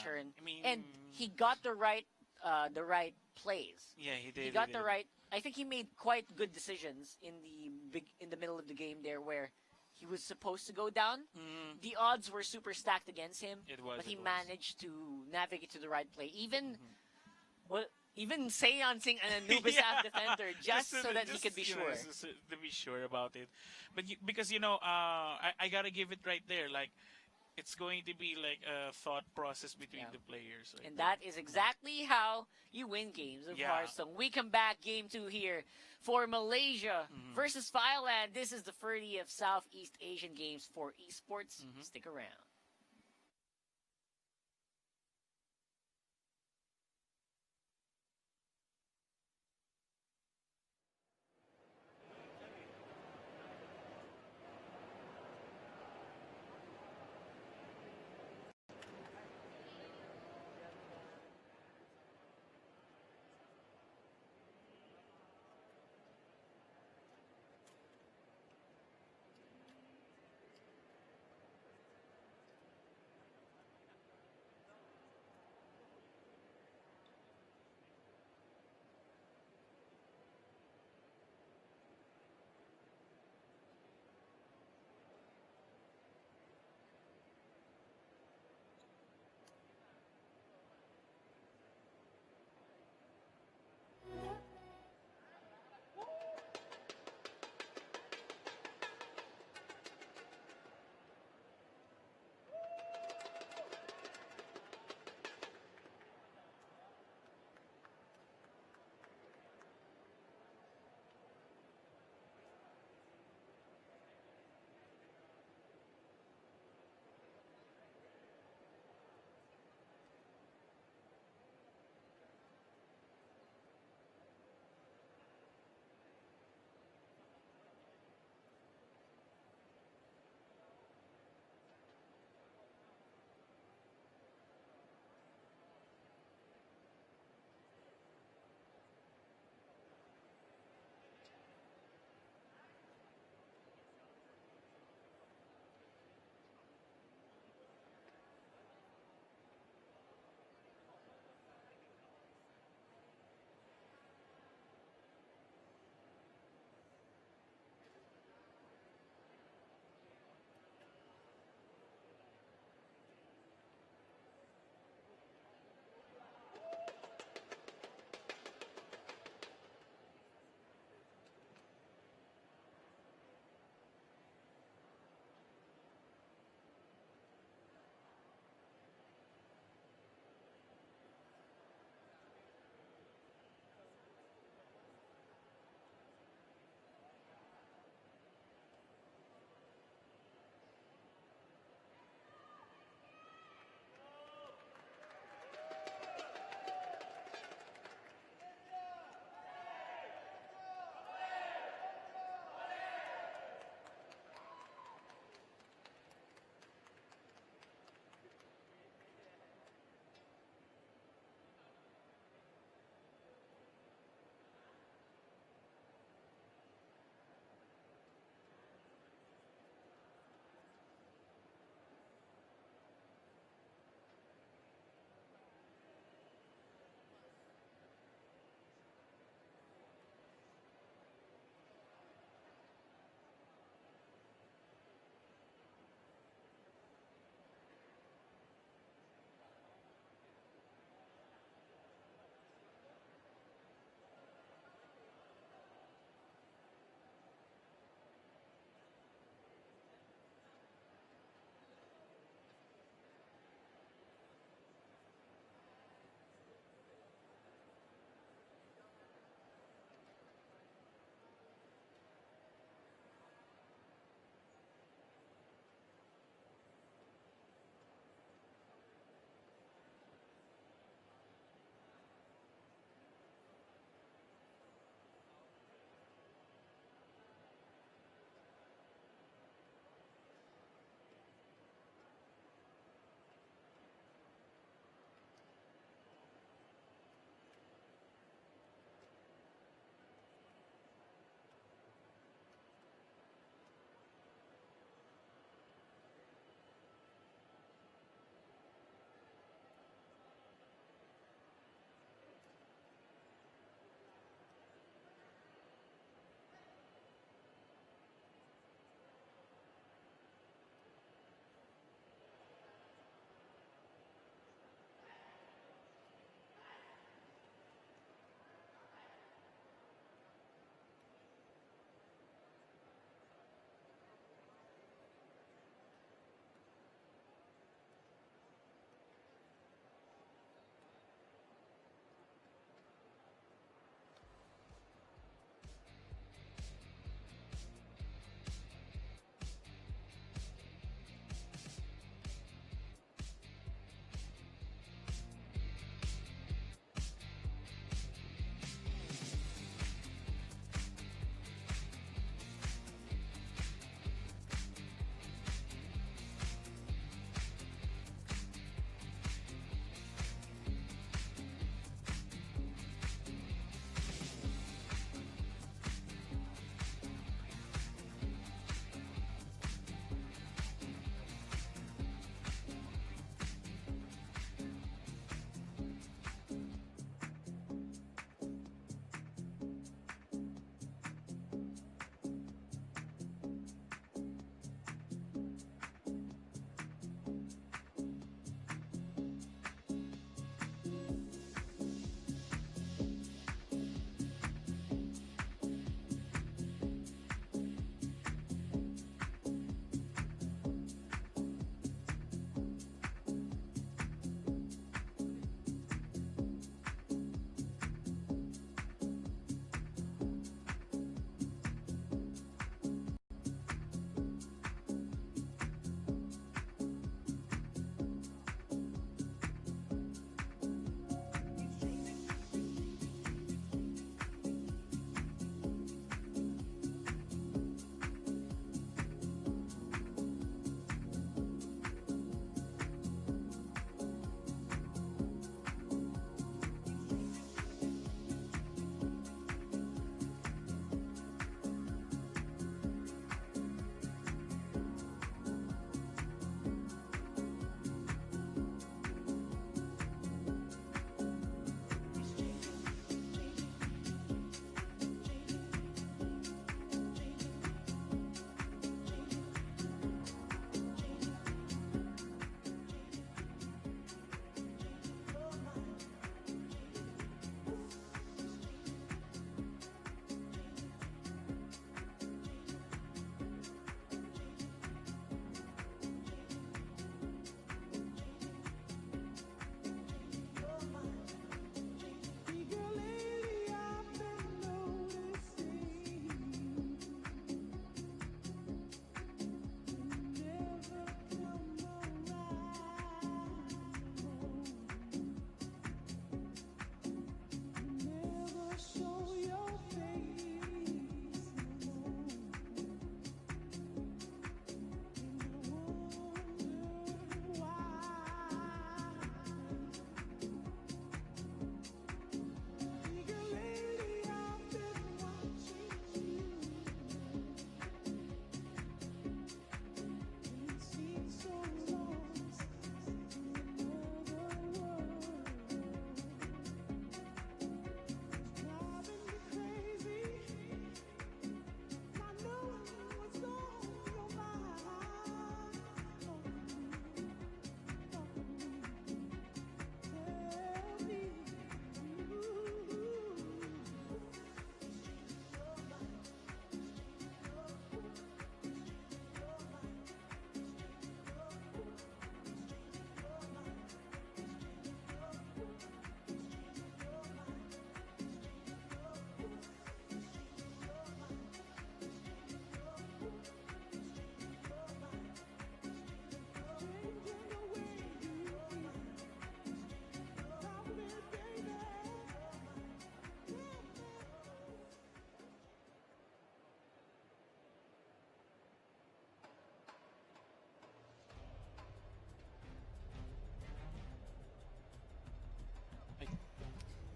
turn, I mean, and he got the right plays. yeah, he did. He got he the did. right. I think he made quite good decisions in the middle of the game there, where he was supposed to go down. Mm, The odds were super stacked against him, it was. but he It was. managed to navigate to the right play. Even Mhm. well, even seancing an Anubis Yeah, half defender just so that he just could be you know, sure. to be sure about it. But because I gotta give it right there. Like it's going to be like a thought process between Yeah. the players right And there. that is exactly how you win games of Yeah. Hearthstone. We come back, game 2 here for Malaysia Mhm. versus Thailand. This is the 30th Southeast Asian Games for Esports. Mhm. Stick around.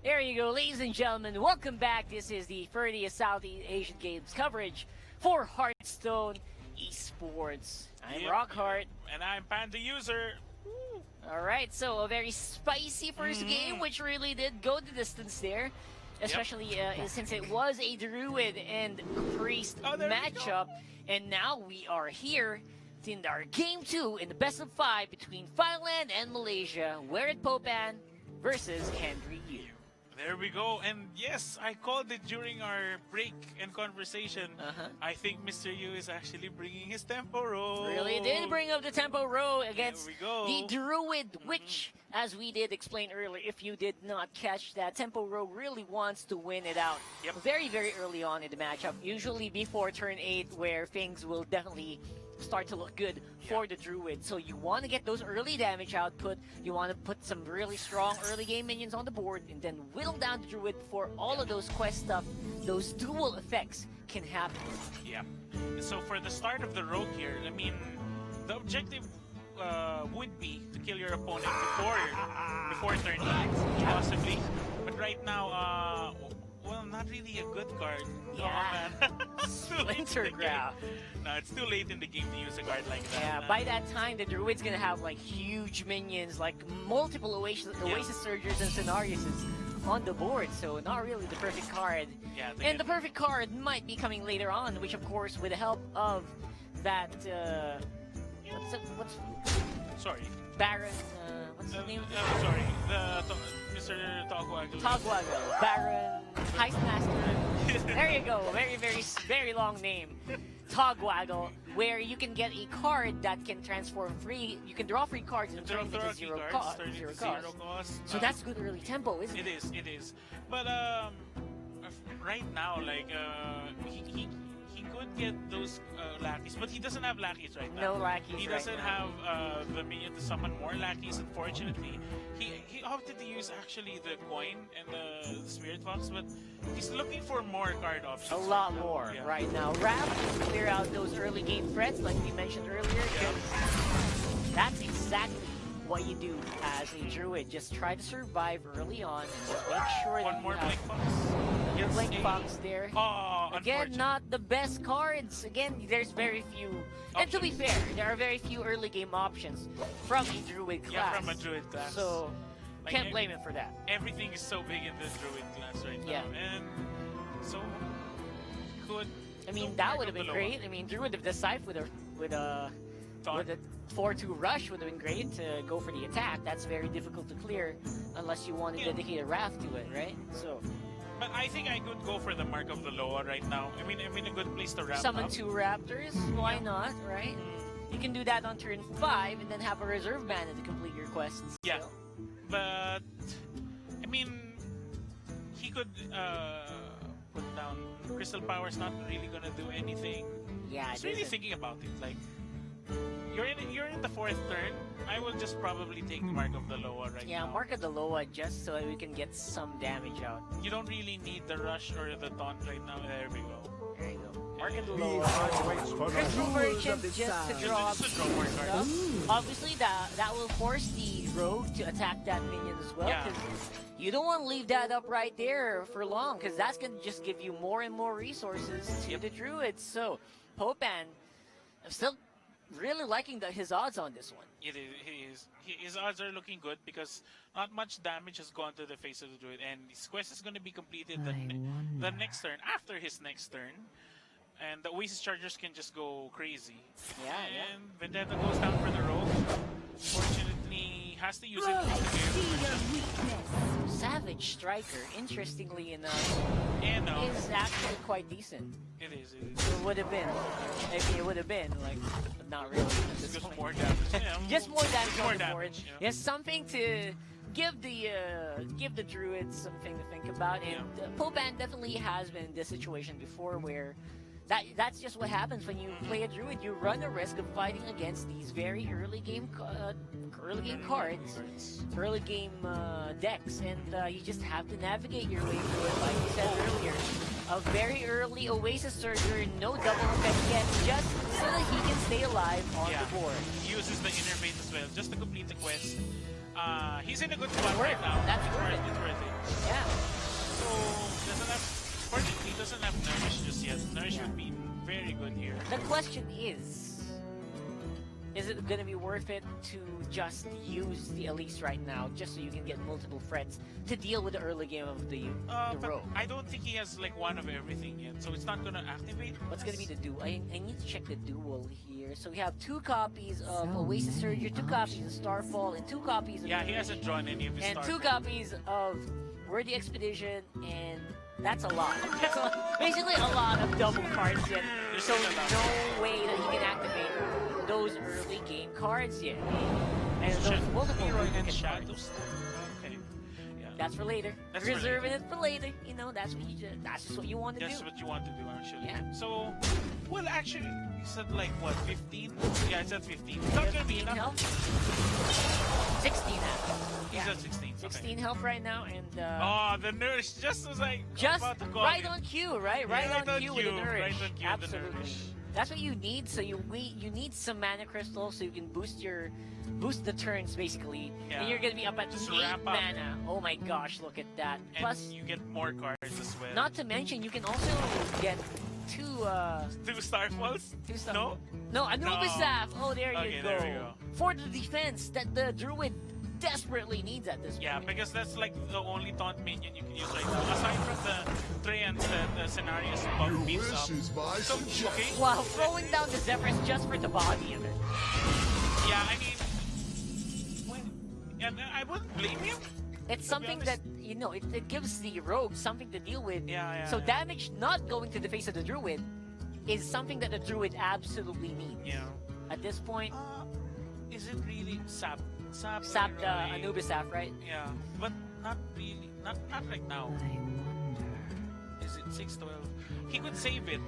There you go, ladies and gentlemen. Welcome back. This is the 30th Southeast Asian Games coverage for Hearthstone Esports. I'm Rockhart. And I'm Panda User. Alright, so a very spicy first game, which really did go the distance there. Especially since it was a Druid and Priest matchup. And now we are here in our Game 2 in the best of 5 between Thailand and Malaysia. We're at Popan versus Henry Yu. There we go. And yes, I called it during our break and conversation. I think Mr. Yu is actually bringing his tempo row. Really did bring up the tempo row against There we go. the Druid, which, as we did explain earlier, if you did not catch that, tempo row really wants to win it out very, very early on in the matchup. Usually before turn 8, where things will definitely start to look good for the Druid. So you want to get those early damage output. You want to put some really strong early game minions on the board and then whittle down the Druid before all of those quest stuff, those dual effects can happen. Yeah. So for the start of the rogue here, I mean, the objective would be to kill your opponent before turn 8, possibly. But right now, well, not really a good card. Yeah. Oh, man. Splinter Graph. No, it's too late in the game to use a card like that. Yeah, by that time, the Druid's gonna have like huge minions, like multiple Oasis Surgers and Cenariuses on the board, so not really the perfect card. Yeah, and the perfect card might be coming later on, which of course, with the help of that, Sorry. Baron, what's the name? Sorry, Mr. Togwaggle. Togwaggle, Baron, Heistmaster. There you go, very long name. Togwaggle, where you can get a card that can transform free. You can draw free cards and turn into zero cost. So that's good early tempo, isn't it? It is. But right now, like he could get those lackeys, but he doesn't have lackeys right now. No lackeys. He doesn't have the minion to summon more lackeys. Unfortunately, he opted to use actually the coin and the spirit box, but he's looking for more card options. A lot more right now. Raph to clear out those early game threats, like we mentioned earlier. That's exactly what you do as a Druid. Just try to survive early on and just make sure One that more you Blink have Fox. your Blink Fox there. Oh, Again, not the best cards. Again, there's very few. And to be fair, there are very few early game options from a Druid class. Yeah, from a Druid class. So, like, can't blame him for that. Everything is so big in the Druid class right now. And so, could... I mean, that would have been great. I mean, Druid of the Scythe with a 4-2 rush would have been great to go for the attack. That's very difficult to clear unless you want to dedicate a Wrath to it, right? So, but I think I could go for the Mark of the Loa right now. I mean, I'm in a good place to wrap summon up. 2 Raptors, why not, right? You can do that on turn 5 and then have a reserve mana to complete your quests. Yeah, but I mean, he could put down Crystal Power's not really gonna do anything. Yeah, I was really thinking about it. Like, you're in the 4th turn. I will just probably take Mark of the Loa right now. Yeah, Mark of the Loa just so that we can get some damage out. You don't really need the rush or the taunt right now. There we go. There you go. Mark of the Loa. Crystal Merchant just to draw more cards. Obviously, that will force the rogue to attack that minion as well. Yeah. You don't want to leave that up right there for long, because that's going to just give you more and more resources to the Druids. So, Popan, I'm still really liking his odds on this one. It is. His odds are looking good because not much damage has gone to the face of the Druid, and his quest is going to be completed the next turn, after his next turn. And the Oasis Chargers can just go crazy. And Vendetta goes down for the rogue. Fortunately, has to use it to Savage Striker, interestingly enough, is actually quite decent. It is. It would have been. Maybe it would have been, like, not really. Just more damage. Just more damage on the board. Yes, something to give the Druids something to think about. And Popan definitely has been in this situation before where that's just what happens when you play a Druid. You run the risk of fighting against these very early game cards, early game decks, and you just have to navigate your way through it. Like you said earlier, a very early Oasis Surger, no double effect yet, just so that he can stay alive on the board. He uses the Innervate as well, just to complete the quest. He's in a good spot Worth. right now. That's it's worth worth it. It's worth it. Yeah. So doesn't have. Fortunately, he doesn't have Nourish just yet. Nourish would be very good here. The question is it going to be worth it to just use the Elise right now, just so you can get multiple friends to deal with the early game of the But rogue? I don't think he has like one of everything yet, so it's not gonna activate. What's going to be the duel? I need to check the duel here. So we have 2 copies of Oasis Surger, 2 copies of Starfall, and 2 copies of Yeah, he hasn't drawn any of his and 2 Starfall. copies of Worthy Expedition, and that's a lot. That's basically a lot of double cards yet. So no way that he can activate those early game cards yet. And those multiple Leroy and and Shadows. Okay. Yeah. That's for later. That's for Reserving it for later. You know, that's what you just, that's just what you want to That's do. what you want to do, actually. Yeah. So, well, actually, you said like what, 15? Yeah, it's at 15. It's not gonna be 15 enough. health. 16 health. He's Yeah. at 16. 16 health right now, and Oh, the nurse just was like just about to call right me. on cue, right? Yeah, Right on cue with the cue, nourish. right on cue with the Absolutely. nourish. That's what you need. So you need some mana crystals so you can boost the turns basically. Yeah. And you're gonna be up at Just 8 wrap up. mana. Oh my gosh, look at that. And Plus, you get more cards as well. not to mention you can also get 2 2 Starfalls? 2 stuff. No? No, Anubis Staff. Oh, there Okay, you go. there we go. For the defense that the druid desperately needs at this Yeah, point. because that's like the only taunt minion you can use right now. Aside from the Treants that the scenarios buff beats up. So, okay. Wow, throwing down the Zephyrs just for the body of it. Yeah, I mean, and I wouldn't blame him. It's something that, you know, it gives the rogue something to deal with. Yeah. So damage not going to the face of the druid is something that the druid absolutely needs. Yeah. At this point, Is it really sap? sap the really- Anubis Staff, right? Yeah, but not really. Not right now. Is it 612? He could save it.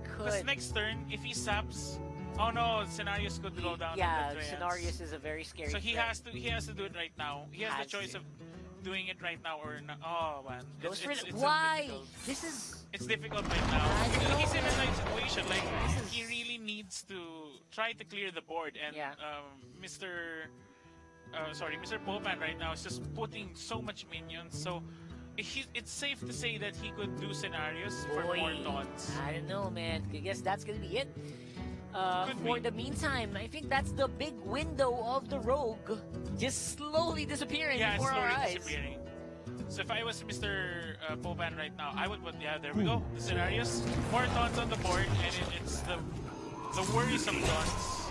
Because Could. next turn, if he saps, oh no, scenarios could go down. Yeah, on the Treants. Scenarios is a very scary So he threat. has to do it right now. He has the choice to. of doing it right now or not. Oh man, Goes for it's why? difficult. This is It's difficult right now. I know. He's in a nice situation. Like This is- he really needs to try to clear the board, and Yeah. Mr. Mr. Popan right now is just putting so much minions. So it's safe to say that he could do scenarios for Boy, more taunts. I don't know, man. I guess that's gonna be it. Could For be. the meantime, I think that's the big window of the rogue just slowly disappearing Yeah, it's before our slowly eyes. disappearing. So if I was Mr. Popan right now, I would put, yeah, there we go. The scenarios, more taunts on the board, and it's the worrisome taunts.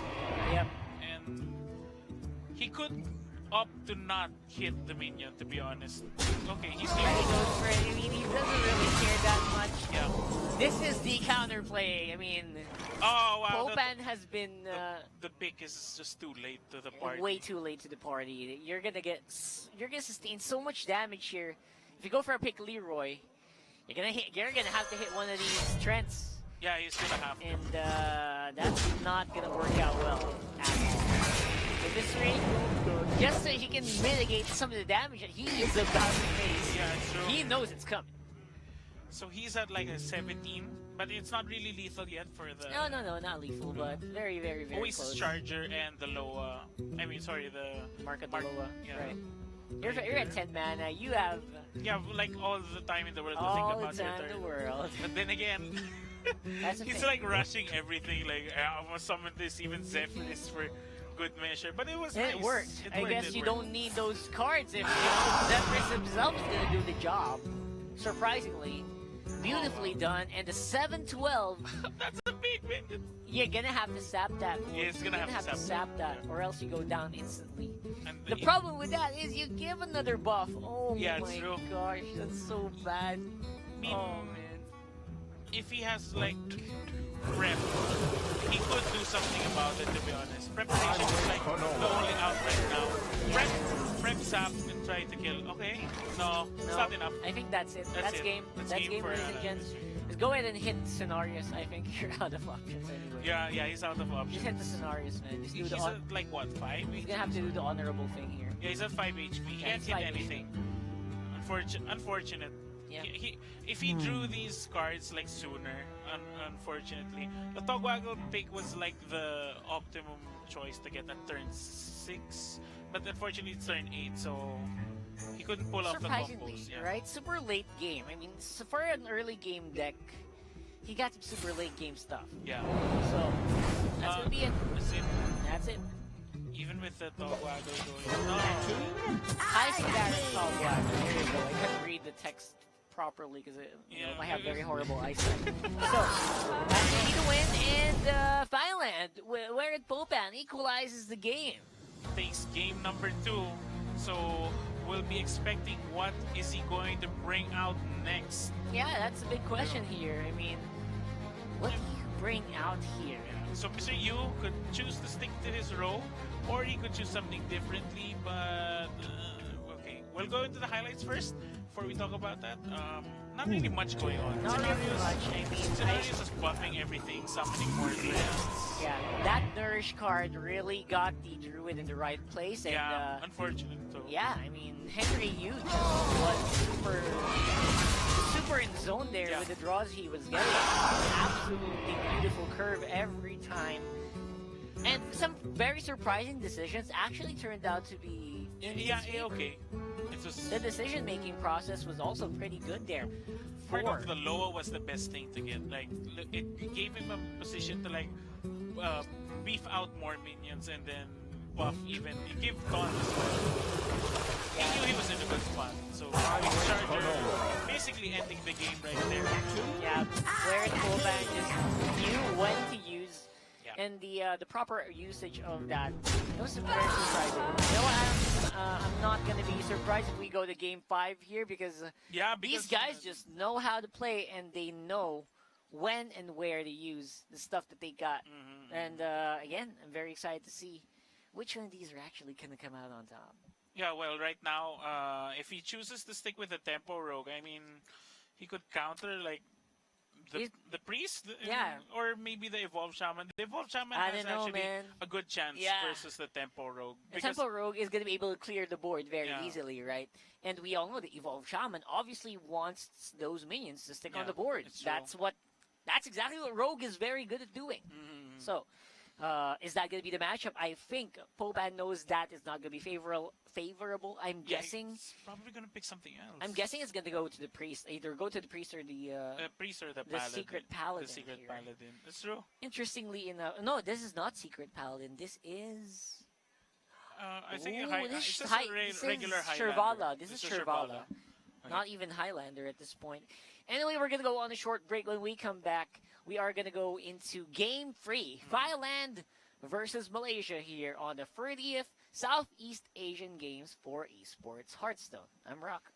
Yep. And he could opt to not hit the minion, to be honest. Okay, he's He doing goes for it. I mean, he doesn't really care that much. Yeah. This is the counterplay. I mean, Oh wow. Popan has been The pick is just too late to the party. way too late to the party. You're gonna sustain so much damage here. If you go for a pick Leroy, you're gonna have to hit one of these Trents. Yeah, he's gonna have to. And that's not gonna work out well at all. With this rate, just so he can mitigate some of the damage that he is about to face. Yeah, it's true. He knows it's coming. So he's at like a 17, but it's not really lethal yet for the No, not lethal, but very, very, very Oasis close. Charger and the Loa. The Market Mark- Loa, yeah. right. You're at 10 mana. You have Yeah, like all the time in the world to all think the about your time in turn. the world. But then again, That's the he's thing. like rushing everything. Like I must summon this, even Zephyrus for good measure. But it was And nice. it worked. I worked, guess it you worked. don't need those cards if Zephyrus himself is gonna do the job. Surprisingly, beautifully done. And the 712, That's a big win. you're gonna have to sap that. Yeah, it's gonna You're have to sap sap that, or else you go down instantly. And The problem with that is you give another buff. Oh Yeah, it's my true. gosh, that's so bad. mean, Oh man. if he has like prep, he could do something about it. To be honest, preparation is like the only out right now. Prep sap and try to kill. Okay, no, it's No, not enough. I think that's it. That's That's it. game. That's That's game game, for ladies and Alan. gents. Just go ahead and hit scenarios. I think you're out of options anyway. Yeah, he's out of Just options. hit the scenarios, man. Just do He's the at like what, 5? He's gonna have to do the honorable thing here. Yeah, he's at 5 HP. He Yeah, can't he's hit 5 anything. Unfortunate. Yeah. If he drew these cards like sooner, unfortunately, the Togwaggle pick was like the optimum choice to get at turn 6. but unfortunately it's turn 8, so he couldn't pull off the Surprisingly, combos. Yeah. right? Super late game. I mean, for an early game deck, he got some super late game stuff. Yeah. So that's gonna be it. That's it. That's it. Even with the Togwagger going. No. High Sparrow Togwagger. There you go. I couldn't read the text properly because I have very horrible eyesight. So that's gonna be the win, and Thailand, where it Popan equalizes the game. Takes game number 2, so we'll be expecting what is he going to bring out next. Yeah, that's a big question here. I mean, what do you bring out here? So Mr. Yu could choose to stick to his role, or he could choose something differently, but okay. We'll go into the highlights first before we talk about that. Not really much going on. Not really much. I mean, Scenarios is buffing everything, summoning more lands. Yeah, that Nourish card really got the Druid in the right place. And, Yeah, unfortunate though. yeah, I mean, Henry Yu was super in zone there with the draws he was getting. Absolutely beautiful curve every time. And some very surprising decisions actually turned out to be in his favor. Okay. The decision-making process was also pretty good there. Part of the Loa was the best thing to get. Like, it gave him a position to like beef out more minions and then buff even. It gave Dawn as well. He knew he was in a good spot. So his Charger basically ending the game right there. Yeah, where Koban just knew when to use, and the proper usage of that. It was very surprising. You know what? I'm not gonna be surprised if we go to game 5 here because these guys just know how to play and they know when and where to use the stuff that they got. And again, I'm very excited to see which one of these are actually gonna come out on top. Yeah, well, right now, if he chooses to stick with the Tempo Rogue, I mean, he could counter like the Priest, or maybe the Evolved Shaman. The Evolved Shaman has actually a good chance versus the Tempo Rogue. The Tempo Rogue is going to be able to clear the board very easily, right? And we all know the Evolved Shaman obviously wants those minions to stick on the board. That's exactly what Rogue is very good at doing. So, is that going to be the matchup? I think Popan knows that is not going to be favorable. I'm guessing he's probably going to pick something else. I'm guessing it's going to go to the Priest. Either go to the Priest or the Priest or the Paladin. Secret Paladin. The Secret Paladin. That's true. Interestingly enough, no, this is not Secret Paladin. This is. I think this it's is regular Shirvala. This is Shirvala. Okay. Not even Highlander at this point. Anyway, we're going to go on a short break. When we come back, we are going to go into Game 3. Thailand versus Malaysia here on the 30th Southeast Asian Games for Esports Hearthstone. I'm Rock.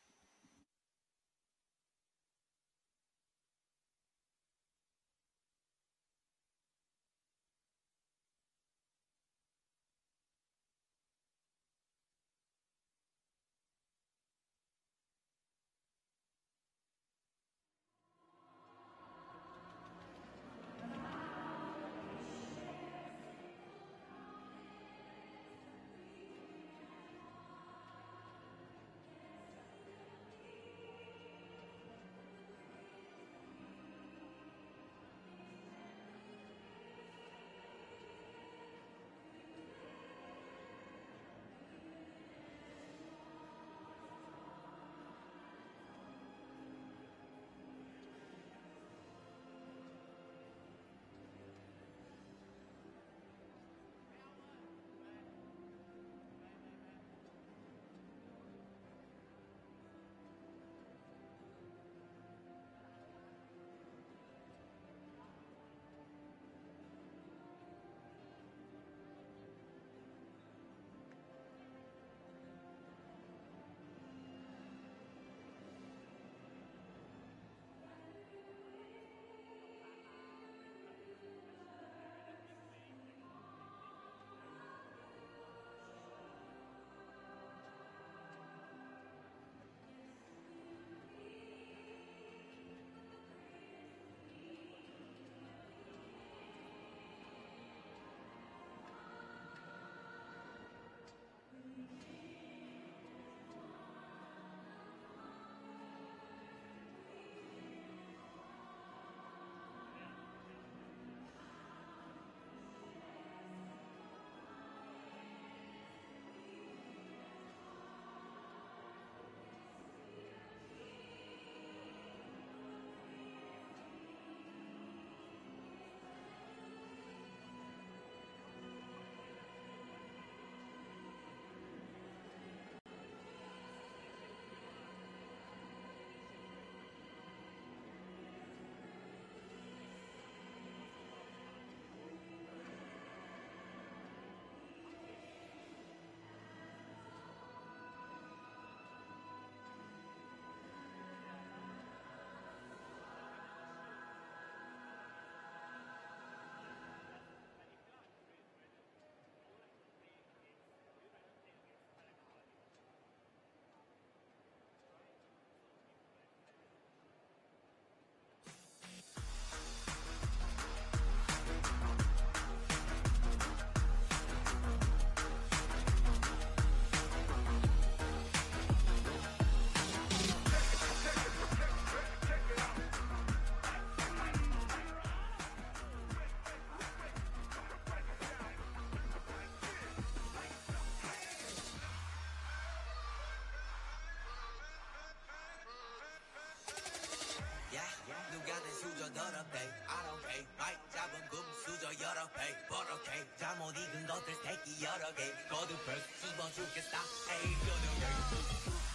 여러 배 I don't pay right 잡은 금수저 여러 배 버럭해 잘못 익은 것들 새끼 여러 개 거듭을 씹어주겠다 에이 여러 개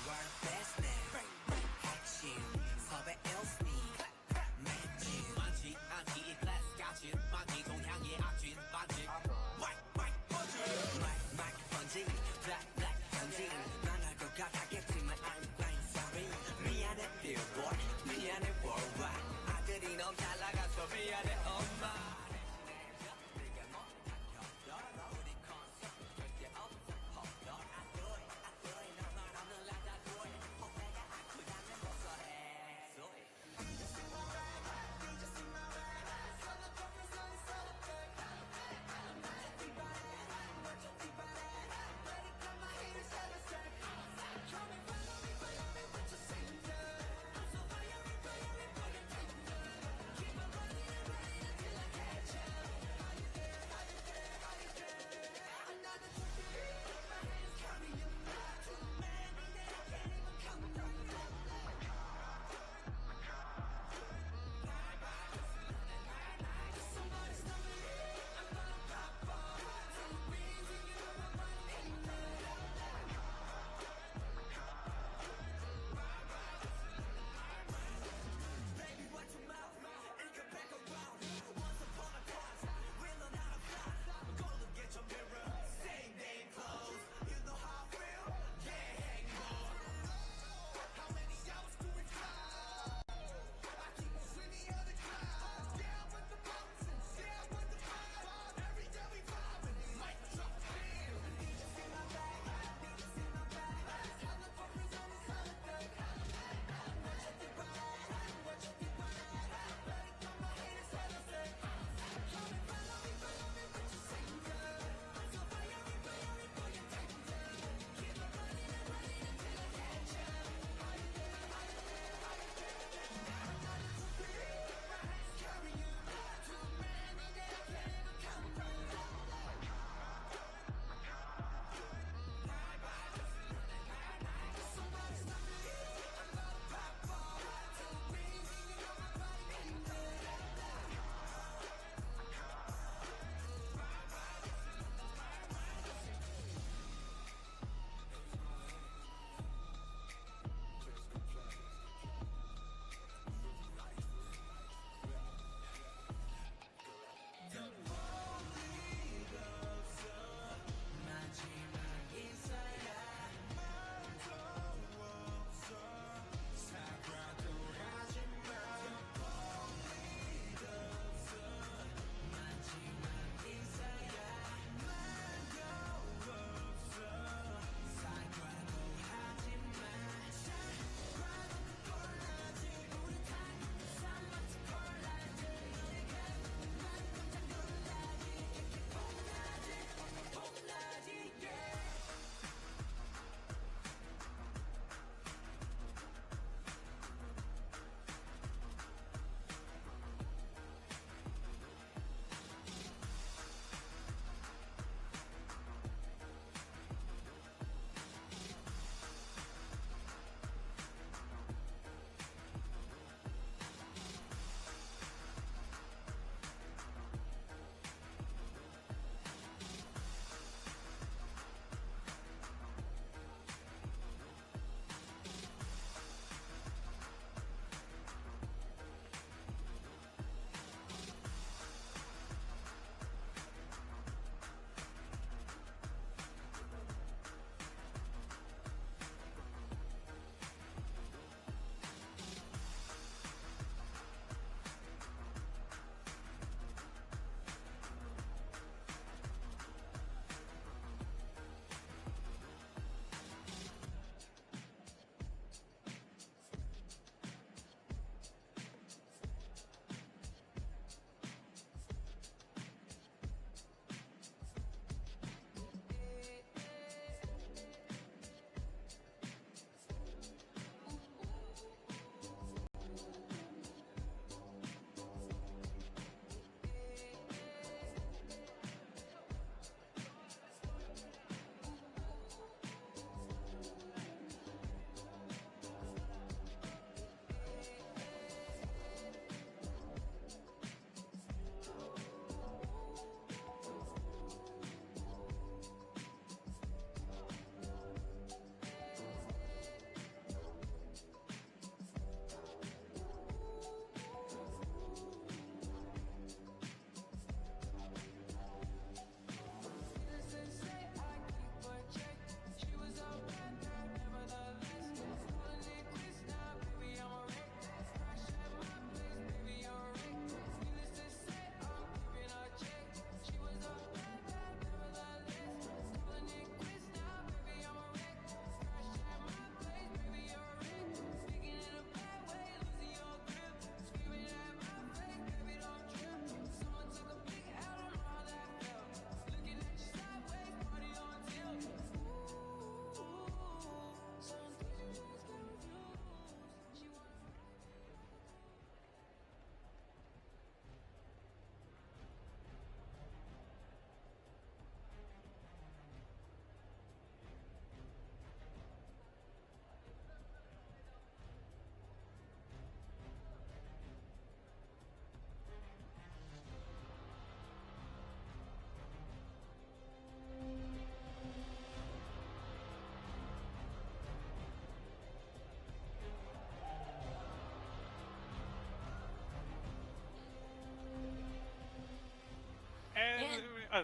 World best man 핵심 섭외 일스니 매진 많지 않지 이 클래스 가진 많지 동향의 악진 반지 마이크 번지 마이크 번지 블랙 블랙 번지 난할 것 같았겠지만 I'm fine sorry 미안해 billboard 미안해 worldwide 아들이 너무 잘 나가서 미안해 엄마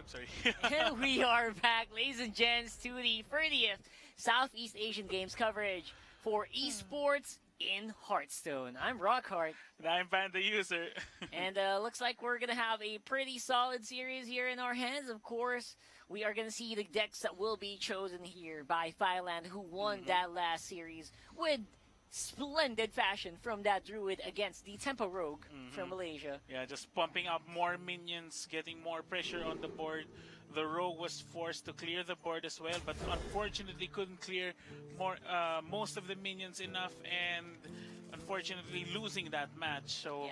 I'm sorry. And we are back, ladies and gents, to the 30th Southeast Asian Games coverage for esports in Hearthstone. I'm Rockhart, And I'm Panda User. and looks like we're going to have a pretty solid series here in our hands. Of course, we are going to see the decks that will be chosen here by Thailand, who won that last series with splendid fashion from that Druid against the Tempo Rogue from Malaysia. Yeah, just pumping up more minions, getting more pressure on the board. The Rogue was forced to clear the board as well, but unfortunately couldn't clear most of the minions enough, and unfortunately losing that match. So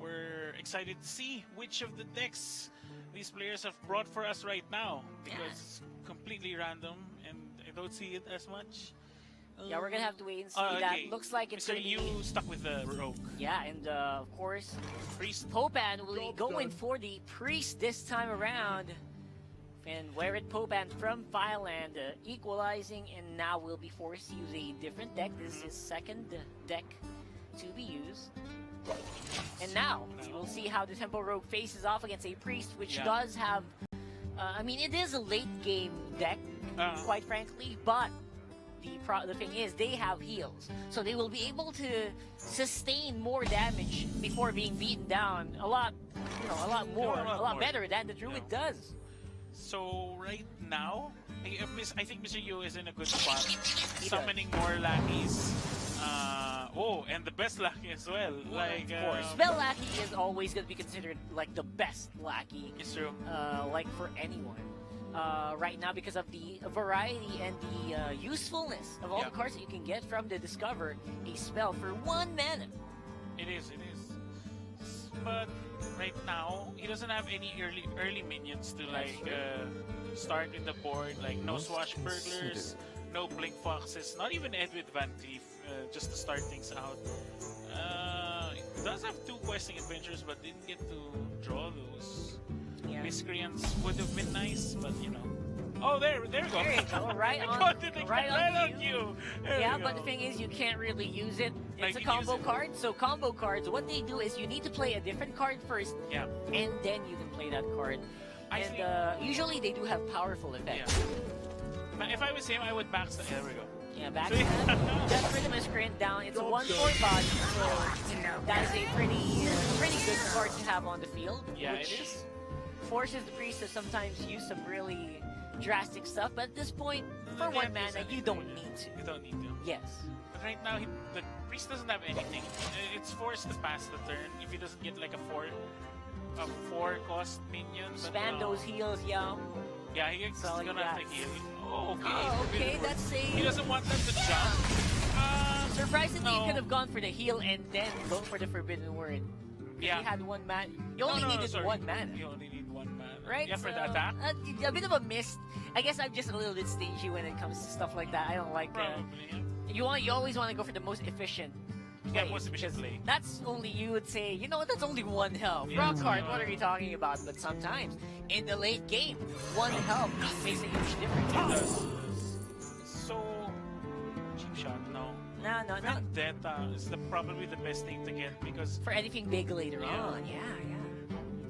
we're excited to see which of the decks these players have brought for us right now, because it's completely random and I don't see it as much. Yeah, we're gonna have to wait and see. That looks like it's gonna be. You stuck with the Rogue. Yeah, and of course, Priest Popan will be going for the Priest this time around. And Werit Popan from Thailand equalizing, and now will be forced to use a different deck. This is his second deck to be used. And now we'll see how the Tempo Rogue faces off against a Priest, which does have. I mean, it is a late game deck, quite frankly, but. The thing is, they have heals, so they will be able to sustain more damage before being beaten down a lot more better than the Druid does. So right now, I think Mr. Yu is in a good spot, summoning more lackeys. And the best lackey as well. Like, of course, Spell Lackey is always going to be considered like the best lackey. It's true. Like for anyone. Right now, because of the variety and the usefulness of all the cards that you can get from the Discover a spell for 1 mana. It is. But right now, he doesn't have any early minions to start in the board. Like no Swashbucklers, no Blink Foxes, not even Edwin Van Cleef, just to start things out. He does have 2 questing adventures, but didn't get to draw those. Miscreants would have been nice, but you know. Oh, there we go. There you go, right on you. But the thing is, you can't really use it. It's a combo card, so combo cards, what they do is you need to play a different card first, and then you can play that card. And usually they do have powerful effects. If I was him, I would backstab. There we go. Yeah, backstab. Just for the Miscreant down. It's a 1/4 body, so that is a pretty good card to have on the field. Yeah, it is. Forces the Priest to sometimes use some really drastic stuff, but at this point, for 1 mana, you don't need to. You don't need to. Yes. But right now, the Priest doesn't have anything. It's forced to pass the turn if he doesn't get like a 4 cost minion. Spam those heals, Yeah, he's gonna have to heal. Okay, that's a... He doesn't want them to jump. Surprisingly, you could have gone for the heal and then go for the Forbidden Word. If you had 1 mana. You only needed 1 mana. You only need 1 mana. Right? Yeah, for the attack. A bit of a miss. I guess I'm just a little bit stingy when it comes to stuff like that. I don't like You always want to go for the most efficient play. Yeah, most efficient play. That's only, you would say, you know, that's only 1 health. Rockhart, what are you talking about? But sometimes, in the late game, 1 health makes a huge difference. So, cheap shot, no. No. Vendetta is probably the best thing to get, because... For anything big later on, yeah.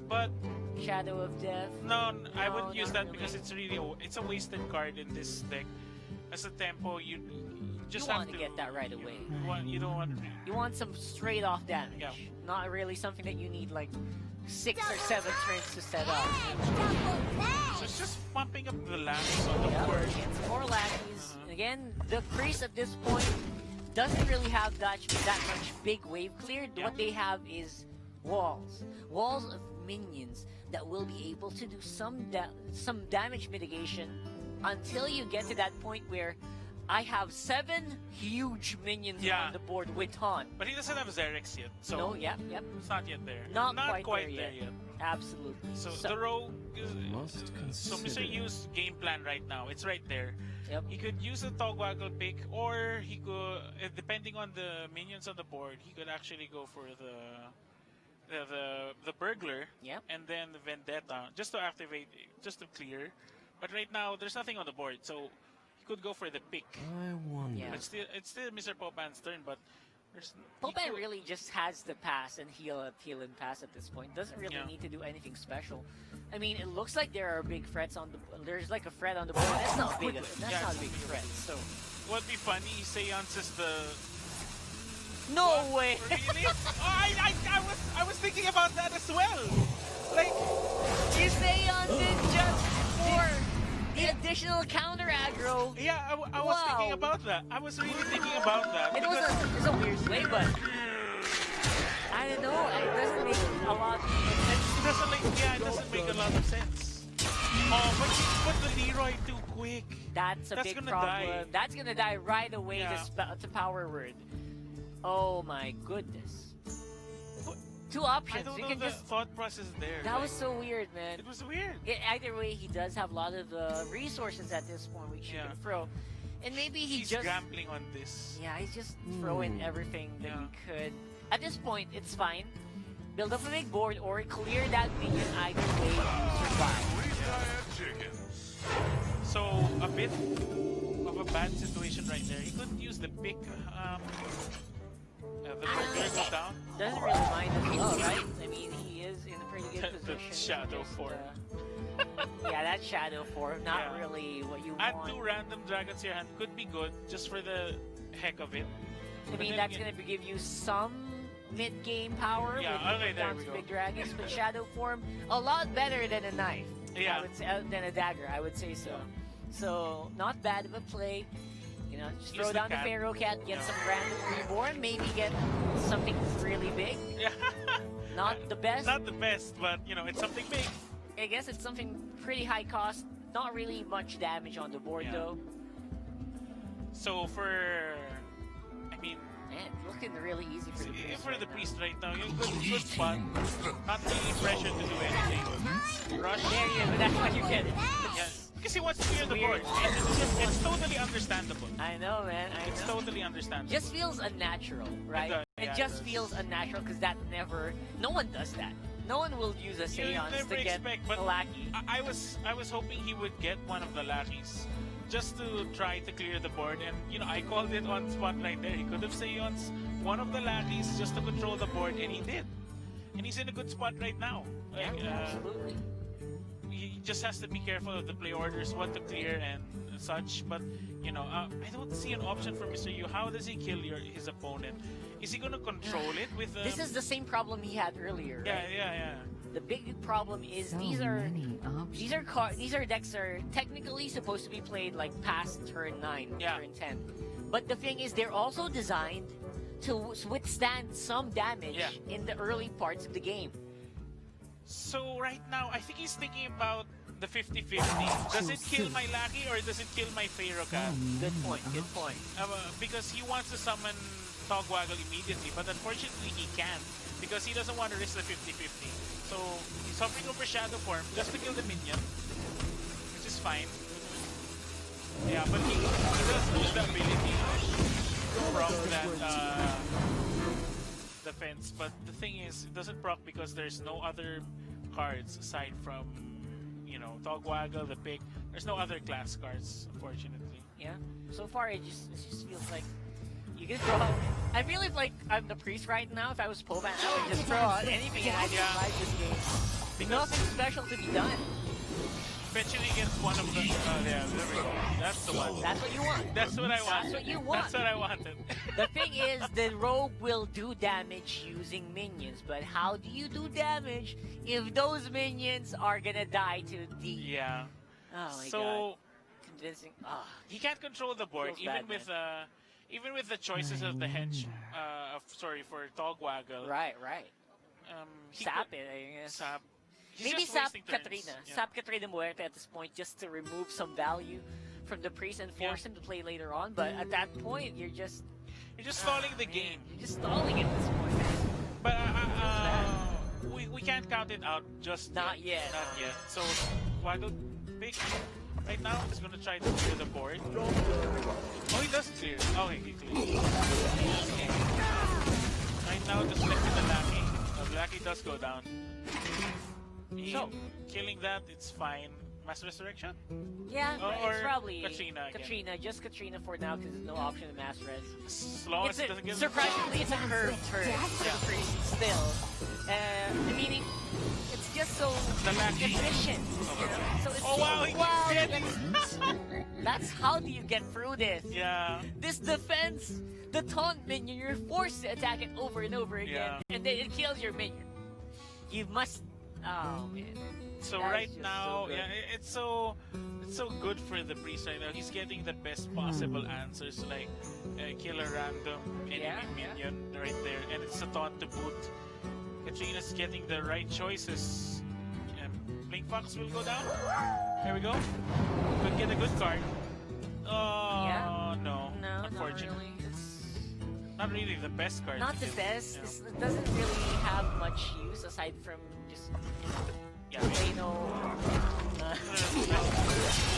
But... Shadow of Death? No, I wouldn't use that because it's really it's a wasted card in this deck. As a tempo, you just have to get that right away. You don't want. You want some straight off damage. Yeah. Not really something that you need like 6 or 7 turns to set up. So it's just pumping up the lackeys on the board. Some more lackeys. Again, the Priest at this point doesn't really have that much big wave cleared. What they have is walls of minions that will be able to do some damage mitigation until you get to that point where I have 7 huge minions on the board with taunt. But he doesn't have Xerix yet, so no, yep. It's not yet there. Not quite there yet. Absolutely. So the Rogue so Mr. Yu's game plan right now, it's right there. Yep. He could use a Togwaggle pick, or he could, depending on the minions on the board, he could actually go for the Burglar, and then the Vendetta, just to activate, just to clear. But right now, there's nothing on the board, so he could go for the pick. I wonder. It's still Mr. Popan's turn, but There's Popan really just has the pass and heal and pass at this point. Doesn't really need to do anything special. I mean, it looks like there are big threats on the. There's like a threat on the board. That's not big. That's not a big threat. So. What'd be funny? Seance is the. No way. Really? I was thinking about that as well. Like, Seance is just for the additional counter aggro. yeah, I was thinking about that. I was really thinking about that. It's a weird play, but I don't know. It doesn't make a lot of sense. It doesn't make a lot of sense. Oh, but he put the Leroy too quick. That's a big gonna problem. die. That's gonna die right away Yeah. to power word. Oh my goodness. Two options. I don't You know can the just. thought process there. That was so weird, man. It was weird. Either way, he does have a lot of resources at this point, which he can throw. And maybe He's just. gambling on this. Yeah, he's just throwing everything that he could. At this point, it's fine. Build up a big board or clear that minion either way to survive. So, a bit of a bad situation right there. He could use the pick. The player go down. Doesn't really mind as well, right? I mean, he is in a pretty good The position. shadow Just, form. Yeah, that shadow form, not really what you Add want. 2 random dragons to your hand could be good just for the heck of it. I mean, that's going to give you some mid-game power Yeah, when you okay, put there down we some go. big dragons, but shadow form, a lot better than a knife. Yeah. I would say, than a dagger, I would say so. So, not bad of a play. You know, just Use throw the down the cat. Pharaoh Cat, get some random reborn, maybe get something really big. Yeah. Not the best. Not the best, but you know, it's something big. I guess it's something pretty high cost. Not really much damage on the board though. So for, I mean, Man, it's looking really easy for the priest for right the now. priest right now, you're good spot. Not really pressure to do anything. Rush. There you go, that's why you get it. Yeah, because he wants to clear the Weird. board. It's totally understandable. I know, man. It's totally understandable. Just feels unnatural, right? does, It yeah, just it does. feels unnatural because that never. No one does that. No one will use a You seance never to get expect, but a lackey. I was hoping he would get one of the lackeys just to try to clear the board, and you know, I called it on spot right there. He could have seanced one of the lackeys just to control the board, and he did. And he's in a good spot right now. Yeah, Like, absolutely. he just has to be careful of the play orders, what to clear and such. But you know, I don't see an option for Mr. Yu. How does he kill his opponent? Is he gonna control it with? This is the same problem he had earlier. yeah, right? yeah. The big problem is these are decks are technically supposed to be played like past turn 9, Yeah. turn 10. But the thing is, they're also designed to withstand some damage in the early parts of the game. So right now, I think he's thinking about the 50-50. Does it kill my Lucky or does it kill my Pharaoh Cat? Good point. Good point. Because he wants to summon Togwaggle immediately, but unfortunately he can't because he doesn't want to risk the 50-50. So he's hovering over Shadow Form just to kill the minion, which is fine. Yeah, but he does lose the ability from that defense. But the thing is, it doesn't proc because there's no other cards aside from, you know, Togwaggle, the pick. There's no other class cards, unfortunately. Yeah. So far, it just feels like you can throw out. I feel like I'm the priest right now. If I was Popan, I would just throw out anything and I just survive this game. Because Nothing special to be done. eventually gets one of the. Yeah, there we go. That's the one. That's what you want. That's what I want. That's what you want. That's what I wanted. The thing is, the rogue will do damage using minions, but how do you do damage if those minions are gonna die to the? Yeah. Oh my So god. Convincing. Ah. he can't control the board Feels bad, even with the choices of the hench. For Togwaggle. Right. He Sap could- it, I guess. Sap. He's Maybe just Sap wasting turns. Katrina. Yeah. Sap Katrina Muerte at this point just to remove some value from the priest and force him to play later on. But at that point, you're just stalling the game. You're just stalling at this point. But we can't count it out just Not yet. Not yet. So Waggle pick right now is gonna try to clear the board. Oh, he does clear. Oh, he clears. Right now, just left with the Lucky. The Lucky does go down. So Killing that, it's fine. Mass Resurrection? Yeah, Or it's probably Katrina again. Katrina, just Katrina for now because there's no option to mass res. As long as it doesn't get Surprisingly, it's a curved turn for the priest still. I mean, it's just so The lacking. efficient. You know? So it's Oh wow, he wow, keeps getting. that's how do you get through this? Yeah. This defense, the taunt minion, you're forced to attack it over and over again, and then it kills your minion. You must. Oh man. So That's right just now, so good. yeah, it's so good for the priest right now. He's getting the best possible answers, like kill a random enemy Yeah, minion right there, and it's a taunt to boot. Katrina's getting the right choices. Blink Fox will go down. There we go. Could get a good card. Oh Yeah. no, No, unfortunately, not really. It's not really the best card. not to the get. best. Yeah. It doesn't really have much use aside from just Yeah. plain old.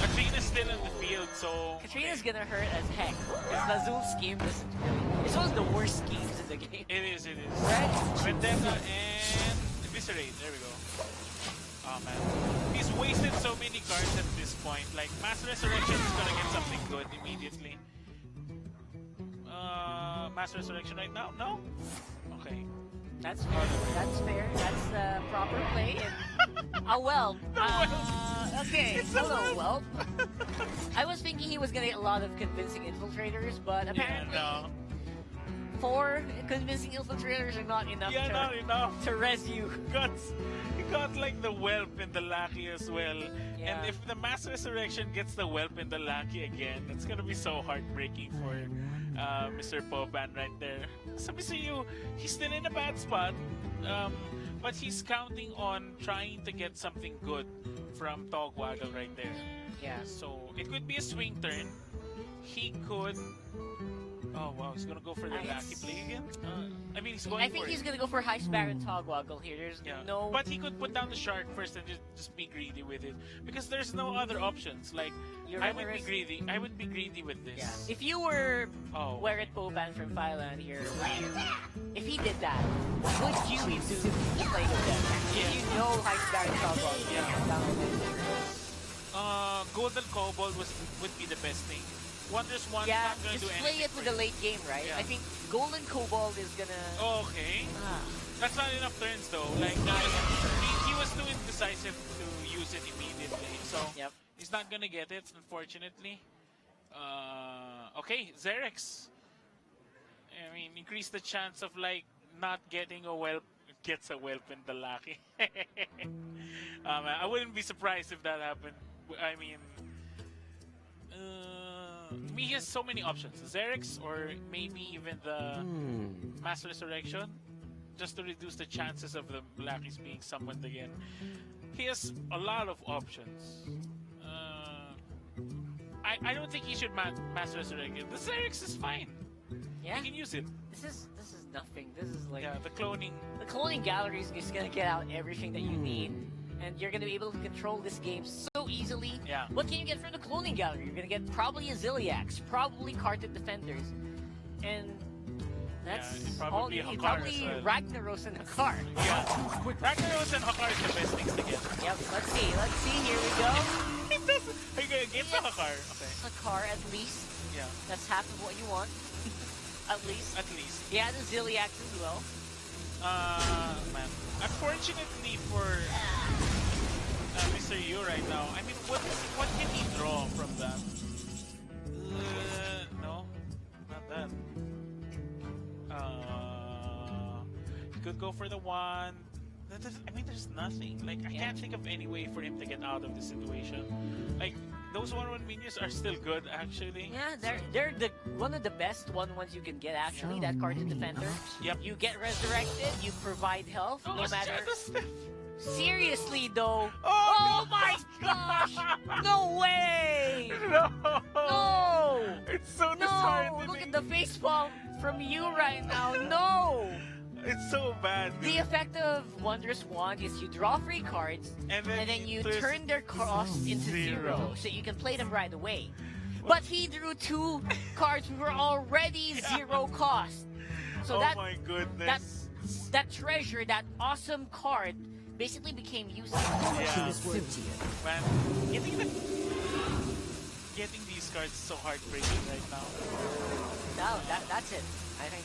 Katrina's still in the field, so Katrina's gonna hurt as heck because Lazul's scheme doesn't really. It's one of the worst schemes in the game. It is. Right? Vendetta and Eviscerate. There we go. Oh man. He's wasted so many cards at this point. Like, Mass Resurrection is gonna get something good immediately. Mass Resurrection right now? No? Okay. That's fair. That's fair. That's the proper play. And well. Okay. Hello, well. I was thinking he was gonna get a lot of convincing infiltrators, but apparently Yeah, 4 convincing infiltrators are not enough no. Yeah, not enough. to res you. He got like the whelp and the lackey as well. Yeah. And if the Mass Resurrection gets the whelp and the lackey again, it's gonna be so heartbreaking for Mr. Popan right there. So Mr. He's still in a bad spot, but he's counting on trying to get something good from Togwaggle right there. Yeah. So it could be a swing turn. He could. Oh wow, he's gonna go for the lackey play again. I mean, he's going. I think he's gonna go for High Baron Togwaggle here. There's no. But he could put down the shark first and just be greedy with it because there's no other options. Like, I would be greedy. I would be greedy with this. Yeah. If you were Weret Popan from Thailand here, if he did that, would you do to play with them? If you know High Baron Togwaggle, Golden Kobold would be the best thing. Wondrous One yeah, not gonna just do play anything it with the late game, right? Yeah. I think Golden Kobold is gonna. Okay. That's not enough turns though. Like, he was too indecisive to use it immediately. So he's not gonna get it, unfortunately. Okay, Xerix. I mean, increase the chance of like not getting a whelp. Gets a whelp in the lucky. I wouldn't be surprised if that happened. I mean, he has so many options. Xerix or maybe even the Mass Resurrection, just to reduce the chances of the Blackies being summoned again. He has a lot of options. I don't think he should Mass Resurrect it. The Xerix is fine. Yeah. You can use it. This is nothing. This is like the cloning. The cloning gallery is just gonna get out everything that you need, and you're gonna be able to control this game so easily. Yeah. What can you get from the cloning gallery? You're gonna get probably a Zilliax, probably Carted Defenders, and that's all you need. Probably Ragnaros and Hakar. Yeah. Ragnaros and Hakar is the best things to get. Yep. Let's see. Let's see. Here we go. It doesn't. Okay, get the Hakar. Okay. Hakar at least. Yeah. That's half of what you want. At least. At least. Yeah, the Zilliax as well. Man. Unfortunately for Mr. Yu right now, I mean, what can he draw from that? No, not that. He could go for the wand. I mean, there's nothing. Like, I can't think of any way for him to get out of the situation. Like, those 1/1 minions are still good, actually. Yeah, they're the one of the best ones you can get. Actually, that Carted Defender. Yep. You get resurrected. You provide health, no matter. Steph. Seriously, though. Oh, my gosh! No way! No! It's so No! disheartening. Look at the facepalm from you right now. No! It's so bad. The effect of Wondrous Wand is you draw 3 cards, and then you turn their cost into 0, so you can play them right away. But he drew 2 cards who were already 0 cost. So my goodness. that treasure, that awesome card, basically became useless. Yeah. Fiftieth. Man, getting these cards is so heartbreaking right now. No, that's it. I think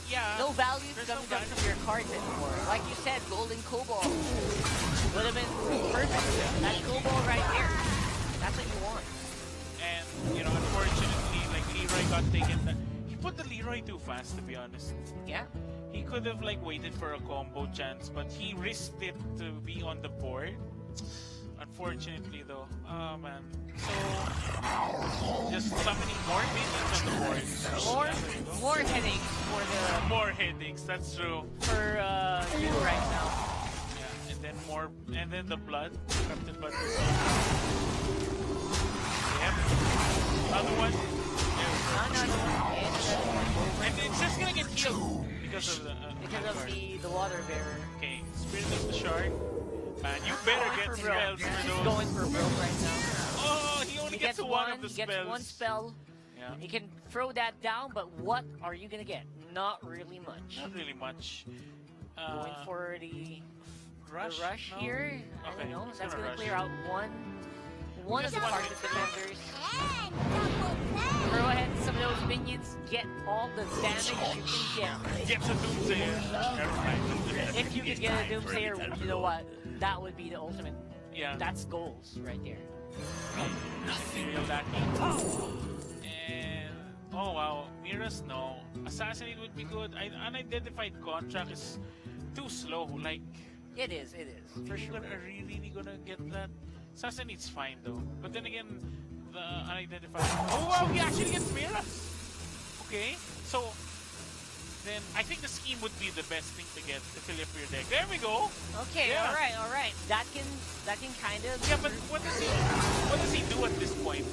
Yeah. no value There's comes no up value. from your cards anymore. Like you said, gold and cobalt would have been perfect. That cobalt right there. That's what you want. And, you know, unfortunately, like, Leroy got taken. He put the Leroy too fast, to be honest. Yeah. He could have, like, waited for a combo chance, but he risked it to be on the board. Unfortunately, though. Oh, man. So, just summoning more minions on the board. More, Yeah, there you go. more headaches for the More headaches, that's true. for you right now. Yeah, and then more, and then the blood. Captain Blood. Yep. Another one. There we go. And it's just gonna get healed because of the the water bearer. Okay, Spirit of the Shark. Man, you better get For broke. spells for He's those. going for broke right now. Oh, he only He gets gets one of the he spells. gets one spell. Yeah, He can throw that down, but what are you gonna get? Not really much. not really much. Going for the rush No? here. I Okay, don't know. he's That's gonna gonna rush. clear out one of the Just one target minion. defenders. Throw ahead some of those minions. Get all the damage you can get. Gets a Doomsayer. Never mind. If you could get a Doomsayer, you know what? That would be the ultimate. Yeah. That's goals right there. Material lacking. And oh wow, Miras no. Assassinate would be good. Unidentified contract is too slow. Like, It is for are you sure. really gonna get that? Assassinate's fine though. But then again, the unidentified. Oh wow, he actually gets Miras. Okay, so then I think the scheme would be the best thing to get to fill up your deck. There we go. Okay, Yeah. all right. That can kind of. Yeah, but what does he do at this point?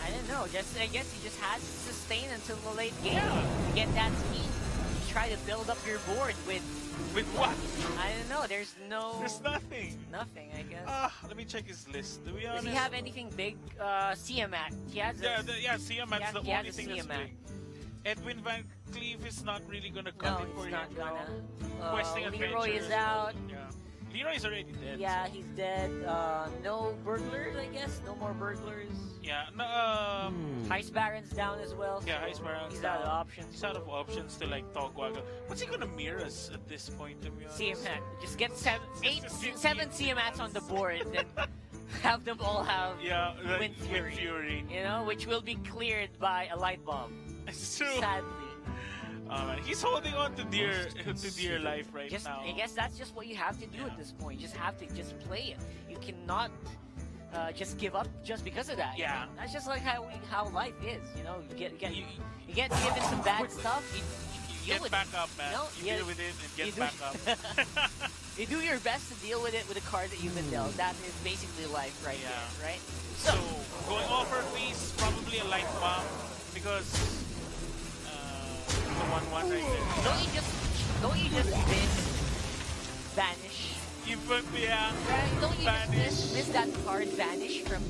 I don't know. I guess he just has to sustain until the late game. Yeah. Get that speed. Try to build up your board with. With what? I don't know. There's nothing. nothing. I guess. Let me check his list. To be Does honest. he have anything big? Siamat. He has. Siamat's the he has only a thing that's Siamat. big. Edwin Van Cleef is not really gonna come No, in for he's him. not gonna. Questing Leroy is Adventures. out. Yeah. Leroy's already dead. Yeah, he's dead. No burglars, I guess. No more burglars. Yeah. No, Heist Baron's down as well. yeah, so Heist Baron's he's out of down. options. He's out of options to like Togwaga. What's he gonna mirror us at this point? To be honest? CMAT. Just get seven CMATs on the board, then have them all have Yeah, like, Wind Fury. Fury. you know, which will be cleared by a light bomb. It's true. Sadly, Man, he's holding on to dear life right just now. I guess that's just what you have to do at this point. You just have to just play it. You cannot just give up just because of that. you Yeah. know? That's just like how life is. You know, you get given some bad stuff. You Get deal with back it. up, man. No, you yeah, deal with it and you get do- back up. You do your best to deal with it with a card that you've been dealt. That is basically life right Yeah. there, right? So, going all for threes, probably a light bomb because the 1-1 right there. Don't you just vanish? Yeah. Right? Don't you Vanish. just miss that card vanish from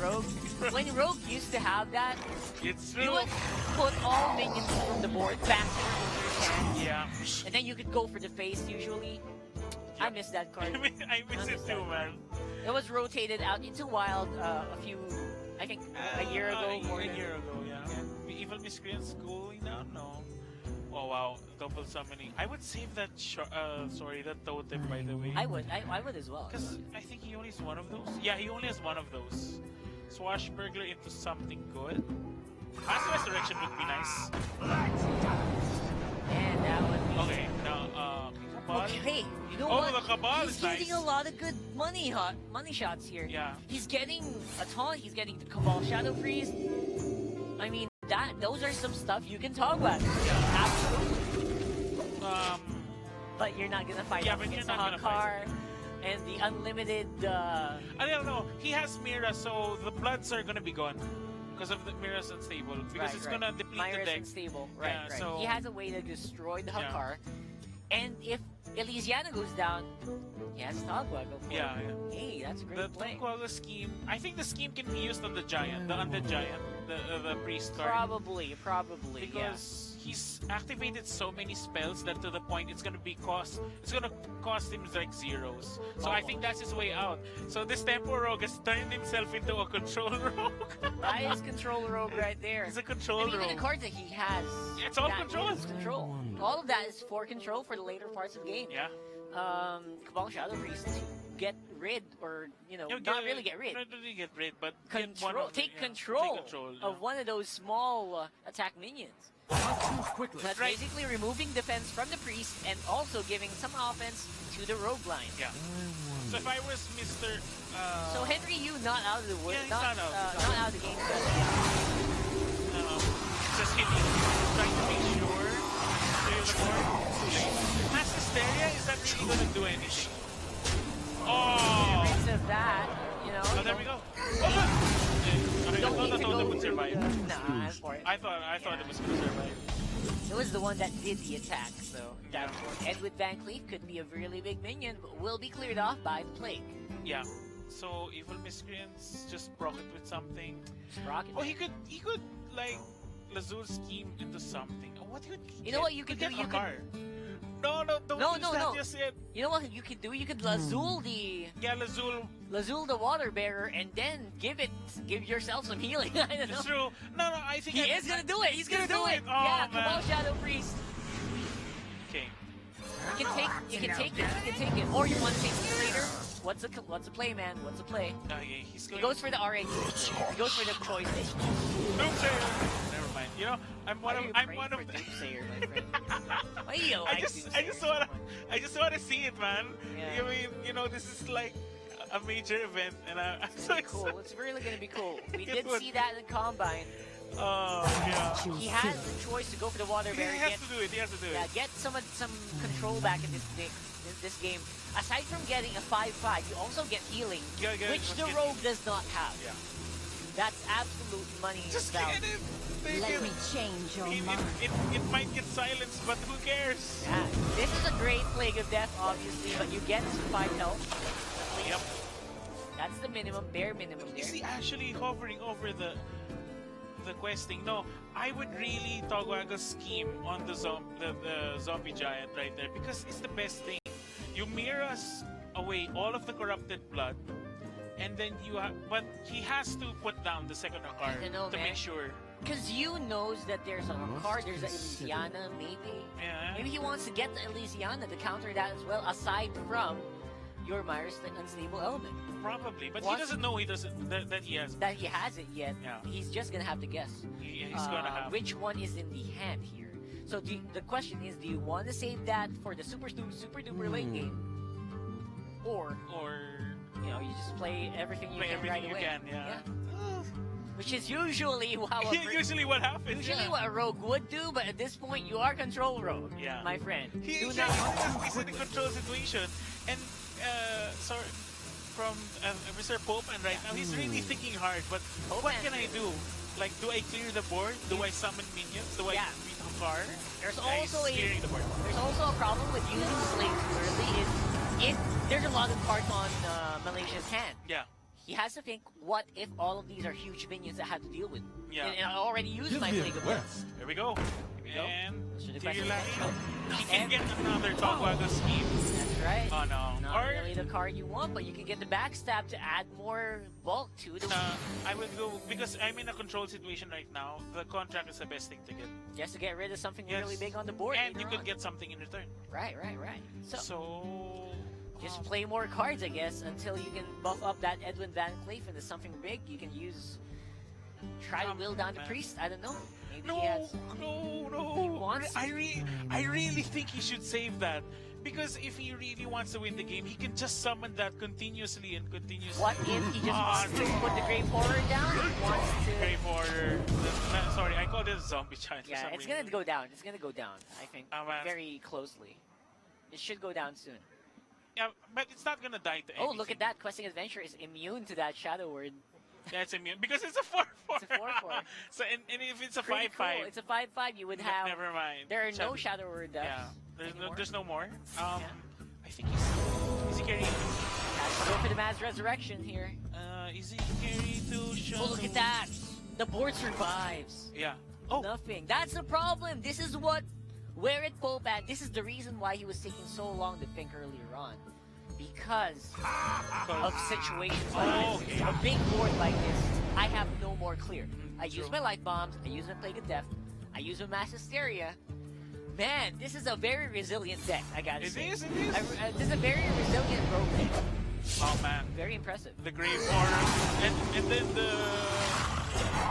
Rogue? When Rogue used to have that, It's you true. would put all minions from the board back to your owner's hand, Yeah. and then you could go for the face usually. I miss that I card. miss it too, man. It was rotated out into Wild a few, I think, a year ago. A year ago, yeah. Evil Miscreants going down? No. Oh wow, double summoning. I would save that that totem by the way. I would as well. Because I think he only has one of those. Yeah, he only has one of those. Swashbuckler into something good. Mass Resurrection would be nice. And that would be Okay, now, Cabal. okay. You know Oh, what? the Cabal He's is getting nice. a lot of good money shots here. Yeah. He's getting a ton. He's getting the Cabal Shadow Freeze. I mean, those are some stuff you can talk about. Absolutely. But you're not gonna fight Yeah, up but you're against not gonna Hakar and the unlimited. I don't know. He has Mira, so the bloods are gonna be gone because of the Mira's unstable. Because it's gonna deplete the Myra's deck. unstable. Right, Yeah, right. so- He has a way to destroy the Yeah. Hakar, and if Elysiana goes down, he has Togwago. Yeah, yeah. Hey, that's a great The play. Togwaga scheme. I think the scheme can be used on the giant, the undead giant. the priest card. Probably, yeah. Because he's activated so many spells that to the point it's gonna cost him like zeros. So I think that's his way out. So this Tempo Rogue has turned himself into a control rogue. That is control rogue right there. He's a control And even rogue. the cards that he has, Yeah, it's all that control. is control. All of that is for control for the later parts of the game. Yeah. Cabal Shadow Priest to get rid, or You not really get rid. Not really get rid, but get one Control, of the- take yeah, control, take control, of one of those small attack minions. quickly. That's Right. basically removing defense from the priest and also giving some offense to the rogue line. Yeah. So if I was Mr. So Henry, you not out of the wood, Yeah, he's not not out. not out of the game. But Just hitting, trying to make sure clear the board. Mass Hysteria, is that really gonna do anything? Oh! Rinse of that, Oh, there we go. Oh, I Don't thought need the to Dota go would through survive. Nah, I'm for it. I thought it was gonna survive. It was the one that did the attack, so Yeah. that's what. And with Van Cleef could be a really big minion, but will be cleared off by the plague. Yeah. So evil miscreants just broke it with something. Rocket. Oh, he could like Lazul scheme into something. Oh, what could You know what you could do? You could- No, don't No, use no, that no. just yet. You know what you could do? You could Lazul Yeah, Lazul. the water bearer, and then give yourself some healing. I don't know. It's true. No, I think He is gonna do it. He's gonna do it. Oh, Yeah, man. Cabal Shadow Priest. Okay. You can take it. Or you want to take it later? What's a play, man? What's a play? Yeah, he's He going. goes for the RNG. He goes for the choice. Doomsayer. Never mind. You know, I'm one of. For Doomsayer, my friend. Why do you I like just Doomsayer? I just wanna see it, man. Yeah. I mean, this is like a major event, and I'm so Cool. excited. It's really gonna be cool. We It did would. see that in Combine. Oh yeah. He has the choice to go for the water He barrier. has to do it. He has to do Yeah, it. get some control back in this game. Aside from getting a 5/5, you also get healing, Yeah, which the get- rogue does not have. Yeah. That's absolute money in Just itself. get him. Take Let him. me change your It, mind. it might get silenced, but who cares? Yeah, this is a great Plague of Death, obviously, but you get some 5 health. Yep. That's the minimum, bare minimum Is there. he actually hovering over the questing? No, I would really Togwaggle scheme on the zombie giant right there, because it's the best thing. You mirror us away all of the corrupted blood, and then but he has to put down the second card I know, to man. make sure. Because you knows that there's a card, there's a Elysiana, maybe. Yeah. Maybe he wants to get the Elysiana to counter that as well, aside from your Myers Unstable Element. Probably, but What? he doesn't know that he has. That he hasn't yet. Yeah. He's just gonna have to guess. He's gonna have. Which one is in the hand here. So the question is, do you want to save that for the super duper late game, or you just play everything you Play can everything right you away? can, yeah. Which is usually how Usually what happens. usually yeah. what a rogue would do, but at this point you are control rogue, Yeah. my friend. He's Do in not. a control situation, and sorry, from Mr. Popeman right now, he's really thinking hard. But what Popeman. can I do? Like, do I clear the board? Do I summon minions? Do I Yeah. beat a car? There's Yeah, he's also clearing the board. there's also a problem with using Slave too early. Is if there's a lot of cards on Malaysia's hand. Yeah, He has to think, what if all of these are huge minions that I have to deal with? Yeah. And I already used my Plague of Death. there we go. go. And So the to your question left, is- he can get another Togwaggle scheme. That's right. Oh no. Not Or really the card you want, but you can get the backstab to add more bulk to the. I would go, because I'm in a control situation right now. The contract is the best thing to get. Just to get rid of something Yes. really big on the board. And later you could on. get something in return. Right. So, So just play more cards, I guess, until you can buff up that Edwin Van Cleef into something big. You can use. Try to will down the man. priest. I don't know. Maybe No, he has. no. He wants I really think he should save that. Because if he really wants to win the game, he can just summon that continuously and continuously. What if he just wants to no. put the Grave Horror down? He wants to. Grave Order. Sorry, I called it a zombie giant for Yeah, some it's reason. gonna go down. It's gonna go down. I think Man. very closely. It should go down soon. Yeah, but it's not gonna die to Oh, anything. look at that! Questing Adventure is immune to that Shadow Word. That's immune. Because it's a 4/4. It's a 4/4. So, and if it's a Pretty 5/5, cool. It's a 5/5. You would have. never mind. There are no Shadow Word deaths. Yeah, anymore. there's no more. Yeah. I think is he carrying? Has to go for the Mass Resurrection here. Is he carrying to show? Oh, look at that! The board survives. Yeah. Oh, Nothing. That's the problem. This is where it pulled back. This is the reason why he was taking so long to think earlier on. Because of situations like this. A big board like this, I have no more clear. I use my light bombs, I use my Plague of Death, I use my Mass Hysteria. Man, this is a very resilient deck, I gotta say. It is. This is a very resilient rogue deck. Oh man. Very impressive. The Grave Horror, and then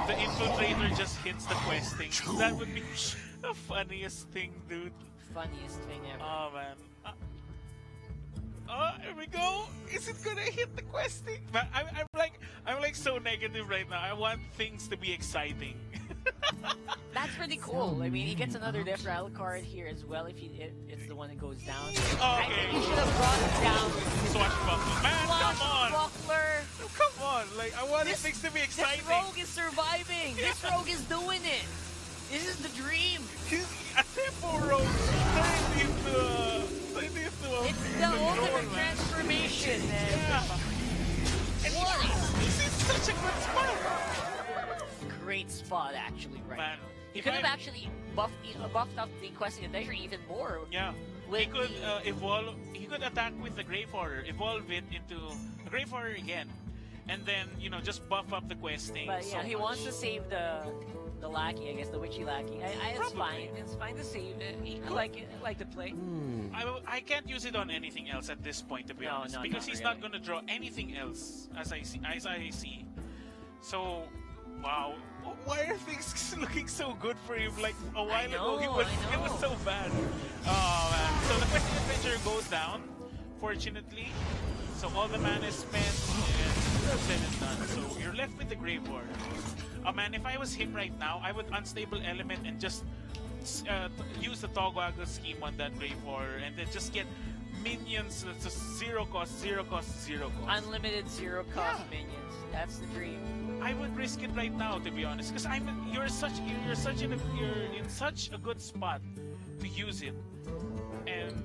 the Infiltrator just hits the questing. That would be the funniest thing, dude. Funniest thing ever. Oh man. Oh, here we go. Is it gonna hit the questing? But I'm like so negative right now. I want things to be exciting. That's pretty cool. I mean, he gets another Death Rattle card here as well if it's the one that goes down. Oh, I okay. think he should have brought it down. Swashbuckler. Man, come on. Swashbuckler. Come on. Like, I want things to be exciting. This rogue is surviving. This rogue is doing it. This is the dream. A tempo rogue turned into It's the ultimate transformation, man. Yeah. And this is such a good spot. Great spot, actually, right Man, now. He could have actually buffed up the questing adventure even more. Yeah. He could evolve. He could attack with the Grave Horror, evolve it into a Grave Horror again, and then just buff up the questing. But yeah, so he much. wants to save the lackey, I guess, the witchy lackey. It's fine. It's fine to save it. I like it. I like the play. I can't use it on anything else at this point, to be honest, because he's not gonna draw anything else as I see. So, wow. Why are things looking so good for him? Like a while ago, it was so bad. Oh man! So the questing adventure goes down, fortunately. So all the mana is spent, and said and done. So you're left with the Grave Ward. Oh man, if I was him right now, I would unstable element and just use the Togwaggle scheme on that Grave Horror, and then just get minions that's just zero cost. Unlimited zero cost minions. That's the dream. I would risk it right now, to be honest, because you're in such a good spot to use it, and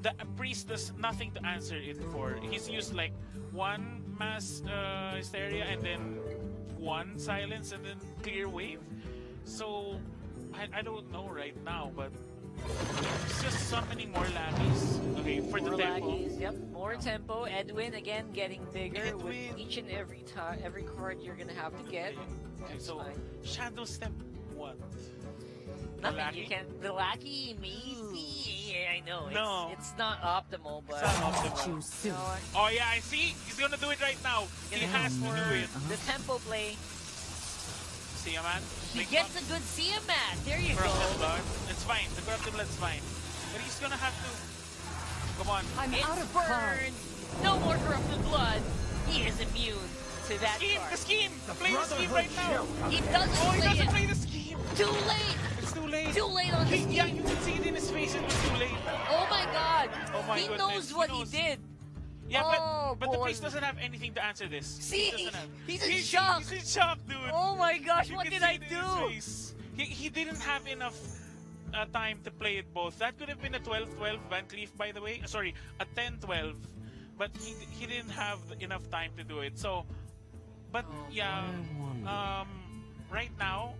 the priest does nothing to answer it for. He's used like one mass hysteria and then one silence and then clear wave. So I don't know right now, but it's just summoning more lackeys. Okay, for more the tempo. Lackeys, yep, more tempo. Edwin again getting bigger with each and every card you're gonna have to get. Okay, so fine. Shadow Step what? Nothing. You can the lackey maybe. Yeah, I know. No. It's not optimal, but It's not optimal. You know what? Oh yeah, I see. He's gonna do it right now. He has to do it. The tempo play. See ya, man. He gets a good Siamat. There you go. Corrupted Blood. It's fine. The Corrupted Blood's fine. But he's gonna have to. Come on. I'm out of burn. No more corrupted blood. He is immune to that card. The scheme! Play the scheme right now! He doesn't Oh, he play doesn't it. play the scheme! Too late. It's too late. Too late on the scheme. Yeah, you can see it in his face. It was too late. Oh my god. Oh my he goodness. knows what he did. Yeah, Oh, but the boy. priest doesn't have anything to answer this. See, He doesn't have. he's in shock. He's in shock, dude. Oh my gosh, You what can did see I it in his do? face. He didn't have enough time to play it both. That could have been a 12-12 Van Cleef, by the way. Sorry, a 10-12. But he didn't have enough time to do it. So, but yeah, right now,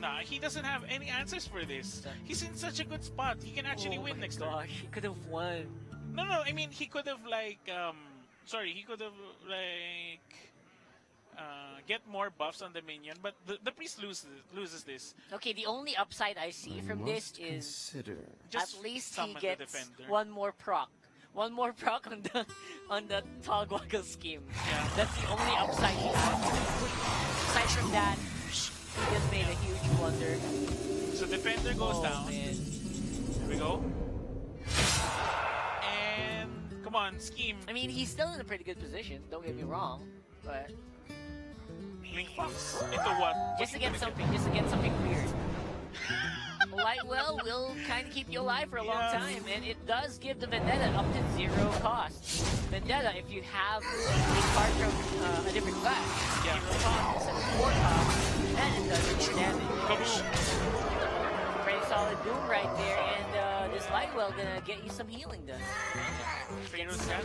nah, he doesn't have any answers for this. He's in such a good spot. He can actually win next turn. Gosh, he could have won. No, I mean he could have he could have get more buffs on the minion, but the priest loses this. Okay, the only upside I see from this is Just at least he summon the gets defender. one more proc. One more proc on the Togwaggle scheme. Yeah. That's the only upside he has. Aside from that, he just made a huge blunder. So defender goes down. Man. Here we go. And come on, scheme. I mean, he's still in a pretty good position. Don't get me wrong, but Link Fox into what? just to get something weird. Lightwell will kind of keep you alive for a long time, and it does give the Vendetta up to 0 cost. Vendetta, if you have a card from a different class, 0 cost instead of 4 cost, and it does more damage. Kaboom! Pretty solid Doom right there, and this Lightwell gonna get you some healing done. Pharaoh's Cat.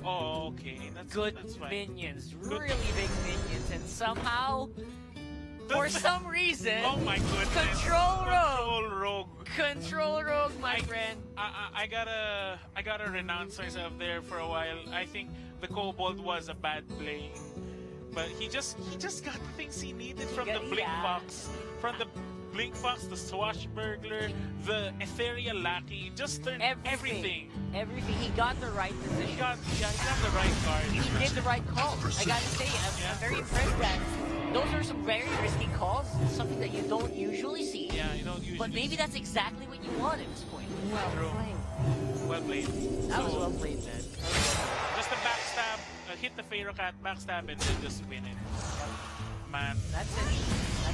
Oh, okay. Good That's fine. minions, Good. really big minions, and somehow, for That's- some reason, Oh my goodness. Control Rogue. Control Rogue. Control Rogue, my friend. I gotta renounce myself there for a while. I think the Kobold was a bad play, but he just got the things he needed from the Blink Fox, the Swashbuckler, the Ethereal Lackey. Just turned everything. Everything. He got the right position. He got the right card. He did the right call. I gotta say, I'm very impressed that those are some very risky calls. Something that you don't usually see. Yeah, you don't usually. But maybe that's exactly what you want at this point. Well played. That was well played, man. Just a backstab, hit the Pharaoh Cat, backstab, and then just win it. Man. That's it.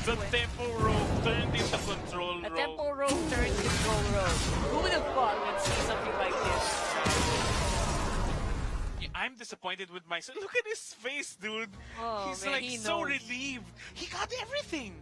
The Tempo Rogue turned into Control Rogue. A Tempo Rogue turned Control Rogue. Who would have thought we'd see something like this? I'm disappointed with myself. Look at his face, dude. Oh, He's man, like he so knows. relieved. He got everything.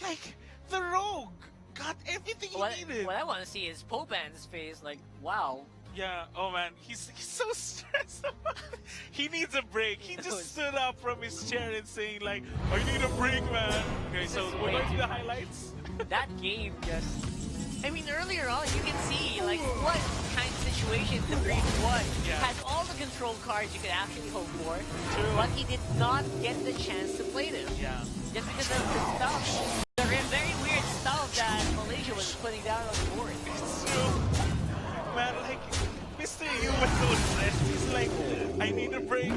Like, the Rogue got everything he needed. What I want to see is Popan's face, like, wow. Yeah, oh man, he's so stressed about it. He needs a break. He just stood up from his chair and saying like, I need a break, man. Okay, so we're going to the highlights. That game just... I mean, earlier on, you can see, like, what kind of situation the Green won. Yeah. Has all the control cards you could actually hope for, True. but he did not get the chance to play them. Yeah. Just because of the stuff. The very weird stuff that Malaysia was putting down on the board. It's true. Man, like, Mr. U was so stressed. He's like, I need a break.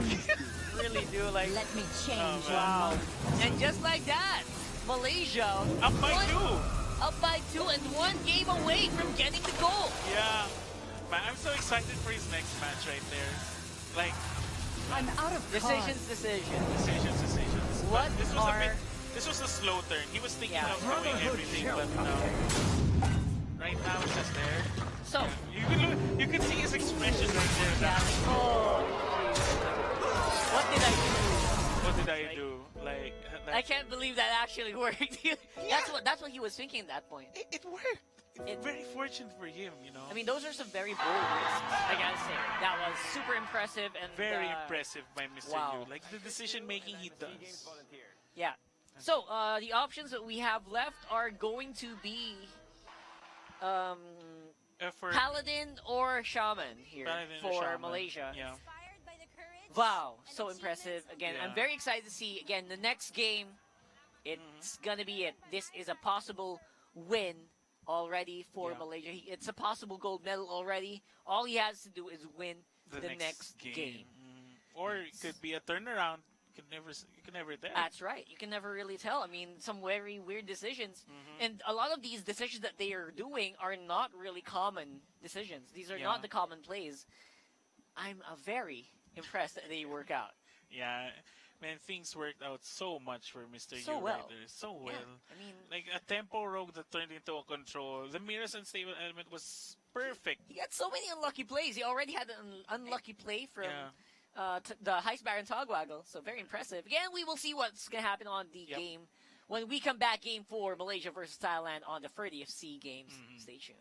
Really do, like... Let me change. Oh, Wow. And just like that, Malaysia Up by won- 2. Up by 2 and 1 game away from getting the goal. Yeah. Man, I'm so excited for his next match right there. Like, I'm out of Decisions. decisions. What But this was a slow turn. He was thinking of doing everything, but no. Right now, it's just there. So, You can see his expression right there. yeah, like, oh, geez. What did I do? What did I do? Like, I can't believe that actually worked. That's what he was thinking at that point. It worked. It's very fortunate for him, you know. I mean, those are some very bold risks. I gotta say, that was super impressive and very impressive by Mr. wow. Yu. Like the decision making he does. Yeah. So, the options that we have left are going to be For Paladin or Shaman here Paladin or for Shaman. Malaysia. Yeah. Wow, so impressive. Again, I'm Yeah. very excited to see, again, the next game, it's gonna be it. This is a possible win already for Yeah. Malaysia. It's a possible gold medal already. All he has to do is win the next game. Or it could be a turnaround. You can never tell. That's right. You can never really tell. I mean, some very weird decisions. Mm-hmm. And a lot of these decisions that they are doing are not really common decisions. These are Yeah. not the common plays. I'm very impressed that they work out. Yeah. Man, things worked out so much for Mr. So Yu well. right there. So well. Yeah, I mean, Like a tempo rogue that turned into a control. The mirror's unstable element was perfect. he got so many unlucky plays. He already had an unlucky play from Yeah. the Heist Baron Togwaggle. So very impressive. Again, we will see what's going to happen on the game when we come back. Game 4, Malaysia versus Thailand on the 30th C Games. Stay tuned.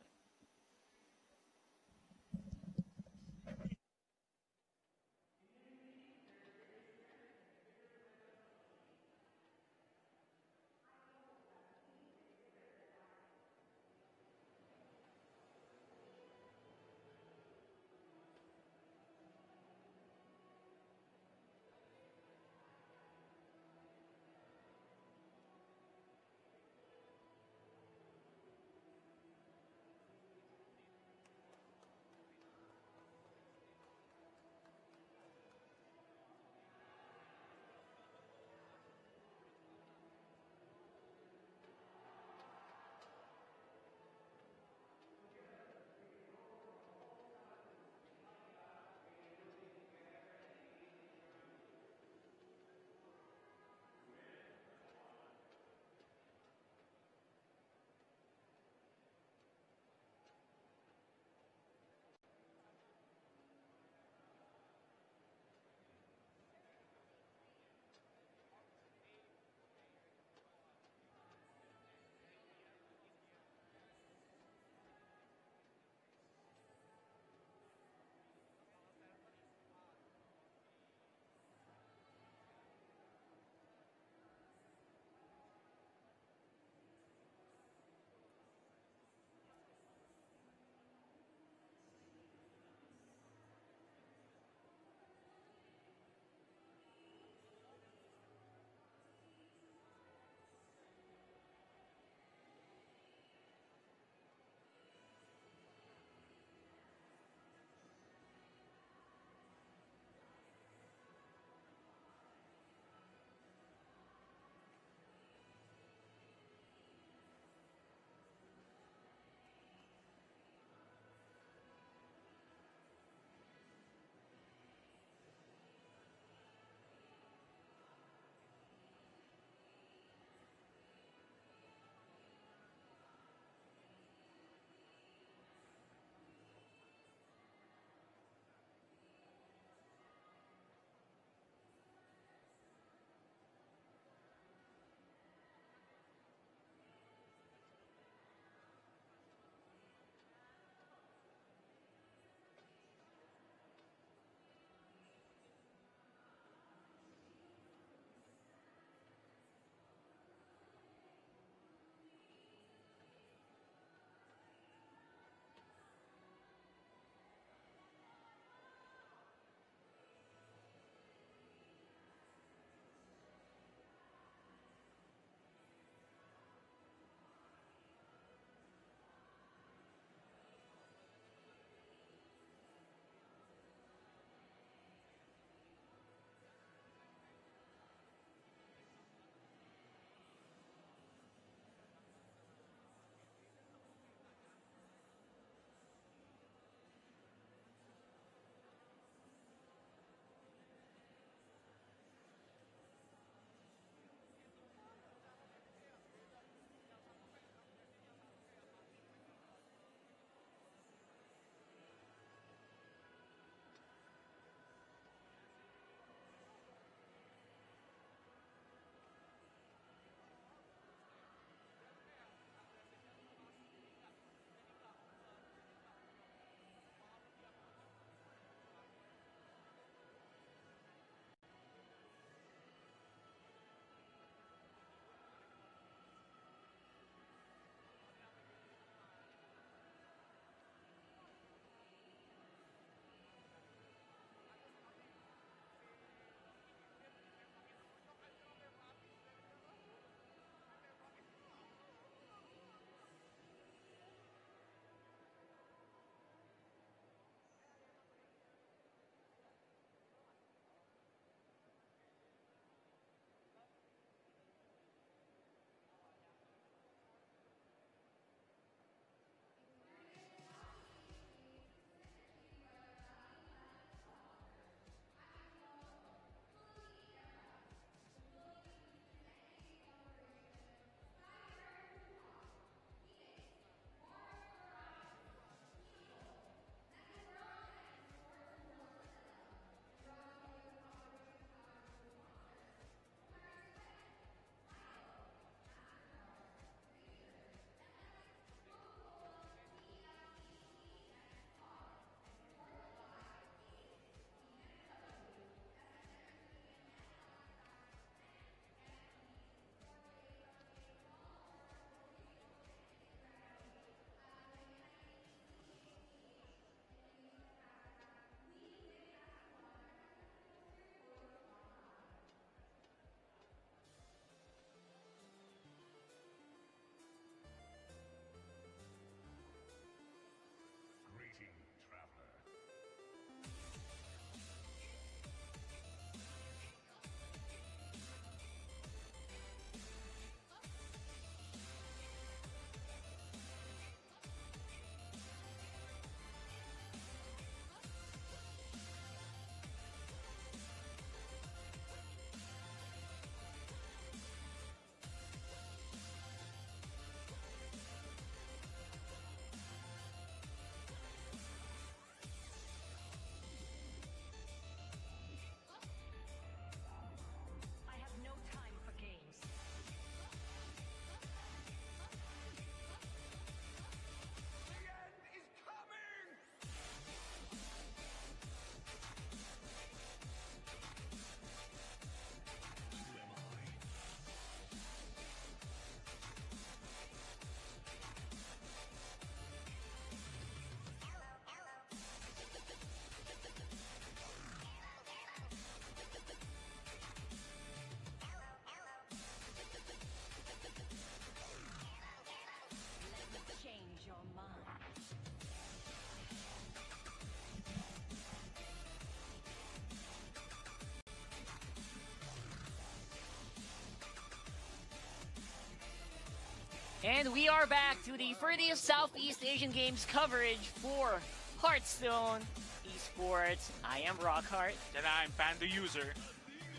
And we are back to the 30th Southeast Asian Games coverage for Hearthstone Esports. I am Rockhart. And I'm Panda User.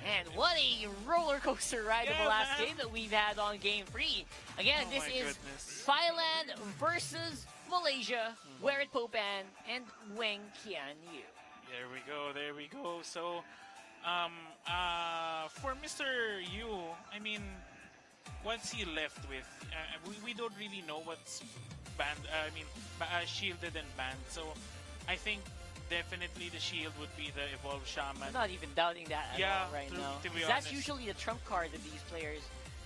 And what a roller coaster ride of the last game that we've had on Game 3. Again, this is Thailand versus Malaysia, Werit Popan and Weng Qian Yu. There we go. So, for Mr. Yu, I mean, what's he left with? We don't really know what's banned. Shielded and banned. So, I think definitely the shield would be the Evolved Shaman. I'm not even doubting that at all right now. To be that's honest. usually the trump card of these players.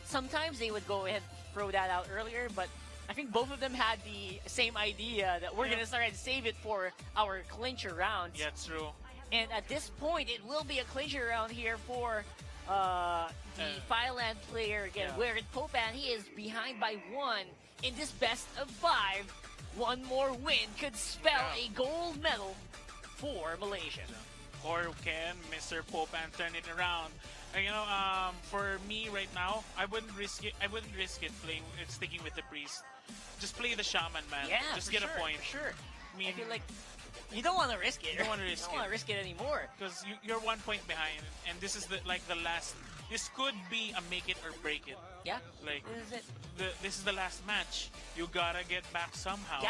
Sometimes they would go ahead and throw that out earlier, but I think both of them had the same idea that we're going to start and save it for our clincher rounds. Yeah, true. And at this point, it will be a clincher round here for the Thailand player again, where Popan, he is behind by 1 in this best of 5. One more win could spell a gold medal for Malaysia. Or can Mr. Popan turn it around? You know, for me right now, I wouldn't risk it. I wouldn't risk it sticking with the priest. Just play the shaman, man. Yeah, just get a point. For sure. I mean, I feel like you don't want to risk it. You don't want to risk it. You don't want to risk it anymore. Because you're 1 point behind, and this is the last. This could be a make it or break it. Yeah. Like this is it. This is the last match. You gotta get back somehow.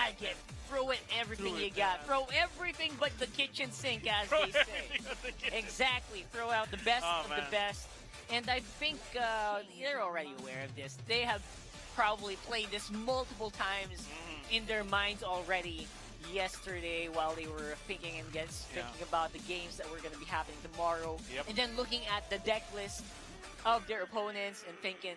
Throw it everything you got. Throw everything but the kitchen sink, as they say. Exactly. Throw out the best of the best. And I think they're already aware of this. They have probably played this multiple times in their minds already yesterday while they were thinking about the games that were going to be happening tomorrow. Yep. And then looking at the deck list of their opponents and thinking,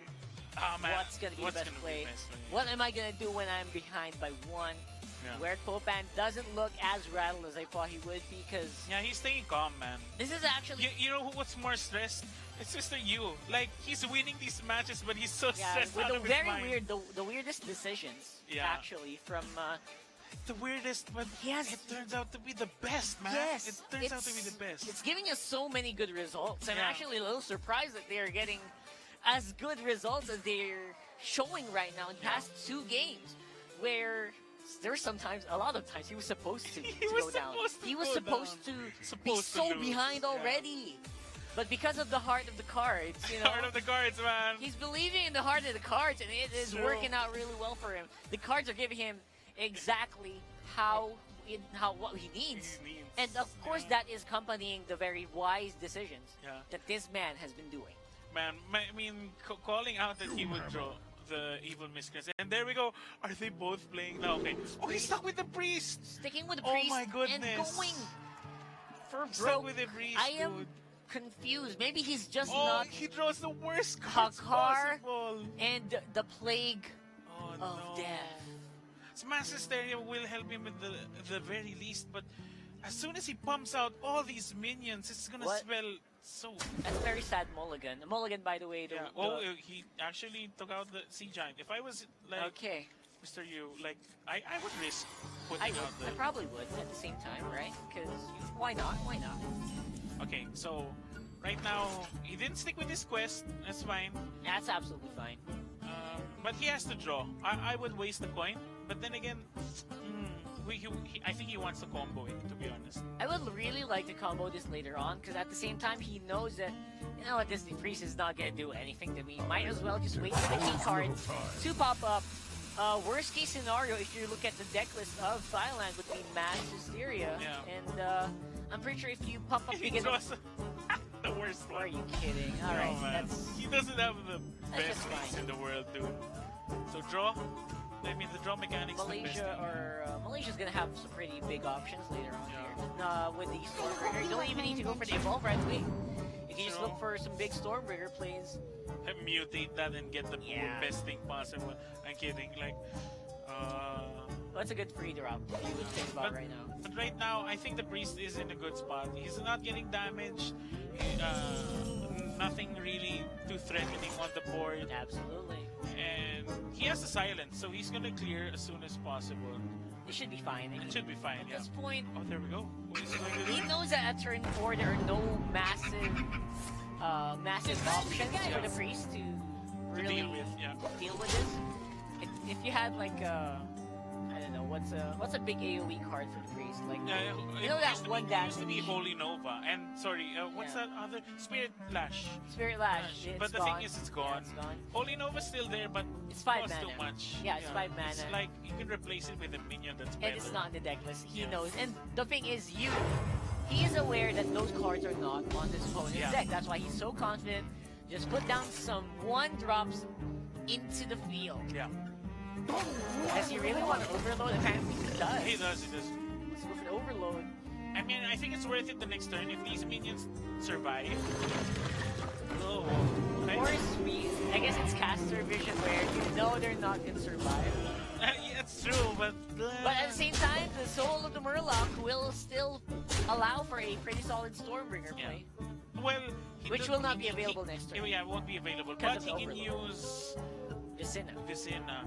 what's going to be the best play? What am I going to do when I'm behind by 1? Yeah. Where Popan doesn't look as rattled as I thought he would, because he's staying calm, man. this is actually you know what's more stressed? It's Mr. Yu. Like, he's winning these matches, but he's so stressed with out the of his very mind. weird, the weirdest decisions actually from. The weirdest, but it turns out to be the best, man. Yes, it turns out to be the best. It's giving us so many good results. I'm actually a little surprised that they are getting as good results as they're showing right now in past 2 games, where there's sometimes, a lot of times, he was supposed to go down. He was supposed to be so behind already. But because of the heart of the cards, Heart of the cards, man. He's believing in the heart of the cards, and it is working out really well for him. The cards are giving him exactly what he needs. And of course, that is accompanying the very wise decisions that this man has been doing. Man, I mean, calling out that he would draw the evil miscreants. And there we go. Are they both playing now? Okay. Oh, he's stuck with the priest. Sticking with the priest. Oh my goodness. And going for broke. Stuck with the priest, I am confused. Maybe he's just Oh, not he draws the worst cards Hakar possible. and the plague of no. death. So Mass Hysteria will help him at the very least, but as soon as he pumps out all these minions, it's gonna spell so. That's a very sad mulligan. The mulligan, by the way. He actually took out the Sea Giant. If I was like Mr. Yu, like I would risk putting out the. I probably would at the same time, right? Because why not? Why not? Okay, so right now he didn't stick with his quest. That's fine. That's absolutely fine. But he has to draw. I would waste the coin, but then again, I think he wants to combo it, to be honest. I would really like to combo this later on, because at the same time he knows that, this priest is not going to do anything to me. Might as well just wait for the key card to pop up. Worst case scenario, if you look at the deck list of Thailand, would be Mass Hysteria. And I'm pretty sure if you pop up, you get the worst one. Are you kidding? Alright, he doesn't have the best things in the world, dude. So draw. I mean, the draw mechanics. Malaysia's gonna have some pretty big options later on here. With the Stormbreaker, you don't even need to go for the Evolve right away. You can just look for some big Stormbreaker plays. Mutate that and get the best thing possible. I'm kidding. Like, that's a good free route you would think about right now. But right now, I think the priest is in a good spot. He's not getting damaged. Nothing really too threatening on the board. Absolutely. And he has the silence, so he's gonna clear as soon as possible. It should be fine. It should be fine, At this point, there we go. What is he going to do? He knows that at turn 4 there are no massive options for the priest to really deal with this. if you had like I don't know what's a big AOE card for the priest, like you know that one It dance used to be Holy Nova, and sorry, what's Yeah. that other Spirit Lash? Spirit Lash. But the gone. thing is, it's Yeah, gone. it's gone. Holy Nova's still there, but It's 5 costs too mana. much. Yeah, it's 5 It's mana. like you can replace it with a minion that's better. And it's not in the deck list. He Yeah. knows. And the thing is, he is aware that those cards are not on his opponent's Yeah. deck. That's why he's so confident. Just put down some 1-drops into the field. Yeah, Does he really want to overload? Apparently he does. he does. He does. Let's go for the overload. I mean, I think it's worth it the next turn if these minions survive. Oh, Of course, I guess it's caster vision where you know they're not gonna survive. yeah, it's true, but But at the same time, the soul of the Murloc will still allow for a pretty solid Stormbringer Yeah. play. well, he Which does- will not be he- available next turn. Yeah, it won't be available, Because but of he can overload. use Vicina. Vicina.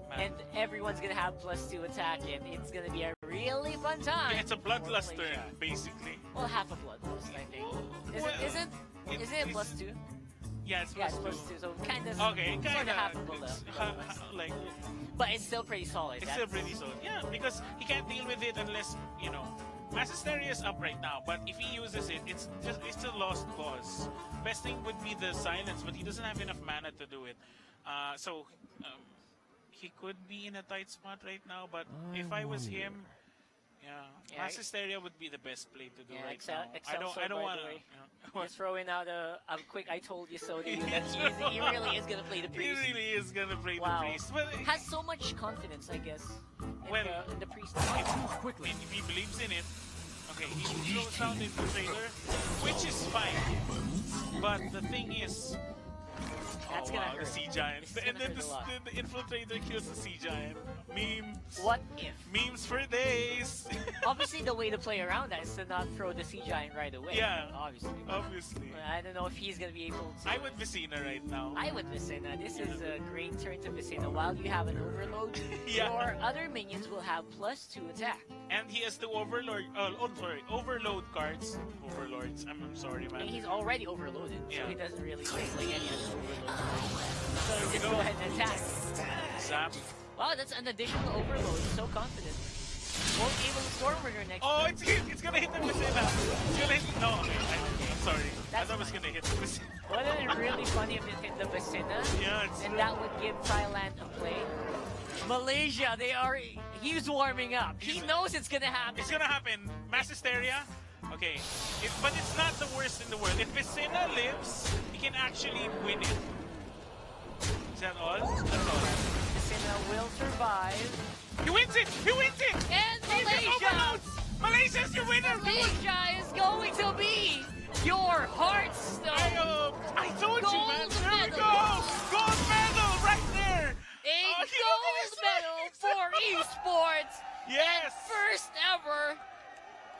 Man. And everyone's gonna have +2 attack, and it's gonna be a really fun time. Yeah, it's a bloodlust for turn, Malaysia. basically. Well, half a bloodlust, I think. Is Well, it? Isn't it it's- +2? Yeah, it's Yeah, it's plus two. +2, so kind of Okay, sort kind of half a of. bloodlust. Like, But it's still pretty solid. it's still pretty solid. Yeah, because he can't deal with it unless, you know, Mass Hysteria is up right now, but if he uses it, it's a lost cause. Best thing would be the silence, but he doesn't have enough mana to do it. So he could be in a tight spot right now, but if I was him, Yeah, Mass Hysteria would be the best play to do Yeah, right Excel- now. Excel I Sword, don't by want the to. way. Just throwing out a quick I told you so to you that Yeah. he really is gonna play the He priest. really is gonna play Wow. the priest. Well, Has so much confidence, I guess, Well, in the priest. quickly. If he believes in it, okay, he slows down the infiltrator, which is fine. But the thing is, That's oh, gonna wow, the hurt. sea giant, It's and gonna then hurt a lot. the infiltrator kills the sea giant. Memes, What if? memes for days. Obviously, the way to play around that is to not throw the sea giant right away. Yeah. Obviously. Obviously, I don't know if he's gonna be able to. I would Vicina right now. I would Vicina. This is a great turn to Vicina. While you have an overload, Yeah. your other minions will have +2 attack. And he has the overload cards. Overlords. I'm sorry, And man. he's already overloaded, so Yeah. he doesn't really play any other overload. So just go ahead and attack. Zap. Wow, that's an additional overload. So confident. Won't be able to Stormbringer next Oh, turn. it's gonna hit the Vicina. It's gonna hit. No, okay, I'm sorry. I That's thought it was fine. gonna hit the Vicina. Wouldn't it really funny if it hit the Vicina? Yeah, it's And that would give Thailand a play. Malaysia, he's warming up. He knows it's gonna happen. It's gonna happen. Mass Hysteria. Okay, but it's not the worst in the world. If Vicina lives, he can actually win it. Is that all? That's all. Vicina will survive. He wins it! He wins it! And Jesus Malaysia! overloads! Malaysia's the winner! Malaysia is going to be your Hearthstone. I told you, man. Gold There we medal. go! Gold medal right there! A Oh, he gold finished medal race. for esports. Yes! First ever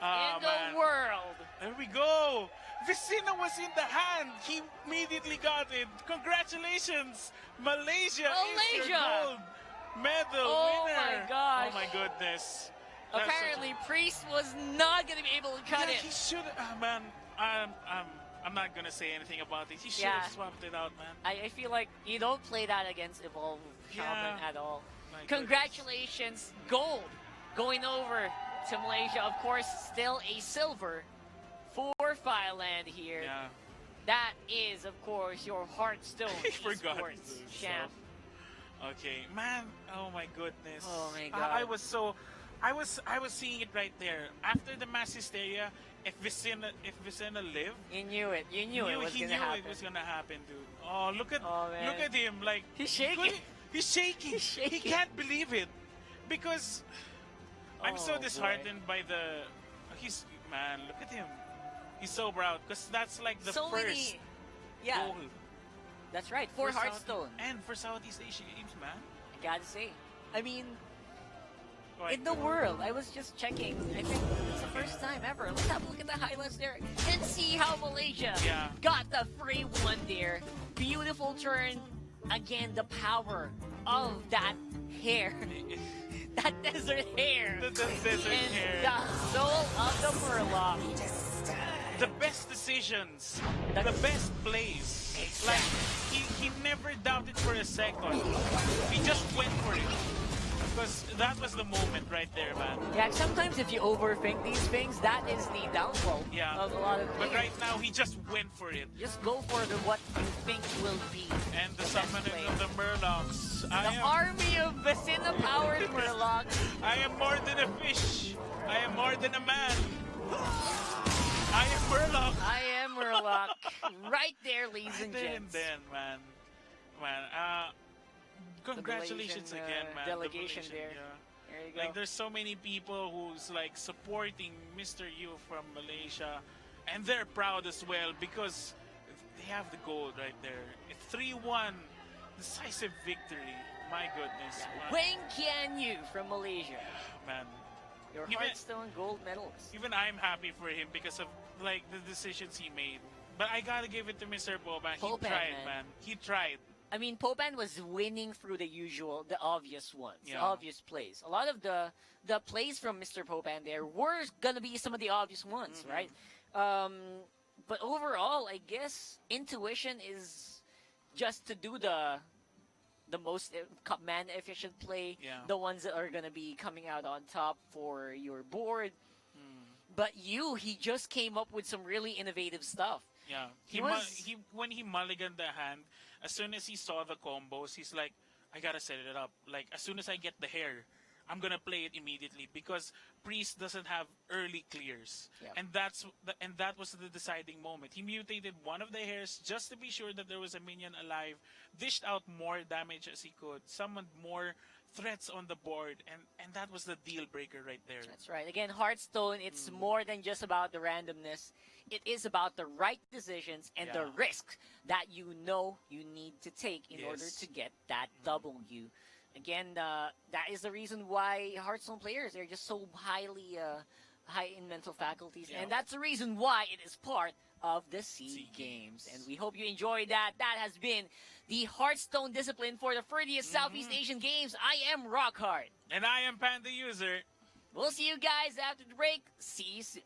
Ah, in the man. world. There we go! Vicina was in the hand. He immediately got it. Congratulations! Malaysia is Malaysia! your gold medal Oh winner. my gosh. Oh my goodness. That's Apparently, Priest was not going to be able to cut yeah, it. he should. Man, I'm not gonna say anything about it. He should Yeah. have swapped it out, man. I feel like you don't play that against Evolve Shaman Yeah. at all. My Congratulations, gold going over to Malaysia. Of course, still a silver for Thailand here. Yeah. That is, of course, your Hearthstone I forgot Esports himself. champ. Okay, man. Oh my goodness. Oh my I God. was so. I was seeing it right there. After the mass hysteria, if Vicina lived, You knew it. You knew it was he going to knew happen. it was gonna happen, dude. Oh, look at man. him, like He's shaking. He's shaking. He's shaking. He can't believe it because I'm so Oh, boy. disheartened by the. He's man. Look at him. He's so proud because that's like the so first many. Yeah, goal that's right. For South- Hearthstone. and for Southeast Asia Games, man. I gotta say. I mean, Like, in the world, I was just checking. I think it's the first time ever. Let's have a look at the highlights there and see how Malaysia Yeah. got the free one there. Beautiful turn. Again, the power of that hair. That desert hair. The desert and hair. the soul of the Murloc. the best decisions, the best plays. Like he he never doubted for a second. He just went for it. Because that was the moment right there, man. Yeah, sometimes if you overthink these things, that is the downfall Yeah. of a lot of But players. right now, he just went for it. Just go for what you think will be And the best summoning play. of the Murlocs. The army of Vecina-powered Murlocs. I am more than a fish. I am more than a man. I am Murloc. I am Murloc. Right there, ladies and gents. Then, man. Congratulations Malaysian, again, man. delegation The there. Malaysian, There you go. Like, there's so many people who's like supporting Mr. Yu from Malaysia, and they're proud as well because they have the gold right there. It's 3-1, decisive victory. My goodness, man. Wang Qianyu from Malaysia. Man. Your Even- Hearthstone gold medalist. Even I'm happy for him because of like the decisions he made. But I gotta give it to Mr. Popan. He Popan, tried, man. man. He tried. I mean, Popan was winning through the obvious ones, the Yeah. obvious plays. A lot of the plays from Mr. Popan there were gonna be some of the obvious ones, right? But overall, I guess intuition is just to do the most man efficient play, Yeah. the ones that are gonna be coming out on top for your board. But he just came up with some really innovative stuff. Yeah. When he mulliganed the hand, as soon as he saw the combos, he's like, I gotta set it up. Like, as soon as I get the hair, I'm gonna play it immediately because Priest doesn't have early clears, Yeah. and that was the deciding moment. He mutated one of the hairs just to be sure that there was a minion alive, dished out more damage as he could, summoned more threats on the board, and that was the deal breaker right there. That's right. Again, Hearthstone, it's more than just about the randomness. It is about the right decisions and the Yeah. risk that you know you need to take in order Yes. to get that W. Again, that is the reason why Hearthstone players are just so highly high in mental faculties, Yeah. and that's the reason why it is part of the SEA SEA Games. Games. And we hope you enjoyed that. That has been the Hearthstone discipline for the 30th Southeast Asian Games. I am Rockhard. And I am Panda User. We'll see you guys after the break. See you soon.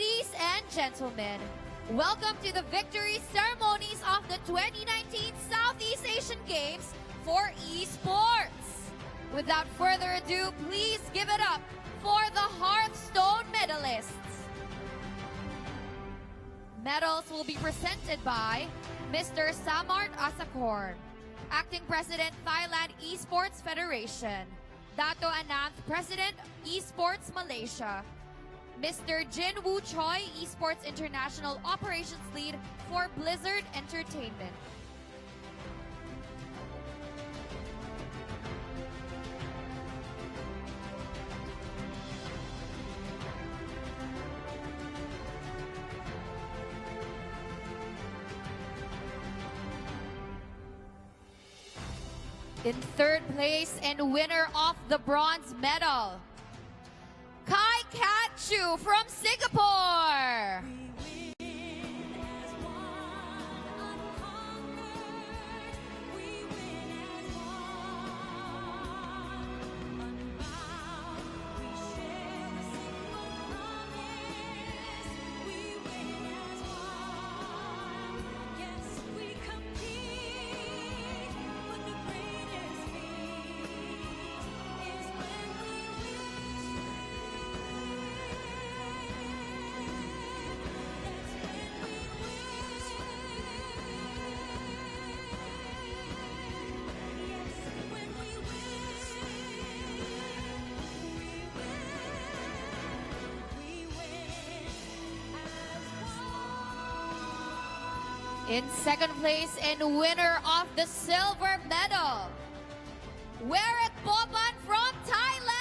Ladies and gentlemen, welcome to the victory ceremonies of the 2019 Southeast Asian Games for Esports. Without further ado, please give it up for the Hearthstone medalists. Medals will be presented by Mr. Samart Asakorn, Acting President, Thailand Esports Federation, Dato Ananth, President, Esports Malaysia, Mr. Jin Woo Choi, Esports International Operations Lead for Blizzard Entertainment. In third place and winner of the bronze medal, Kai Kat Chu from Singapore. In second place and winner of the silver medal, Werek Boban from Thailand.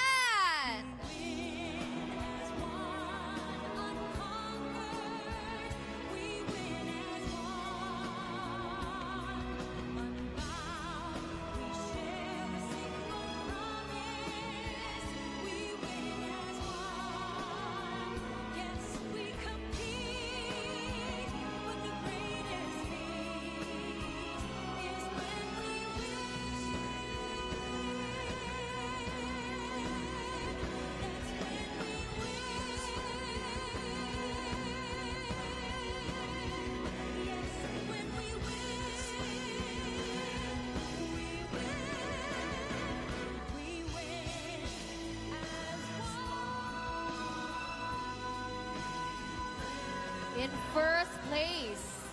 In first place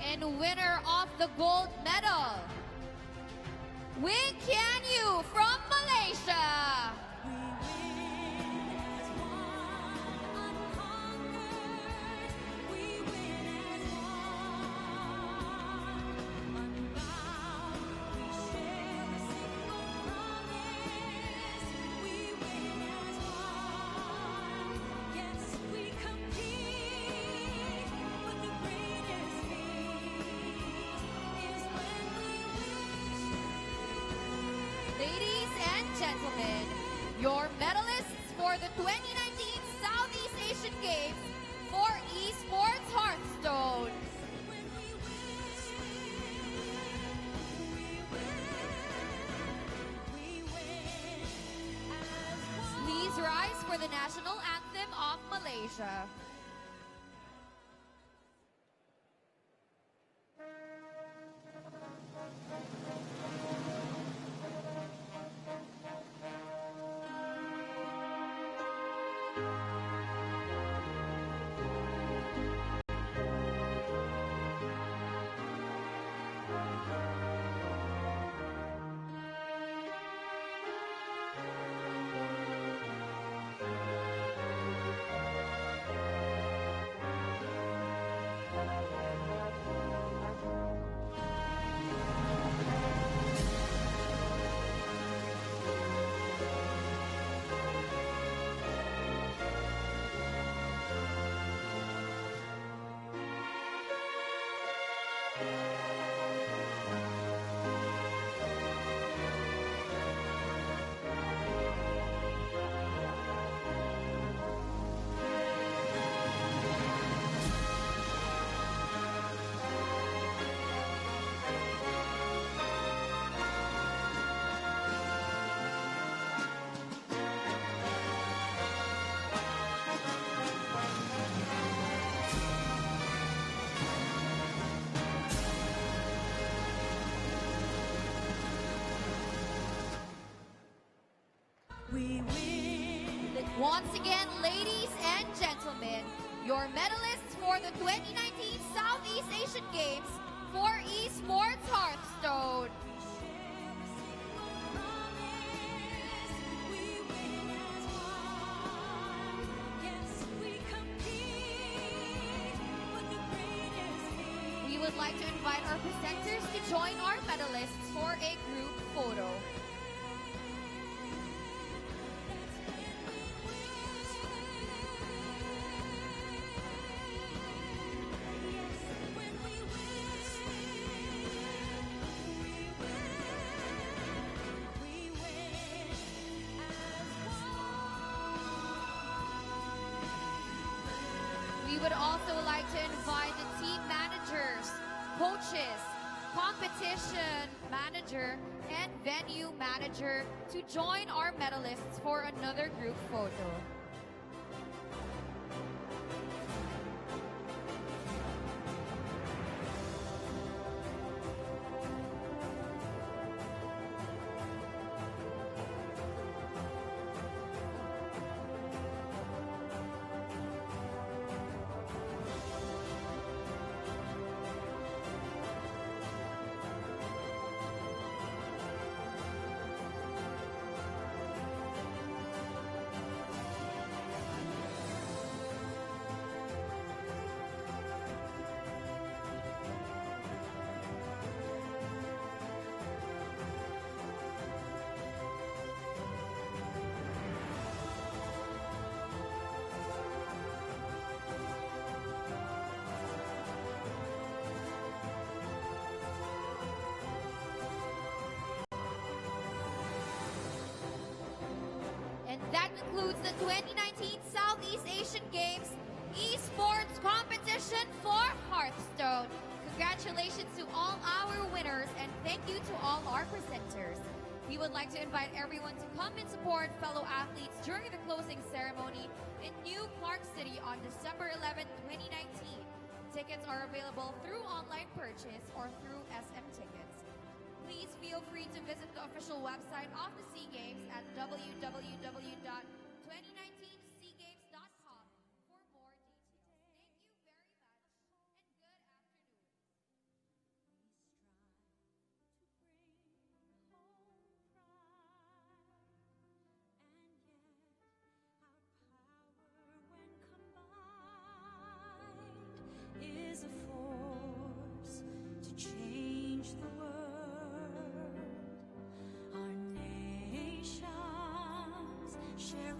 and winner of the gold medal, Wing Kian Yu from Malaysia. Ladies and gentlemen, your medalists for the 2019 Southeast Asian Games for Esports Hearthstone. Please rise for the national anthem of Malaysia. once again, ladies and gentlemen, your medalists for the 2019 Southeast Asian Games for Esports Hearthstone. We would like to invite our presenters to join our medalists for a group photo. We would also like to invite the team managers, coaches, competition manager, and venue manager to join our medalists for another group photo. And that concludes the 2019 Southeast Asian Games Esports Competition for Hearthstone. Congratulations to all our winners and thank you to all our presenters. We would like to invite everyone to come and support fellow athletes during the closing ceremony in New Clark City on December 11, 2019. Tickets are available through online purchase or through SM Tickets. Please feel free to visit the official website of the SEA Games at www.2019seagames.com for more details. Thank you very much and good afternoon. Is a force to change the world. Our nations share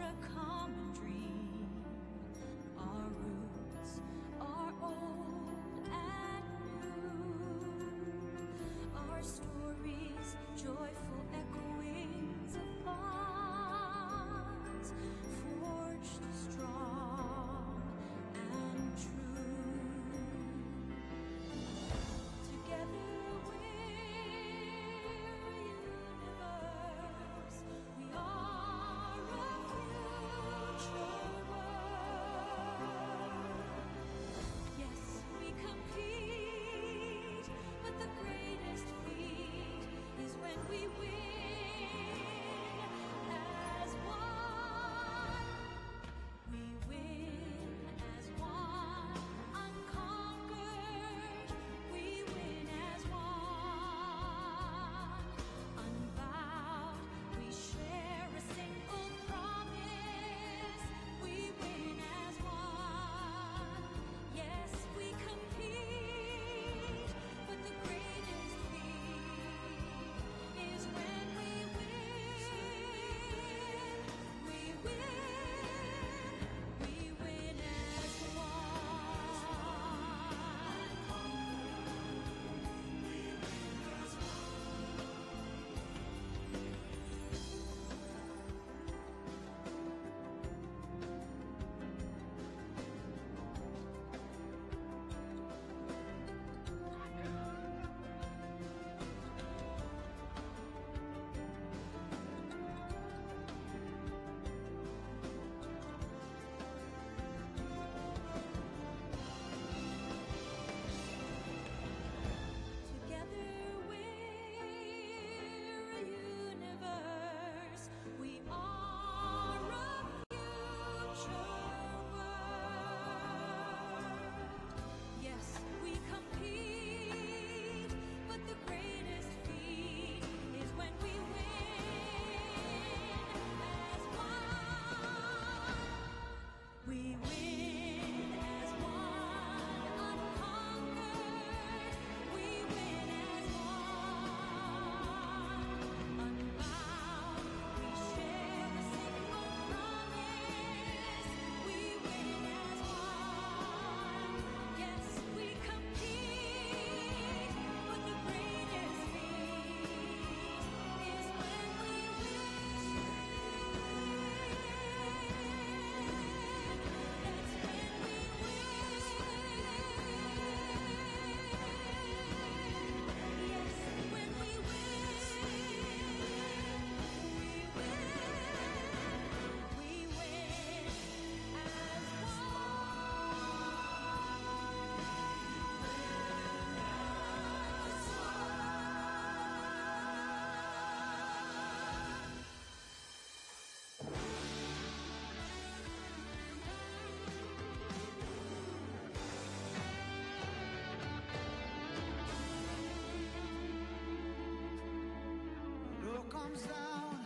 comes down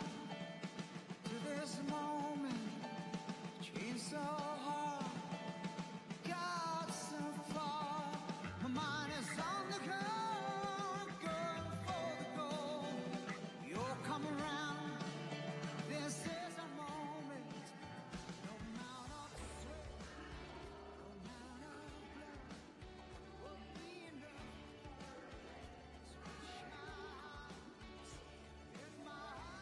to this moment, change so hard, got so far. My mind is on the go, going for the goal. You'll come around, this is our moment. No amount of sweat, no amount of blood will be enough. So shine in my heart.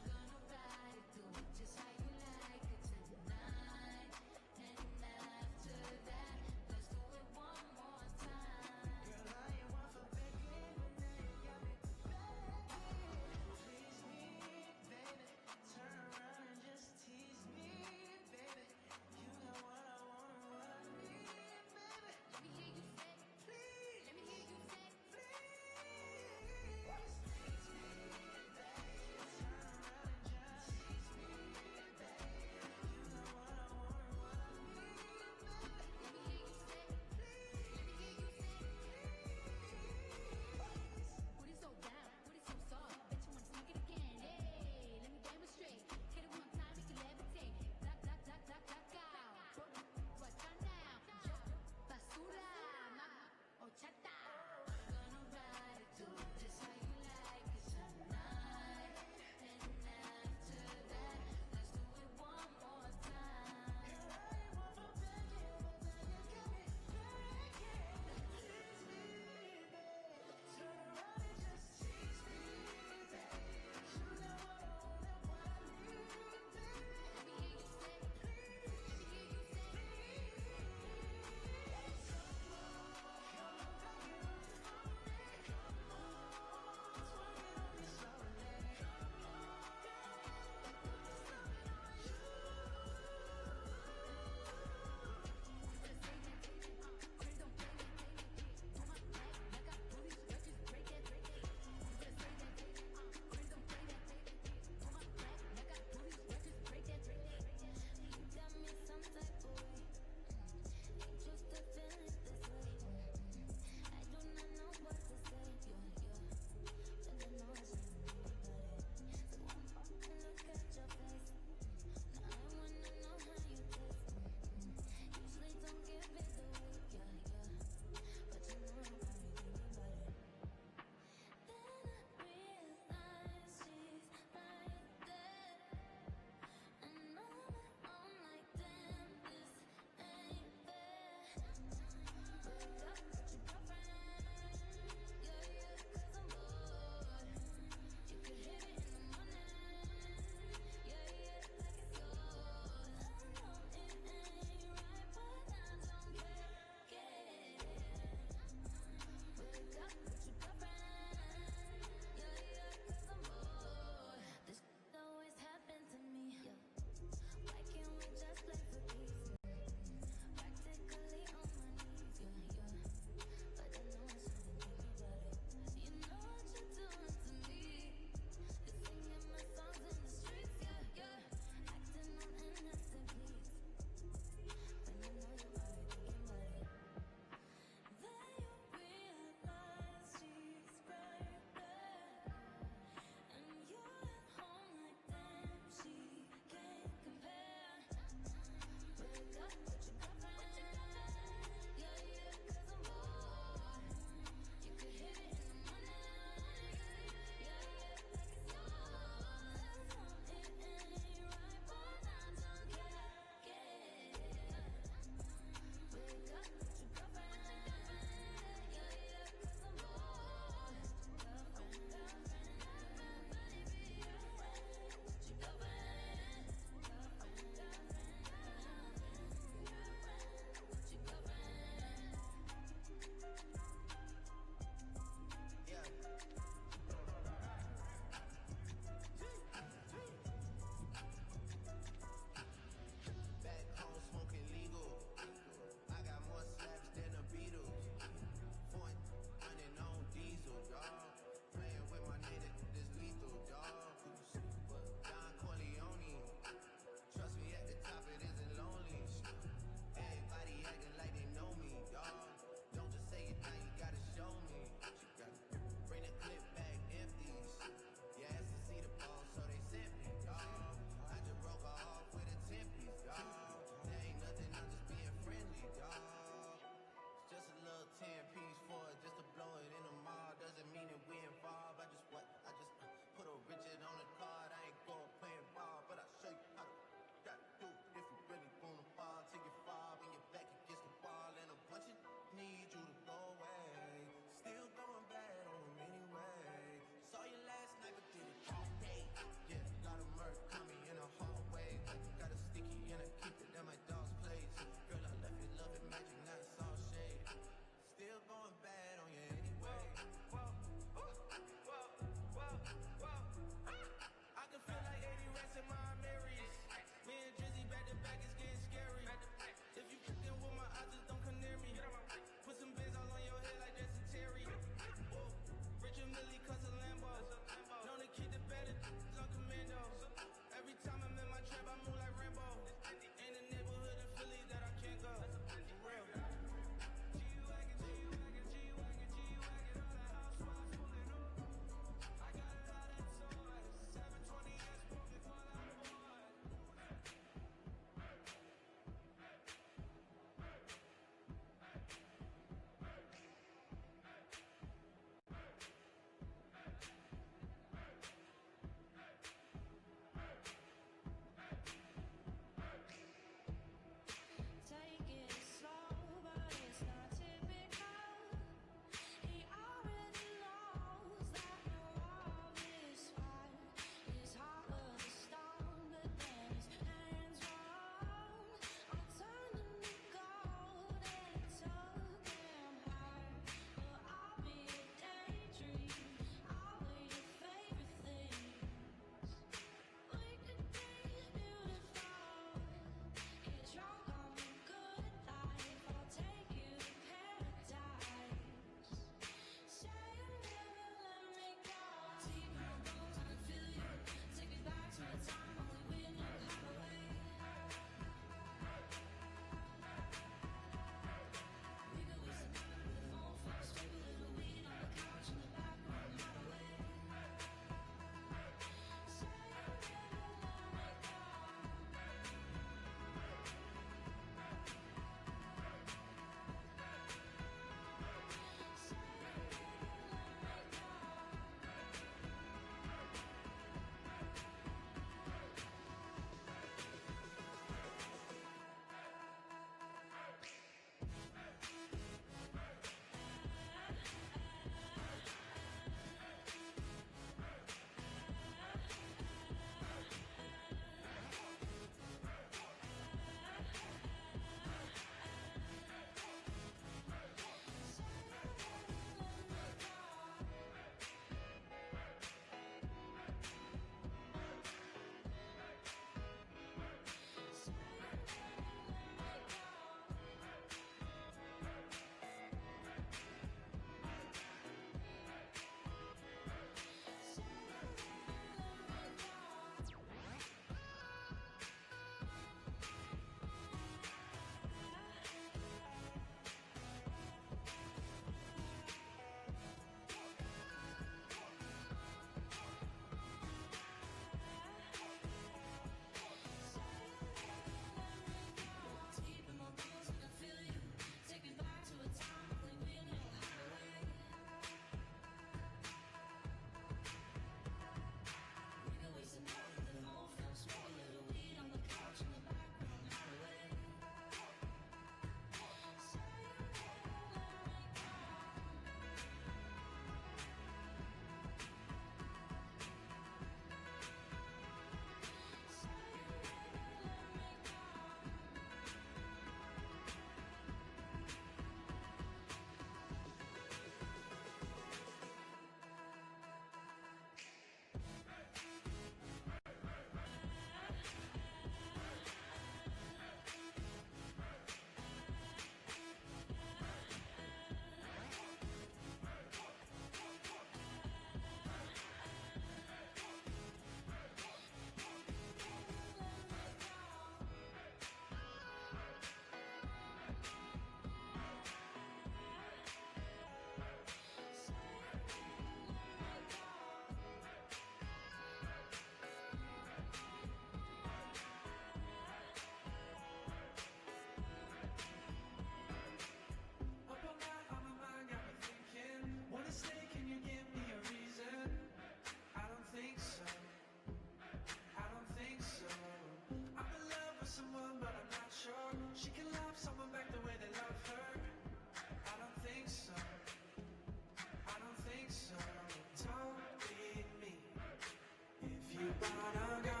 wanna go.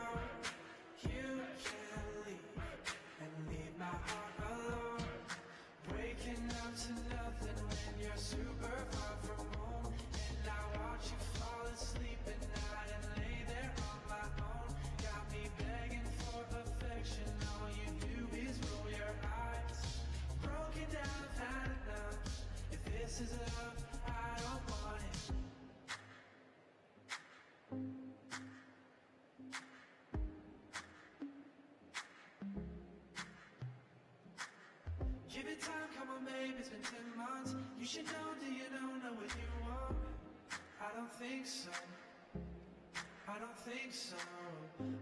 You can leave and leave my heart alone. Waking up to nothing when you're super far from home. And I watch you fall asleep at night and lay there on my own. Got me begging for affection, all you do is roll your eyes. Broken down, I've had enough. If this is love, I don't want it. Give it time, come on babe, it's been 10 months. You should know, do you know what you want? I don't think so, I don't think so.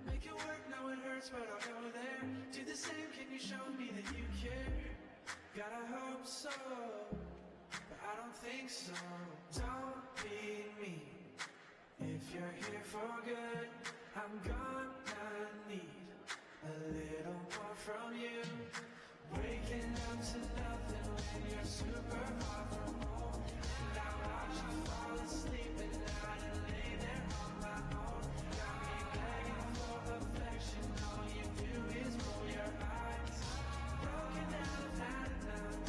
Make it work, now it hurts, but I'll go there. Do the same, can you show me that you care? Gotta hope so, but I don't think so. Don't be me, if you're here for good, I'm gonna need a little more from you. Waking up to nothing when you're super far from home. And I watch you fall asleep at night and lay there on my own. Got me begging for affection, all you do is roll your eyes. Broken down, I've had enough.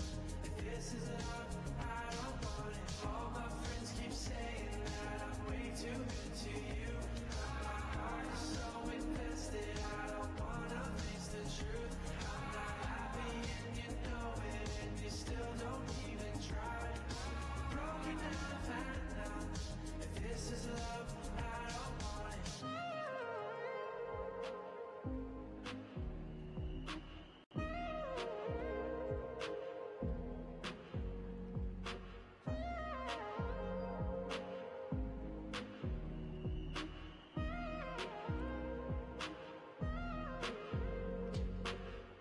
If this is love, I don't want it. All my friends keep saying that I'm way too good to you. But my heart is so invested, I don't wanna face the truth. I'm not happy and you know it, and you still don't even try. Broken down, I've had enough. If this is love, I don't want it.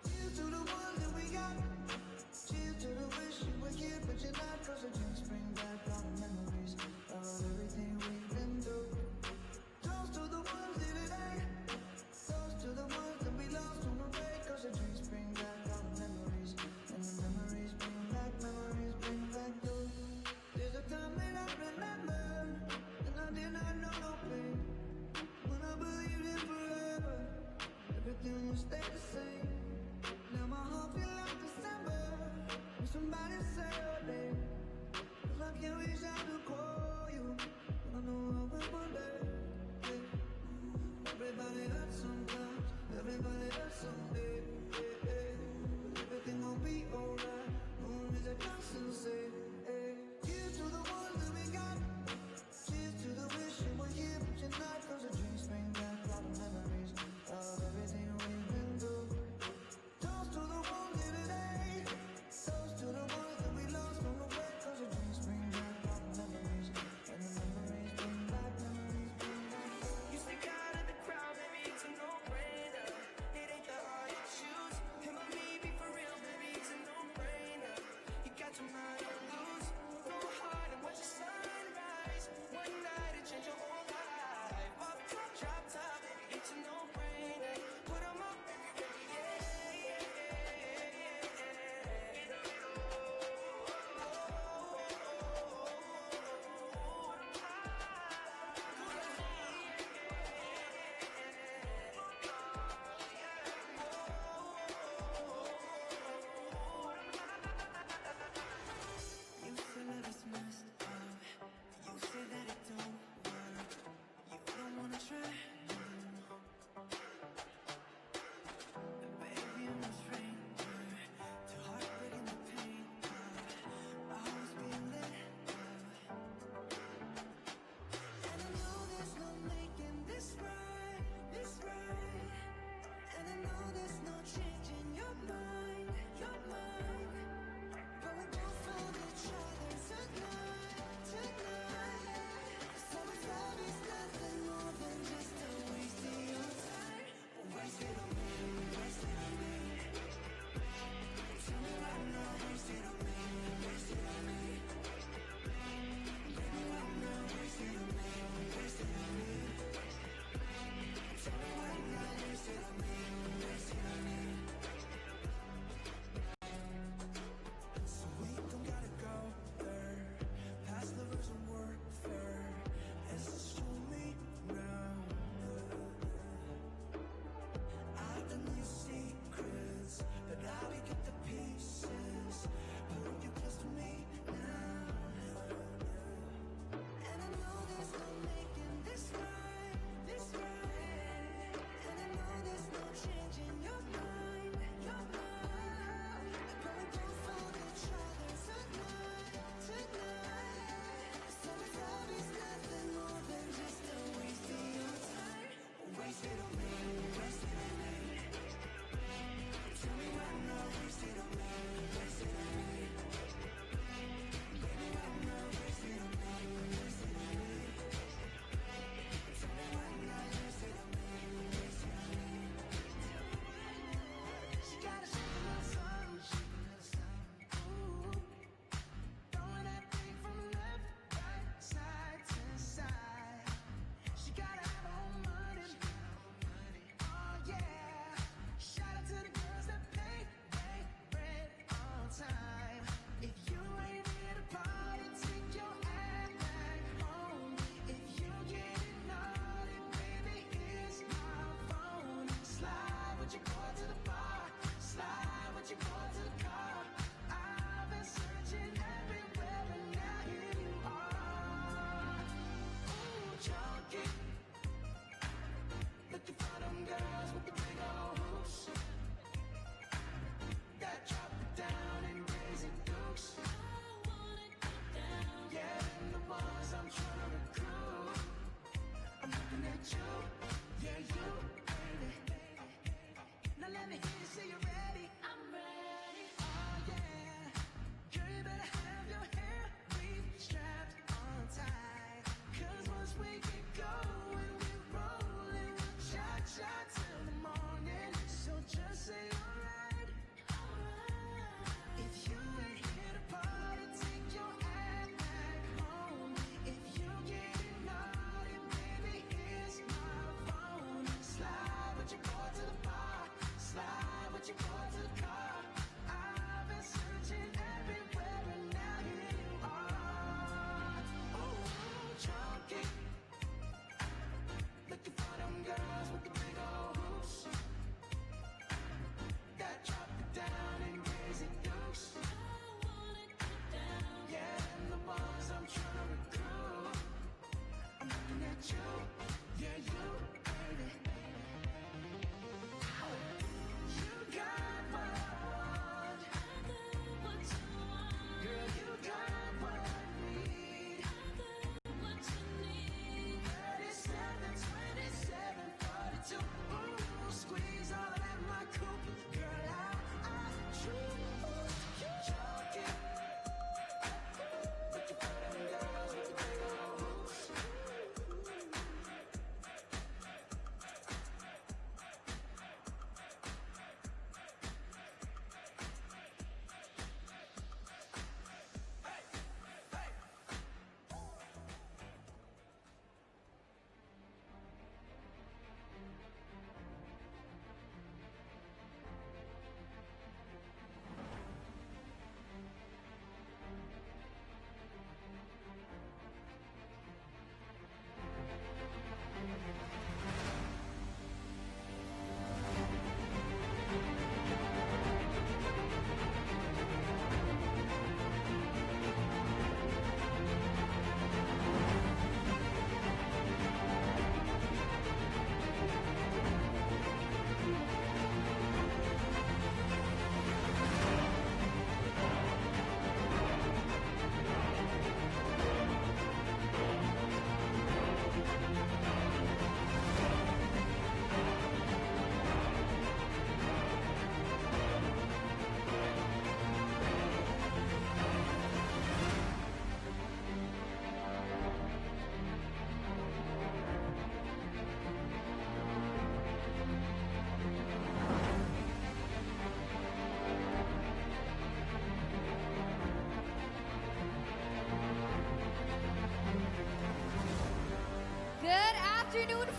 Cheers to the ones that we got. Cheers to the wish you were here, but you're not. 'Cause the drinks bring back all the memories of everything we've been through. Toast to the ones here today. Toast to the ones that we lost on the way. 'Cause the drinks bring back all the memories. And the memories bring back you. There's a time that I remember, and I did not know no pain. When I believed in forever, everything will stay the same. Now my heart feel like December when somebody say your name. 'Cause I can't reach out to call you, but I know I will one day. Yeah. Everybody hurts sometimes, everybody hurts someday. Yeah, yeah. But everything gon' be alright. Moon is a constant say. Hey. Cheers to the ones that we got. Cheers to the wish you were here, but you're not. 'Cause the drinks bring back all the memories of everything we've been through. Toast to the ones here today. Toast to the ones that we lost on the way. 'Cause the drinks bring back all the memories. And the memories bring back you. You stick out in the crowd, baby, it's a no-brainer. It ain't the hard you choose. And my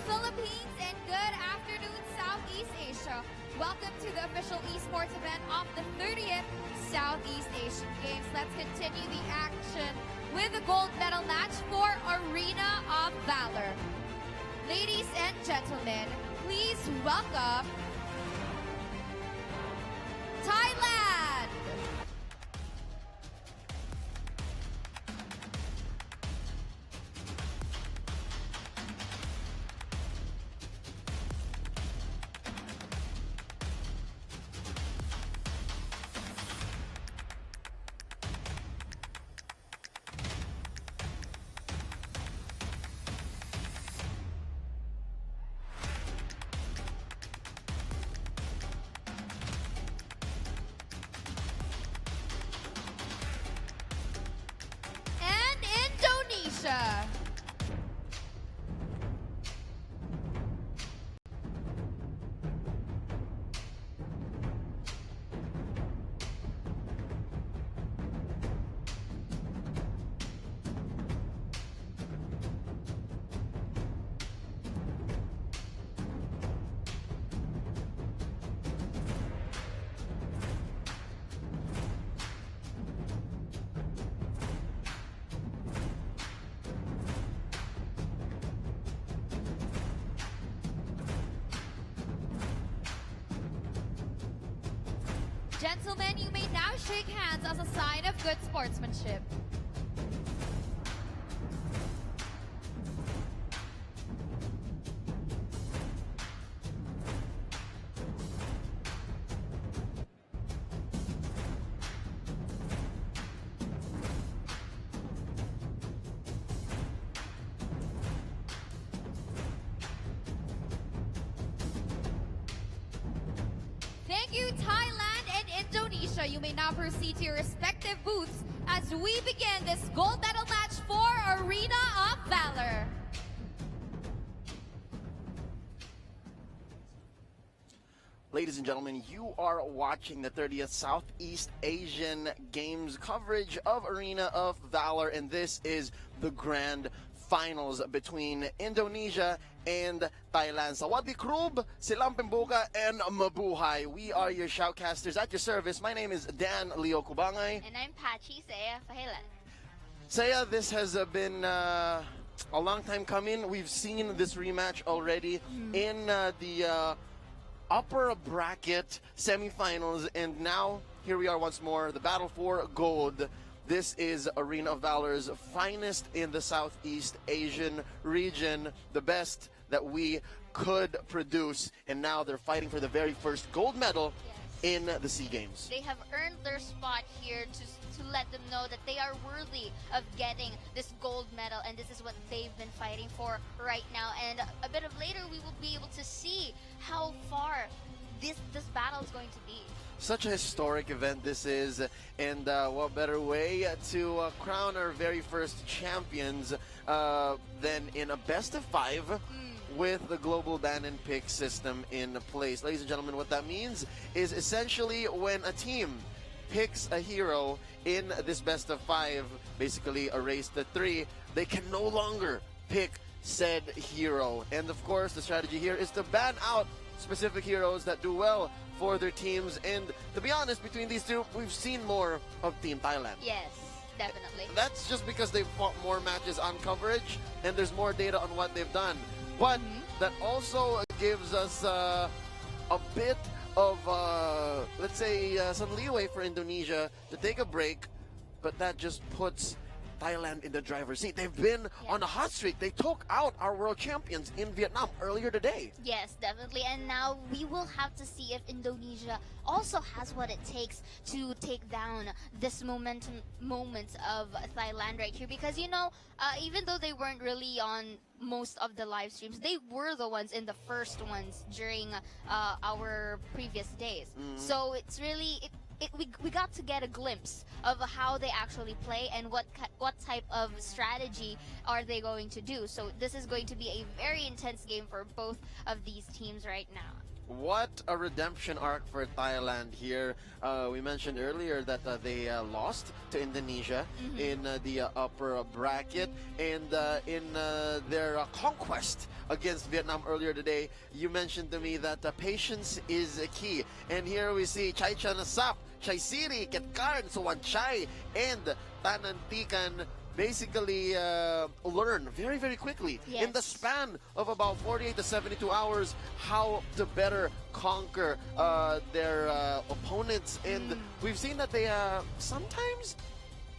Philippines, and good afternoon, Southeast Asia. Welcome to the official esports event of the 30th Southeast Asian Games. Let's continue the action with a gold medal match for Arena of Valor. Ladies and gentlemen, please welcome Thailand! And Indonesia. Gentlemen, you may now shake hands as a sign of good sportsmanship. Thank you, Thailand and Indonesia. You may now proceed to your respective booths as we begin this gold medal match for Arena of Valor. Ladies and gentlemen, you are watching the 30th Southeast Asian Games coverage of Arena of Valor, and this is the grand finals between Indonesia and Thailand. Sawadee Krub, Silang Pembuka, and Mabuhay. We are your shoutcasters at your service. My name is Dan Leo Kubangay. And I'm Pachi Saya Fahilan. Saya, this has been a long time coming. We've seen this rematch already in the upper bracket semifinals, and now here we are once more, the battle for gold. This is Arena of Valor's finest in the Southeast Asian region, the best that we could produce, and now they're fighting for the very first gold medal in the SEA Games. They have earned their spot here to let them know that they are worthy of getting this gold medal, and this is what they've been fighting for right now. And a bit of later, we will be able to see how far this battle is going to be. Such a historic event this is, and what better way to crown our very first champions than in a best of 5 with the global ban and pick system in place. Ladies and gentlemen, what that means is essentially when a team picks a hero in this best of 5, basically a race to 3, they can no longer pick said hero. And of course, the strategy here is to ban out specific heroes that do well for their teams. And to be honest, between these two, we've seen more of Team Thailand. Yes, definitely. That's just because they've fought more matches on coverage and there's more data on what they've done. But that also gives us a bit of, let's say, some leeway for Indonesia to take a break, but that just puts Thailand in the driver's seat. They've been on a hot streak. They took out our world champions in Vietnam earlier today. Yes, definitely. And now we will have to see if Indonesia also has what it takes to take down this moment of Thailand right here. Because, you know, even though they weren't really on most of the live streams, they were the ones in the first ones during our previous days. So it's really... we got to get a glimpse of how they actually play and what type of strategy are they going to do. So this is going to be a very intense game for both of these teams right now. what a redemption arc for Thailand here. We mentioned earlier that they lost to Indonesia in the upper bracket, and in their conquest against Vietnam earlier today, you mentioned to me that patience is key. And here we see Chai Chanasap, Chai Siri, Ketkarn, Suwan Chai, and Tanantikan basically learn very, very quickly in the span of about 48 to 72 hours how to better conquer their opponents. And we've seen that they sometimes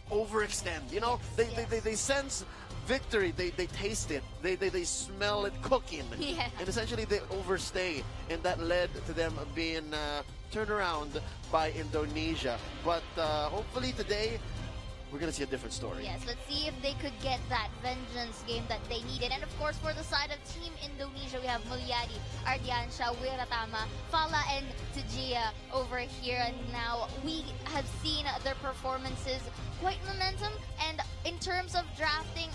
overextend. You know, they sense victory, they taste it, they smell it cooking, and essentially they overstay, and that led to them being turned around by Indonesia. But hopefully today we're going to see a different story. Yes, let's see if they could get that vengeance game that they needed. And of course, for the side of Team Indonesia, we have Mulyadi, Ardiansha, Wiratama, Fala, and Tejia over here. And now we have seen their performances quite momentum. And in terms of drafting,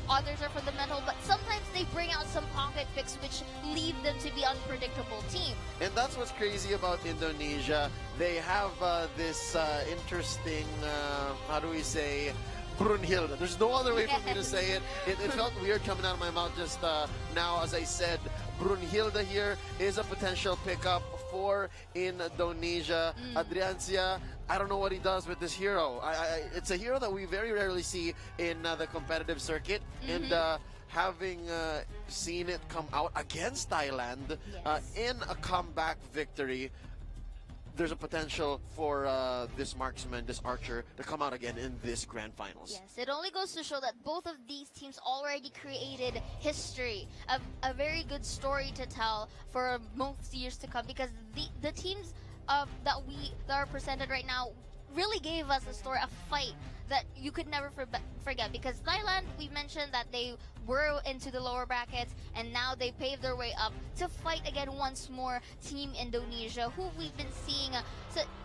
others are fundamental, but sometimes they bring out some pocket picks which leave them to be unpredictable team. And that's what's crazy about Indonesia. They have this interesting, how do we say, Brunhilde. There's no other way for me to say it. It felt weird coming out of my mouth just now. As I said, Brunhilde here is a potential pickup for Indonesia. Adriancia, I don't know what he does with this hero. It's a hero that we very rarely see in the competitive circuit. And having seen it come out against Thailand in a comeback victory, there's a potential for this marksman, this archer, to come out again in this grand finals. Yes, it only goes to show that both of these teams already created history, a very good story to tell for most years to come, because the teams that are presented right now really gave us a story, a fight that you could never forget. Because Thailand, we mentioned that they were into the lower brackets, and now they paved their way up to fight again once more Team Indonesia, who we've been seeing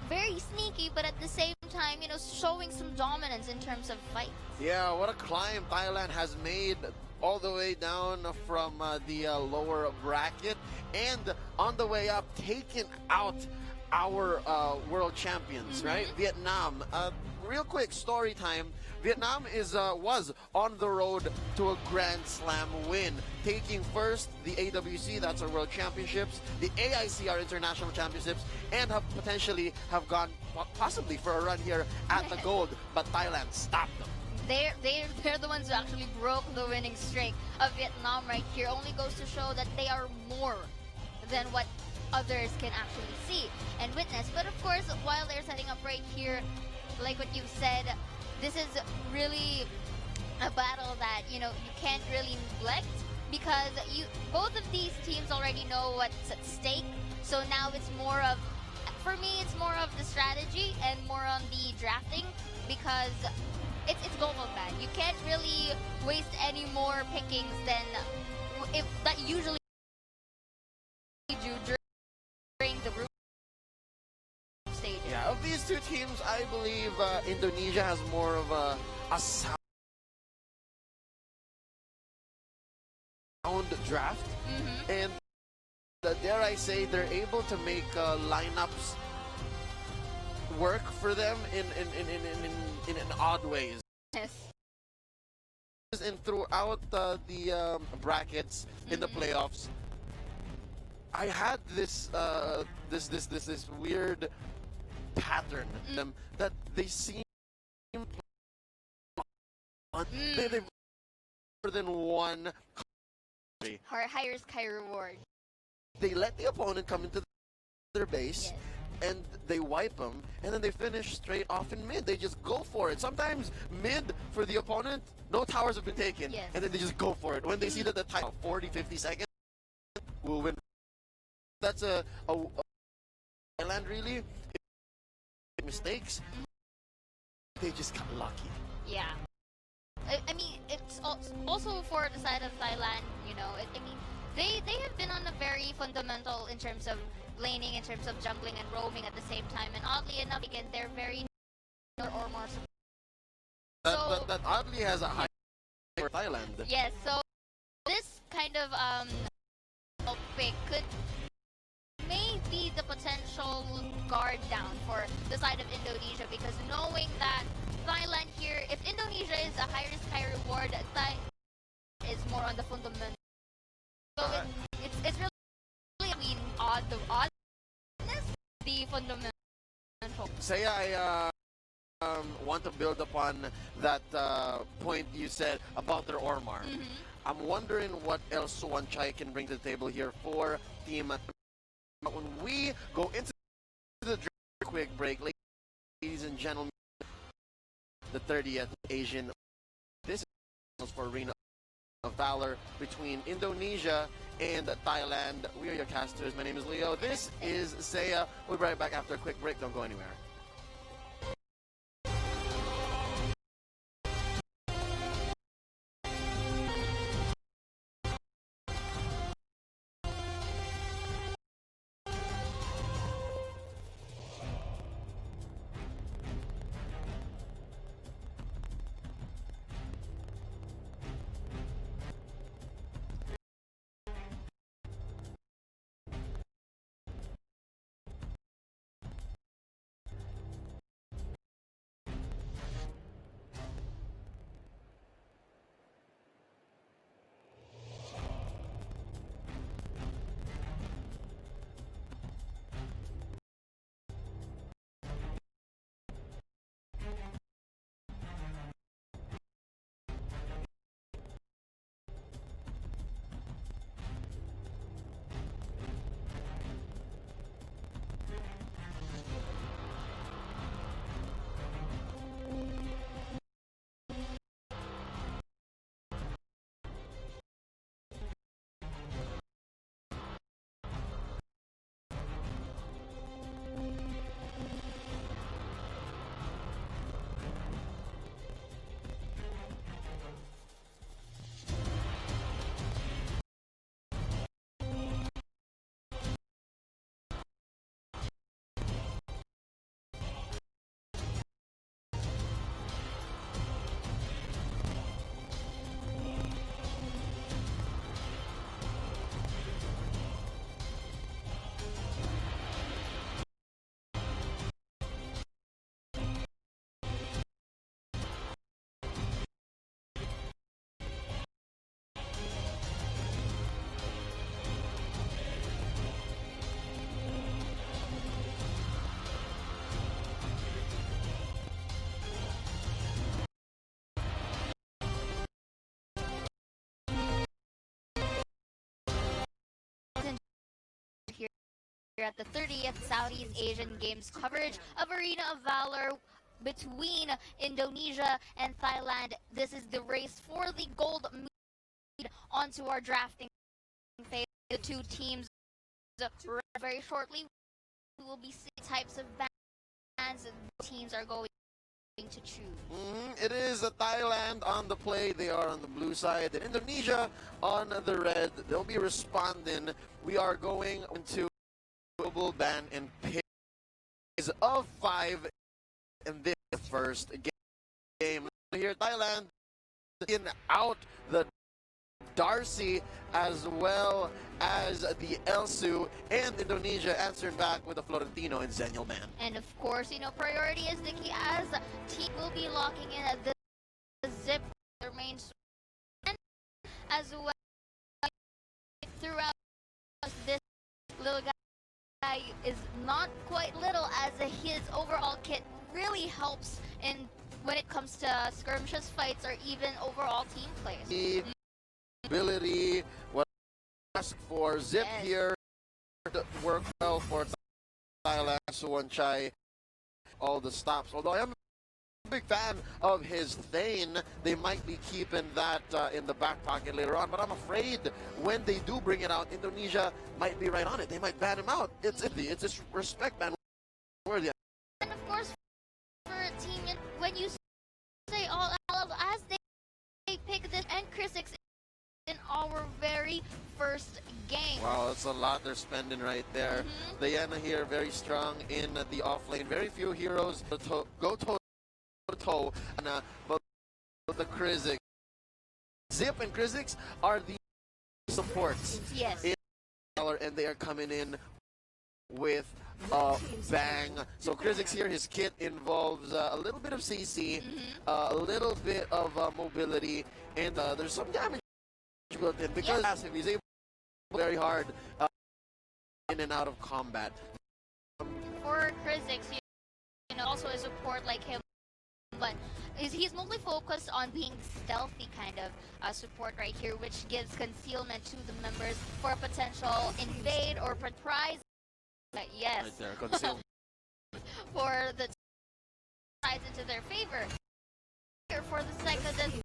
very sneaky, but at the same time, you know, showing some dominance in terms of fight. Yeah, what a climb Thailand has made all the way down from the lower bracket, and on the way up, taking out our world champions, right? Vietnam. Real quick story time. Vietnam was on the road to a Grand Slam win, taking first the AWC, that's our World Championships, the AIC, our International Championships, and potentially have gone possibly for a run here at the gold, but Thailand stopped them. They're the ones who actually broke the winning streak of Vietnam right here. Only goes to show that they are more than what others can actually see and witness. But of course, while they're setting up right here, like what you've said, this is really a battle that, you know, you can't really neglect, because both of these teams already know what's at stake. So now it's more of, for me, it's more of the strategy and more on the drafting, because it's global ban. You can't really waste any more pickings than if that usually do during the group stage. Yeah, of these two teams, I believe Indonesia has more of a sound draft, and dare I say, they're able to make lineups work for them in odd ways. Yes. And throughout the brackets in the playoffs, I had this weird pattern that they seem they've more than one country. Higher sky reward. They let the opponent come into their base, and they wipe them, and then they finish straight off in mid. They just go for it. Sometimes mid for the opponent, no towers have been taken, and then they just go for it. When they see that the time 40, 50 seconds will win. That's a Thailand really mistakes. They just got lucky. Yeah. I mean, it's also for the side of Thailand, you know, I mean, they have been on a very fundamental in terms of laning, in terms of jungling and roaming at the same time, and oddly enough, again, they're very or more. That oddly has a high for Thailand. Yes, so this kind of pick could the potential guard down for the side of Indonesia, because knowing that Thailand here, if Indonesia is a high risk, high reward, Thailand is more on the fundamental. So it's really between the oddness, the fundamental. Say I want to build upon that point you said about their Ormar. I'm wondering what else Suwonchai can bring to the table here for Team. When we go into the quick break, ladies and gentlemen, the 30th Asian, this is for Arena of Valor between Indonesia and Thailand. We are your casters. My name is Leo. This is Saya. We'll be right back after a quick break. Don't go anywhere. Here at the 30th Southeast Asian Games coverage of Arena of Valor between Indonesia and Thailand. This is the race for the gold medal onto our drafting phase. The two teams very shortly. We will be seeing types of bands teams are going to choose. It is Thailand on the play. They are on the blue side, and Indonesia on the red. They'll be responding. We are going into global ban and pays of 5 in this first game. Here, Thailand in out the Darcy as well as the Elsu, and Indonesia answering back with the Florentino and Zenial Man. And of course, priority is the key, as team will be locking in the zip, their main as well throughout this little guy is not quite little, as his overall kit really helps in when it comes to skirmishes, fights, or even overall team plays. The ability, what I ask for Zip here to work well for Thailand, Suwonchai, all the stops. Although I am a big fan of his Thane, they might be keeping that in the back pocket later on. But I'm afraid when they do bring it out, Indonesia might be right on it. They might ban him out. It's a respect ban worthy. And of course, for a team, when you say all out, as they pick this and Chrisix in our very first game. Wow, that's a lot they're spending right there. Diana here, very strong in the off lane. Very few heroes go toe to toe, but the Chrisix. Zip and Chrisix are the supports Yes. in Valor, and they are coming in with a bang. So Krizix here, his kit involves a little bit of CC, a little bit of mobility, and there's some damage built in because passive, he's able to very hard in and out of combat. For Krizix, you know, also a support like him, but he's mostly focused on being stealthy kind of support right here, which gives concealment to the members for a potential invade or surprise. Yes, Right there, conceal. for the sides into their favor. Here for the second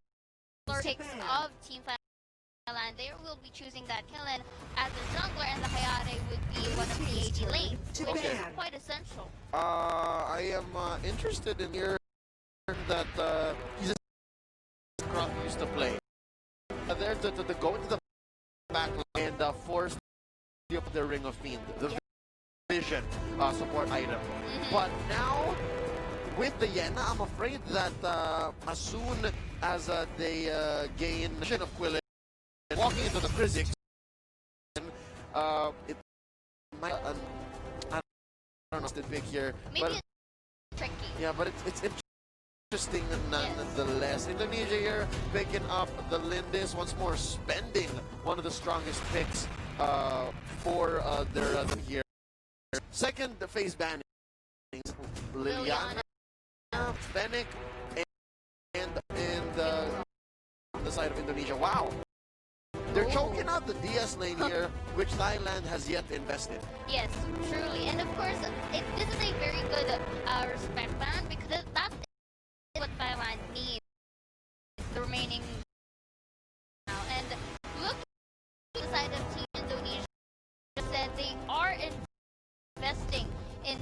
takes of Team Thailand, they will be choosing that Killen as the jungler, and the Hayate would be one of the AD lanes, which is quite essential. I am interested in hearing that he's a Croc used to play. There to go into the back line and force the Ring of Fiend, the vision support item. But now, with the Yena, I'm afraid that as soon as they gain vision of Quillen, walking into the Krizix, it might, I don't know, the pick here. Maybe But, it's tricky. yeah, but it's interesting nonetheless. Indonesia here picking up the Lindis once more, spending one of the strongest picks for their here. Second phase banning, Liliana, Fennec, and the side of Indonesia. Wow. They're choking out the DS lane here, which Thailand has yet invested. Yes, truly. And of course, this is a very good respect ban, because that is what Thailand needs, the remaining now. And look at the side of Team Indonesia, said they are investing in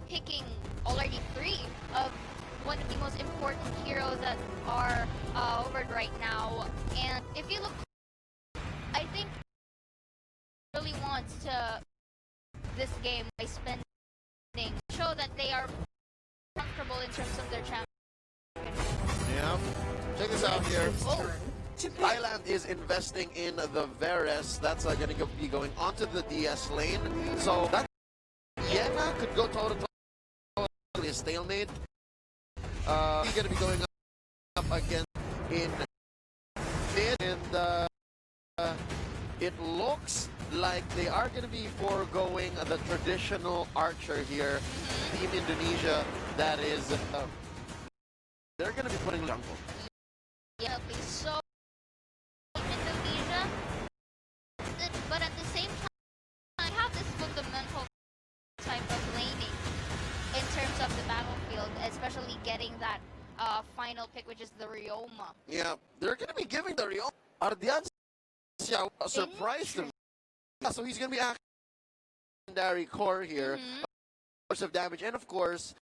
picking already 3 of one of the most important heroes that are over right now. And if you look, I think really wants to this game by spending, show that they are comfortable in terms of their champion. Yeah. Check this out here. Thailand is investing in the Varus. That's going to be going onto the DS lane. So that Yena could go toe-to-toe with a stalemate. He's going to be going up against in mid, and it looks like they are going to be foregoing the traditional archer here. Team Indonesia, that is, they're going to be putting jungle. Yeah, so Indonesia, but at the same time, I have this fundamental type of laning in terms of the battlefield, especially getting that final pick, which is the Ryoma. Yeah, they're going to be giving the Ryoma. Ardian surprised them. Yeah, so he's going to be acting secondary core here. Force of damage, and of course,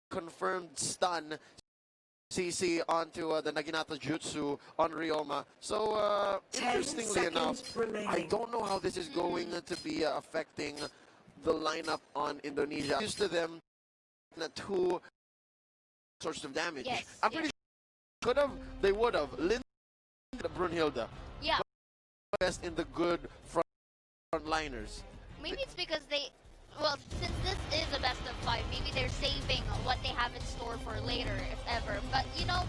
confirmed stun CC onto the Naginata Jutsu on Ryoma. So, interestingly enough, I don't know how this is going to be affecting the lineup on Indonesia. Used to them 2 sorts of damage. Yes, I'm pretty sure they would have. Linda Brunhilde. Yeah. Best in the good frontliners. Maybe it's because well, since this is a best of 5, maybe they're saving what they have in store for later, if ever. But, you know,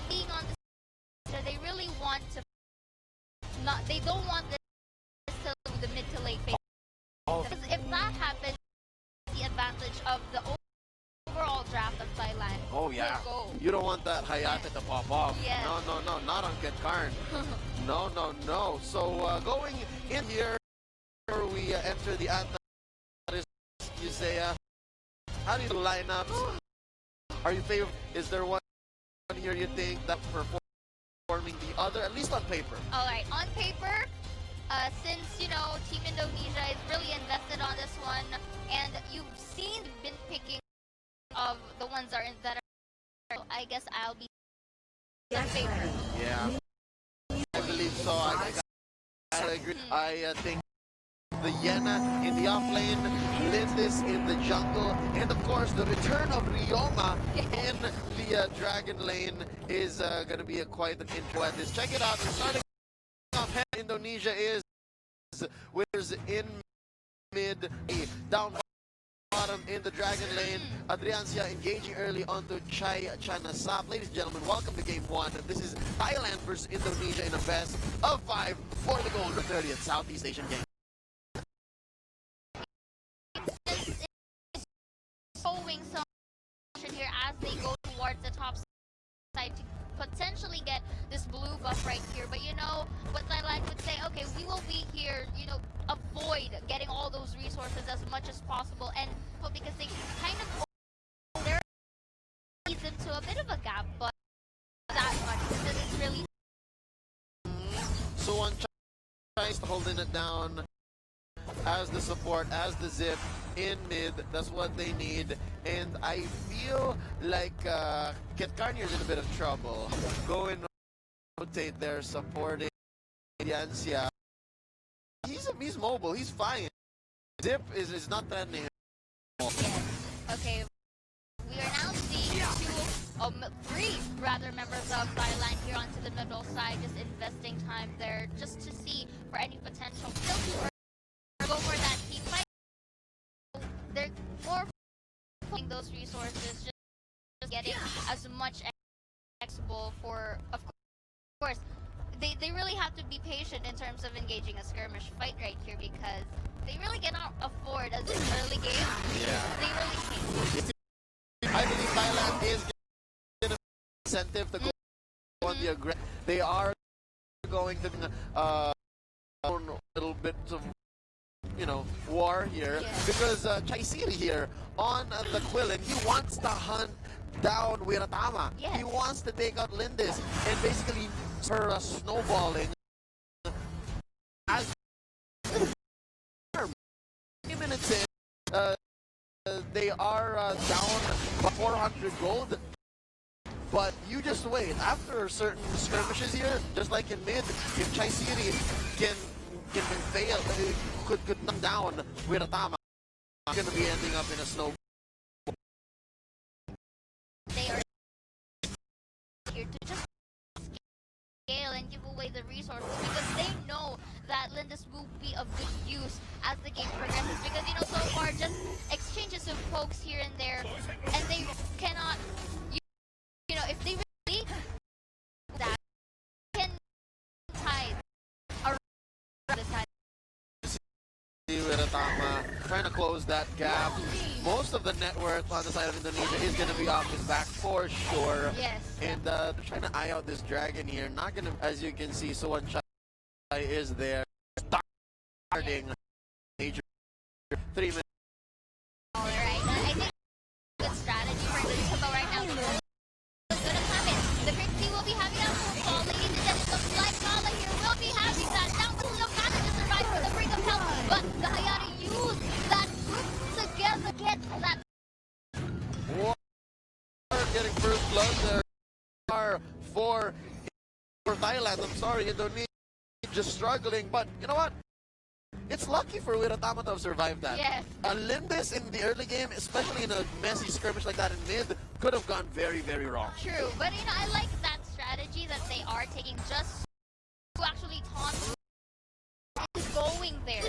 being on the they really want to they don't want this to the mid to late phase. Because if that happens, the advantage of the overall draft of Thailand. Oh yeah, will go. you don't want that Hayate to pop off. Yes. No, not on Get Karn. No. So going in here, we enter the Anta. You say, how do you do lineups? Are you favorite? Is there one here you think that performing the other, at least on paper? All right, on paper, since you know Team Indonesia is really invested on this one, and you've been picking of the ones that are, I guess I'll be in favor. Yeah, I believe so. I agree. I think the Yena in the offlane, Lindis in the jungle, and of course the return of Ryoma in the Dragon lane is going to be quite an intro at this. Check it out. Starting off, Indonesia is winners in mid, down bottom in the Dragon Lane. Adriancia engaging early onto Chai Chanasap. Ladies and gentlemen, welcome to Game 1. This is Thailand versus Indonesia in a best of 5 for the gold, the 30th Southeast Asian Games. Showing some action here as they go towards the top side to potentially get this blue buff right here. But you know what Thailand would say, okay, we will be here, you know, avoid getting all those resources as much as possible. And well, because they kind of they're into a bit of a gap, but not that much because it's really So on tries to holding it down as the support, as the zip in mid. That's what they need. And I feel like Ketkarnier's in a bit of trouble. Go and rotate there, supporting Yancia. He's mobile, he's fine. Zip is not threatening him. yes. Okay. We are now seeing three rather members of Thailand here onto the middle side, just investing time there just to see for any potential kill to go for that team fight. They're more finding those resources, just getting as much as possible for, of course, they really have to be patient in terms of engaging a skirmish fight right here because they really cannot afford as an early game. Yeah. They really can't. I believe Thailand is getting an incentive to go on the aggressive. They are going to a little bit of, you know, war here because Chaisiri here on the Quillen, he wants to hunt down Wiratama. Yes. He wants to take out Lindis and basically her snowballing as 3 minutes in. They are down 400 gold. But you just wait. After certain skirmishes here, just like in mid, if Chaisiri can fail, could knock down Wiratama, going to be ending up in a snow. They are here to just scale and give away the resources because they know that Lindis will be of good use as the game progresses because, you know, so far just exchanges of pokes here and there and they cannot, you know, if they really that can tide around the side. Wiratama trying to close that gap. Most of the net worth on the side of Indonesia is going to be off his back for sure. Yes. And they're trying to eye out this dragon here. Not going to, as you can see, Suwon Chai is there. Starting major 3 minutes. Alright, I think good strategy for them to go right now. What's gonna happen? The Grixie will be having that full fall. Ladies and gentlemen, the Flight Kala here will be having that. Now with the Lokana to survive from the brink of hell. But the Hayata use that group together get that. War getting first blood there for Thailand. I'm sorry, Indonesia just struggling, but you know what? It's lucky for Wiratama to have survived that. Yes. Lindis in the early game, especially in a messy skirmish like that in mid, could have gone very, very wrong. True, but you know, I like that strategy that they are taking just to actually taunt and going there.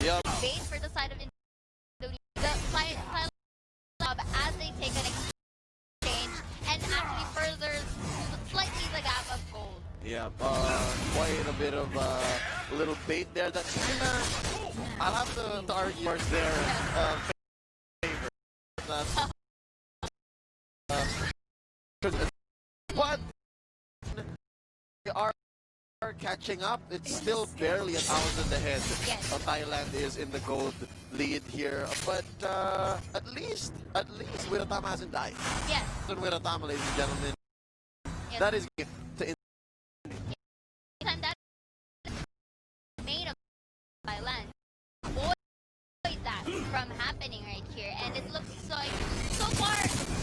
Yep. Bait for the side of Indonesia. The Thailand as they take an exchange and actually further slightly the gap of gold. Yeah, quite a bit of little bait there. That I'll have to argue towards their favor. But they are catching up. It's still barely 1,000 ahead. Yes. Thailand is in the gold lead here, but at least Wiratama hasn't died. Yes. Wiratama, ladies and gentlemen, Yes. that is to And that made of Thailand avoid that from happening right here, and it looks like so far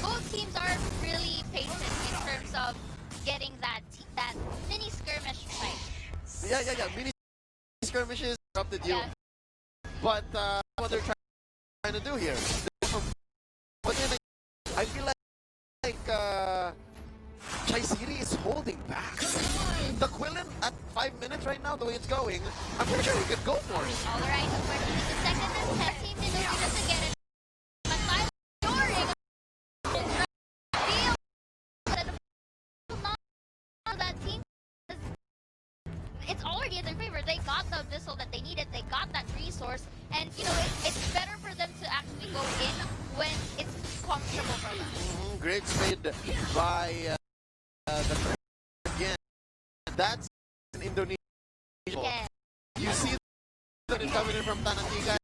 both teams are really patient in terms of getting that mini skirmish fight. Yeah. Mini skirmishes interrupted you. Yeah. But what they're trying to do here. But then I feel like Chaisiri is holding back. The Quillen at 5 minutes right now, the way it's going, I'm pretty sure he could go for it. Alright, unfortunately the second and 10 team in order to get it. it's already in their favor. They got the missile that they needed. They got that resource, and you know it's better for them to actually go in when it's comfortable for them. Great speed by the again. That's in Indonesia. Yeah. You see that it's coming in from Tanantiga.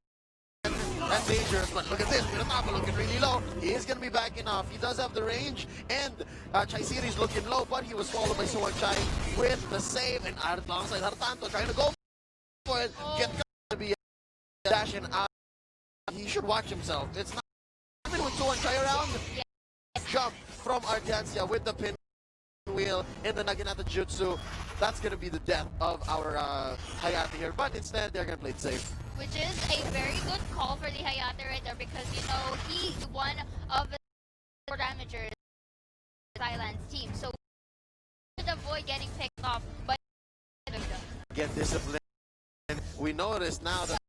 That's dangerous, but look at this. Minotapa looking really low. He is going to be backing off. He does have the range, and Chaisiri's looking low, but he was swallowed by Suwanchai with the save, and alongside Hartanto trying to go for it. Get to be dashing out. He should watch himself. It's not even with Suwanchai around. Jump from Ardiancia with the pin wheel in the Naginata Jutsu. That's going to be the death of our Hayate here, but instead they're going to play it safe. Which is a very good call for the Hayate right there, because you know he's one of the damagers Thailand's team, so we should avoid getting picked off. But Get disciplined. We notice now that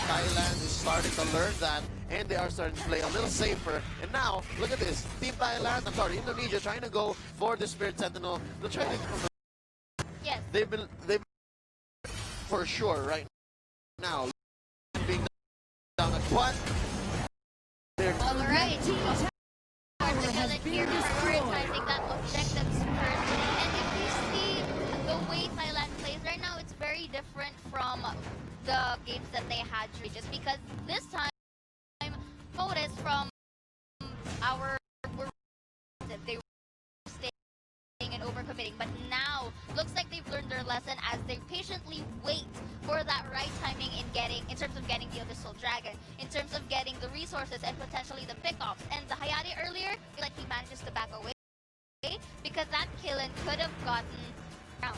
Thailand is starting to learn that, and they are starting to play a little safer. And now, look at this. Team Thailand, I'm sorry, Indonesia trying to go for the Spirit Sentinel. They're trying to, yes, they've been for sure right now being down at what? They're all right. Together here, prioritizing that objectives first. And if you see the way Thailand plays right now, it's very different from the games that they had, just because this time, notice from our they were staying and overcommitting, but now looks like they've learned their lesson as they patiently wait for that right timing in terms of getting the Abyssal Dragon, in terms of getting the resources and potentially the pickoffs. And the Hayate earlier, like he manages to back away because that Killen could have gotten down.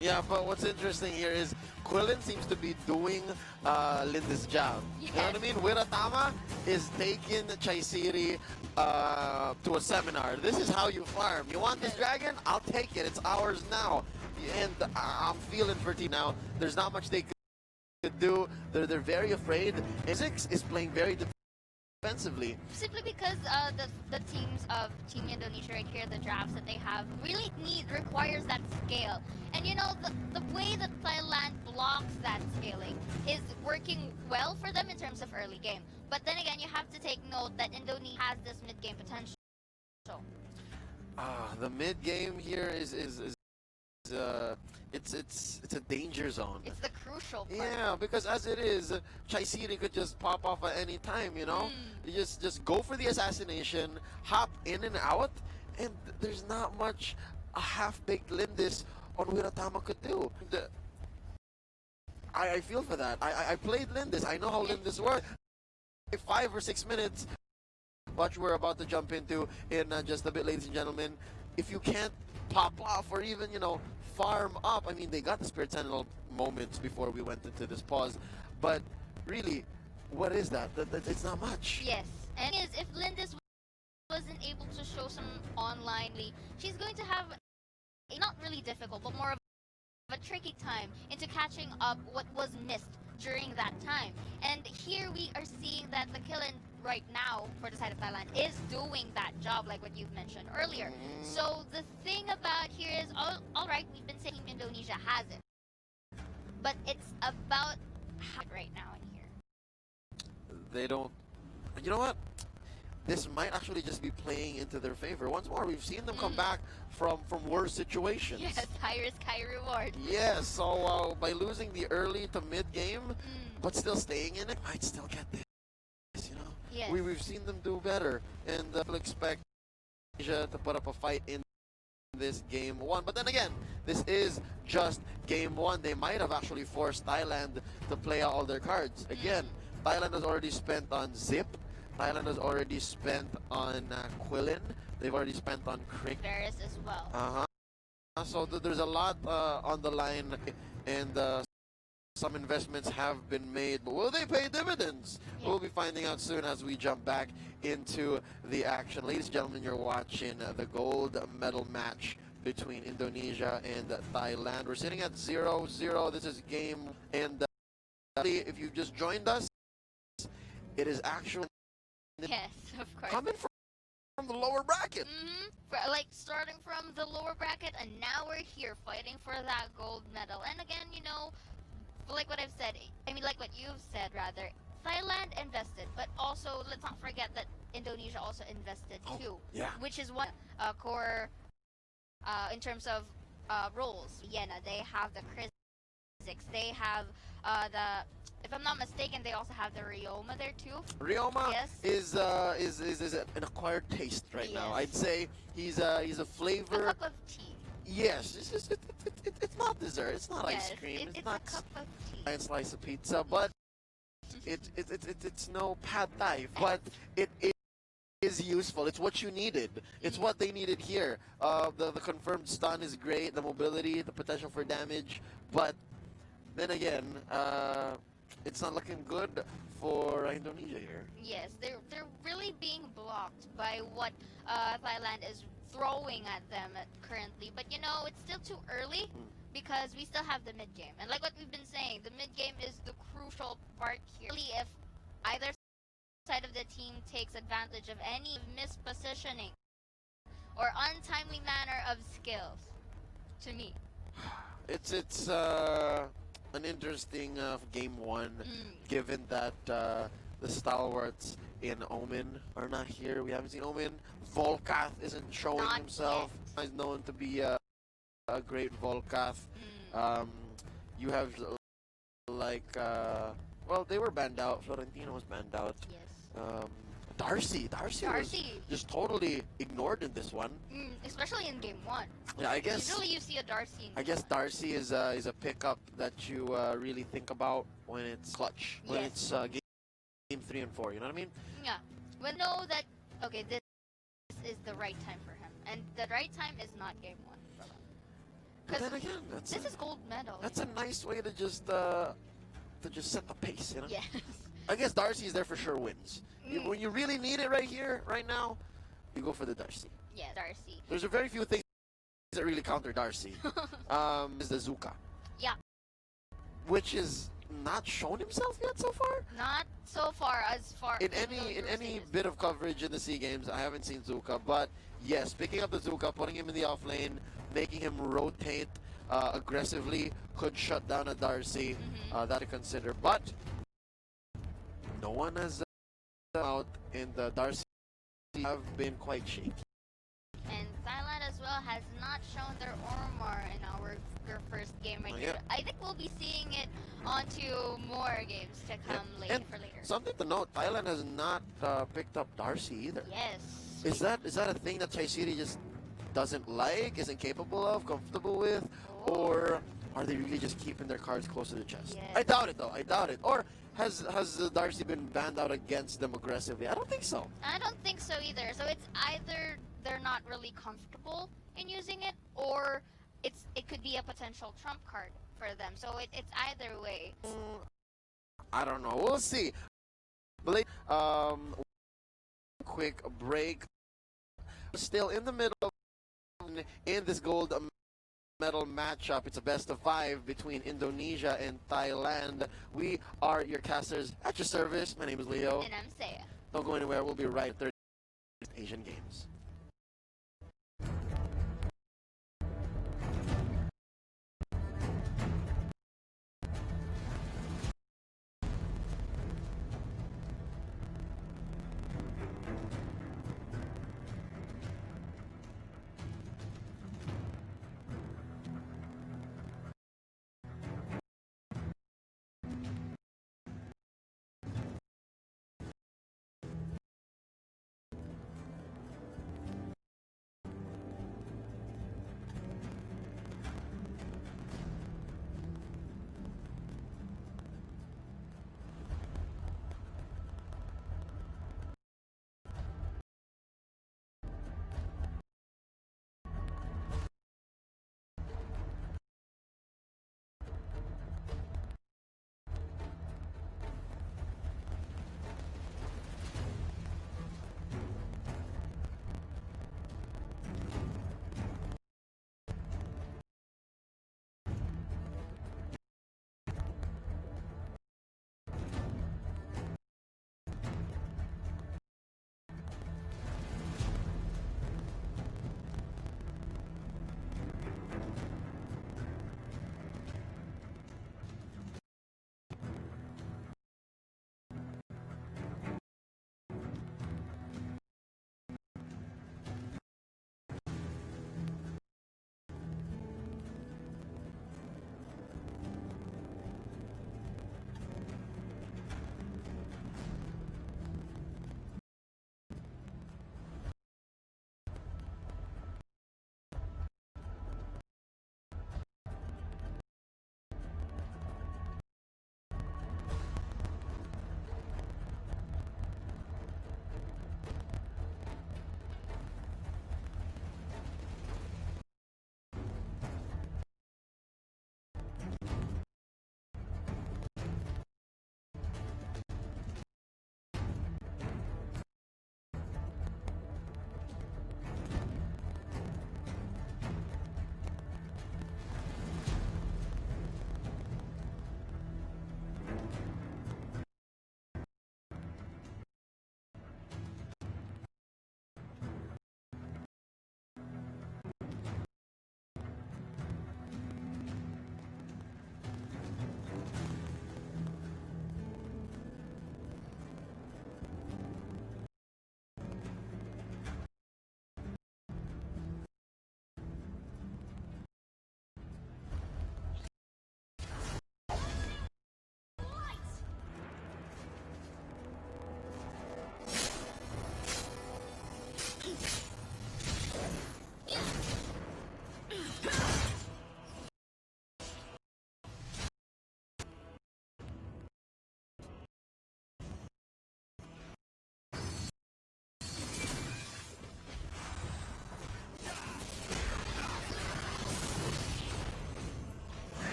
Yeah, but what's interesting here is Quillen seems to be doing Linda's job. Yes. You know what I mean? Wiratama is taking Chaisiri to a seminar. This is how you farm. You want this dragon? I'll take it. It's ours now. And I'm feeling for T now. There's not much they could do. They're very afraid. And Six is playing very defensively. Simply because the teams of Team Indonesia right here, the drafts that they have, really requires that scale. And you know, the way that Thailand blocks that scaling is working well for them in terms of early game. But then again, you have to take note that Indonesia has this mid-game potential. The mid game here is it's a danger zone. It's the crucial part. Yeah, because as it is, Chaisiri could just pop off at any time, you know? You just go for the assassination, hop in and out, and there's not much a half-baked Lindis on Wiratama could do. I feel for that. I played Lindis. I know how Lindis works. 5 or 6 minutes, what we're about to jump into in just a bit, ladies and gentlemen. If you can't pop off or even, you know, farm up, I mean, they got the Spirit Sentinel moments before we went into this pause, but really, what is that? It's not much. Yes, and if Lindis wasn't able to show some online league, she's going to have a not really difficult, but more of a tricky time into catching up what was missed during that time. And here we are seeing that the Killen right now for the side of Thailand is doing that job, like what you've mentioned earlier. So the thing about here is, all right, we've been saying Indonesia has it, but it's about how right now in here. They don't. You know what? This might actually just be playing into their favor. Once more, we've seen them come back from worse situations. Yes, high risk, high reward. Yes, so by losing the early to mid game, but still staying in it, might still get this, you know? Yes. We've seen them do better, and we'll expect Asia to put up a fight in this game one. But then again, this is just game one. They might have actually forced Thailand to play out all their cards. Again, Thailand has already spent on Zip. Thailand has already spent on Quillen. They've already spent on Crick. Varus as well. So there's a lot on the line, and some investments have been made. But will they pay dividends? Yeah. We'll be finding out soon as we jump back into the action. Ladies and gentlemen, you're watching the gold medal match between Indonesia and Thailand. We're sitting at 0-0. This is game, and if you've just joined us, it is actually Yes, of course. coming from the lower bracket. Like starting from the lower bracket, and now we're here fighting for that gold medal. And again, you know, like what I've said, I mean, like what you've said, rather, Thailand invested, but also let's not forget that Indonesia also invested too. Yeah. Which is one core in terms of roles. Vienna, they have the Kriziks, they have the, if I'm not mistaken, they also have the Rioma there too. Rioma Yes. is an acquired taste right now. Yes. I'd say he's a A flavor. cup of tea. Yes, it's not dessert. It's not Yes, ice cream. it's not a cup of tea. giant slice of pizza, but it's no pad thai. But it is useful. It's what you needed. It's what they needed here. The confirmed stun is great. The mobility, the potential for damage, but then again, it's not looking good for Indonesia here. Yes, they're really being blocked by what Thailand is throwing at them currently. But you know, it's still too early because we still have the mid game. And like what we've been saying, the mid game is the crucial part here. Really, if either side of the team takes advantage of any mispositioning or untimely manner of skills, to me. It's an interesting game one, given that the stalwarts in Omen are not here. We haven't seen Omen. Volkath isn't showing Not himself. He's known to be a great Volkath. You have like well, they were banned out. Florentino was banned out. Yes. Darcy was just totally ignored in this one. Especially in game one. Yeah, I guess. Usually you see a Darcy in I guess Darcy is a pickup that you really think about when it's clutch, when Yes. it's game 3 and 4. You know what I mean? Yeah. We know that, okay, this is the right time for him. And the right time is not game one for him. But Because then again, this is gold medal. that's a nice way to just set the pace. You know? Yes. I guess Darcy is there for sure wins. When you really need it right here, right now, you go for the Darcy. Yeah, Darcy. There's a very few things that really counter Darcy. Is the Zuka. Yeah. Which is not shown himself yet so far. Not so far In any bit of coverage in the SEA Games, I haven't seen Zuka, but yes, picking up the Zuka, putting him in the off lane, making him rotate aggressively could shut down a Darcy. That to consider, but no one has out in the Darcy have been quite shaky. And Thailand as well has not shown their armor in our first game right Not here. yet. I think we'll be seeing it onto more games to come later And for later. something to note, Thailand has not picked up Darcy either. Yes. Is that a thing that Chai City just doesn't like, isn't capable of, comfortable with, or are they really just keeping their cards close to the chest? Yes. I doubt it though. I doubt it. Or has Darcy been banned out against them aggressively? I don't think so. I don't think so either. So it's either they're not really comfortable in using it, or it could be a potential trump card for them. So it's either way. I don't know. We'll see. But quick break. Still in the middle in this gold medal matchup. It's a best of 5 between Indonesia and Thailand. We are your casters at your service. My name is Leo. And I'm Saya. Don't go anywhere. We'll be right at 30 Asian Games.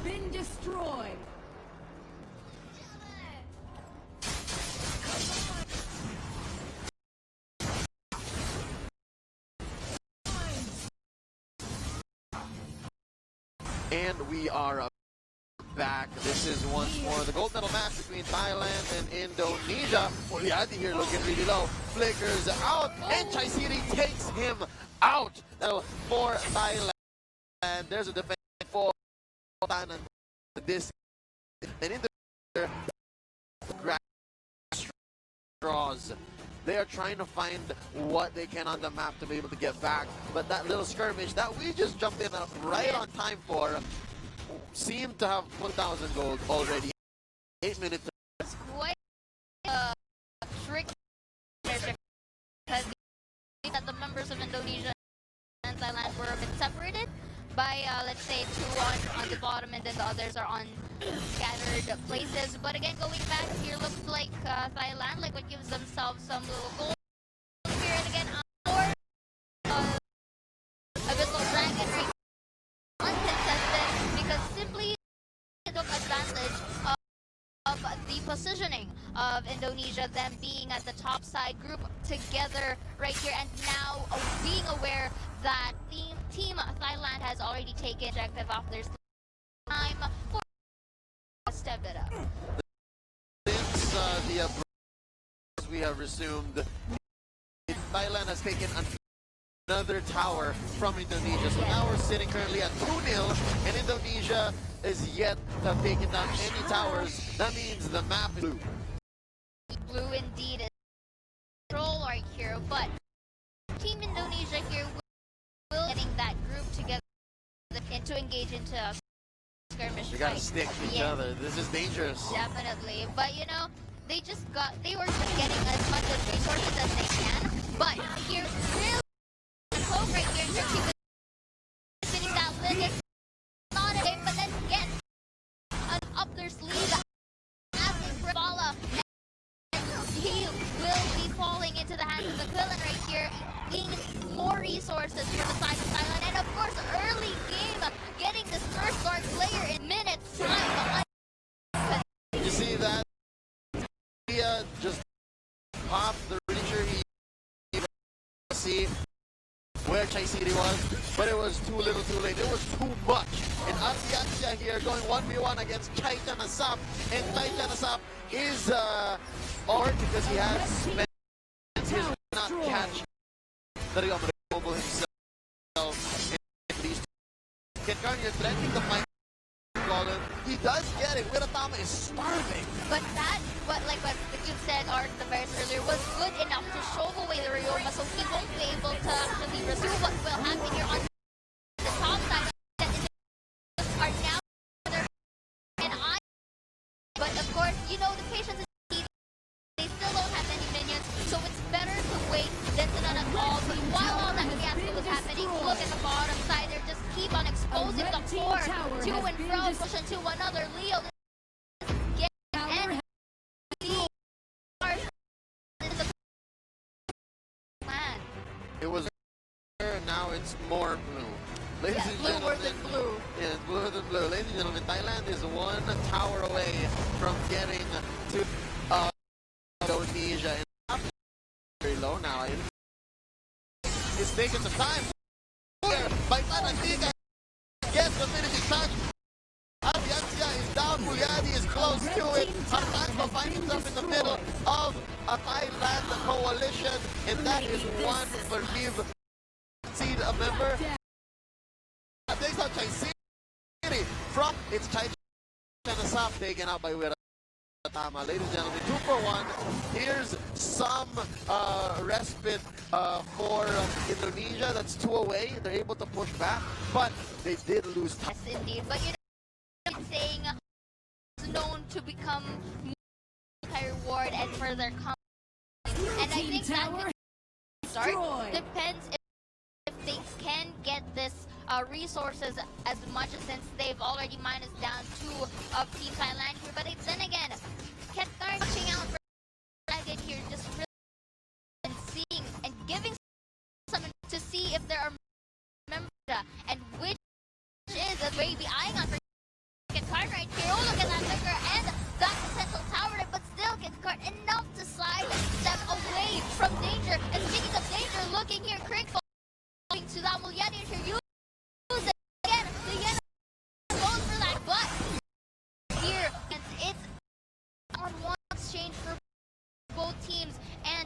been destroyed. And we are back. This is once more the gold medal match between Thailand and Indonesia. Moriarty here looking really low. Flickers out, and Chaisiri takes him out. For Thailand. And there's a defense for Thailand. This and Indonesia draws. They are trying to find what they can on the map to be able to get back. But that little skirmish that we just jumped in right on time for seemed to have 1,000 gold already. 8 minutes. It's quite a trick because the members of Indonesia and Thailand were a bit separated by, let's say, 2 on the bottom, and then the others are on scattered places. But again, going back here, looks like Thailand, like what gives themselves some little gold here, and again, Abyssal Dragon right uncontested because simply took advantage of the positioning of Indonesia, them being at the top side group together right here, and now being aware that Team Thailand has already taken objective off their time for step it up. Since we have resumed, Thailand has taken another tower from Indonesia. So now we're sitting currently at 2-0, and Indonesia is yet to have taken down any towers. That means the map is blue. Blue indeed is control right here, but Team Indonesia here will getting that group together and to engage into a skirmish We gotta fight. stick to each other. This is dangerous. Definitely, but you know, they were just getting as much as resources as they can, but here really close right here in terms of finish that lit. It's not a game, but then again, up their sleeve, asking for Bala, and he will be falling into the hands of the villain right here, being more resources for the side of Thailand, and of course, early game, getting this first guard player in minutes time. You see that? He just popped the reacher. He see where Chaisiri was, but it was too little too late. It was too much. And Asia here going 1v1 against Chaitan Asap, and Chaitan Asap is or because he has spent his not catch that he got mobile himself. And these Kit Garnier threatening the fight. He does get it. Wiratama is starving. But that, what you said, Art, the verse earlier, was good enough to show away the Ryoma, so he won't be able to actually resume what will happen here on the top side. Are now and but of course, you know, the patience is key. They still don't have any minions, so it's better to wait than to not at all. But while all that fiasco was happening, look at the bottom side. They're just keep on exposing the core to and fro, pushing to another Leo. It was now it's more blue. Ladies and bluer gentlemen, than blue. Yeah, it's bluer than blue. Ladies and gentlemen, Thailand is 1 tower away from getting to Indonesia. And very low now. It's taking some time. By Thailand, gets the finishing touch. Aviancia is down. Mulyadi is close to it. Armando finds himself in the middle of a Thailand coalition, and that is one for Liv. See a member. Takes out Chaisiri from its Chai Asap, taken out by Wiratama. Ladies and gentlemen, 2 for 1. Here's some respite for Indonesia. That's 2 away. They're able to push back, but they did lose time. Yes, indeed. But you know, saying is known to become multi-reward and further company. And I think that could start depends if they can get this resources as much, since they've already minused down 2 of Team Thailand here. But then again, Ketkar watching out for Dragon here, just really and seeing and giving some to see if there are members and which is a way be eyeing on for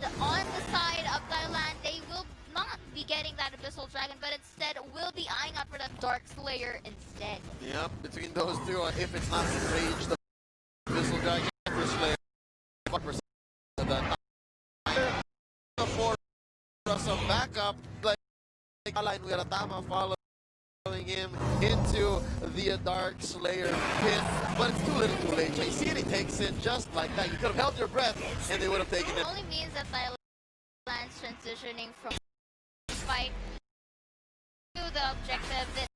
And on the side of Thailand, they will not be getting that Abyssal Dragon, but instead will be eyeing out for that Dark Slayer instead. Yep, between those two, if it's not Rage, the Abyssal Dragon for Slayer, 1% of that. For some backup, like Alain Wiratama following him into the Dark Slayer pit, but it's too little too late. JC takes it just like that. You could have held your breath and they would have taken it. It only means that Thailand's transitioning from fight to the objective that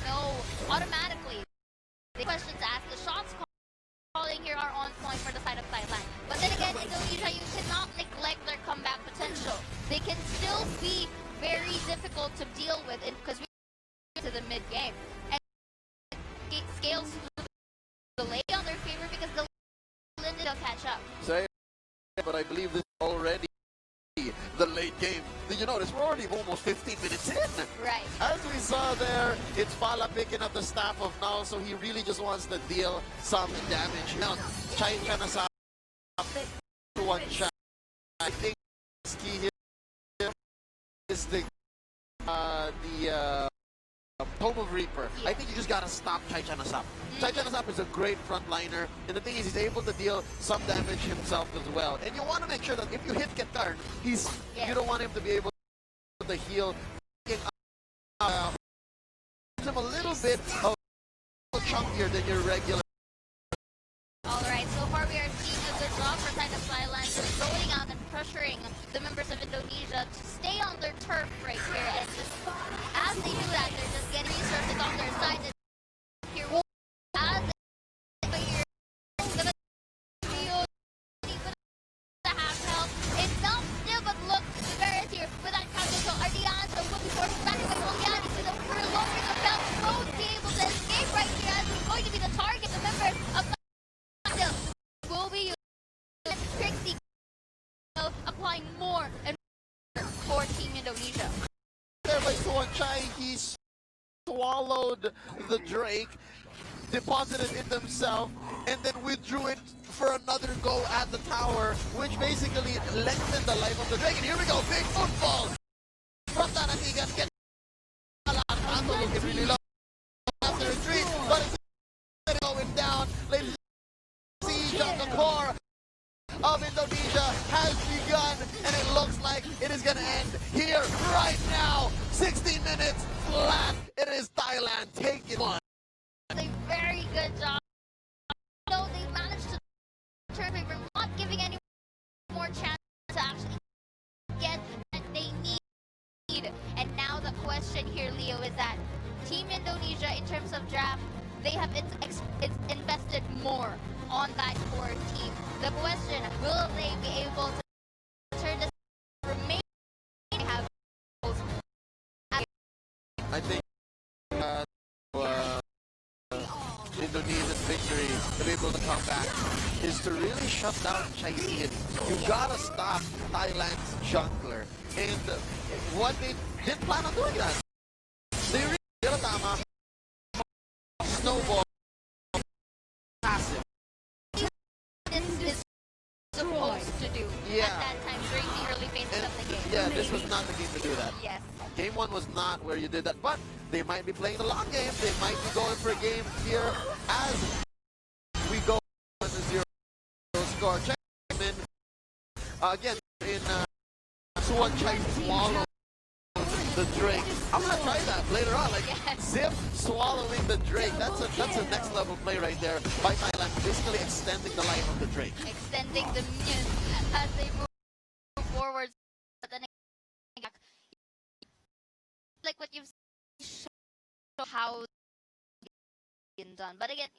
no automatically the questions asked, the shots calling here are on point for the side of Thailand. But then again, Indonesia, you cannot neglect their comeback potential. They can still be very difficult to deal with because we're to the mid game. And it scales to the delay on their favor because the Linda will catch up. Say, but I believe this is already the late game. Did you notice we're already almost 15 minutes in? Right. As we saw there, it's Fala picking up the staff of Null, so he really just wants to deal some damage. Now, Chai Chanasa to one shot. I think the key here is the Home of Reaper. Yeah. I think you just gotta stop Chai Chanasap. Chai Chanasap is a great frontliner, and the thing is, he's able to deal some damage himself as well. And you want to make sure that if you hit Ketarn, you don't want him to be able to heal. Him a little bit of chunkier than your regular. Alright, so far we are seeing a good job for side of Thailand just going out and pressuring the members of Indonesia to stay on their turf right here. And just as they do that, they're just getting resources on their side. And here, as they here, the half health. It's not still, but look, Barrett here with that counter. So Ardianza will be forced back by Oliani with a lowering the belt. Won't be able to escape right here as he's going to be the target. The members of will be Trixie applying more and more for Team Indonesia. There by Suwon Chai, he swallowed the Drake, deposited it himself, and then withdrew it for another go at the tower, which basically lengthened the life of the Drake. And here we go, big football from Tanatigan. Looking really low after a retreat, but it's going down. Ladies and siege on the core of Indonesia has begun, and it looks like it is going to end here right now. 16 minutes flat. It is Thailand taking one. A very good job. No, they managed to turn favor, not giving any more chance to actually get what they need. And now the question here, Leo, is that Team Indonesia, in terms of draft, they have it's invested more on that core team. The question, will they be able to turn this remaining have? I think Indonesia's victory to be able to come back is to really shut down Chinese. You gotta stop Thailand's jungler. And what they didn't plan on doing that. They really Wiratama, snowball, passive. This is supposed to do Yeah. at that time during the early phases of the game. Yeah, this was not the game to do that. Yes. Game one was not where you did that, but they might be playing the long game. They might be going for a game here as we go on the 0 score. Check in again in Suwon Chai swallow the Drake. I'm gonna try that later on. Like Zip swallowing the Drake. That's a next level play right there by Thailand. Basically extending the life of the Drake. Extending the minions as they move forward. But then like what you've shown how been done. But again,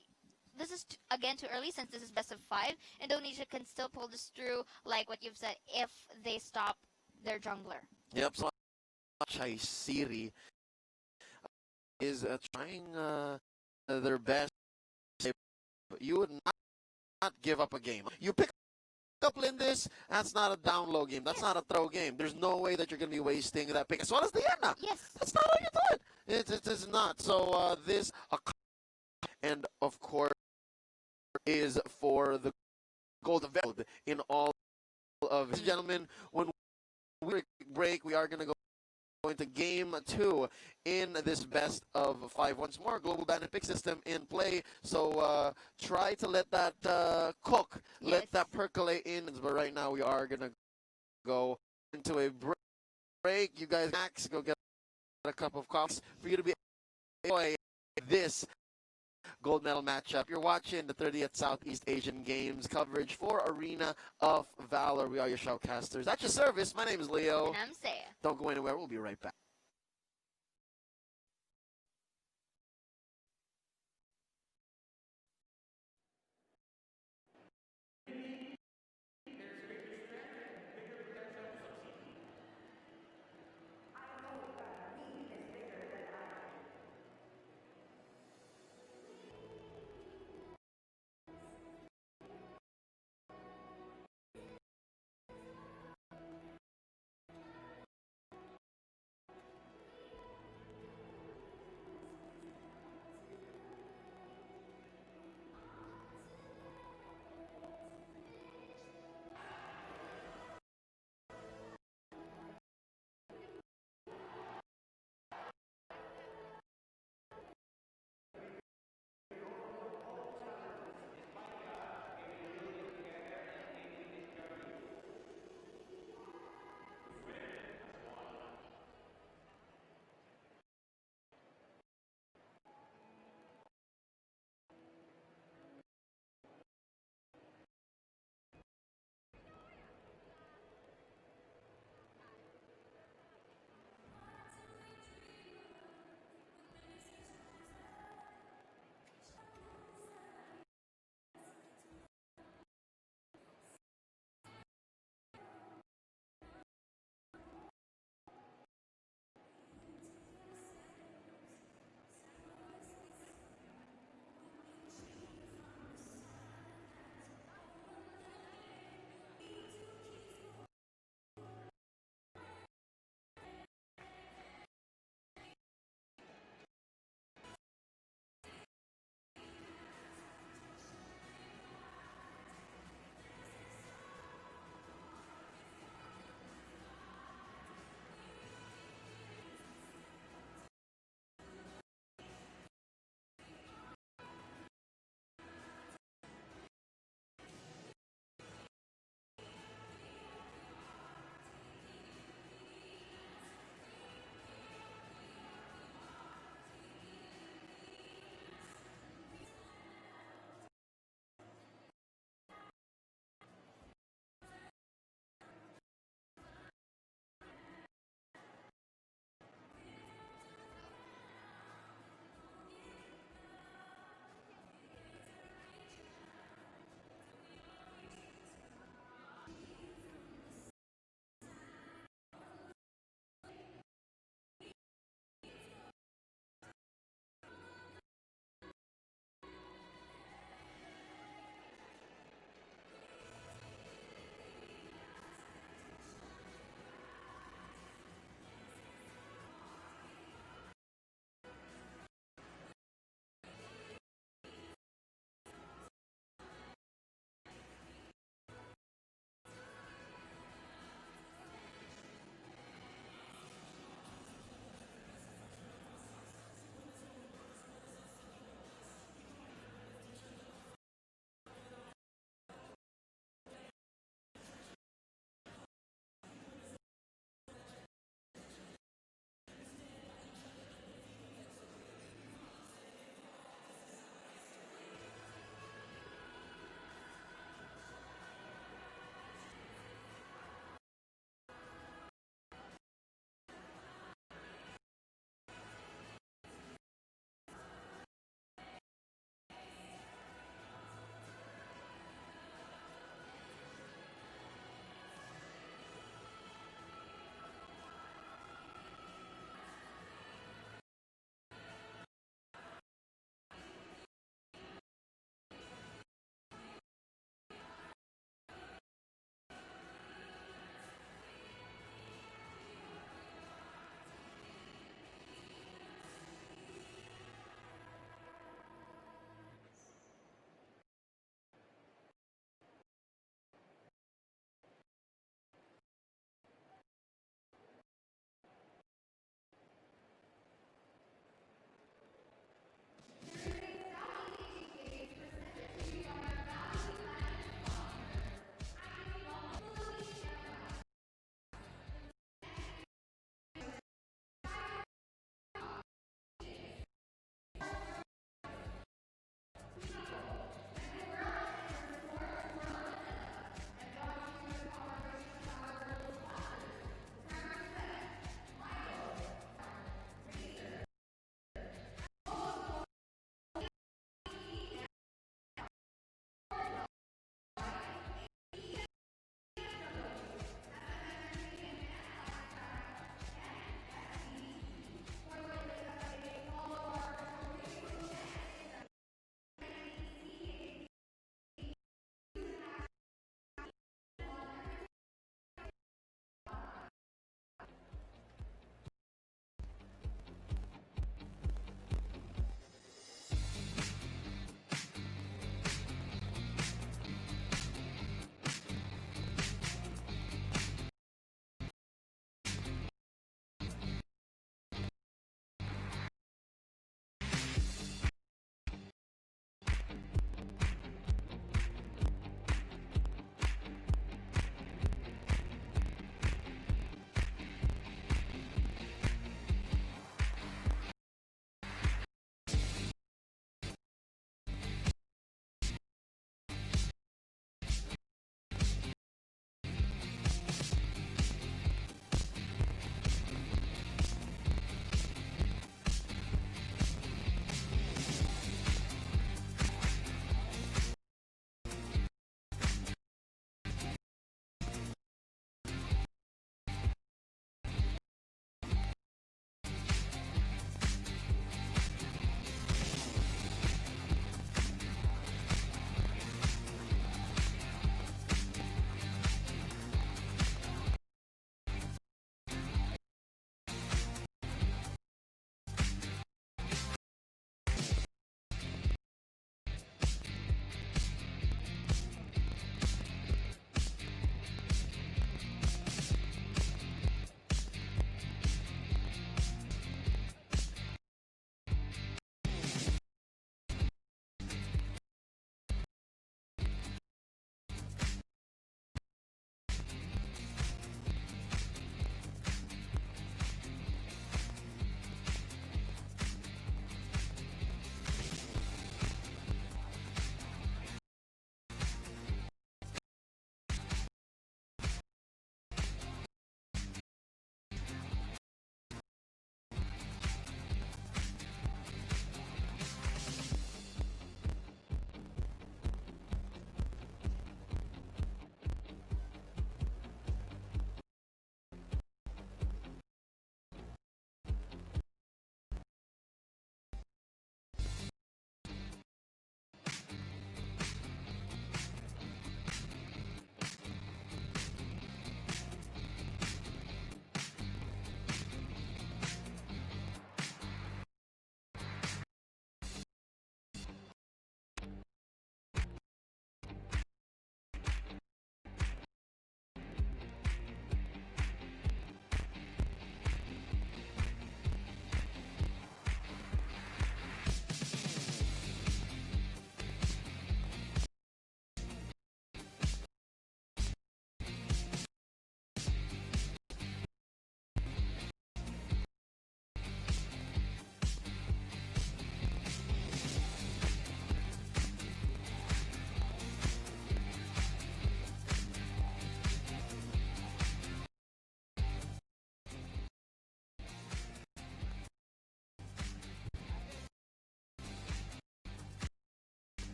this is again too early since this is best of 5. Indonesia can still pull this through, like what you've said, if they stop their jungler. Yep. So Chai Siri is trying their best. You would not give up a game. You pick up Lindis, that's not a down low game. That's not a throw game. There's no way that you're going to be wasting that pick. As well as Diana. Yes. That's not how you do it. It is not. So this, and of course, is for the golden belt in all of his gentlemen. When we break, we are going to go into game 2 in this best of 5. Once more, global ban and pick system in play. So try to let that cook, let that percolate in. But right now, we are going to go into a break. You guys, Max, go get a cup of coffee for you to be enjoy this gold medal matchup. You're watching the 30th Southeast Asian Games coverage for Arena of Valor. We are your shoutcasters. At your service, my name is Leo. And I'm Saya. Don't go anywhere. We'll be right back.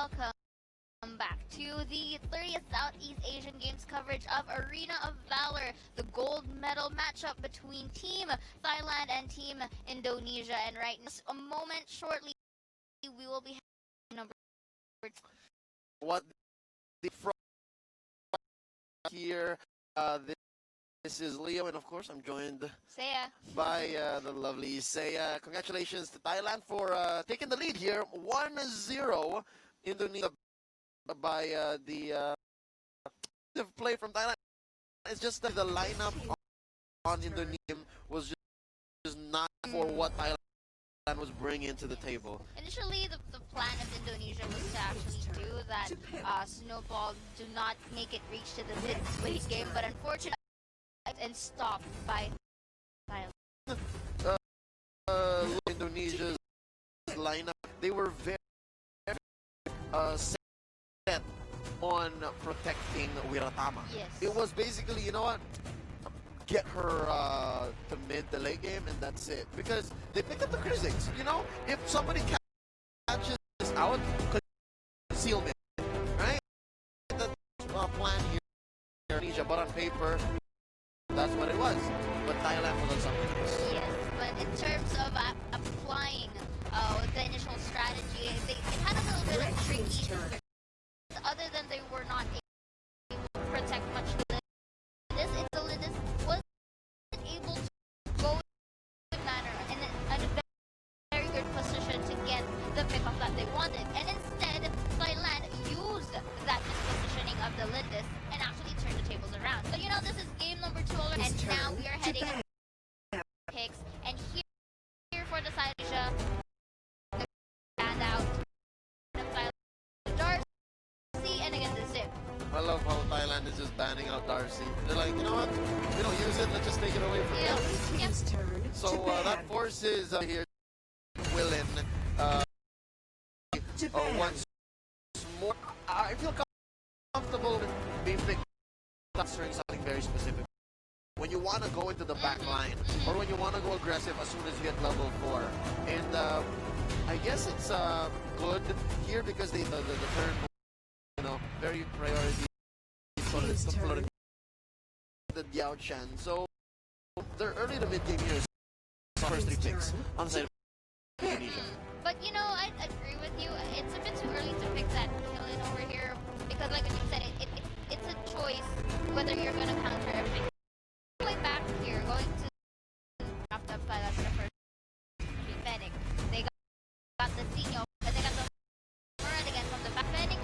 welcome back to the 30th Southeast Asian Games coverage of Arena of Valor, the gold medal matchup between Team Thailand and Team Indonesia. And right now, a moment shortly, we will be having number What the front here, this is Leo, and of course I'm joined Saya. by the lovely Saya. Congratulations to Thailand for taking the lead here, 1-0. Indonesia by the play from Thailand. It's just that the lineup on Indonesia was just not for what Thailand was bringing to the table. Initially, the plan of Indonesia was to actually do that snowball, do not make it reach to the late game, but unfortunately, and stopped by Thailand. Indonesia's lineup, they were very set on protecting Wiratama. Yes. It was basically, you know what, get her to mid the late game and that's it. Because they picked up the Kriziks, you know? If somebody catches out, concealment, right? That's plan here in Indonesia, but on paper, that's what it was. But Thailand was on something else. Yes, but in terms of applying the initial strategy, it had a little bit of tricky. Other than they were not able to protect much of this, Indonesia wasn't able to go in a manner in a very good position to get the pickoff that they wanted. And instead, Thailand used that mispositioning of the Lindis and actually turned the tables around. So, you know, this is game number 2 already, and now we are heading picks. And here for the side of Asia, the standout of Thailand, Darcy, and again the Zip. I love how Thailand is just banning out Darcy. They're like, you know what? We don't use it, let's just take it away from Yeah. them. Yep. So that forces here Willin once more. I feel comfortable with being picked up during something very specific. When you want to go into the back line, or when you want to go aggressive as soon as you get level 4. And I guess it's good here because the turn, you know, very priority for the Diao Chan. So they're early to mid game here. First 3 picks on the side of Indonesia. But you know, I agree with you. It's a bit too early to pick that killing over here because, like you said, it's a choice whether you're going to counter everything. Going back here, going to draft up by the first Fennec. They got the Sino, and they got the Murad again from the back. Fennec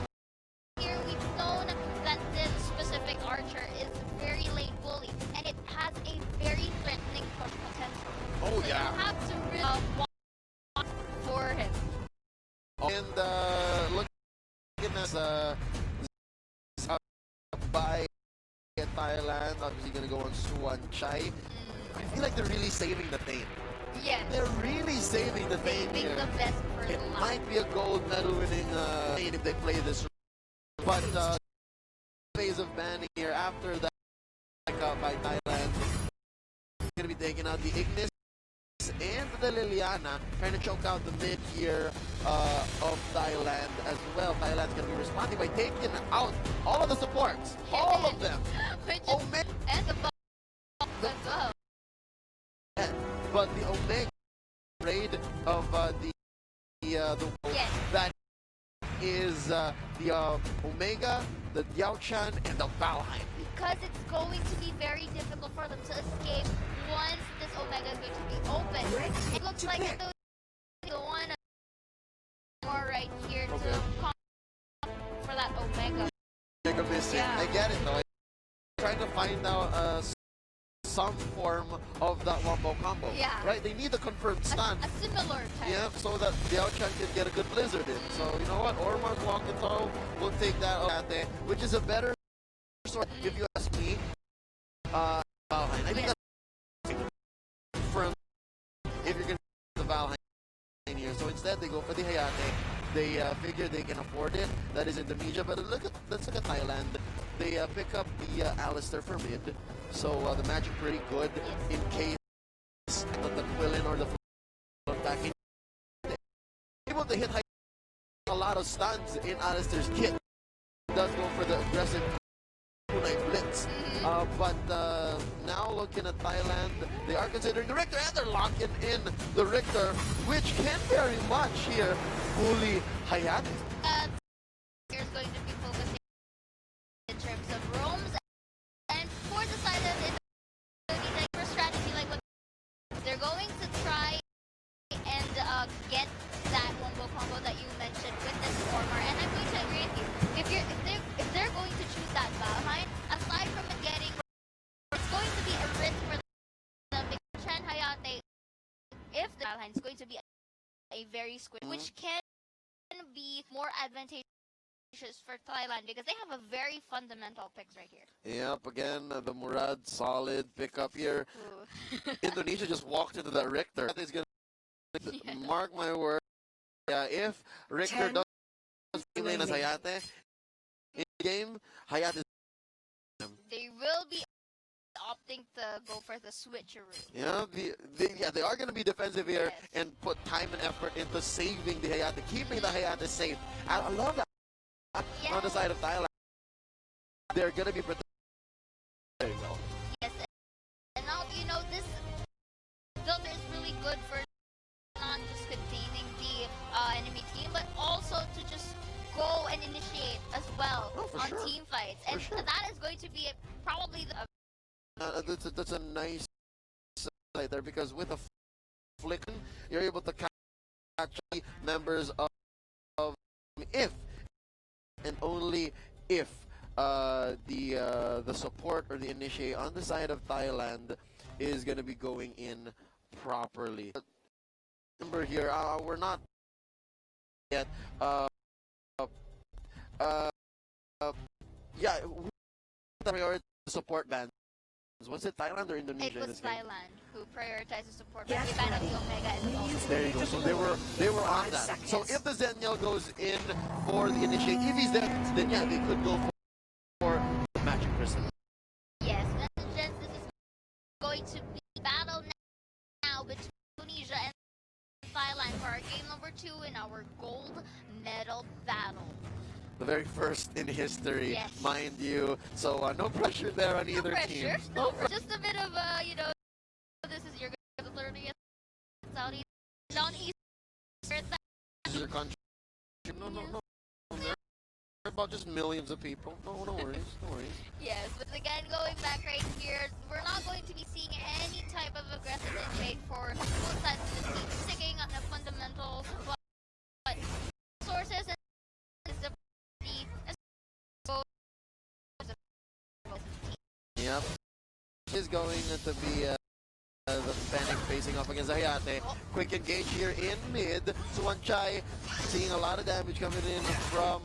here, we've known that this specific archer is very late bully, and it has a very threatening push potential. Oh So yeah. you have to really watch for him. And looking at by Thailand, obviously gonna go on Suan Chai. I feel like they're really saving the pain. Yes. They're really saving the pain Saving here. the best for It last. might be a gold medal winning if they play this, but phase of banning here after that by Thailand, gonna be taking out the Ignis and the Liliana, trying to choke out the mid here of Thailand as well. Thailand's gonna be responding by taking out all of the supports, all of them. Which is, Omega, and the ball as well. but the Omega raid of the Yes. that is the Omega, the Diao-chan, and the Valheim. Because it's going to be very difficult for them to escape once this Omega is going to be open. It looks like the one more right here to come for that Omega. Omega missing. Yeah. I get it though. I'm trying to find out some form of that wombo combo. Yeah. Right? They need a confirmed stun. A similar type. Yeah, so that Diao-chan can get a good blizzard in. So you know what? Ormar's Walkito will take that Ate, which is a better sword if you ask me. Valheim. I think that's from if you're gonna the Valheim here. So instead they go for the Hayate. They figure they can afford it. That is Indonesia. But let's look at Thailand. They pick up the Alistair for mid. So the magic pretty good in case the Quillin or the back in. Able to hit high a lot of stuns in Alistair's kit. Does go for the aggressive kunai blitz. But now looking at Thailand, they are considering the Richter and they're locking in the Richter, which can very much here bully Hayate. Here's going to be focusing in terms of roams and for the side of Indonesia for strategy like what they're going to try and get that wombo combo that you mentioned with this former, and I'm going to agree with you. If they're going to choose that Valheim, aside from it getting, it's going to be a risk for them because Chen Hayate, if the Valheim is going to be a very squid, which can be more advantageous for Thailand because they have a very fundamental picks right here. Yep, again, the Murad solid pickup here. Indonesia just walked into that Richter. He's going to mark my word. Yeah, if Richter does lane as Hayate in the game, Hayate. They will be opting to go for the switcheroo. Yeah, they are going to be defensive here and put time and effort into saving the Hayate, keeping the Hayate safe. I love that. On the side of Thailand, they're going to be protected. There you go. Yes, and now, you know, this filter is really good for not just containing the enemy team, but also to just go and initiate as well on team fights. And that is going to be probably the... That's a nice side there because with a flick, you're able to catch members of if and only if the support or the initiate on the side of Thailand is going to be going in properly. Remember here, we're not yet. Yeah, we prioritize support bands. Was it Thailand or Indonesia? It was Thailand who prioritized support by the ban of the Omega as well. There you go. So they were on that. So if the Zenial goes in for the initiate, if he's there, then yeah, they could go for the Magic Crystal. Yes, and gents, this is going to be battle now between Indonesia and Thailand for our game number 2 in our gold medal battle. The very first in history, mind you. So no pressure there on either team. No pressure. Just a bit of, you know, this is your 30th Saudi down east. This is your country. No. They're about just millions of people. No worries. Yes, but again, going back right here, we're not going to be seeing any type of aggressive invade for both sides of the team, sticking on the fundamentals, but sources and Yep. Is going to be the Fennec facing off against Hayate. Quick engage here in mid. Suwanchai seeing a lot of damage coming in from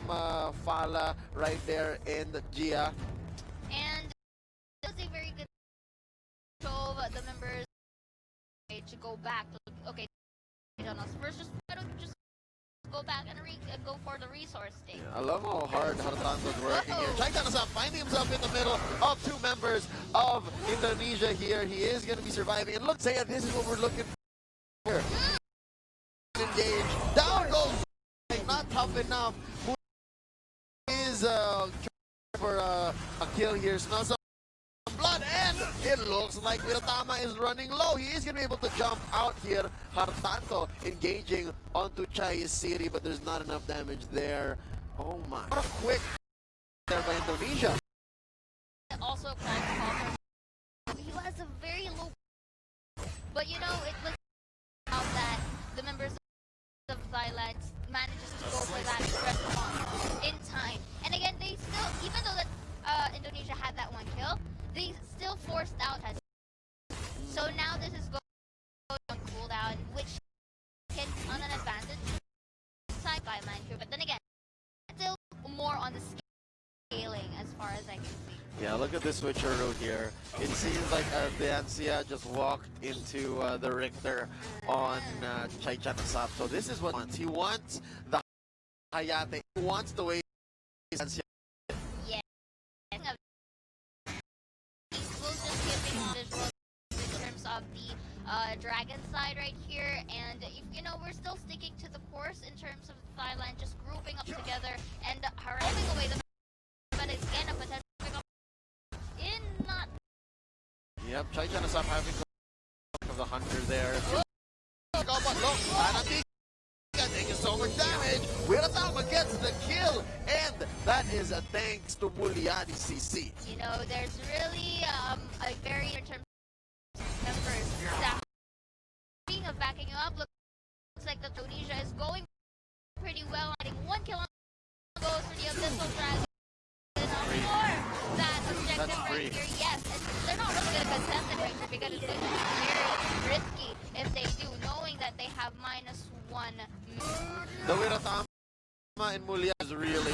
Fala right there in the Gia. And it was a very good show, but the members to go back. Okay, first just go back and go for the resource thing. I love how hard Hartanto's working here. Chaitan-san finding himself in the middle of 2 members of Indonesia here. He is going to be surviving. And look, Zaya, this is what we're looking for here. Engage. Down goes. Not tough enough. Is for a kill here. Smells some blood, and it looks like Viltama is running low. He is going to be able to jump out here. Hartanto engaging onto Chai's city, but there's not enough damage there. Oh my. What a quick there by Indonesia. Also, he was a very low, but you know, it was out that the members of Thailand manages to go for that response in time. And again, they still, even though that Indonesia had that 1 kill, they still forced out as. So now this is going on cooldown, which can on an advantage side by Manchu. But then again, still more on the scaling as far as I can see. Yeah, look at this switcheroo here. It seems like Dancia just walked into the Richter on Chai Chanasap. So this is what he wants. He wants the Hayate. He wants the way Dancia. Yeah. We'll just giving visuals in terms of the Dragon side right here, and if you know, we're still sticking to the course in terms of Thailand, just grouping up together and hurling away the. But again, a potential pick up in not. Yep, Chai Chan is up having of the hunter there. Taking so much damage. Wiratama gets the kill, and that is a thanks to Mulyadi CC. You know, there's really a very in terms of members that being of backing you up. Looks like the Indonesia is going pretty well. Getting 1 kill on goes for the Abyssal Dragon. For that objective right here, yes, and they're not really going to contest it right here because it's going to be very risky if they do, knowing that they have -1. The Wiratama and Mulyadi is really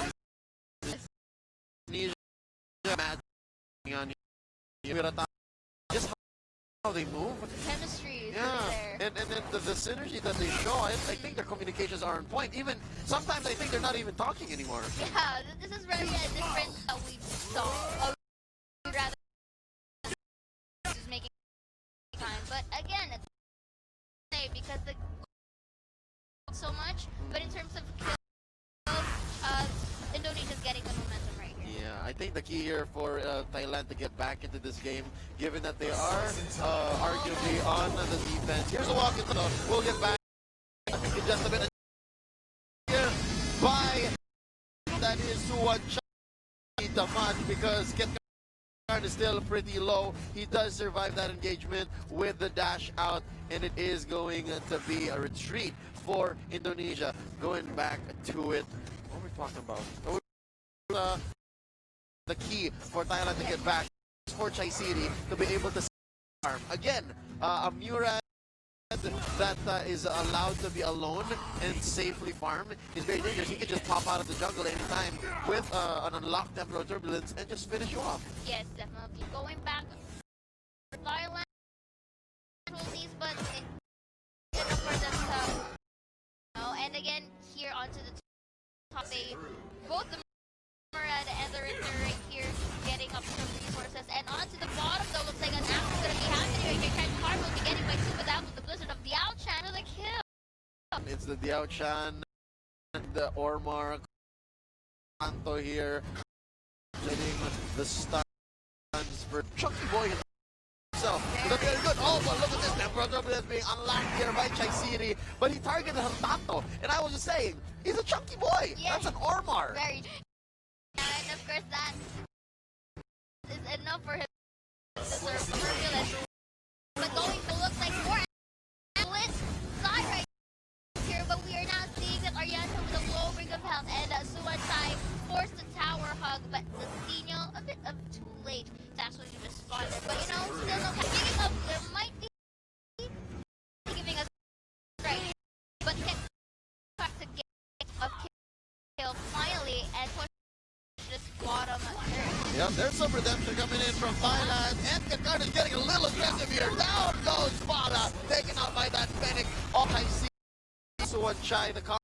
on Wiratama. Just how they move. Chemistry is Yeah, there. and then the synergy that they show, I think their communications are on point. Even sometimes I think they're not even talking anymore. Yeah, this is really a different we saw. We'd rather just making time, but again, it's because the so much. But in terms of kills, Indonesia's getting the momentum right here. Yeah, I think the key here for Thailand to get back into this game, given that they are arguably on the defense. Here's a walk into the. We'll get back in just a minute. Here by that is Suwan Daman because Ketkaran is still pretty low. He does survive that engagement with the dash out, and it is going to be a retreat for Indonesia. Going back to it. What are we talking about? The key for Thailand to get back is for Chai City to be able to farm. Again, a Murad that is allowed to be alone and safely farm is very dangerous. He can just pop out of the jungle anytime with an unlocked Temporal Turbulence and just finish you off. Yes, definitely. Going back, Thailand these, but enough for themselves. And again, here onto the top, both the Murad and the Richter right here getting up some resources. And onto the bottom, though, looks like an act is going to be happening right here. Ken Carr will be getting by 2 without the Blizzard of Diao Chan with a kill. It's the Diao Chan and the Ormar Kanto here getting the stuns for Chunky Boy himself. Very good. Oh, but look at this. Temporal Turbulence being unlocked here by Chai City, but he targeted Hantato. And I was just saying, he's a Chunky Boy. Yeah. That's an Ormar. Very. And of course, that is enough for him to deserve Turbulence. But going to look like more ambulance side right here, but we are now seeing that Ariana with a low ring of health and Suwachai forced the tower hug, but the Dino a bit of too late to actually respond there. But you know, still no picking up. There might be giving us right, but hit back to get a kill finally and push this bottom third. Yep, there's some redemption coming in from Thailand, and Kakar is getting a little aggressive here. Down goes Spada, taken out by that Fennec. All I see Suwan Chai, the car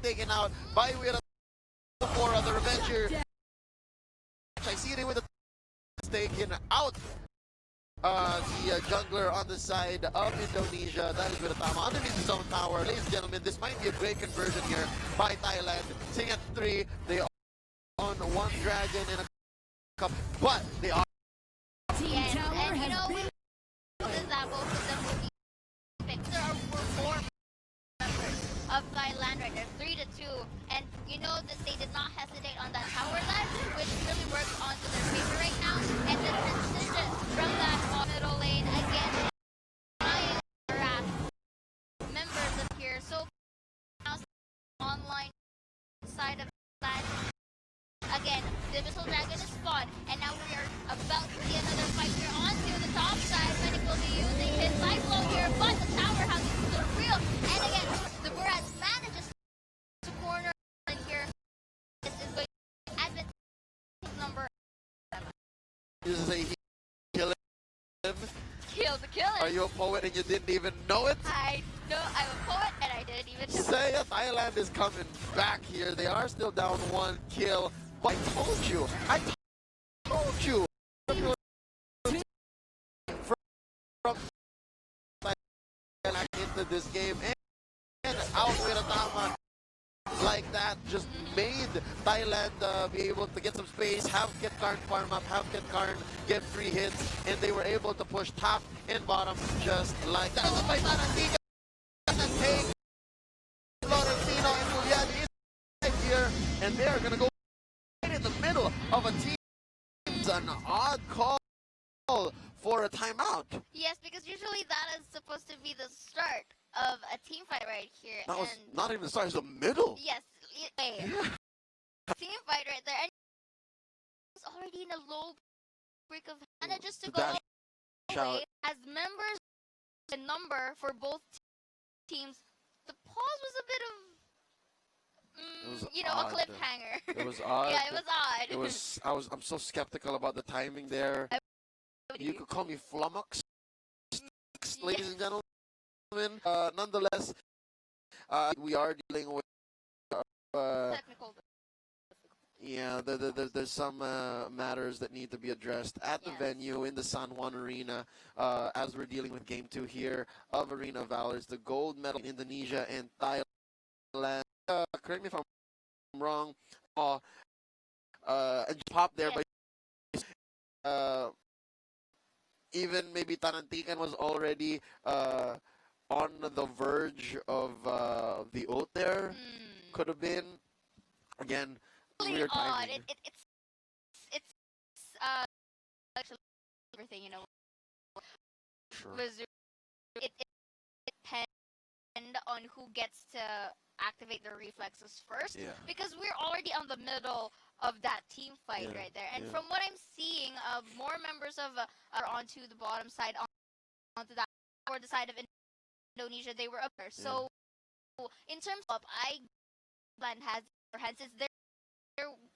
taken out by Wira for the revenge here. I see it with the taken out. The jungler on the side of Indonesia, that is Wiratama underneath his own tower. Ladies and gentlemen, this might be a great conversion here by Thailand. Sitting at 3, they are on 1 dragon and a cup, but they are. Yes, and you know, we that both of them will be picked. There were 4 members of Thailand right there, 3-2, and you know that they did not hesitate on that tower line, which really works onto their favor right now, and the transition from that middle lane again, trying to harass members of here. So now online side of that. Again, the Missile Dragon is spawned, and now we are about to see another fight here onto the top side. Fennec will be using his life flow here, but the tower house is still real. And again, the Murad manages to corner in here. This is going to advance number 7. This is a kill him. Kill the killer. Are you a poet and you didn't even know it? I know I'm a poet, and I didn't even know. Say it, Thailand is coming back here. They are still down 1 kill. But I told you. I told you. From started this game. And out with a tama like that just made Thailand be able to get some space, have Kit Karn farm up, have Kit Karn get 3 hits, and they were able to push top and bottom just like that. Take Florentino and Mulyadi is here, and they are going to go right in the middle of a team. It's an odd call for a timeout. Yes, because usually that is supposed to be the start of a team fight right here. That was and not even the start, it was the middle. yes, team fight right there. And it's already in a low break of Hannah just to The go dash away. out. As members, the number for both teams, the pause was a bit of, It was you know, odd. a cliffhanger. It was odd. Yeah, it was odd. I'm so skeptical about the timing there. You could call me flummoxed, ladies and gentlemen. Nonetheless, we are dealing with technical. yeah, there's some matters that need to be addressed at the Yes. venue in the San Juan Arena as we're dealing with Game 2 here of Arena Valor. It's the gold medal in Indonesia and Thailand. Correct me if I'm wrong. And just pop there, but even maybe Tanantican was already on the verge of the oath there. Could have been. Again, Really weird odd. timing. It's actually everything, you know. Sure. Was it depend on who gets to activate their reflexes first, Yeah. because we're already on the middle of that team fight Yeah, right there. And yeah. from what I'm seeing, more members of are onto the bottom side, onto that or the side of Indonesia. They were up there. So in terms of Iceland has their hands,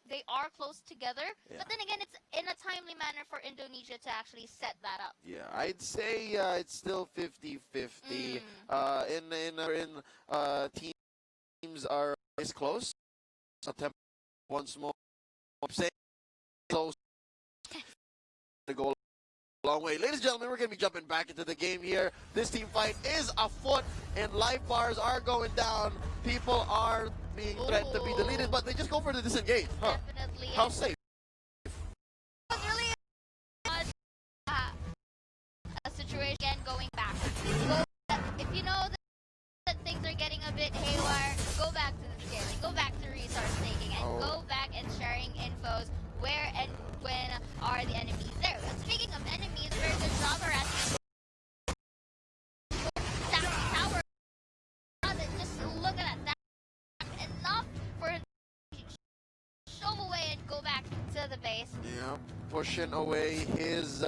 they are close together. Yeah. But then again, it's in a timely manner for Indonesia to actually set that up. Yeah, I'd say it's still 50-50. Teams are is close. September once more. Saying close to go a long way. Ladies and gentlemen, we're going to be jumping back into the game here. This team fight is afoot, and life bars are going down. People are being threatened to be deleted, but they just go for the disengage. Huh. Definitely. How safe? It was really a situation again going back. If you know that things are getting a bit haywire, go back to the scaling, go back to resource taking, and go back and sharing infos. Where and when are the enemies there? And speaking of enemies, very good job harassing tower. Just look at that. Enough for him to shove away and go back to the base. Yeah, pushing away his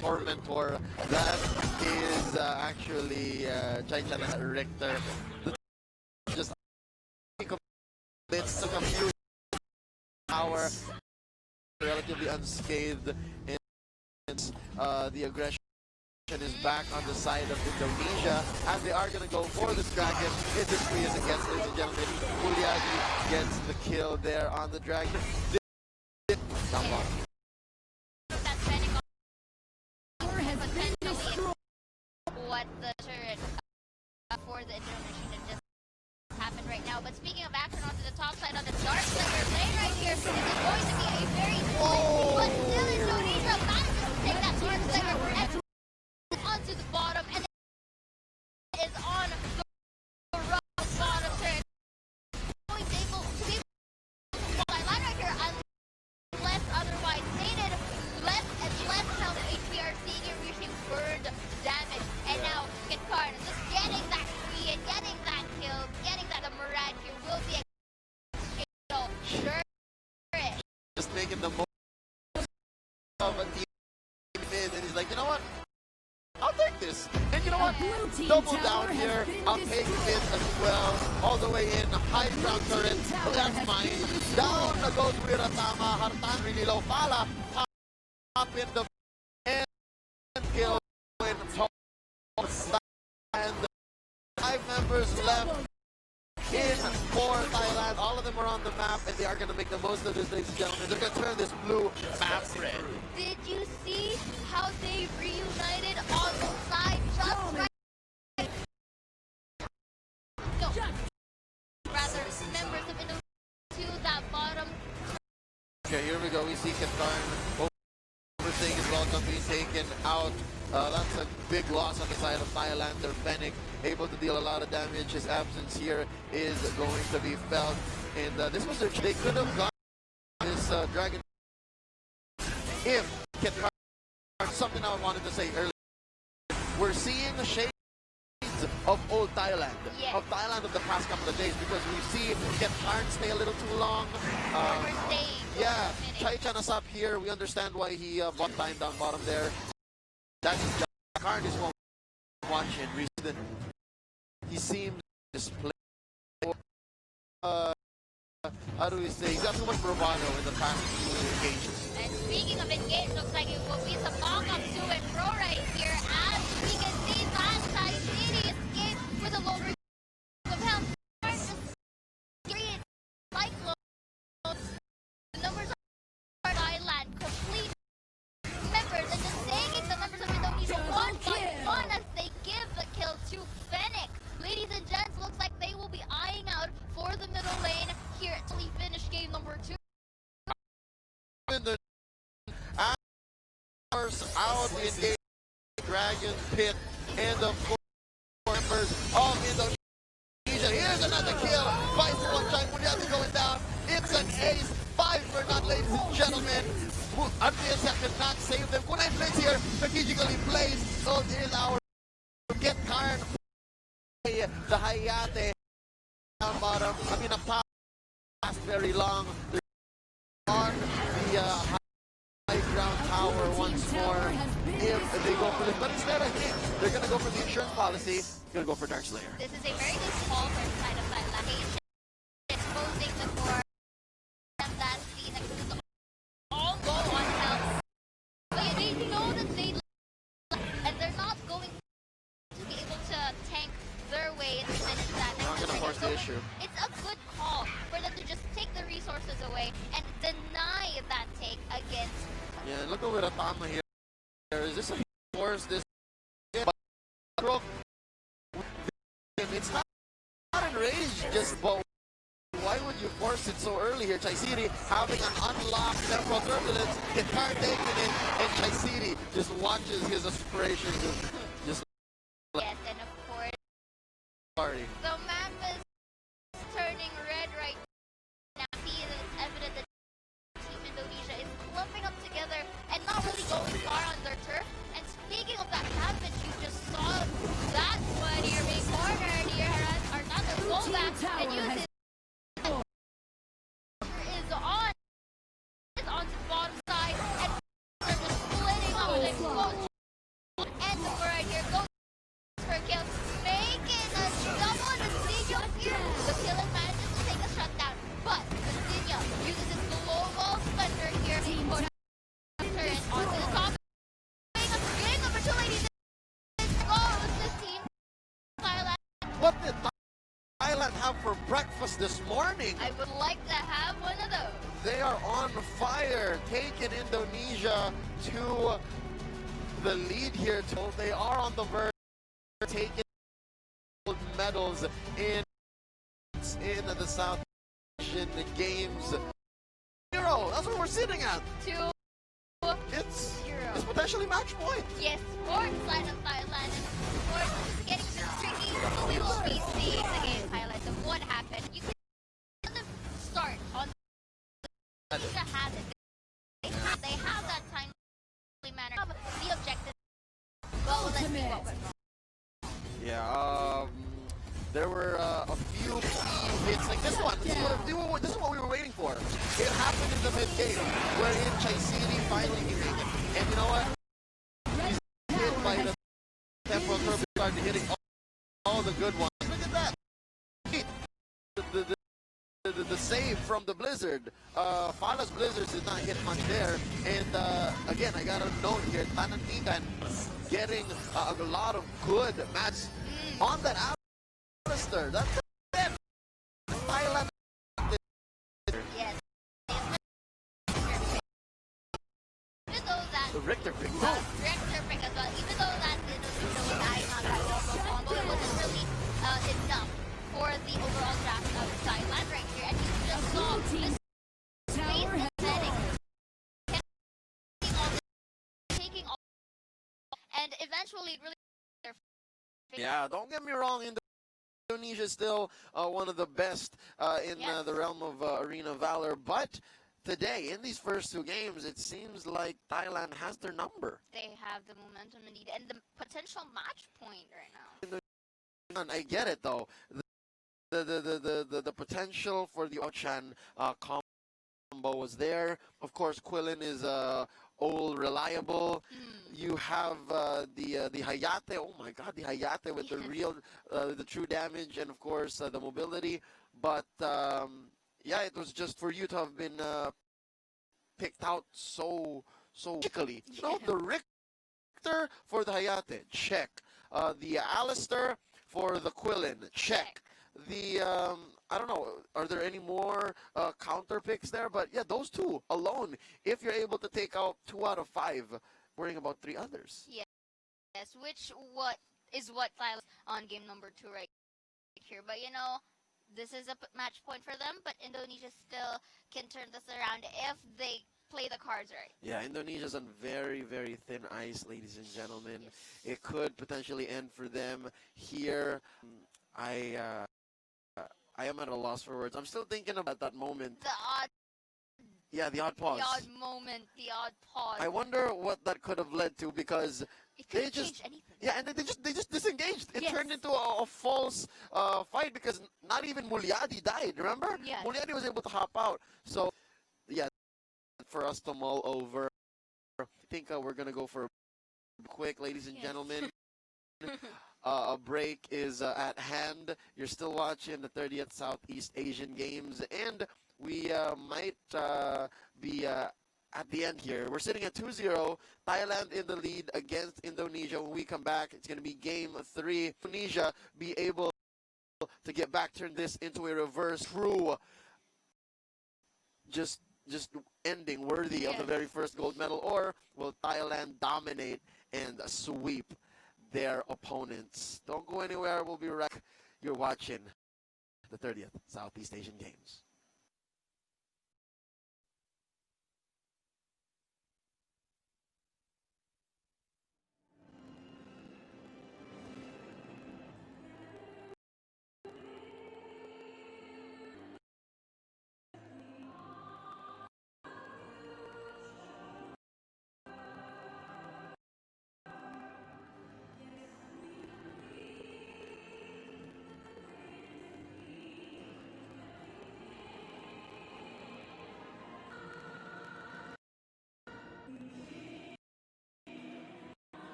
tormentor. That is actually Chaichana Richter. Just bits of confusion. Power relatively unscathed, and the aggression is back on the side of Indonesia, and they are going to go for this dragon. It is free as it gets, ladies and gentlemen. Mulyadi gets the kill there on the dragon. That's depending on potentially what the turret for the Indonesian just happened right now. But speaking of action, onto the top side on the dark side, we're playing right here. This is going to be a very but still Indonesia manages to take that dark side and onto the bottom, and it is on the rock bottom turret. Going to be able to line right here, unless otherwise stated. Less and less amount of HP are seeing it reaching burned damage, and now Kit Karn just getting that free and getting that kill, getting that the Murad here will be a kill. Sure. Just making the most of a team mid, and he's like, you know what? I'll take this. And you know what? Double down here. I'll take it as well. All the way in. High ground turret. That's mine. Down goes Wiratama. Hartan really low. Fala. Up in the end. Kill. And 5 members left in for Thailand. All of them are on the map, and they are going to make the most of this, ladies and gentlemen. They're going to turn this blue map red. Did you see how they reunited on the side just right go. We see Qatar overstaying his welcome being taken out. That's a big loss on the side of Thailand. They're Fennec, able to deal a lot of damage. His absence here is going to be felt. And this was they could have got this Dragon if Qatar. Something I wanted to say earlier. We're seeing the shades of old Thailand, Yes. of Thailand of the past couple of days, because we see Qatar stay a little too long. Overstaying. Yeah, Chai-chan is up here. We understand why he bought time down bottom there. That is Qatar is one watching. Reason he seems just play. How do we say? He's got too much bravado in the past few occasions. And speaking of engage, looks like it will be some knock-ups to and fro right here. As we can see, last time City escaped with a low of health. Cyclones. The numbers are Thailand complete members and just taking the members of Indonesia one by one as they give the kill to Fennec. Ladies and gents, looks like they will be eyeing out for the middle lane here till he finish game number 2. In the hours out in the Dragon Pit, and of course members of Indonesia. Here's another kill by one time. Munyati going down. It's an ace. 5 for not, ladies and gentlemen. Andreas could not save them. Kunai plays here, strategically placed. So it is our get Karn. The Hayate down bottom. I mean, a pass very long. On the high ground tower once more. If they go for this, but instead I think they're gonna go for the insurance policy. Gonna go for Dark Slayer. This is a very good call for the side of Thailand. Exposing the core. And that's the next all go on health. But they know that they and they're not going to be able to tank their way to finish that. Not gonna force the issue. It's a good call for them to just take the resources away and deny that take against. Yeah, look over the Tama here. Is this a force? This it's not enraged, just but why would you force it so early here? Chai City having an unlocked temporal turbulence, Qatar taking it, and Chai City just watches his aspirations just Yes, and of course party. the map is turning red right now. See that it's evident that Team Indonesia is clumping up together and not really going far on their turf. And speaking of that happened, you just saw that one here being cornered here. Another rollback and uses is on the bottom side and they're just splitting up and explode. And the right here goes for a kill, making a double on Castillo here. The killer manages to take a shutdown, but Castillo uses his global splendor here for turn onto the top. Game number 2, ladies and goes this team. Thailand. What did Thailand have for breakfast this morning? I would like to have one of those. They are on fire, taking Indonesia to the lead here. They are on the verge of taking gold medals in the South Asian Games. 0, that's what we're sitting at. 2-0. It's potentially match point. Yes, fourth side of Thailand. And of course, this is getting a bit tricky. We will be seeing the game highlights of what happened. You can start on the has it. They have that timely manner of the objective. Well, let's see what went wrong. Yeah, there were a few key hits like this one. This is what we were waiting for. It happened in the mid game, wherein Chai City finally hitting it. And you know what? He's hit by the temporal turbulence, started hitting all the good ones. Look at that! The save from the Blizzard. Fala's Blizzards did not hit much there. And again, I got a note here. Tanantikan getting a lot of good matches on that Alistair. That's it. Thailand. Yes. Even though that The Richter pick. Richter pick as well, even though that Indonesia was eyeing on that double combo, it wasn't really enough for the overall draft of Thailand right here. And you just saw this really their Yeah, don't get me wrong. Indonesia is still one of the best in Yes. the realm of Arena Valor, but today, in these first two games, it seems like Thailand has their number. They have the momentum indeed and the potential match point right now. And I get it though. The potential for the Ochan combo was there. Of course, Quillen is old, reliable. You have the Hayate. Oh my God, the Hayate with the real, the true damage, and of course the mobility. But yeah, it was just for you to have been picked out so quickly. You know, the Richter for the Hayate, check. The Alistair for the Quillen, check. The I don't know, are there any more counter picks there? But yeah, those two alone, if you're able to take out 2 out of 5, worrying about 3 others. Yes, what Thailand on game number 2 right here. But you know, this is a match point for them. But Indonesia still can turn this around if they play the cards right. Yeah, Indonesia's on very, very thin ice, ladies and gentlemen. Yes. It could potentially end for them here. I am at a loss for words. I'm still thinking about that moment. The odd pause. The odd moment, the odd pause. I wonder what that could have led to, because it could they have just changed anything. yeah, and they just disengaged. It Yes. turned into a false fight, because not even Mulyadi died. Remember? Yes. Mulyadi was able to hop out. So yeah, for us to mull over, I think we're gonna go for a quick, ladies and Yes. gentlemen. A break is at hand. You're still watching the 30th Southeast Asian Games, and we might be at the end here. We're sitting at 2-0. Thailand in the lead against Indonesia. When we come back, it's going to be game 3. Indonesia be able to get back, turn this into a reverse true, just ending worthy of the very first gold medal, or will Thailand dominate and sweep their opponents? Don't go anywhere. We'll be right back. You're watching the 30th Southeast Asian Games.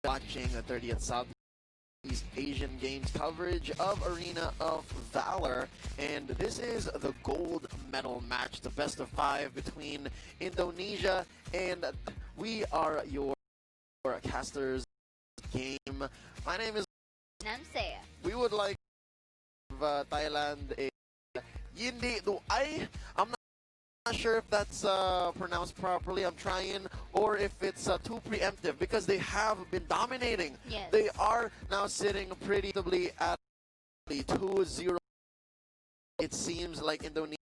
Watching the 30th Southeast Asian Games coverage of Arena of Valor, and this is the gold medal match, the best of 5 between Indonesia, and we are your casters game. My name is Namsea. we would like Thailand a Yindi Duai. I'm not sure if that's pronounced properly. I'm trying, or if it's too preemptive, because they have been dominating. Yes. They are now sitting pretty comfortably at 2-0. It seems like Indonesia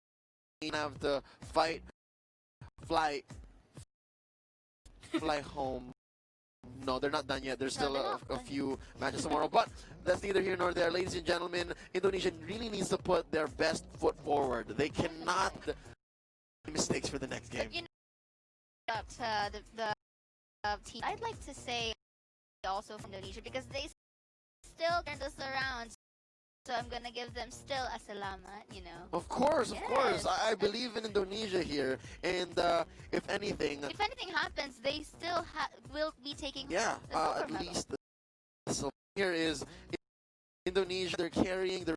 have to fight, fly home. No, they're not done yet. There's still a few matches tomorrow, but that's neither here nor there. Ladies and gentlemen, Indonesia really needs to put their best foot forward. They cannot make mistakes for the next game. You know, the team, I'd like to say also from Indonesia, because they still turned us around. So I'm gonna give them still a salamat, you know. Of course. I believe in Indonesia here, and if anything happens, they still will be taking. yeah, the silver at medal. least the here is Indonesia, they're carrying their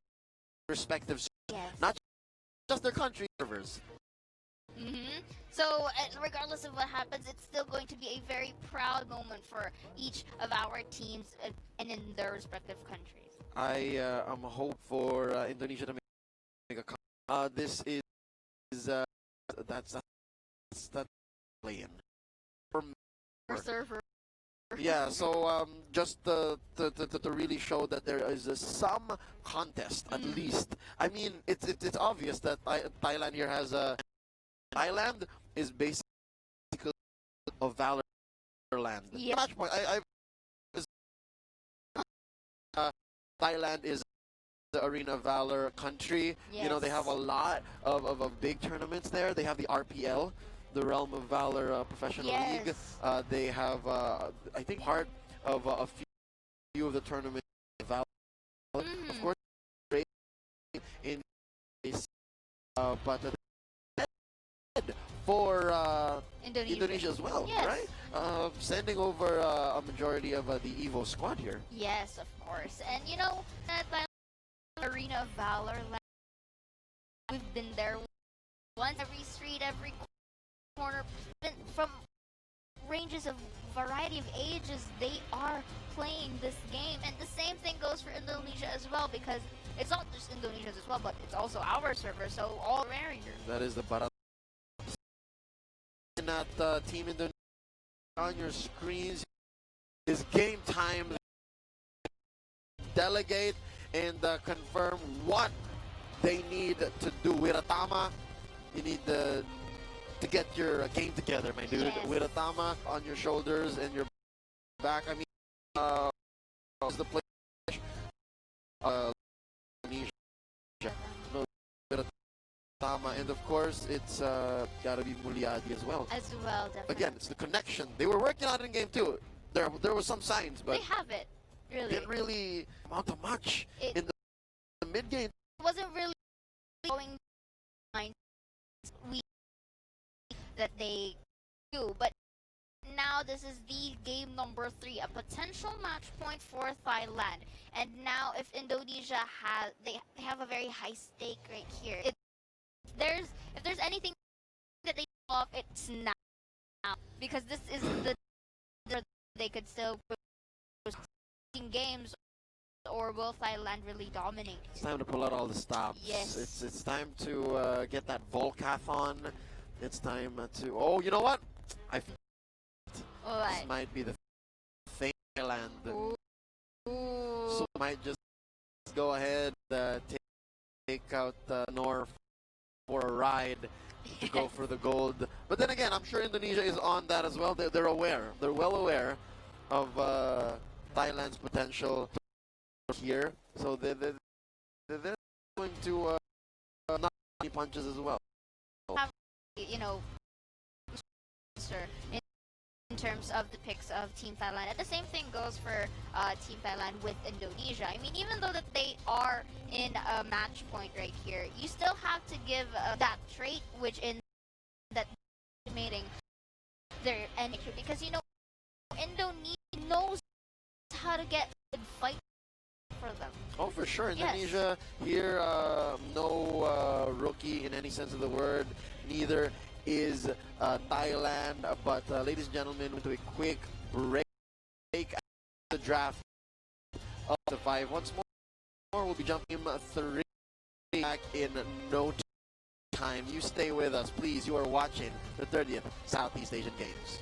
respective, Yes. not just their country servers. So, regardless of what happens, it's still going to be a very proud moment for each of our teams and in their respective countries. I am hope for Indonesia to make a comeback. This is that's playing. For server. Yeah, so just to really show that there is some contest at least. I mean, it's obvious that Thailand here has a Thailand is basically a Valor land. Yeah. Match point. Thailand is the Arena of Valor country. You know, they have a lot of big tournaments there. They have the RPL, the Realm of Valor Professional League. They have, I think, part of a few of the tournaments of Valor. Of course, in but for Indonesia as well, right? Sending over a majority of the Evo squad here. Yes, of course. And you know, that Arena of Valor, we've been there once. Every street, every corner, from ranges of variety of ages, they are playing this game. And the same thing goes for Indonesia as well, because it's not just Indonesia's as well, but it's also our server, so all around here. That is the Barat. At Team Indonesia on your screens is game time. Delegate and confirm what they need to do. Wiratama, you need to get your game together, my dude. Yes. Wiratama on your shoulders and your back. I mean, the play. No, Wiratama, and of course it's gotta be Mulyadi as well. As well, definitely. Again, it's the connection. They were working on it in game 2. There were some signs, but they have it, really. didn't really amount to much in the mid game. It wasn't really going that they do, but now this is the game number 3, a potential match point for Thailand. And now, if Indonesia has, they have a very high stake right here. If there's anything that they off, it's now, because this is the they could still in games, or will Thailand really dominate? It's time to pull out all the stops. Yes. It's time to get that Volcathon. It's time to. Oh, you know what? This might be the Thailand. So might just go ahead take out North for a ride to go for the gold. But then again, I'm sure Indonesia is on that as well. They're aware. They're well aware of Thailand's potential here. So they're going to not any punches as well. You know, in terms of the picks of Team Thailand. And the same thing goes for Team Thailand with Indonesia. I mean, even though that they are in a match point right here, you still have to give that trait, which in that mating their entry, because you know Indonesia knows how to get good fight for them. Oh, for sure. Yes. Indonesia here, no rookie in any sense of the word. Neither is Thailand. But ladies and gentlemen, we'll do a quick break at the draft of the 5. Once more, we'll be jumping 3 back in no time. You stay with us, please. You are watching the 30th Southeast Asian Games.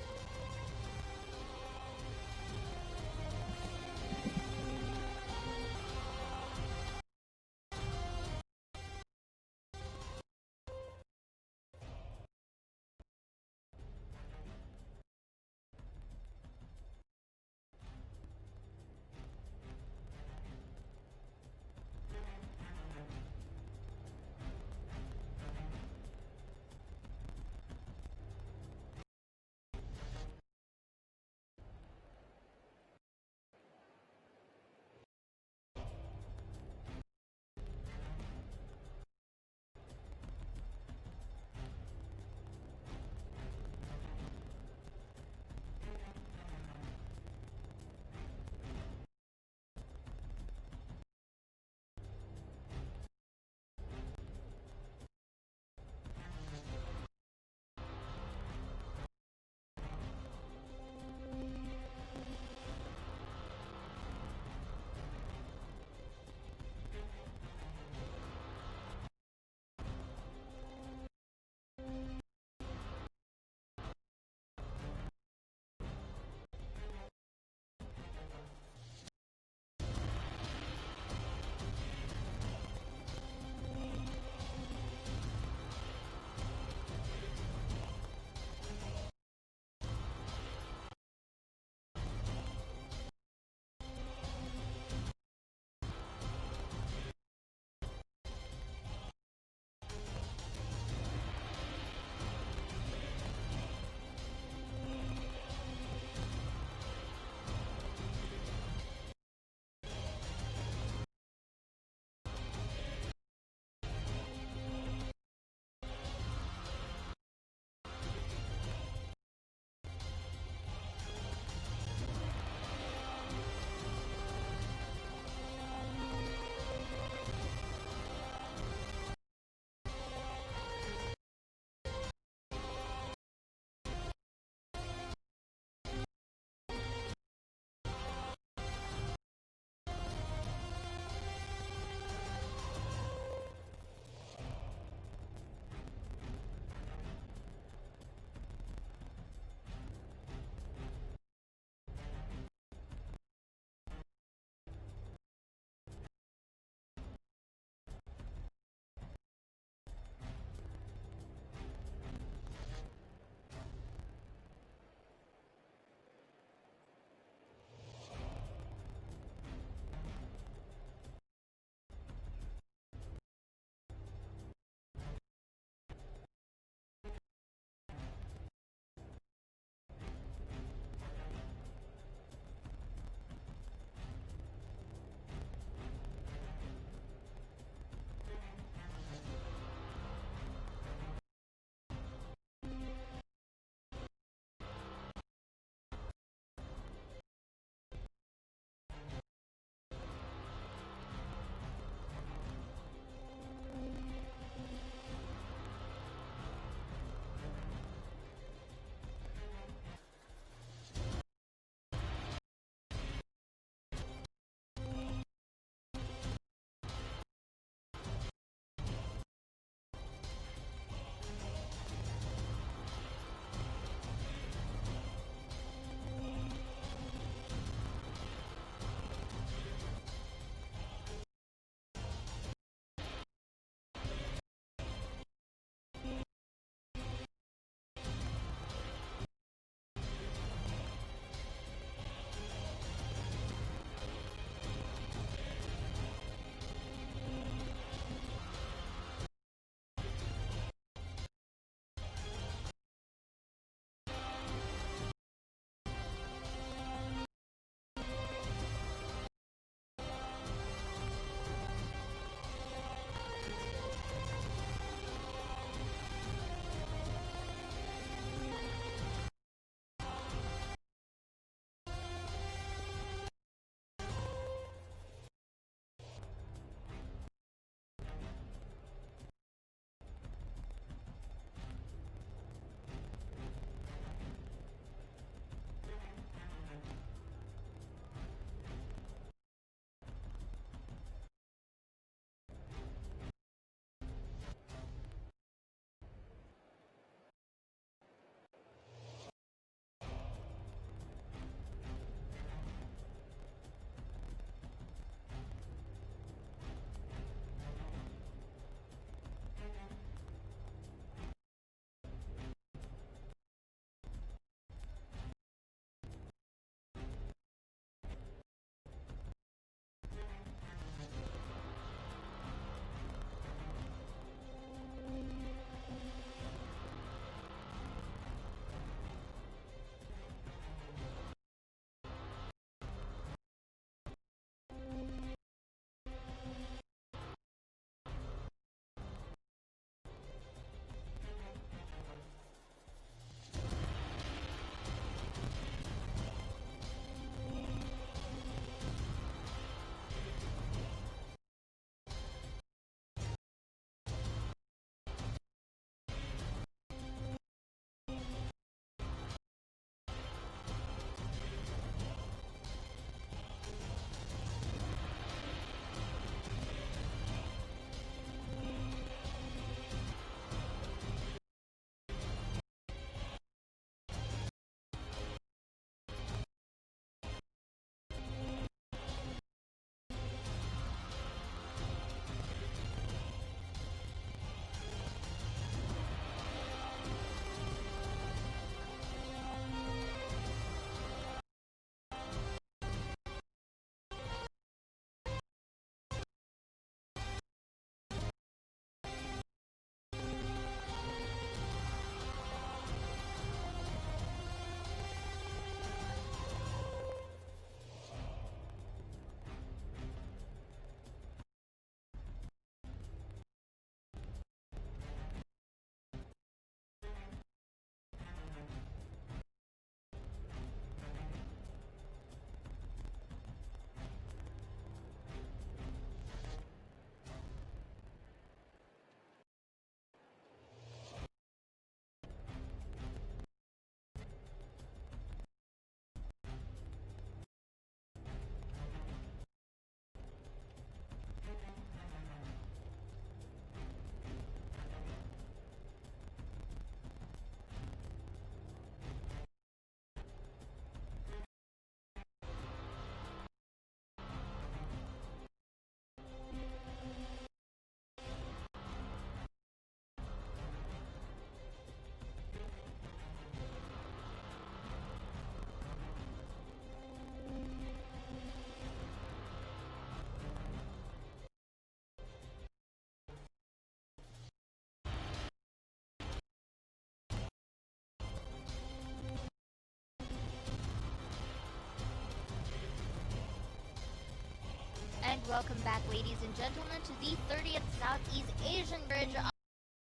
welcome back, ladies and gentlemen, to the 30th Southeast Asian Bridge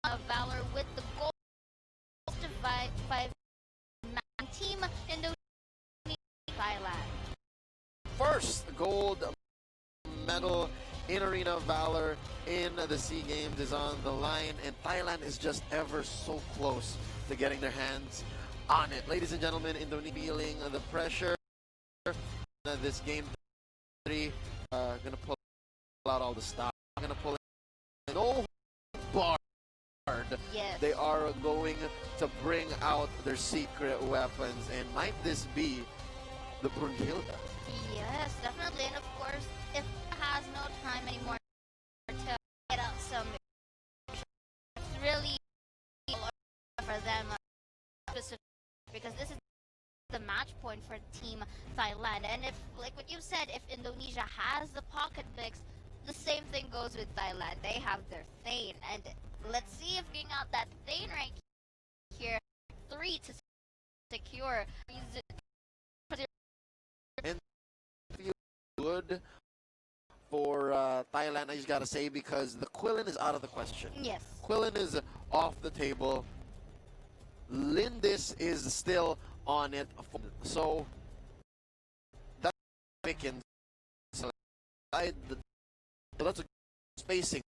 of Valor with the gold five-man team Indonesia Thailand. First gold medal in Arena Valor in the SEA Games is on the line, and Thailand is just ever so close to getting their hands on it. Ladies and gentlemen, Indonesia feeling the pressure. This game 3, gonna pull out all the stock. Gonna pull in no bar. Yes. They are going to bring out their secret weapons, and might this be the Brunhilde? Yes, definitely. And of course, if it has no time anymore to get out some, it's really for them specific, because this is the match point for Team Thailand. And if, like what you said, if Indonesia has the pocket mix, the same thing goes with Thailand. They have their Thane, and let's see if getting out that Thane right here, 3 to secure. Good for Thailand, I just gotta say, because the Quillen is out of the question. Yes. Quillen is off the table. Lindis is still on it. So that's picking. So that's a spacing.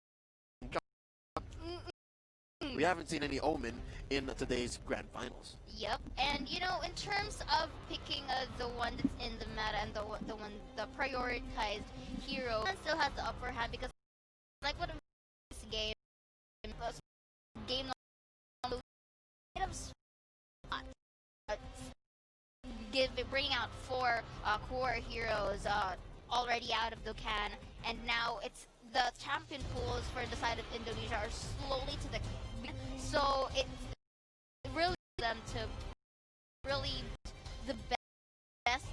We haven't seen any Omen in today's grand finals. Yep, and you know, in terms of picking the one that's in the meta and the prioritized hero, one still has the upper hand, because like what this game bringing out 4 core heroes already out of the can, and now it's the champion pools for the side of Indonesia are slowly to the, so it's really them to really the best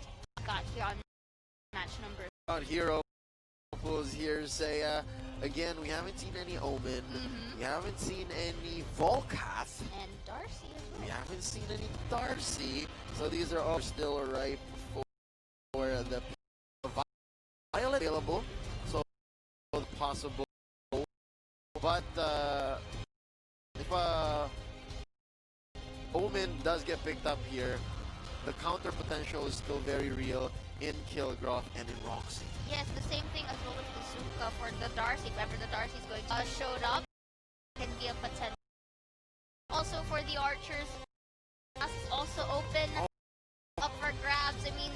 got here on match number. About hero pools here say again, we haven't seen any Omen. We haven't seen any Volcath. And Darcy as well. We haven't seen any Darcy. So these are all still ripe for the Violet available. So possible. But if Omen does get picked up here, the counter potential is still very real in Kilgroth and in Roxy. Yes, the same thing as well with Bazooka for the Darcy. If ever the Darcy is going to showed up, can be a potential. Also for the Archers, is also open up for grabs. I mean,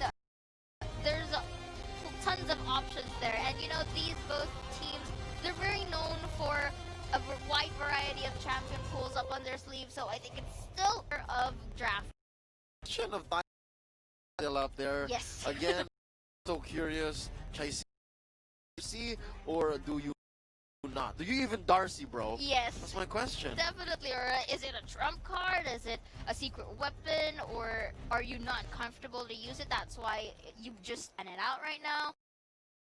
there's tons of options there, and you know, these both teams, they're very known for a wide variety of champion pools up on their sleeve. So I think it's still of draft. Question of time still up there. Yes. Again, so curious. Darcy, or do you not? Do you even Darcy, bro? Yes. That's my question. Definitely. Or is it a trump card? Is it a secret weapon? Or are you not comfortable to use it? That's why you just stand it out right now.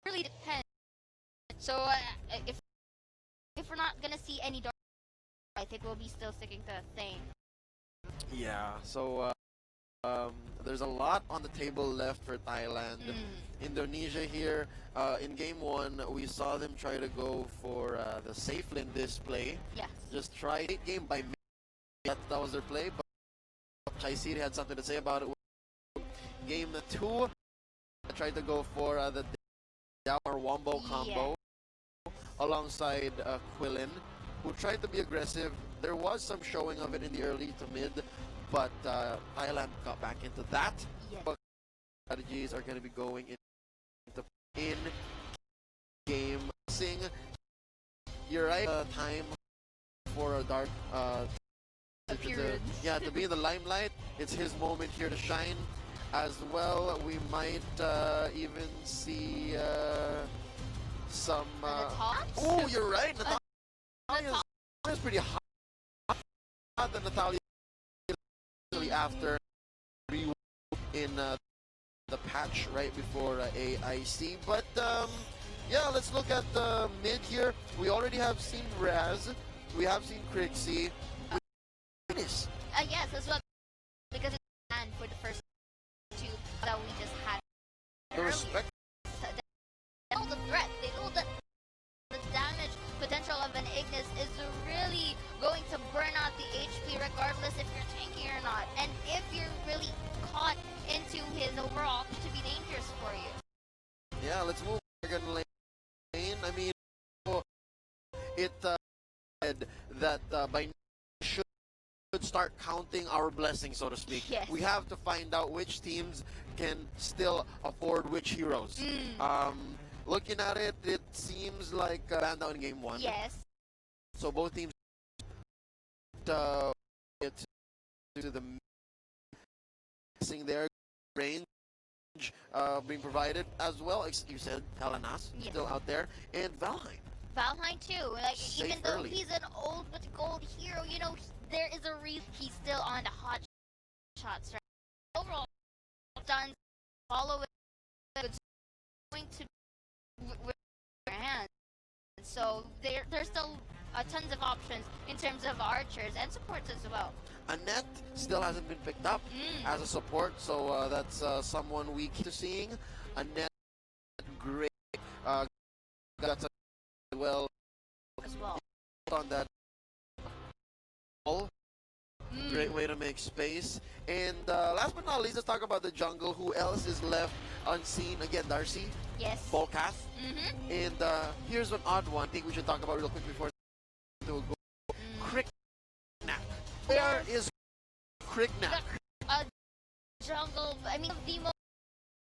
It really depends. So if we're not gonna see any Darcy, I think we'll be still sticking to Thane. Yeah. So there's a lot on the table left for Thailand. Indonesia here, in game 1, we saw them try to go for the safe lane display. Yes. Just try it game by minute. That was their play, but Chaisiri had something to say about it. Game 2, tried to go for the Down or Wombo combo alongside Quillen, who tried to be aggressive. There was some showing of it in the early to mid, but Thailand got back into that. Yes. But strategies are going to be going into in-game sing. You're right. Time for a dark Appearance. to be in the limelight. It's his moment here to shine. As well, we might even see some. Oh, you're right. Natalia is pretty hot. Not that Natalia after in the patch right before AIC, but yeah, let's look at the mid here. We already have seen Raz, we have seen Crixie. Yes, as well, because it's planned for the first 2 that we just had. The respect. They know the threat. They know regardless if you're tanking or not, and if you're really caught into his overall to be dangerous for you. Yeah, let's move Dragon Lane. I mean, it said that by now should start counting our blessings, so to speak. Yes. We have to find out which teams can still afford which heroes. Looking at it, it seems like banned down in game 1. Yes. So both teams get to the missing their range being provided as well. You said Helenas Yes. still out there, and Valheim. Valheim too. Like Safe even though early. he's an old but gold hero, you know, there is a reason he's still on the hot shots right. Overall, done follow it. It's going to with their hands. So there's still tons of options in terms of archers and supports as well. Annette still hasn't been picked up as a support, so that's someone we keep seeing. Annette, great, got a well As well. on that ball. Great way to make space. And last but not least, let's talk about the jungle. Who else is left unseen? Again, Darcy, Yes. Volcath. And here's an odd one I think we should talk about real quick before to go. Cricknack. Where is Cricknack? Jungle, I mean, the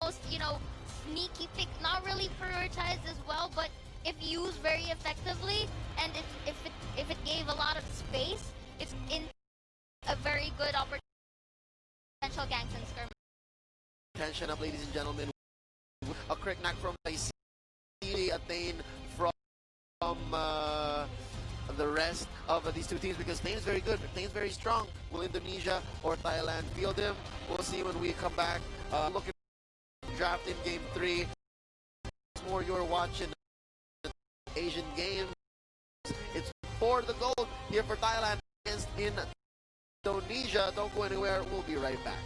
most, you know, sneaky pick, not really prioritized as well, but if used very effectively, and if it gave a lot of space, it's in a very good potential ganks and skirmish. Attention up, ladies and gentlemen. A Cricknack from IC, attain from the rest of these two teams, because Thane is very good. Thane is very strong. Will Indonesia or Thailand field him? We'll see when we come back. Looking at draft in game 3. More you're watching Asian games. It's for the gold here for Thailand against Indonesia. Don't go anywhere. We'll be right back.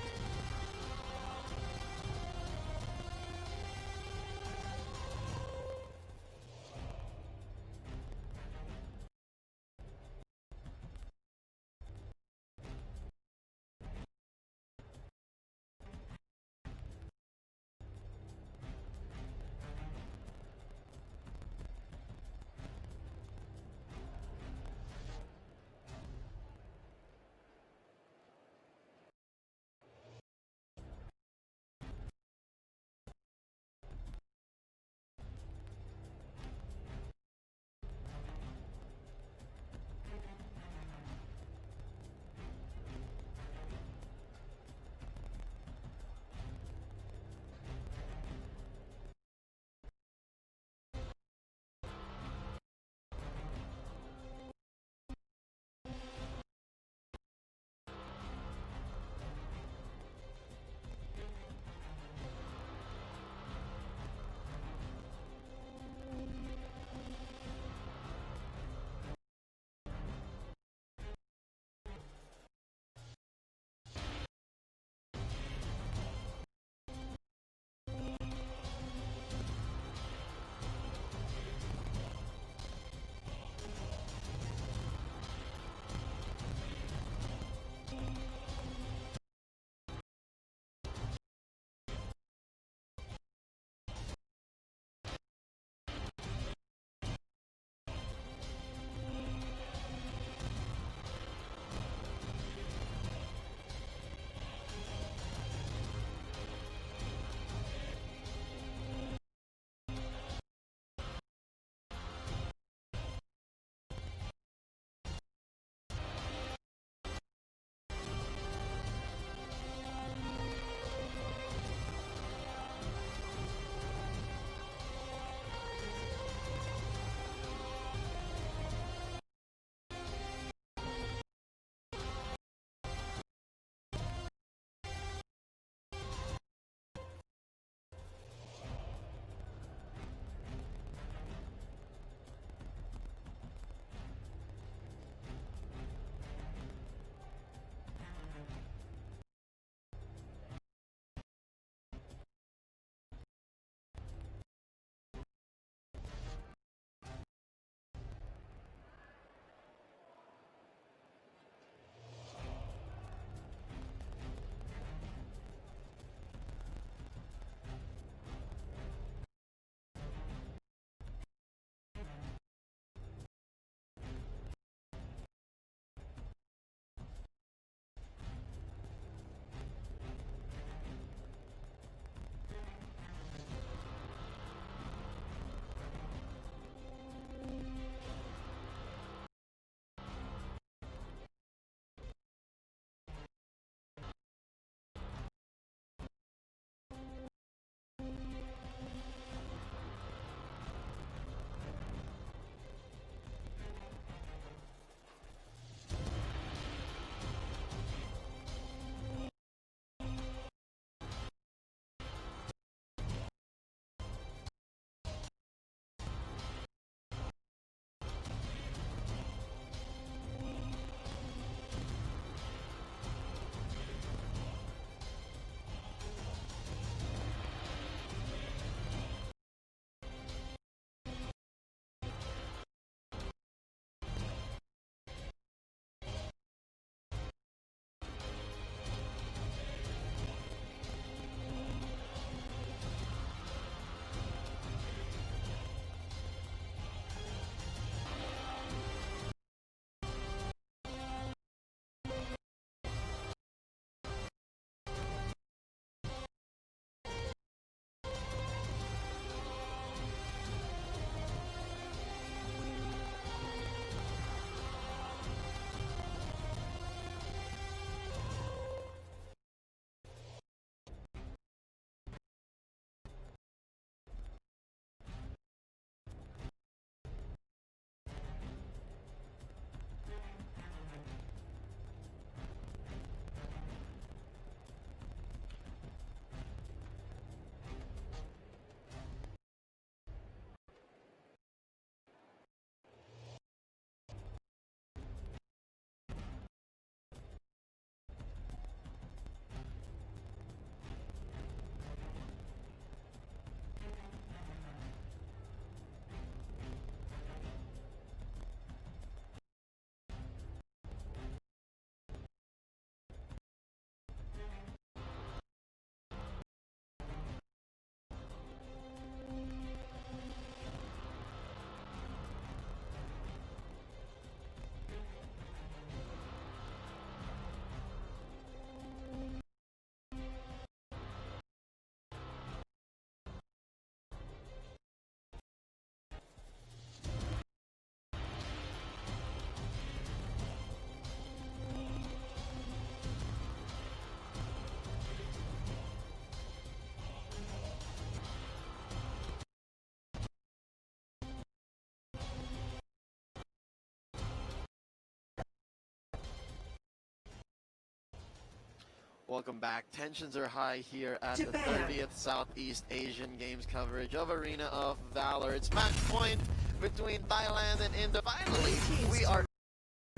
Welcome back. Tensions are high here at the 30th Southeast Asian Games coverage of Arena of Valor. It's match point between Thailand and India. Finally, we are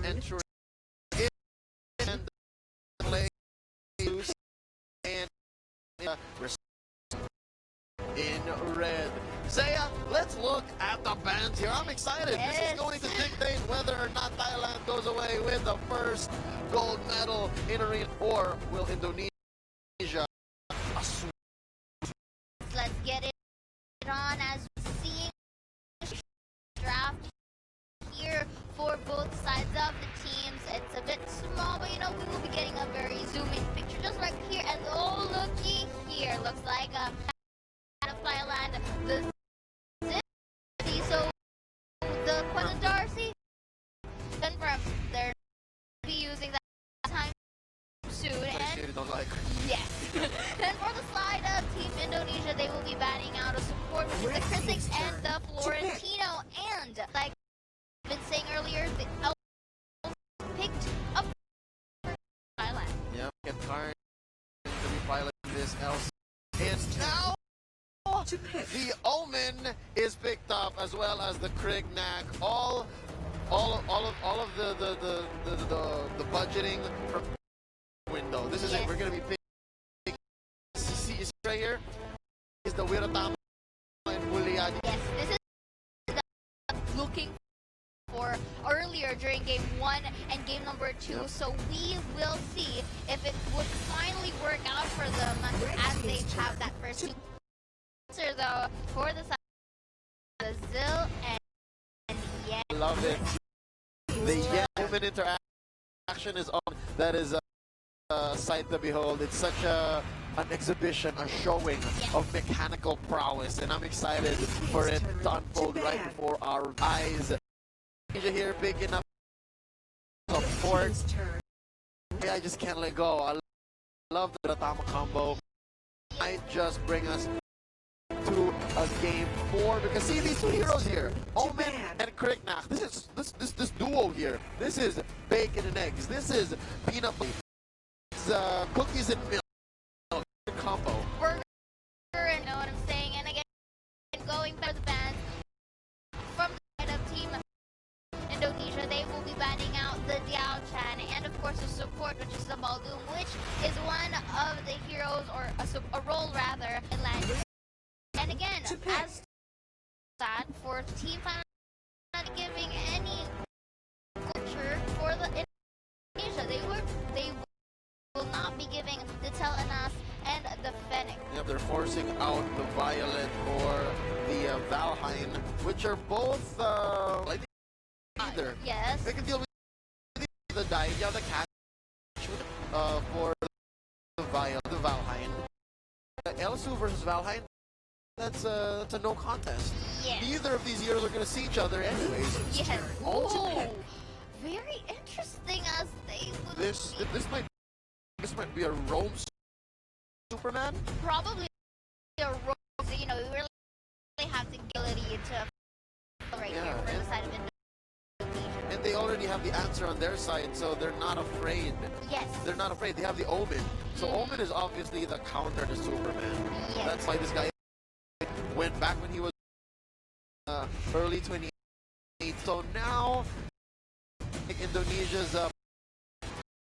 entering in and play and in red. Zaya, let's look at the bands here. I'm excited. Yes. This is going to dictate whether or not Thailand goes away with the first gold medal in arena, or will Indonesia Let's get it on as we see draft here for both sides of the teams. It's a bit small, but you know, we will be getting a very zoom-in picture just right here. And oh, looky here, looks like Thailand, the city. So the Quentin Darcy confirmed they're be using that time soon. And don't like. yes. And for the slide of Team Indonesia, they will be batting out a support, which is the Critics and the Florentino. And like I've been saying earlier, the L picked up for Thailand. Yeah, get tired to be piloting this else. And now the Omen is picked up, as well as the Krignac. All of the budgeting from window. This is it. Yes. We're gonna be picking. See right here is the Wiratama and Mulyadi. Yes, this is the looking for earlier during game 1 and game number 2. Yep. So we will see if it would finally work out for them as they have that first answer though for the side of Brazil and yeah. Love it. The Omen interaction is on. That is a sight to behold. It's such an exhibition, a showing of mechanical prowess, and I'm excited for it to unfold right before our eyes. Here, big enough support. I just can't let go. I love the Ratama combo. Might just bring us to a game 4, because see these two heroes here, Omen and Krignac. This duo here. This is bacon and eggs. This is peanut butter. It's cookies and milk combo. Burger, and know what I'm saying. And again, going back to the bands from the side of Team Indonesia, they will be banning out the Diao Chan and of course the support, which is the Baldoom, which is one of the heroes, or a role rather, in land. And again, as that for Team Thailand, not giving any culture for the Indonesia, they will not be giving the Telenas and the Fennec. Yep, they're forcing out the Violet or the Valheim, which are both I think either. Yes. They can deal with the dive, yeah, the catch for the Valheim. Elsu versus Valheim. That's a no contest. Yes. Neither of these heroes are going to see each other anyways. Yes. Ooh. Very interesting as they would This might be a Rome Superman. probably a role. So, you know, we really have the ability to right here for the side of Indonesia. And they already have the answer on their side, so they're not afraid. Yes. They're not afraid. They have the Omen. So Omen is obviously the counter to Superman. Yes. That's why this guy went back when he was early 28. So now Indonesia's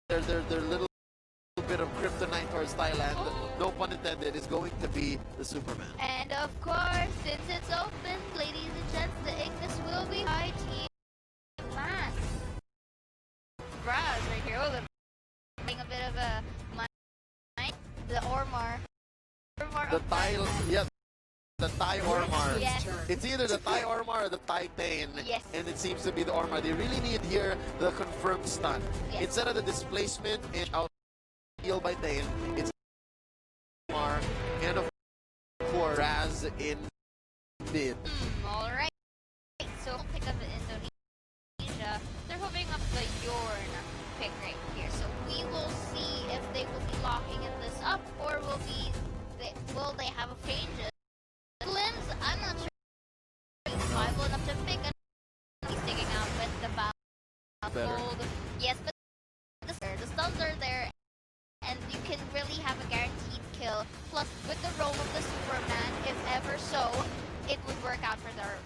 their little bit of kryptonite towards Thailand, no pun intended, is going to be the Superman. And of course, since it's open, ladies and gents, the Ignis will be by Team Mass. Braz right here. Oh, they're playing a bit of a the Ormar. The Thai Ormar. Yes. It's either the Thai Ormar or the Thai Tane. Yes. And it seems to be the Ormar. They really need here the confirmed stun. Yes. Instead of the displacement and out heal by Tane, it's Ormar and of course Raz in mid. Alright. So pick up Indonesia. They're hoping up the Yorn pick right here. So we will see if they will be locking this up, or will they have a changes. Limbs, I'm not sure he's viable enough to pick, and he's sticking out with the gold. Yes, but the stuns are there, and you can really have a guaranteed kill. Plus, with the role of the Superman, if ever so, it would work out for their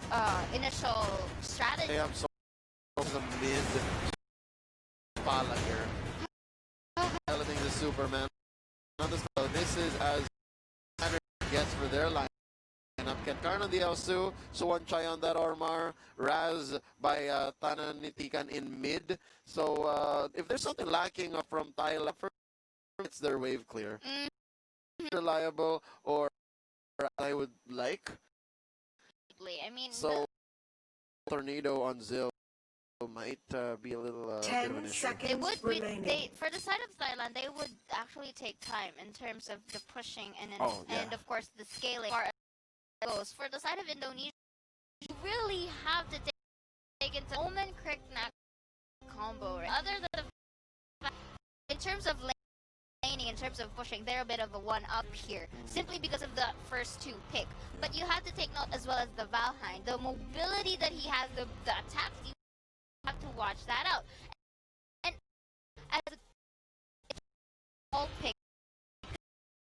initial strategy. I'm so the mid Pala here. Piloting the Superman. This is as standard gets for their line. Karn on the Elsu, so one try on that Ormar, Raz by Tananitikan in mid. So if there's something lacking from Thailand, it's their wave clear. Reliable, or I would like. I mean, So Tornado on Zil might be a little bit of an issue. it would be for the side of Thailand. They would actually take time in terms of the pushing and of course the scaling. Goes for the side of Indonesia, you really have to take into Omen Kriknak combo. Right? Other than the fact, in terms of laning, in terms of pushing, they're a bit of a one-up here, simply because of the first two pick. But you have to take note as well as the Valheim, the mobility that he has, the attacks. You have to watch that out. And as all pick,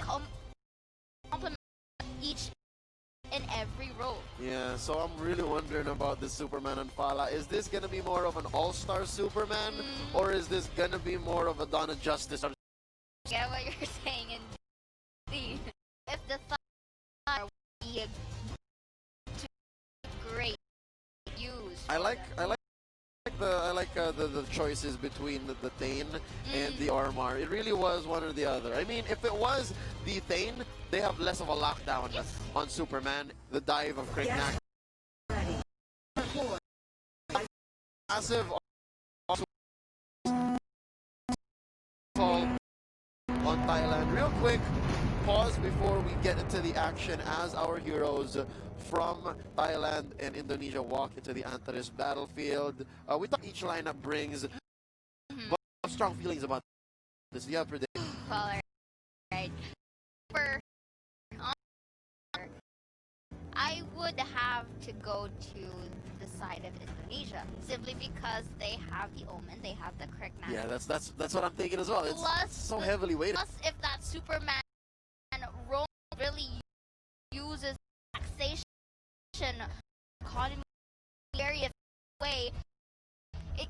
complement each in every role. Yeah, so I'm really wondering about the Superman and Fala. Is this gonna be more of an all-star Superman, or is this gonna be more of a Donna Justice? I get what you're saying, indeed. If the Thai would be a great use. I like the choices between the Thane and the Ormar. It really was one or the other. I mean, if it was the Thane, they have less of a lockdown on Superman. The dive of Kriknak. Massive on Thailand. Real quick, pause before we get into the action as our heroes from Thailand and Indonesia walk into the Antares battlefield. We thought each lineup brings strong feelings about this. Yeah, predict. Well, right. I would have to go to the side of Indonesia simply because they have the Omen, they have the Kriknak. Yeah, that's what I'm thinking as well. It's so heavily weighted. Plus, if that Superman role really uses taxation economy area way,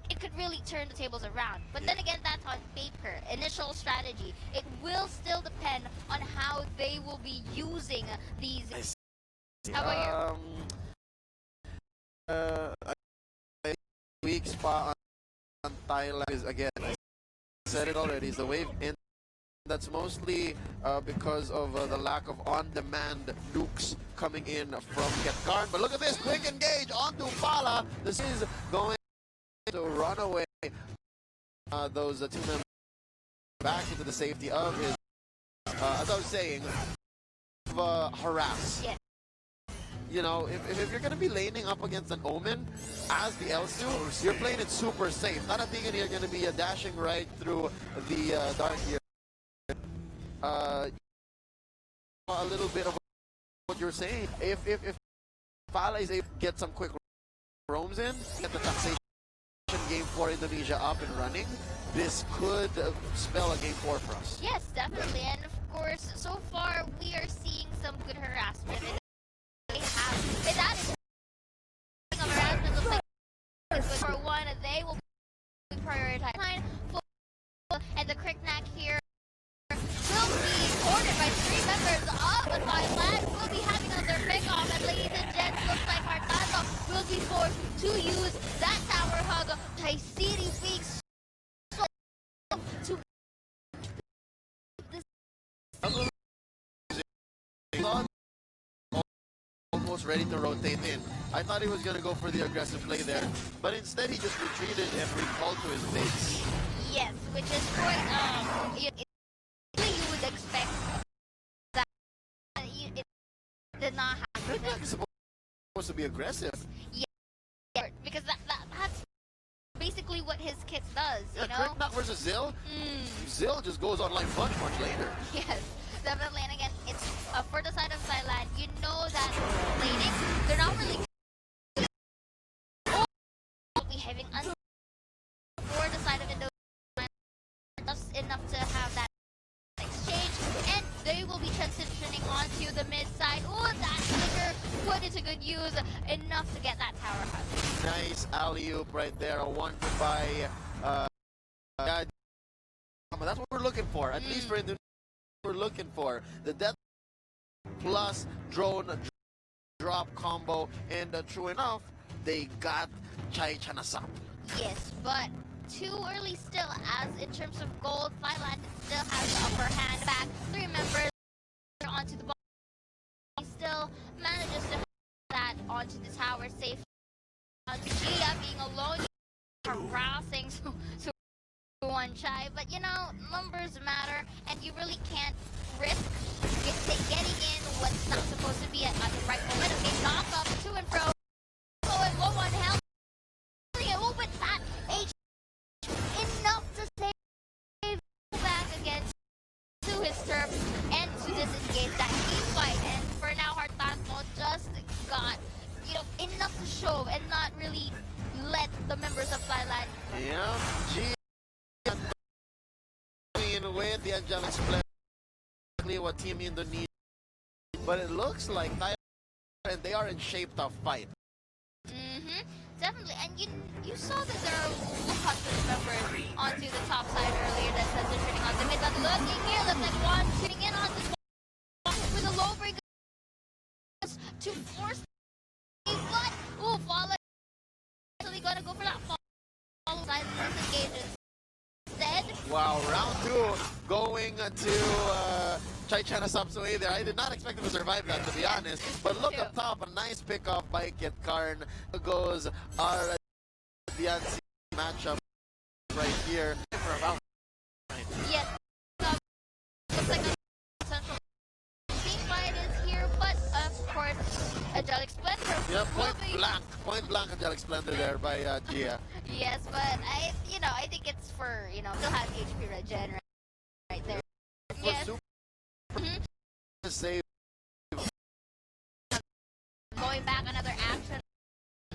it could really turn the tables around. But then again, that's on paper. Initial strategy. It will still depend on how they will be using these. How about I weak spot on Thailand is, again, I said it already, is the wave in. That's mostly because of the lack of on-demand nukes coming in from Getkarn. But look at this, quick engage onto Fala. This is going to run away those two members back into the safety of his, as I was saying, harass. Yeah. You know, if you're going to be laning up against an Omen as the Elsu, you're playing it super safe. Not a thing you're going to be dashing right through the dark here. A little bit of what you're saying. If Fala is able to get some quick roams in, get the taxation game for Indonesia up and running, this could spell a game 4 for us. Yes, definitely. And of course, so far we are seeing some good harassment. They have, and that is harassment looks like for one, they will be prioritized. And the Kriknak here will be ordered by 3 members of the Thailand. Will be having another pick-off, and ladies and gents, looks like Hardano will be forced to use that tower hug. Thai City being so to this. Almost ready to rotate in. I thought he was going to go for the aggressive play there, but instead he just retreated and recalled to his base. Yes, which is quite, you would expect that it did not happen. It's supposed to be aggressive. Yeah, because that's basically what his kit does, you know? Kriknak versus Zil? Zil just goes online much later. Yes, definitely. And again, it's for the side of Thailand, you know that laning, they're not really good. Or be having for the side of Indonesia, just enough to have that into good use, enough to get that tower hug. Nice alley-oop right there. A one by yeah, that's what we're looking for. At least for Indonesia, we're looking for the death plus drone drop combo, and true enough, they got Chai Chanasap. Yes, but too early still, as in terms of gold, Thailand still has the upper hand. Back 3 members onto the ball. He still manages to have that onto the tower safe. Gia being alone, harassing so one Chai, but you know, numbers matter, and you really can't risk getting in what's not supposed to be at the right moment. Okay, knock up to and fro. Oh, and 1-1 health. Oh, but that H enough to save back again to his turf and to disengage that team fight. And for now, Hartanto just got, you know, enough to show and not really let the members of Thailand. Yeah, G with the Angelic Splendor, what Team Indonesia, but it looks like Thailand, and they are in shape to fight. Definitely, and you saw that there are lots of members onto the top side earlier that's transitioning onto mid, but looking here, looks like one tuning in onto the with a low break to force the but Valor actually gonna go for that follow side disengage instead. Wow, round 2 going to Chai Chanasap's way there. I did not expect him to survive that, to be honest. But look up top, a nice pick-off by Kit Karn. Goes our Diancie matchup right here. For about Yes, looks like a central team fight is here, but of course, Angelic Splendor. yeah, point blank Angelic Splendor there by Gia. Yes, but I think it's for, still has HP regen right there. Yes. Save. Going back, another action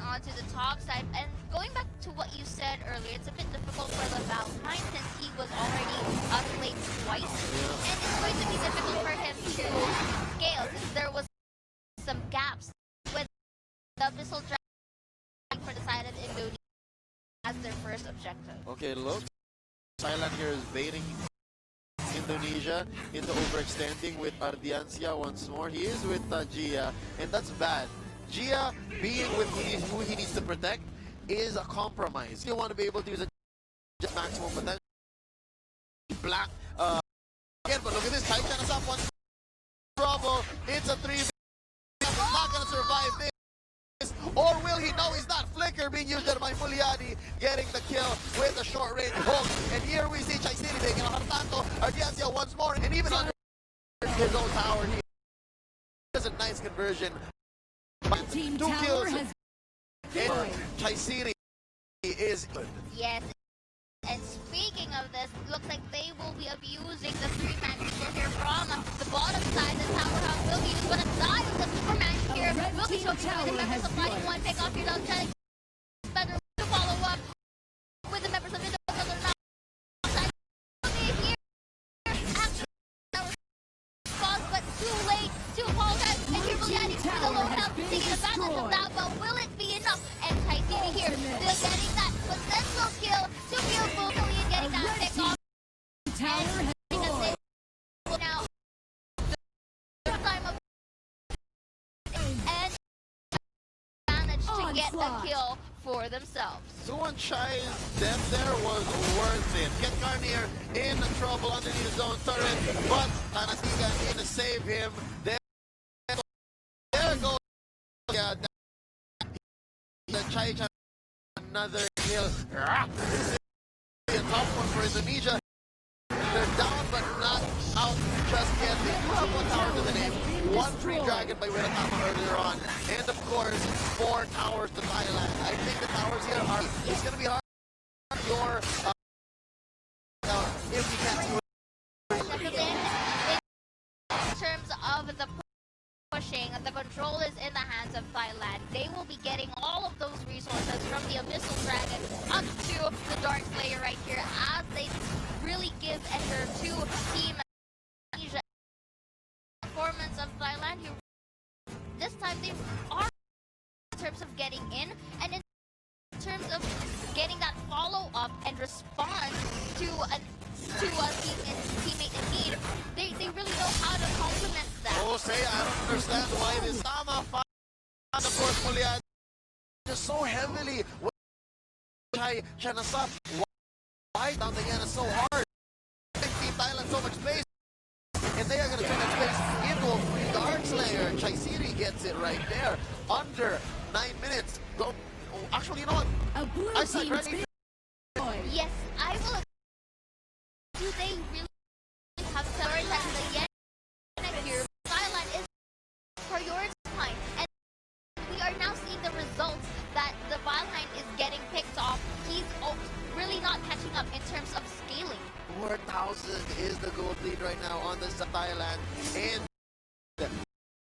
onto the top side, and going back to what you said earlier, it's a bit difficult for the Valentine since he was already played twice, and it's going to be difficult for him to scale since there was some gaps with the missile dragon for the side of Indonesia as their first objective. Okay, look. Thailand here is baiting Indonesia into overextending with Ardiancia once more. He is with Gia, and that's bad. Gia being with who he needs to protect is a compromise. You want to be able to use a maximum potential. Black again, but look at this. Chai Chanasap one trouble. It's a 3v. He's not gonna survive this. Or will he? No, he's not. Flicker being used there by Muliani, getting the kill with a short range hook. And here we see Chai City taking a Hartanto, Ardiancia once more, and even under his own tower. He does a nice conversion. 2 kills. And Chai City is. Yes. And speaking of this, looks like they will be abusing the 3-man people here from the bottom side. The tower house will be used, but a die of the Superman here will be choking with the members of Fighting One. Pick off your dog, Angelic Splendor to follow up with the members of the other side. Here, action response, but too late to apologize. And here Muliani with a low health, taking advantage of that, but will it be enough? And Chai City here still getting that potential skill to feel Muliani getting that pick off. And now the time of and managed to get the kill for themselves. Suwon Chai's death there was worth it. Kit Karn here in trouble underneath his own turret, but Tanatiga in to save him. There goes the Chai another kill. This is a tough one for Indonesia. They're down but not out just yet. They do have 1 tower to the name, 1 free dragon by Wiratama earlier on, and of course 4 towers to Thailand. I think the towers here are, it's going to be hard for if you can't do it. In terms of the pushing, the control is in the hands of Thailand. They will be getting all of those resources from the Abyssal Dragon up to the Dark Slayer right here as they really give enter to Team Asia. Performance of Thailand, who this time they are getting that follow up and response to a teammate in need. They really know how to complement that. Jose, I don't understand why this Tama found the course Mulian just so heavily. Siya nasap. Why down again is so hard? Team Thailand so much space. And they are going to turn that space into a free Dark Slayer. Chaisiri gets it right there. Under 9 minutes. Actually, you know what? I said ready. Yes, I will. Do they really have prioritized the Yen here? Thailand is prioritized, and we are now seeing the results that the Valheim is getting picked off. He's really not catching up in terms of scaling. 4,000 is the gold lead right now on the Thailand, and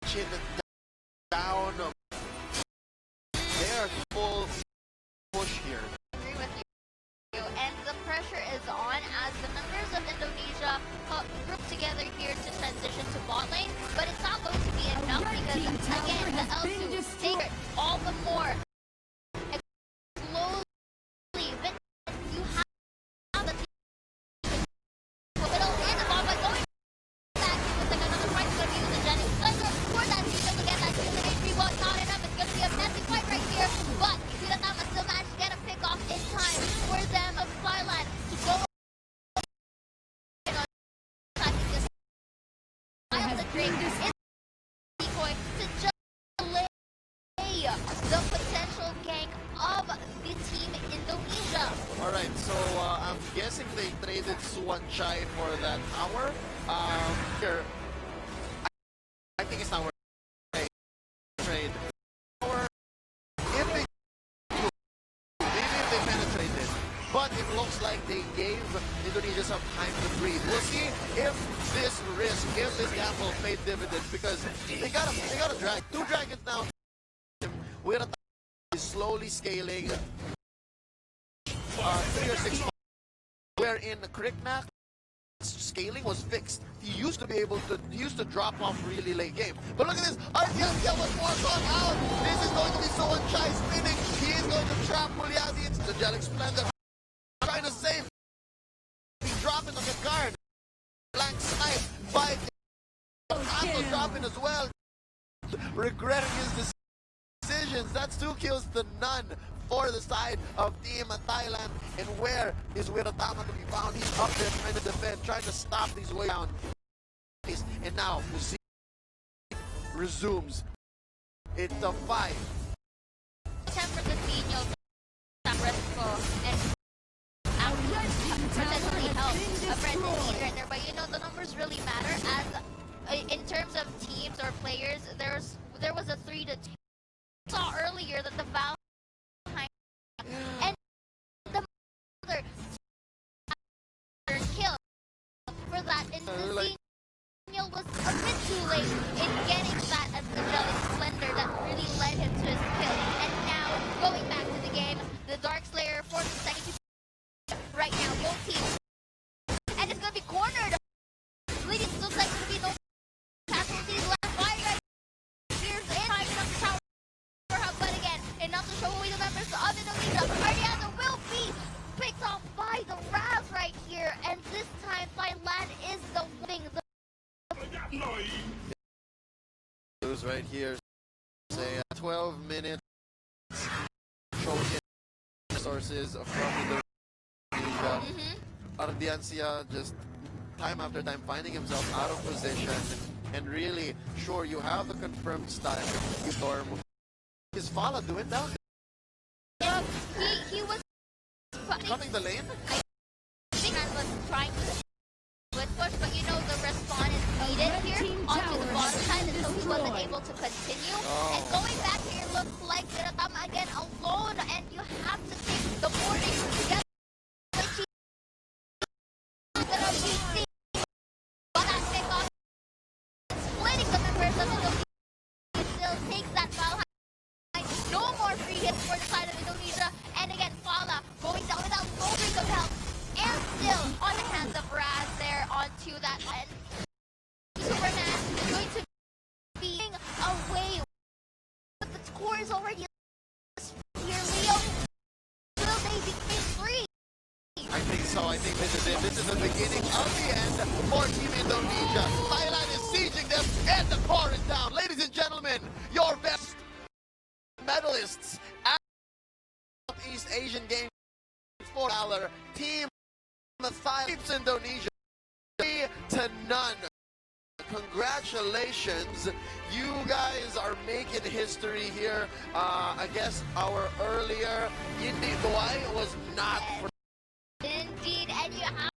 chin down. They're full push here. Agree with you. And the pressure is on as the members of Indonesia group together here to transition to bot lane, but it's not going to be enough because again the L2 take it all the more. Slowly, but you have the middle in the ball, but going back in with another fight. It's going to be with the Jennings Thunder for that season to get that season HP. Well, not enough. It's going to be a messy fight right here, but Vietnam still managed to get a pick off in time for them of Flyland to go decoy to just delay the potential gank of the team Indonesia. Alright, so I'm guessing they traded Suan Chai for that tower. Here, I think it's not worth trade. Or if they maybe if they penetrated, but it looks like they gave Indonesia some time to breathe. We'll see if this risk, if this gamble paid dividends, because they got a drag. 2 dragons now. We're slowly scaling. 3 or 6 months. Where in Kriknak, scaling was fixed. He used to be able to, he used to drop off really late game. But look at this, Artiasia was more gone out. This is going to be so Chai spinning. He is going to trap Muliazi into the Angelic Splendor. Trying to save. He's dropping on the guard. Blank snipe by Anto dropping as well. Regretting his decisions. That's 2 kills to none for the side of Team Thailand. And where is Wiratama to be found? He's up there trying to defend, trying to stop these way down. And now Musi resumes. It's a 5. Temper Coutinho, Fresco, and potentially help a friend in need right there. But you know, the numbers really matter as in terms of teams or players. There was a 3-2. Saw earlier that the Valheim and the other kill for that, and Daniel was a bit too late in getting that angelic splendor that really led him to his kill. And now going back to the game, the Dark Slayer for the second right now, both teams, and it's gonna be cornered. Leading looks like there's gonna be no casualties left. Fire here's in high enough to tower. But again, enough to show away the members of Indonesia. Ariana will be picked off by the Raz right here, and this time Thailand is the winning. Lose right here. Say 12 minutes. Showing resources from Indonesia. Ardiancia just time after time finding himself out of position, and really sure you have the confirmed style. Storm. Is Fala doing down? He was Cutting the lane? I think I was trying to push, but you know the respawn is needed here onto the bottom side, and so he wasn't able to continue. And going back here looks like Viratama again alone, and you have to take the boarding together. Splitting the members of Indonesia still takes that Valheim. No more free hits for the side of Indonesia. And again, Fala going down without no ring of help. So I think this is it. This is the beginning of the end for Team Indonesia. Thailand is sieging them, and the core is down. Ladies and gentlemen, your best medalists at Southeast Asian Games for Valor, Team Thailand, Indonesia, 3-0. Congratulations, you guys are making history here. I guess our earlier Indie Boy was not for Indeed, and you have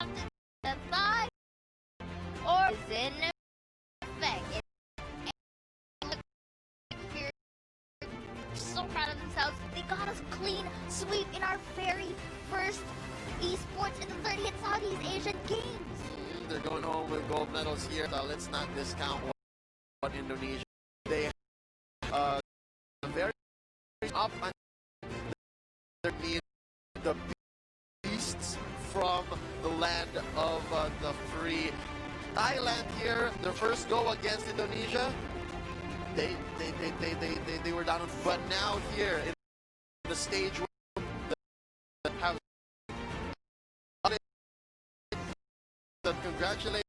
to decide or is in effect. If you're so proud of themselves, they got us clean sweep in our very first esports in the 30th Southeast Asian Games. They're going home with gold medals here. So let's not discount what Indonesia they very up on the beasts from the land of the free. Thailand here, their first go against Indonesia. They were down, but now here in the stage where the have congratulations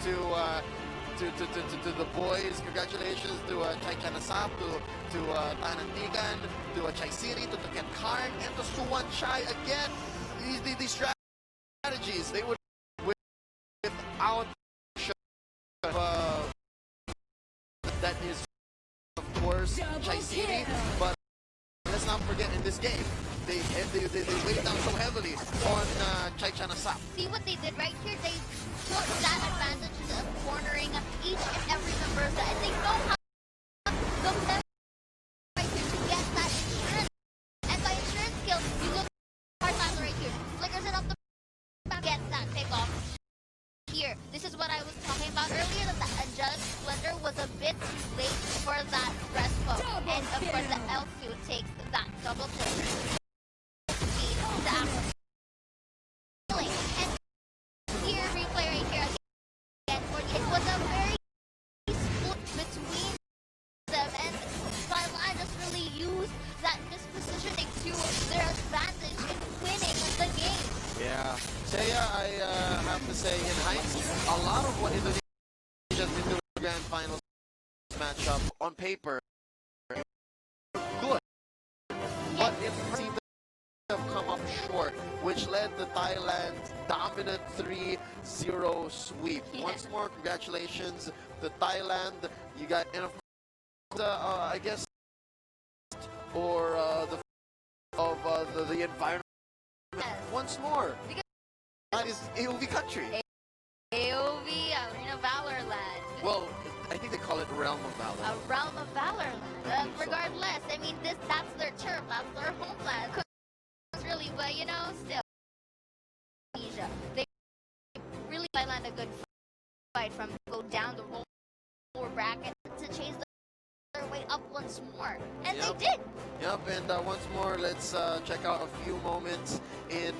to the boys. Congratulations to Chai Chanasap, to Tanantigan, to Chai Siri, to Ken Karn, and to Suwan Chai. Again, these strategies, they would without that is of course Chai Siri, but let's not forget in this game they weighed down so heavily on Chai Chanasap. See what they did right here? They took that advantage of cornering each and every member of that, and they know how the member right here to get that insurance. And by insurance skill, you look hard time right here. Flickers it up the back, gets that pick off. Here, this is what I was talking about earlier, that the Angelic Splendor was a bit too late for that breastbow. And of course the L2 takes that double kill. And here, replay right here again. It was a very split between them, and Valor just really used that mispositioning to their advantage in winning the game. Yeah, Saya, I have to say, in hindsight, a lot of what Indonesia has been doing in the grand finals matchup on paper, good, but it seemed to have come up short, which led to Thailand's dominant 3-0 sweep. Yeah. Once more, congratulations to Thailand. You got, and of course, I guess, or the environment. Yes. Once more, Because that is AOV country. AOV, Arena Valor land. Well, I think they call it Realm of Valor. A realm of Valor land. I think so. Regardless, I mean, that's their turf, that's their homeland. Really, but you know, still, Indonesia, they really land a good fight from go down the lower bracket to chase their way up once more, and Yep. they did. Yep, and once more, let's check out a few moments in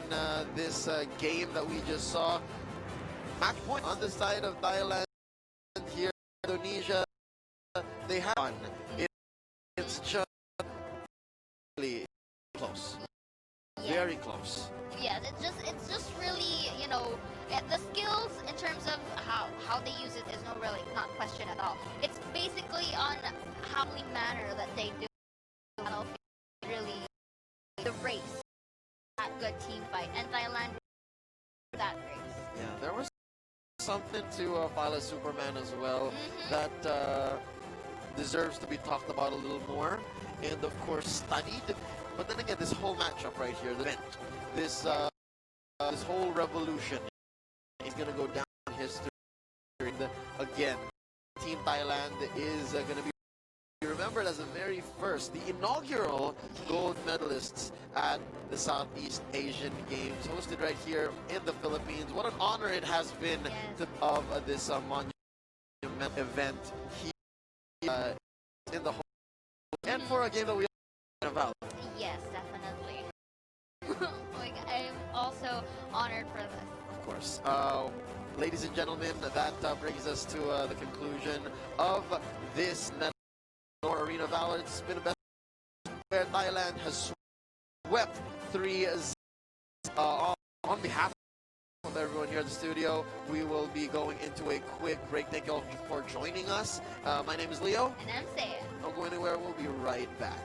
this game that we just saw. Match point on the side of Thailand here, Indonesia. They have one. It's just really close. Yeah. Very close. Yeah, it's just really, you know, the skills in terms of how they use it is not question at all. It's basically on how we manner that they do. Really, the race, that good team fight, and Thailand that race. Yeah, there was something to Fila Superman as well that deserves to be talked about a little more, and of course studied. But then again, this whole matchup right here, the event, this whole revolution is gonna go down in history. Again, Team Thailand is gonna be remembered as the very first, the inaugural gold medalists at the Southeast Asian Games, hosted right here in the Philippines. What an honor it has been Yes. of this monument event here in the whole, and for a game that we all know about. Yes, definitely. Like, I'm also honored for this. Of course. Ladies and gentlemen, that brings us to the conclusion of this Telenor Arena Valor. It's been a best where Thailand has swept 3-0 on behalf of everyone here at the studio, we will be going into a quick break. Thank you all for joining us. My name is Leo. And I'm Saya. Don't go anywhere. We'll be right back.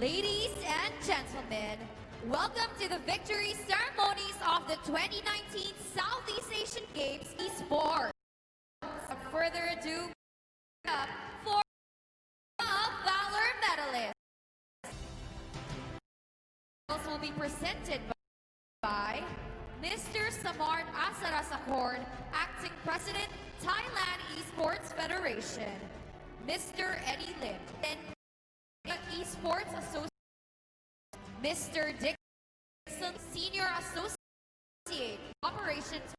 Ladies and gentlemen, welcome to the victory ceremonies of the 2019 Southeast Asian Games Esports. Without further ado, up for the Valor medalists. Will be presented by Mr. Samart Asarasakorn, Acting President, Thailand Esports Federation, Mr. Eddie Lim, and Esports Associate, Mr. Dixon, Senior Associate, Operations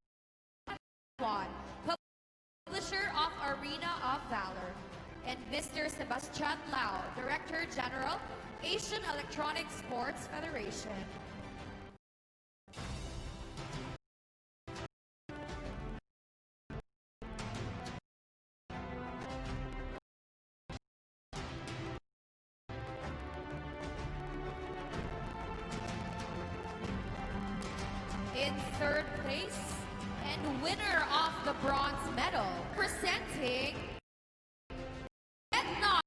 One, Publisher of Arena of Valor, and Mr. Sebastian Lau, Director General, Asian Electronic Sports Federation. In third place and winner of the bronze medal, presenting Vietnam.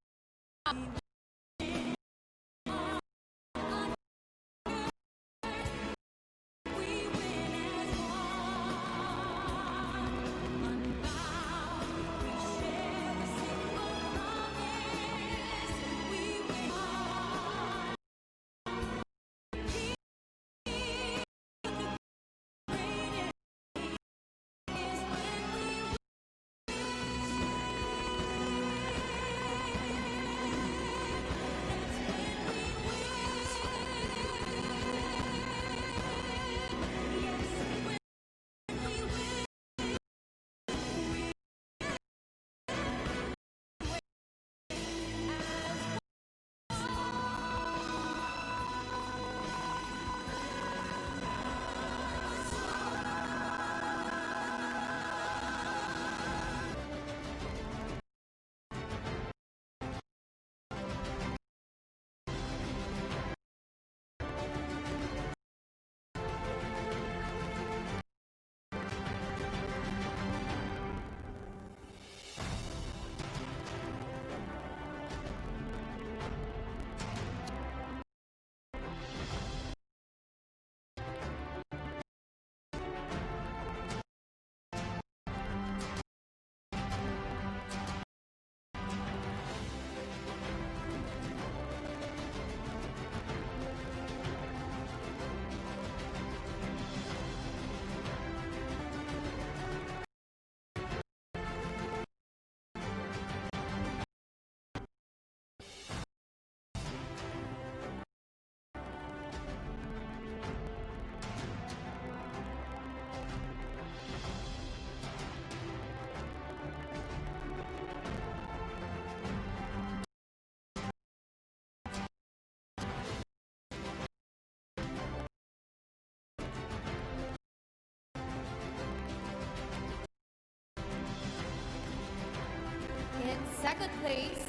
In second place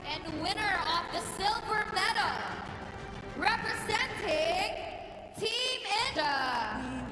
and winner of the silver medal, representing Team India.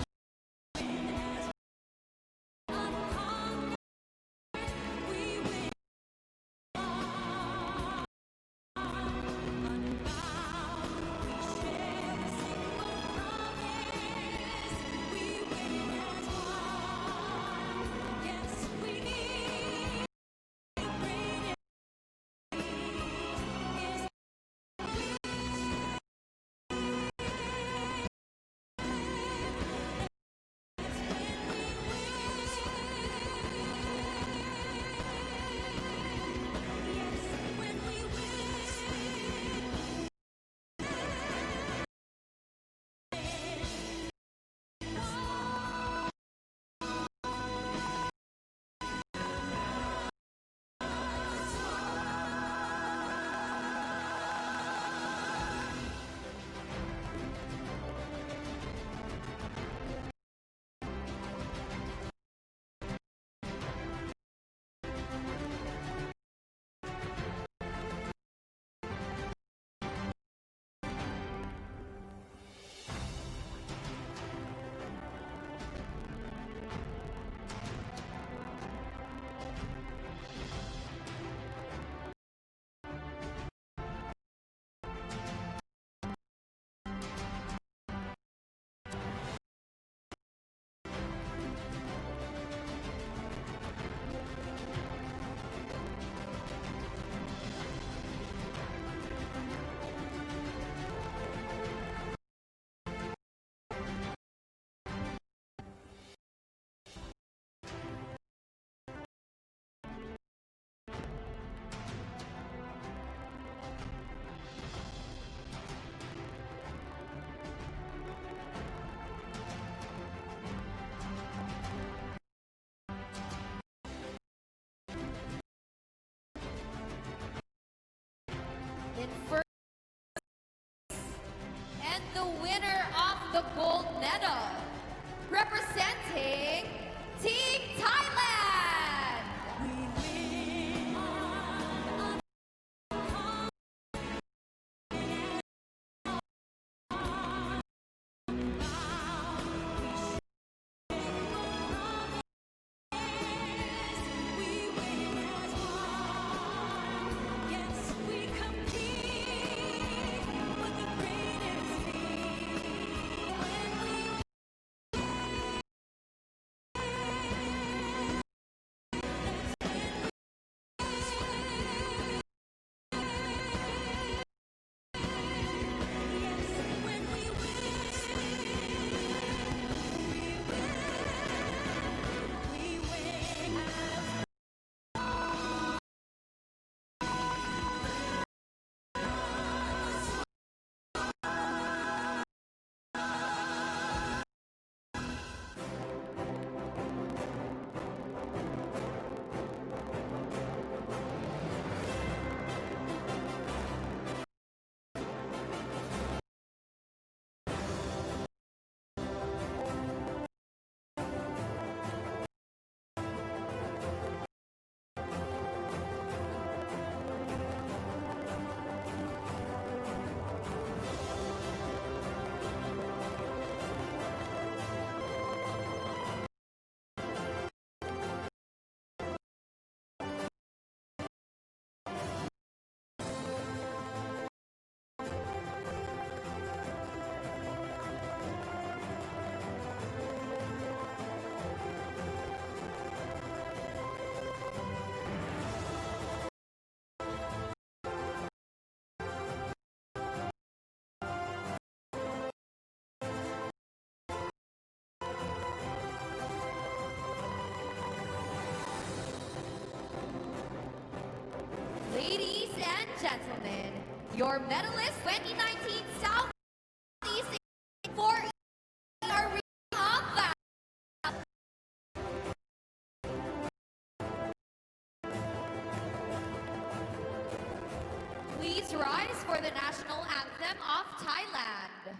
gentlemen, your medalist 2019 Southeast Asian for Arena of Valor. Please rise for the national anthem of Thailand.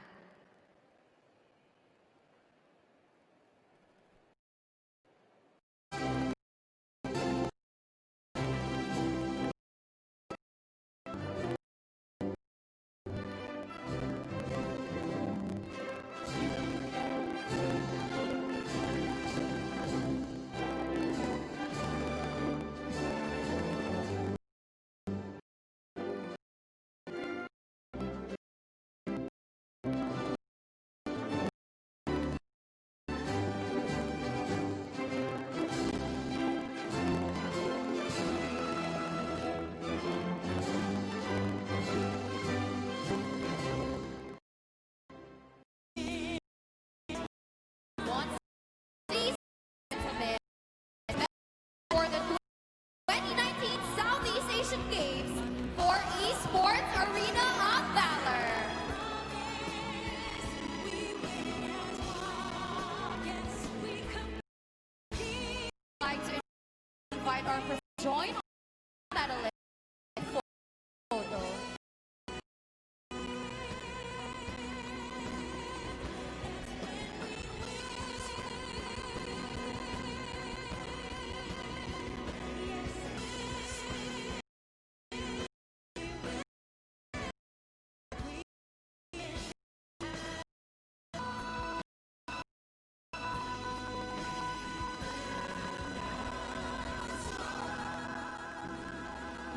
For the 2019 Southeast Asian Games for Esports Arena of Valor. I'd like to invite our join medalist photo.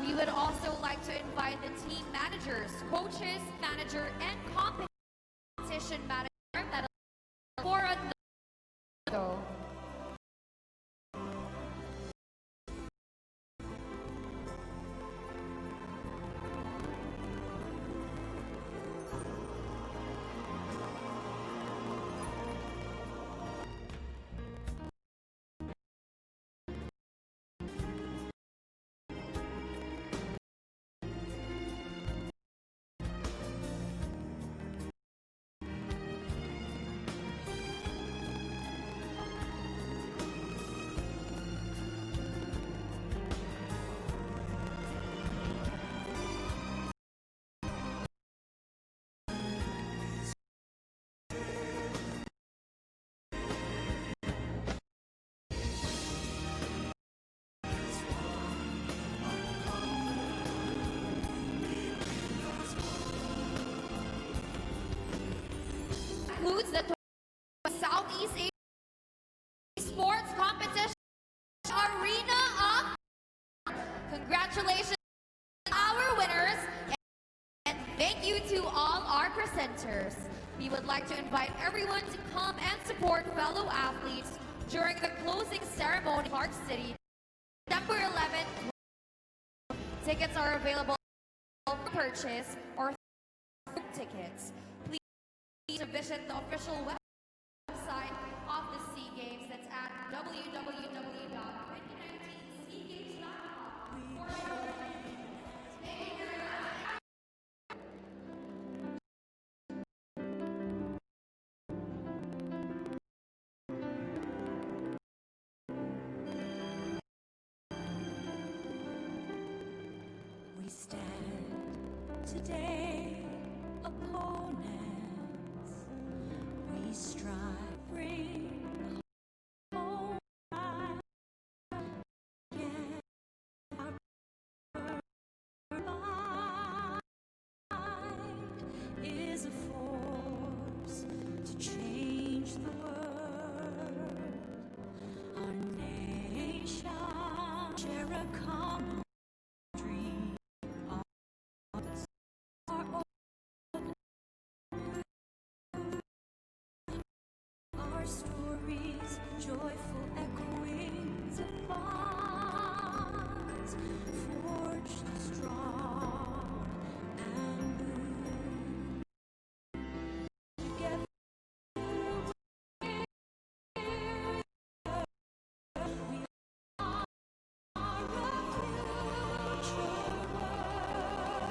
We would also like to invite the team managers, coaches, manager, and competition manager for a photo. Includes the Southeast Asian Sports Competition Arena of. Congratulations to our winners, and thank you to all our presenters. We would like to invite everyone to come and support fellow athletes during the closing ceremony in Park City, September 11th. Tickets are available for purchase or through tickets. To visit the official website of the SEA Games. That's at We stand today opponents. We strive, bring home again. Our mind is a force to change the world. Our nation share a common dream. Our stories, joyful echoings of bonds, forged strong and blue. Together we are a future world.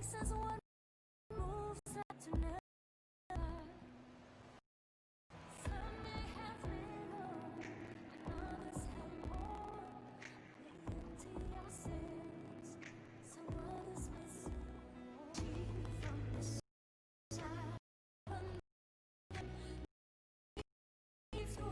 says one moves that to never. Some may have little, and others have more. We empty ourselves, so others may see from the side. Leaves go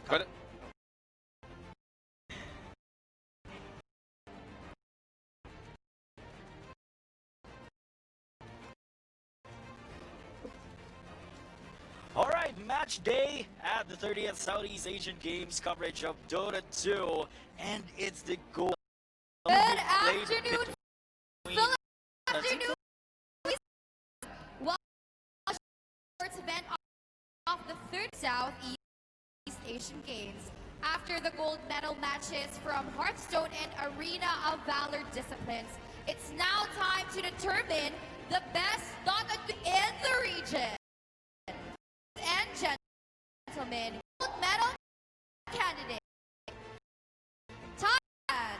But All right, match day at the 30th Southeast Asian Games coverage of Dota 2, and it's the goal. Good afternoon, Philip. Afternoon. Welcome to the sports event of the third Southeast Asian Games. After the gold medal matches from Hearthstone and Arena of Valor disciplines, it's now time to determine the best Dota in the region. And gentlemen, gold medal candidate, Thailand.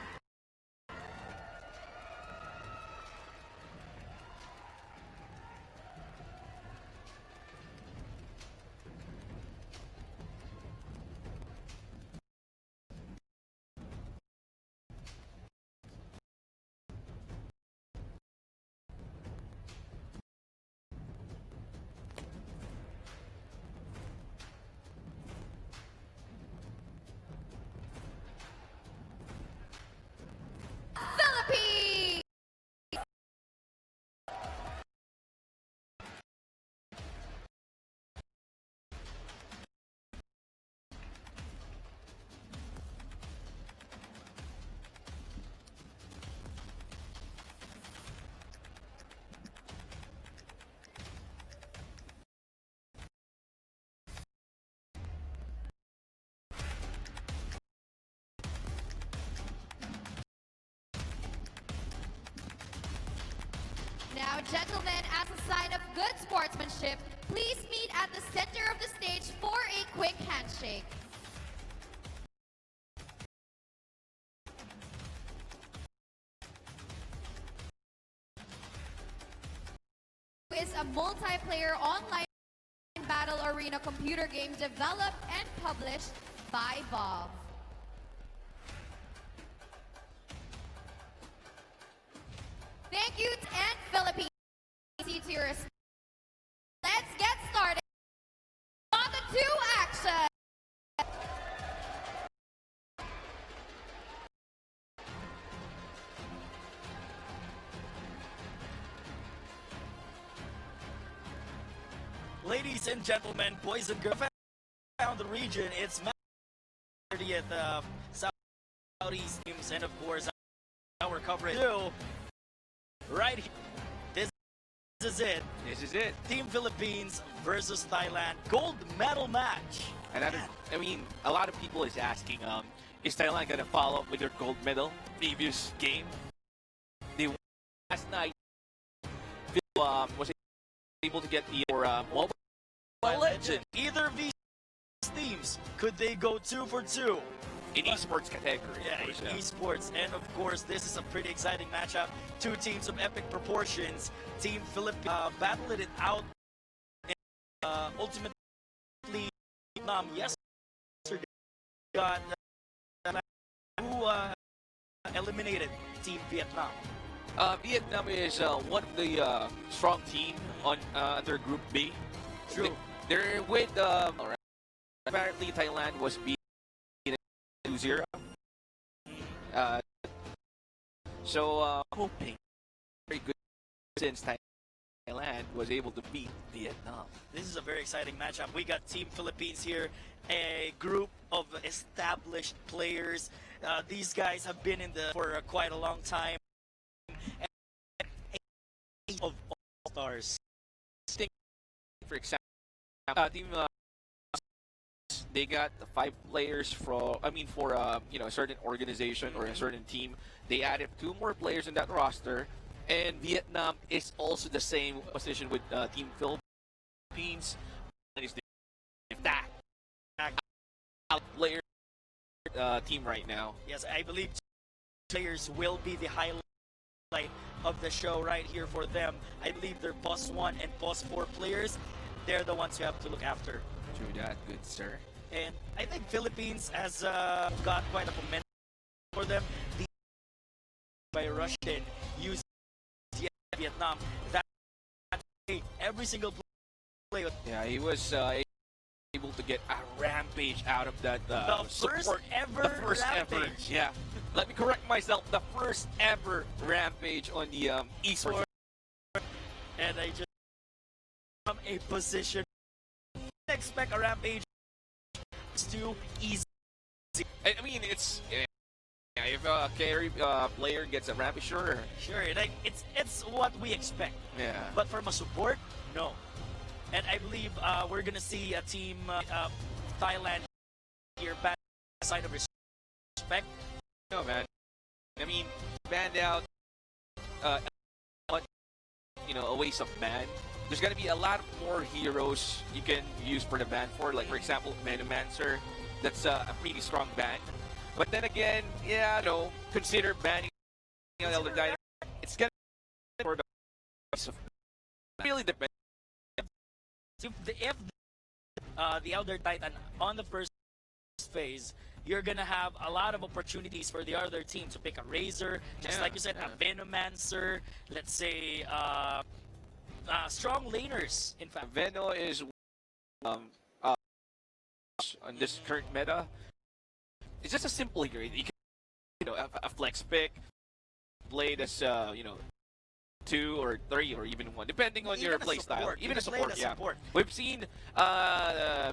Philippines. Now, gentlemen, as a sign of good sportsmanship, please meet at the center of the stage for a quick handshake. Is a multiplayer online battle arena computer game developed and published by Valve. Thank you, and Philippines. To your Let's get started on the 2 action. Ladies and gentlemen, boys and girls around the region, it's match 30th Southeast Games, and of course, our coverage too. Right here. This is it. this is it. Team Philippines versus Thailand gold medal match. And I mean, a lot of people is asking, is Thailand gonna follow up with their gold medal previous game? They won last night. Phil was able to get the Mobile Legend Either of these teams, could they go 2 for 2? in esports category. Yeah, of course, in esports. And of course, this is a pretty exciting matchup. 2 teams of epic proportions. Team Philippines battled it out. And, ultimately, Vietnam yesterday got who eliminated Team Vietnam. Vietnam is one of the strong team on their Group B. True. They're with apparently Thailand was beaten 2-0. So hoping very good since Thailand was able to beat Vietnam. This is a very exciting matchup. We got Team Philippines here, a group of established players. These guys have been in the for quite a long time. And of all stars. For example, team they got 5 players for a certain organization or a certain team. They added 2 more players in that roster, and Vietnam is also the same position with Team Philippines. And is that player team right now? Yes, I believe players will be the highlight of the show right here for them. I believe they're POS 1 and POS 4 players. They're the ones you have to look after. True that, good sir. And I think Philippines has got quite a momentum for them. By Russian using Vietnam, that every single player. Yeah, he was able to get a rampage out of that The support. first ever The first ever, rampage. yeah. Let me correct myself. The first ever rampage on the esports. And I just from a position expect a rampage. It's too easy. I mean, it's if a carry player gets a rampage, sure. Sure, like it's what we expect. Yeah. But from a support, no. And I believe we're gonna see a team Thailand here back side of respect. No, man. I mean, banned out. A waste of ban. There's gonna be a lot more heroes you can use for the ban for. Like for example, Manomancer. That's a pretty strong ban. But then again, yeah, no. Consider banning Elder Titan. It's gonna be for the really depends. If the Elder Titan on the first phase, you're gonna have a lot of opportunities for the other team to pick a Razor, just like you said, a Venomancer, let's say strong laners. In fact, Veno is on this current meta. It's just a simple hero. You can, a flex pick, played as 2 or 3 or even 1, depending on your play style. Even a support, yeah. We've seen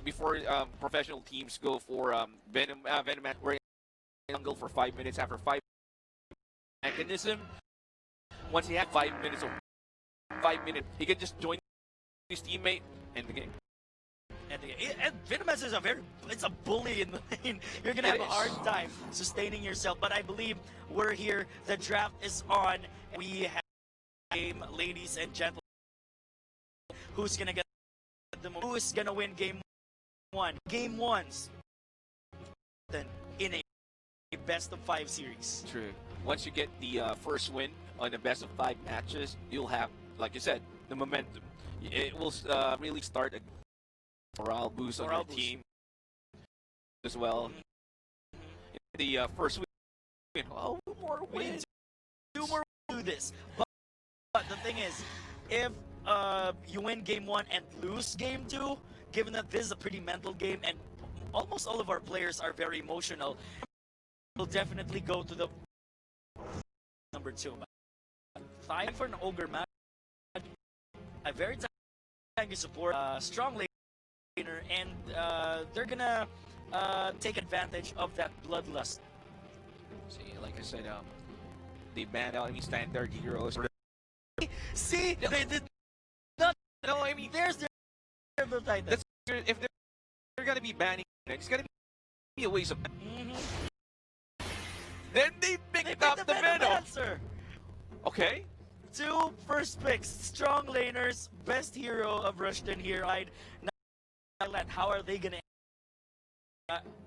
before professional teams go for Venom or jungle for 5 minutes after 5 mechanism. Once he had 5 minutes or 5 minutes, he can just join his teammate and the game. And Venomancer is it's a bully in the lane. You're gonna have a hard time sustaining yourself. But I believe we're here. The draft is on. We have game, ladies and gentlemen. Who's gonna get the move? Who is gonna win game 1? Game 1s. Then in a best of 5 series. True. Once you get the first win on the best of 5 matches, you'll have, like you said, the momentum. It will really start a morale boost on your team as well. The first win, oh, more wins. 2 more do this. But the thing is, if you win game 1 and lose game 2, given that this is a pretty mental game and almost all of our players are very emotional, we'll definitely go to the number 2. Time for an ogre match. A very tanky support, strong laner, and they're gonna take advantage of that bloodlust. See, like I said, they banned out standard heroes. See, they did not. No, I mean, There's their Titan. that's if they're gonna be banning, it's gonna be a waste of. Then they picked up the Venom. Venomancer. Okay. 2 first picks, strong laners, best hero of Rushden here. Thailand, how are they gonna?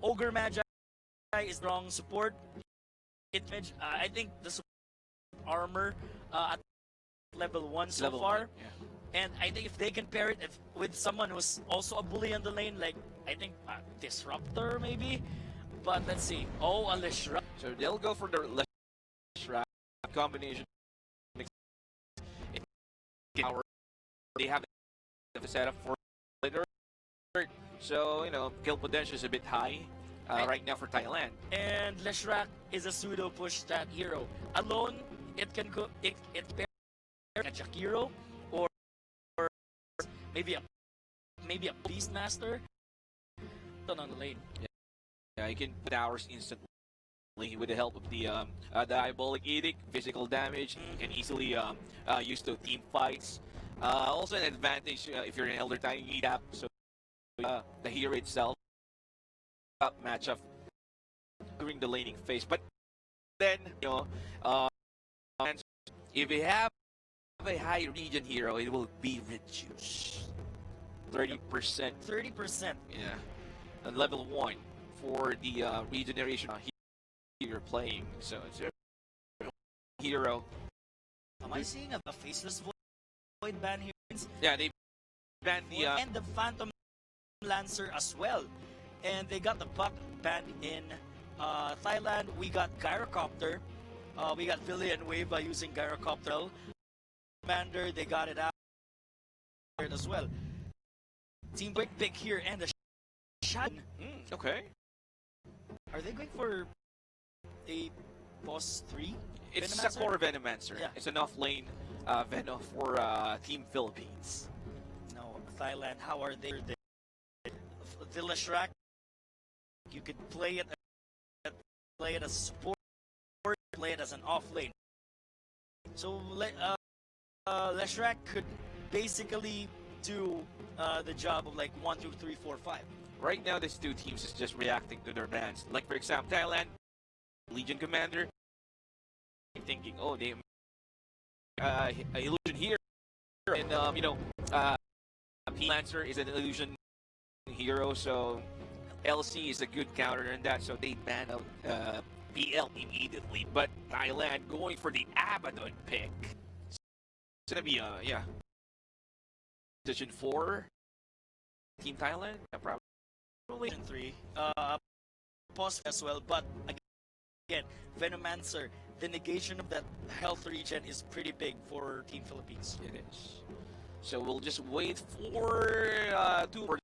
Ogre Magi is strong support. I think the armor at level 1 so Level far. 1, yeah. And I think if they can pair it with someone who's also a bully on the lane, like I think Disruptor maybe. But let's see. Oh, a Leshrac. So they'll go for the Leshrac combination. They have a setup for later. So, kill potential is a bit high right now for Thailand. And Leshrac is a pseudo push that hero. Alone, it can go. It pairs a Jakiro or maybe a Beastmaster on the lane. Yeah, you can put hours instantly with the help of the Diabolic Edict, physical damage. You can easily use the team fights. Also an advantage if you're an Elder Titan, you need that. So the hero itself matchup during the laning phase. But then, if you have a high region hero, it will be reduced 30%. 30%. Yeah, on level 1 for the regeneration you're playing. So it's a hero. Am I seeing a faceless void ban here? Yeah, they banned the and the Phantom Lancer as well. And they got the Buck ban in Thailand. We got Gyrocopter. We got Villian Wave by using Gyrocopter. Commander, they got it out as well. Team quick pick here and the Shad. Okay. Are they going for a boss 3? It's Venomancer? a core Venomancer. Yeah. It's an off-lane Venom for Team Philippines. No, Thailand. How are they? The Leshrac, you could play it as a support, play it as an off lane. So Leshrac could basically do the job of like 1, 2, 3, 4, 5. Right now, these two teams is just reacting to their bans. Like, for example, Thailand, Legion Commander, thinking, oh, they illusion here, and Team Lancer is an illusion hero, so LC is a good counter in that, so they ban out PL immediately. But Thailand going for the Abaddon pick. It's gonna be position 4 Team Thailand, probably. And 3, boss as well. But again, Venomancer, the negation of that health regen is pretty big for Team Philippines. It is. So we'll just wait for 2 more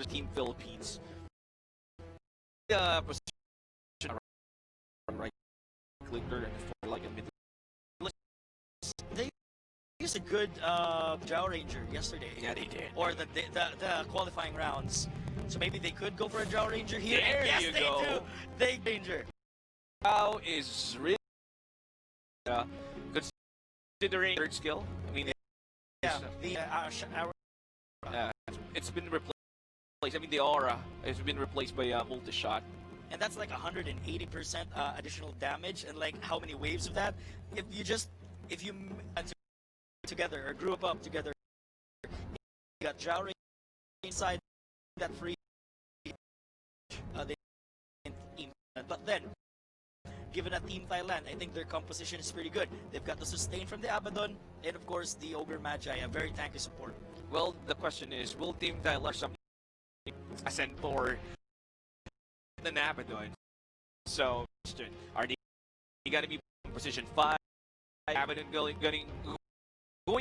Team Philippines. Position right clicker and for like a mid. They used a good Drow Ranger yesterday. Yeah, they did. Or the qualifying rounds. So maybe they could go for a Drow Ranger here. There And yes, you they go. do. They Ranger. How is really considering third skill? I mean, Yeah, it's been replaced. I mean, the aura has been replaced by multi-shot. and that's like 180% additional damage, and like how many waves of that? If you together or group up together, you got Drow Ranger inside that free. But then, given that Team Thailand, I think their composition is pretty good. They've got the sustain from the Abaddon, and of course the Ogre Magi, a very tanky support. Well, the question is, will Team Thailand something a Centaur than Abaddon? So, are they gonna be in position 5? Abaddon going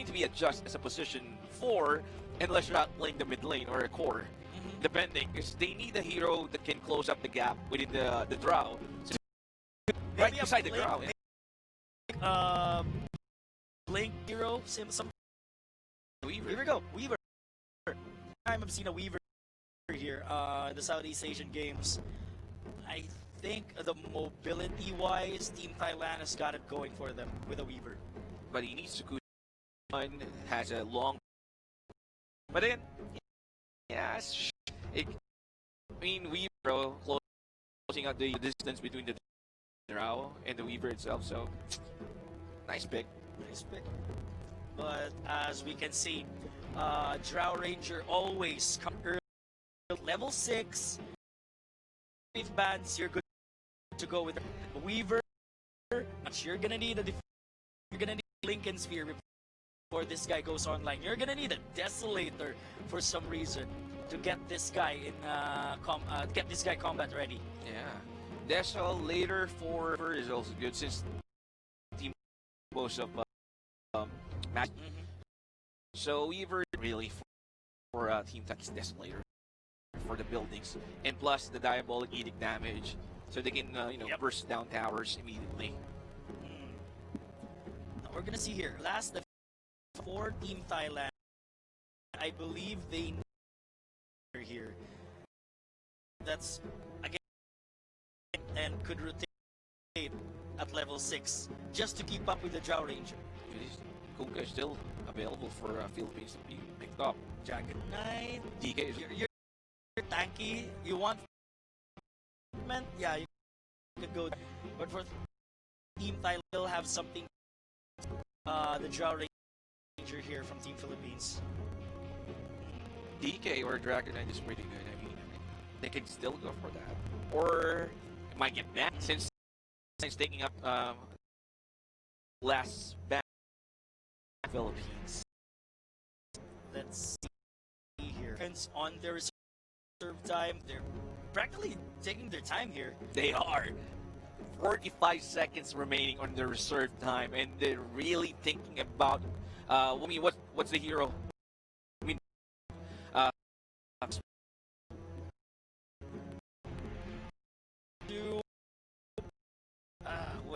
to be adjusted as a position 4, unless you're not playing the mid lane or a core. Depending, because they need a hero that can close up the gap within the Drow. So, right Maybe a beside the Blink- Drow. Blink hero, some Weaver. Here we go, Weaver. I've seen a Weaver here, the Southeast Asian Games. I think the mobility-wise, Team Thailand has got it going for them with a Weaver. But he needs to cushion, has a long. But then, yes, I mean, Weaver closing out the distance between the Drow and the Weaver itself, so nice pick. Nice pick. But as we can see, Drow Ranger always come early. Level 6. If bands, you're good to go with Weaver. But you're gonna need Lincoln Sphere before this guy goes online. You're gonna need a Desolator for some reason to get this guy in combat ready. Yeah, Desolator for is also good since team most of match. So Weaver really for Team Tech's Desolator for the buildings, and plus the Diabolic Edict damage, so they can burst down towers immediately. Now we're gonna see here. Last for Team Thailand, I believe they are here. That's again and could rotate at level 6 just to keep up with the Drow Ranger. Kuka is still available for Philippines to be picked up. Jagged Knight. DK is You're tanky. You want yeah, you could go. But for Team Thailand, will have something. The Drow Ranger here from Team Philippines. DK or Dragon Knight is pretty good. I mean, they can still go for that, or it might get back since taking up last back Philippines. Let's see here. Depends on their reserve time. They're practically taking their time here. They are 45 seconds remaining on their reserve time, and they're really thinking about. I mean, what's the hero? I mean,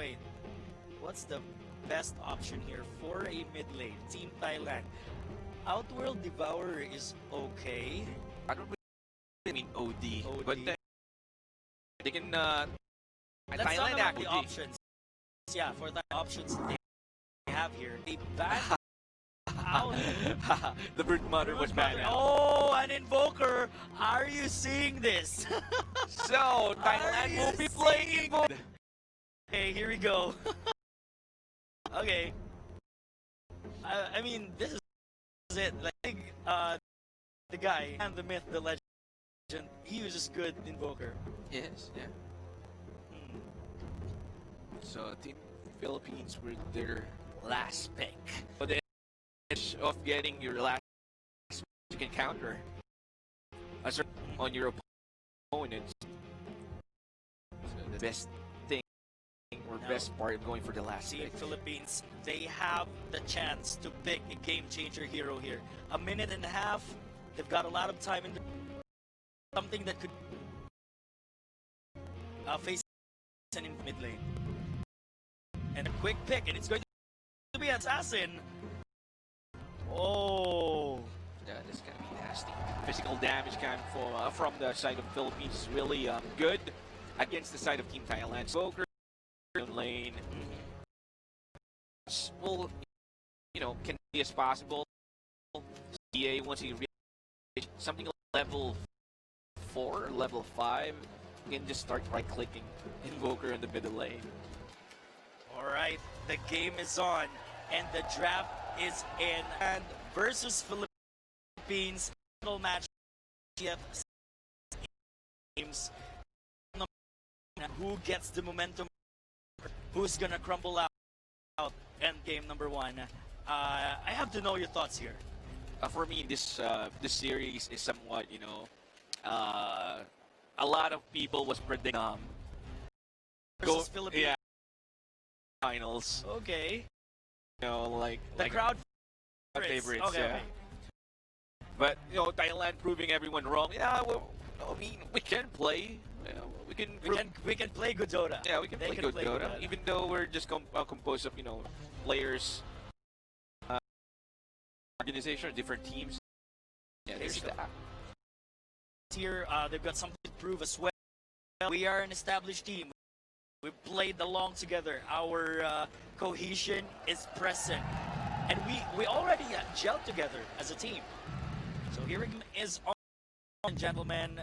wait. What's the best option here for a mid lane? Team Thailand. Outworld Devourer is okay. I don't really mean OD, OD. but they can. Let's Thailand talk about the OD. options. Yeah, for the options they have here. A bad out. The Bird Mother was bad. Oh, an Invoker! Are you seeing this? So Thailand will be playing Invoker. Okay, here we go. Okay. I mean, this is it. Like, the guy and the myth, the legend, he was just good Invoker. Yes, yeah. Hmm. So Team Philippines were their last pick. But the edge of getting your last you can counter on your opponents. So the best thing or No. best part of going for the last Team pick. Philippines, they have the chance to pick a game changer hero here. A minute and a half. They've got a lot of time in something that could face an in mid lane. And a quick pick, and it's going to be Assassin. Oh, Yeah, this is gonna be nasty. Physical damage coming from the side of Philippines is really good against the side of Team Thailand. Smoker lane will, can be as possible. CA once he reach something level 4 or level 5, you can just start right clicking Invoker in the middle lane. all right. The game is on, and the draft is in. And versus Philippines, final match. Games. Who gets the momentum? Who's gonna crumble out? End game number 1. I have to know your thoughts here. For me, this series is somewhat, a lot of people was predicting Versus Philippines. yeah, finals. Okay. Like The crowd favorites. Okay, Yeah. okay. But Thailand proving everyone wrong. Yeah, we can play. We can. We can play good Dota. Yeah, we can They play can good play Dota, good Dota. even though we're just composed of players, organization, different teams. Yeah, there's Basically. that. Here, they've got something to prove as well. We are an established team. We played along together. Our cohesion is present, and we already gelled together as a team. So here it is, on, gentlemen.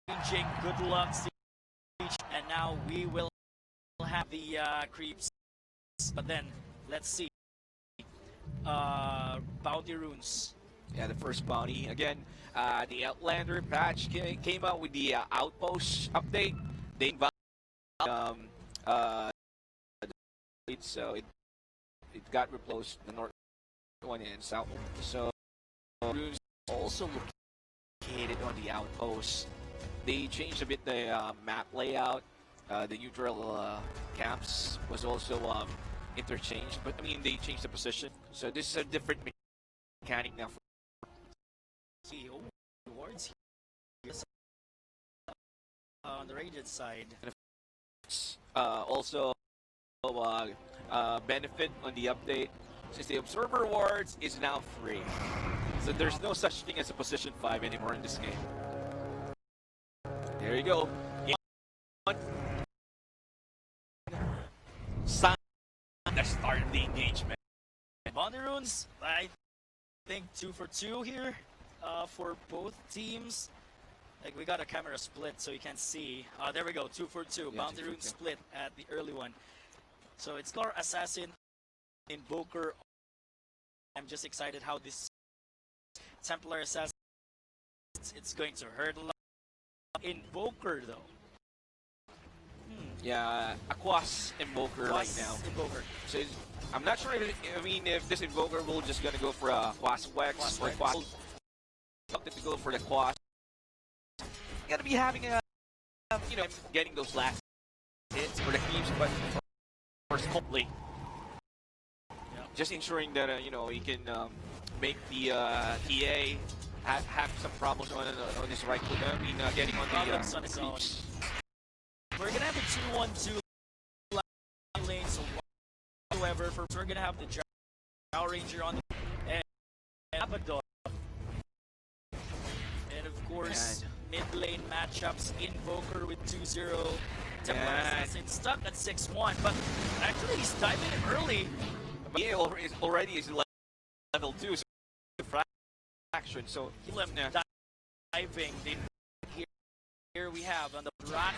Changing. Good luck, Siege. And now we will have the creeps. But then, let's see. Bounty runes. Yeah, the first bounty again. The Outlander patch came out with the Outpost update. They so it got replaced the north one and south. So runes also located on the Outpost. They changed a bit the map layout. The neutral camps was also interchanged, but I mean they changed the position. So this is a different mechanic now. See, rewards here. On the Radiant side. Also benefit on the update since the observer rewards is now free, so there's no such thing as a position 5 anymore in this game. There you go. Sign the start of the engagement. Bounty runes, I think 2 for 2 here for both teams. Like, we got a camera split so you can't see. There we go, 2 for 2. Yeah, Bounty 2 for rune 2. split at the early one. So it's Lord Assassin, Invoker. I'm just excited how this Templar Assassin, it's going to hurt a lot. Invoker though. Yeah, Aquas Invoker right Quas now. Invoker. So I'm not sure if this Invoker will just gonna go for a Quas Wex Quas or Wex. Quas. Opted to go for the Quas. Gonna be having a getting those last hits for the teams, but first completely. Just ensuring that he can make the TA have some problems on his right foot. I mean, getting on Problems on the his own. creeps. We're gonna have a 2-1-2 However, for we're gonna have the Drow Ranger on the and Abaddon. And of course, mid lane matchups, Invoker with 2-0. Temple Assassin stuck at 6-1, but actually he's diving in early. But yeah, already is level 2, so fraction, so He left diving. Here we have on the Rat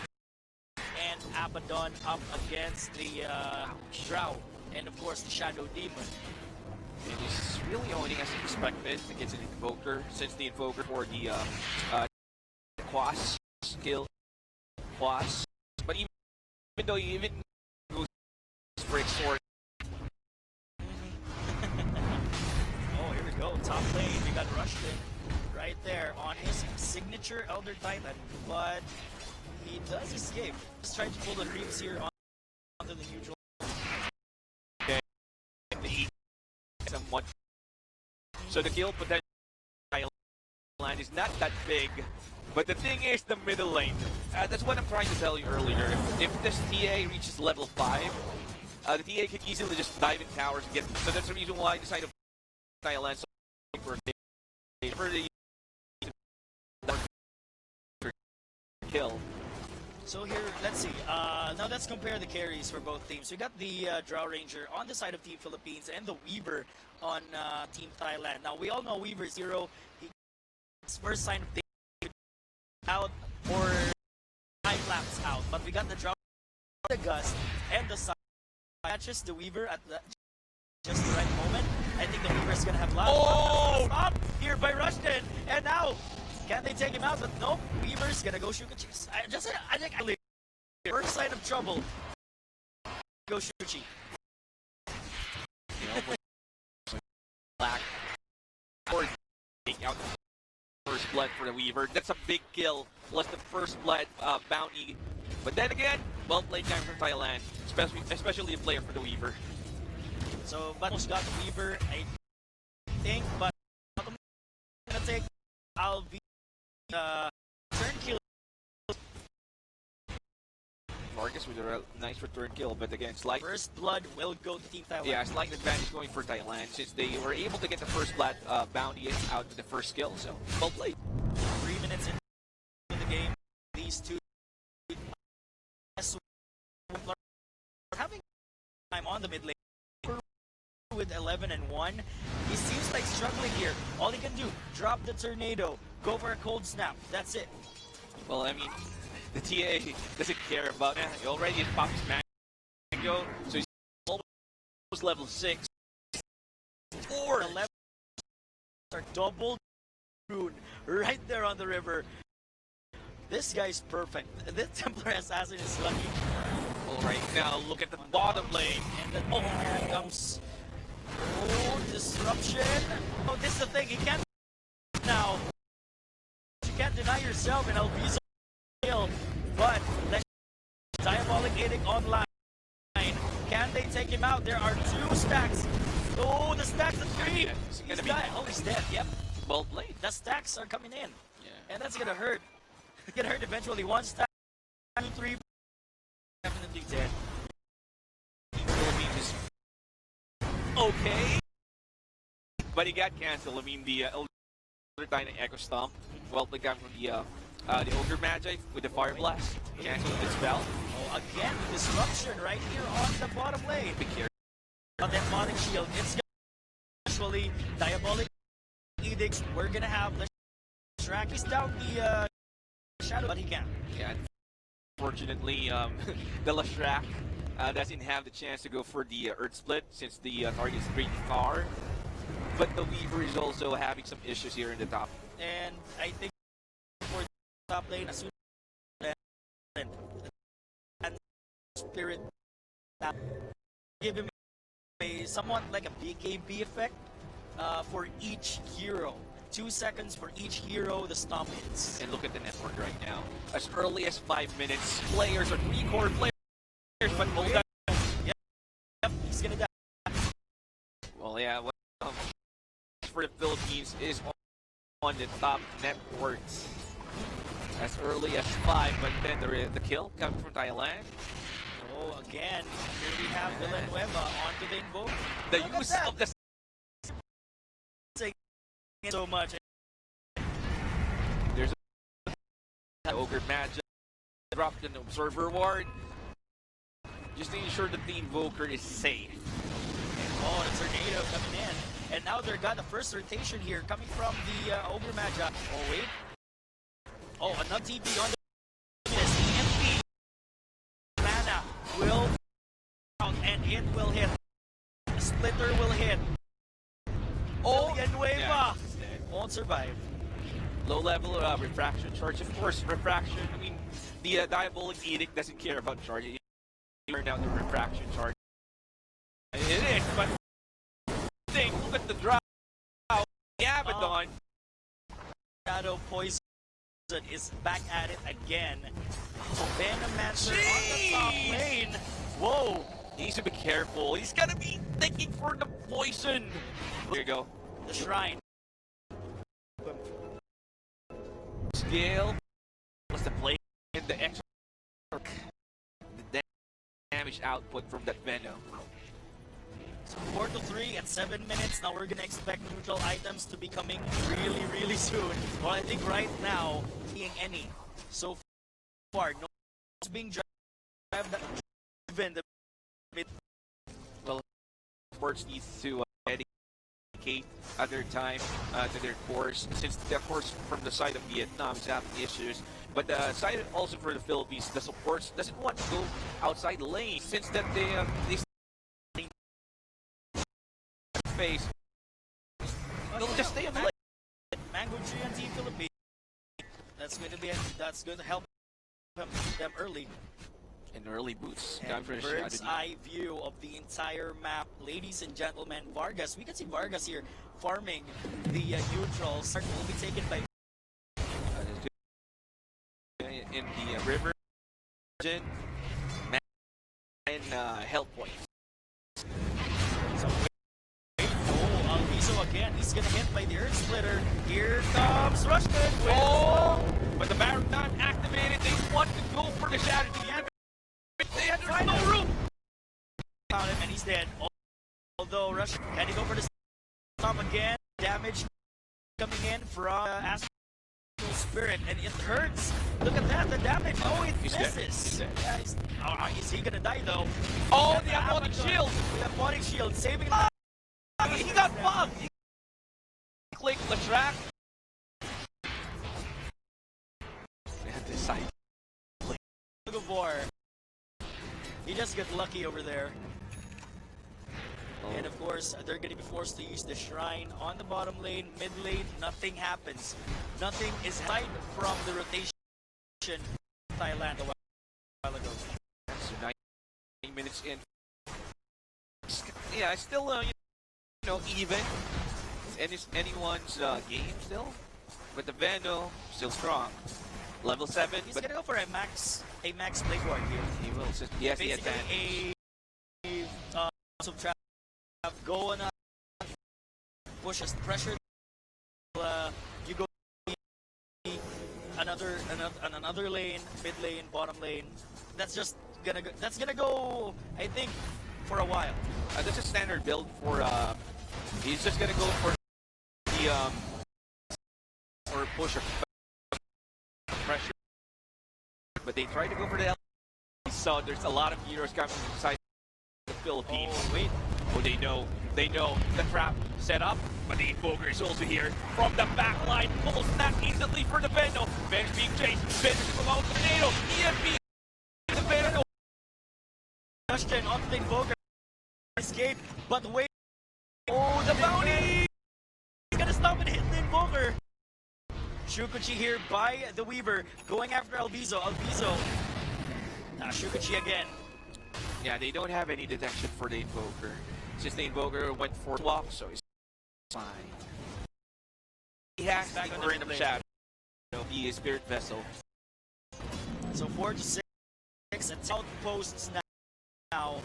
and Abaddon up against the Drow, and of course the Shadow Demon. And he's really owning as expected against an Invoker, since the Invoker for the Quas skill. Quas. But even though he even goes for Exort. Oh, here we go. Top lane. We got Rushton right there on his signature Elder Titan, but he does escape. Just trying to pull the creeps here onto the neutral. Somewhat. So the kill potential line is not that big, but the thing is the middle lane. That's what I'm trying to tell you earlier. If this TA reaches level 5, the TA can easily just dive in towers and get. So that's the reason why I decided to Thailand for the kill. So here, let's see. Now let's compare the carries for both teams. We got the Drow Ranger on the side of Team Philippines and the Weaver on Team Thailand. Now we all know Weaver 0. His first sign of danger out or time lapse out, but we got the Drow, the Gust, and the Sun catches the Weaver at just the right moment. I think the Weaver's gonna have lots. Oh! Stop here by Rushton, and now. Can they take him out? But nope, Weaver's gonna go Shukachi. I think first sign of trouble. Go Shukachi. Black. Or take out the first blood for the Weaver. That's a big kill. Plus the first blood bounty. But then again, well played time from Thailand. Especially a player for the Weaver. So Banos got the Weaver, I think, but I'm gonna take Alvi. Turn kill. Vargas with a nice return kill, but again, slight. First blood will go to Team Thailand. Yeah, slight advantage going for Thailand since they were able to get the first blood bounty out with the first skill. So well played. 3 minutes into the game, these two having time on the mid lane with 11 and 1. He seems like struggling here. All he can do, drop the tornado, go for a cold snap. That's it. Well, I mean, the TA doesn't care about that. He already popped his mango, so he's almost level 6. 4 11 are double rune right there on the river. This guy's perfect. This Templar Assassin is lucky. Alright, now look at the bottom lane. And then, oh, here comes. Oh, disruption. Oh, this is the thing. He can't now. You can't deny yourself and Alviso kill. But let's Diabolic Edict online. Can they take him out? There are 2 stacks. Oh, the stacks of 3. He's died. Oh, he's dead. Yep. Well played. The stacks are coming in. Yeah. And that's gonna hurt. It's gonna hurt eventually. 1 stack, 2, 3. Definitely dead. Philippines is okay, but he got cancelled. I mean, the Elder Titan Echo Stomp. Well played down from the Ogre Magi with the Fire Blast. Cancelled the spell. Oh, again, disruption right here on the bottom lane. Big carry. On that Demonic Shield, it's actually Diabolic Edicts. We're gonna have the Shrek. He's down the Shadow, but he can't. Yeah, unfortunately, the Lashrak doesn't have the chance to go for the Earth Split since the target's pretty far. But the Weaver is also having some issues here in the top. And I think for the top lane, as soon as Spirit give him a somewhat like a BKB effect for each hero. 2 seconds for each hero the stomp hits. And look at the network right now. As early as 5 minutes, players are 3-core players, but hold on. Yep, he's gonna die. Well, yeah, what for the Philippines is on the top networks. As early as 5, but then the kill coming from Thailand. Oh, again, here we have Villanueva onto the invoke. The Look at use that. of the So much. there's a ogre magic dropped an observer ward. Just to ensure that the invoker is safe. Oh, the tornado coming in. And now they've got the first rotation here coming from the Ogre Magi. Oh, wait. Oh, another TP on the EMP. Mana will out and it will hit. Splitter will hit. Oh, Villanueva Yeah, it's dead. won't survive. Low level refraction charge. Of course, refraction. I mean, the Diabolic Edict doesn't care about charge. You turn down the refraction charge. It is, but look at the drop. The Abaddon. Shadow Poison is back at it again. Venomancer on the top lane. Whoa. He needs to be careful. He's gonna be thinking for the poison. There you go. The shrine. Scale. What's the play? And the extra. The damage output from that Venom. So 4-3 at 7 minutes. Now we're gonna expect neutral items to be coming really, really soon. Well, I think right now, seeing any so far, no one's being driven. Well, sports needs to dedicate other time to their course, since the course from the side of Vietnam is having issues. But the side also for the Philippines, the supports doesn't want to go outside the lane, since that they face. They'll just stay on the lane. Mango Tree and Team Philippines. That's going to help them early. And early boots. And bird's eye view of the entire map. Ladies and gentlemen, Vargas. We can see Vargas here farming the neutrals. Start will be taken by in the river and health points. So oh, Alviso again. He's gonna hit by the Earth Splitter. Here comes Rushton with But the Maritime activated. They want to go for the shadow. There's no room. Found him and he's dead. Although Rushton can he go for the stomp again? Damage coming in from Astral Spirit, and it hurts. Look at that, the damage. Oh, it misses. Yeah, is he gonna die though? Oh, the Aquatic Shield. The Aquatic Shield saving. He got bugged. Click the track. Decide. War. He just got lucky over there. And of course, they're going to be forced to use the shrine on the bottom lane, mid lane. Nothing happens. Nothing is aside from the rotation. Thailand a while ago. So 9 minutes in. Yeah, it's still even. It's anyone's game still, but the Vandal still strong. Level 7. He's but gonna go for a max play guard here. he will. Yes, the Basically advantage. subtract, go on pushes pressure. You go another lane, mid lane, bottom lane. That's gonna go. I think for a while. That's a standard build for. He's just gonna go for the or push or pressure, but they tried to go for the L. So there's a lot of heroes coming inside the Philippines. Oh, wait. Oh, they know the trap set up, but the Invoker is also here from the back line. Pulls that instantly for the Veno. Veno's being chased. Veno's from out the tornado. EMP the Veno. Question on the Invoker. Escape, but wait. Oh, the bounty! He's gonna stop and hit the Invoker. Shukuchi here by the Weaver, going after Alviso. Shukuchi again. Yeah, they don't have any detection for the Invoker. Since the Invoker went for walk, so he's fine. He has Back on the the random mid shadow. The Spirit Vessel. So 4-6 at outposts now.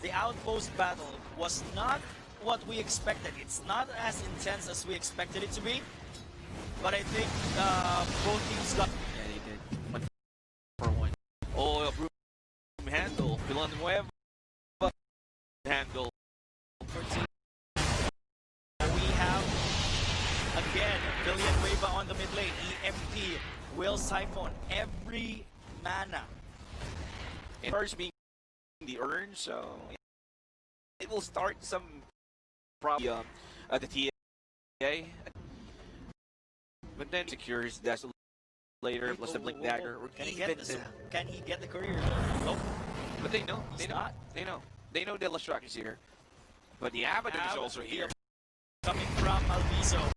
The outpost battle was not what we expected. It's not as intense as we expected it to be. But I think both teams got. Yeah, they did. 1 for 1. Oh, a broom handle. Villanueva handle. For team. We have again Villanueva on the mid lane. EMP will siphon every mana. And first being the urn, so it will start some problem at the TA. But then secures Desolator plus the Blink Dagger. Or Can he even get this? Can he get the courier? Nope. But they know. He's They know. not. They know. They know Delustruct is here. But the Abaddon is also here. Coming from Alviso.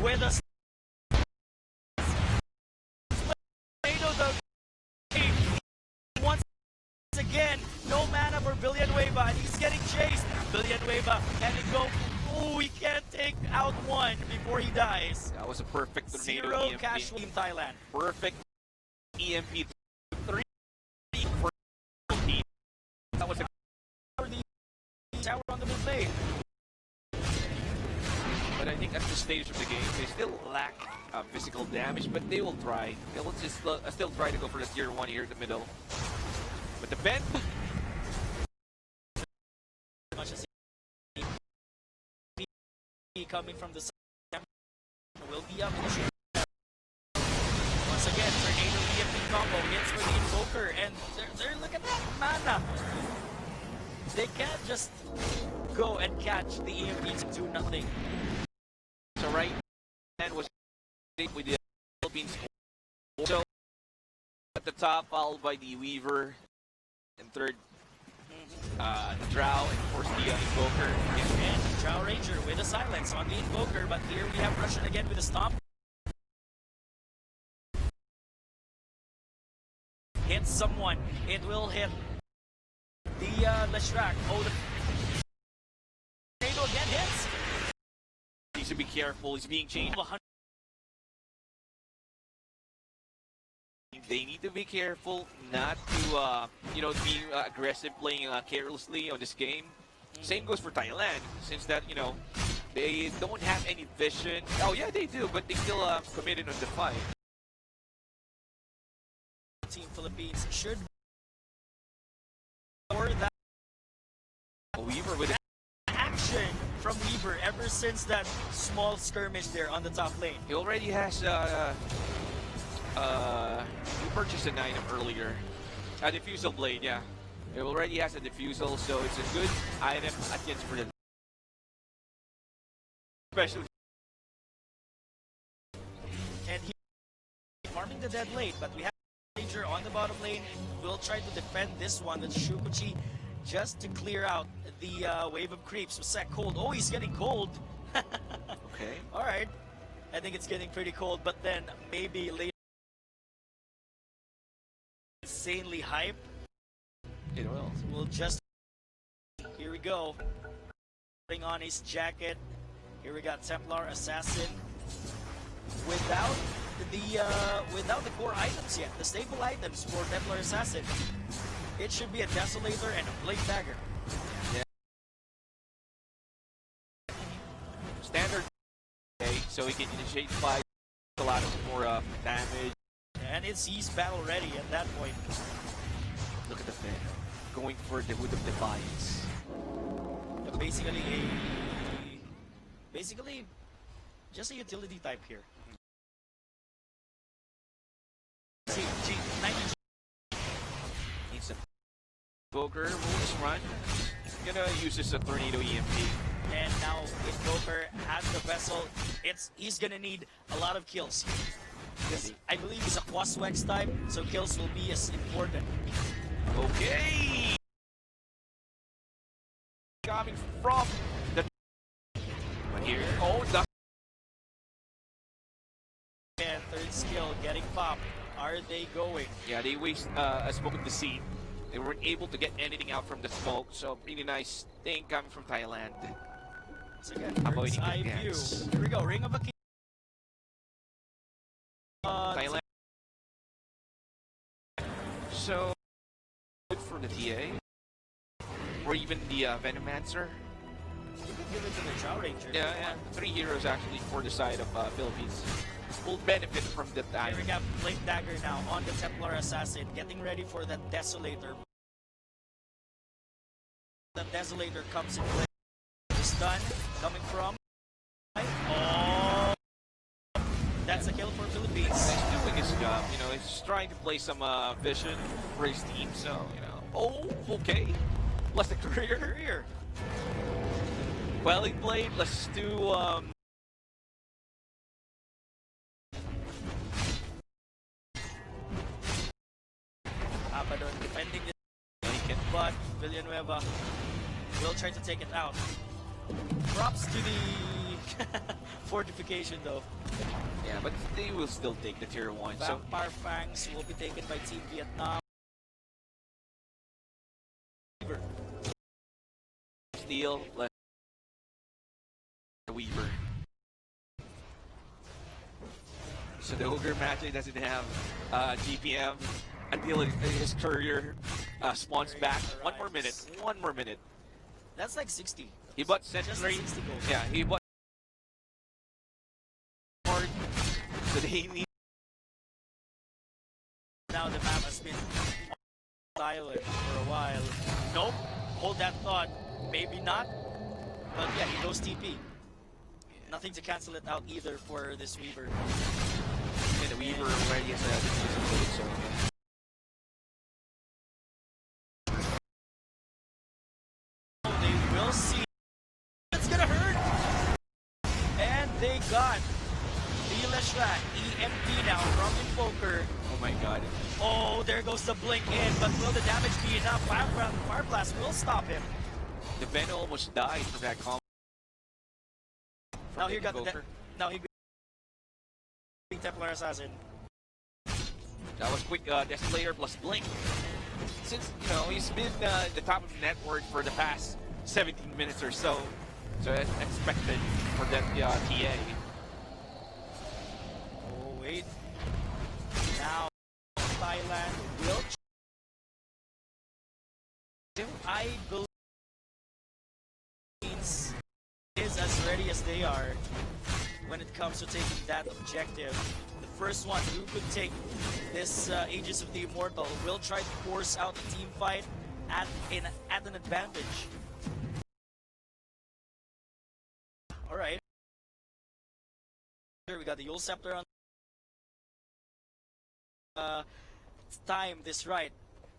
With us. Once again, no mana for Villanueva, and he's getting chased. Villanueva, can it go? Oh, he can't take out one before he dies. That was a perfect tornado Zero EMP. casual team Thailand. Perfect EMP 3 for team. That was a For the tower on the mid lane. But I think at this stage of the game, they still lack physical damage, but they will try. They will just still try to go for the tier 1 here in the middle. But the Ben, Much as he coming from the side will be up. Once again, Tornado EMP combo hits for the Invoker, and they're look at that mana. They can't just go and catch the EMP to do nothing. so right, and was with the Philippines. So at the top, followed by the Weaver, and third, the Drow, and of course the Invoker. And Drow Ranger with a silence on the Invoker, but here we have Russian again with a stomp. Hits someone. It will hit the Leshrac. Oh, the tornado again hits. Needs to be careful. He's being changed. They need to be careful not to, be aggressive, playing carelessly on this game. Same goes for Thailand, since that, they don't have any vision. Oh yeah, they do, but they still committed on the fight. Team Philippines should or that Weaver with action from Weaver ever since that small skirmish there on the top lane. he already has he purchased an item earlier. A diffusal blade, yeah. It already has a diffusal, so it's a good item against for the especially. And he farming the dead lane, but we have Ranger on the bottom lane. We'll try to defend this one with Shukuchi just to clear out the wave of creeps. Sek cold. Oh, he's getting cold. Okay. Alright. I think it's getting pretty cold, but then maybe later insanely hype. It will. We'll just here we go. Putting on his jacket. Here we got Templar Assassin. Without the core items yet, the staple items for Templar Assassin. It should be a Desolator and a Blade Dagger. Standard, okay, so he can initiate fight, a lot of more damage. And he's battle ready at that point. Look at the fan, going for the Wood of Defiance. Basically, just a utility type here. See, 90 Needs a Invoker, will just run. Gonna use this a Tornado EMP. and now Invoker has the vessel. He's gonna need a lot of kills. Because I believe he's a Quaswex type, so kills will be as important. Okay! Coming from the... But here, oh, the... And third skill getting popped. Are they going? Yeah, they waste a smoke in the seat. They weren't able to get anything out from the smoke, so pretty nice thing coming from Thailand. So again, Avoiding bird's eye the view. gas. Here we go, Ring of a King. Thailand. So, good for the TA. Or even the Venomancer. You could give it to the Drow Ranger. Yeah, yeah. 3 heroes actually for the side of Philippines. Will benefit from the time. Here we got Blade Dagger now on the Templar Assassin, getting ready for that Desolator. the Desolator comes in play. The stun coming from. Oh, that's a kill for Philippines. He's doing his job. You know, he's trying to play some vision for his team. So you know. Oh, okay. Let's the career. Well, he played. Let's do. Abaddon defending the but Villanueva will try to take it out. Props to the fortification though. Yeah, but they will still take the tier 1. So Vampire Fangs will be taken by Team Vietnam. steal. Let's Weaver. So the Ogre Magic doesn't have GPM until his courier spawns back. One more minute. That's like 60. He bought Just Sentry. 60 gold. Yeah, he bought hard. So they need. Now the map has been silent for a while. Nope. Hold that thought. Maybe not. But yeah, he goes TP. Nothing to cancel it out either for this Weaver. And the Weaver already has a diffusion, so They will see. It's gonna hurt. And they got the Leshrat EMP now from Invoker. oh my god. Oh, there goes the blink in, but will the damage be enough? Fire Blast will stop him. The Venom almost died from that combo. Now he got the Invoker. now he Templar Assassin. That was quick Desolator plus Blink. Since, you know, he's been the top of the network for the past 17 minutes or so. So it's expected for that TA. Oh, wait. Now, Thailand will. I believe is as ready as they are when it comes to taking that objective. The first one who could take this Aegis of the Immortal will try to force out the team fight at an advantage. Alright. Here we got the Yule Scepter on time this right.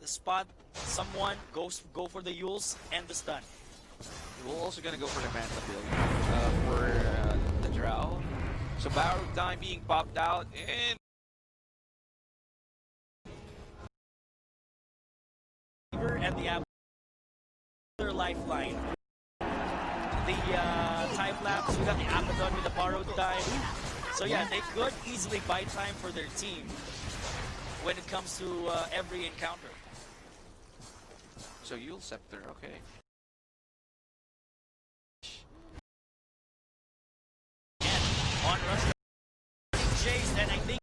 The spot someone go for the Yules and the stun. We're also gonna go for the Manta build for the Drow. So Valor time being popped out and the other lifeline. The time lapse, we got the Abaddon with the borrowed time. So yeah, they could easily buy time for their team when it comes to every encounter. so Yule Scepter, okay. On rush, chase, and I think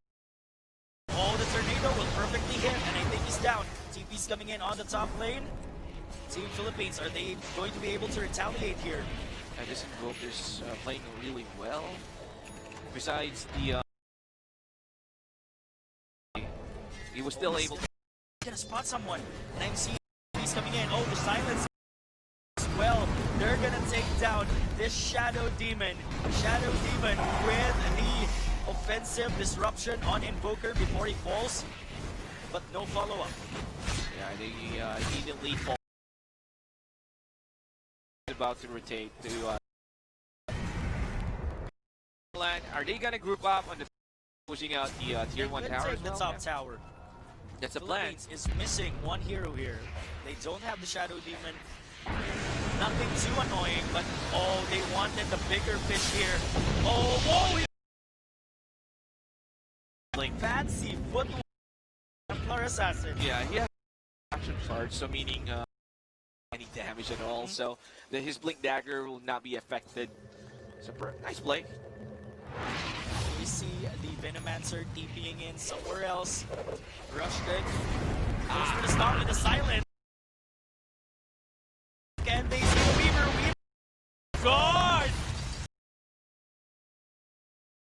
the tornado will perfectly hit, and I think he's down. TP's coming in on the top lane. Team Philippines, are they going to be able to retaliate here? This Invoker's playing really well. Besides the he was still able to Gonna spot someone, and I'm seeing he's coming in. Oh, the silence as well. They're gonna take down this Shadow Demon. Shadow Demon with the offensive disruption on Invoker before he falls, but no follow-up. yeah, they immediately fall. About to rotate to are they gonna group up on the pushing out the tier 1 Could tower take as the well? top tower. That's a plan. Philippines is missing one hero here. They don't have the Shadow Demon. Nothing too annoying, but oh, they wanted the bigger fish here. Oh, whoa! Like fancy footwork. Templar Assassin. Yeah, he has action charge, so meaning any damage at all. So his Blink Dagger will not be affected. So nice play. We see the Venomancer TPing in somewhere else. Rushed it. Goes for the stop with the silence. And they see the Weaver. God!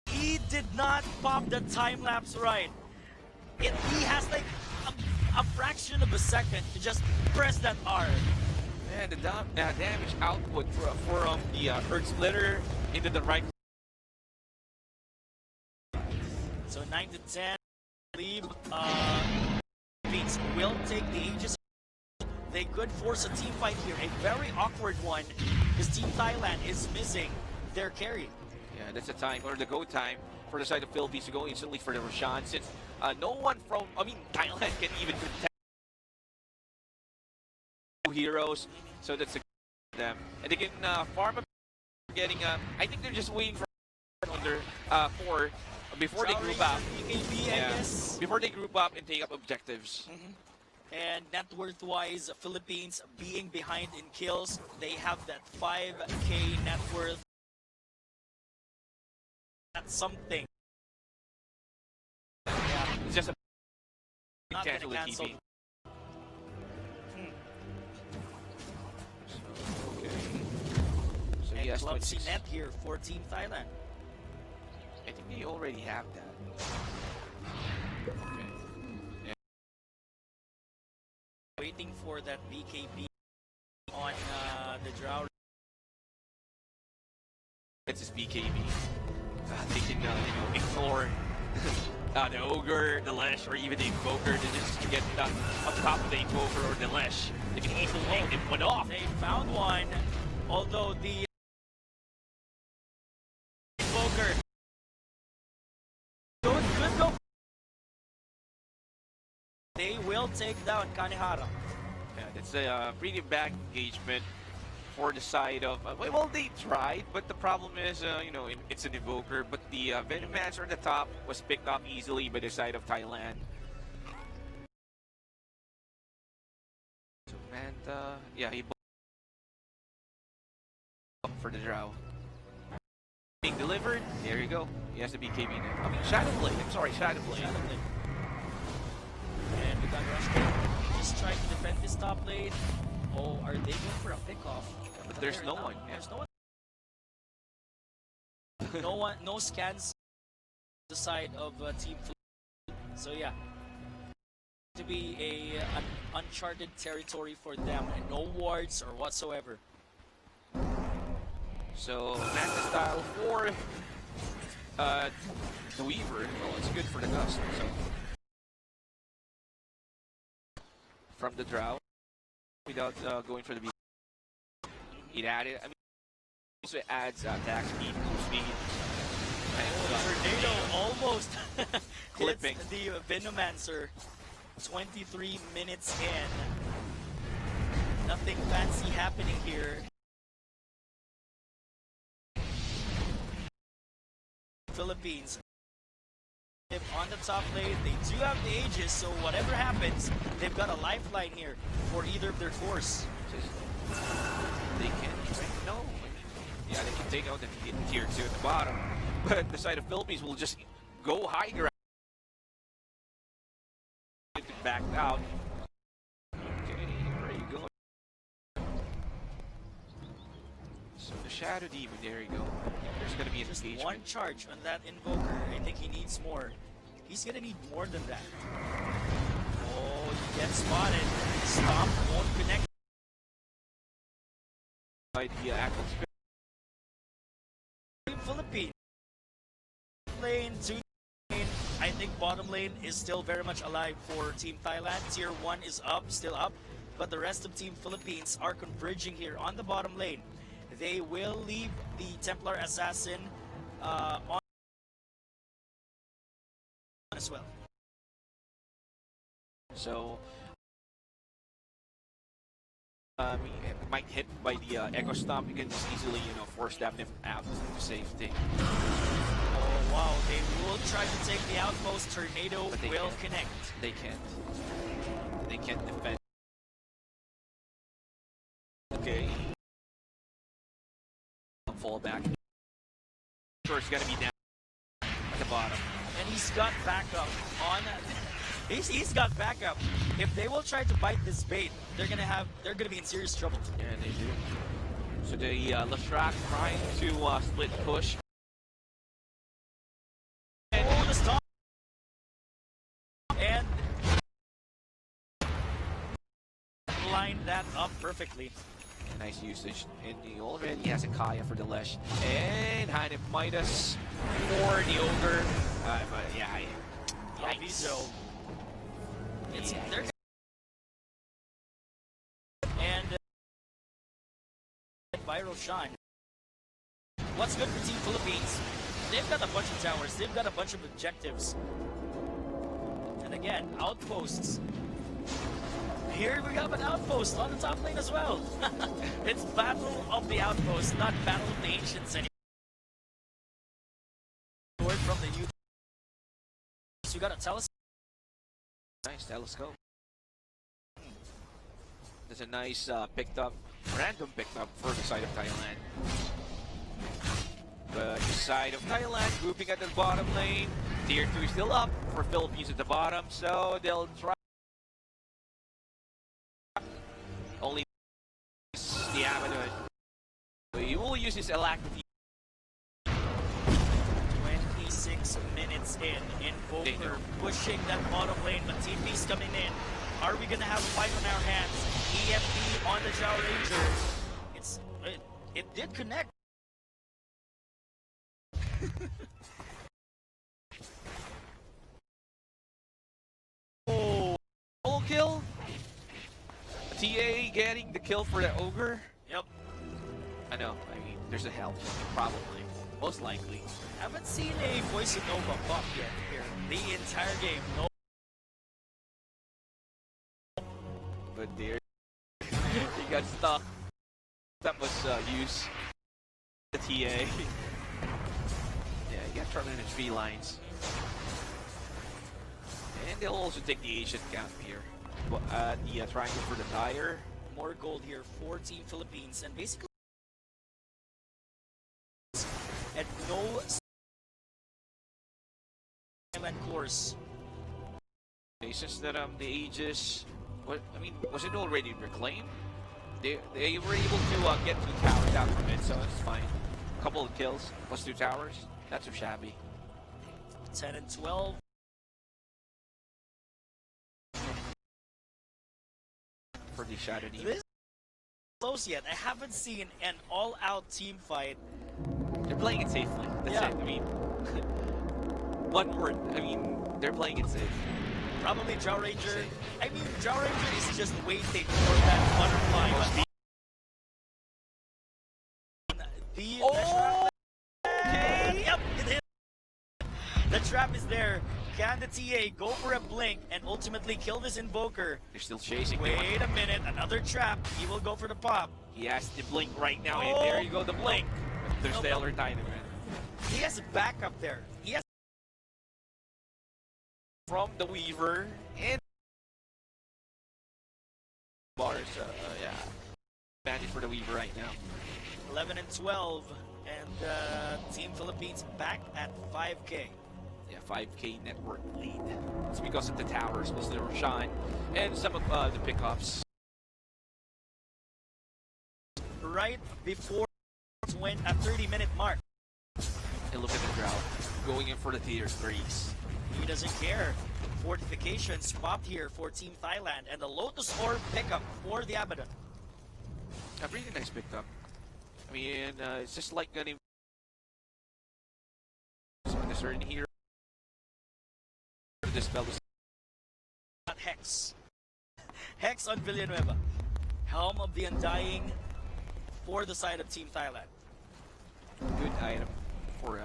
He did not pop the time lapse right. He has like a fraction of a second to just press that R. And the damage output from the Earth Splitter into the right. So 9 to 10, I believe Philippines will take the Aegis. They could force a team fight here, a very awkward one, because Team Thailand is missing their carry. Yeah, that's the time, or the go time, for the side of Philippines to go instantly for the Roshan, since no one from, Thailand can even protect heroes, so that's a good for them. And they can farm up, getting, I think they're just waiting for on their core before they group up. BKB, I guess. Before they group up and take up objectives. And net worth-wise, Philippines being behind in kills, they have that 5K net worth. That's something. Yeah, It's just a not gonna cancel the cancel. TP. So And yes, clumsy 26. net here for Team Thailand. I think they already have that. Waiting for that BKB on the Drow. It's his BKB. They can ignore the Ogre, the Lesh, or even the Invoker to just get up top of the Invoker or the Lesh. They can easily take one off. They found one, although the Invoker could go. They will take down Kanehara. Yeah, that's a pretty bad engagement for the side of well, they tried, but the problem is it's an Invoker, but the Venomancer on the top was picked up easily by the side of Thailand. So Manta, yeah, he for the Drow. Being delivered, there you go. He has the BKB now. Shadow Blade. I'm sorry, Shadow Blade. And we got Rush. Just trying to defend this top lane. Oh, are they going for a pickoff? But there's no one. There's no one. No one. No scans. The side of Team Philippines. So yeah, to be an uncharted territory for them, and no wards or whatsoever. So Manta style for the Weaver. Well, it's good for the Dust. So from the Drow, without going for the beat, it added. So it adds attack speed, move speed. Tornado almost Clipping. hits the Venomancer. 23 minutes in. Nothing fancy happening here. Philippines. On the top lane, they do have the Aegis, so whatever happens, they've got a lifeline here for either of their cores. They can no. Yeah, they can take out the tier 2 at the bottom, but the side of Philippines will just go high ground. Backed out. Okay, where are you going? So the Shadow Demon, there you go. There's gonna be an Just engagement. one charge on that Invoker. I think he needs more. He's gonna need more than that. Oh, he gets spotted. Stomp won't connect. By the actual Philippines. Lane, 2 lane. I think bottom lane is still very much alive for Team Thailand. Tier 1 is up, still up. But the rest of Team Philippines are converging here on the bottom lane. They will leave the Templar Assassin on as well. So it might hit by the Echo Stomp. You can just easily, force them out to safety. Oh wow, they will try to take the outpost. Tornado But they will can't. connect. They can't. They can't defend. Okay. Fall back. Sure, it's gonna be down at the bottom. And he's got backup on. He's got backup. If they will try to bite this bait, they're gonna be in serious trouble. Yeah, they do. So the Lashrak trying to split push. Oh, the stop. And line that up perfectly. Nice usage. And he already has a Kaya for the Lesh. And Hanem Midas for the Ogre. But yeah, So it's they're and Viral Shine. What's good for Team Philippines? They've got a bunch of towers. They've got a bunch of objectives. And again, outposts. Here we have an outpost on the top lane as well. It's Battle of the Outposts, not Battle of the Ancients anymore. Word from the youth. So you gotta tell us. nice telescope. There's a nice random picked up for the side of Thailand. But the side of Thailand grouping at the bottom lane. Tier 2 is still up for Philippines at the bottom, so they'll try. Only the Abaddon. He will use his alacrity. 26 minutes in Invoker pushing that bottom lane, but Team Beast coming in. Are we gonna have a fight on our hands? EMP on the Zhao Ranger. It did connect. Oh, full kill. TA getting the kill for the Ogre. Yep. I know. I mean, there's a health, probably, most likely. Haven't seen a Voice of Nova pop yet here. The entire game. No. But there, he got stuck. That was use the TA. Yeah, you got terminated 3 lines. And they'll also take the Asian camp here. The triangle for the tire. More gold here for Team Philippines, and basically and no island course. It's just that the Aegis, was it already reclaimed? They were able to get 2 towers out from it, so it's fine. A couple of kills plus 2 towers. Not too shabby. 10 and 12. For the Shadow Demon. This is close yet. I haven't seen an all-out team fight. They're playing it safely. That's Yeah. it. I mean, one word. I mean, they're playing it safe. Probably Zhao Ranger. I mean, Zhao Ranger is just waiting for that butterfly. Okay. Yep, it hit. The trap is there. Can the TA go for a blink and ultimately kill this Invoker? They're still chasing. Wait a minute, another trap. He will go for the pop. He has to blink right now, and there you go, the blink. There's the Elder Titan, man. He has a backup there. He has From the Weaver and bars. Yeah, advantage for the Weaver right now. 11 and 12, and Team Philippines back at 5K. Yeah, 5K network lead. It's because of the towers, was the Roshan, and some of the pickups. Right before it went a 30-minute mark. And look at the drought, going in for the tier 3s. He doesn't care. Fortifications popped here for Team Thailand, and the Lotus Orb pickup for the Abaddon. A really nice pickup. I mean, it's just like getting a certain hero. This spell is Not Hex. Hex on Villanueva. Helm of the Undying for the side of Team Thailand. good item for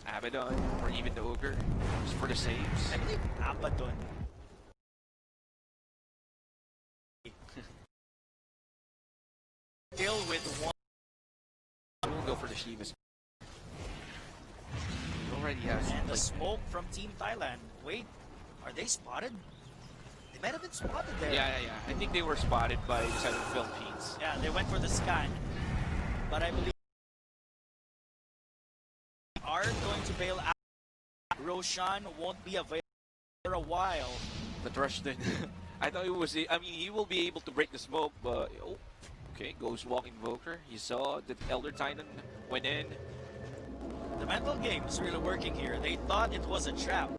Abaddon or even the Ogre, just for the saves. I believe Abaddon. Still with one. We'll go for the Shivas. He already has And the like, smoke from Team Thailand. Wait, are they spotted? They might have been spotted there. yeah. I think they were spotted by the side of the Philippines. Yeah, they went for the scan. But I believe they are going to bail out. Roshan won't be available for a while. But Rushton, I thought it was. I mean, he will be able to break the smoke, but oh, okay, goes Walk Invoker. You saw the Elder Titan went in. The mental game is really working here. They thought it was a trap.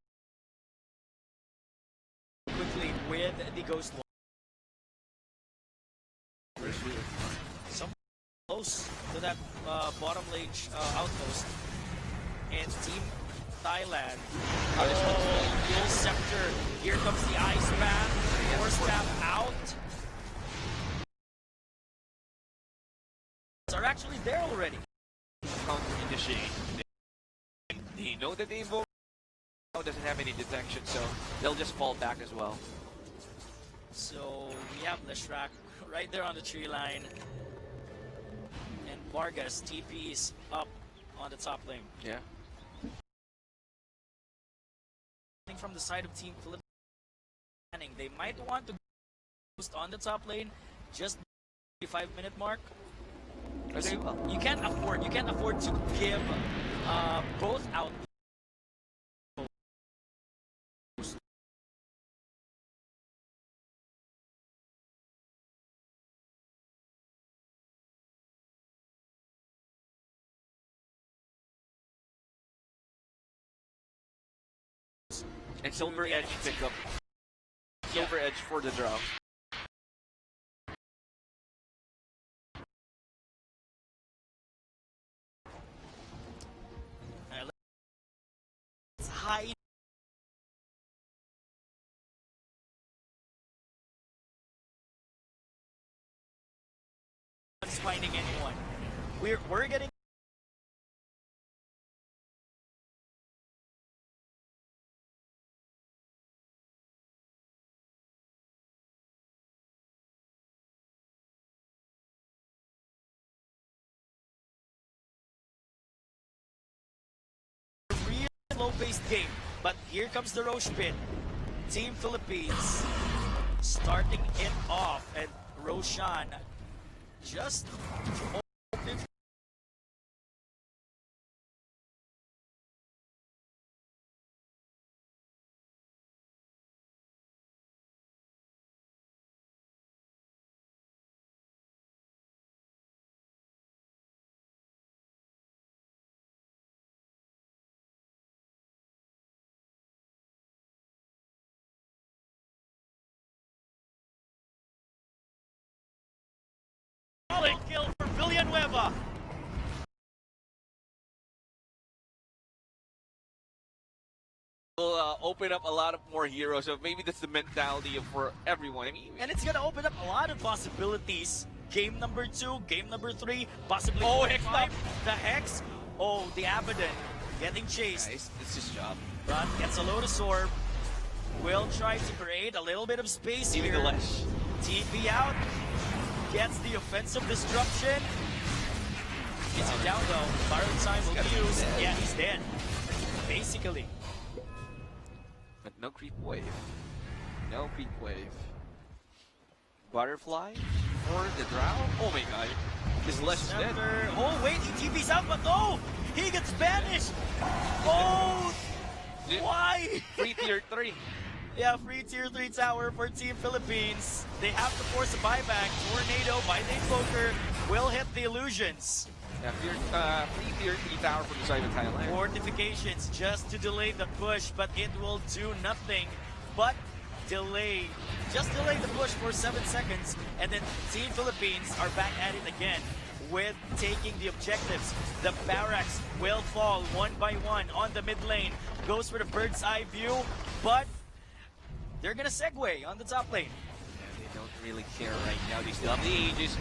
Quickly with the Ghost Wall. Some close to that bottom lane outpost. And Team Thailand. Full Scepter. Here comes the Ice Path. Force Tap out. Are actually there already. Counter initiate. They know that the invoke doesn't have any detection, so they'll just fall back as well. So we have Leshrac right there on the tree line. And Vargas, TP is up on the top lane. Yeah. From the side of Team Philippines, they might want to boost on the top lane just the 5-minute mark. You can't afford to give both out. And Silver Edge pick up. Silver Edge for the draw. It's high. Finding anyone. We're getting. Real slow-paced game, but here comes the Roche Pit. Team Philippines starting it off, and Roshan just open. Kill for Villanueva. Will open up a lot of more heroes, so maybe that's the mentality for everyone. I mean, And it's gonna open up a lot of possibilities. Game number 2, game number 3, possibly. Oh, 4, Hex 5. Knife. The Hex. Oh, the Abaddon getting chased. guys, it's his job. But gets a Lotus Orb. Will try to create a little bit of space Even here. the Lesh. TP out. Gets the offensive disruption. Is he down though? Borrowed time will be used. dead. Yeah, he's dead. Basically. But no creep wave. No creep wave. Butterfly for the drow. Oh my god. This Lesh is dead. Oh wait, he TP's out, but no! He gets banished! Oh! Why? Free tier 3. Yeah, free tier 3 tower for Team Philippines. They have to force a buyback. Tornado by the Invoker will hit the illusions. Yeah, free tier 3 tower from the side of Thailand. Fortifications just to delay the push, but it will do nothing but delay. Just delay the push for 7 seconds, and then Team Philippines are back at it again with taking the objectives. The barracks will fall one by one on the mid lane. Goes for the bird's eye view, but they're gonna segue on the top lane. Yeah, they don't really care right now. They still have the Aegis.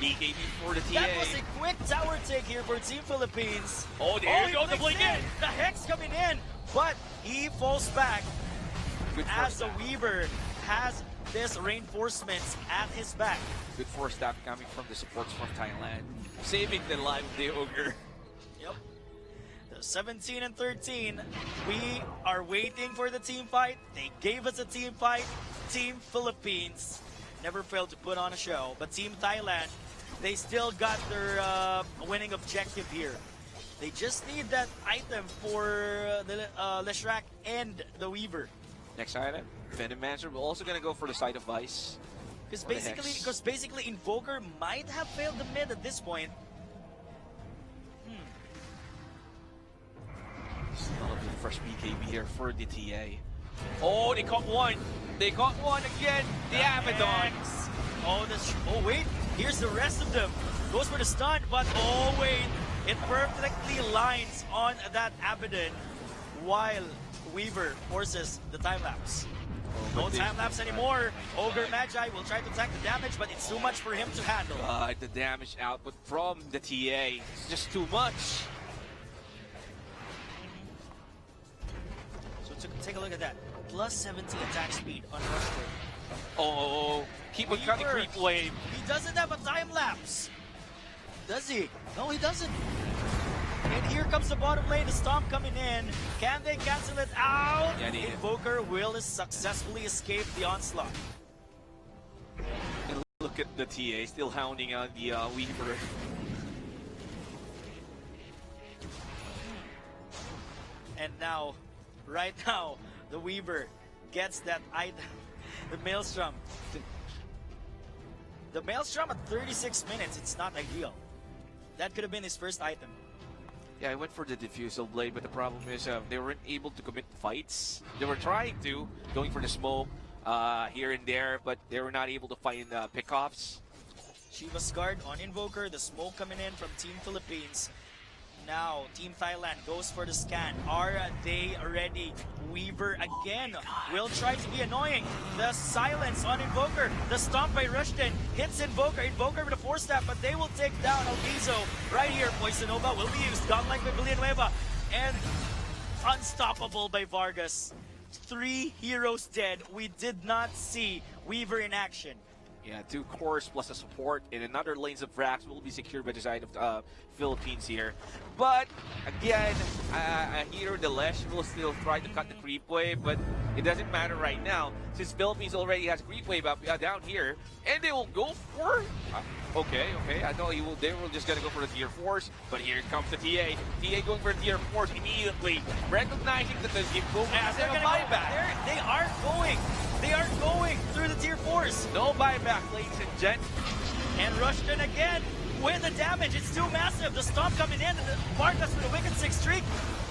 BKB for the TA. That was a quick tower take here for Team Philippines. Oh, there you go, the flicks blink in. The Hex coming in, but he falls back Good as force the staff. Weaver has this reinforcements at his back. Good force staff coming from the supports from Thailand. Saving the life of the Ogre. Yep. The 17 and 13. We are waiting for the team fight. They gave us a team fight. Team Philippines never failed to put on a show. But Team Thailand, they still got their winning objective here. They just need that item for the Leshrac and the Weaver. Next item, Venom Mancer. We're also going to go for the side of Vice. Because basically Invoker might have failed the mid at this point. Still looking for BKB here for the TA. They caught one. They caught one again. The Abaddon. Oh, wait. Here's the rest of them. Goes for the stun, but oh wait, it perfectly lines on that Abaddon while Weaver forces the time lapse. No time lapse anymore. Ogre Magi will try to tank the damage, but it's too much for him to handle. The damage output from the TA is just too much. So take a look at that. Plus 70 attack speed on Rushford. Oh, keep on cutting Weaver, creep wave. He doesn't have a time lapse. Does he? No, he doesn't. And here comes the bottom lane, the Stomp coming in. Can they cancel it out? Yeah, they did. Invoker will successfully escape the onslaught. And look at the TA still hounding on the Weaver. And now, right now, the Weaver gets that item, the Maelstrom. The Maelstrom at 36 minutes, it's not ideal. That could have been his first item. Yeah, I went for the Diffusal Blade, but the problem is they weren't able to commit fights. They were trying to, going for the smoke here and there, but they were not able to find pickoffs. Shiva's guard on Invoker, the smoke coming in from Team Philippines. Now, Team Thailand goes for the scan. Are they ready? Weaver again will try to be annoying. The silence on Invoker. The stomp by Rushton hits Invoker. Invoker with a 4-step, but they will take down Alviso. Right here, Poison Nova will be used. Godlike by Villanueva. And unstoppable by Vargas. 3 heroes dead. We did not see Weaver in action. Yeah, 2 cores plus a support and another lanes of racks will be secured by the side of Philippines here. But again, here the Lesh will still try to cut the creep wave, but it doesn't matter right now since Philippines already has creep wave up down here, and they will go for. Okay, I thought they were just gonna go for the tier 4s, but here comes the TA. TA going for the tier 4s immediately, recognizing that the Gimbo has a buyback. They are going. They are going through the tier 4s. No buyback, ladies and gents. And Rushton again with the damage. It's too massive. The stomp coming in, and the Vargas with a wicked 6 streak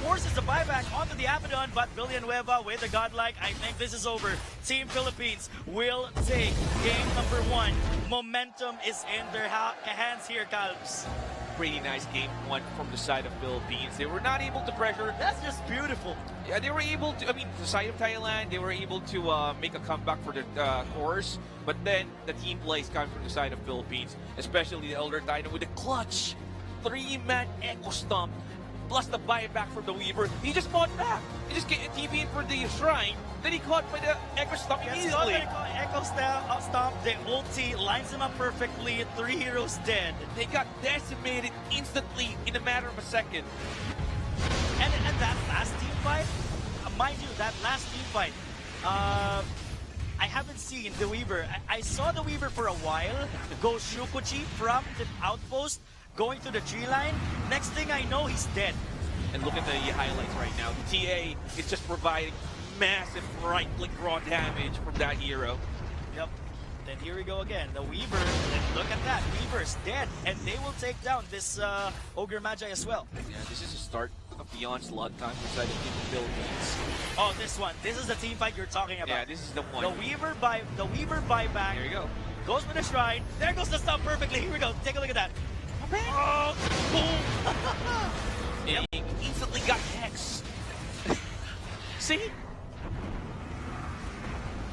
forces the buyback onto the Abaddon, but Villanueva with the godlike. I think this is over. Team Philippines will take game number 1. Momentum is in their hands here, Calbs. Pretty nice game 1 from the side of Philippines. They were not able to pressure. That's just beautiful. Yeah, they were able to, the side of Thailand, they were able to make a comeback for the course, but then the team plays coming from the side of Philippines, especially the Elder Titan with a clutch 3-man Echo Stomp, plus the buyback from the Weaver. He just fought back. He just TP'd for the Shrine, then he caught by the Echo Stomp immediately. Echo Stomp, the ulti lines him up perfectly, 3 heroes dead. They got decimated instantly in a matter of a second. And that last team fight, mind you, that last team fight, I haven't seen the Weaver. I saw the Weaver for a while go Shukuchi from the outpost, going to the tree line. Next thing I know, he's dead. And look at the highlights right now. The TA is just providing massive right-click raw damage from that hero. Yep. Then here we go again. The Weaver, and look at that. Weaver's dead, and they will take down this Ogre Magi as well. Yeah, this is the start of the onslaught time inside of the Philippines. Oh, this one. This is the team fight you're talking about. Yeah, this is the one. The Weaver buyback. There you go. Goes for the shrine. There goes the stomp perfectly. Here we go. Take a look at that. Oh, boom. And he instantly got Hex. See?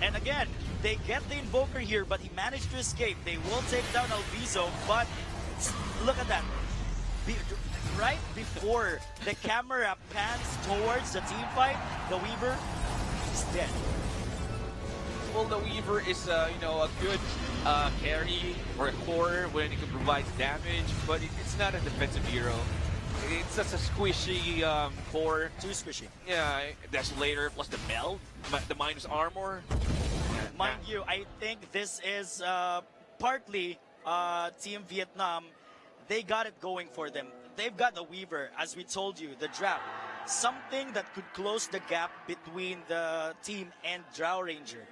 And again, they get the Invoker here, but he managed to escape. They will take down Alviso, but look at that. Right before the camera pans towards the team fight, the Weaver is dead. Well, the Weaver is, a good carry or a core when it can provide damage, but it's not a defensive hero. It's just a squishy core. Too squishy. Yeah, that's later, plus the meld, the minus armor. Mind you, I think this is partly Team Vietnam. They got it going for them. They've got the Weaver, as we told you, the draft. Something that could close the gap between the team and Drow Ranger.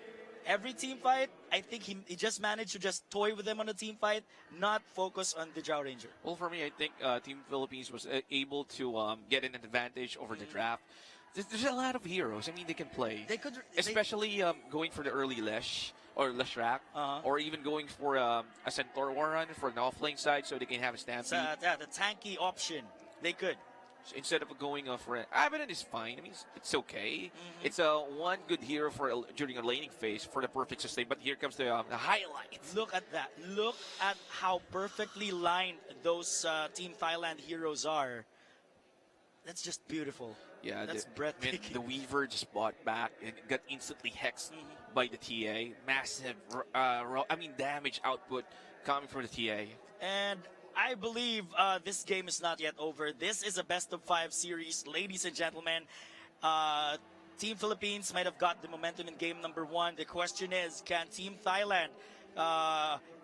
Every team fight, I think he just managed to just toy with them on the team fight, not focus on the Drow Ranger. Well, for me, I think Team Philippines was able to get an advantage over the draft. there's a lot of heroes. I mean, they can play. They could, Especially going for the early Lesh or Leshrac, or even going for a Centaur Warrun for an offlane side so they can have a Stampede. the tanky option. They could. So instead of going for Abaddon is fine. I mean, it's okay. It's a one good hero for during a laning phase for the perfect sustain. But here comes the highlight. Look at that. Look at how perfectly lined those Team Thailand heroes are. That's just beautiful. Yeah, That's I mean, breathtaking. the Weaver just bought back and got instantly hexed by the TA. Massive, damage output coming from the TA. And I believe this game is not yet over. This is a best of 5 series, ladies and gentlemen. Team Philippines might have got the momentum in game number 1. The question is, can Team Thailand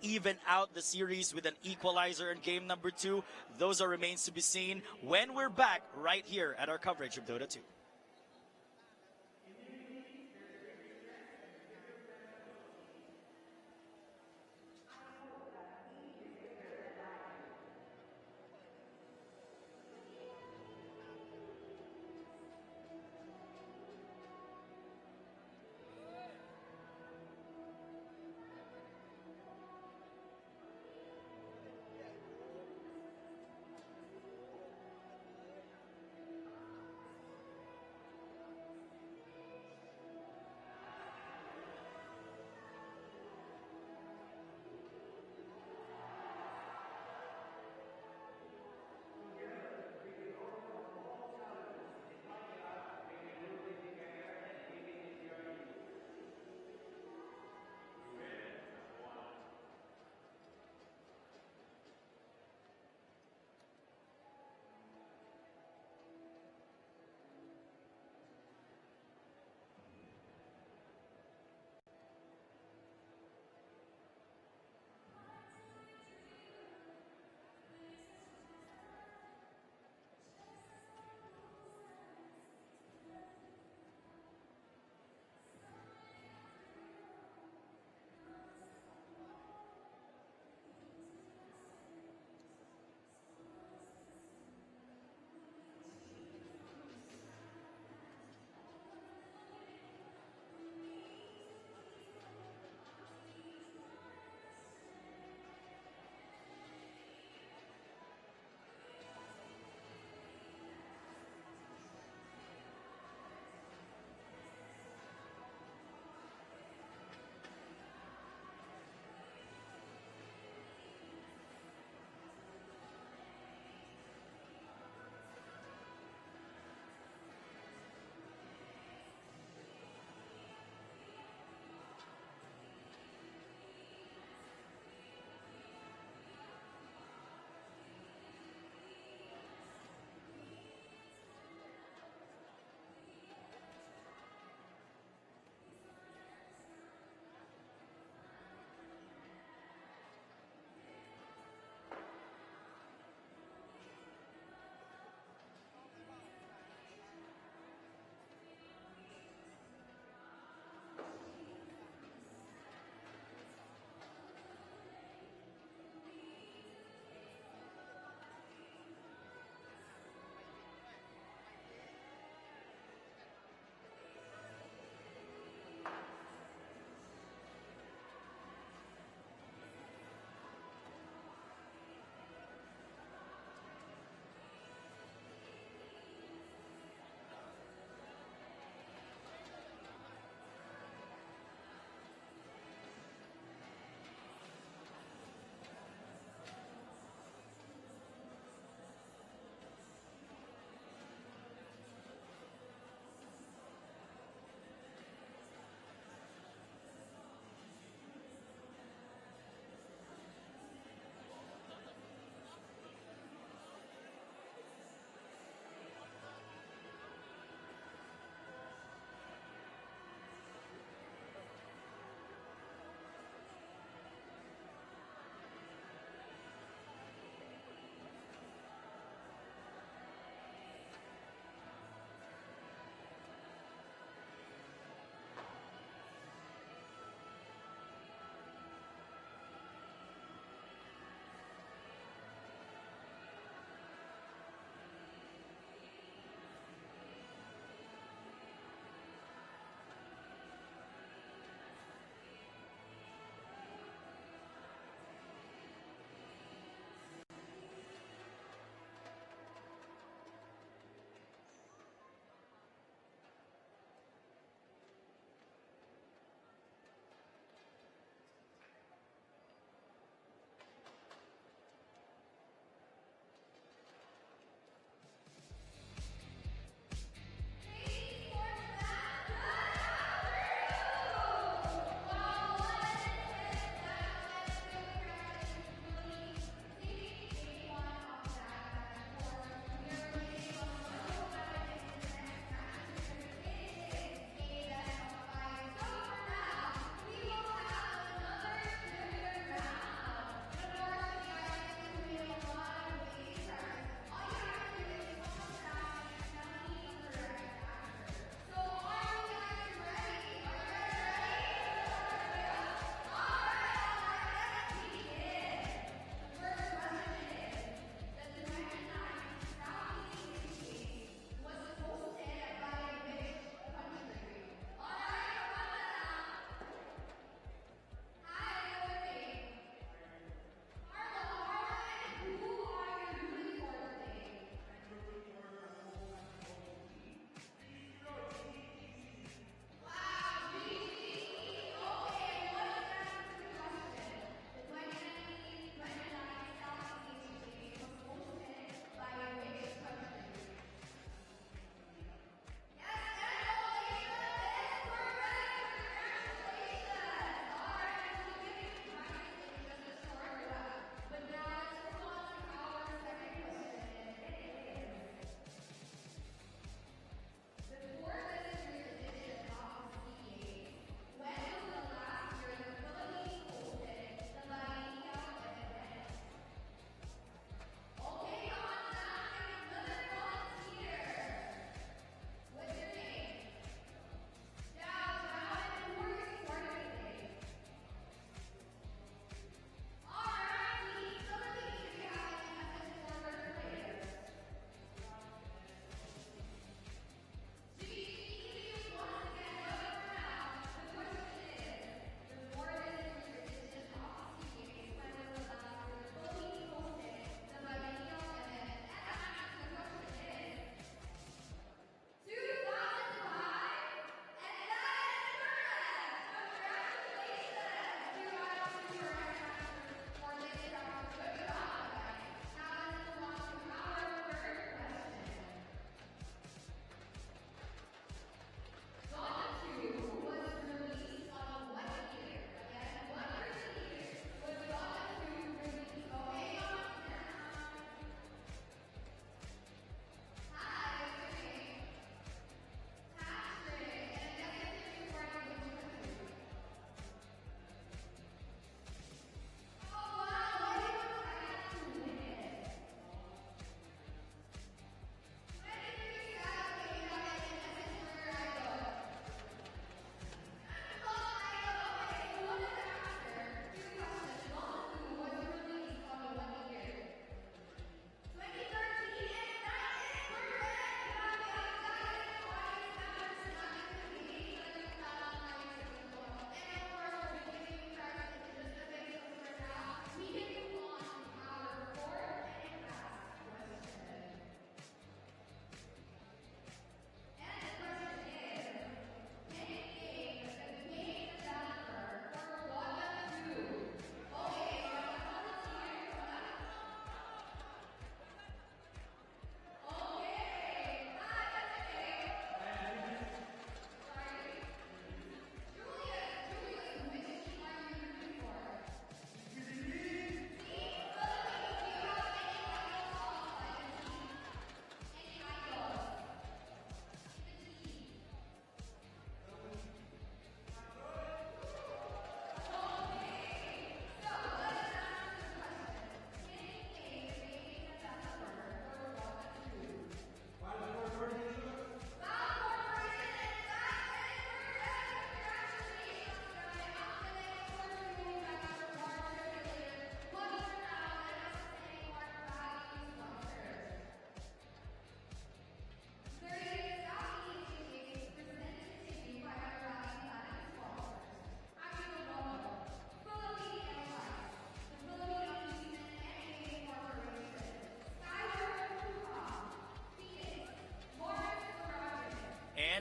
even out the series with an equalizer in game number 2? Those are remains to be seen when we're back right here at our coverage of Dota 2.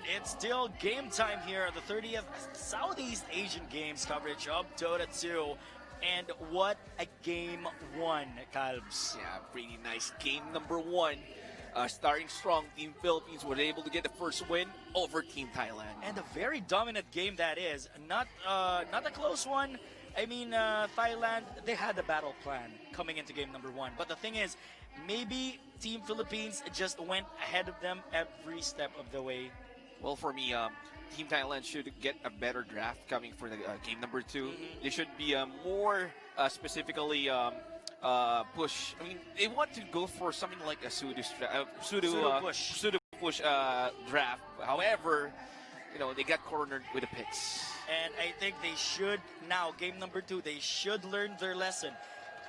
And it's still game time here at the 30th Southeast Asian Games coverage of Dota 2. And what a game one, Calbs. Yeah, pretty nice. Game number one. Starting strong, Team Philippines were able to get the first win over Team Thailand. And a very dominant game that is. Not a close one. I mean, Thailand, they had a battle plan coming into game number one. But the thing is, maybe Team Philippines just went ahead of them every step of the way. Well, for me, Team Thailand should get a better draft coming for the game number two. They should be more specifically push. I mean, they want to go for something like a pseudo push draft. However, they got cornered with the picks. And I think they should now, game number two, they should learn their lesson.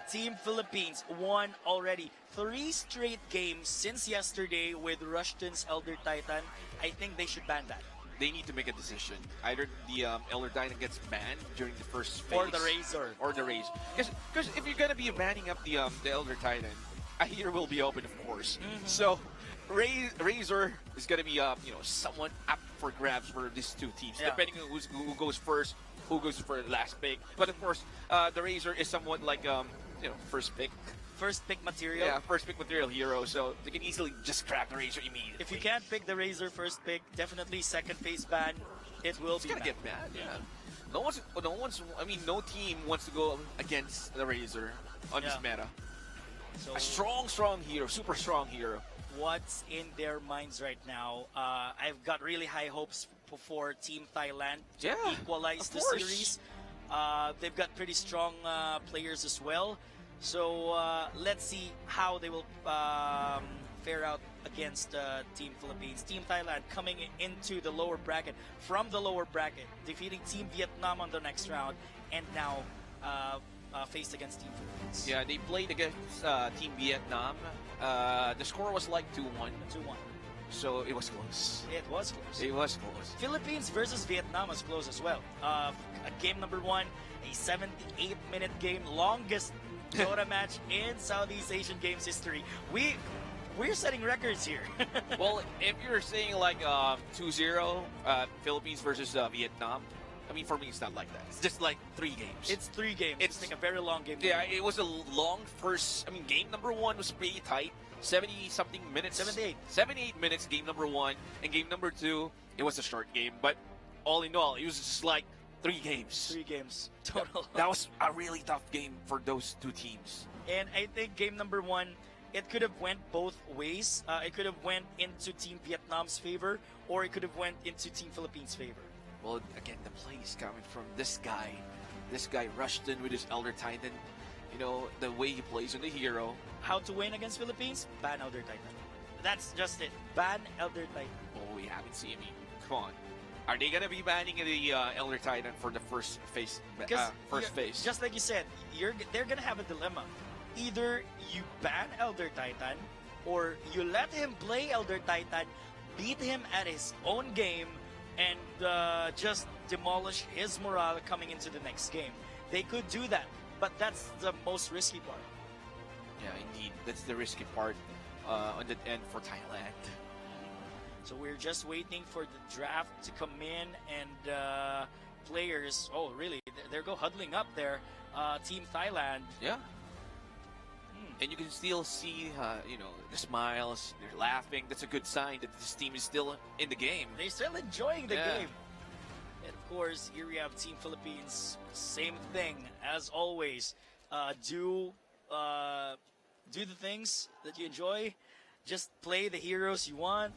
Team Philippines won already 3 straight games since yesterday with Rushton's Elder Titan. I think they should ban that. They need to make a decision. Either the Elder Titan gets banned during the first phase. Or the Razor. Or the Razor. Because if you're going to be banning up the Elder Titan, a hero will be open, of course. So, Razor is going to be somewhat up for grabs for these two teams, depending on who goes first, who goes for the last pick. But of course, the Razor is somewhat like first pick. First pick material. Yeah, first pick material hero, so they can easily just grab the Razor immediately. If you can't pick the Razor first pick, definitely second phase ban. It will be gonna get banned. Yeah. No team wants to go against the Razor on this meta. So A strong hero, super strong hero. what's in their minds right now? I've got really high hopes for Team Thailand to Yeah, equalize of the course. series. They've got pretty strong players as well. So let's see how they will fare out against Team Philippines. Team Thailand coming into the lower bracket, from the lower bracket, defeating Team Vietnam on the next round, and now faced against Team Philippines. Yeah, they played against Team Vietnam. The score was like 2-1, 2-1. so it was close. It was close. It was close. Philippines versus Vietnam was close as well. Game number one, a 78-minute game, longest Dota match in Southeast Asian Games history. We're setting records here. Well, if you're saying like 2-0 Philippines versus Vietnam, I mean, for me, it's not like that. It's just like 3 games. It's 3 games. It's like a very long game. Yeah, it was a long first. I mean, game number one was pretty tight. 70-something minutes. 78. 78 minutes, game number one. And game number two, it was a short game. But all in all, it was just like 3 games. 3 games total. That was a really tough game for those 2 teams. And I think game number one, it could have went both ways. It could have went into Team Vietnam's favor, or it could have went into Team Philippines' favor. Well, again, the play is coming from this guy. This guy rushed in with his Elder Titan. The way he plays on the hero. How to win against Philippines? Ban Elder Titan. That's just it. Ban Elder Titan. Oh, we haven't seen him. Come on. Are they gonna be banning the Elder Titan for the first phase? Phase. Just like you said, they're gonna have a dilemma. Either you ban Elder Titan, or you let him play Elder Titan, beat him at his own game, and just demolish his morale coming into the next game. They could do that, but that's the most risky part. Yeah, indeed. That's the risky part on the end for Thailand. So we're just waiting for the draft to come in, and players, oh really, they're huddling up there. Team Thailand. Yeah. And you can still see, the smiles. They're laughing. That's a good sign that this team is still in the game. They're still enjoying the Yeah. game. And of course, here we have Team Philippines. Same thing as always. Do the things that you enjoy. Just play the heroes you want.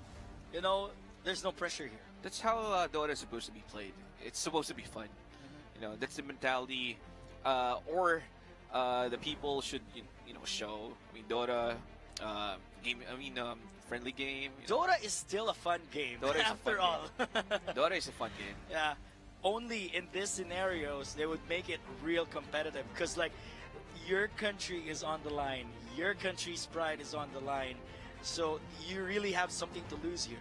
There's no pressure here. That's how Dota is supposed to be played. It's supposed to be fun. That's the mentality. Or the people should, show. I mean, Dota, game. I mean, friendly game. Dota is still a fun game. Dota is a after fun all. Dota is a fun game. Yeah. Only in these scenarios they would make it real competitive, because like your country is on the line, your country's pride is on the line, so you really have something to lose here.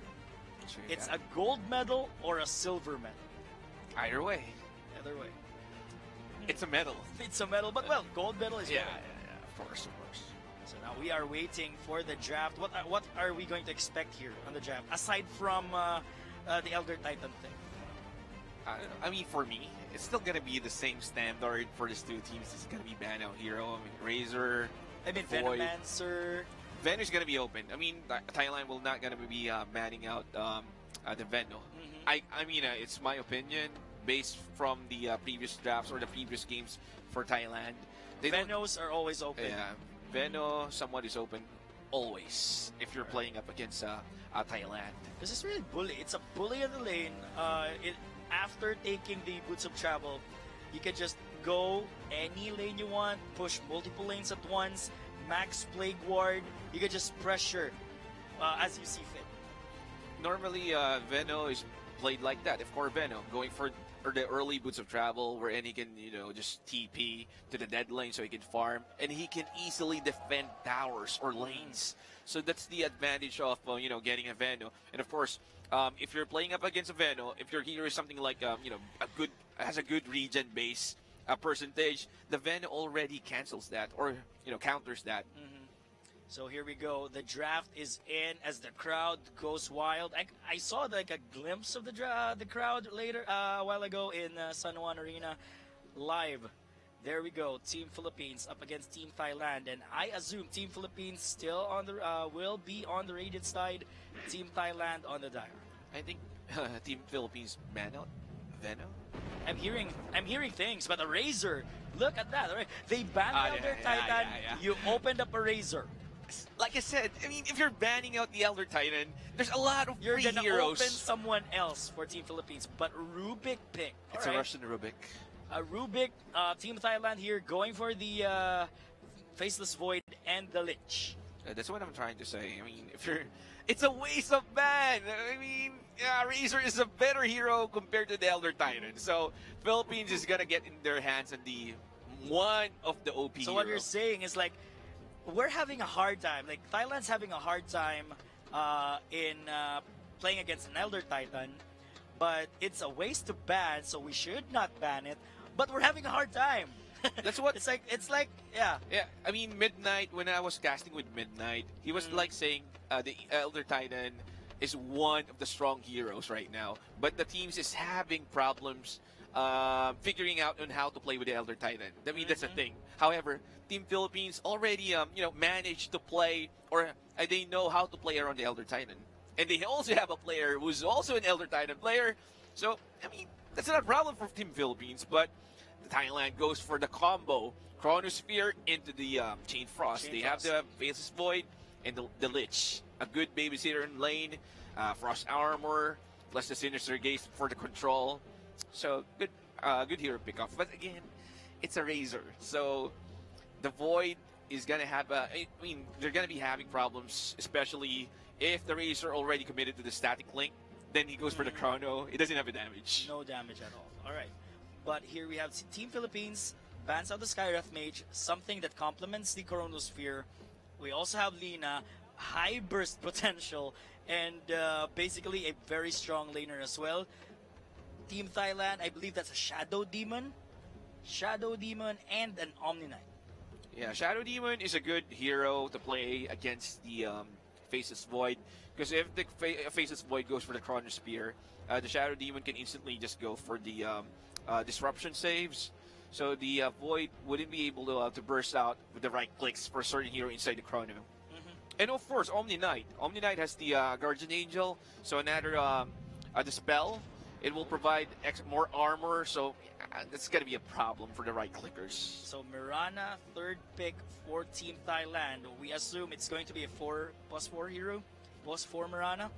Sure, It's yeah. a gold medal or a silver medal. Either way, Either way, it's a medal. it's a medal, but well, gold medal is Yeah, better. of course. So now we are waiting for the draft. What are we going to expect here on the draft? Aside from the Elder Titan thing? I don't know. I mean, for me, it's still gonna be the same standard for these two teams. It's gonna be ban out hero. I mean, Razor. I mean, Void. Venomancer. Ven is gonna be open. I mean, Thailand will not gonna be banning out the Veno. I mean, it's my opinion based from the previous drafts or the previous games for Thailand. They don't- Venos are always open. Yeah, Veno somewhat is open always if you're playing up against Thailand. This is really bully. It's a bully in the lane. After taking the Boots of Travel, you can just go any lane you want, push multiple lanes at once, max Plague Ward. You can just pressure as you see fit. Normally, Veno is played like that. Of course, Veno going for the early Boots of Travel, wherein he can, just TP to the dead lane so he can farm, and he can easily defend towers or lanes. So that's the advantage of getting a Veno. And of course, if you're playing up against a Veno, if your hero is something like has a good regen base percentage, the Veno already cancels that or counters that. So here we go. The draft is in as the crowd goes wild. I saw like a glimpse of the crowd later a while ago in San Juan Arena live. There we go. Team Philippines up against Team Thailand, and I assume Team Philippines still on the will be on the Radiant side. Team Thailand on the Dire. I think Team Philippines ban out Veno. I'm hearing things, but a Razor. Look at that. Right? They banned Elder Titan. You opened up a Razor. Like I said, I mean, if you're banning out the Elder Titan, there's a lot of You're free gonna heroes. open someone else for Team Philippines, but Rubik pick. It's All a right. Russian Rubik. Rubik, Team Thailand here going for the Faceless Void and the Lich. That's what I'm trying to say. I mean, it's a waste of ban. I mean, Razor is a better hero compared to the Elder Titan. So Philippines is gonna get in their hands on the one of the OP. So what hero. you're saying is like, we're having a hard time. Like Thailand's having a hard time in playing against an Elder Titan, but it's a waste to ban, so we should not ban it. But we're having a hard time. That's what it's like. Yeah. Yeah, I mean, Midnight, when I was casting with Midnight, he was like saying the Elder Titan is one of the strong heroes right now, but the teams is having problems figuring out on how to play with the Elder Titan. I mean, that's a thing. However, Team Philippines already managed to play, or they know how to play around the Elder Titan. And they also have a player who's also an Elder Titan player. So, I mean, that's not a problem for Team Philippines, but Thailand goes for the combo. Chronosphere into the Chain Frost. They have the Faceless Void and the Lich. A good babysitter in lane. Frost Armor, plus the Sinister Gaze for the control. So, good hero pickup. But again, it's a Razor. So, the Void is going to have they're going to be having problems, especially if the Razor already committed to the static link. Then he goes for the Chrono. It doesn't have a damage. No damage at all. All right. But here we have Team Philippines bans out the Skywrath Mage, something that complements the Chronosphere. We also have Lina, high burst potential, and basically a very strong laner as well. Team Thailand, I believe that's a Shadow Demon, and an Omni Knight. Yeah, Shadow Demon is a good hero to play against the Faceless Void, because if the Faceless Void goes for the Chronosphere, the Shadow Demon can instantly just go for the disruption saves. So the Void wouldn't be able to burst out with the right clicks for a certain hero inside the Chrono. And of course, Omni Knight. Omni Knight has the Guardian Angel, so another the spell. It will provide more armor, so that's going to be a problem for the right clickers. So Mirana, third pick for Team Thailand. We assume it's going to be a 4+4 hero, +4 Mirana.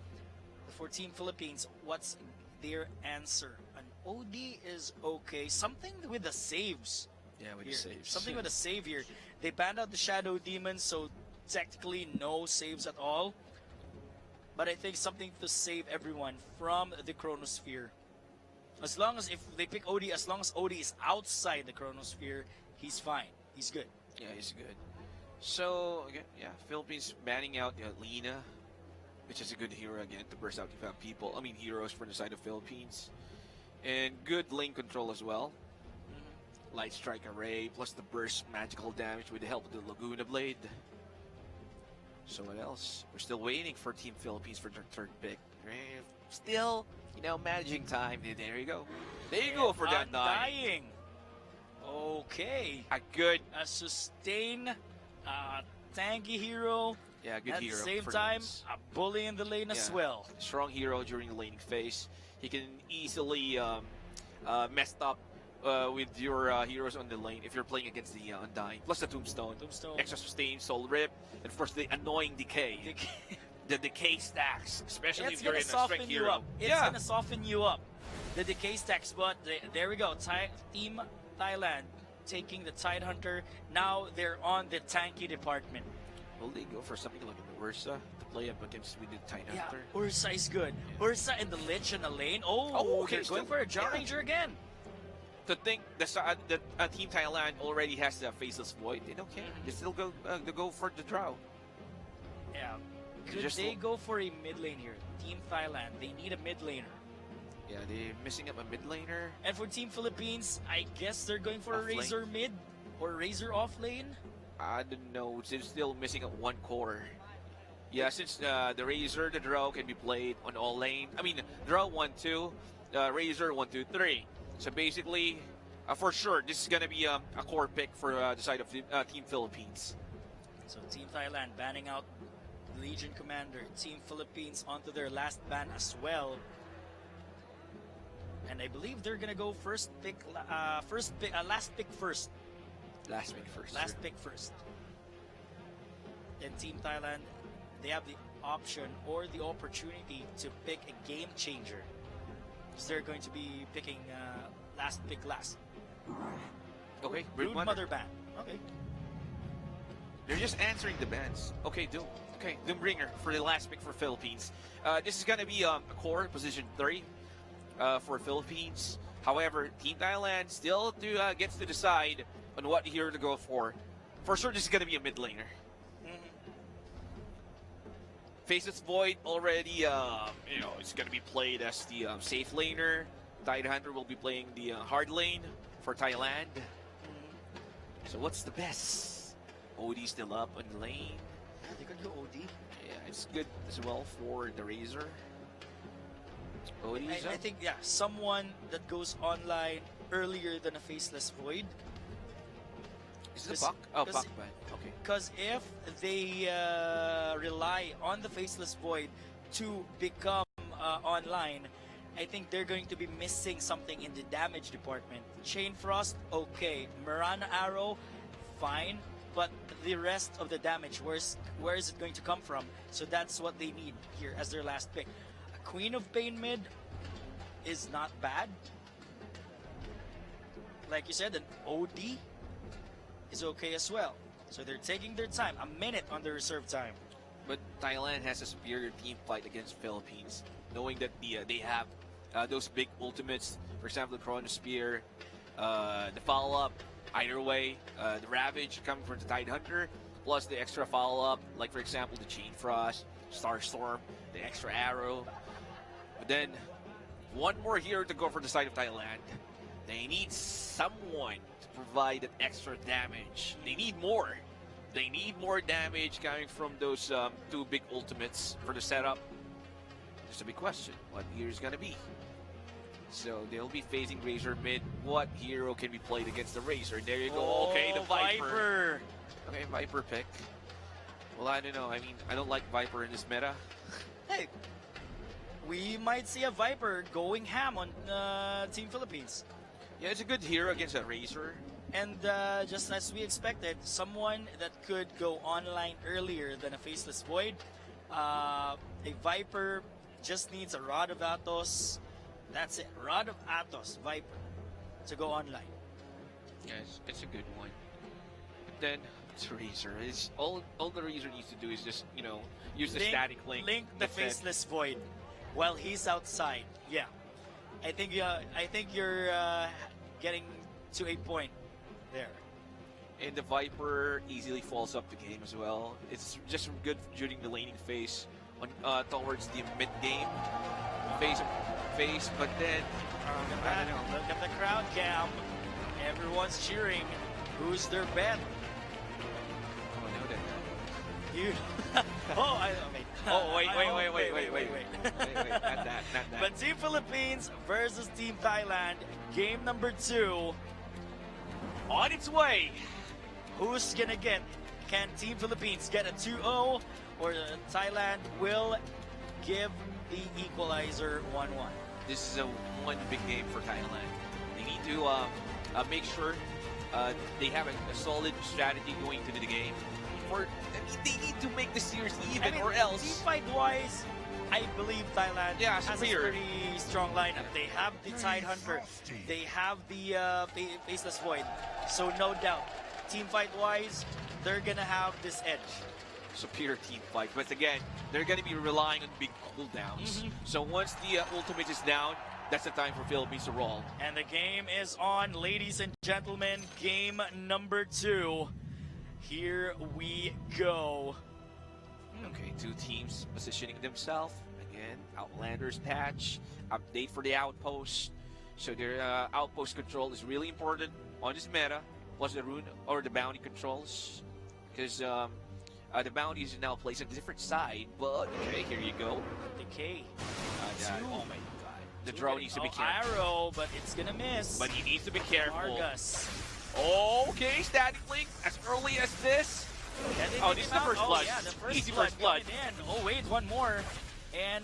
For Team Philippines, what's their answer? An OD is okay. Something with the saves. Yeah, with here. the saves. Something with the save here. They banned out the Shadow Demon, so technically no saves at all. But I think something to save everyone from the Chronosphere. As long as if they pick OD, as long as OD is outside the Chronosphere, he's fine. He's good. Yeah, he's good. So, again, yeah, Philippines banning out Lina, which is a good hero again to burst out people. I mean, heroes from the side of Philippines. And good lane control as well. Light Strike Array, plus the burst magical damage with the help of the Laguna Blade. So what else? We're still waiting for Team Philippines for their third pick. Still, managing time. There you go. There you go for that dying. Undying. Okay. A good, A sustain, tanky hero. yeah, good At hero. the same for time, this. a bully in the lane as Yeah. well. Strong hero during the laning phase. He can easily mess up with your heroes on the lane if you're playing against the Undying. Plus the Tombstone. Tombstone. Extra sustain, Soul Rip, and of course the annoying Decay. The Decay stacks, especially It's if you're gonna in a strike soften you hero. up. It's Yeah. gonna soften you up. The decay stacks, but there we go. Team Thailand taking the Tidehunter. Now they're on the tanky department. Will they go for something like an Ursa to play up against with the Tidehunter? Yeah, Ursa is good. Ursa and the Lich in the lane. Oh, okay, they're going still- for a Jar yeah. Ranger again. To think that Team Thailand already has the Faceless Void, they don't care. They still go for the draw. Yeah. Could Just they lo- go for a mid lane here? Team Thailand, they need a mid laner. Yeah, they're missing up a mid laner. And for Team Philippines, I guess they're going for a Off lane. Razor mid or Razor off lane. I don't know. They're still missing up one core. Yeah, since the Razor, the draw can be played on all lane. I mean, draw 1-2, Razor 1-2-3. So basically, for sure, this is gonna be a core pick for the side of Team Philippines. So Team Thailand banning out Legion Commander. Team Philippines onto their last ban as well. And I believe they're gonna go last pick first. Last pick first. Last pick first. And Team Thailand, they have the option or the opportunity to pick a game changer. Because they're going to be picking last pick last. Okay, Brood Mother ban. Okay. They're just answering the bans. Okay, Doom. Okay, Doombringer for the last pick for Philippines. This is gonna be a core position 3 for Philippines. However, Team Thailand still gets to decide on what hero to go for. For sure, this is gonna be a mid laner. Faceless Void already, it's gonna be played as the safe laner. Tidehunter will be playing the hard lane for Thailand. So what's the best? OD still up on the lane. Yeah, they could go OD. Yeah, it's good as well for the Razor. OD's I up. think, yeah, someone that goes online earlier than a Faceless Void. Is it Cause- Buck? Oh, cause- Buck ban. Okay. Because if they rely on the Faceless Void to become online, I think they're going to be missing something in the damage department. Chain Frost, okay. Mirana Arrow, fine. But the rest of the damage, where is it going to come from? So that's what they need here as their last pick. A Queen of Pain mid is not bad. Like you said, an OD is okay as well. So they're taking their time, a minute on the reserve time. But Thailand has a superior team fight against Philippines, knowing that they have those big ultimates. For example, the Chrono Spear, the follow-up. Either way, the Ravage coming from the Tidehunter, plus the extra follow-up, like for example the Chain Frost, Starstorm, the extra arrow. But then, one more hero to go for the side of Thailand. They need someone to provide that extra damage. They need more. They need more damage coming from those two big ultimates for the setup. Just a big question, what hero is gonna be? So they'll be facing Razor mid. What hero can be played against the Razor? There you go. Okay, the Viper. Okay, Viper pick. Well, I don't know. I mean, I don't like Viper in this meta. Hey, we might see a Viper going ham on Team Philippines. Yeah, it's a good hero against a Razor. And just as we expected, someone that could go online earlier than a Faceless Void. A Viper just needs a Rod of Atos. That's it. Rod of Atos, Viper, to go online. Yes, it's a good one. But then it's Razor. It's all the Razor needs to do is just use the static link. Link the defend. Faceless Void while he's outside. Yeah, I think you're getting to a point there. And the Viper easily falls up the game as well. It's just good during the laning phase on towards the mid game phase, but then I don't know. Look at the crowd cam. Everyone's cheering. Who's their bet? Oh, no, then. You. Oh, wait. Oh, wait. Wait. Not that. But Team Philippines versus Team Thailand, game number 2, on its way. Who's gonna get? Can Team Philippines get a 2-0, or Thailand will give the equalizer 1-1? This is a one big game for Thailand. They need to make sure they have a solid strategy going into the game. They need to make the series even, or else. Team fight wise, I believe Thailand has superior. a pretty strong lineup. They have the Tide Hunter, they have the Faceless Void, so no doubt, team fight wise, they're gonna have this edge. Superior team fight, but again, they're going to be relying on big cooldowns. So once the ultimate is down, that's the time for Philippines to roll. And the game is on, ladies and gentlemen. Game number 2. Here we go. Okay, two teams positioning themselves. Again, Outlanders patch, update for the outpost. So their outpost control is really important on this meta, plus the rune or the bounty controls. Because the bounty is now placed on a different side, but okay, here you go. Decay. Oh my god. The drone needs to be careful. Arrow, but it's gonna miss. But he needs to be careful. Argus. Okay, static link as early as this. Oh, this is the first blood. Yeah, the first Easy blood first blood. coming in. Oh, wait, one more. And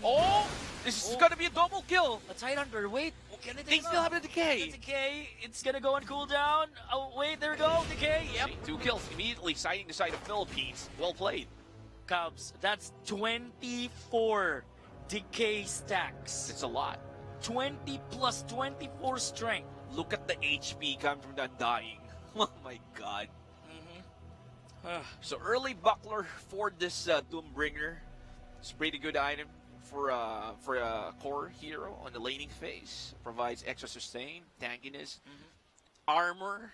This is gonna be a double kill. a Tide Hunter. Wait, can it They still have the The decay. decay. It's gonna go on cooldown. Oh, wait, there we go. Decay. Yep. 2 kills immediately, siding the side of Philippines. Well played. Cubs. That's 24 decay stacks. It's a lot. 20 plus 24 strength. Look at the HP coming from the Undying. Oh my god. So early buckler for this Doombringer. It's a pretty good item for a core hero on the laning phase. Provides extra sustain, tankiness, armor.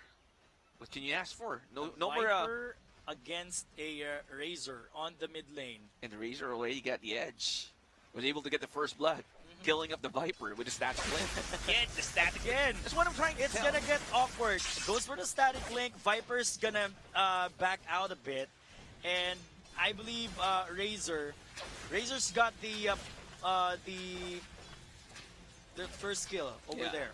What can you ask for? No more. Viper against a Razor on the mid lane. And the Razor already got the edge. Was able to get the first blood, killing up the Viper with the static link. Again, the static Again. That's what I'm trying to It's tell. gonna get awkward. Goes for the static link. Viper's gonna back out a bit, and I believe Razor's got the first skill over there.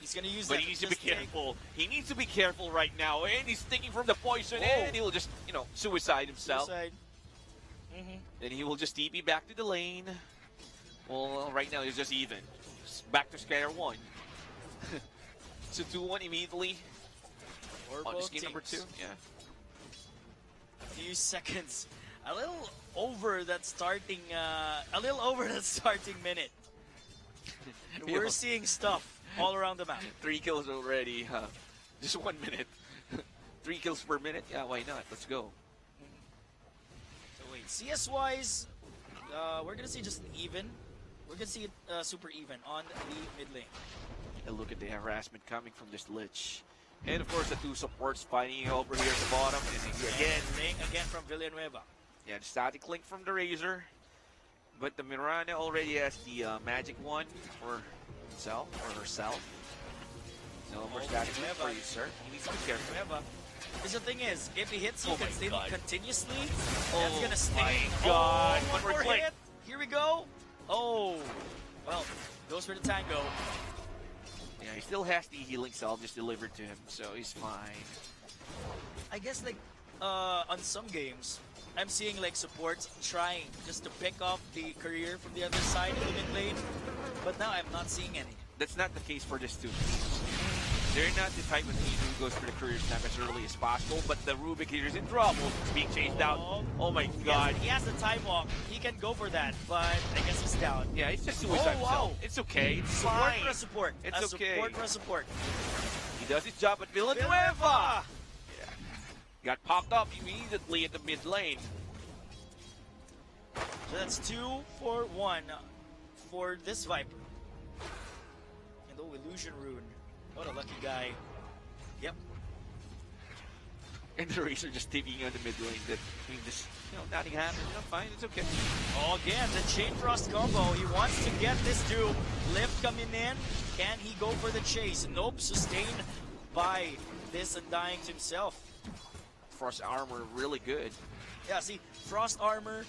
He's gonna use But that. he needs to be just take- careful. He needs to be careful right now. And he's sticking from the poison, and he'll just, suicide himself. Suicide. Then he will just TP back to the lane. Well, right now he's just even. Back to square one. So 2-1 immediately. Or On this both game number 2. teams. Yeah. A few seconds. A little over that starting. Minute. We're seeing stuff all around the map. 3 kills already. Just 1 minute. 3 kills per minute. Yeah, why not? Let's go. So wait, CS wise, we're gonna see just even. We're gonna see it super even on the mid lane. And look at the harassment coming from this Lich. And of course the 2 supports fighting over here at the bottom. And again, Ring again from Villanueva. yeah, the static link from the Razor. But the Mirana already has the magic one for himself or herself. No more static link for you, sir. You need to be careful. Villanueva. Because the thing is, if he hits you Oh my God. continuously, that's Oh gonna stay. my God. Oh, One more more click. hit. Here we go. Oh, well, goes for the tango. Yeah, he still has the healing salve just delivered to him, so he's fine. I guess like on some games, I'm seeing like supports trying just to pick off the career from the other side of the mid lane, but now I'm not seeing any. That's not the case for this 2 teams. They're not the type of team who goes for the career snap as early as possible, but the Rubik here is in trouble. He's being chased out. Oh my god. He has the time walk. He can go for that, but I guess he's down. Yeah, it's just suicide Oh, wow. himself. It's okay. It's Support fine. for a support. It's a okay. Support for a support. He does his job at Villanueva. Yeah. Got popped up immediately at the mid lane. So that's 2 for 1 for this Viper. And the illusion rune. What a lucky guy. Yep. And the Razor just TPing on the mid lane. That just, nothing happened. Fine, it's okay. Oh, again, the Chain Frost combo. He wants to get this dude. Lift coming in. Can he go for the chase? Nope. Sustained by this Undying himself. Frost Armor really good. Yeah, see, Frost Armor,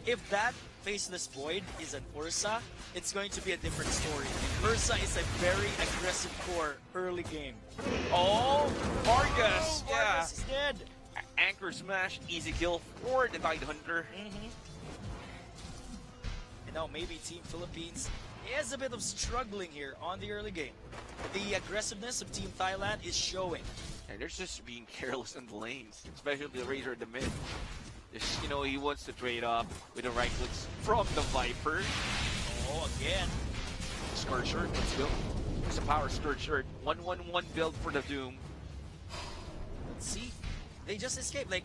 if that Faceless Void is an Ursa, it's going to be a different story. Ursa is a very aggressive core early game. Oh, Vargas! Yeah. Vargas is dead. Anchor Smash, easy kill for the Tide Hunter. And now maybe Team Philippines is a bit of struggling here on the early game. The aggressiveness of Team Thailand is showing. And they're just being careless in the lanes, especially the Razor at the mid. Just, you know, he wants to trade off with the right clicks from the Viper. Oh, again. Skirt shirt, let's go. It's a power skirt shirt. 1-1-1 build for the Doom. See, they just escaped. Like,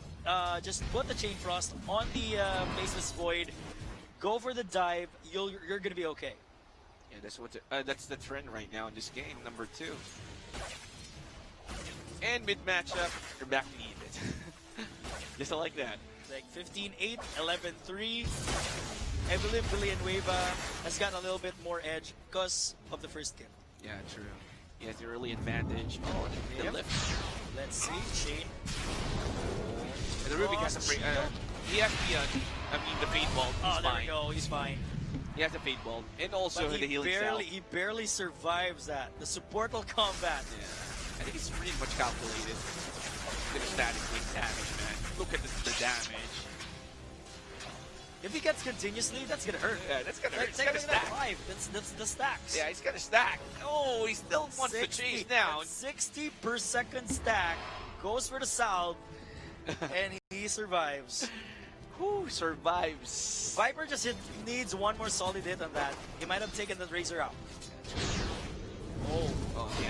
just put the Chain Frost on the Faceless Void. Go for the dive. You're gonna be okay. Yeah, that's the trend right now in this game, number 2. And mid matchup, you're back to even. Just like that. Like 15-8, 11-3. I believe Villanueva has gotten a little bit more edge because of the first kill. Yeah, true. He has the early advantage. Oh, the Yep. lift. Let's see, Chain. And the Rubik has a break. He has the Fade Ball. He's Oh, there we fine. go. He's fine. He has the Fade Ball. And also But the healing he barely survives that. The supportal combat. Yeah. I think it's pretty much calculated. Look at the statically damage, man. Look at the damage. If he gets continuously, that's gonna hurt. Yeah, that's gonna hurt. Like, It's take a gonna look at that stack. 5. That's the stacks. Yeah, he's got a stack. Oh, he still wants to chase down. 60 per second stack. Goes for the salve. And he survives. Who survives? Viper just needs one more solid hit on that. He might have taken the Razor out. Oh, yeah.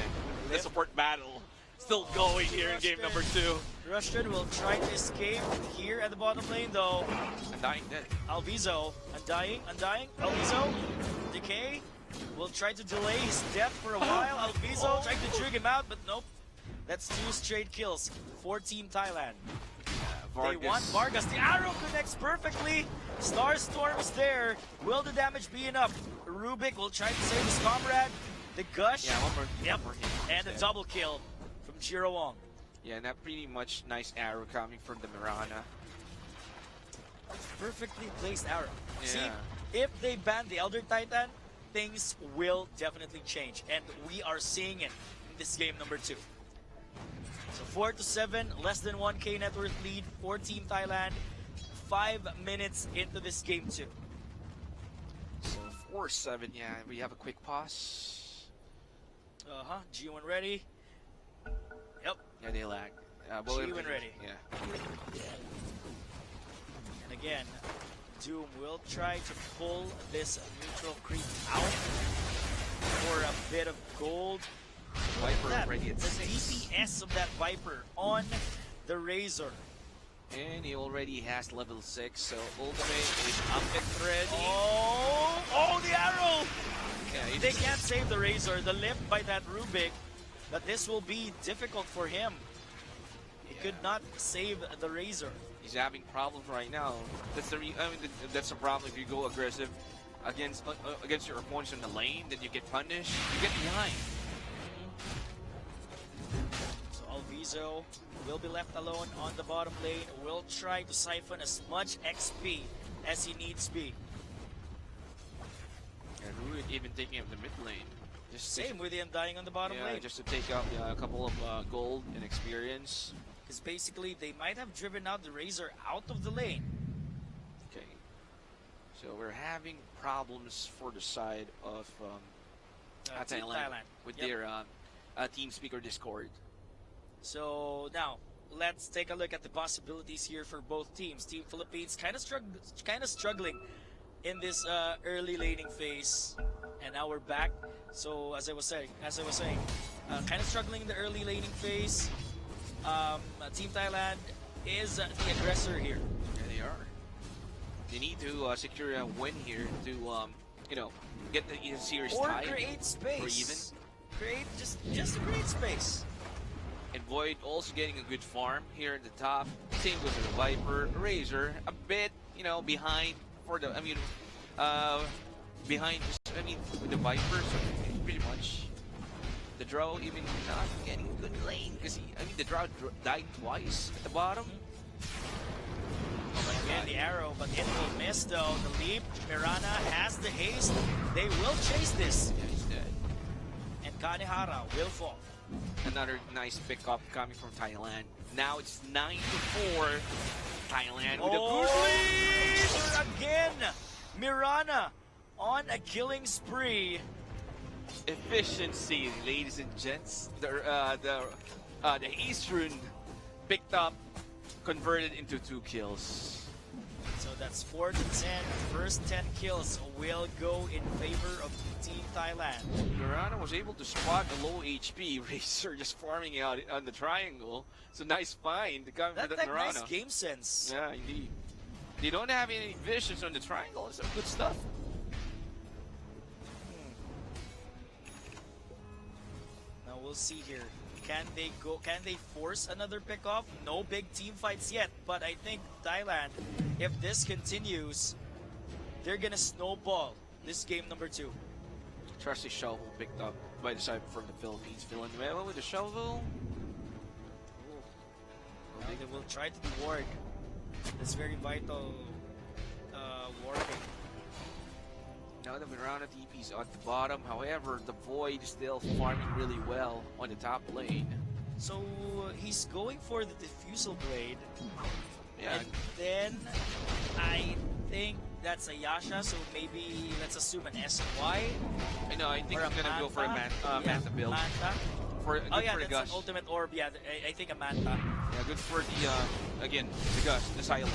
The support battle still going here in game number 2. Russian will try to escape here at the bottom lane though. Undying dead. Alviso, undying. Alviso, decay. Will try to delay his death for a while. Alviso trying to trig him out, but nope. That's 2 straight kills for Team Thailand. They want Vargas. The arrow connects perfectly. Starstorm is there. Will the damage be enough? Rubik will try to save his comrade. The gush. Yeah, one more. Yep. One more hit. And a double kill from Chiro Wong. Yeah, and that pretty much nice arrow coming from the Mirana. Perfectly placed arrow. Yeah. See, if they ban the Elder Titan, things will definitely change. And we are seeing it in this game number 2. So 4-7, less than 1k net worth lead for Team Thailand. 5 minutes into this game 2. So 4-7, yeah, we have a quick pause. G1 ready. Yep. Yeah, they lag. G1 ready. Yeah. And again, Doom will try to pull this neutral creep out for a bit of gold. Viper That, already at the 6. DPS of that Viper on the Razor. And he already has level 6, so ultimate is up and ready. Oh, the arrow! Yeah, They can't save the Razor. The lift by that Rubik, but this will be difficult for him. He could not save the Razor. He's having problems right now. That's that's the problem if you go aggressive against your opponents in the lane. Then you get punished. You get behind. So Alviso will be left alone on the bottom lane. Will try to siphon as much XP as he needs be. And Ruid even taking up the mid lane. Just Same with him dying on the bottom yeah, lane. just to take up a couple of gold and experience. Because basically they might have driven out the Razor out of the lane. Okay. So we're having problems for the side of Team Thailand. with Yep. their team speaker Discord. So now let's take a look at the possibilities here for both teams. Team Philippines kind of struggling in this early laning phase, and now we're back. So as I was saying, kind of struggling in the early laning phase. Team Thailand is the aggressor here. Yeah, they are. They need to secure a win here to get the series Or tied create space. or even. Create just create space. And Void also getting a good farm here at the top. Same goes with the Viper. Razor a bit, behind for the, behind with the Viper, so pretty much. the draw even not getting a good lane because the draw died twice at the bottom. But again, the arrow, but it will miss though. The leap, Mirana has the haste. They will chase this. Yeah, he's dead. And Kanehara will fall. Another nice pickup coming from Thailand. Now it's 9-4. Thailand with a boost lead. Razor again! Mirana on a killing spree. Efficiency, ladies and gents. The Eastern picked up, converted into 2 kills. So that's 4 to 10. First 10 kills will go in favor of Team Thailand. Mirana was able to spot the low HP Razor just farming out on the triangle. It's a nice find to come That's with like Mirana. nice game sense. Yeah, indeed. They don't have any visions on the triangle. It's some good stuff. Now we'll see here. Can they force another pickoff? No big team fights yet, but I think Thailand, if this continues, they're gonna snowball this game number 2. Trusty shovel picked up by the side from the Philippines. Villanueva with the shovel. Now they will try to reward this very vital working. Now the Mirana TP's at the bottom. However, the Void is still farming really well on the top lane. So he's going for the diffusal blade. Yeah, And then I think that's a Yasha, so maybe let's assume an SY. I think or he's gonna go for a Manta build. Manta. Good Oh yeah, for the that's Gus. an ultimate orb. Yeah, I think a Manta. Yeah, good for the again the Gus, the silence.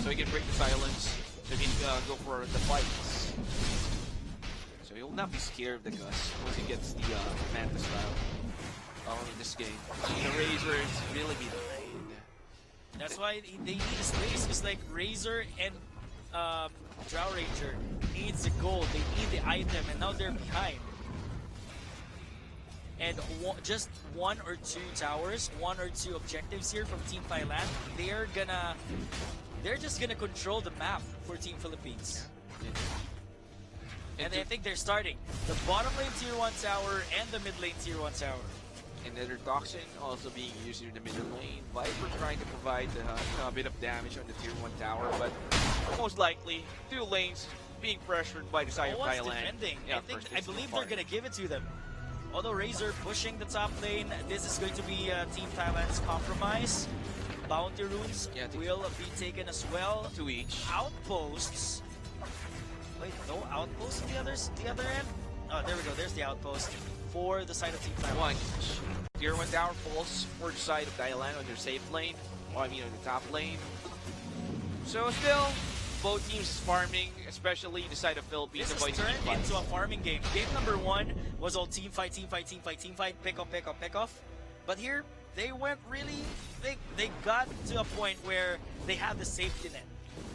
So he can break the silence. So he can go for the fights. So he'll not be scared of the Gus once he gets the Manta style. In this game, the Razor is really behind. That's why they need a space. It's like Razor and Drow Ranger needs the gold. They need the item, and now they're behind. And just 1 or 2 towers, 1 or 2 objectives here from Team Thailand. They're just gonna control the map for Team Philippines. And I think they're starting the bottom lane tier 1 tower and the mid lane tier 1 tower. Another Toxin also being used in the middle lane. Viper trying to provide a bit of damage on the tier 1 tower, but most likely 2 lanes being pressured by the side of No one's Thailand. defending. Yeah, I believe they're gonna give it to them. Although Razor pushing the top lane, this is going to be Team Thailand's compromise. Bounty runes will be taken as well. 2 each. Outposts. Wait, no outposts on the other end? Oh, there we go. There's the outpost for the side of Team Thailand. 1 each. Tier 1 tower falls for the side of Thailand on their safe lane. On the top lane. So still, both teams farming, especially the side of Philippines. This has turned into a farming game. Game number 1 was all team fight, pick off. But here, they went really, they got to a point where they have the safety net.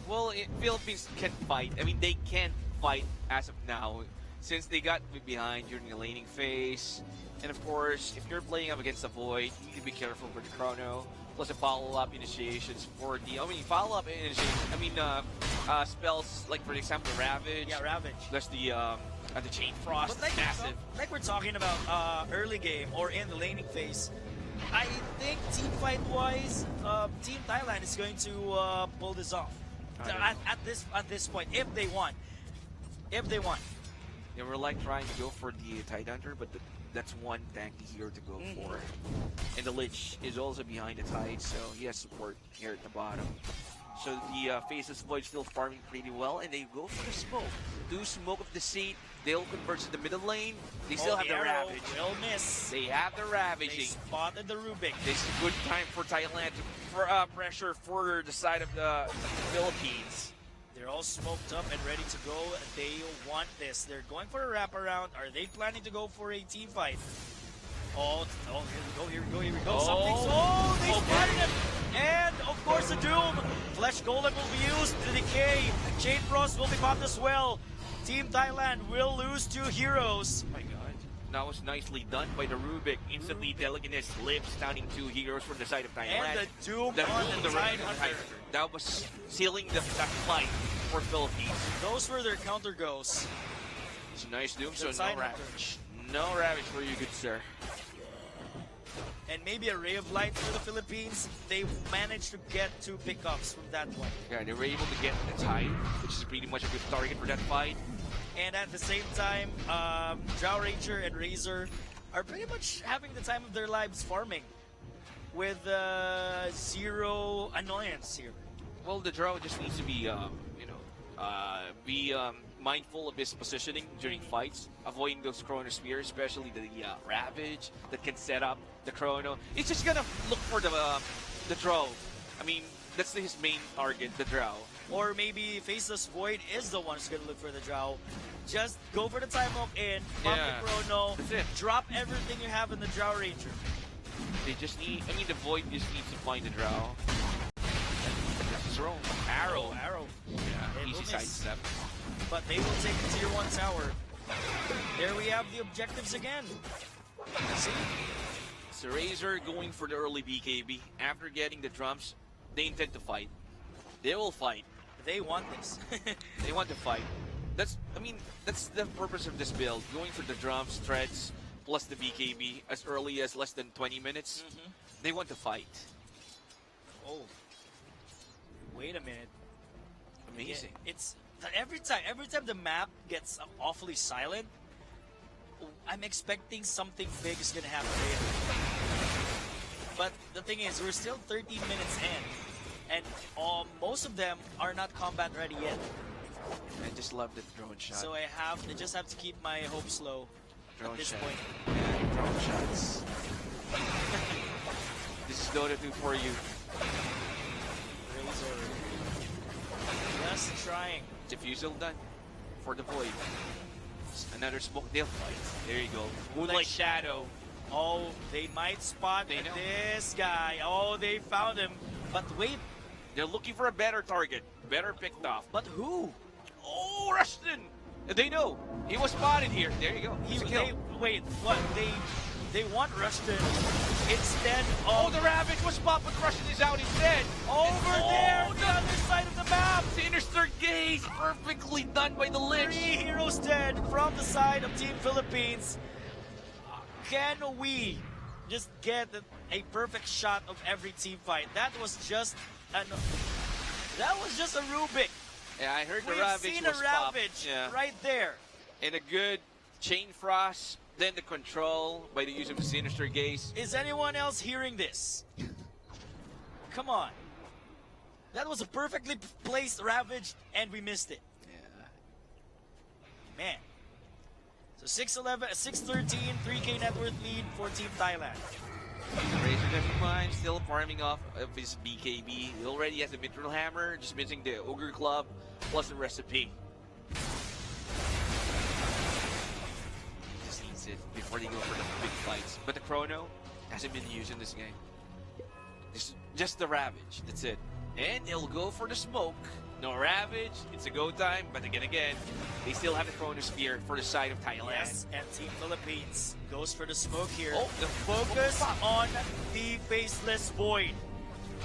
Well, Philippines can fight. They can fight as of now, since they got behind during the laning phase. And of course, if you're playing up against the Void, you need to be careful for the chrono. Plus the follow-up initiations for the, follow-up initiations, spells like, for example, Ravage. Yeah, Ravage. Plus the Chain Frost, But massive. like we're talking about early game or in the laning phase, I think team fight wise, Team Thailand is going to pull this off at this point if they want. They were like trying to go for the Tide Hunter, but that's one tanky hero to go for. And the Lich is also behind the Tide, so he has support here at the bottom. So the Faceless Void still farming pretty well, and they go for the smoke. Do smoke of the seat, they'll convert to the middle lane. They still have the Ravage. Will miss. They have the They Ravaging. spotted the Rubik. This is a good time for Thailand to pressure for the side of the Philippines. They're all smoked up and ready to go. They want this. They're going for a wraparound. Are they planning to go for a team fight? Oh, here we go. They spotted him! And, of course, the Doom. Flesh Golem will be used to decay. Chain Frost will be popped as well. Team Thailand will lose 2 heroes. Oh my god. That was nicely done by the Rubik. Instantly Telekiness lives, stunning 2 heroes from the side of Thailand. And the Doom The on Doom, the the Tide Tide Hunter. That was sealing that fight for Philippines. Those were their counter goes. It's a nice Doom, so The Tide no Hunter. Ravage. No Ravage for you, good sir. And maybe a Ray of Light for the Philippines. They managed to get 2 pickups from that one. Yeah, they were able to get the tie, which is pretty much a good target for that fight. And at the same time, Drow Ranger and Razor are pretty much having the time of their lives farming with zero annoyance here. Well, the Drow just needs to be, mindful of his positioning during fights, avoiding those Chrono Spears, especially the Ravage that can set up the Chrono. He's just gonna look for the Drow. I mean, that's his main target, the Drow. Or maybe Faceless Void is the one who's gonna look for the Drow. Just go for the time walk in, pump Yeah. the Chrono, That's it. drop everything you have in the Drow Ranger. They just need, I mean, the Void just needs to find the Drow. That's his role. Arrow. Arrow. Yeah, It easy will miss. sidestep. But they will take the tier 1 tower. There we have the objectives again. See? So Razor going for the early BKB. After getting the drums, they intend to fight. They will fight. They want this. They want to fight. That's the purpose of this build. Going for the drums, threads, plus the BKB as early as less than 20 minutes. They want to fight. Oh. Wait a minute. Amazing. It's every time the map gets awfully silent, I'm expecting something big is gonna happen later. But the thing is, we're still 13 minutes in, and most of them are not combat ready yet. I just love the drone shot. So I just have to keep my hopes low Drone at this shot. point. Yeah, drone shots. This is Dota 2 for you. Razor just trying. Diffusal done for the Void. Another smoke, they'll fight. There you go. Moonlight Shadow. Oh, they might spot They know. this guy. Oh, they found him. But wait, They're looking for a better target. Better picked off. but who? Oh, Rushton! They know. He was spotted here. There you go. He's a kill. Wait, what? They want Rushton instead Oh, of the Ravage was spot, but Rushton is out instead. over there on the other side of the map. Sinister Gaze, perfectly done by the 3 Lich. heroes dead from the side of Team Philippines. Can we just get a perfect shot of every team fight? That was just a Rubik. Yeah, I heard the We've Ravage seen was a popped. Ravage Yeah. right there. And a good Chain Frost, then the control by the use of the Sinister Gaze. Is anyone else hearing this? Come on. That was a perfectly placed Ravage, and we missed it. Yeah. Man. So 6-11, 6-13, 3K net worth lead for Team Thailand. Razor doesn't mind, still farming off of his BKB. He already has the Mithril Hammer, just missing the Ogre Club, plus the recipe. Just needs it before they go for the big fights. But the Chrono hasn't been used in this game. Just the Ravage, that's it. And he'll go for the smoke. No Ravage, it's a go time, but again, they still have the Chrono Spear for the side of Thailand. Yes, and Team Philippines goes for the smoke here. Oh, the Focus on the Faceless Void.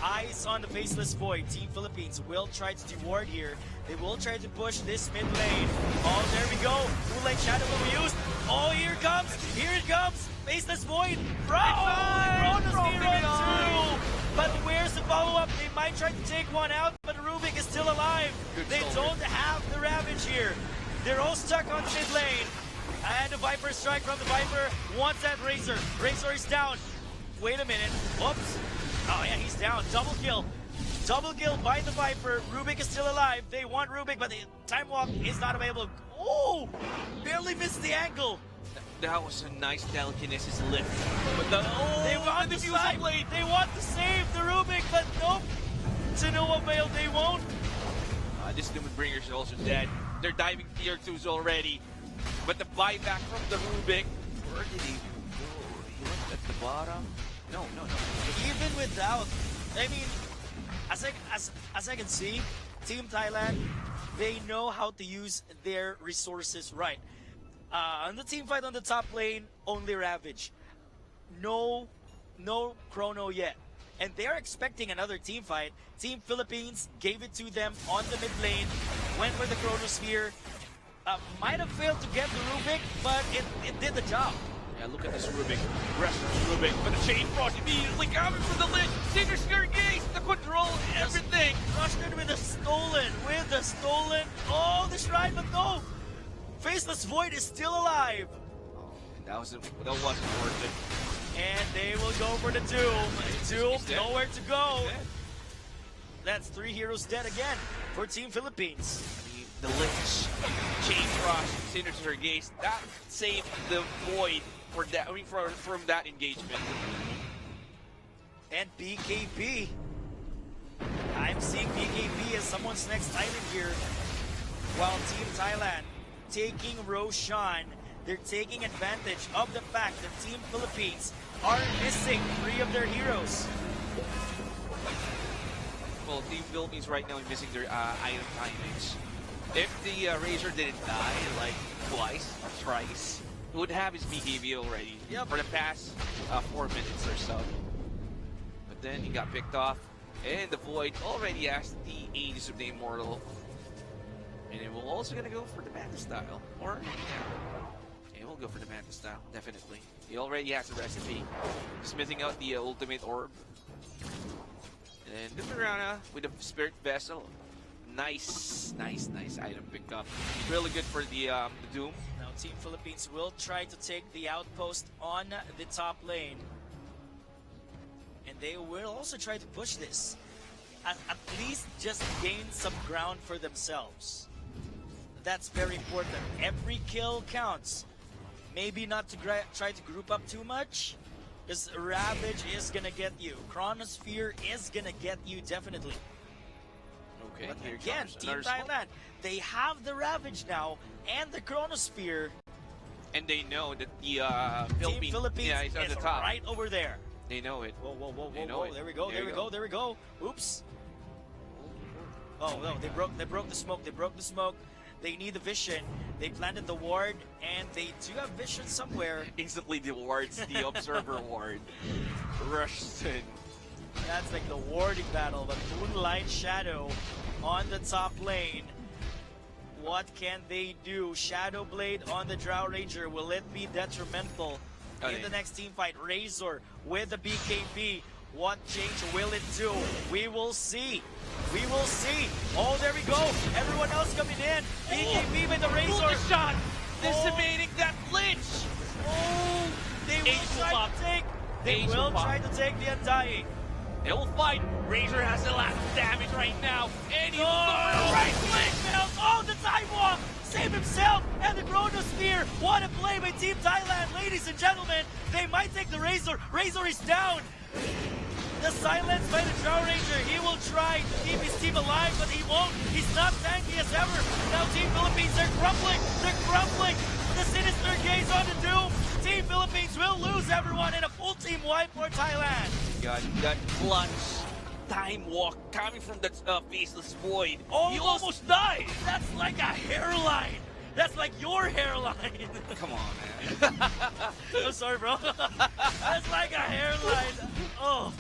Eyes on the Faceless Void. Team Philippines will try to deward here. They will try to push this mid lane. Oh, there we go. Moonlight Shadow will be used. Oh, here it comes. Here it comes. Faceless Void. Right. Chronosphere on 2. But where's the follow-up? They might try to take one out, but Rubik is still alive. Good They soldier. don't have the Ravage here. They're all stuck on mid lane. And a Viper strike from the Viper. Wants that Razor. Razor is down. Wait a minute. Oops. Oh yeah, he's down. Double kill. Double kill by the Viper. Rubik is still alive. They want Rubik, but the time walk is not available. Oh! Barely missed the angle. That was a nice telekinesis lift. But They want the side. They want to save the Rubik, but nope. To no avail, they won't. This Doombringer is also dead. They're diving tier 2s already. But the buyback from the Rubik. Where did he go? He went at the bottom? No. Even without, I mean, as I can see, Team Thailand, they know how to use their resources right. On the team fight on the top lane, only Ravage. No Chrono yet. And they're expecting another team fight. Team Philippines gave it to them on the mid lane, went for the Chronosphere. Might have failed to get the Rubik, but it did the job. Yeah, look at this Rubik. Restless Rubik, but the Chain Frost immediately coming from the lid. Sinister Gaze, the control, everything. Rushed in with the stolen, Oh, the shrine, but no! Faceless Void is still alive. That wasn't worth it. And they will go for the Doom. Doom, He's dead. nowhere to go. He's dead. That's 3 heroes dead again for Team Philippines. The Lich, Chain Frost, Sinister Gaze, that saved the Void for that. I mean, from that engagement. And BKB. I'm seeing BKB as someone's next island here. While Team Thailand taking Roshan, they're taking advantage of the fact that Team Philippines are missing 3 of their heroes. Well, Team Philippines right now is missing their item timings. If the Razor didn't die like twice or thrice, he would have his BKB already for the past 4 minutes or so. But then he got picked off, and the Void already has the Aegis of the Immortal. And it will also gonna go for the Manta style, or it will go for the Manta style, definitely. He already has the recipe. Smithing out the ultimate orb. And Duperana with the Spirit Vessel. Nice item picked up. Really good for the Doom. Now Team Philippines will try to take the outpost on the top lane. And they will also try to push this. At least just gain some ground for themselves. That's very important. Every kill counts. Maybe not to try to group up too much, because Ravage is gonna get you. Chronosphere is gonna get you definitely. Okay, But here again, comes Team another smoke. Thailand, they have the Ravage now and the Chronosphere. And they know that the Team Philippines yeah, he's on is the top. right over there. They know it. Whoa, They know it. there we go, There there we you go, go. there we go. Oops. Oh no, they broke the smoke. They need the vision. They planted the ward, and they do have vision somewhere. Instantly the wards, the Observer ward. Rushed in. That's like the warding battle, but Moonlight Shadow on the top lane. What can they do? Shadow Blade on the Drow Ranger. Will it be detrimental in the next team fight? Razor with the BKB. What change will it do? We will see. We will see. Oh, there we go. Everyone else coming in. BKB with the Razor. Shot! Decimating that Lich! Oh, they will Ace will try pop. to take. They Ace will will pop. try to take the Undying. They'll fight. Razor has a lot of damage right now. And he will Oh, right Oh, the Time Walk! Save himself and the Chronosphere! What a play by Team Thailand, ladies and gentlemen! They might take the Razor. Razor is down! The silence by the Drow Ranger. He will try to keep his team alive, but he won't. He's not tanky as ever. Now Team Philippines, they're crumbling. They're crumbling. The Sinister Gaze on the Doom. Team Philippines will lose everyone in a full team wipe for Thailand. God, that clutch time walk coming from that Faceless Void. He almost died! That's like a hairline. That's like your hairline. Come on, man. I'm sorry, bro. That's like a hairline. Oh.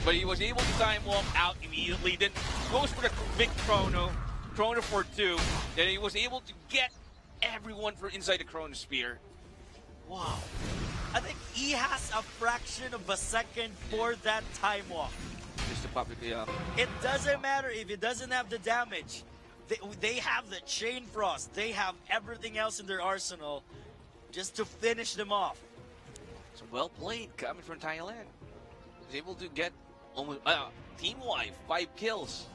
But he was able to time walk out immediately, then goes for the big Chrono for 2. Then he was able to get everyone from inside the Chronosphere. Wow. I think he has a fraction of a second for that time walk. Just to publicly It doesn't matter if it doesn't have the damage. They have the Chain Frost. They have everything else in their arsenal just to finish them off. So well played coming from Thailand. Was able to get almost team-wide 5 kills.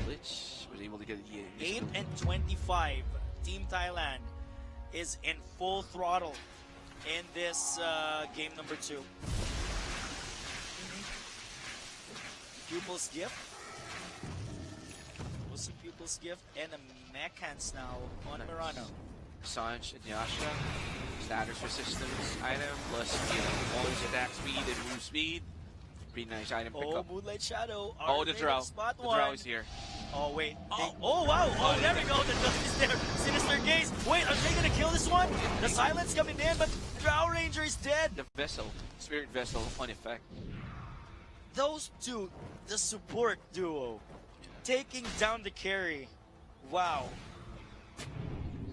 Lich was able to get the 8 and 25. Team Thailand is in full throttle in this game number 2. Pupil's Gift. Some Pupil's Gift and a mech hands now on Mirano. Sanj and Yasha. Status resistance item plus bonus attack speed and move speed. Pretty nice item pickup. Moonlight Shadow. Oh, the Drow. Spot The one. Drow is here. Oh, wait. Oh, wow. Oh, there we go. The Drow is there. Sinister Gaze. Wait, are they going to kill this one? The silence coming in, but Drow Ranger is dead. The Vessel, Spirit Vessel on effect. Those two, the support duo, taking down the carry. Wow.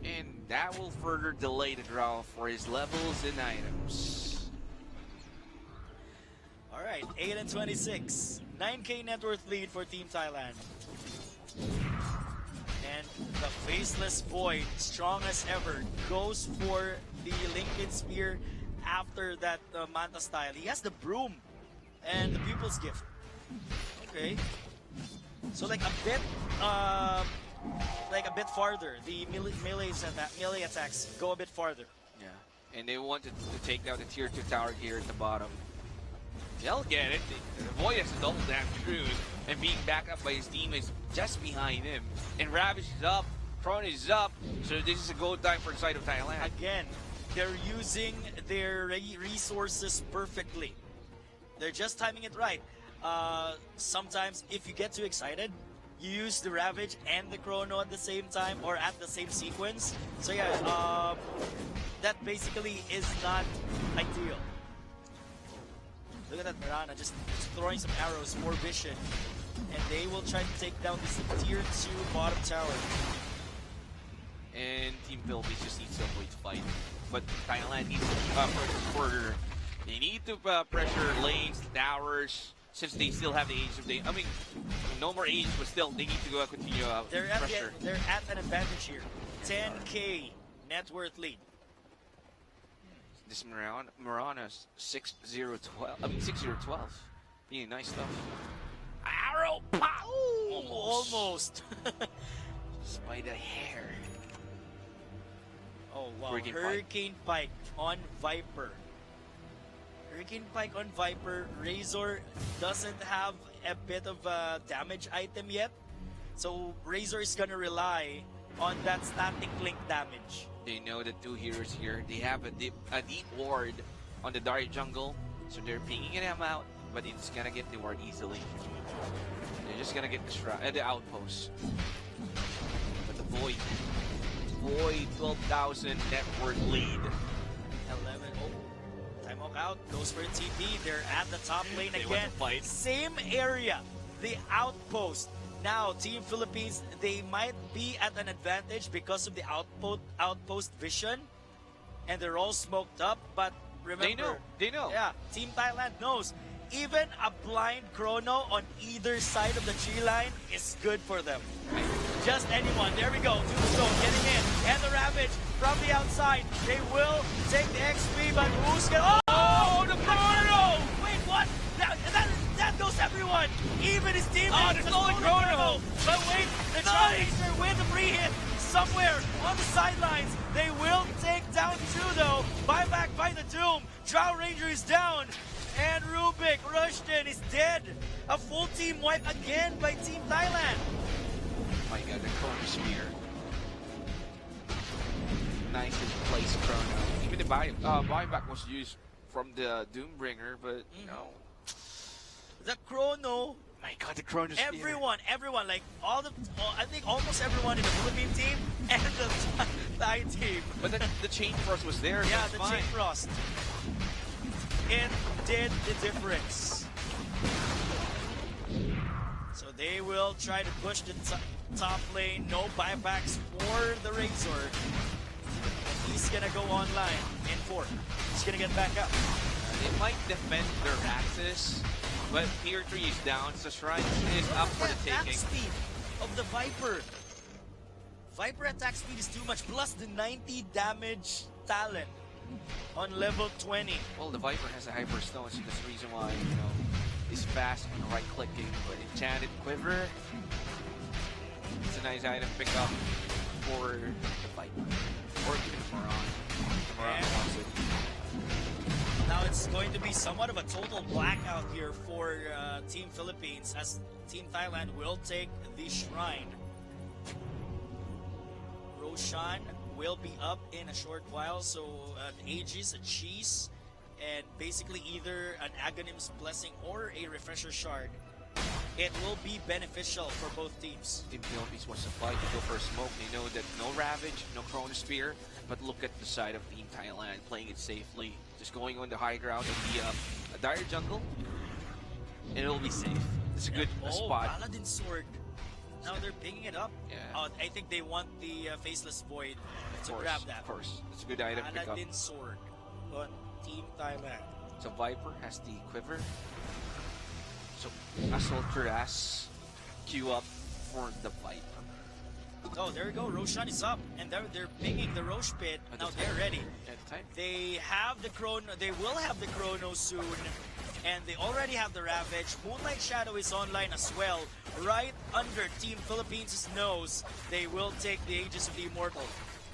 And that will further delay the draw for his levels and items. All right, 8 and 26. 9K net worth lead for Team Thailand. And the Faceless Void, strong as ever, goes for the Lincoln Spear after that Manta style. He has the Broom and the Pupil's Gift. Okay. So like a bit farther. The melee attacks go a bit farther. Yeah, and they wanted to take down the tier 2 tower here at the bottom. They'll get it. The Void has double damage through, and being backed up by his team is just behind him. And Ravage is up, Tron is up, so this is a go time for the side of Thailand. Again, they're using their resources perfectly. They're just timing it right. Sometimes, if you get too excited, you use the Ravage and the Chrono at the same time or at the same sequence. So yeah, that basically is not ideal. Look at that Mirana just throwing some arrows, more vision. And they will try to take down this tier 2 bottom tower. And Team Philippines just needs to avoid fight. But Thailand needs to further. They need to pressure lanes, towers, since they still have the age of I mean, no more age, but still they need to continue pressure. They're at an advantage here. 10K net worth lead. This Mirana's 6-0-12. I mean 6-0-12. Really nice stuff. Arrow pop! Almost. Just by the hair. Oh wow. Hurricane Pike on Viper. Hurricane Pike on Viper. Razor doesn't have a bit of a damage item yet. So Razor is gonna rely on that static link damage. They know the two heroes here. They have a deep ward on the Dark Jungle. So they're pinging him out, but it's gonna get the ward easily. They're just gonna get the outpost. But the Void, 12,000 net worth lead. 11. Oh, Timehawk out. Goes for a TP. They're at the top lane They again. want to fight. Same area. The outpost. Now, Team Philippines, they might be at an advantage because of the outpost vision. And they're all smoked up. But remember, They know. yeah, Team Thailand knows. Even a blind Chrono on either side of the tree line is good for them. Just anyone. There we go. Tombstone getting in. And the Ravage from the outside. They will take the XP, but who's gonna... Oh, the Chrono! Wait, what? That goes everyone. Even his teammates. Oh, there's only Chrono. But wait, the Challenger with the free hit somewhere on the sidelines. They will take down 2 though. Buyback by the Doom. Drow Ranger is down. And Rubik, Rushton is dead. A full team wipe again by Team Thailand. My god, the Chrono Spear. Nice in place, Chrono. Even the buyback was used from the Doombringer, but you know. The Chrono, My god, the Chrono Spear. everyone, like I think almost everyone in the Philippine team and the Thai team. But the Chain Frost was there, Yeah, so the it's Chain fine. Frost. It did the difference. So they will try to push the top lane. No buybacks for the Razor. He's gonna go online in 4. He's gonna get back up. They might defend their axis, but tier 3 is down, so Shrine is up for the Attack taking. speed of the Viper. Viper attack speed is too much, plus the 90 damage talent on level 20. Well, the Viper has a Hyper Stone, so that's the reason why, you know, he's fast on right-clicking. But Enchanted Quiver, it's a nice item pick up for the Viper. Or even Moran. Moran wants it. Now it's going to be somewhat of a total blackout here for Team Philippines as Team Thailand will take the Shrine. Roshan will be up in a short while, so an Aegis, a Cheese, and basically either an Aghanim's Blessing or a Refresher Shard. It will be beneficial for both teams. Team Philippines wants to fight, to go for a smoke. They know that no Ravage, no Chrono Spear, but look at the side of Team Thailand, playing it safely. Just going on the high ground of the Dire Jungle, and it'll be safe. It's a good spot. Paladin Sword. Now they're picking it up. Yeah. I think they want the Faceless Void Of to course, grab that. Of course. It's a good item to pick up. Aladdin Sword on Team Thailand. So Viper has the quiver. So Assault Cuirass queue up for the Viper. Oh, there we go. Roshan is up, and they're pinging the Roche pit. At Now the they're time. ready. At the time. They have the Chrono. They will have the Chrono soon, and they already have the Ravage. Moonlight Shadow is online as well, right under Team Philippines' nose. They will take the Aegis of the Immortal.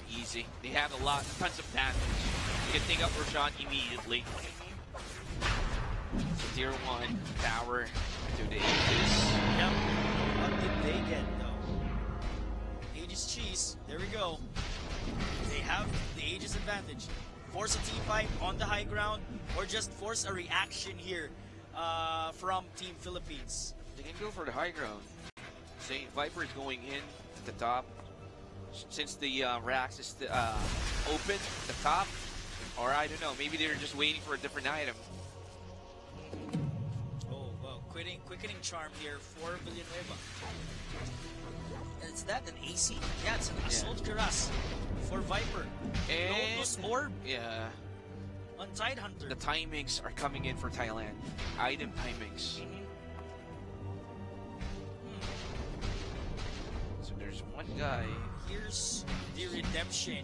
Easy. They have a lot, tons of damage. You can take up Roshan immediately. So tier 1 tower to the Aegis. Yep. What did they get though? Aegis cheese. There we go. They have the Aegis advantage. Force a team fight on the high ground, or just force a reaction here from Team Philippines. They can go for the high ground. Say Viper is going in at the top. Since the racks is open at the top, or I don't know, maybe they're just waiting for a different item. Oh, well, quickening charm here for Villanueva. Is that an AC? Yeah, it's an Assault Cuirass for Viper. And Lotus Orb yeah, on Tidehunter. the timings are coming in for Thailand. Item timings. So there's one guy. Here's the redemption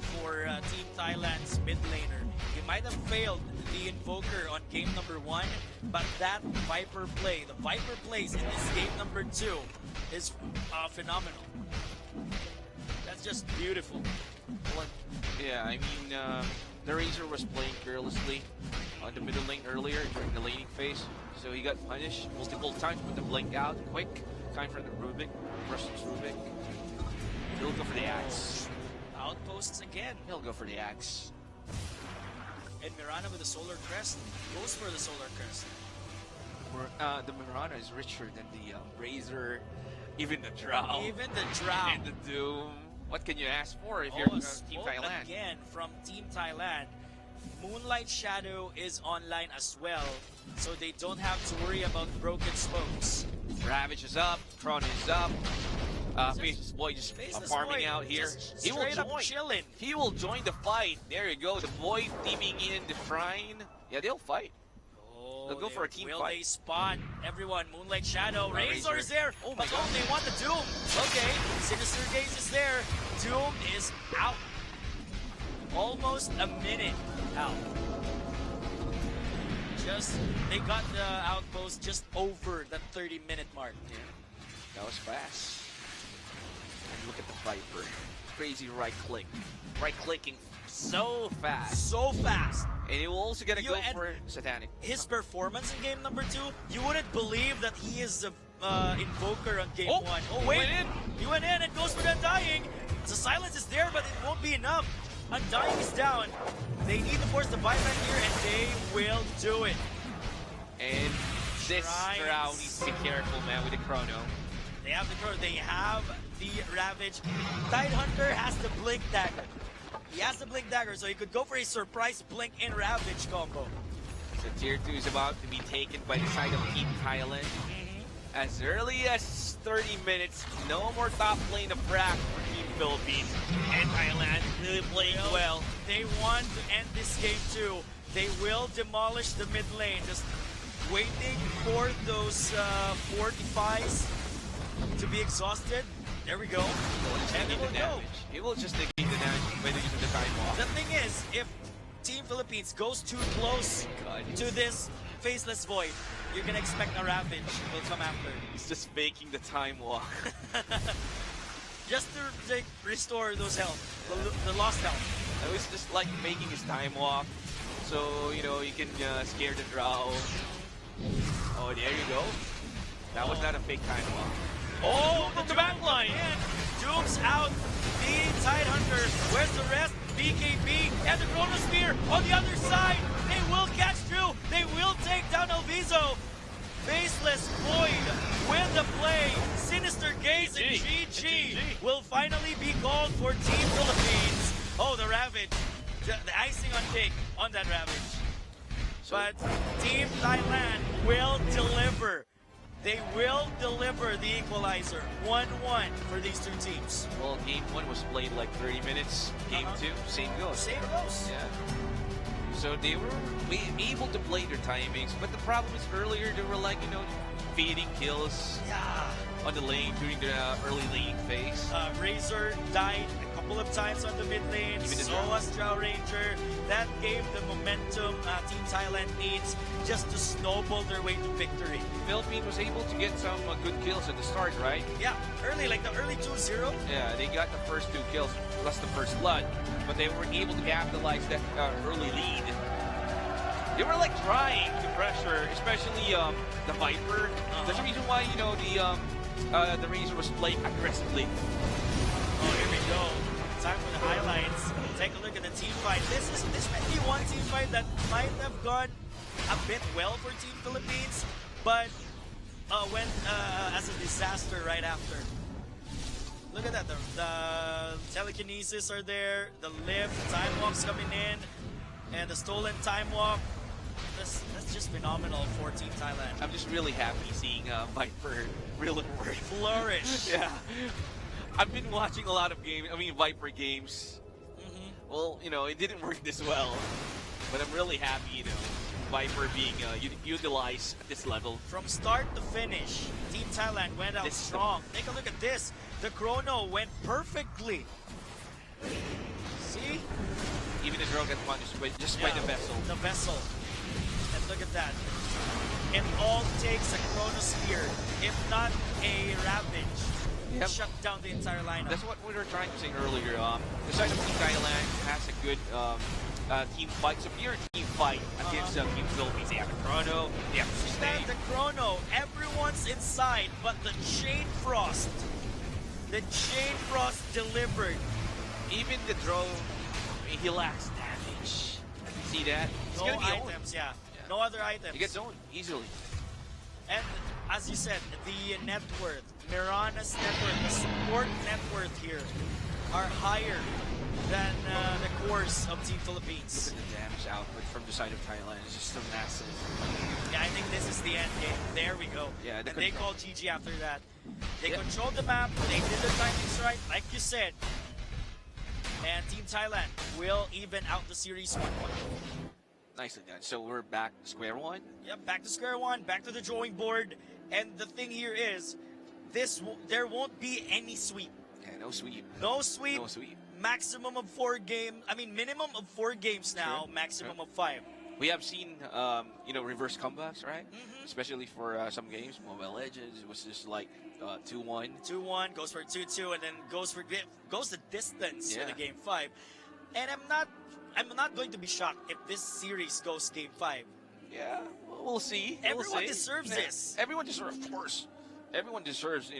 for Team Thailand's mid laner. He might have failed the Invoker on game number 1, but that Viper play, the Viper plays in this game number 2, is phenomenal. That's just beautiful. Yeah, I mean, the Razor was playing carelessly on the middle lane earlier during the laning phase, so he got punished multiple times with the blink out quick. Time for the Rubik versus Rubik. He'll go for the axe. Outposts again. He'll go for the axe. And Mirana with the Solar Crest goes for the Solar Crest. The Mirana is richer than the Razor, even the Drow, Even the Drow. and the Doom. What can you ask for if you're a Team smoke Thailand? again from Team Thailand. Moonlight Shadow is online as well, so they don't have to worry about broken smokes. Ravage is up, Tron is up. Faceless Boy just Faceless farming Boy out here. just He will straight up join. chilling. He will join the fight. There you go. The Boy teaming in the Shrine. Yeah, they'll fight. Oh, They'll go for a team will fight. they spot everyone? Moonlight Shadow, Razor Razor. is there. Oh my but God. they want the Doom. Okay, Sinister Gaze is there. Doom is out. Almost a minute out. They got the outpost just over the 30-minute mark. Yeah, that was fast. And look at the Viper. Crazy right click. Right clicking so fast. So fast. And he will also gonna You go and- for Satanic. His performance in game number 2, you wouldn't believe that he is the Invoker on game Oh, 1. Oh, he wait. went in. He went in and goes for the Undying. The silence is there, but it won't be enough. Undying is down. They need to force the buyback here, and they will do it. And this Shrines. Drow needs to be careful, man, with the Chrono. They have the Crow. They have the Ravage. Tidehunter has the Blink Dagger. He has the Blink Dagger, so he could go for a surprise Blink and Ravage combo. So tier 2 is about to be taken by the side of Team Thailand. As early as 30 minutes, no more top lane of frack for Team Philippines. And Thailand really playing well. They want to end this game too. They will demolish the mid lane. Just waiting for those fortifies to be exhausted. There we go. And it will go. It will just negate the damage by the use of the time walk. The thing is, if Team Philippines goes too close to this Faceless Void, you can expect a Ravage will come after. He's just faking the time walk. Just to like, restore those health, the lost health. I was just like making his time walk. So, you know, you can scare the Drow. Oh, there you go. That was not a fake time walk. Oh, from the back line! Doom's out. The Tidehunter. Where's the rest? BKB and the Chronosphere on the other side. They will catch Drew. They will take down Alviso. Faceless Void win the play. Sinister Gaze and GG will finally be called for Team Philippines. Oh, the Ravage. The icing on cake on that Ravage. But Team Thailand will deliver. they will deliver the equalizer. 1-1 for these two teams. Well, game 1 was played like 30 minutes. Game 2, same goes. Same goes. Yeah. So they were able to play their timings, but the problem is earlier they were like, feeding kills Yeah. on the lane during the early laning phase. Razor died a couple of times on the mid lane. Even the So was Drow Ranger. That gave the momentum Team Thailand needs just to snowball their way to victory. Philippines was able to get some good kills at the start, right? Yeah, like the early 2-0. Yeah, they got the first 2 kills plus the first blood, but they were able to capitalize that early lead. They were like trying to pressure, especially the Viper. That's the reason why the Razor was playing aggressively. Oh, here we go. Time for the highlights. Take a look at the team fight. This might be one team fight that might have gone a bit well for Team Philippines, but went as a disaster right after. Look at that. The telekinesis are there. The lift, time walks coming in, and the stolen time walk. That's just phenomenal for Team Thailand. I'm just really happy seeing Viper really work. Flourish. Yeah. I've been watching a lot of Viper games. Well, it didn't work this well, but I'm really happy, Viper being utilized at this level. From start to finish, Team Thailand went out strong. Take a look at this. The chrono went perfectly. See? Even the draw got punished just by the vessel. The vessel. And look at that. It all takes a chrono spear, if not a ravage. Yep. Shut down the entire lineup. That's what we were trying to say earlier. The side of Team Thailand has a good team fight, superior team fight against Team Philippines. They have the chrono, they have the sustain. The chrono, everyone's inside, but the chain frost. The chain frost delivered. Even the draw, he lacks damage. See that? He's No gonna be items, yeah. No other items. He gets owned easily. And as you said, the net worth, Mirana's net worth, the support net worth here are higher than the cores of Team Philippines. Look at the damage output from the side of Thailand. It's just so massive. Yeah, I think this is the end game. There we go. Yeah, and they called GG after that. They controlled the map. They did the timings right, like you said. And Team Thailand will even out the series 1-1. Nicely done. So we're back to square one. Yep, back to square one, back to the drawing board. And the thing here is, there won't be any sweep. Yeah, no sweep. No sweep. No sweep. Maximum of 4 games. I mean, minimum of 4 games now. Sure. Maximum of 5. We have seen, reverse comebacks, right? Especially for some games. Mobile Legends, it was just like 2-1. 2-1 goes for 2-2, and then goes the distance for Yeah. the game 5. And I'm not going to be shocked if this series goes game 5. Yeah, we'll see. Everyone deserves this. Everyone deserves, of course. Everyone deserves,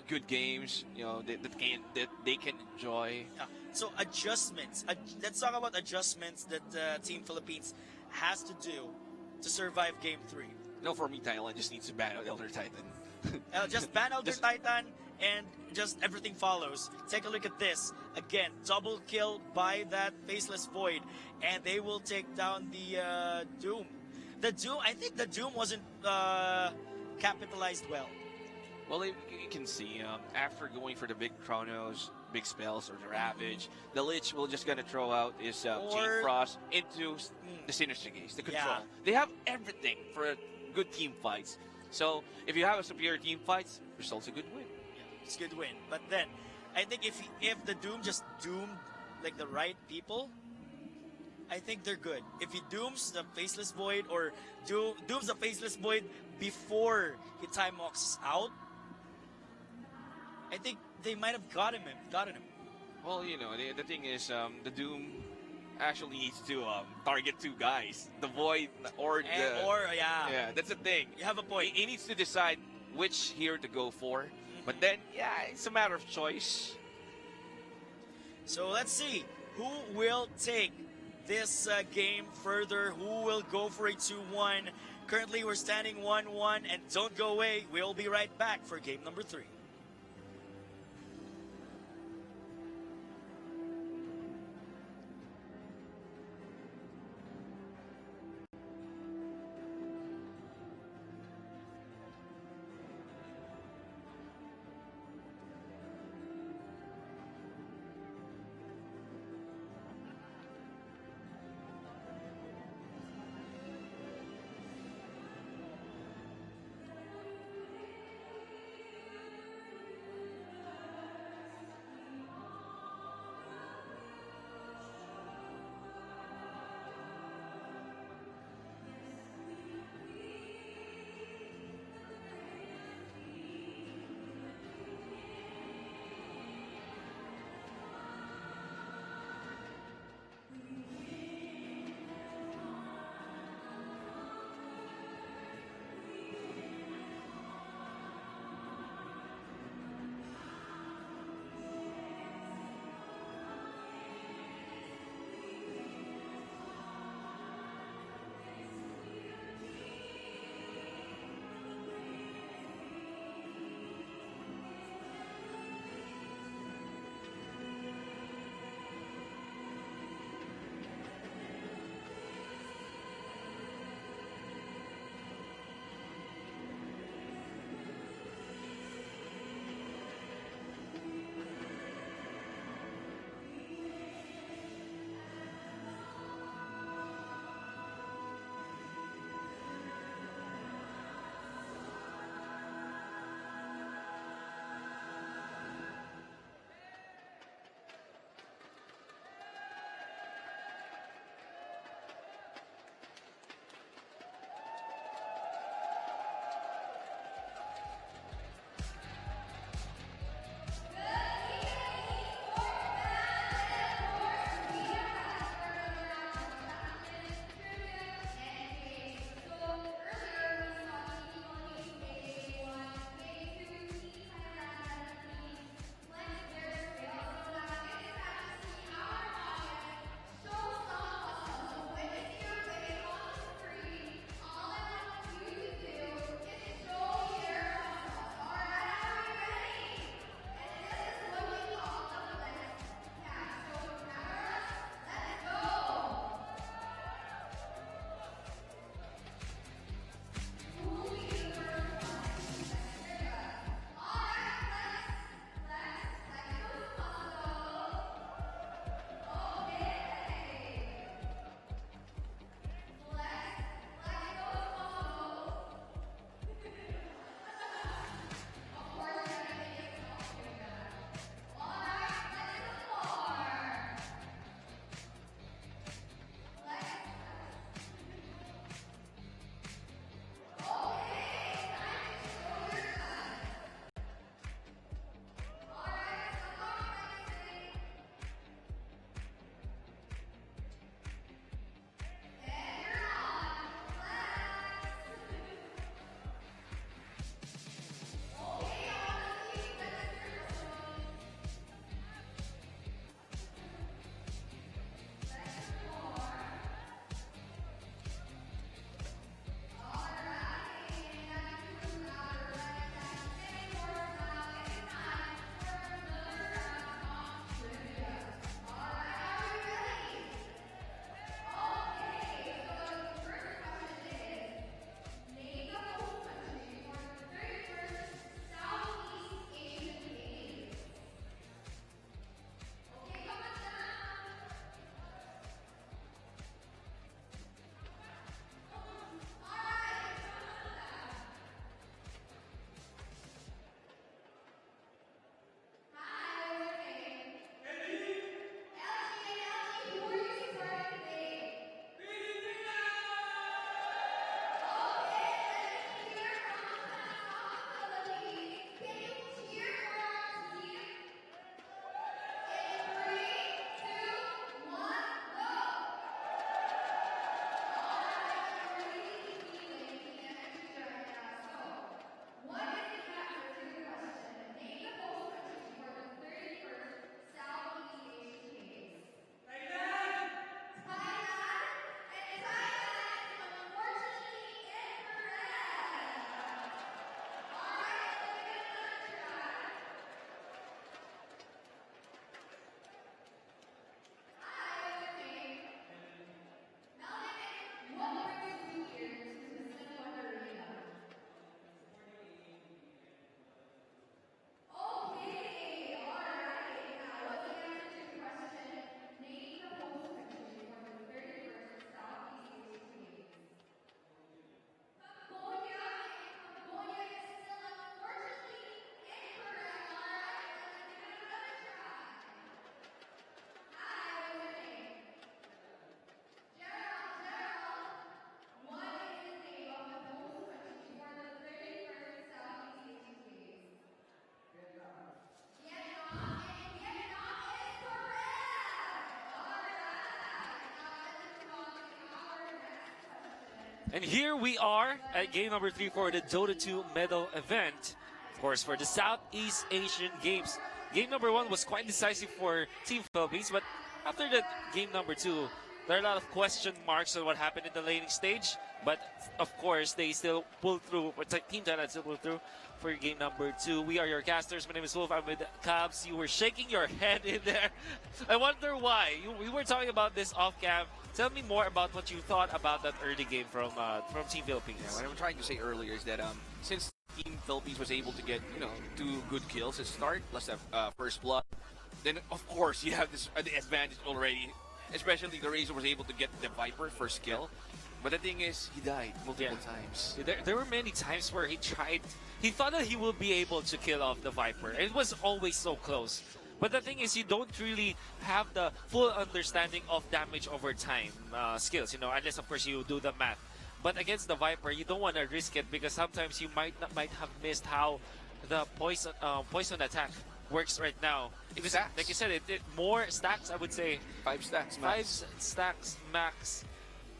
good games. That they can enjoy. Yeah. So adjustments. Let's talk about adjustments that Team Philippines has to do to survive game 3. No, for me, Thailand just needs to ban out Elder Titan. Just ban Elder Titan and just everything follows. Take a look at this. Again, double kill by that Faceless Void, and they will take down the Doom. The Doom, I think the Doom wasn't capitalized well. Well, you can see after going for the big chronos, big spells, or the Ravage, the Lich will just gonna throw out his Chain Frost into the Sinister Gaze, the control. Yeah. They have everything for good team fights. So if you have a superior team fights, results a good win. It's a good win. But then, I think if the Doom just doomed like the right people, I think they're good. If he dooms the Faceless Void or dooms the Faceless Void before he time walks out, I think they might have gotten him. Well, the thing is, the Doom actually needs to target 2 guys, the Void or the... Yeah, that's the thing. You have a point. He needs to decide which hero to go for. But then, yeah, it's a matter of choice. So let's see who will take this game further. Who will go for a 2-1? Currently, we're standing 1-1, and don't go away. We'll be right back for game number 3. And here we are at game number 3 for the Dota 2 medal event. Of course, for the Southeast Asian Games. Game number 1 was quite decisive for Team Philippines, but after that game number 2, there are a lot of question marks on what happened in the laning stage. But of course, they still pulled through. Team Thailand still pulled through for game number 2. We are your casters. My name is Wolf. I'm with Cabs. You were shaking your head in there. I wonder why. We were talking about this off cam. Tell me more about what you thought about that early game from Team Philippines. Yeah, what I'm trying to say earlier is that since Team Philippines was able to get 2 good kills at start plus a first blood, then of course you have this the advantage already. Especially the Razor was able to get the Viper first kill. But the thing is, he died multiple times. There were many times where he thought that he would be able to kill off the Viper. It was always so close. But the thing is, you don't really have the full understanding of damage over time skills, unless of course you do the math. But against the Viper, you don't want to risk it because sometimes you might have missed how the poison attack works right now. Because, like you said, it more stacks, I would say. 5 stacks max. 5 stacks max.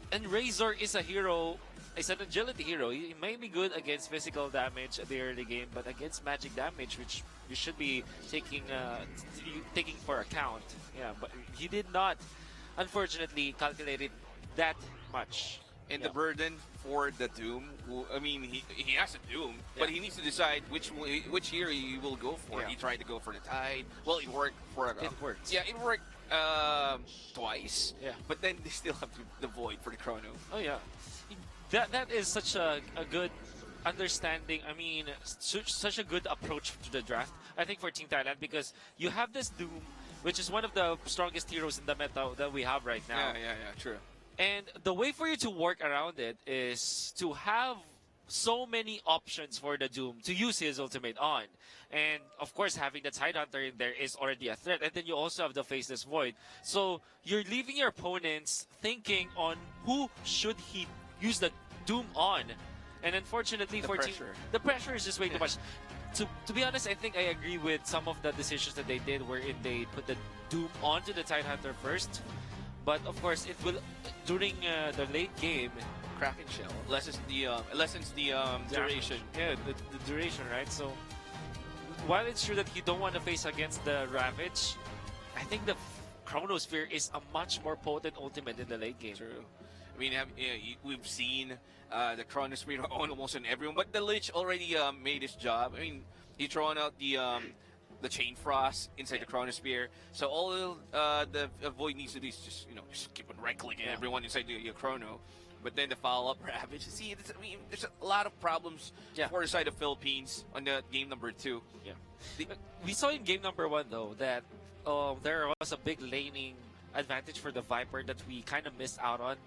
And Razor is a hero. It's an agility hero. He may be good against physical damage at the early game, but against magic damage, which you should be taking for account. Yeah, but he did not, unfortunately, calculate it that much. And the burden for the Doom, he has a Doom, but he needs to decide which hero he will go for. Yeah. He tried to go for the Tide. Well, it worked for It worked. Yeah, it worked twice. Yeah. But then they still have the Void for the Chrono. Oh yeah, that is such a good understanding. I mean, such a good approach to the draft. I think for Team Thailand because you have this Doom, which is one of the strongest heroes in the meta that we have right now. Yeah, true. And the way for you to work around it is to have so many options for the Doom to use his ultimate on. And of course, having the Tidehunter in there is already a threat. And then you also have the Faceless Void. So you're leaving your opponents thinking on who should he use the Doom on. And unfortunately for Team, the pressure is just way too much. To be honest, I think I agree with some of the decisions that they did wherein they put the Doom onto the Tidehunter first. But of course, it will during the late game. Kraken Shell lessens the duration. Yeah, the duration, right? So while it's true that you don't want to face against the Ravage, I think the Chronosphere is a much more potent ultimate in the late game. True. I mean, we've seen the Chronosphere on almost on everyone, but the Lich already made his job. I mean, he thrown out the Chain Frost inside the Chronosphere. So all the Void needs to do is just keep on right-clicking everyone inside the Chrono. But then the follow-up Ravage. See, there's a lot of problems for the side of Philippines on the game number 2. Yeah, we saw in game number 1 though that there was a big laning advantage for the Viper that we kind of missed out on.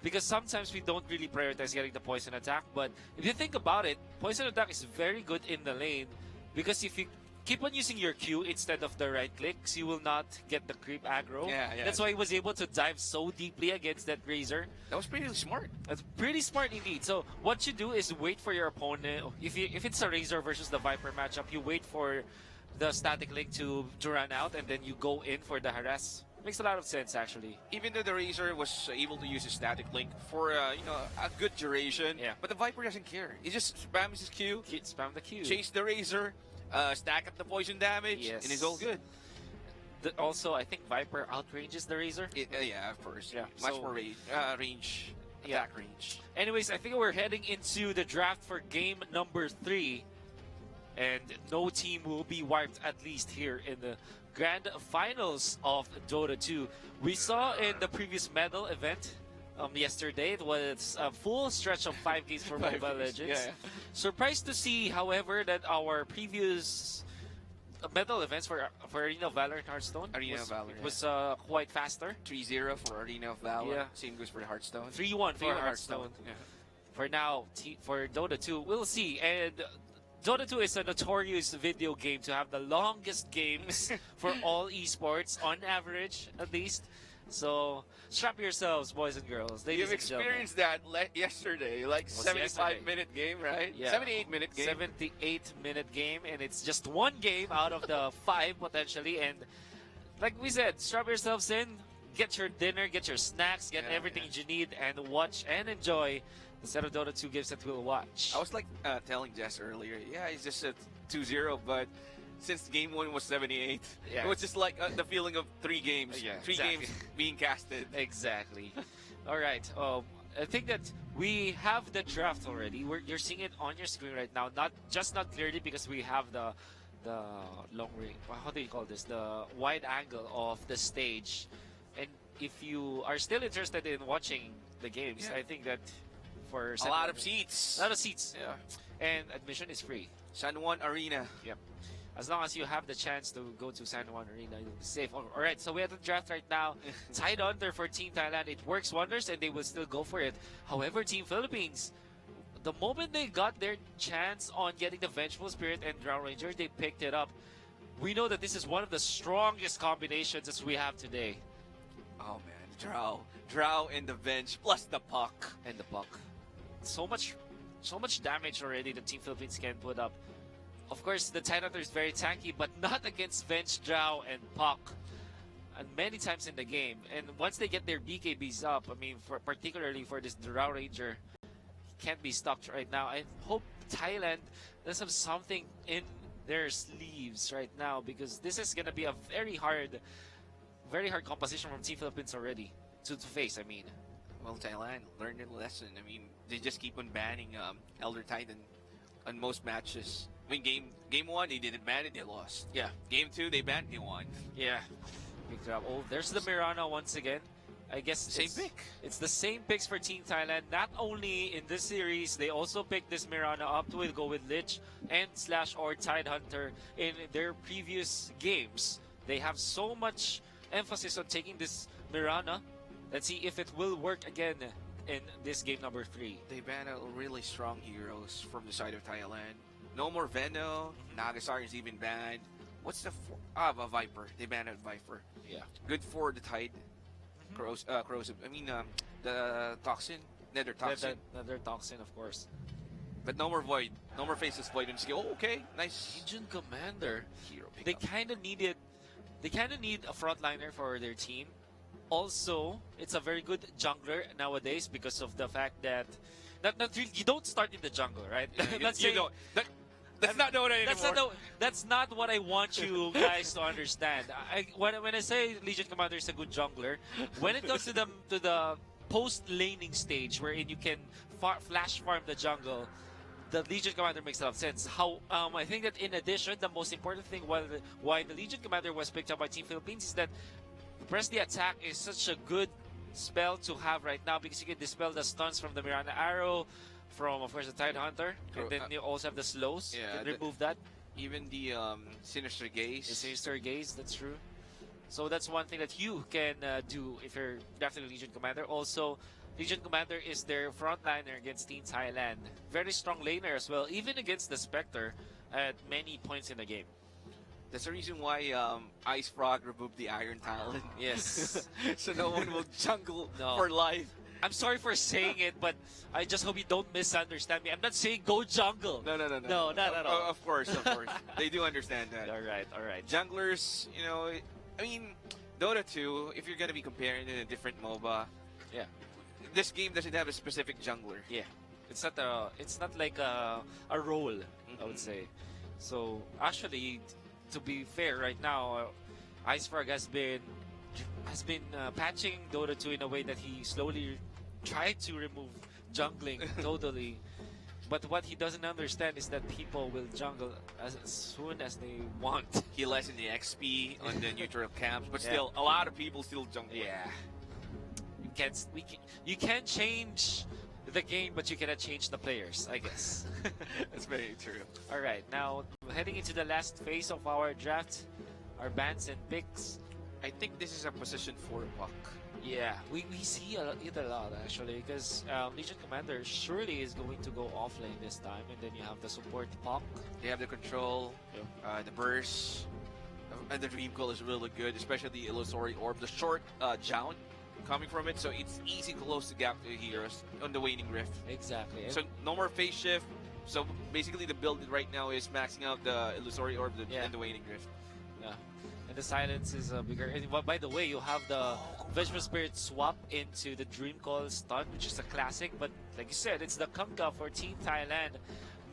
Because sometimes we don't really prioritize getting the poison attack. But if you think about it, poison attack is very good in the lane. Because if you keep on using your Q instead of the right clicks, you will not get the creep aggro. Yeah. That's why he was able to dive so deeply against that Razor. That was pretty smart. That's pretty smart indeed. So what you do is wait for your opponent. If it's a Razor versus the Viper matchup, you wait for the static link to run out and then you go in for the harass. Makes a lot of sense actually. Even though the Razor was able to use his static link for a good duration, but the Viper doesn't care. He just spams his Q, spam the Q, chase the Razor, stack up the poison damage, and it's all good. Also, I think Viper outranges the Razor. Yeah, of course. Yeah, much so, more range, attack range. Anyways, I think we're heading into the draft for game number 3. And no team will be wiped, at least here in the grand finals of Dota 2. We saw in the previous medal event yesterday, it was a full stretch of 5 games for Mobile Legends. Yeah. Surprised to see, however, that our previous medal events for Arena of Valor and Hearthstone was quite faster. 3-0 for Arena of Valor. Yeah. Same goes for the Hearthstone. 3-1 for Hearthstone. Yeah. For now, for Dota 2, we'll see. And Dota 2 is a notorious video game to have the longest games for all esports, on average, at least. So, strap yourselves, boys and girls. You've experienced that yesterday, like 75-minute game, right? Yeah. 78-minute game. 78-minute game, and it's just one game out of the 5, potentially. And like we said, strap yourselves in, get your dinner, get your snacks, get everything you need, and watch and enjoy set of Dota 2 games that we'll watch. I was like telling Jess earlier, yeah, it's just a 2-0, but since game 1 was 78, Yeah. it was just like the feeling of 3 games. Yeah, 3 exactly. games being casted. Exactly. All right. I think that we have the draft already. You're seeing it on your screen right now. Not clearly because we have the long range. How do you call this? The wide angle of the stage. And if you are still interested in watching the games, Yeah. I think that for A lot of seats. a lot of seats. Yeah. And admission is free. San Juan Arena. Yep. As long as you have the chance to go to San Juan Arena, you'll be safe. All right, so we have the draft right now. Tied under for Team Thailand. It works wonders and they will still go for it. However, Team Philippines, the moment they got their chance on getting the Vengeful Spirit and Drow Ranger, they picked it up. We know that this is one of the strongest combinations as we have today. Oh man, Drow and the Venge plus the puck. And the puck. So much damage already the Team Philippines can put up. Of course, the Tidehunter is very tanky, but not against Venge, Drow, and Puck. And many times in the game. And once they get their BKBs up, I mean, particularly for this Drow Ranger, he can't be stopped right now. I hope Thailand does have something in their sleeves right now, because this is going to be a very hard composition from Team Philippines already to face, I mean. Well, Thailand learned a lesson. I mean, they just keep on banning Elder Titan on most matches. I mean, game 1, they didn't ban it, they lost. Yeah. Game 2, they banned, they won. Yeah. Picked it up. Oh, there's the Mirana once again. I guess Same pick. It's the same picks for Team Thailand. Not only in this series, they also picked this Mirana up to go with Lich and /or Tidehunter in their previous games. They have so much emphasis on taking this Mirana. Let's see if it will work again in this game number 3. They banned out really strong heroes from the side of Thailand. No more Veno. Nagasar is even banned. What's the a Viper? They banned out Viper. Yeah. Good for the Tide. Corrosive. I mean, the Toxin. Nether Toxin. Another Toxin, of course. But no more Void. No more Faceless Void. And just go, oh, okay, nice Legion Commander. hero They pickup. kind of need a frontliner for their team. Also, it's a very good jungler nowadays because of the fact that you don't start in the jungle, right? Let's You say don't. That's not Dota anymore. that's not what I want you guys to understand. When I say Legion Commander is a good jungler, when it comes to the post laning stage wherein you can flash farm the jungle, the Legion Commander makes a lot of sense. I think that in addition, the most important thing why the Legion Commander was picked up by Team Philippines is that Press the Attack is such a good spell to have right now because you can dispel the stuns from the Mirana Arrow, from of course the Tidehunter, and then you also have the slows. Yeah, You can remove that. Even the Sinister Gaze. The Sinister Gaze, that's true. So that's one thing that you can do if you're drafting Legion Commander. Also, Legion Commander is their frontliner against Team Thailand. Very strong laner as well, even against the Spectre at many points in the game. That's the reason why Ice Frog removed the Iron Talon. Yes. So no one will jungle No. for life. I'm sorry for saying it, but I just hope you don't misunderstand me. I'm not saying go jungle. No. No, not at all. Of course. They do understand that. All right. Junglers, I mean, Dota 2, if you're going to be comparing it in a different MOBA, Yeah. this game doesn't have a specific jungler. Yeah. It's not like a role, I would say. So actually, to be fair, right now, Icefrog has been patching Dota 2 in a way that he slowly tried to remove jungling totally. But what he doesn't understand is that people will jungle as soon as they want. He lessened the XP on the neutral camps, but Yeah. still, a lot of people still jungle. Yeah. You can change the game, but you cannot change the players, I guess. That's very true. All right, now heading into the last phase of our draft, our bans and picks. I think this is a position for Puck. Yeah, we see it a lot actually, because Legion Commander surely is going to go offlane this time, and then you have the support Puck. They have the control, the burst, and the Dream Coil is really good, especially the Illusory Orb, the short Jound coming from it, so it's easy to close the gap to heroes on the Waning Rift. Exactly. So no more phase shift. So basically the build right now is maxing out the Illusory Orb and the Waning Rift. Yeah. And the silence is bigger. And by the way, you have the Vengeful Spirit swap into the Dream Call stun, which is a classic. But like you said, it's the Kunkka for Team Thailand.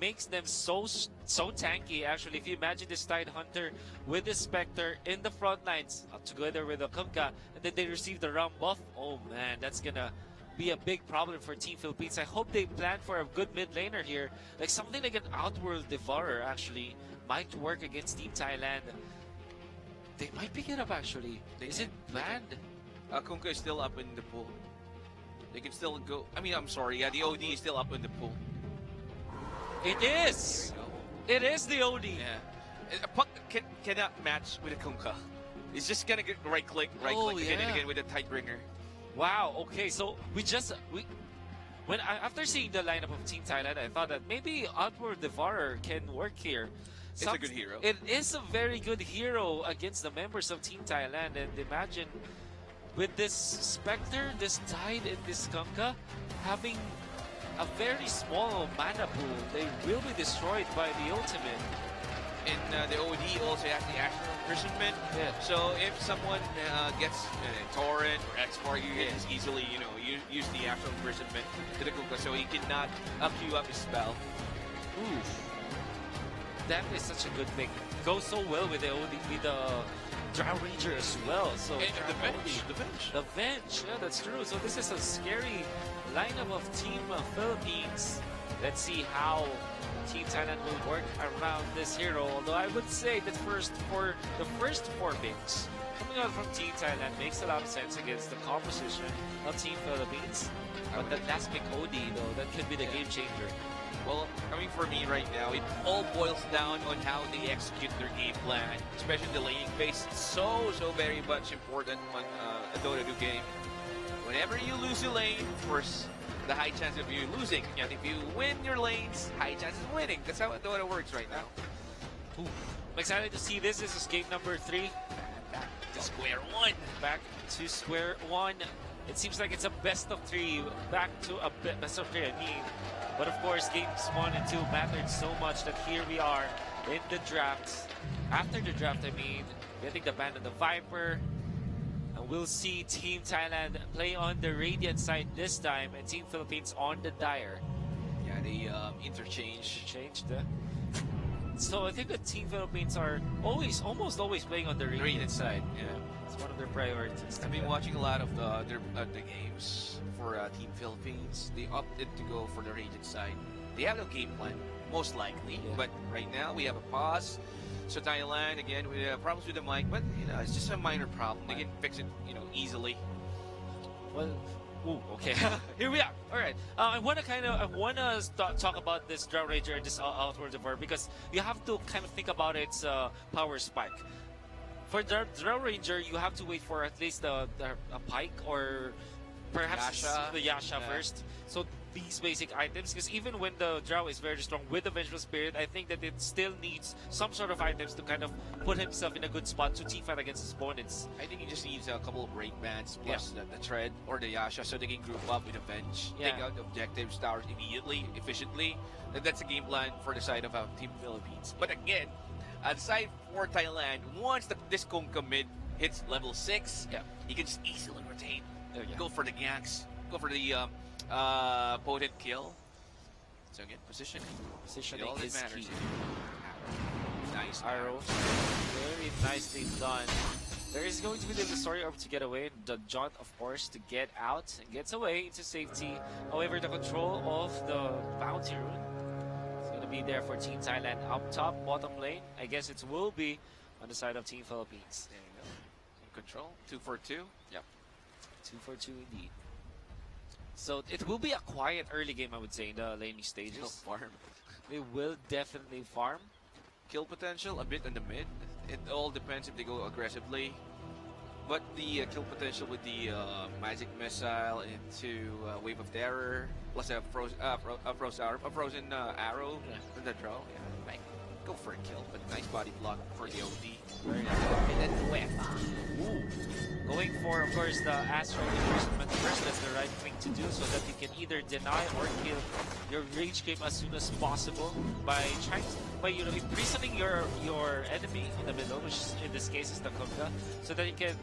Makes them so tanky. Actually, if you imagine this Tide Hunter with the Spectre in the front lines together with the Kunkka, and then they receive the round buff. Oh man, that's gonna be a big problem for Team Philippines. I hope they plan for a good mid laner here, like something like an Outworld Devourer. Actually, might work against Team Thailand. They might pick it up actually. Is it banned? Kunkka is still up in the pool. They can still go. I mean, I'm sorry. Yeah, the OD is still up in the pool. It is. It is the OD. Yeah. A puck cannot match with a Kunkka. It's just gonna get right click again and again with a Tidebringer. Wow. Okay. So after seeing the lineup of Team Thailand, I thought that maybe Outward Devourer can work here. It's a good hero. It is a very good hero against the members of Team Thailand, and imagine with this Spectre, this Tide, and this Kunkka having a very small mana pool, they will be destroyed by the ultimate. And the OD also has the actual imprisonment. Yeah. So if someone gets Torrent or X-Mark, you can just easily, use the actual imprisonment to the Kunkka so he cannot queue up his spell. Oof. That is such a good pick. Goes so well with the OD, with the Drow Ranger as well. So And the Drow Venge. OD. The Venge. The Venge, yeah, that's true. So this is a scary lineup of Team Philippines. Let's see how Team Thailand will work around this hero. Although I would say that the first four picks coming out from Team Thailand makes a lot of sense against the composition of Team Philippines. But that last pick OD though, that could be the game changer. Well, coming for me right now, it all boils down on how they execute their game plan, especially the laning phase. It's so very much important on a Dota 2 game. Whenever you lose your lane, of course, the high chance of you losing. And if you win your lanes, high chance of winning. That's how Dota works right now. Ooh. I'm excited to see this. This is game number 3. Back to square one. Back to square one. It seems like it's a best of 3. Back to a best of 3, I mean. But of course, games 1 and 2 mattered so much that here we are in the draft. After the draft, I mean, getting the ban of the Viper. And we'll see Team Thailand play on the Radiant side this time and Team Philippines on the Dire. Yeah, they interchange. Changed. So I think the Team Philippines are almost always playing on the Radiant side. Yeah. It's one of their priorities. I've been watching a lot of the games for Team Philippines. They opted to go for the Radiant side. They have no game plan, most likely. Yeah. But right now, we have a pause. So Thailand, again, we have problems with the mic, but it's just a minor problem. They can fix it, easily. Well, ooh, okay. Here we are. All right. I want to talk about this Drow Ranger and this Outward Devourer because you have to kind of think about its power spike. For Drow Ranger, you have to wait for at least a pike or perhaps the Yasha first. So these basic items, because even when the Drow is very strong with the Vengeful Spirit, I think that it still needs some sort of items to kind of put himself in a good spot to teamfight against his opponents. I think he just needs a couple of break bands plus the Tread or the Yasha so they can group up with a Venge. Take out the objectives, towers immediately, efficiently. And that's a game plan for the side of Team Philippines. But again, aside for Thailand, once this Kunkka mid hits level 6, he can just easily rotate. Go for the ganks, go for the potent kill. So again, positioning Positioning is key. Nice Arrow. Very nicely done. There is going to be the story of to get away. The jaunt, of course, to get out. Gets away into safety. However, the control of the bounty rune is going to be there for Team Thailand. Up top, bottom lane. I guess it will be on the side of Team Philippines. There you go. In control. 2 for 2. Yep. 2 for 2 indeed. So it will be a quiet early game, I would say, in the laning stages. They'll farm. They will definitely farm. Kill potential a bit in the mid. It all depends if they go aggressively. But the kill potential with the magic missile into wave of terror plus a frozen arrow in the draw. Yeah, might go for a kill, but nice body block for the OD. Very nice. And then Nueva. Ooh. Going for, of course, the Astral Imprisonment first. That's the right thing to do so that you can either deny or kill your rage game as soon as possible by imprisoning your enemy in the middle, which in this case is the Kunga, so that you can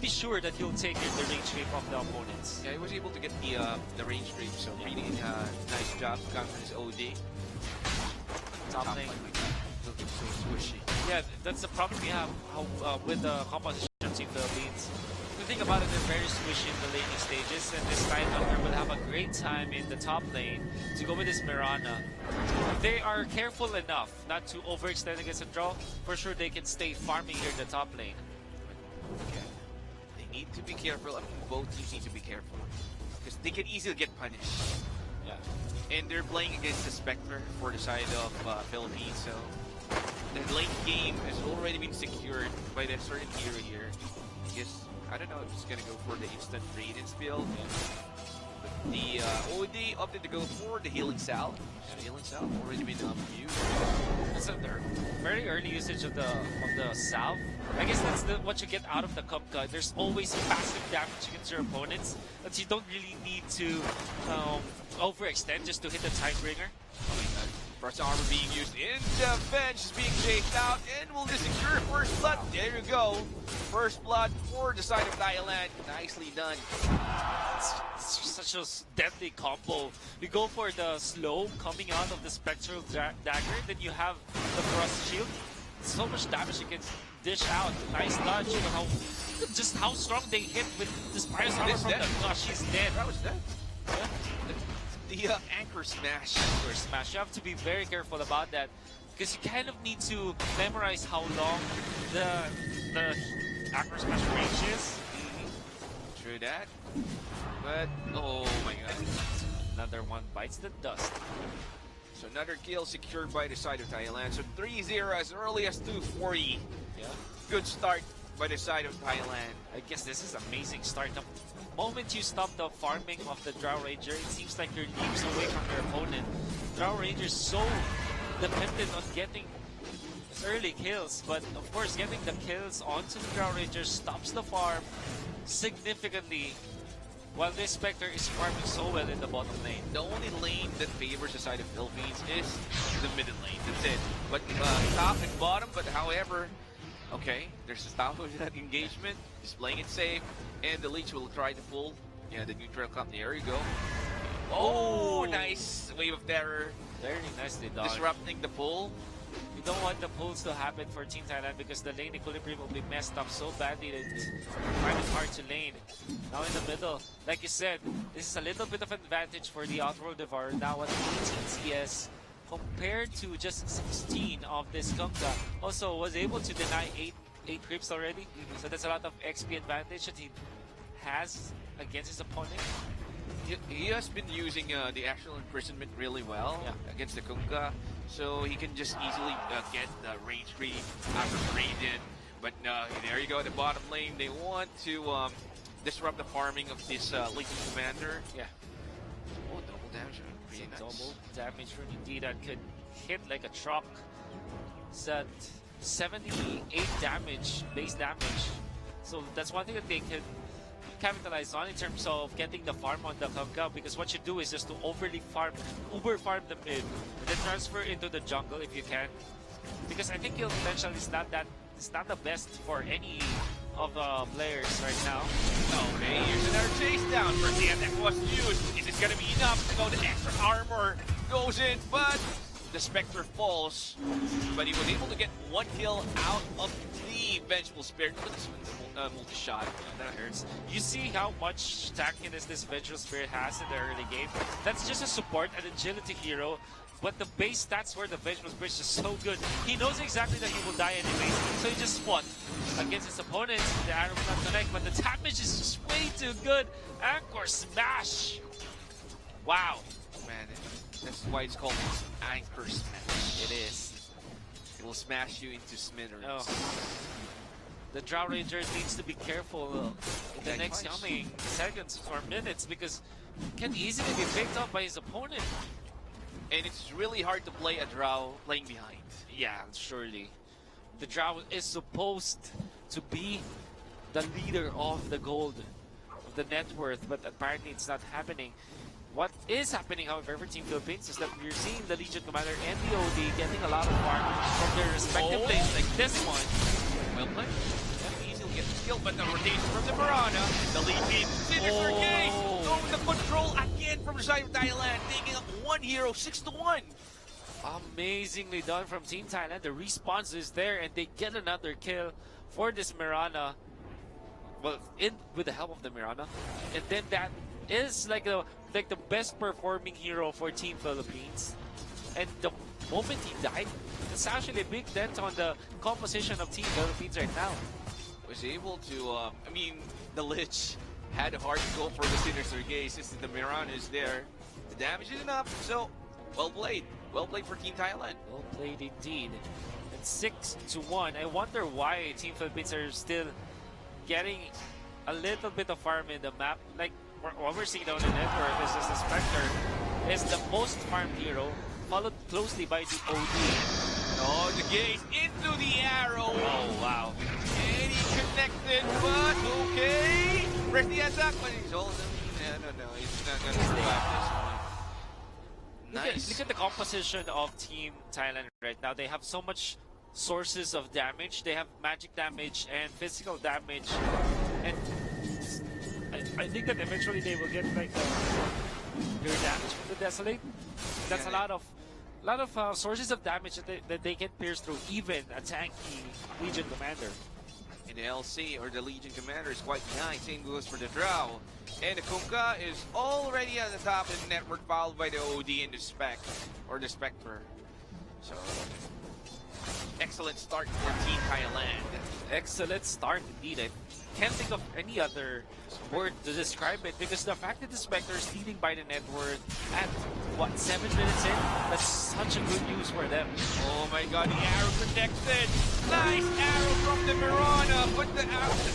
be sure that he'll take the range creep of the opponents. Yeah, he was able to get the range creep, so really nice job countering his OD. Top lane. Looking so squishy. Yeah, that's the problem we have with the composition team Philippines. The thing about it, they're very squishy in the laning stages, and this Tidehunter will have a great time in the top lane to go with this Mirana. If they are careful enough not to overextend against a draw, for sure they can stay farming here in the top lane. Okay. They need to be careful. I mean, both teams need to be careful. Because they can easily get punished. Yeah. And they're playing against the Spectre for the side of Philippines, so the late game has already been secured by the certain hero here. I guess, I don't know if it's gonna go for the instant Radiance build. But the OD opted to go for the Healing Salve. The Healing Salve already been used. That's a very early usage of the salve. I guess that's what you get out of the Kupka. There's always passive damage against your opponents that you don't really need to overextend just to hit the Tidebringer. First armor being used in defense, is being chased out, and will this secure first blood? There you go. First blood for the side of Thailand. Nicely done. It's such a deadly combo. You go for the slow coming out of the Spectral Dagger, then you have the Frost Shield. So much damage you can dish out. Nice dodge, but just how strong they hit with the Spire's armor from the... Oh, she's dead. That was dead. Yeah. The Anchor Smash. Anchor Smash. You have to be very careful about that because you kind of need to memorize how long the Anchor Smash range is. True that. But, oh my god. Another one bites the dust. So another kill secured by the side of Thailand. So 3-0 as early as 240. Yeah. Good start by the side of Thailand. I guess this is amazing start. The moment you stop the farming of the Drow Ranger, it seems like you're leaps away from your opponent. Drow Ranger is so dependent on getting early kills, but of course getting the kills onto the Drow Ranger stops the farm significantly, while this Spectre is farming so well in the bottom lane. The only lane that favors the side of Philippines is the middle lane. That's it. But top and bottom, but however, okay, there's a stop of that engagement. Just playing it safe. And the Leech will try to pull. Yeah, the neutral cup. There you go. Oh, nice wave of terror. Very nicely done. Disrupting the pull. You don't want the pulls to happen for Team Thailand because the lane equilibrium will be messed up so badly that it's kind of hard to lane. Now in the middle, like you said, this is a little bit of advantage for the Outworld Devourer. Now at 18 CS compared to just 16 of this Kunga. Also was able to deny 8 creeps already. So that's a lot of XP advantage that he has against his opponent. He has been using the actual imprisonment really well against the Kunga, so he can just easily get the range creep after Radiant. But there you go, the bottom lane. They want to disrupt the farming of this Legion Commander. Yeah. Oh, double damage. Pretty nice. Double damage from indeed that could hit like a truck. It's at 78 damage, base damage. So that's one thing that they can capitalize on in terms of getting the farm on the Kunga, because what you do is just to overly farm, uber farm the mid, and then transfer into the jungle if you can. Because I think kill potential is not the best for any of the players right now. Okay, here's another chase down for the attack was used. Is it gonna be enough to go? The extra armor goes in, but the Spectre falls. But he was able to get one kill out of the Vengeful Spirit with this multi-shot. Yeah, that hurts. You see how much tankiness this Vengeful Spirit has in the early game? That's just a support and agility hero. But the base stats for the Vengeful Spirit is so good. He knows exactly that he will die anyway, so he just fought against his opponents. The arrow will not connect, but the damage is just way too good. Anchor Smash! Wow. Man, that's why it's called Anchor Smash. It is. It will smash you into smithereens. Oh. The Drow Ranger needs to be careful in the next coming seconds or minutes, because it can easily be picked up by his opponent. And it's really hard to play a draw playing behind. Yeah, surely. The Drow is supposed to be the leader of the gold, of the net worth, but apparently it's not happening. What is happening, however, for Team Philippines is that we're seeing the Legion Commander and the OD getting a lot of farm from their respective lanes, like this one. Well played. Yeah, easily get the skill, but the rotation from the Mirana. The lead team, Sinister Gaze, throwing the control again from the side of Thailand, taking up one hero, 6-1. Amazingly done from Team Thailand. The response is there, and they get another kill for this Mirana. Well, with the help of the Mirana, and then that is like the best performing hero for Team Philippines. And the moment he died, it's actually a big dent on the composition of Team Philippines right now. Was able to, I mean, the Lich had a hard goal for the Sinister Gaze since the Mirana is there. The damage is enough, so well played. Well played for Team Thailand. Well played indeed. And 6-1. I wonder why Team Philippines are still getting a little bit of farm in the map. Like what we're seeing down the network is just the Spectre is the most farmed hero, followed closely by the OD. Oh, the Gaze into the arrow. Oh wow. And he connected, but okay. Press the attack, but he's holding. No, he's not gonna survive this one. Nice. Look at the composition of Team Thailand right now. They have so much sources of damage. They have magic damage and physical damage, and I think that eventually they will get like their damage from the Desolate. That's a lot of sources of damage that they can pierce through, even a tanky Legion Commander. And the LC or the Legion Commander is quite behind. Same goes for the Drow. And the Kunkka is already at the top of the network, followed by the OD and the Spec, or the Spectre. So, excellent start for Team Thailand. Excellent start indeed. I can't think of any other word to describe it, because the fact that the Spectre is leading by the net worth at, what, 7 minutes in? That's such a good news for them. Oh my god, the arrow connected! Nice arrow from the Mirana, but the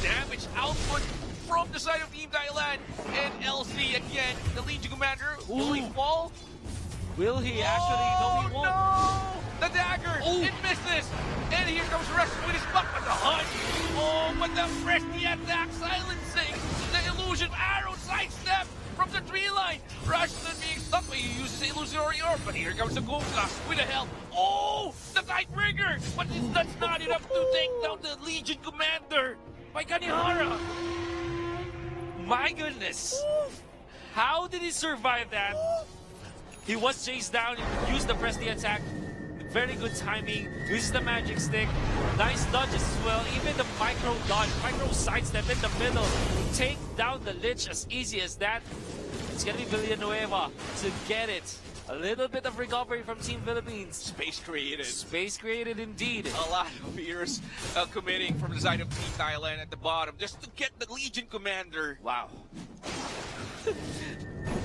damage output from the side of Team Thailand. And LC again, the Legion Commander, will he fall? Will he actually? No, he won't. No! The dagger, it misses! And here comes Rush with his buck with the hunt. Oh, but the fresh the attack silencing the illusion arrow sidestep from the tree line. Rushton being stuck, but he uses illusory orb. But here comes the Kunkka with the help. Oh, the Tidebringer! But that's not enough to take down the Legion Commander by Kanihara. My goodness! How did he survive that? He was chased down, he used the press the attack. Very good timing, uses the magic stick. Nice dodges as well, even the micro dodge, micro sidestep in the middle. Take down the Lich as easy as that. It's gonna be Villanueva to get it. A little bit of recovery from Team Philippines. Space created. Space created indeed. A lot of heroes committing from the side of Team Thailand at the bottom just to get the Legion Commander. Wow.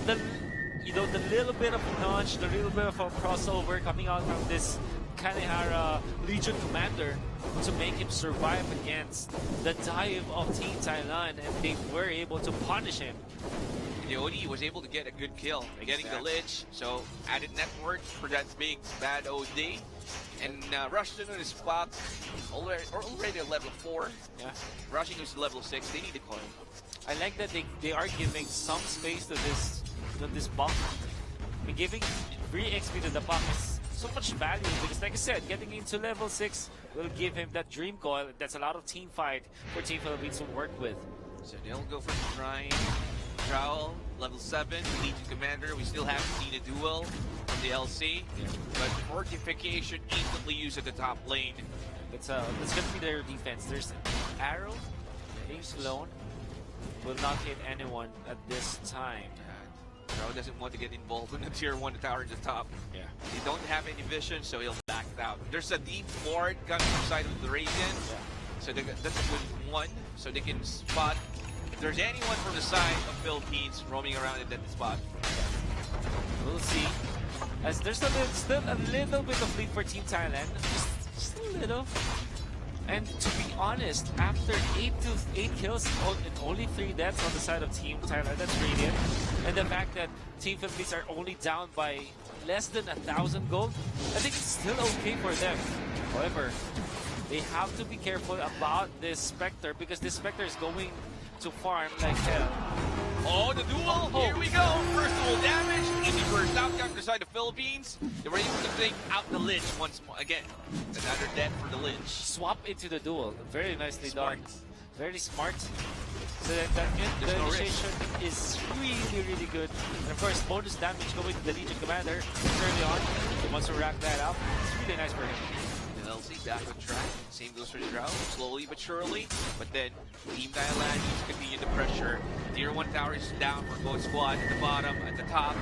the little bit of nudge, the little bit of a crossover coming out from this Kanehara Legion Commander to make him survive against the dive of Team Thailand, and they were able to punish him. The OD was able to get a good kill, getting the Lich, so added network for that big bad OD. And Rushton on his spot, already at level 4. Yeah. Rushing is level 6, they need the coin. I like that they are giving some space to this buff. I mean, giving free XP to the buff is so much value, because like I said, getting into level 6 will give him that dream coil. That's a lot of team fight for Team Philippines to work with. So they'll go for the Shrine. Trowel, level 7, Legion Commander. We still haven't seen a duel from the LC, but Fortification instantly used at the top lane. That's gonna be their defense. There's Arrow, aims alone, will not hit anyone at this time. Trow doesn't want to get involved in the tier 1 tower at the top. Yeah. They don't have any vision, so he'll back out. There's a deep ward coming from the side of the Radiant, so that's a good one, so they can spot if there's anyone from the side of Philippines roaming around in that spot. We'll see. As there's still a little bit of lead for Team Thailand. Just a little. And to be honest, after 8 kills and only 3 deaths on the side of Team Thailand, that's brilliant. And the fact that Team Philippines are only down by less than 1,000 gold, I think it's still okay for them. However, they have to be careful about this Spectre because this Spectre is going to farm like hell. Oh, the duel! Oh. Here we go! First duel damage, easy burst out there for the side of Philippines. They were able to take out the Lich once more. Again, another death for the Lich. Swap into the duel. Very nicely Smart. done. Very smart. So that There's no initiation is really good. And of course, bonus damage going to the Legion Commander early on. He wants to rack that up. It's really nice for him. LC back on track. Same goes for the Drow, slowly but surely. But then Team Thailand needs to continue the pressure. Tier 1 tower is down for both squad at the bottom, at the top.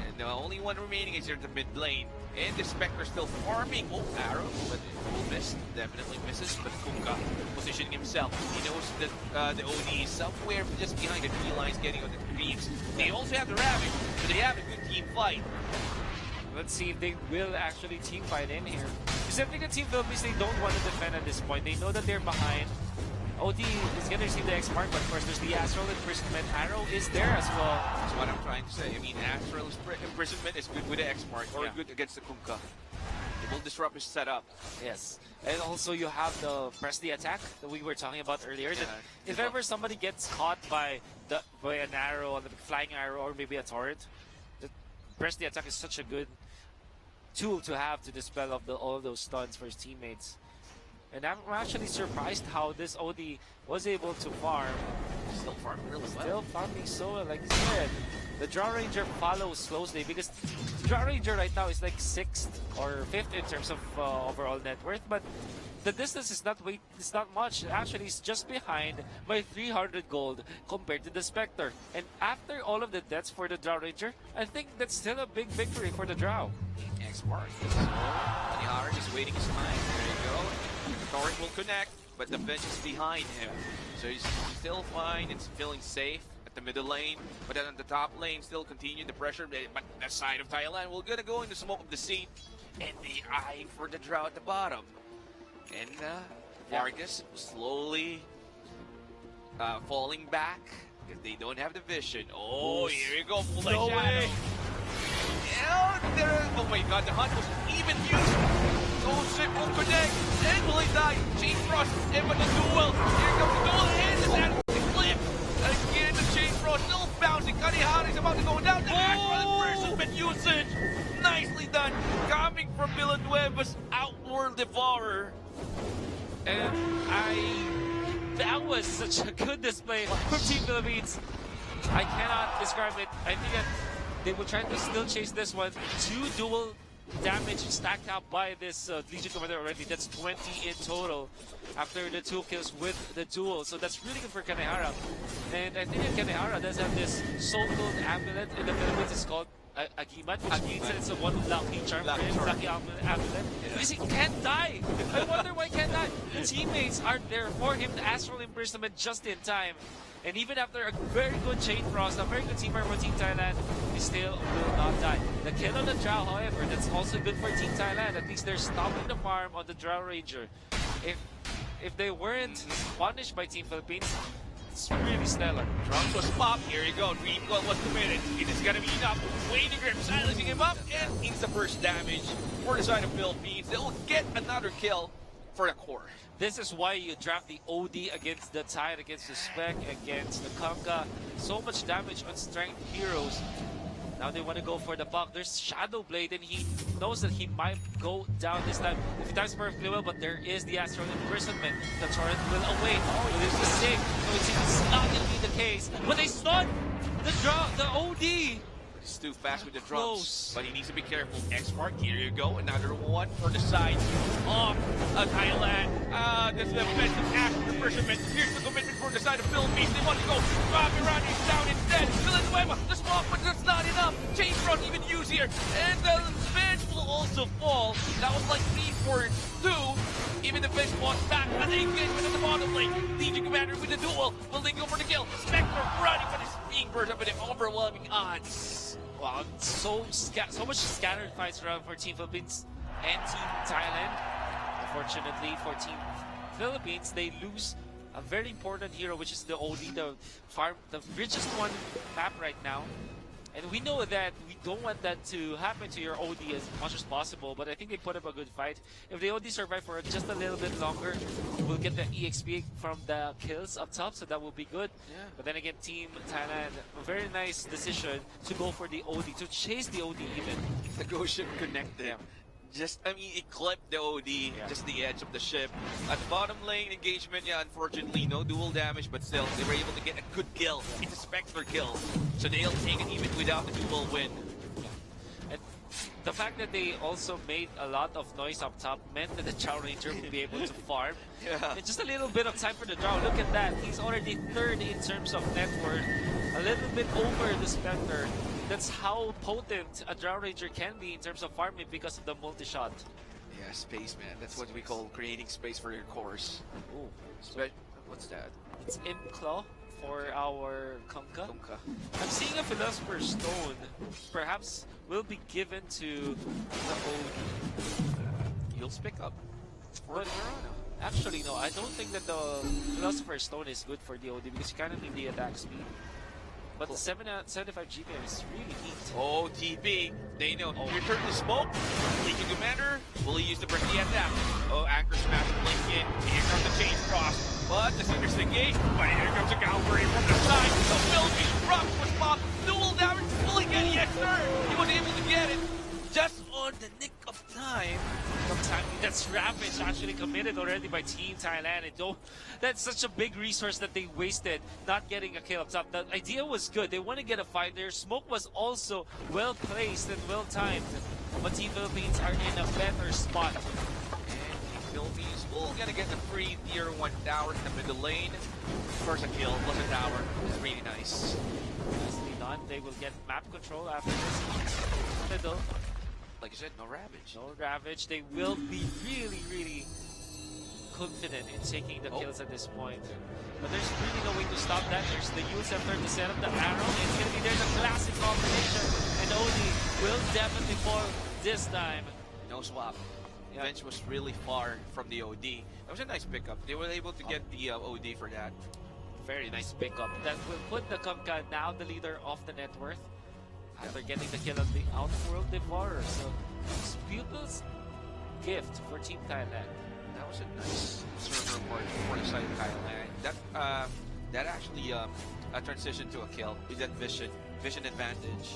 And the only one remaining is here at the mid lane. And the Spectre still farming. Oh, arrow, but it will miss. Definitely misses. But Kunkka positioning himself. He knows that the OD is somewhere just behind the tree lines getting on the creeps. They also have the Ravage, but they have a good team fight. Let's see if they will actually team fight in here. Because I think the Team Philippines, they don't want to defend at this point. They know that they're behind. OD is going to receive the X mark, but of course there's the Astral Imprisonment. Arrow is there as well. That's what I'm trying to say. I mean, Astral Imprisonment is good with the X mark or good against the Kunkka. It will disrupt his setup. Yes. And also you have the press the attack that we were talking about earlier. That if ever somebody gets caught by an arrow, a flying arrow, or maybe a turret, the press the attack is such a good tool to have to dispel of all those stuns for his teammates. And I'm actually surprised how this OD was able to farm. Still farming really well. Still farming so well, like you said. The Drow Ranger follows closely because the Drow Ranger right now is like 6th or 5th in terms of overall net worth, but the distance is not much. Actually, it's just behind by 300 gold compared to the Spectre. And after all of the deaths for the Drow Ranger, I think that's still a big victory for the Drow. X mark. So, Anihara is waiting his time. There you go. The Torrent will connect, but the bench is behind him. So he's still fine. It's feeling safe at the middle lane. But then on the top lane, still continue the pressure. But the side of Thailand, we're gonna go in the smoke of the sea. And the eye for the Drow at the bottom. And Vargas slowly falling back because they don't have the vision. Oh, here you go. No way. Oh my god, the hunt was even used. Oh shit, will connect. And will he die? Chain Frost, and with the duel. Here comes the duel, and the sand clip. Again, the Chain Frost still bouncing. Kanihara is about to go down. The actual person usage. Nicely done. Coming from Villanueva's Outworld Devourer. And that was such a good display from Team Philippines. I cannot describe it. I think that they will try to still chase this one. 2 dual damage stacked up by this Legion Commander already. That's 20 in total after the 2 kills with the duel. So that's really good for Kanehara. And I think that Kanehara does have this so-called amulet in the Philippines. It's called Agimat, which means it's a one lucky charm for him, lucky amulet. Because he can't die. I wonder why he can't die. The teammates are there for him, the Astral Imprisonment just in time. And even after a very good Chain Frost, a very good teamwork for Team Thailand, he still will not die. The kill on the Drow, however, that's also good for Team Thailand. At least they're stopping the farm on the Drow Ranger. If they weren't punished by Team Philippines, it's really stellar. Trunks was popped. Here you go. Dream Coil was committed. It is gonna be enough. Waiting grip, silencing him up, and insta burst damage for the side of Philippines. They will get another kill for the core. This is why you draft the OD against the Tide, against the Spec, against the Kunkka. So much damage on strength heroes. Now they want to go for the buck. There's Shadow Blade, and he knows that he might go down this time. If he dies perfectly well, but there is the Astral Imprisonment. The turret will await. Oh, it is the same. So it seems not going to be the case. But they stun the OD. He's too fast with the drums, Close. but he needs to be careful. X mark, here you go. Another one for the side of Thailand. This is the defensive Astral Imprisonment. Here's the commitment for the side of Philippines. They want to go. Rami's down instead. Villanueva, the smoke, but that's not enough. Chain Frost even used here. And the bench will also fall. That was like 3-4-2. Even the bench was back. And the engagement at the bottom lane. Legion Commander with the duel. Will they go for the kill? Spectre running, but it's being burst up with the overwhelming odds. Wow, so much scattered fights around for Team Philippines and Team Thailand. Unfortunately for Team Philippines, they lose a very important hero, which is the OD, the richest one map right now. And we know that we don't want that to happen to your OD as much as possible, but I think they put up a good fight. If the OD survive for just a little bit longer, we'll get the EXP from the kills up top, so that will be good. Yeah. But then again, Team Thailand, a very nice decision to go for the OD, to chase the OD even. The ghost ship connected. Yeah. Just, I mean, it clipped the OD, just the edge of the ship. At bottom lane engagement, yeah, unfortunately, no dual damage, but still, they were able to get a good kill. It's a Spectre kill. So they'll take it even without the dual win. And the fact that they also made a lot of noise up top meant that the Drow Ranger would be able to farm. Yeah. And just a little bit of time for the Drow. Look at that. He's already third in terms of net worth. A little bit over the Spectre. That's how potent a Drow Ranger can be in terms of farming because of the multi-shot. Yeah, space, man. That's what we call creating space for your cores. Ooh. What's that? It's Imp Claw for our Kunkka. Kunkka. I'm seeing a Philosopher's Stone. Perhaps will be given to the OD. He'll pick up. But actually, no. I don't think that the Philosopher's Stone is good for the OD because you kind of need the attack speed. But the 75 GPM is really neat. Oh, TP. They know. Here turn the smoke. Leaking Commander. Will he use the break the attack? Oh, Anchor Smash blink in. Here comes the Chain Cross. But the Citrus engage. But here comes a Calvary from the side. The Philippines rock was popped. Dual damage. Will he get yes, sir? He was able to get it. Just on the nick of time. That's Ravage actually committed already by Team Thailand. And that's such a big resource that they wasted not getting a kill up top. The idea was good. They want to get a fight there. Smoke was also well placed and well timed. But Team Philippines are in a better spot. And Team Philippines will gonna get the free tier 1 tower in the middle lane. First a kill plus a tower. It's really nice. Nicely done. They will get map control after this. Middle. Like I said, no Ravage. No Ravage. They will be really, really confident in taking the kills at this point. But there's really no way to stop that. There's the Yule Scepter to set up the arrow. It's going to be there, the classic combination. And OD will definitely fall this time. No swap. Bench was really far from the OD. That was a nice pickup. They were able to get the OD for that. Very nice pickup. That will put the Kunkka now the leader of the net worth. After getting the kill of the Outworld Devourer. So, it's Pupil's gift for Team Thailand. That was a nice server port for the side of Thailand. That actually a transition to a kill with that vision advantage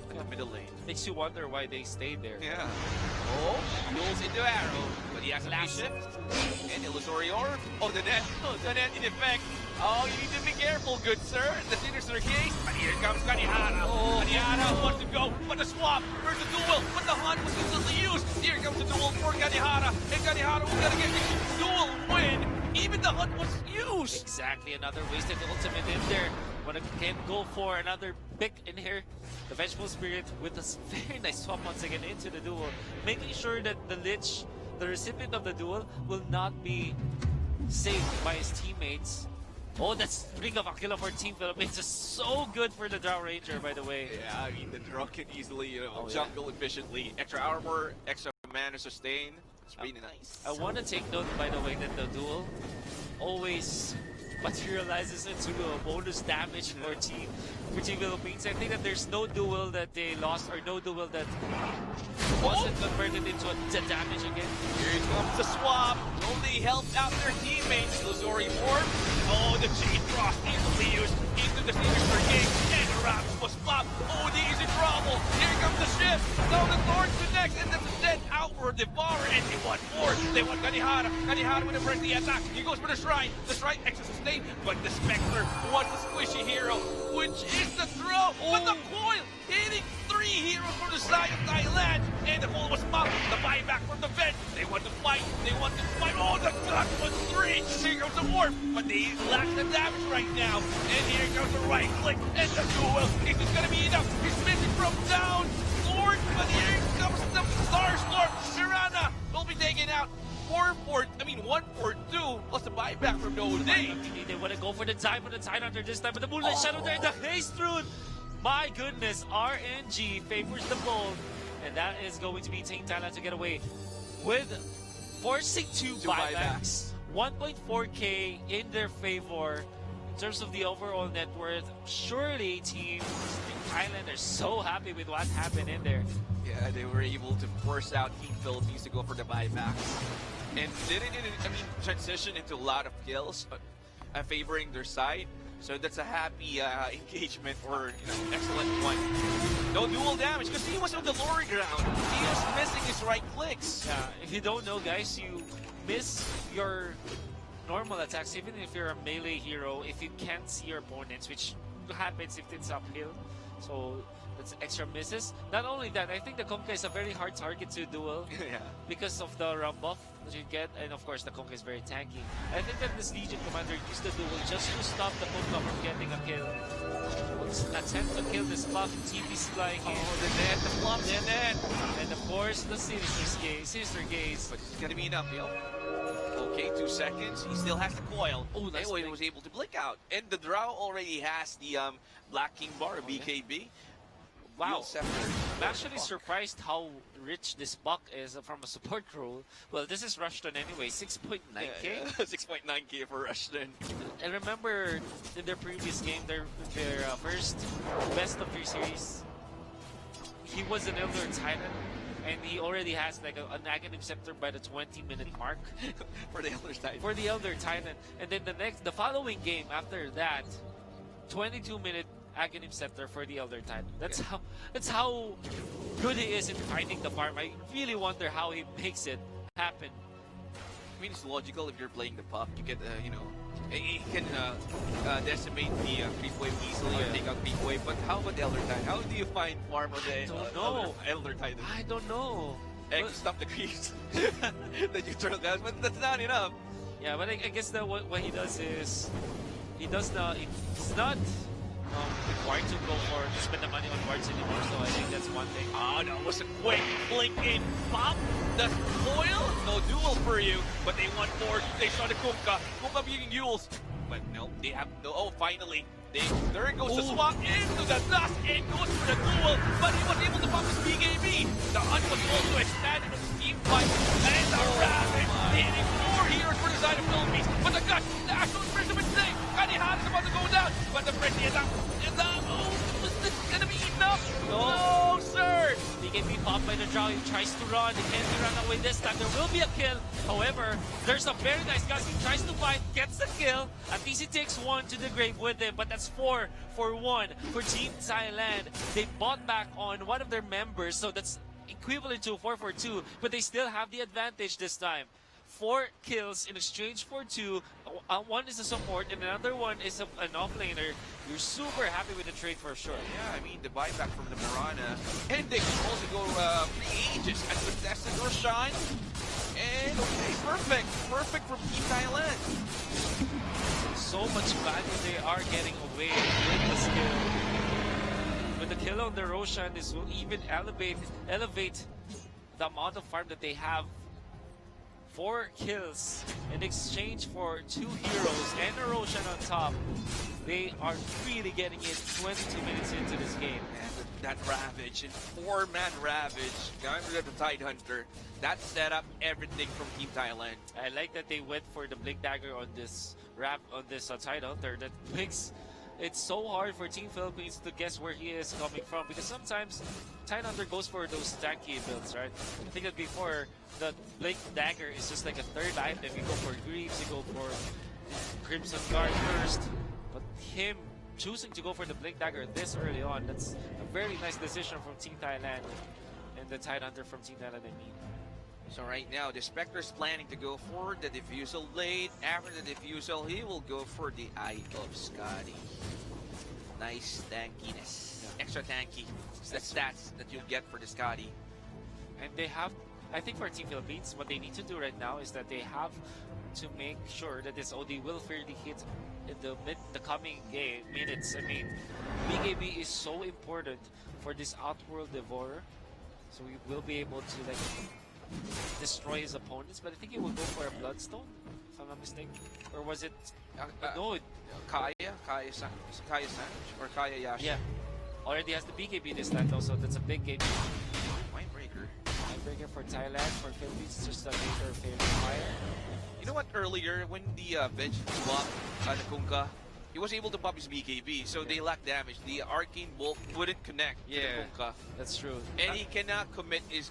at the middle lane. Makes you wonder why they stayed there. Yeah. Oh, Yule's into arrow, but he has a last shift. And Illusory Orb. Oh, the net in effect. Oh, you need to be careful, good sir. The Sinister Case. And here comes Kanihara. Oh, Kanihara wants to go, but the swap. Where's the duel? But the hunt was instantly used. Here comes the duel for Kanihara. And Kanihara will gonna get the duel win. Even the hunt was used. Exactly, another wasted ultimate in there. When can go for another pick in here. The Vengeful Spirit with a very nice swap once again into the duel. Making sure that the Lich, the recipient of the duel, will not be saved by his teammates. Oh, that's Ring of Aquila for Team Philippines. Is so good for the Drow Ranger, by the way. Yeah, I mean, the Drow can easily, jungle efficiently. Extra armor, extra mana sustain. It's really nice. I want to take note, by the way, that the duel always materializes into a bonus damage for Team Philippines. I think that there's no duel that they lost or no duel that wasn't converted into a damage again. Here comes the swap. Only helped out their teammates. Illusory Orb. Oh, the Chain Cross easily used into the Sinister King. And the Raps was flopped. Oh, the easy trouble. Here comes the ship. Now the Thorns to next. And then the Outward Devourer. And they want more. They want Kanihara. Kanihara with a the attack. He goes for the Shrine. The Shrine extra sustain. But the Spectre wants the squishy hero, which is the throw. But the coil hitting 3 heroes from the side of Thailand. And the ball was popped. The buyback from the bench. They want to fight. Oh, the gun was 3. Here comes the warp. But they lack the damage right now. And here comes the right click. And the duel. Is this going to be enough? He's missing from down. Lord, but here comes the Starstorm. Mirana will be taken out. 1-4-2 plus the buyback from the OD. They want to go for the time for the Tidehunter this time, but the Moonlight Shadow there, the Haste Rune. My goodness, RNG favors the bold, and that is going to be Team Thailand to get away with forcing two buybacks. 1.4k in their favor in terms of the overall net worth. Surely Team Thailand are so happy with what happened in there. Yeah, they were able to force out Team Philippines to go for the buybacks. And didn't, transition into a lot of kills, favoring their side. So that's a happy engagement, or excellent one. No dual damage because he was on the lower ground. He was missing his right clicks. Yeah, if you don't know, guys, you miss your normal attacks even if you're a melee hero. If you can't see your opponents, which happens if it's uphill, so that's extra misses. Not only that, I think the Kunkka is a very hard target to duel Yeah. because of the ram buff that you get, and of course the Kunkka is very tanky. I think that this Legion commander used the duel just to stop the Kunkka from getting a kill. Attempt to kill this buff, TP's flying in. Oh, the net, the flop, the net. And of course the Sinister Gaze. But it's gonna be enough, yo. Okay, 2 seconds. He still has the coil. Oh, nice Anyway, he blink. was able to blink out. And the Drow already has the Black King bar, BKB. Wow. Dual Scepter. I'm actually surprised how rich this buck is from a support role. Well, this is Rushton anyway, 6.9k. Yeah, 6.9k for Rushton. And remember, in their previous game, their first best of 3 series, he was an Elder Titan, and he already has like an Aghanim Scepter by the 20-minute mark For the Elder Titan. for the Elder Titan. And then the following game after that, 22-minute Aghanim Scepter for the Elder Titan. That's how good he is in finding the farm. I really wonder how he makes it happen. I mean, it's logical if you're playing the pup. You get, he can decimate the creep wave easily or take out creep wave. But how about the Elder Titan? How do you find farm on the don't know. Elder Titan? I don't know. And stop the creeps that you turtle down, but that's not enough. Yeah, but I guess that what he does is it's not required to go for to spend the money on wards anymore. So I think that's one thing. Oh, that was a quick blink in pop. The foil, no duel for you, but they want more. They saw the Kunkka being used, but no, they have no. Oh, finally, there goes the swap into the dust and goes for the duel, but he was able to pop his BKB. The hunt was also expanded on the team fight, and the Ravage hitting 4 heroes for the side of Philippines. But the Gush, the actual Prism is safe. Kanihan is about to go down, but the Frenzy is up. Oh, is this gonna be enough? No, sir. BKB popped by the Drow. He tries to run. He can't run away this time. There will be a kill. However, there's a very nice guy. He tries to fight, gets the kill. At least he takes 1 to the grave with him, but that's 4 for 1 for Team Thailand. They bought back on one of their members, so that's equivalent to 4 for 2, but they still have the advantage this time. 4 kills in exchange for 2. One is a support and another one is an offlaner. You're super happy with the trade for sure. Yeah, I mean, the buyback from the Mirana. And they can also go free Aegis and contested Roshan. And okay, perfect. Perfect from Team Thailand. So much value they are getting away with this kill. With the kill on the Roshan, this will even elevate the amount of farm that they have. 4 kills in exchange for 2 heroes and a Roshan on top. They are really getting it 22 minutes into this game. And that Ravage, and 4-man Ravage, going for the Tide Hunter. That set up everything from Team Thailand. I like that they went for the Blink Dagger on this Tide Hunter. That makes it so hard for Team Philippines to guess where he is coming from, because sometimes Tide Hunter goes for those tanky builds, right? I think that before, the Blink Dagger is just like a third item. You go for Greaves, you go for Crimson Guard first. But him choosing to go for the Blink Dagger this early on, that's a very nice decision from Team Thailand. And the Tide Hunter from Team Thailand, I mean. So right now, the Spectre's planning to go for the Diffusal late. After the Diffusal, he will go for the Eye of Scotty. Nice tankiness. Extra tanky. It's the stats that you'll get for the Scotty. And they have, I think for Team Philippines, what they need to do right now is that they have to make sure that this OD will fairly hit in the coming game minutes. I mean, BKB is so important for this Outworld Devourer, so we will be able to like destroy his opponents. But I think he will go for a Bloodstone, if I'm not mistaken. Or was it? No, Kaya Savage or Kaya Yashi. yeah, already has the BKB this time though, so that's a big game. Mindbreaker. Breaker for Thailand, for Philippines, it's just a later favorite fire. You know what? Earlier, when the bench swapped the Kunkka, he was able to pop his BKB, so they lack damage. The Arcane Bolt wouldn't connect to the Kunkka. That's true. And he cannot commit his,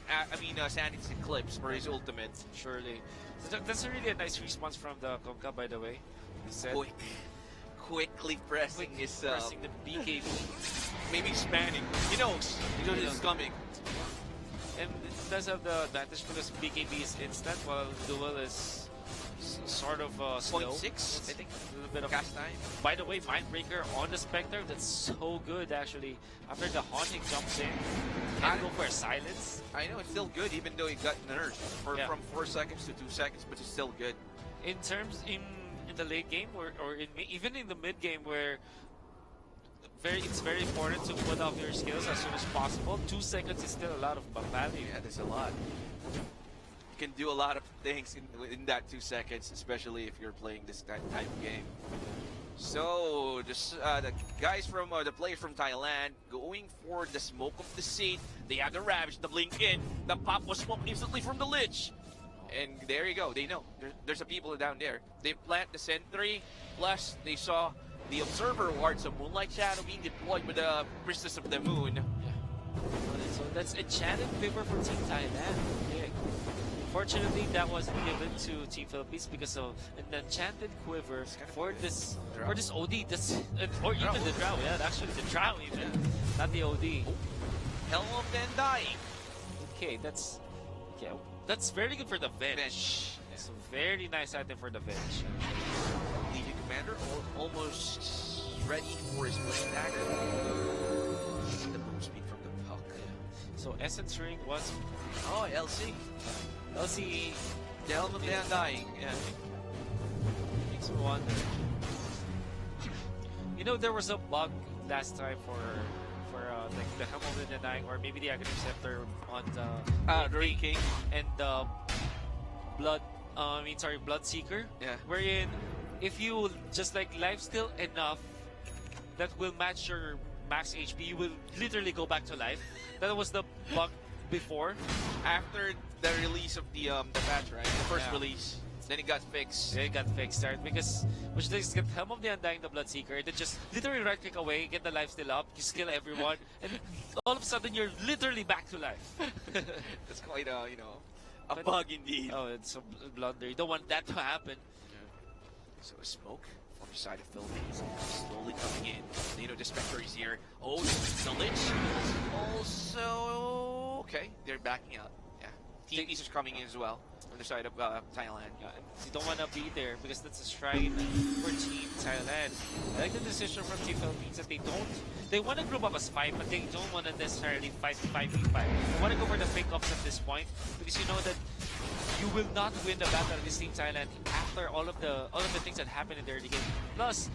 Sanity's Eclipse or his ultimate. Surely. So that's really a nice response from the Kunkka, by the way. He said, Quickly pressing his, pressing the BKB. maybe spamming. He knows. He knows it's coming. And it does have the advantage because BKB is instant while Duel is sort of slow. 0.6, I think a little bit of cast time. By the way, Mindbreaker on the Spectre, that's so good actually. After the Haunting jumps in, can go for a silence. I know it's still good even though he got nerfed from 4 seconds to 2 seconds, but it's still good. In terms in the late game or even in the mid game where it's very important to put out your skills as soon as possible. 2 seconds is still a lot of value. Yeah, that's a lot. You can do a lot of things in that 2 seconds, especially if you're playing this type of game. So, the guys from the players from Thailand going for the smoke of the seat. They have the Ravage, the blink in. The pop was smoked instantly from the Lich. And there you go. They know there's a people down there. They plant the sentry. Plus, they saw the Observer Wards of Moonlight Shadow being deployed with the Priestess of the Moon. So that's Enchanted Quiver for Team Thailand. Okay. Fortunately, that wasn't given to Team Philippines because of an Enchanted Quiver for this OD. That's or even the Drow. Yeah, actually the Drow even, not the OD. Helm of the Undying. Okay, that's very good for the Venge. It's a very nice item for the Venge. Legion Commander almost ready for his blade dagger. The move speed from the puck. So Essence Ring was LC. LC. The Helm of the Undying. Yeah. Makes me wonder. You know, there was a bug last time for like the Helm of the Undying or maybe the Aghanim Scepter on the Ring King and the Bloodseeker. Yeah. Wherein if you just like lifesteal enough that will match your max HP, you will literally go back to life. That was the bug before. After the release of the patch, right? The first release. Then it got fixed. Yeah, it got fixed, right? Because which they get Helm of the Undying, the Bloodseeker, then just literally right click away, get the lifesteal up, you kill everyone, and all of a sudden you're literally back to life. That's quite a a bug indeed. Oh, it's a blunder. You don't want that to happen. So a smoke from the side of Philippines slowly coming in. You know, the Spectre is here. Oh, the Lich also... Okay, they're backing out. Yeah, Team East is coming in as well from the side of Thailand. Yeah, you don't want to be there because that's a shrine for Team Thailand. I like the decision from Team Philippines that they want to group up as 5, but they don't want to necessarily fight 5v5. They want to go for the fake-offs at this point because you know that you will not win the battle against Team Thailand after all of the things that happen in the early game. Plus,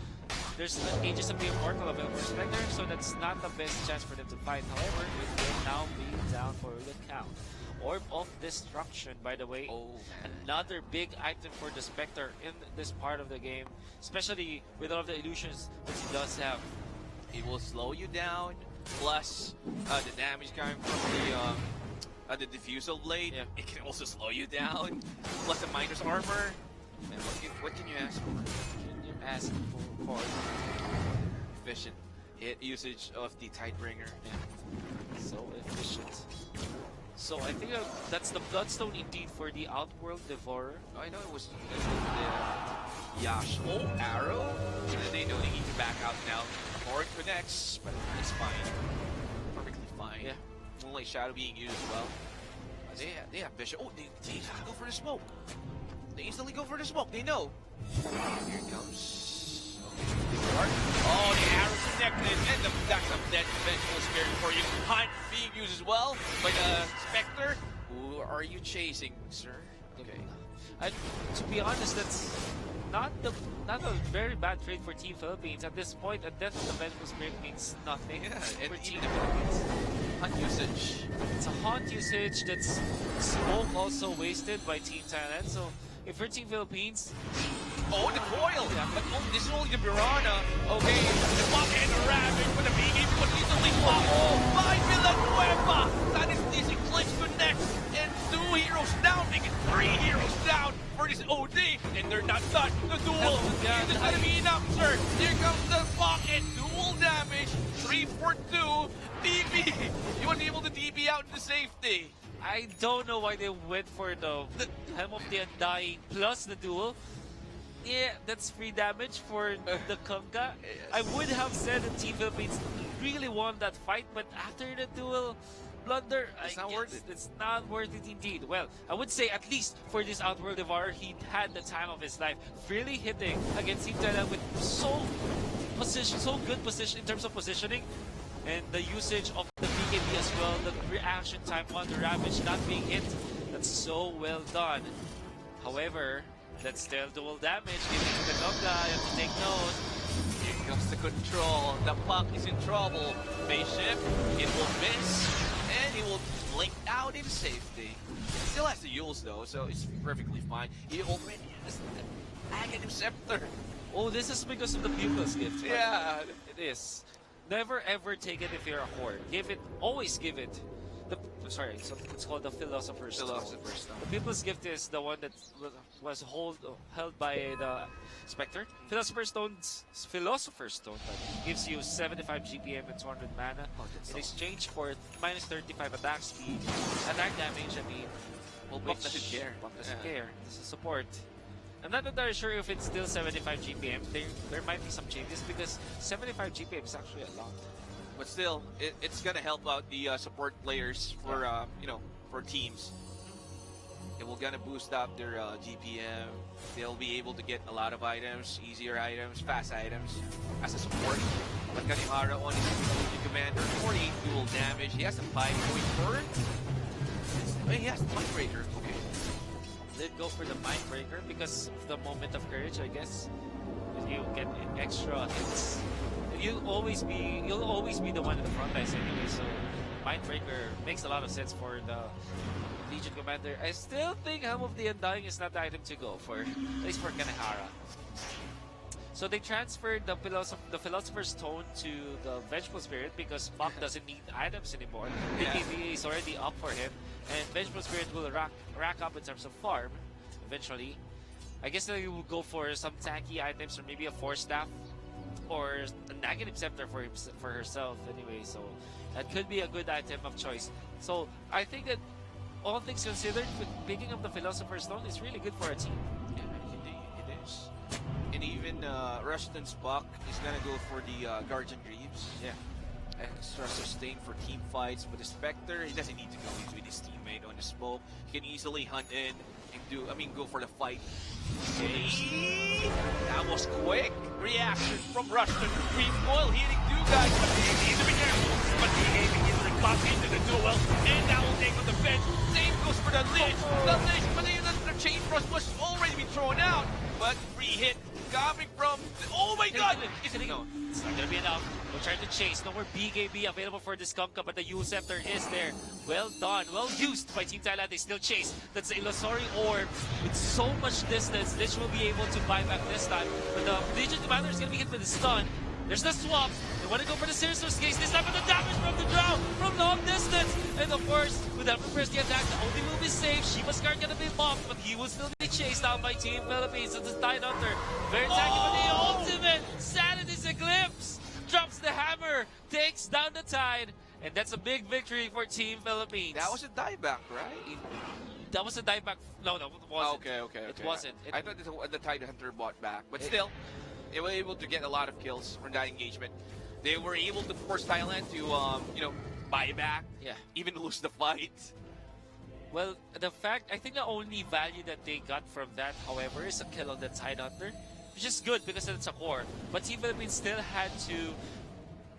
there's the Aegis of the Immortal available for Spectre, so that's not the best chance for them to fight. However, it will now be down for the count. Orb of Destruction, by the way. Oh, another big item for the Spectre in this part of the game, especially with all of the illusions that he does have. It will slow you down, plus the damage coming from the Diffusal Blade. Yeah. It can also slow you down, plus the Miner's Armor. And what can you ask for? Can you ask for Efficient hit usage of the Tidebringer. Yeah. So efficient. So I think that's the Bloodstone indeed for the Outworld Devourer. Oh, I know it was the Yash. Oh, arrow. And then they know they need to back out now. Or it connects, but it's fine. Perfectly fine. Yeah. Moonlight Shadow being used as well. They have vision. Oh, they instantly go for the smoke. They instantly go for the smoke. They know. Here it comes. Oh, the arrow connected, and the back of that vengeful spirit for you. Hunt being used as well by the Spectre. Who are you chasing, sir? Okay. To be honest, that's not a very bad trade for Team Philippines. At this point, a death of the Vengeful Spirit means nothing And for Team even Philippines. Hunt usage. It's a haunt usage that's smoke also wasted by Team Thailand. So if you're Team Philippines, oh, the coil! Yeah, but this is only the Piranha. Okay, the Buck and the Ravage with the BG was easily blocked. Oh, by Villanueva! That is this Eclipse connects, and 2 heroes down, making 3 heroes down for this OD. and they're not done. The duel Yeah, is gonna be enough, sir. Here comes the pocket. Dual damage. 3 for 2. DB. You want to be able to DB out into safety. I don't know why they went for the Helm of the Undying plus the duel. Yeah, that's free damage for the Kunga. I would have said that Team Philippines really won that fight, but after the duel blunder, It's I not guess worth it. It's not worth it indeed. Well, I would say at least for this Outworld Devourer, he had the time of his life, really hitting against Team Thailand with so good position in terms of positioning. And the usage of the BKB as well, the reaction time on the Ravage not being hit, that's so well done. However, that's still dual damage giving to the Kunga. You have to take note. Here comes the control. The puck is in trouble. Phase shift. It will miss. And he will blink out in safety. Still has the Yules though, so it's perfectly fine. He already has the Aghanim Scepter. Oh, this is because of the Pupil's Gift. but Yeah. It is. Never ever take it if you're a horde. Give it, always give it. Sorry, so it's called the Philosopher's Stone. Philosopher's Stone. The People's Gift is the one that was held by the Spectre. Philosopher's Stone gives you 75 GPM and 200 mana in exchange for minus 35 attack speed, attack damage. I mean, Well, Buck doesn't care. Buck doesn't Yeah. care. This is support. I'm not entirely sure if it's still 75 GPM. There might be some changes because 75 GPM is actually a lot. But still, it's gonna help out the support players for for teams. It will gonna boost up their GPM. They'll be able to get a lot of items, easier items, fast items as a support. But Kanihara on his commander, 48 dual damage. He has a 5 going forward. He has the Mindbreaker. Okay. Did go for the Mindbreaker because of the moment of courage, I guess. You get extra hits. You'll always be the one in the front lines anyway, so Mindbreaker makes a lot of sense for the Legion Commander. I still think Helm of the Undying is not the item to go for, at least for Kanehara. So they transferred the Philosopher's Stone to the Vengeful Spirit because Buck doesn't need items anymore. BKB is already up for him, and Vengeful Spirit will rack up in terms of farm eventually. I guess they will go for some tanky items or maybe a Force Staff or a Aghanim Scepter for herself anyway. So that could be a good item of choice. So I think that all things considered, picking up the Philosopher's Stone is really good for a team. Yeah, indeed, it is. And even Rushton's Buck is gonna go for the Guardian Greaves. Yeah. Extra sustain for team fights, but the Spectre, he doesn't need to go. He's with his teammate on the smoke. He can easily hunt in and go for the fight. Okay. That was quick reaction from Rushton. Green Foil hitting two guys, but he needs to be careful. But he is locked into the duel, and that will take on the bench. Same goes for the Lich. The Lich, but the Chain Thrust was already been thrown out. But free hit coming from. Oh my god! It's not gonna be enough. We'll try to chase. No more BKB available for this Kunka, but the Yule Scepter is there. Well done. Well used by Team Thailand. They still chase. That's the Illusory Orb with so much distance. Lich will be able to buy back this time. But the Legion Commander is gonna be hit with the stun. There's the swap. They want to go for the Sinister's case. This time with the damage from the draw from long distance. And of course, without the first attack, the Obi will be safe. Shiva's card gonna be bumped, but he will still be chased down by Team Philippines. And the Tide Hunter. Very tanky for the ultimate. Sanity's Eclipse. Drops the hammer. Takes down the Tide. And that's a big victory for Team Philippines. That was a dieback, right? That was a dieback. No, it wasn't. Okay. It wasn't. I thought the Tide Hunter bought back, but still, they were able to get a lot of kills from that engagement. They were able to force Thailand to, buy back. Yeah. Even lose the fight. Well, I think the only value that they got from that, however, is a kill on the Tide Hunter, which is good because it's a core. But Team Philippines still had to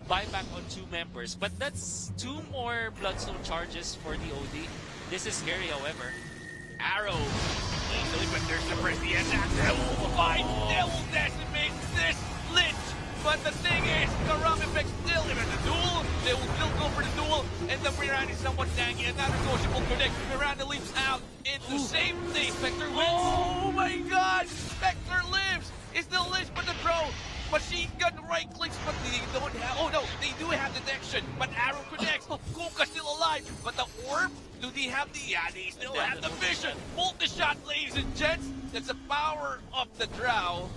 buy back on 2 members. But that's 2 more Bloodstone charges for the OD. This is scary, however. Arrow. Easily, but there's the press the attack. They will fight. They will decimate this Lich. But the thing is, the Ram effect still in the duel. They will still go for the duel. And the Miranda is somewhat tanky. Another negotiable connect. Miranda leaps out into safety. Spectre wins. Oh my god! Spectre lives! It's the Lich, but the throw. Machine gun right clicks, but they don't have. Oh no, they do have detection. But Arrow connects. Kuka still alive. But the orb, do they have the? Yeah, they still have the vision. Multi-shot laser. ladies and gents, that's the power of the Drow.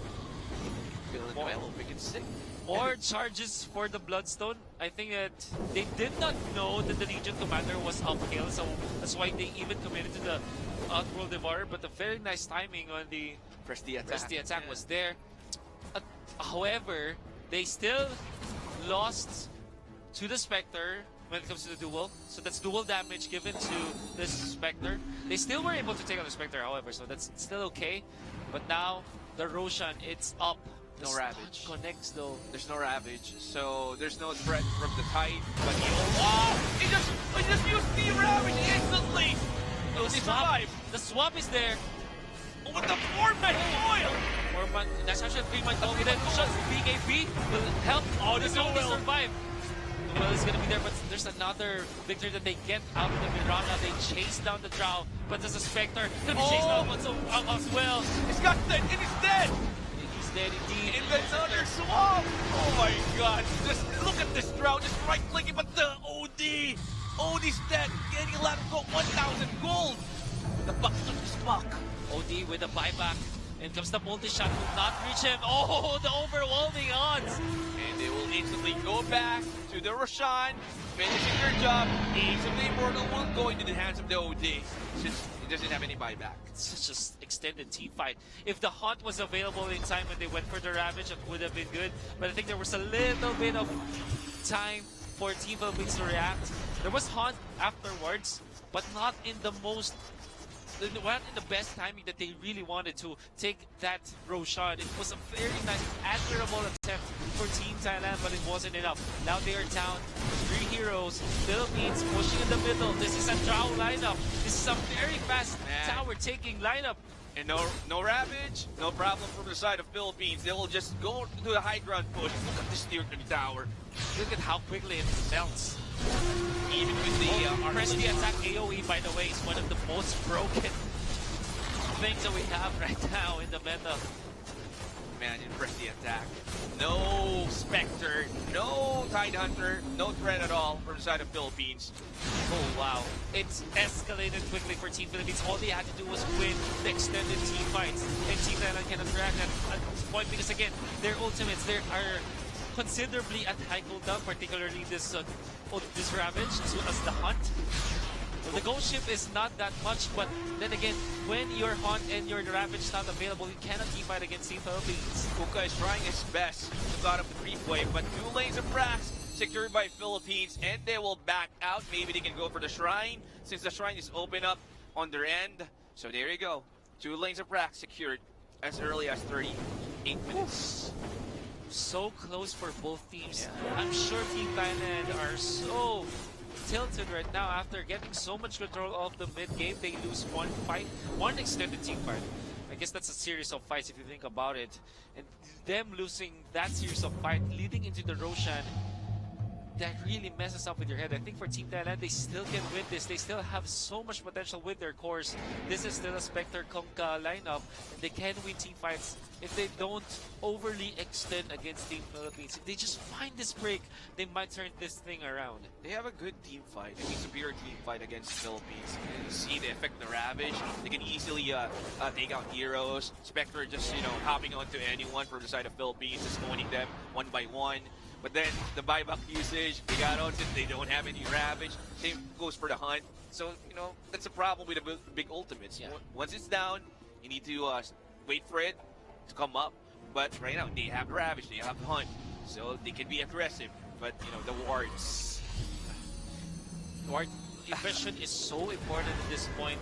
Feeling well, we can sing. More charges for the Bloodstone. I think that they did not know that the Legion Commander was uphill, so that's why they even committed to the Outworld Devourer. But a very nice timing on the Press the attack. was there. However, they still lost to the Spectre when it comes to the duel. So that's dual damage given to this Spectre. They still were able to take on the Spectre, however, so that's still okay. But now, the Roshan, it's up. The No stun Ravage. connects though. There's no Ravage, so there's no threat from the Tide. But he just used the Ravage instantly. Oh, they survive. The swap is there. Oh, with the 4-man foil. 4-man, that's actually a 3-man goal. Then shots BKB will help. Oh, this the only Noel. survive. Noel is gonna be there, but there's another victory that they get out of the Mirana. They chase down the Drow, but there's a Spectre gonna be chased down as well. He's got dead, and he's dead. He's dead indeed. And then another swamp. Oh my god. Just look at this Drow, just right-clicking, but the OD. OD's dead, getting a lot of gold, 1,000 gold. The buck took this buck. OD with a buyback. And comes the multi-shot, will not reach him. Oh, the overwhelming odds. And they will instantly go back to the Roshan, finishing their job. Ace of the Immortal will go into the hands of the OD, since he doesn't have any buyback. Such an extended team fight. If the Hunt was available in time when they went for the Ravage, it would have been good. But I think there was a little bit of time for Team Philippines to react. There was Hunt afterwards, but not in the best timing that they really wanted to take that Roshan. It was a very nice, admirable attempt for Team Thailand, but it wasn't enough. Now they are down to 3 heroes. Philippines pushing in the middle. This is a Drow lineup. This is a very fast tower-taking lineup. And no Ravage, no problem from the side of Philippines. They will just go to the high ground push. Look at this tier 3 tower. Look at how quickly it melts. Even with the press the attack AoE, by the way, is one of the most broken things that we have right now in the meta. Man, in press the attack. No Spectre, no Tide Hunter, no threat at all from the side of Philippines. Oh wow, it's escalated quickly for Team Philippines. All they had to do was win the extended team fights, and Team Thailand cannot react at this point because again, their ultimates are considerably at high cooldown, particularly this Ravage as the Hunt. Well, the Ghost Ship is not that much, but then again, when your Hunt and your Ravage is not available, you cannot team fight against Team Philippines. Kuka is trying his best to start up the creep wave, but 2 lanes of Brax secured by Philippines, and they will back out. Maybe they can go for the Shrine, since the Shrine is open up on their end. So there you go. 2 lanes of Brax secured as early as 38 minutes. So close for both teams. Yeah. I'm sure Team Thailand are so tilted right now after getting so much control of the mid game. They lose one fight, one extended team fight. I guess that's a series of fights if you think about it. And them losing that series of fight leading into the Roshan, that really messes up with your head. I think for Team Thailand, they still can win this. They still have so much potential with their cores. This is still a Spectre Kongka lineup. And they can win team fights if they don't overly extend against Team Philippines. If they just find this break, they might turn this thing around. They have a good team fight. I mean, superior team fight against Philippines. You see the effect of the Ravage. They can easily take out heroes. Spectre just, hopping onto anyone from the side of Philippines, just owning them one by one. But then the buyback usage, they got on since they don't have any Ravage. Same goes for the Hunt. So, that's a problem with the big ultimates. Yeah. Once it's down, you need to wait for it to come up. But right now, they have the Ravage, they have the Hunt. So they can be aggressive. But, the wards. Ward efficient is so important at this point.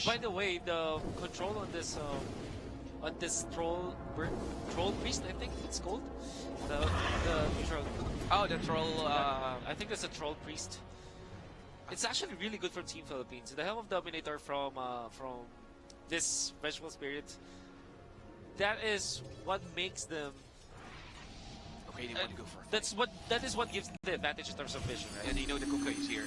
By the way, the control on this troll priest, I think it's called the troll. Oh, the troll. I think that's a troll priest. It's actually really good for Team Philippines. The Helm of Dominator from this Vengeful Spirit. That is what makes them. Okay, they want to go for a That is what gives them the advantage in terms of vision, right? And they know the Kuka is here.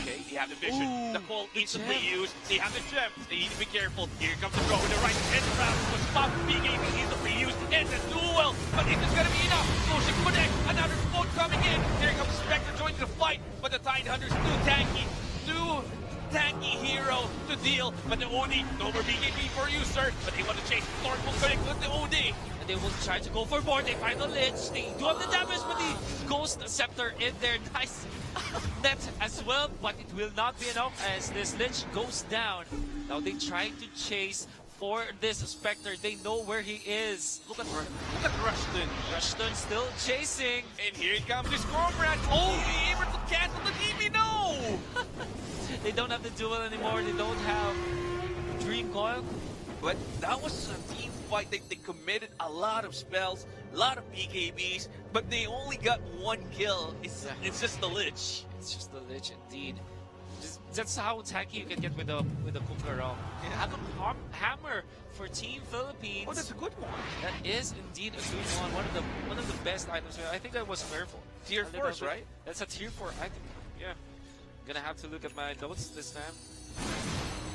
Okay, they have the vision. Ooh, the call the instantly gem. used. They have the gem. They need to be careful. Here comes the throw with the right end round. Was spot BKB easily used. And the duel. But is this gonna be enough? Motion connect. Another boat coming in. Here comes Spectre joining the fight. But the Tide Hunter's too tanky. Too tanky hero to deal. But the OD, no more BKB for you, sir. But they want to chase. Thorn will connect with the OD. And they will try to go for board. They find the Lich. They do have the damage, but the Ghost Scepter in there. Nice net as well, but it will not be enough as this Lich goes down. Now they try to chase for this Spectre. They know where he is. Look at Rushton. Rushton still chasing. And here comes his comrade. Oh, he able to cancel the DB. No! They don't have the duel anymore. They don't have Dream Coil. But that was a team fight. They committed a lot of spells, a lot of BKBs, but they only got one kill. It's just the Lich. It's just the Lich indeed. That's how tanky you can get with the Kungaro. Yeah. Have a hammer for Team Philippines. Oh, that's a good one. That is indeed a good one. One of the best items. I think that was careful. Tier 4, right? That's a tier 4 item. Yeah. Gonna have to look at my notes this time.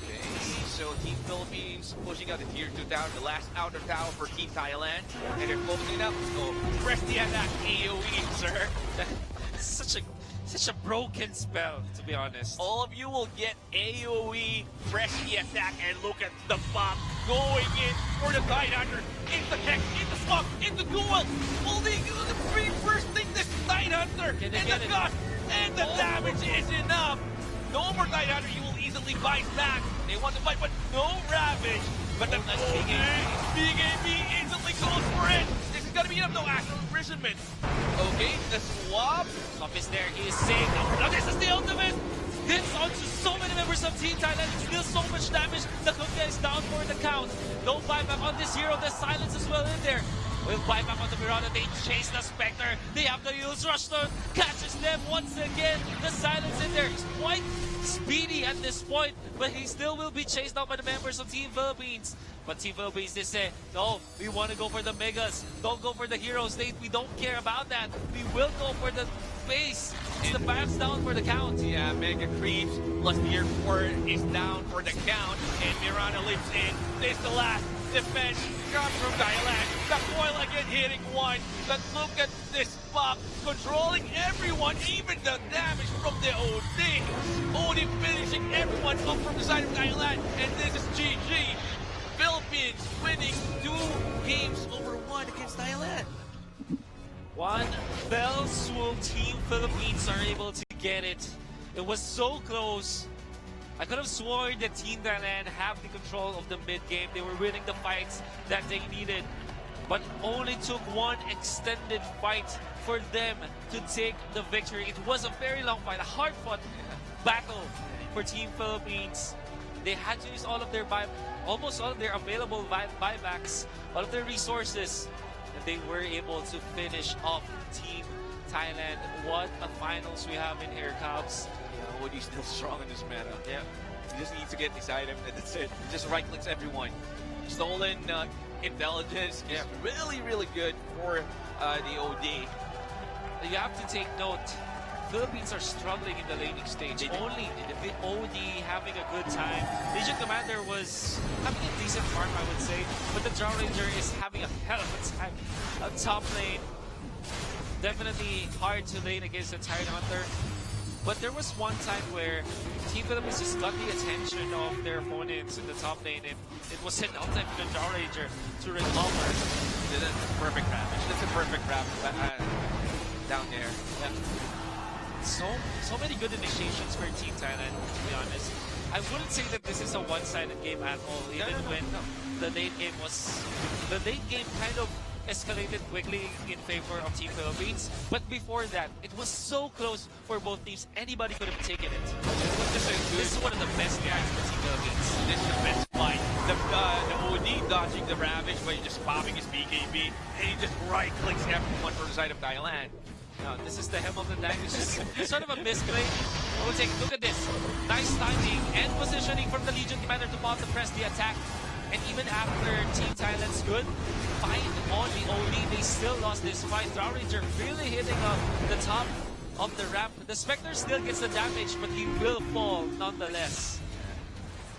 Okay, so Team Philippines pushing out the tier 2 tower, the last outer tower for Team Thailand. And they're focusing up. So press the attack AoE, sir. Such a broken spell, to be honest. All of you will get AoE, press the attack, and look at the bomb going in for the Tidehunter. Into Hex, into Swamp, into Duel. Will they do the very first thing this Tidehunter? And the Gust, and the damage is enough. No more Tidehunter, you will easily bite back. They want to fight, but no Ravage. But the BKB instantly goes for it. This is gonna be enough, no actual imprisonment. Okay, the swap. Swap is there, he is safe. Now this is the ultimate. Hits onto so many members of Team Thailand. It's still so much damage. The Kunkka is down for the count. No buyback on this hero. The silence as well in there. Will buyback on the Miranda. They chase the Spectre. They have the use. Rushton catches them once again. The silence in there. He's quite speedy at this point, but he still will be chased out by the members of Team Philippines. But Team Philippines, they say, no, we want to go for the Megas. Don't go for the heroes. We don't care about that. We will go for the base. It's the backs down for the count. Yeah, Mega Creeps plus tier 4 is down for the count. And Miranda leaps in. This is the last defense comes from Thailand. The coil again hitting one. But look at this pop controlling everyone, even the damage from the OD. OD finishing everyone up from the side of Thailand. And this is GG. Philippines winning 2 games over 1 against Thailand. One fell swoop, Team Philippines are able to get it. It was so close. I could have sworn that Team Thailand have the control of the mid game. They were winning the fights that they needed. But only took one extended fight for them to take the victory. It was a very long fight, a hard-fought battle for Team Philippines. They had to use almost all of their available buybacks, all of their resources, and they were able to finish off Team Thailand. What a finals we have in here, Cubs. Yeah, Woody's still strong in this meta. Yeah. He just needs to get this item, and that's it. He just right-clicks everyone. Stolen intelligence is really, really good for the OD. You have to take note, Philippines are struggling in the laning stage. Only the OD having a good time. Legion Commander was having a decent farm, I would say, but the Drow Ranger is having a hell of a time. Top lane, definitely hard to lane against the Tidehunter. But there was one time where Team Philippines just got the attention of their opponents in the top lane, and it was enough time for the Drow Ranger to recover. That's a perfect ravage. That's a perfect ravage down there. Yeah. So many good initiations for Team Thailand, to be honest. I wouldn't say that this is a one-sided game at all, even when the late game kind of escalated quickly in favor of Team Philippines. But before that, it was so close for both teams. Anybody could have taken it. This is one of the best guys for Team Philippines. This is the best fight. The OD dodging the Ravage by just popping his BKB, and he just right-clicks everyone for the side of Thailand. No, this is the hem of the neck. It's just sort of a misplay. I would say, look at this. Nice timing and positioning from the Legion Commander to pop to press the attack. And even after Team Thailand's good fight on the OD, they still lost this fight. Drow Ranger really hitting up the top of the ramp. The Spectre still gets the damage, but he will fall nonetheless.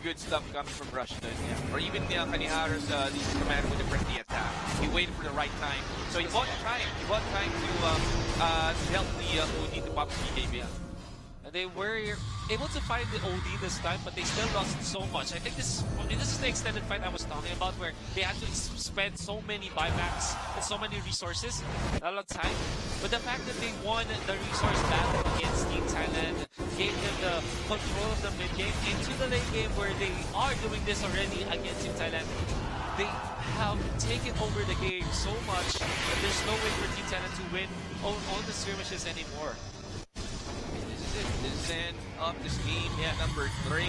Good stuff coming from Rushton. Yeah. Or even Kanihara's Legion Commander with the press the attack. He waited for the right time. So he bought time. He bought time to help the OD to pop BKB. And they were able to find the OD this time, but they still lost so much. I think this is the extended fight I was talking about, where they had to spend so many buybacks and so many resources, a lot of time. But the fact that they won the resource battle against Team Thailand gave them the control of the mid game into the late game, where they are doing this already against Team Thailand. They have taken over the game so much that there's no way for Team Thailand to win all the skirmishes anymore. This is it. This is end of this game. Number 3,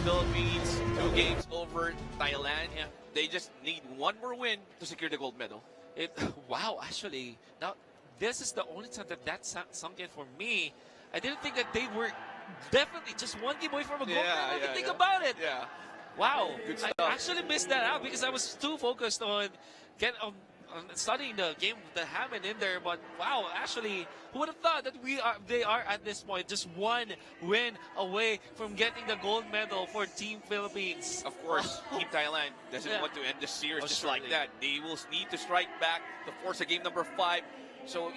Philippines, 2 games over Thailand. They just need one more win to secure the gold medal. Wow, actually, now this is the only time that sunk in for me. I didn't think that they were definitely just one game away from a gold medal. If you think about it. Yeah. Wow, Good I stuff. actually missed that out because I was too focused on studying the game that happened in there. But wow, actually, who would have thought that they are at this point just one win away from getting the gold medal for Team Philippines. Of course, Team Thailand doesn't want to end the series just like surely. that. They will need to strike back to force a game number 5. So,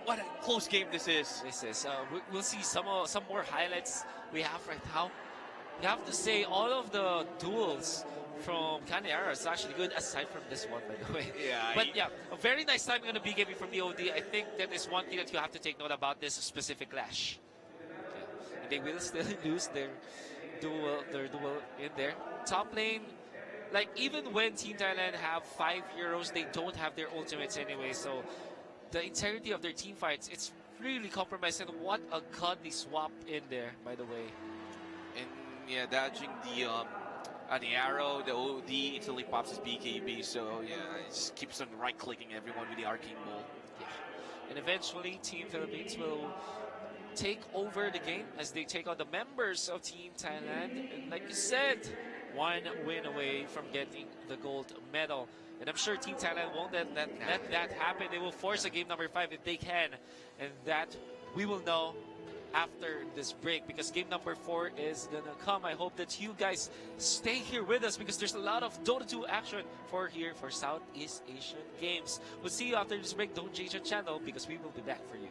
what a close game this is. We'll see some more highlights we have right now. You have to say all of the duels from Kanehara is actually good, aside from this one, by the way. Yeah. But yeah, a very nice time going to be giving from the OD. I think that is one thing that you have to take note about this specific clash. Okay. And they will still lose their duel in there. Top lane, like even when Team Thailand have 5 heroes, they don't have their ultimates anyway. So the integrity of their team fights, it's really compromised. And what a godly swap in there, by the way. And yeah, dodging the arrow, the OD instantly pops his BKB. So yeah, it just keeps on right-clicking everyone with the arcane ball. Yeah. And eventually, Team Philippines will take over the game as they take on the members of Team Thailand. And like you said, one win away from getting the gold medal. And I'm sure Team Thailand won't let that happen. They will force a game number 5 if they can. And that we will know after this break, because game number 4 is gonna come. I hope that you guys stay here with us, because there's a lot of Dota 2 action for Southeast Asian Games. We'll see you after this break. Don't change your channel, because we will be back for you.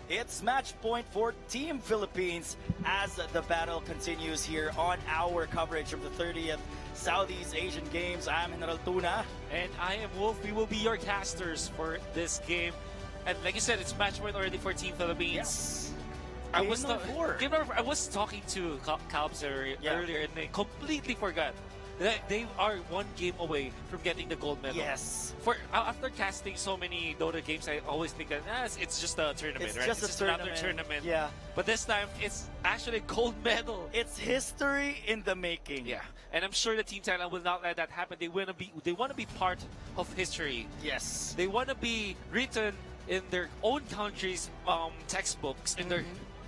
It's match point for Team Philippines as the battle continues here on our coverage of the 30th Southeast Asian Games. I'm General Tuna. And I am Wolf. We will be your casters for this game. And like you said, it's match point already for Team Philippines. Yes. I Game was number four. I was talking to Calbs earlier, and they completely forgot that they are one game away from getting the gold medal. Yes. After casting so many Dota games, I always think that it's just a tournament, It's right? just It's a another tournament. Yeah. But this time, it's actually a gold medal. It's history in the making. Yeah, and I'm sure the Team Thailand will not let that happen. They want to be part of history. Yes. They want to be written in their own country's textbooks, in their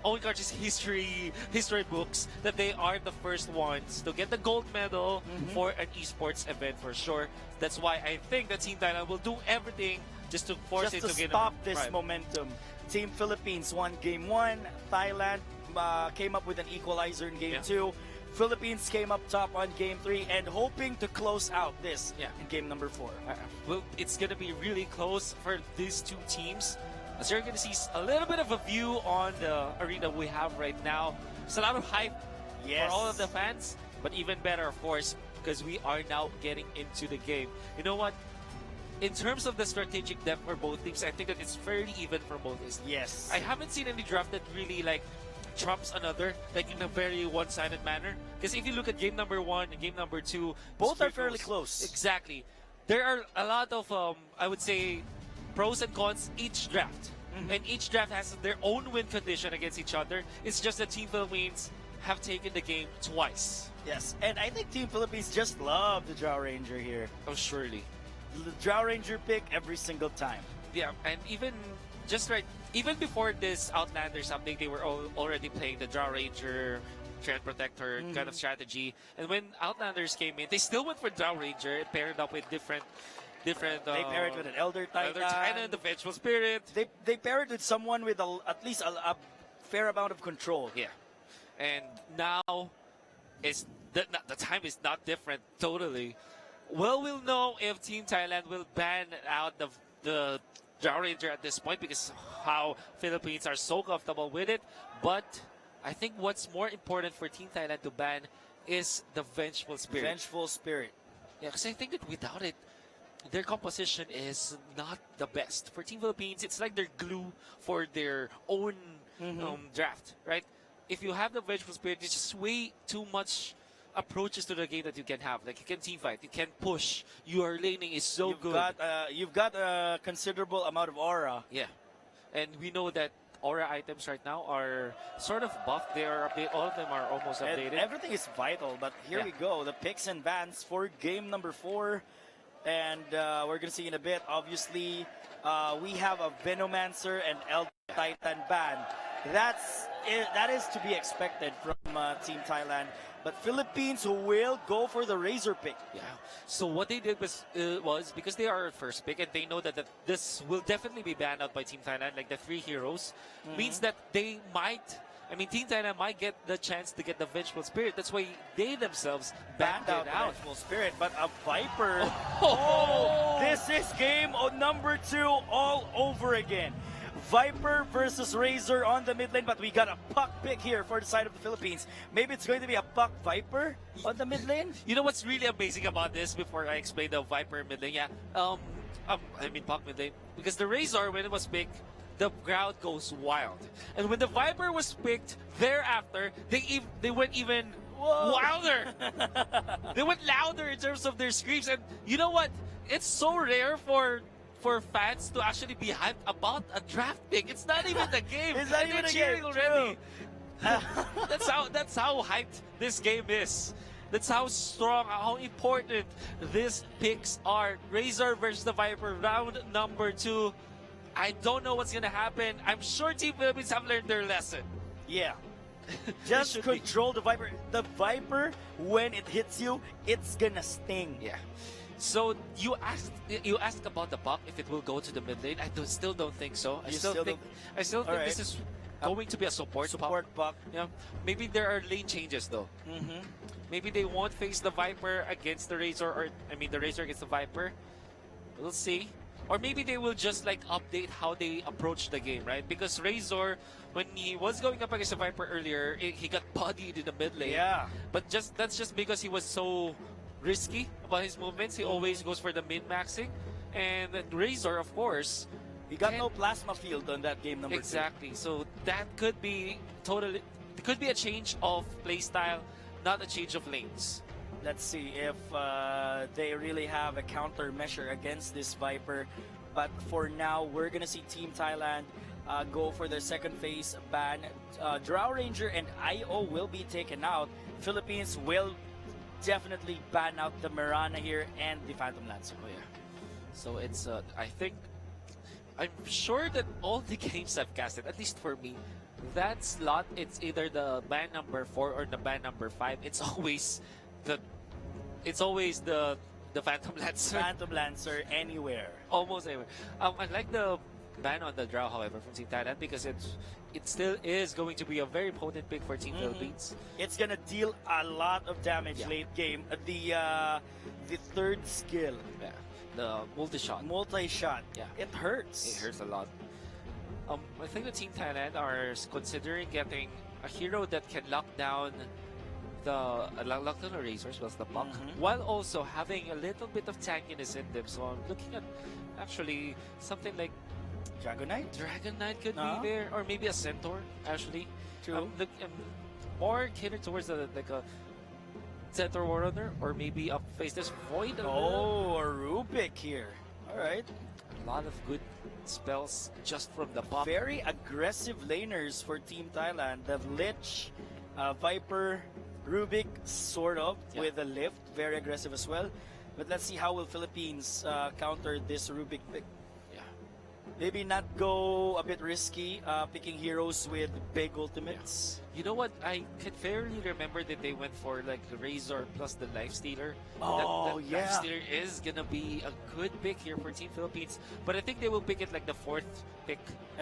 own country's history books, that they are the first ones to get the gold medal for an esports event for sure. That's why I think that Team Thailand will do everything just to force Just it to to get stop a, this right. momentum. Team Philippines won game 1. Thailand came up with an equalizer in game 2. Philippines came up top on game 3 and hoping to close out this in game number 4. Well, it's going to be really close for these two teams. As you're going to see a little bit of a view on the arena we have right now. It's a lot of hype for all of the fans, but even better, of course, because we are now getting into the game. You know what? In terms of the strategic depth for both teams, I think that it's fairly even for both teams. Yes. I haven't seen any draft that really trumps another, in a very one-sided manner. Because if you look at game number 1 and game number 2, both are fairly close. Exactly. There are a lot of, I would say, pros and cons each draft. And each draft has their own win condition against each other. It's just that Team Philippines have taken the game twice. Yes, and I think Team Philippines just love the Drow Ranger here. Oh, surely. The Drow Ranger pick every single time. Yeah, and even before this Outlanders update, they were already playing the Drow Ranger, Trend Protector kind of strategy. And when Outlanders came in, they still went for Drow Ranger, paired up with different. They pair it with an Elder Titan. The Vengeful Spirit. They pair it with someone with at least a fair amount of control. Yeah, and now the time is not different totally. Well, we'll know if Team Thailand will ban out the Drow Ranger at this point because how Philippines are so comfortable with it. But I think what's more important for Team Thailand to ban is the Vengeful Spirit. Vengeful Spirit. Yeah, because I think that without it, their composition is not the best. For Team Philippines, it's like their glue for their own draft, right? If you have the Vengeful Spirit, it's just way too much approaches to the game that you can have. Like, you can team fight, you can push, your laning is so good. You've got a considerable amount of aura. Yeah, and we know that aura items right now are sort of buffed. They are updated. All of them are almost updated. And everything is vital, but here we go. The picks and bans for game number 4. And we're going to see in a bit, obviously, we have a Venomancer and Elder Titan ban. That is to be expected from Team Thailand. But Philippines will go for the Razor pick. Yeah. So what they did was because they are first pick and they know that this will definitely be banned out by Team Thailand, like the 3 heroes, means that they might... Team Thailand might get the chance to get the Vengeful Spirit. That's why they themselves banned it out. Vengeful Spirit, but a Viper. Oh, this is game number 2 all over again. Viper versus Razor on the mid lane, but we got a Puck pick here for the side of the Philippines. Maybe it's going to be a Puck Viper on the mid lane? You know what's really amazing about this before I explain the Viper mid lane? Yeah, Puck mid lane. Because the Razor, when it was picked, the crowd goes wild. And when the Viper was picked, thereafter, they went even wilder. They went louder in terms of their screams. And you know what? It's so rare for fans to actually be hyped about a draft pick. It's not even the game. It's not even a game already. That's how hyped this game is. That's how strong, how important these picks are. Razor versus the Viper, round number 2. I don't know what's gonna happen. I'm sure Team Philippines have learned their lesson. Yeah. Just control the Viper. The Viper, when it hits you, it's gonna sting. Yeah. So you asked about the Puck if it will go to the mid lane. I still don't think so. I still think this is going to be a support Puck. Yeah. Maybe there are lane changes though. Maybe they won't face the Viper against the Razor, or the Razor against the Viper. We'll see. Or maybe they will just like update how they approach the game, right? Because Razor, when he was going up against the Viper earlier, he got bodied in the mid lane. Yeah. But that's just because he was so risky about his movements. He always goes for the mid-maxing. And Razor, of course, He got no plasma field on that game number exactly. So that could be totally, it could be a change of playstyle, not a change of lanes. 2. Let's see if they really have a countermeasure against this Viper. But for now, we're gonna see Team Thailand go for their second phase ban. Drow Ranger and IO will be taken out. Philippines will definitely ban out the Mirana here and the Phantom Lancer. Oh yeah. So it's I'm sure that all the games I've casted, at least for me, that slot, it's either the ban number 4 or the ban number 5. It's always the Phantom Lancer. Phantom Lancer anywhere. Almost anywhere. I like the ban on the Drow, however, from Team Thailand because it still is going to be a very potent pick for Team Philippines. It's gonna deal a lot of damage late game. The third skill, The multi-shot. multi-shot. Yeah. It hurts. It hurts a lot. I think the Team Thailand are considering getting a hero that can lock down the Razors plus the Puck, while also having a little bit of tankiness in them. So I'm looking at actually something like Dragon Knight. Dragon Knight could No. be there, or maybe a Centaur actually. True. More catered towards like a Centaur Warrunner, or maybe a Faceless Void. Oh, a Rubik here. All right. A lot of good spells just from the pop. Very aggressive laners for Team Thailand. The Lich, Viper, Rubik, sort of, with a lift. Very aggressive as well. But let's see how will Philippines counter this Rubik pick. Yeah. Maybe not go a bit risky, picking heroes with big ultimates. You know what? I can fairly remember that they went for like Razor plus the Lifestealer. Oh, that yeah. Lifestealer is gonna be a good pick here for Team Philippines, but I think they will pick it like the 4th pick.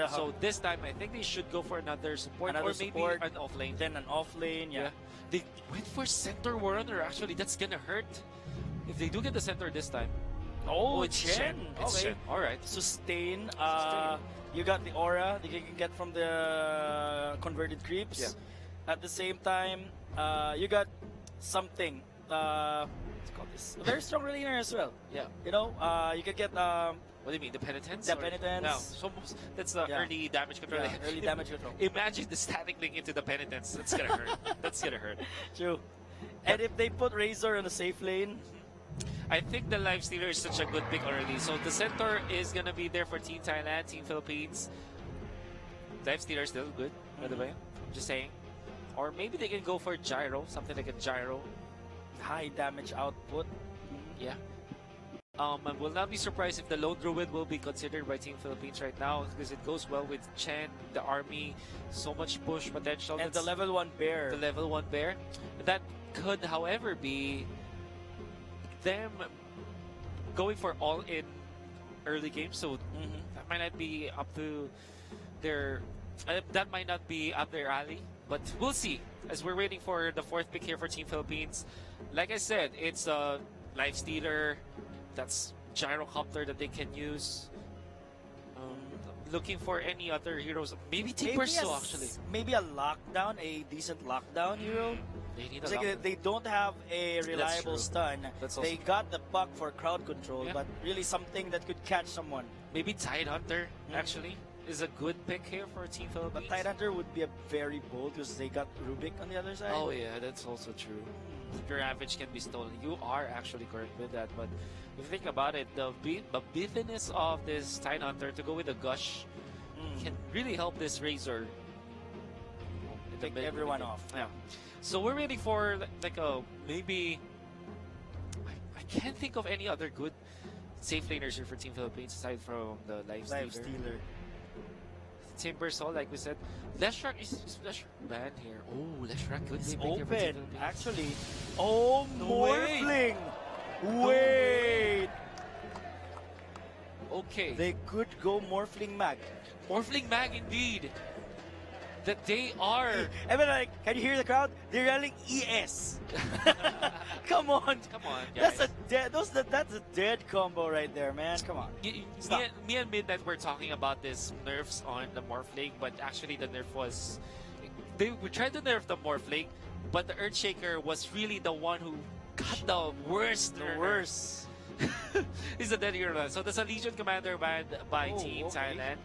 So this time, I think they should go for another support, Another or maybe support, an offlane. Then an offlane, yeah. They went for Centaur Warrunner. Actually, that's gonna hurt if they do get the Centaur this time. Oh, it's Chen. It's Okay. Chen. All right. Sustain. Sustain. You got the aura that you can get from the converted creeps. Yeah. At the same time, you got something. What's it called this? A very strong laner as well. Yeah. You know, you can get What do you mean? The Penitence? The Or- Penitence. No, so that's the Yeah. early damage control. yeah, early damage control. Imagine the static link into the Penitence. That's gonna hurt. That's gonna hurt. True. And if they put Razor on a safe lane, I think the Lifestealer is such a good pick already. So the Centaur is gonna be there for Team Thailand, Team Philippines. Lifestealer is still good, by the way. Just saying. Or maybe they can go for Gyro, something like a Gyro. high damage output. Yeah. I will not be surprised if the Lone Druid will be considered by Team Philippines right now because it goes well with Chen, the army, so much push potential. And the That's level 1 bear. the level 1 bear. That could, however, be them going for all in early game. So that might not be up to their that might not be up their alley, but we'll see as we're waiting for the 4th pick here for Team Philippines. Like I said, it's a Lifestealer. That's Gyrocopter that they can use. Looking for any other heroes. Maybe Team Perso, actually. Maybe a lockdown, a decent lockdown hero. They need a It's like lockdown. they don't have a reliable true. stun. That's They also- got the puck for crowd control, Yeah. but really something that could catch someone. Maybe Tidehunter, actually, is a good pick here for Team But Philippines. Tidehunter would be a very bold because they got Rubik on the other side. Oh yeah, that's also true. Your average can be stolen. You are actually correct with that, but if you think about it, the beefiness of this Tidehunter to go with a Gush can really help this Razor. in the Pick mid- everyone off. Yeah. So we're waiting for like a maybe. I can't think of any other good safe laners here for Team Philippines aside from the Life Lifestealer. Stealer. Timber Soul, like we said. Leshrac is Leshrac banned here. Oh, Leshrac could It's be a pick here for Team open, Philippines. actually. Oh, No Morphling! Wait! Okay. They could go Morphling Mag. Morphling Mag indeed. That they are. I mean, like, can you hear the crowd? They're yelling ES. Come on. Come on, That's guys. a dead. That's a dead combo right there, man. Come on. Stop. Me and Midnight were talking about this nerfs on the Morphling, but actually the nerf was we tried to nerf the Morphling, but the Earthshaker was really the one who got the worst. The nerf. worst. He's a dead hero. So that's a Legion Commander banned by Oh, Team okay. Thailand.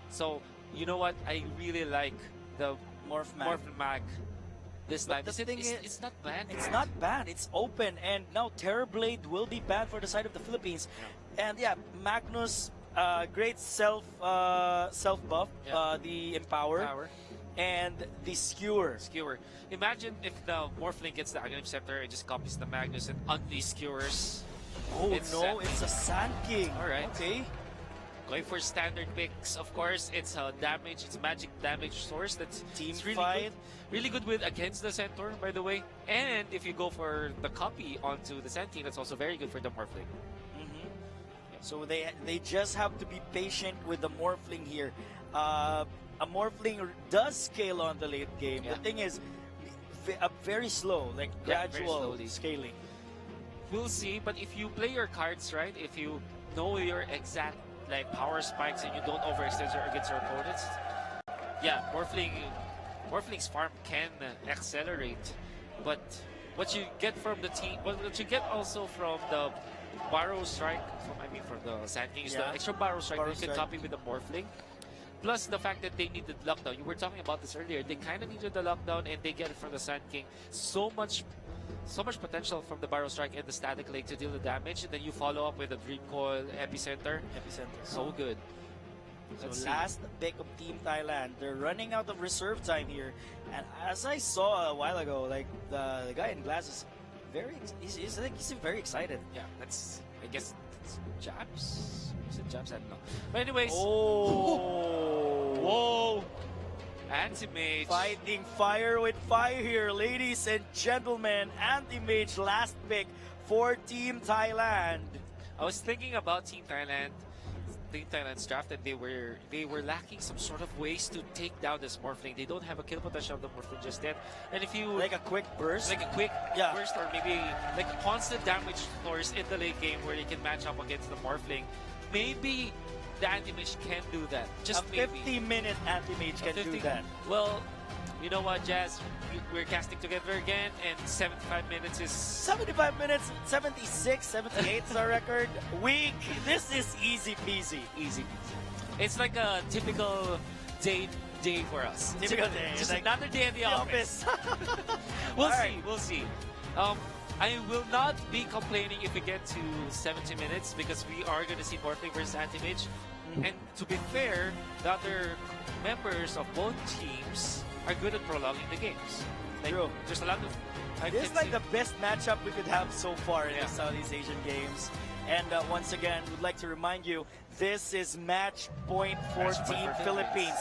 So you know what? I really like the Morph Mag. Morph Mag this But time. the thing is, It's not banned. It's not banned. It's open, and now Terrorblade will be banned for the side of the Philippines. And yeah, Magnus, great self buff, Yeah. the Empower, Power. and the Skewer. Skewer. Imagine if the Morphling gets the Aghanim Scepter and just copies the Magnus and unleash skewers. Oh It's no, Sand it's a Sand King. All right. Okay. Going for standard picks, of course. It's a damage. It's a magic damage source. That's Team it's really fight. good. Really good with against the Centaur, by the way. And if you go for the copy onto the Sand King, that's also very good for the Morphling. Mhm. So they just have to be patient with the Morphling here. A Morphling does scale on the late game. Yeah. The thing is, very slow, like Yeah, very gradual slowly. scaling. We'll see, but if you play your cards right, if you know your exact like power spikes and you don't overextend against your opponents, yeah, Morphling's farm can accelerate. But what you get from the team, what you get also from the Barrow Strike, from the Sand King is the Yeah. extra Barrow Strike Barrow that you can Strike. copy with the Morphling. Plus the fact that they needed lockdown. You were talking about this earlier. They kind of needed the lockdown, and they get it from the Sand King. So much potential from the Barrow Strike and the Static Lake to deal the damage, and then you follow up with the Dream Coil, Epicenter. So good. So Let's see. last pick of Team Thailand. They're running out of reserve time here, and as I saw a while ago, like the guy in glasses, he's very excited. Yeah, that's, I guess, it's Jabs. Is it Jabs? I don't know. But anyways, Oh, whoa, Anti-Mage. fighting fire with fire here, ladies and gentlemen. Anti-Mage last pick for Team Thailand. I was thinking about Team Thailand. Team Thailand's draft, and they were lacking some sort of ways to take down this Morphling. They don't have a kill potential of the Morphling just yet. And if you Like a quick burst. like a quick Yeah. burst, or maybe like constant damage floors in the late game where you can match up against the Morphling, maybe the Anti-Mage can do that. Just a maybe. 50-minute Anti-Mage can do 50 that. Well, you know what, Jazz? We're casting together again, and 75 minutes is 75 minutes, 76, 78 is our record. This is easy peasy. easy. It's like a typical day for us. Typical day. Just Like another day at the office. We'll All see. right. We'll see. I will not be complaining if we get to 70 minutes, because we are going to see Morphling versus Anti-Mage. And to be fair, the other members of both teams are good at prolonging the games. Like, True. there's a lot of. This is like the best matchup we could have so far in the Southeast Asian Games. And once again, we'd like to remind you, this is match point for Match point Team for Philippines.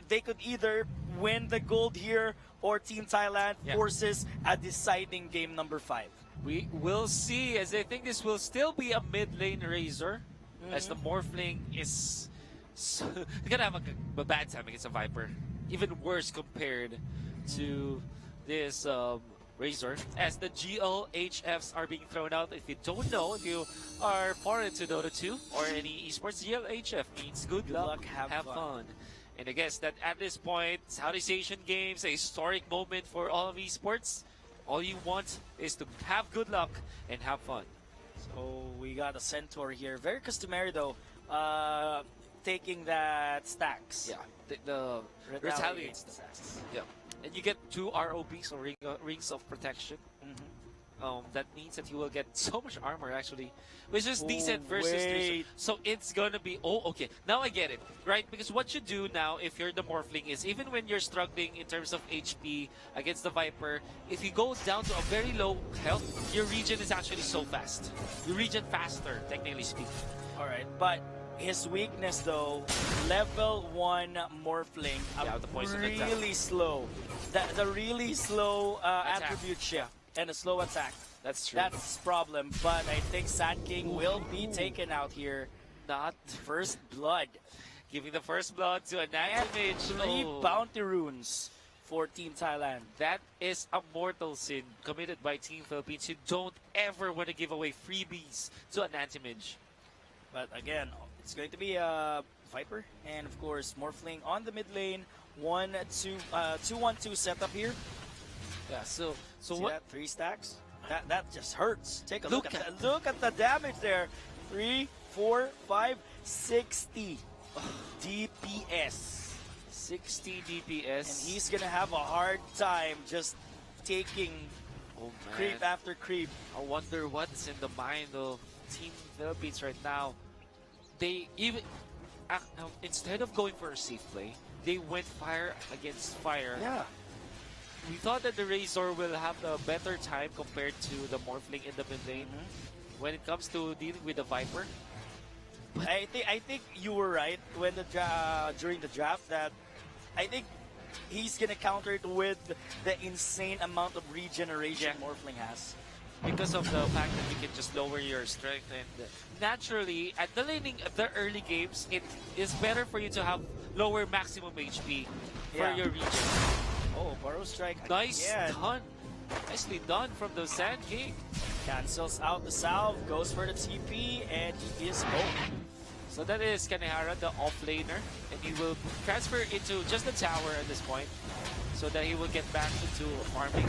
They could either win the gold here, or Team Thailand forces a deciding game number 5. We will see, as I think this will still be a mid lane Razor, as the Morphling is gonna have a bad time against a Viper. Even worse compared to this Razor, as the GLHFs are being thrown out. If you don't know, if you are foreign to Dota 2 or any esports, GLHF means good luck, have fun. And I guess that at this point, Southeast Asian Games, a historic moment for all of esports. All you want is to have good luck and have fun. So we got a Centaur here. Very customary though, taking that stacks. Yeah, the retaliate stacks. Yeah, and you get 2 ROBs, or rings of protection. That means that you will get so much armor actually, which is decent versus Razor. So it's gonna be okay. Now I get it, right? Because what you do now, if you're the Morphling, is even when you're struggling in terms of HP against the Viper, if you go down to a very low health, your regen is actually so fast. You regen faster, technically speaking. All right, but his weakness though, level 1 Morphling, the poison really slow. The really slow attribute shift and a slow attack. That's true. That's his problem, but I think Sand King will be taken out here. Not First blood. giving the first blood to an Anti-Mage. 3 bounty runes for Team Thailand. That is a mortal sin committed by Team Philippines. You don't ever want to give away freebies to an anti-mage. But again, it's going to be a Viper and of course Morphling on the mid lane. 2-1-2 setup here. Yeah, so See what? that? 3 stacks. That just hurts. Take a Look look at at- that. Look at the damage there. 3, 4, 5, 60 DPS. 60 DPS. And he's gonna have a hard time just taking oh, man. creep after creep. I wonder what's in the mind of Team Philippines right now. They even instead of going for a safe play, they went fire against fire. Yeah. We thought that the Razor will have a better time compared to the Morphling in the mid lane when it comes to dealing with the Viper. I think you were right when during the draft that I think he's gonna counter it with the insane amount of regeneration Morphling has. Because of the fact that you can just lower your strength, and naturally at the laning, the early games, it is better for you to have lower maximum HP for Yeah. your regen. Oh, Burrow Strike Nice again. done. Nicely done from the Sand King. Cancels out the salve, goes for the TP, and he is home. So that is Kanehara, the offlaner, and he will transfer into just the tower at this point, so that he will get back into farming.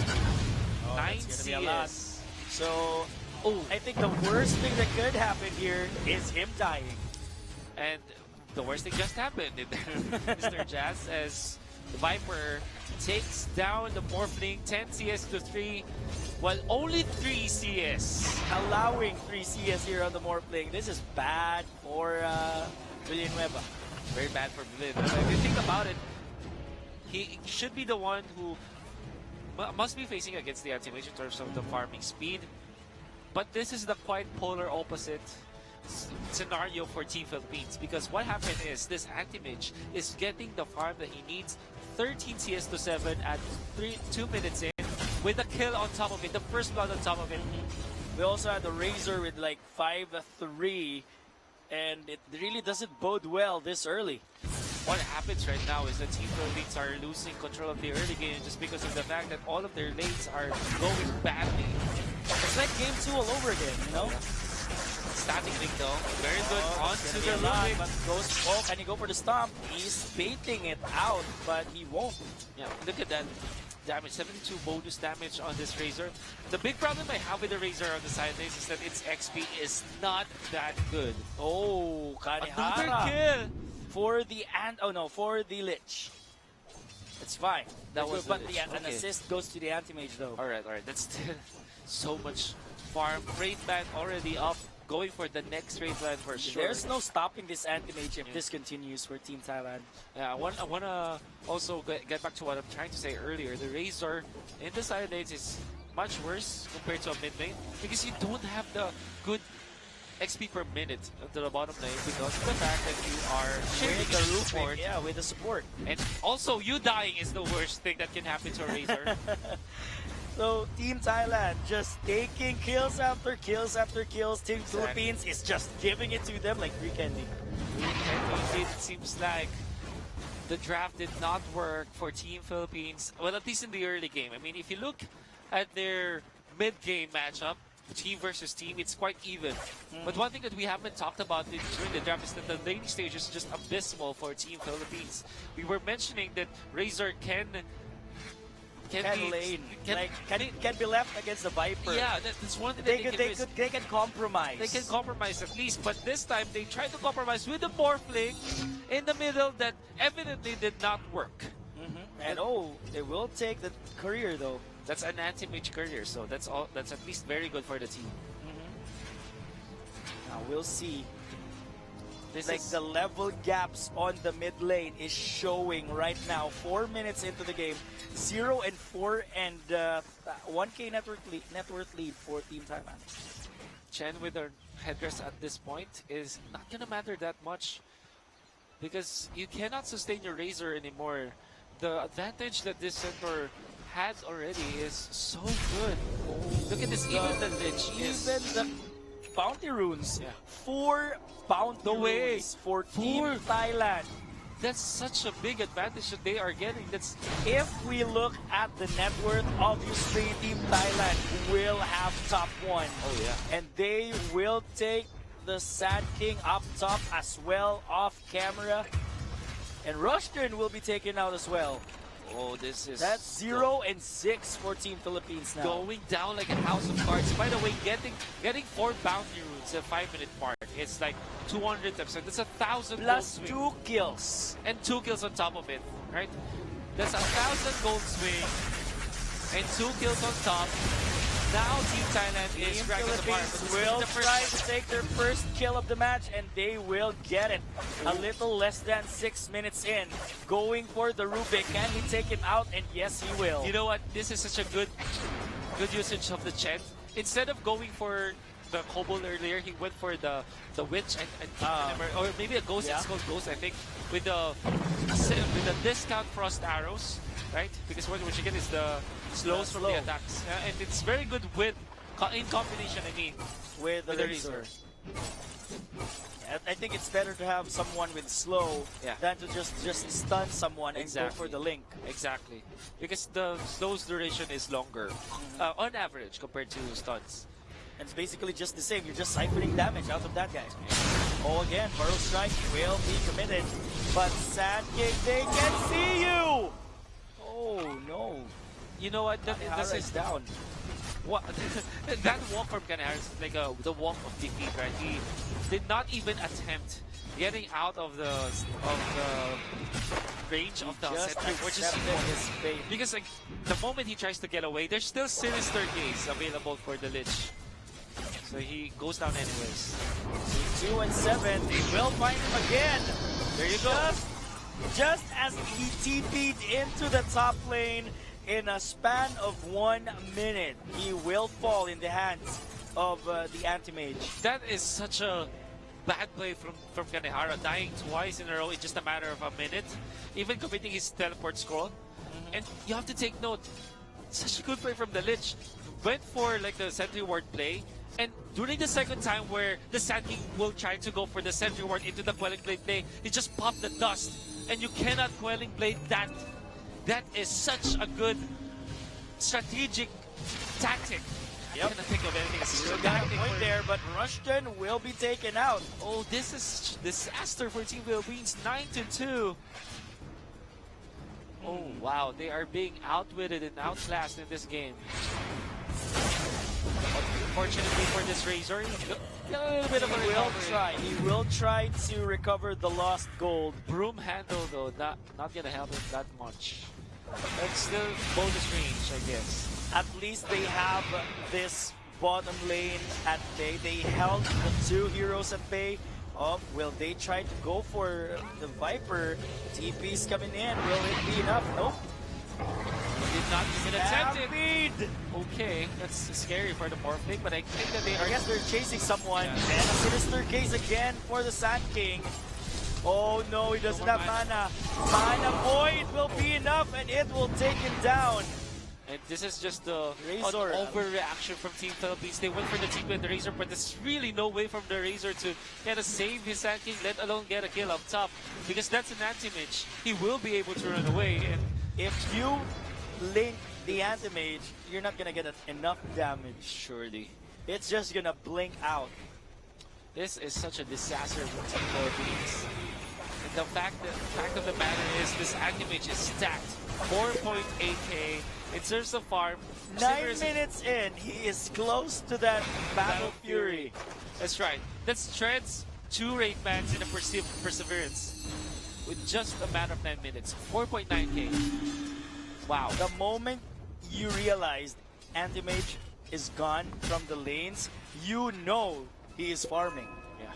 Oh, 9 that's gonna be a lot. CS. So, I think the worst thing that could happen here is him dying. And the worst thing just happened, Mr. Jazz, as the Viper takes down the Morphling 10 CS to 3, while only 3 CS. Allowing 3 CS here on the Morphling. This is bad for Villanueva. Very bad for Villanueva. If you think about it, he should be the one who must be facing against the anti-mage in terms of the farming speed. But this is the quite polar opposite scenario for Team Philippines, because what happened is this anti-mage is getting the farm that he needs, 13 CS to 7 at 2 minutes in, with a kill on top of it, the first blood on top of it. We also had the Razor with like 5-3, and it really doesn't bode well this early. What happens right now is that Team Philippines are losing control of the early game just because of the fact that all of their lanes are going badly. It's like game 2 all over again, you know? Static link though, very good onto the line, Ludwig. but goes. Oh, can he go for the stomp? He's baiting it out, but he won't. Yeah, look at that damage, 72 bonus damage on this Razor. The big problem I have with the Razor on the side lanes is that its XP is not that good. Oh, Kanehara. Another kill! For the Lich. It's fine. That was but the Lich. an Okay. assist goes to the anti-mage though. Alright, that's still so much farm. Raid ban already up, going for the next raid ban for sure. There's no stopping this anti-mage if this continues for Team Thailand. Yeah, I wanna also get back to what I'm trying to say earlier. The Razor in the side lanes is much worse compared to a mid lane because you don't have the good XP per minute to the bottom lane because of the fact that you are sharing With the the roof support. yeah, with the support. And also, you dying is the worst thing that can happen to a Razor. So Team Thailand just taking kills after kills after kills. Team Exactly. Philippines is just giving it to them like free candy. And it seems like the draft did not work for Team Philippines. Well, at least in the early game. I mean, if you look at their mid-game matchup, team versus team, it's quite even. But one thing that we haven't talked about during the draft is that the laning stage is just abysmal for Team Philippines. We were mentioning that Razor can Lane. Can be left against the Viper. Yeah, that's one thing They that they can compromise. They can compromise at least, but this time they tried to compromise with the Morphling in the middle that evidently did not work. And they will take the career though. That's an anti-mage career, so that's all. That's at least very good for the team. Now we'll see. This Like is the level gaps on the mid lane is showing right now. 4 minutes into the game, 0 and 4, and 1K net worth lead for Team Thailand. Chen with her headdress at this point is not gonna matter that much because you cannot sustain your Razor anymore. The advantage that this center has already is so good. Look at this, even the Lich is... Even the bounty runes. Yeah. 4 bounty No way. runes for Four. Team Thailand. that's such a big advantage that they are getting. That's If we look at the net worth, obviously Team Thailand will have top 1. oh yeah. And they will take the Sand King up top as well, off camera. And Rushton will be taken out as well. Oh, this is That's 0-6 for Team Philippines now. going down like a house of cards. By the way, getting 4 bounty runes at 5-minute mark, it's like 200 times. So that's 1,000 gold Plus swing. 2 kills. And 2 kills on top of it, right? That's 1,000 gold swing and 2 kills on top. Now Team Thailand is Team cracking the bar. Philippines But this will is the first try one. to take their first kill of the match, and they will get it. A little less than 6 minutes in. Going for the Rubik. Can he take him out? And yes, he will. You know what? This is such a good usage of the Chen. Instead of going for the Kobold earlier, he went for the Witch, or maybe a Ghost. Yeah. It's called Ghost, I think, with the discount Frost arrows, right? Because what you get is the slows from the slow. attacks, and it's very good with in combination. I mean, with the the Razor. I think it's better to have someone with slow Yeah. than to just stun someone and go Exactly. for the link. exactly, because the slow's duration is longer on average compared to stuns. And it's basically just the same. You're just siphoning damage out of that guy. Oh, again, Burrow Strike will be committed. But Sand King, they can see you! Oh, no. You know what? This Kanehara is is down. what that walk from Kanehara is like the walk of defeat, right? He did not even attempt getting out of the range of the Just setback, which is accepted his fate. because like the moment he tries to get away, there's still Sinister Gaze available for the Lich. So he goes down anyways. 2 and 7. They will find him again. There you go. Just as he TP'd into the top lane in a span of 1 minute, he will fall in the hands of the Anti-Mage. That is such a bad play from Kanehara, dying twice in a row in just a matter of a minute, even committing his teleport scroll. And you have to take note, such a good play from the Lich. Went for like the Sentry Ward play, and during the second time where the Sand King will try to go for the Sentry Ward into the Quelling Blade play, he just popped the dust, and you cannot Quelling Blade that. That is such a good strategic tactic. Yep. I cannot think of anything. Still got a point there, but Rushton will be taken out. Oh, this is disaster for Team Philippines. 9-2. Oh wow, they are being outwitted and outclassed in this game. Unfortunately for this Razor, he got a little bit of a recovery. He will try to recover the lost gold. Broom handle though, not gonna help him that much. That's still bonus range, I guess. At least they have this bottom lane at bay. They held the 2 heroes at bay. Oh, will they try to go for the Viper? TP's coming in. Will it be enough? Nope. Did not even attempt it. Stampede! Okay, that's scary for the Morphling, but I think that they I are. guess they're chasing someone. Yeah. And a Sinister Gaze again for the Sand King. Oh no, he doesn't have mana. Mana point will be enough and it will take him down. And this is just the Razor. overreaction from Team Philippines. They went for the TP and the Razor, but there's really no way from the Razor to kind of save his Sand King, let alone get a kill up top. Because that's an anti-mage. He will be able to run away. And If you link the Anti-Mage, you're not gonna get enough damage. surely, It's just gonna blink out. this is such a disaster for Team Philippines. And the fact of the matter is this anti-mage is stacked. 4.8k. It serves the farm. 9 minutes in, he is close to that Battle Fury. That's right. That's Treads, 2 Wraith Bans, and a Perseverance. With just a matter of 9 minutes. 4.9k. Wow. The moment you realize Anti-Mage is gone from the lanes, you know he is farming. Yeah.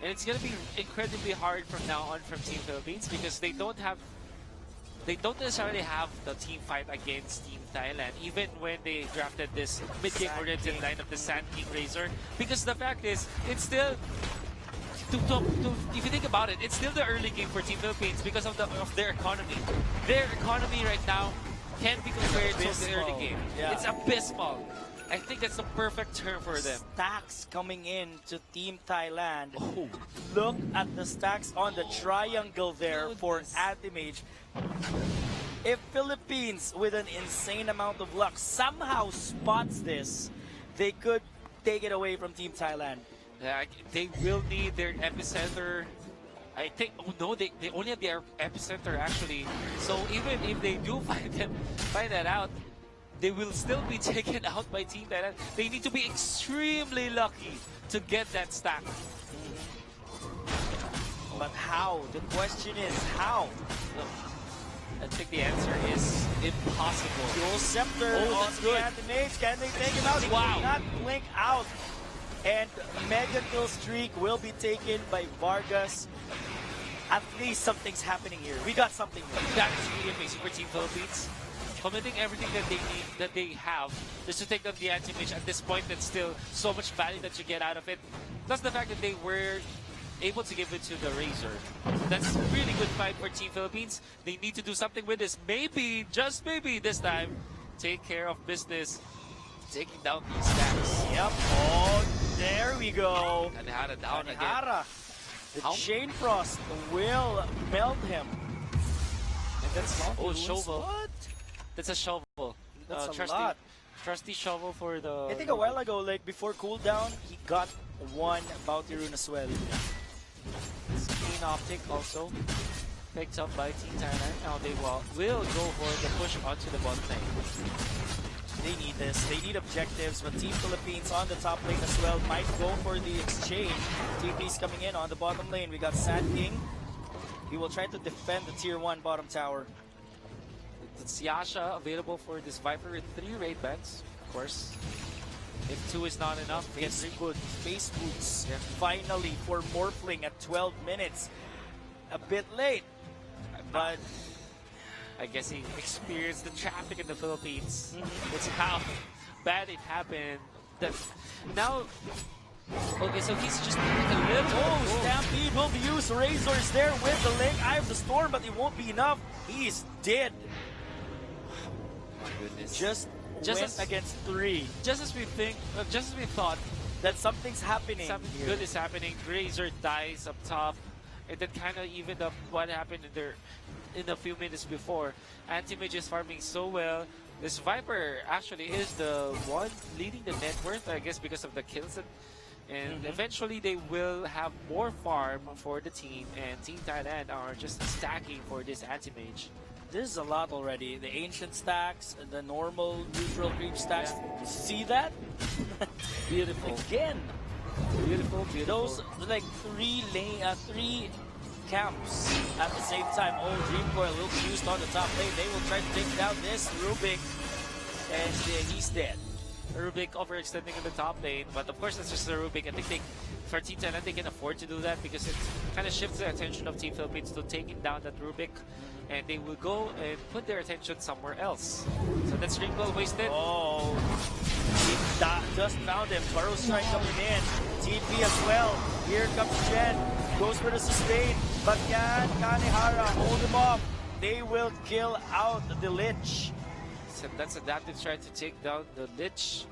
And it's gonna be incredibly hard from now on from Team Philippines because they don't necessarily have the team fight against Team Thailand, even when they drafted this mid-game Sand oriented King. line of the Sand King Razor. Because the fact is, it's still, if you think about it, it's still the early game for Team Philippines because of their economy. Their economy right now can't be compared to the early Abysmal. game. Yeah. It's abysmal. I think that's the perfect term for them. Stacks coming in to Team Thailand. Oh, Look at the stacks on the triangle there for Anti-Mage. If Philippines, with an insane amount of luck, somehow spots this, they could take it away from Team Thailand. yeah, they will need their epicenter. I think. Oh no, they only have their epicenter actually. So even if they do find that out, they will still be taken out by Team Thailand. They need to be extremely lucky to get that stack. But how? The question is how? I think the answer is impossible. Dual Scepter Oh, on that's the good. Anti-Mage. Can they take him out? He Wow. cannot blink out. And Mega Kill Streak will be taken by Vargas. At least something's happening here. We got something here. That is really amazing for Team Philippines. Committing everything that they need, that they have, just to take down the anti-mage at this point. That's still so much value that you get out of it. Plus the fact that they were able to give it to the Razor. That's a really good fight for Team Philippines. They need to do something with this. Maybe, just maybe this time, take care of business, taking down these stacks. Yep. Oh, there we go. Kanehara down again. Kanehara. The How? Chain Frost will melt him. And that's oh, shovel. What? That's a shovel. That's a trusty, lot. trusty shovel for the. I think a while ago, like before cooldown, he got one bounty rune as well. Keen Optic also picked up by Team Thailand. Now they will go for the push onto the bottom lane. They need this. They need objectives, but Team Philippines on the top lane as well might go for the exchange. TP's coming in on the bottom lane. We got Sand King. He will try to defend the tier 1 bottom tower. It's Yasha available for this Viper with 3 raid bans, of course. If 2 is not enough, Face boots. Face boots. Yeah. Finally for Morphling at 12 minutes. A bit late, but I guess he experienced the traffic in the Philippines. That's how bad it happened. That now, okay, so he's just needing a little. oh, Stampede will be used. Razor's there with the Link Eye of the Storm, but it won't be enough. He is dead. My goodness. Just Just went as- against 3. Just as we thought, That something's happening. something here. good is happening. Razor dies up top, and that kind of evened up what happened in a few minutes before. Anti-Mage is farming so well. This Viper actually is the one leading the net worth, I guess, because of the kills. And eventually they will have more farm for the team, and Team Thailand are just stacking for this Anti-Mage. This is a lot already. The ancient stacks, the normal neutral creep stacks. See that? Beautiful. Again. Beautiful, beautiful. Those like three camps at the same time. Oh, Dream Coil will be used on the top lane. They will try to take down this Rubik, and he's dead. Rubik overextending in the top lane, but of course that's just a Rubik. I think for Team Thailand they can afford to do that because it kind of shifts the attention of Team Philippines to taking down that Rubik, and they will go and put their attention somewhere else. So that's Ringo wasted. Oh, he just found him. Burrow Strike coming in. TP as well. Here comes Jen. Goes for the sustain, but can Kanehara hold him off? They will kill out the Lich. So that's Adaptive trying to take down the Lich.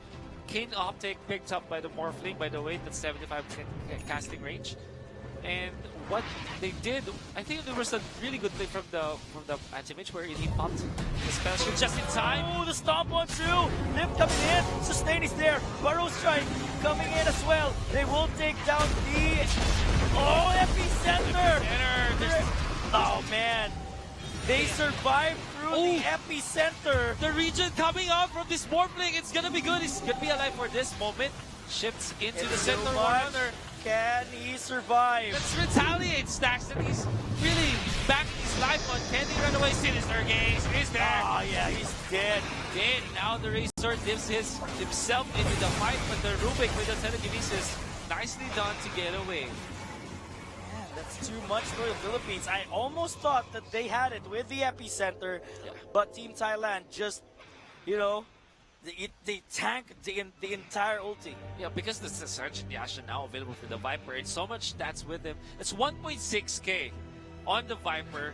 Keen Optic picked up by the Morphling, by the way, that's 75% casting range. And what they did, I think there was a really good play from the Anti-Mage where he popped the spell shield just in time. Oh, the stomp on 2. Lift coming in. Sustain is there. Burrow Strike coming in as well. They will take down the Epicenter. Oh man, they survived through the Epicenter. The region coming out from this Morphling, it's gonna be good. He's gonna be alive for this moment. Shifts into the center Too one much. runner. Can he survive? Let's retaliate, Staxton. He's really back his life on. Can he run away? Sinister Gaze is there. Oh yeah, he's dead. Dead. Now the Razor dips himself into the fight, but the Rubik with the telekinesis, nicely done to get away. Man, that's too much for the Philippines. I almost thought that they had it with the Epicenter, but Team Thailand just, you know, they tanked the entire ulti. Yeah, because the Surge and Yasha now available for the Viper, it's so much stats with him. It's 1.6k on the Viper.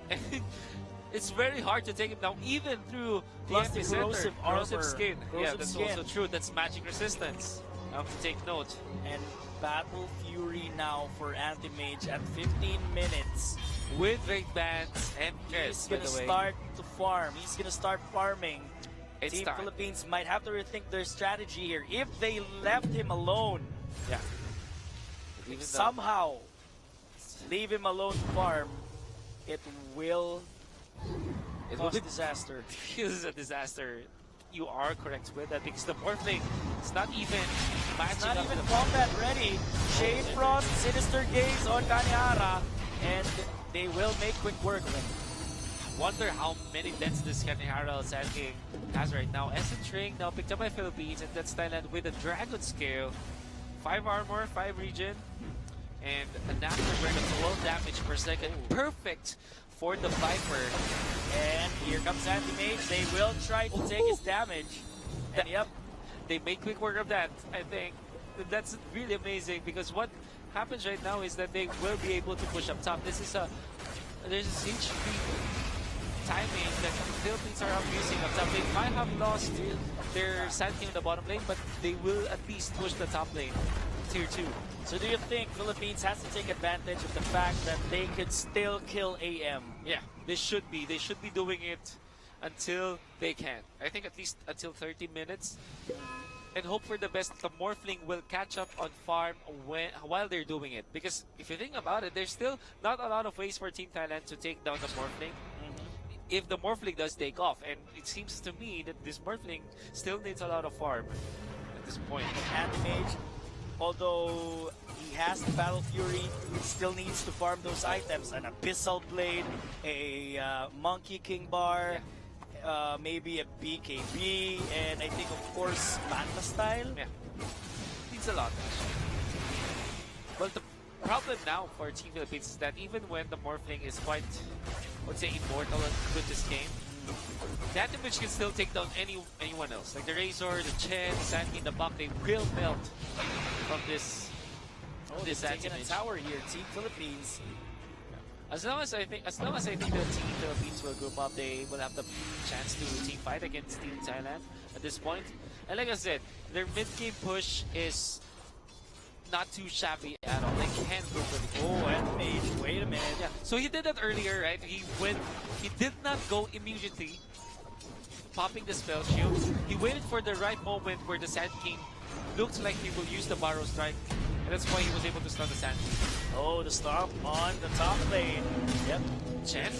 And it's very hard to take him down, even through Plus the epicenter. corrosive Corrosive armor. skin. Yeah, Corrosive that's skin. also true. That's magic resistance. I have to take note. And Battle Fury now for Anti-Mage at 15 minutes. With Great Bands and He's Chris, by gonna the way. start to farm. He's gonna start farming. It's Team time. Philippines might have to rethink their strategy here. If they left him alone, Yeah. Even though- somehow leave him alone to farm, it will it will cause be disaster. This is a disaster. You are correct with that because the Morphling is not even matching Not up even with combat ready. Shade Frost, Sinister Gaze on Kanehara, and they will make quick work of him. Wonder how many deaths this Kanehara Sand King has right now. Essence Ring now picked up by Philippines, and that's Thailand with a Dragon Scale. 5 armor, 5 regen, and an afterburn of 12 damage per second. Perfect for the Viper. And here comes Anti-Mage. They will try to take his damage. And yep, They make quick work of that, I think. That's really amazing because what happens right now is that they will be able to push up top. There's a HP timing that the Philippines are abusing up top. They might have lost their Sand King in the bottom lane, but they will at least push the top lane, tier 2. so do you think Philippines has to take advantage of the fact that they could still kill AM? Yeah, they should be. They should be doing it until they can. I think at least until 30 minutes. And hope for the best. The Morphling will catch up on farm while they're doing it. Because if you think about it, there's still not a lot of ways for Team Thailand to take down the Morphling. If the Morphling does take off, and it seems to me that this Morphling still needs a lot of farm at this point. Anti-Mage, although he has the Battle Fury, still needs to farm those items. An Abyssal Blade, a Monkey King Bar, maybe a BKB, and I think, of course, Manta Style. Yeah, needs a lot. Well, the problem now for Team Philippines is that even when the Morphling is quite, let's say, immortal with this game, the Anti-Mage can still take down anyone else. Like the Razor, the Chen, the Sandy, the Buck, they will melt from this. This taking a Anti-Mage. tower here, Team Philippines. As long as I think that Team Philippines will group up, they will have the chance to team fight against Team Thailand at this point. And like I said, their mid-game push is not too shabby at all. They can group with it. Oh, Anti-Mage, wait a minute. Yeah, so he did that earlier, right? He did not go immediately popping the spell shield. He waited for the right moment where the Sand King looked like he will use the Barrow Strike, and that's why he was able to stun the Sand King. Oh, the stomp on the top lane. Yep. Chen.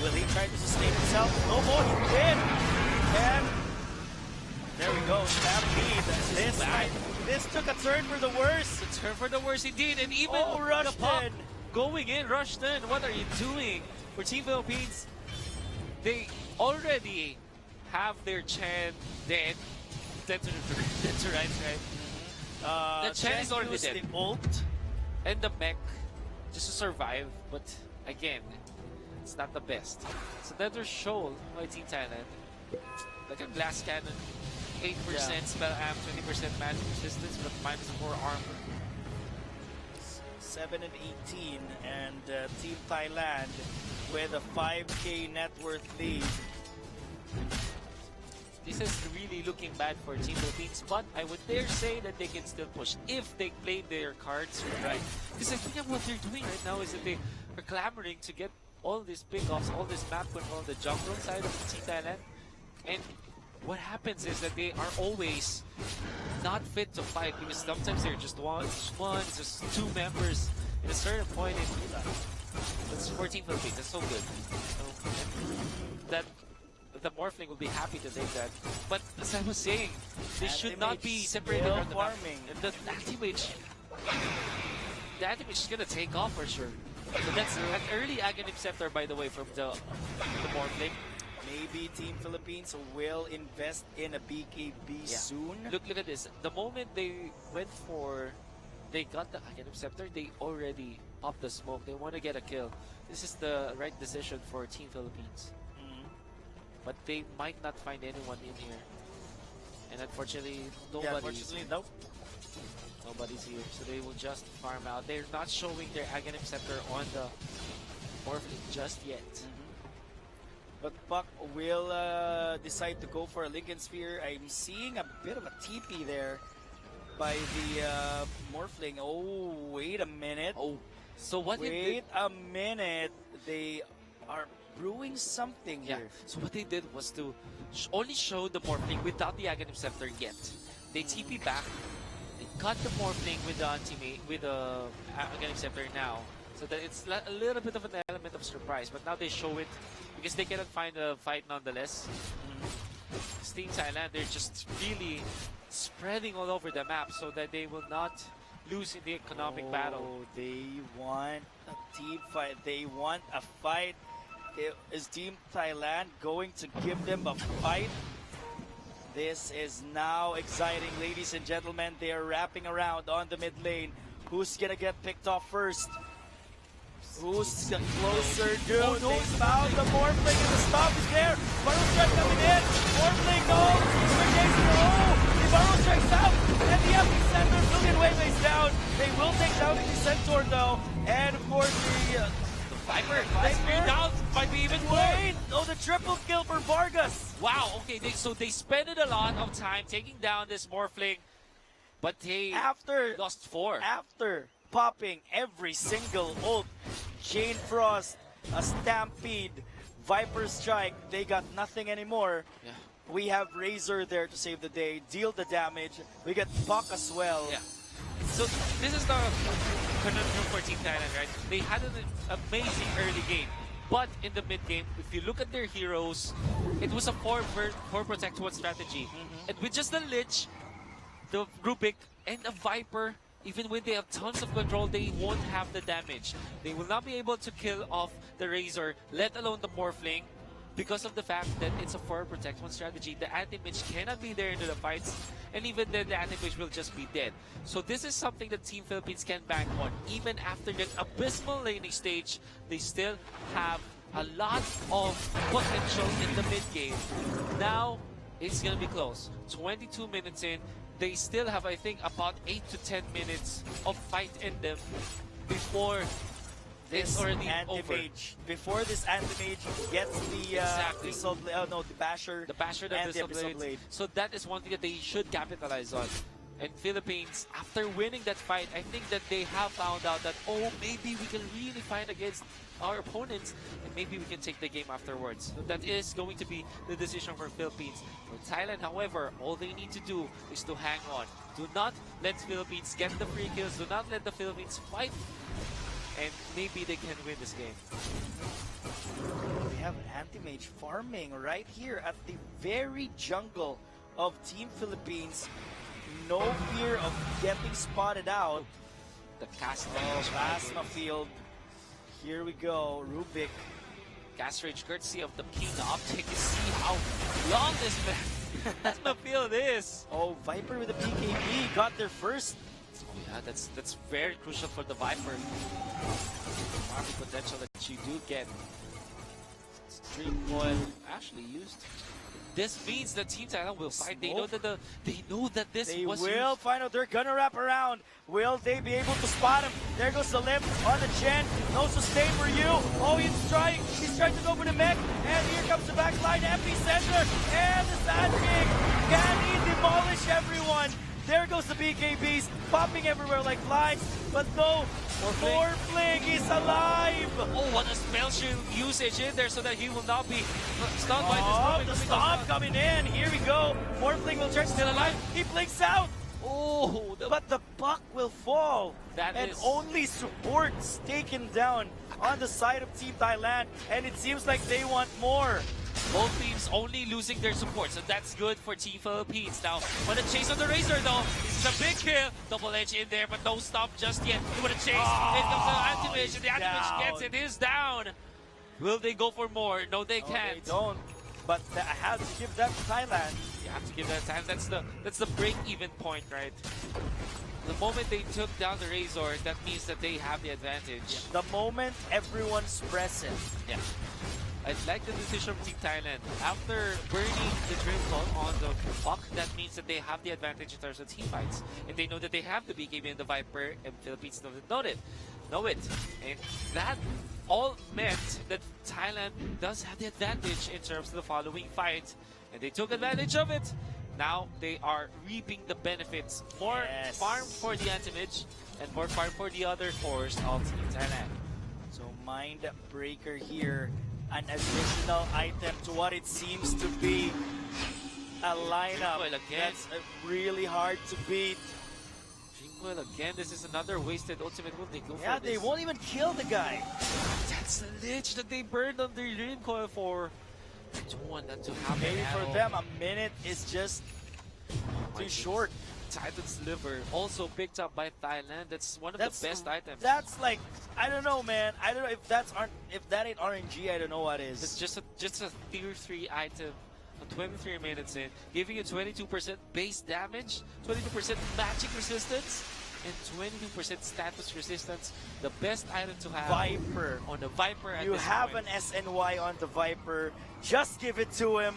Will he try to sustain himself? No more, he did! And there we go, Stampede. This took a turn for the worse. A turn for the worse indeed, and even Oh, the pop Rushton. going in, Rushton, what are you doing? For Team Philippines, they already have their Chen dead. That's right. The Chen is already used dead. the ult. And the mech just to survive, but again, it's not the best. It's another shoal by Team Thailand. Like a glass cannon, 8% spell amp, 20% magic resistance, but -4 armor. 7 and 18, and Team Thailand with a 5k net worth lead. This is really looking bad for Team Philippines, but I would dare say that they can still push if they play their cards right. Because I think what they're doing right now is that they are clamoring to get all these pickoffs, all this map control on the jungle side of Team Thailand. And what happens is that they are always not fit to fight because sometimes they're just one, just 2 members. At a certain point, that's 14 Philippines. That's so good. So, that the Morphling will be happy to take that. But as I was saying, they should not be separated from the map. And the Anti-Mage is gonna take off for sure. So that's an early Aghanim Scepter, by the way, from the Morphling. Maybe Team Philippines will invest in a BKB soon. Look at this. The moment they got the Aghanim Scepter, they already popped the smoke. They want to get a kill. This is the right decision for Team Philippines. But they might not find anyone in here. And unfortunately, nobody's here. So they will just farm out. They're not showing their Aghanim Scepter on the Morphling just yet. But Puck will decide to go for a Lincoln Sphere. I'm seeing a bit of a TP there by the Morphling. Oh, wait a minute. Oh, so what he did? Wait a minute. They are brewing something Yeah. here. So what they did was to only show the Morphling without the Aghanim Scepter yet. They TP back. They cut the Morphling with the Aghanim Scepter now, so that it's a little bit of an element of surprise. But now they show it because they cannot find a fight nonetheless. Team Thailand, they're just really spreading all over the map so that they will not lose in the economic battle. They want a team fight. They want a fight. Is Team Thailand going to give them a fight? This is now exciting, ladies and gentlemen. They are wrapping around on the mid lane. Who's gonna get picked off first? Who's the closer dude? Oh, no. They found the Morphling and the stop is there. Burrow strike coming in. Morphling, no. The Burrow strikes out. And the epicenter, Brilliant Wave is down. They will take down the Centaur though. And of course the Viper, down might be even more. Wait! Oh, the triple kill for Vargas. Wow, okay, so they spent a lot of time taking down this Morphling, but they lost 4. After popping every single ult, Jane Frost, a Stampede, Viper Strike, they got nothing anymore. Yeah. We have Razor there to save the day, deal the damage. We get Puck as well. Yeah. So this is the conundrum for Team Thailand, right? They had an amazing early game, but in the mid game, if you look at their heroes, it was a 4 protect 1 strategy. And with just the Lich, the Rubik, and a Viper, even when they have tons of control, they won't have the damage. They will not be able to kill off the Razor, let alone the Morphling, because of the fact that it's a 4 protect 1 strategy. The anti-mage cannot be there into the fights, and even then the anti-mage will just be dead. So this is something that Team Philippines can bank on. Even after that abysmal laning stage, they still have a lot of potential in the mid game. Now it's gonna be close. 22 minutes in, they still have, I think, about 8 to 10 minutes of fight in them before it's already over. Before this anti-mage gets the Exactly. the Basher, The Basher and and the the Abyssal Blade. So that is one thing that they should capitalize on. And Philippines, after winning that fight, I think that they have found out that, oh, maybe we can really fight against our opponents, and maybe we can take the game afterwards. So that is going to be the decision for Philippines. For Thailand, however, all they need to do is to hang on. Do not let Philippines get the free kills. Do not let the Philippines fight. And maybe they can win this game. We have anti-mage farming right here at the very jungle of Team Philippines. No fear of getting spotted out. The cast Plasma field. Here we go. Rubik. Cast Rage courtesy of the King Optic. You see how long this Plasma field is. Oh, Viper with the BKB got their first. Oh yeah, that's very crucial for the Viper. Farming potential that you do get. Stream Coil actually used. This means the Team Thailand will fight. They know that this They was will used. find out. They're gonna wrap around. Will they be able to spot him? There goes the limp on the chin. No sustain for you. Oh, he's trying to go for the mech. And here comes the backline epicenter. And the Sand King. Can he demolish everyone? There goes the BKBs, popping everywhere like flies. But no, Morphling is alive. Oh, what a spell shield usage in there so that he will not be stunned by Oh, this. the stomp coming in. Here we go. Morphling will try to still alive. He blinks out. Oh, But the buck will fall. That and is- only supports taken down on the side of Team Thailand. And it seems like they want more. both teams only losing their support, so that's good for Team Philippines. Now, on the chase on the Razor though, this is a big kill. Double edge in there, but no stop just yet. With a chase, in comes the anti-mage, and the anti-mage gets it, is down. Will they go for more? No, they can't. They don't. But I have to give that to Thailand. You have to give that time. That's the break-even point, right? The moment they took down the Razor, that means that they have the advantage. The moment everyone's present. Yeah. I like the decision from Team Thailand. After burning the Dreamfall on the Puck, that means that they have the advantage in terms of team fights. And they know that they have the BKB and the Viper, and Philippines doesn't know it. know it. And that all meant that Thailand does have the advantage in terms of the following fight. And they took advantage of it. Now they are reaping the benefits. More farm for the anti-mage and more farm for the other cores of Team Thailand. So Mind Breaker here, an additional item to what it seems to be a lineup Well, again. that's really hard to beat. Well, again, this is another wasted ultimate. Will they go Yeah, for they this? won't even kill the guy. That's the lich that they burned on their Dream Coil for. I don't want that to happen. Maybe at for all. them, a minute is just too short. Titan's liver also picked up by Thailand. That's one of the best items. That's like, I don't know, man. I don't know if that ain't RNG. I don't know what is. It's just a tier 3 item. 23 minutes in, giving you 22% base damage, 22% magic resistance, and 22% status resistance. The best item to have Viper. on the Viper at You this have point. an SNY on the Viper. Just give it to him.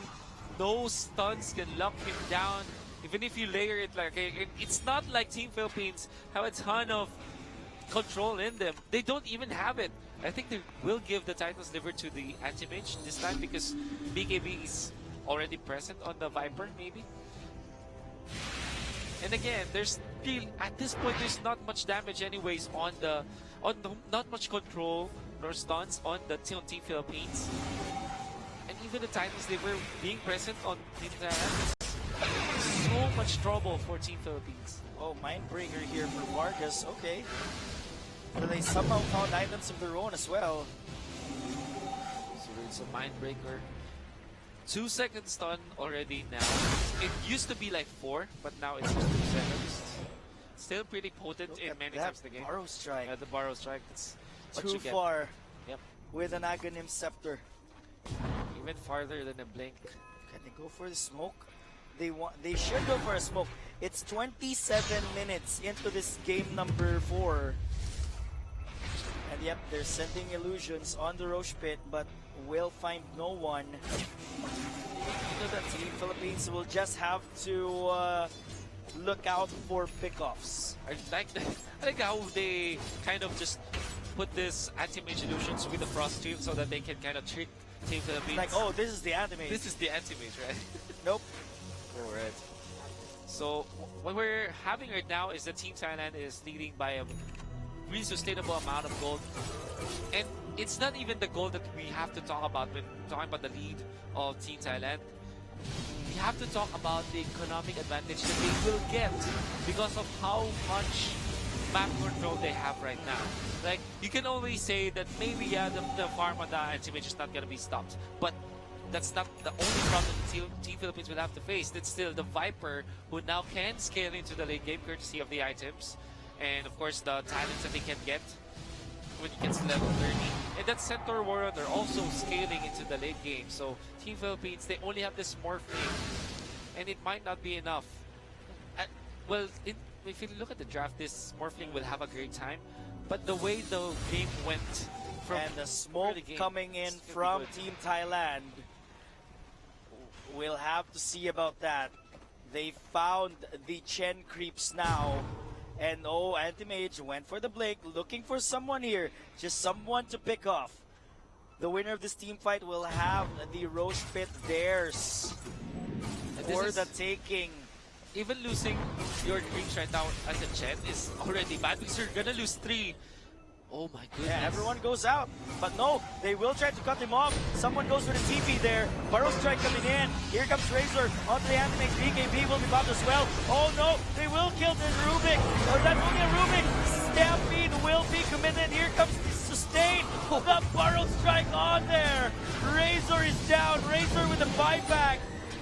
Those stuns can lock him down. Even if you layer it like it's not like Team Philippines have a ton of control in them. They don't even have it. I think they will give the Titan's liver to the anti-mage this time because BKB is already present on the Viper, maybe. And again, there's still at this point there's not much damage anyways on the not much control nor stuns on the Team Philippines. And even the Titan's liver being present on Team Thailand is so much trouble for Team Philippines. Oh, Mindbreaker here for Vargas. Okay. But they somehow found items of their own as well. So it's a Mindbreaker. 2 seconds stun already now. It used to be like 4, but now it's just 2 seconds. Still pretty potent Look in at many that times of the game. Borrow strike. The Borrow Strike, that's what Too you get. far Yep. with an Aghanim Scepter. Even farther than a blink. Can they go for the smoke? They should go for a smoke. It's 27 minutes into this game number 4. And yep, they're sending illusions on the Roche Pit, but will find no one. You know that Team Philippines will just have to look out for pickoffs. I like how they kind of just put this anti-mage illusions with the Frost Team so that they can kind of trick Team Philippines. Like, oh, this is the anime. This is the anti-mage, right? Nope. Alright. So what we're having right now is that Team Thailand is leading by a really sustainable amount of gold. And it's not even the gold that we have to talk about when talking about the lead of Team Thailand. We have to talk about the economic advantage that they will get because of how much map control they have right now. Like, you can only say that maybe, yeah, the farm on the anti-mage is not going to be stopped. But that's not the only problem Team Philippines will have to face. It's still the Viper who now can scale into the late game courtesy of the items. And of course, the talents that they can get when it gets to level 30. And that Centaur Warrior, they're also scaling into the late game. So Team Philippines, they only have this Morphling. And it might not be enough. Well, if you look at the draft, this Morphling will have a great time. But the way the game went from and the smoke coming in from Team Thailand, we'll have to see about that. They found the Chen creeps now. And oh, Anti-Mage went for the Blink, looking for someone here. Just someone to pick off. The winner of this team fight will have the Roche Pit theirs for the taking. Even losing your creeps right now as a Chen is already bad because you're gonna lose 3. Oh my goodness. Yeah, everyone goes out. But no, they will try to cut him off. Someone goes for the TP there. Burrow Strike coming in. Here comes Razor onto the Anti-Mage. BKB will be bombed as well. Oh no, they will kill the Rubik. Or that's only a Rubik. Stampede will be committed. Here comes the sustain. The Burrow Strike on there. Razor is down. Razor with the buyback.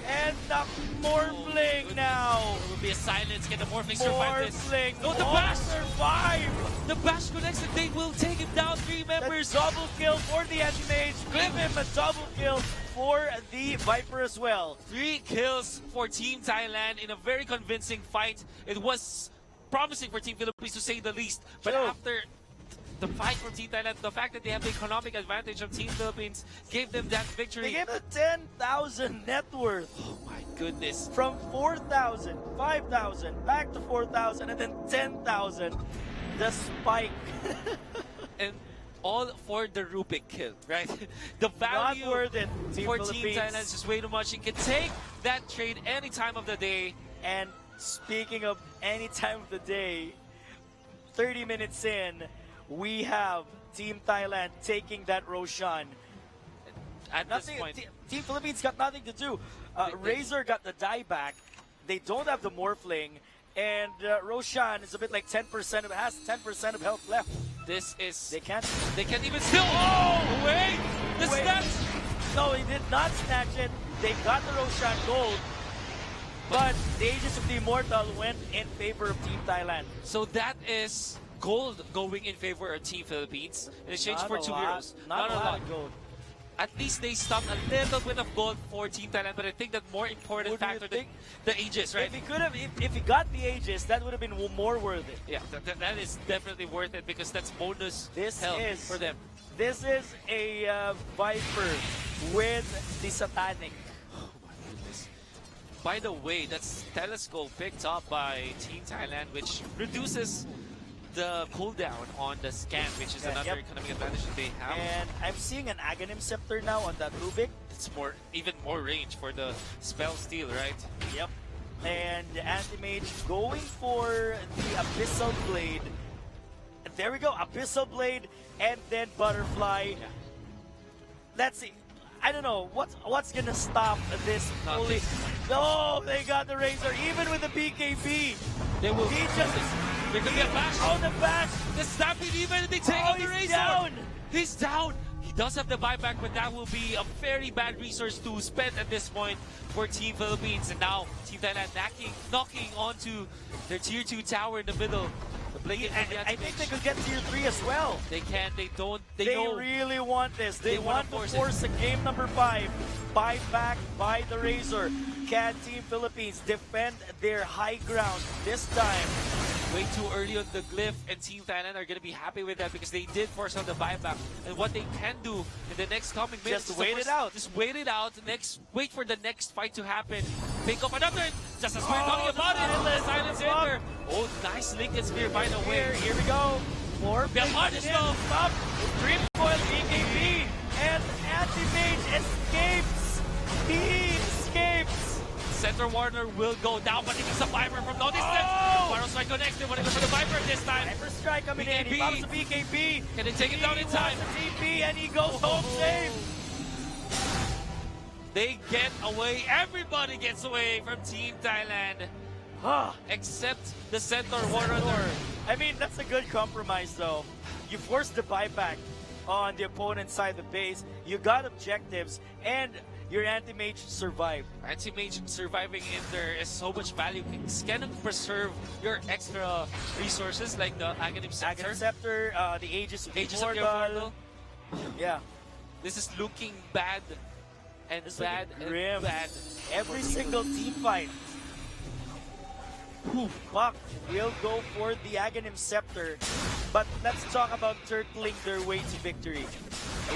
And the Morphling now. It will be a silence. Can the Morphling survive this? Morphling No, the bash! survive. The bash connects and they will take him down. 3 members. The double kill for the Anti-Mage. Give him a double kill for the Viper as well. 3 kills for Team Thailand in a very convincing fight. It was promising for Team Philippines to say the least. But after the fight from Team Thailand, the fact that they have the economic advantage of Team Philippines gave them that victory. They gave them 10,000 net worth. Oh my goodness. From 4,000, 5,000, back to 4,000, and then 10,000. the spike. And all for the Rubik kill, right? The Not value worth it, Team for Philippines. Team Thailand is just way too much. You can take that trade any time of the day. And speaking of any time of the day, 30 minutes in, we have Team Thailand taking that Roshan. At Nothing. this point, Team Philippines got nothing to do. Razor got the dieback. They don't have the Morphling. And Roshan is a bit like 10% of has 10% of health left. this is They can't. they can even still. Oh wait, the Wait. snatch. No, he did not snatch it. They got the Roshan gold. But the Aegis of the Immortal went in favor of Team Thailand. So that is gold going in favor of Team Philippines in exchange Not for a 2 lot. heroes. Not a lot of gold. At least they stopped a little bit of gold for Team Thailand, but I think that more important What do you factor than think? the Aegis, right? If he could have, if he got the Aegis, that would have been more worth it. Yeah, that is definitely worth it because that's bonus This health is for them. This is a Viper with the Satanic. Oh my goodness. By the way, that's Telescope picked up by Team Thailand, which reduces the cooldown on the scan, which is Yeah, another yep. economic advantage that they have. And I'm seeing an Aghanim Scepter now on that Rubik. It's even more range for the spell steal, right? Yep. And the Anti-Mage going for the Abyssal Blade. And there we go, Abyssal Blade and then Butterfly. Yeah. Let's see. I don't know what's gonna stop this. Not Holy, this. no, they got the Razor even with the BKB. They will. He just There could be a bash. oh the bash. The Stampede even they take Oh, on the he's Razor. down. He's down. He does have the buyback, but that will be a very bad resource to spend at this point for Team Philippines. And now Team Thailand knocking onto their tier 2 tower in the middle. The blanket from the I think they Anti-Mage. could get tier 3 as well. They can. They don't. They, They know. really want this. They, They wanna want to force it. force a game number 5. Buyback by the Razor. Can Team Philippines defend their high ground this time? Way too early on the glyph, and Team Thailand are going to be happy with that because they did force out the buyback. And what they can do in the next coming minutes, Just wait it out. Just wait it out. Wait for the next fight to happen. Pick up another. Just as we're Oh, talking about it, silence. the silence in there. Oh, nice Lincoln Spear by the way. Here we go. More The hardest though. Stop. Dream Coil BKB and Anti-Mage escapes. He escapes. Center Warner will go down, but he gets a Viper from no distance. Oh! Final Strike connects. They want to go for the Viper this time. Hyper Strike coming in. He BKB. pops the BKB. Can they take it down in time? The TP and he goes home safe. They get away. Everybody gets away from Team Thailand. Except the Center Warner. I mean, that's a good compromise, though. You force the buyback on the opponent's side of the base. You got objectives, and your anti-mage survived. Anti-Mage surviving in there is so much value. It's gonna preserve your extra resources like the Aghanim Scepter. Aghanim Scepter, the Aegis of Aegis of the Immortal. Immortal. Yeah, This is looking bad and It's bad looking and grim. bad. every single team fight. Buck will go for the Aghanim Scepter. But let's talk about turtling their way to victory.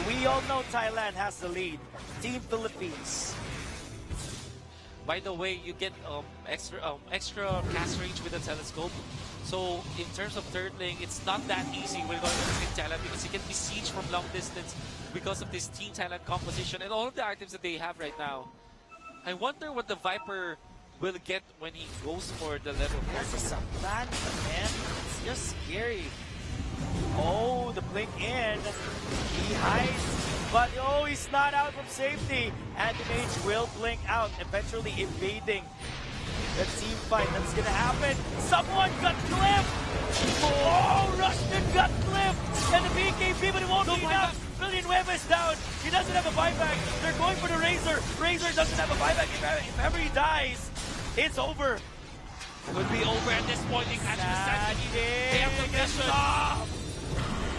We all know Thailand has the lead. Team Philippines. By the way, you get extra cast range with the telescope. So in terms of turtling, it's not that easy when going to Team Thailand because you can be sieged from long distance because of this Team Thailand composition and all of the items that they have right now. I wonder what the Viper will get when he goes for the level 30. This is a plan, man. It's just scary. Oh, the blink in. He hides, but oh, he's not out from safety. Anti-Mage will blink out, eventually evading the team fight. That's gonna happen. Someone got clipped. Oh, Rushton got clipped. And the BKB, but it won't be enough. Villanueva is down. He doesn't have a buyback. They're going for the Razor. Razor doesn't have a buyback. If ever he dies, it's over. Could be over at this point. They catch the Sad second. day. They have the mission. Stop.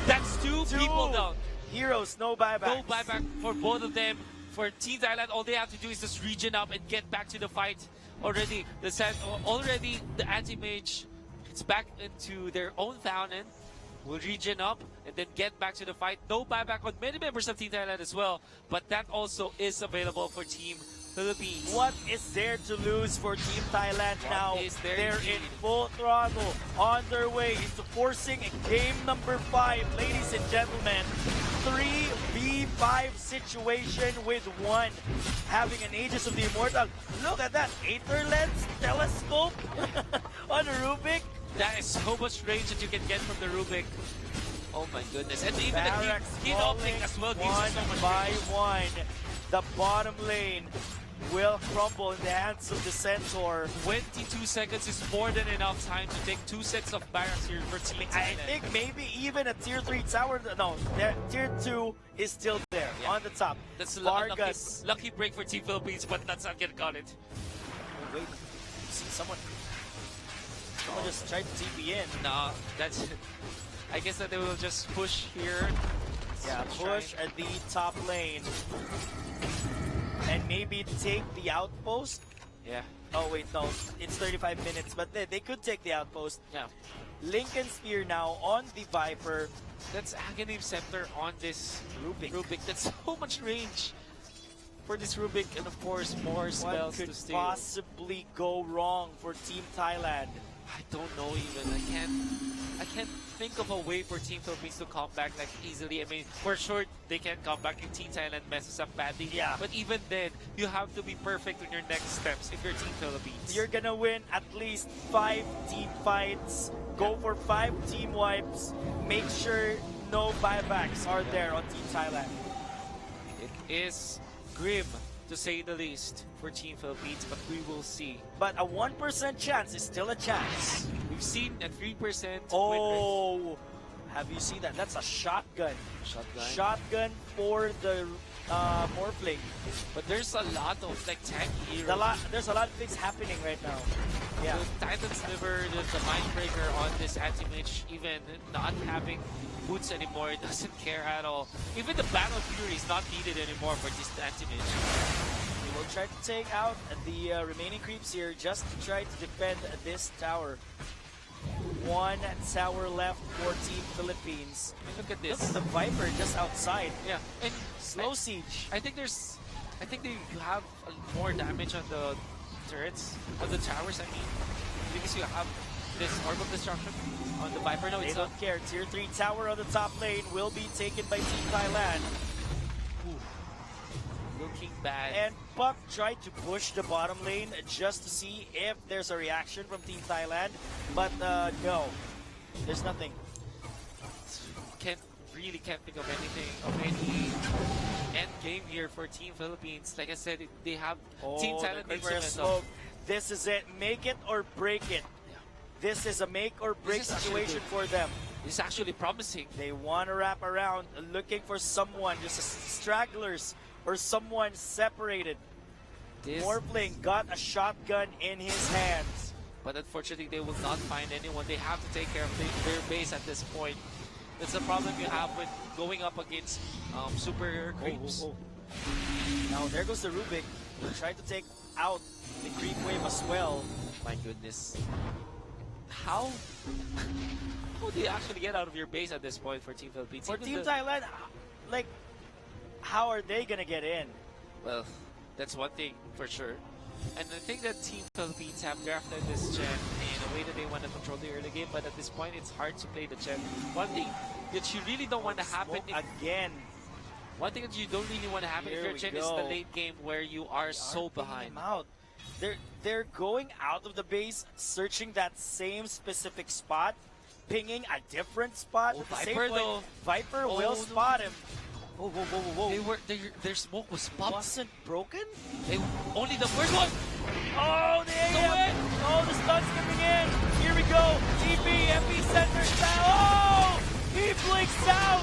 That's two people down. Heroes, no buyback. No buyback for both of them. For Team Thailand, all they have to do is just regen up and get back to the fight. Already the anti-mage is back into their own fountain. Will regen up and then get back to the fight. No buyback on many members of Team Thailand as well, but that also is available for Team Philippines. What is there to lose for Team Thailand now? is there They're indeed? in full throttle on their way into forcing game number 5. Ladies and gentlemen, 3v5 situation with one having an Aegis of the Immortal. Look at that, Aether Lens telescope on the Rubik. That is so much range that you can get from the Rubik. Oh my goodness. And even Barracks the heat optic falling as well gives you so much by range. one. The bottom lane will crumble in the hands of the Centaur. 22 seconds is more than enough time to take 2 sets of barracks here for Team I Thailand. think maybe even a tier 3 tower. No, tier 2 is still there Yeah. on the top. That's a Vargas. lucky break for Team Philippines, but that's not gonna got it. Oh, wait, see someone just tried to TP in. No, that's. I guess that they will just push here. Yeah, push at the top lane. And maybe take the outpost. Yeah, Oh wait, no, it's 35 minutes, but they could take the outpost. yeah. Lincoln Spear now on the Viper. That's Aghanim Scepter on this Rubik. That's so much range for this Rubik, and of course more What spells could to steal. possibly go wrong for Team Thailand? I don't know even. I can't think of a way for Team Philippines to come back like easily. I mean, for sure they can come back if Team Thailand messes up badly. Yeah. But even then, you have to be perfect on your next steps if you're Team Philippines. You're gonna win at least 5 team fights. Go for 5 team wipes. Make sure no buybacks are there on Team Thailand. It is grim, to say the least, for Team Philippines, but we will see. But a 1% chance is still a chance. We've seen a 3% win rate. Oh, have you seen that? That's a shotgun. Shotgun. Shotgun for the Morphling. But there's a lot of like tanky heroes. There's a lot of things happening right now. Yeah. The Titan's Liver, the Mindbreaker on this anti-mage, even not having boots anymore, doesn't care at all. Even the Battle Fury is not needed anymore for this anti-mage. We will try to take out the remaining creeps here just to try to defend this tower. 1 tower left for Team Philippines. I mean, look at Look this. at the Viper just outside. Yeah, and Slow siege. I think they have more damage on the turrets, on the towers. I mean, because you have this Orb of Destruction on the Viper. No, They it's don't not. care. Tier 3 tower on the top lane will be taken by Team Thailand. Looking bad. And Puck tried to push the bottom lane just to see if there's a reaction from Team Thailand. But no, there's nothing. Can't think of anything of any end game here for Team Philippines. Like I said, they have Team Oh, Thailand the needs Reaper to smoke. This is it. Make it or break it. This is a make or break is actually situation good. for them. It's actually promising. They want to wrap around, looking for someone, just stragglers or someone separated. This, Morphling got a shotgun in his hands. but unfortunately, they will not find anyone. They have to take care of their base at this point. That's the problem you have with going up against super creeps. Now there goes the Rubik. Trying to take out the creep wave as well. My goodness. How do you actually get out of your base at this point for Team Philippines? For Even Team the- Thailand, like, how are they gonna get in? Well, that's one thing for sure. And I think that Team Philippines have drafted this gen in a way that they want to control the early game, but at this point it's hard to play the gen. One thing that you really don't want to happen Smoke again. one thing that you don't really want to happen Here if your we gen is the go. late game where you are so Pinging behind. them out. They're going out of the base, searching that same specific spot, pinging a different spot. Oh, At the same Viper, point, though. Viper Oh, will no. spot him. Whoa, whoa, whoa, whoa, whoa. Their smoke was popped. Wasn't broken? Only the first one. Oh, the AM! Oh, the stun's coming in. Here we go. TP, epicenter down. Oh! He blinks out.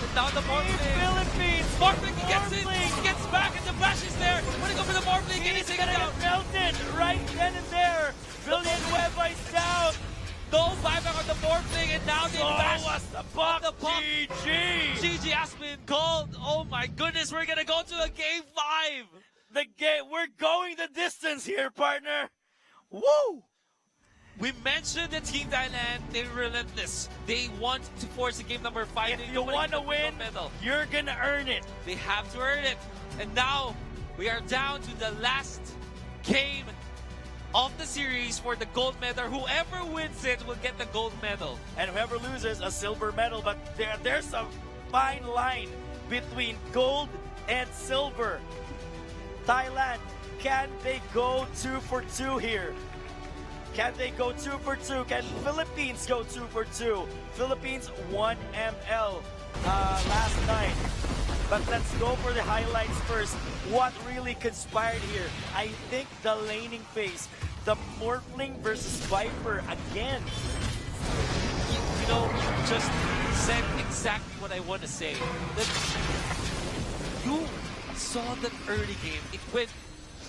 And now the Team Morphling. Philippines. Morphling, he gets in. Morphling. He gets back, and the flash is there. Wanna go for the Morphling, and He's he's gonna taken get out. melted right then and there. Villanueva is down. No buyback on the Morphling, and now they bash. what's the puck? The puck. GG. GG has been called. Oh my goodness, we're gonna go to a game 5. The game. We're going the distance here, partner. Woo! We mentioned that Team Thailand, they're relentless. They want to force a game number 5. If They you don't want to give win, them medal. you're gonna earn it. They have to earn it. And now, We are down to the last game of the series for the gold medal. Whoever wins it will get the gold medal. And whoever loses a silver medal. But there's a fine line between gold and silver. Thailand, can they go 2 for 2 here? Can they go 2 for 2? Can Philippines go 2 for 2? Philippines 1 ML last night. But let's go for the highlights first. What really conspired here? I think the laning phase, the Morphling versus Viper again. You know, you just said exactly what I want to say. That you saw that early game. It went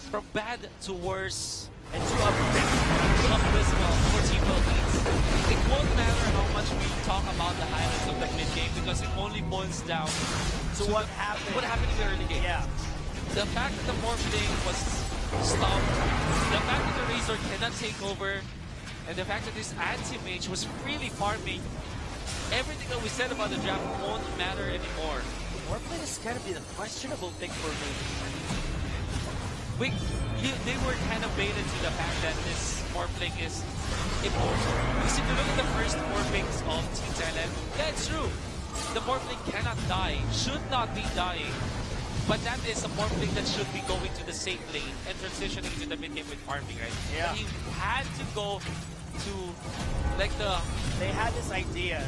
from bad to worse And to abysmal for Team Philippines. It won't matter how much we talk about the highlights of the mid game because it only boils down to what happened. What happened in the early game? Yeah. The fact that the Morphling was stopped, the fact that the Razor cannot take over, and the fact that this anti-mage was freely farming, everything that we said about the draft won't matter anymore. Morphling is going to be the questionable pick for me. They were kind of baited to the fact that this Morphling is immortal. Because if you look at the first 4 picks of Team Thailand, yeah, it's true. The Morphling cannot die, should not be dying. But that is a Morphling that should be going to the safe lane and transitioning to the mid game with farming, right? Yeah. But he had to go to like the... They had this idea,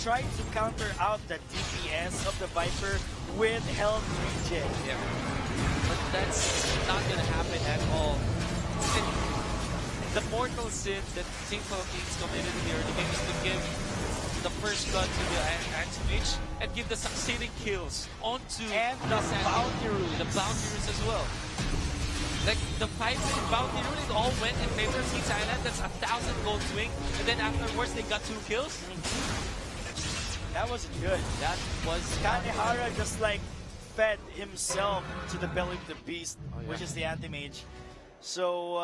try to counter out the DPS of the Viper with Health Regen. Yeah. But that's not gonna happen at all. And the mortal sin that Team Philippines committed in the early game is to give the first blood to the anti-mage and give the succeeding kills onto And the bounty runes. The bounty runes as well. Like the 5-minute bounty rune, it all went in favor of Team Thailand. That's 1,000 gold swing, and then afterwards they got 2 kills. That wasn't good. That was Kanehara just like fed himself to the belly of the beast, yeah. which is the anti-mage. So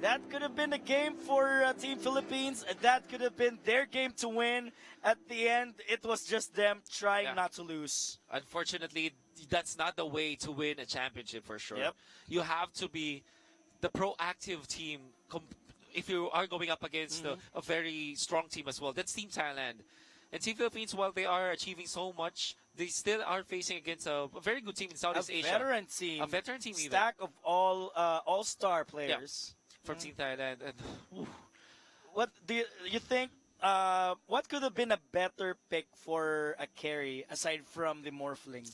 that could have been the game for Team Philippines. That could have been their game to win. At the end, it was just them trying not to lose. Unfortunately, that's not the way to win a championship for sure. Yep. You have to be the proactive team if you are going up against a very strong team as well. That's Team Thailand. And Team Philippines, while they are achieving so much, they still are facing against a very good team in Southeast Asia. Veteran team. A veteran team even. Stack of all-star players. From Team Thailand. And what do you think? What could have been a better pick for a carry aside from the Morphling?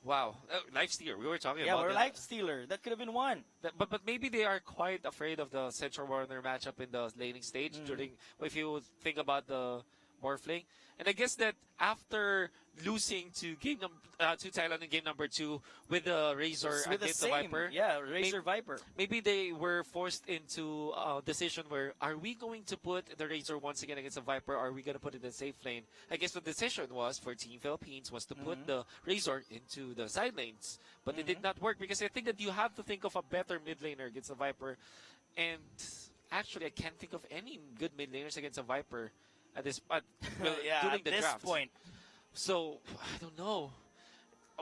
wow, Life Stealer. We were talking Yeah, about we're it. Life Stealer. That could have been one. But maybe they are quite afraid of the Central Warner matchup in the laning stage during, if you think about the Morphling. And I guess that after losing to to Thailand in game number 2 with the Razor With against the the same, Viper, yeah, Razor Viper. maybe they were forced into a decision where, are we going to put the Razor once again against the Viper, or are we going to put it in the safe lane? I guess the decision was for Team Philippines was to put the Razor into the side lanes. But it did not work because I think that you have to think of a better mid laner against the Viper. And actually, I can't think of any good mid laners against a Viper at this during the this draft. point. So, I don't know.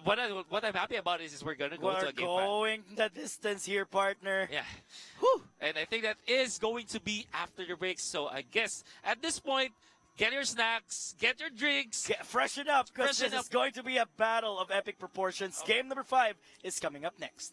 What I'm happy about is we're going to go to We're a game 5. going the distance here, partner. Yeah. Whew. And I think that is going to be after the break. So I guess at this point, get your snacks, get your drinks. Freshen up, because Freshen this up. is going to be a battle of epic proportions. Game number 5 is coming up next.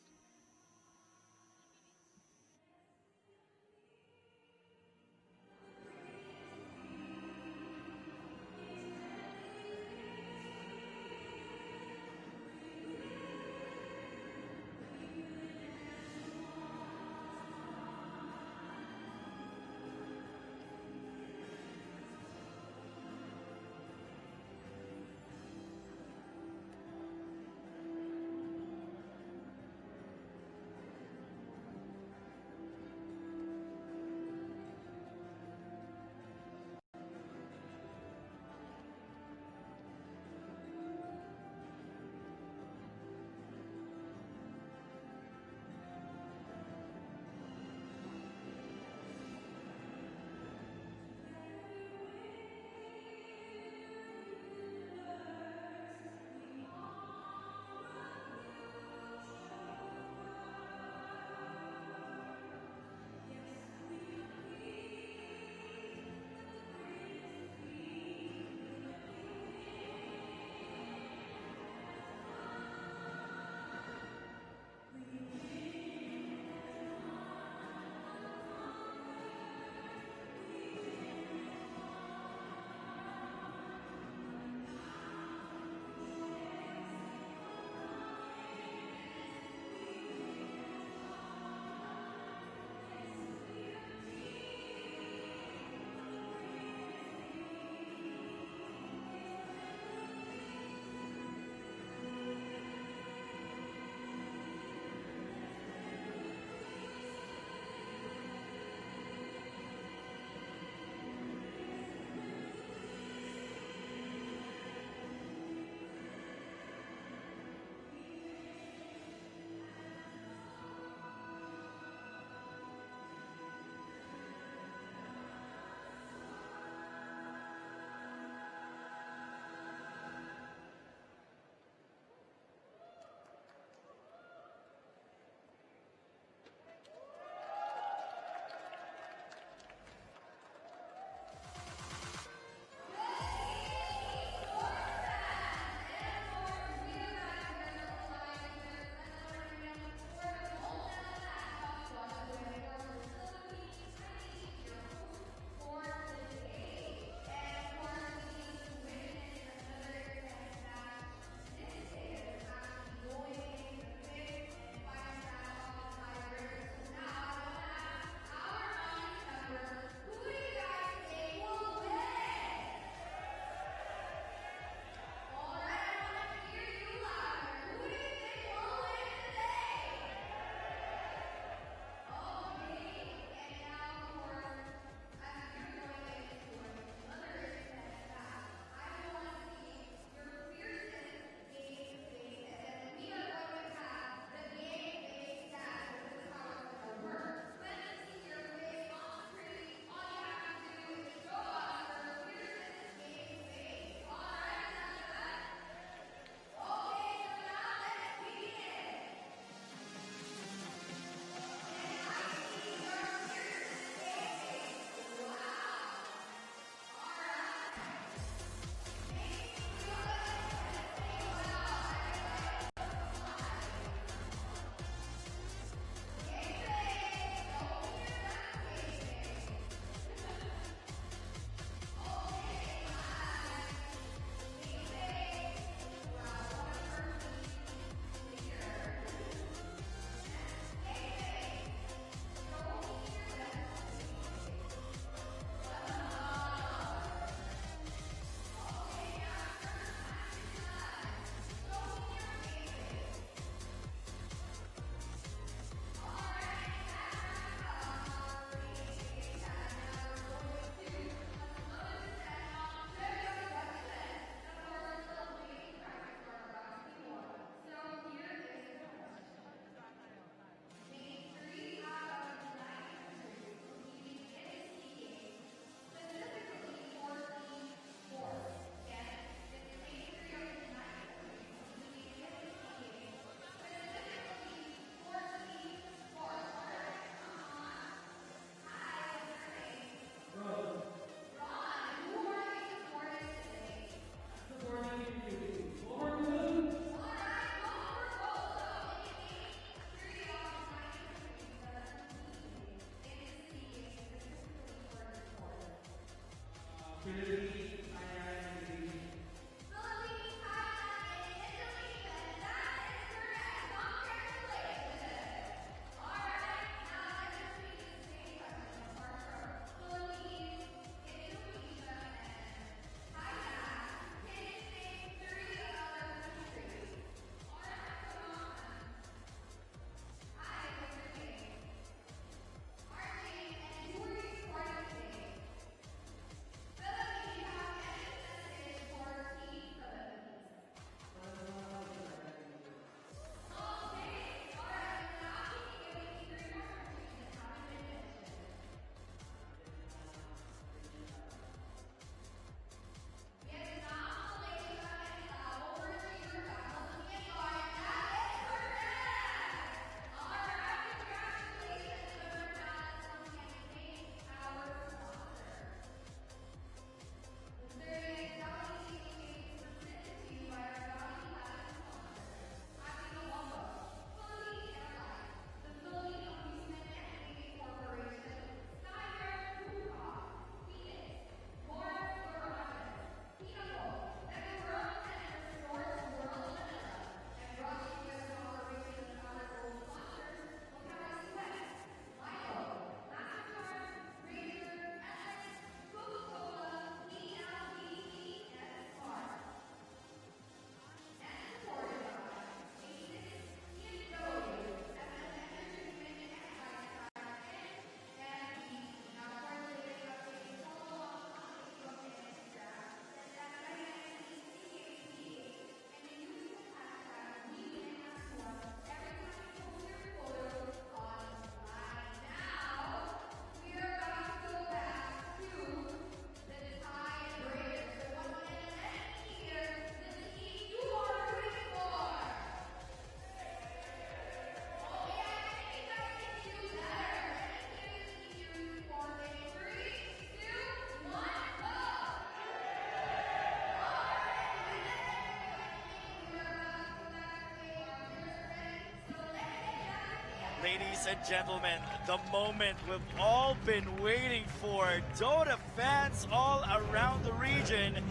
Ladies and gentlemen, the moment we've all been waiting for. Dota fans all around the region.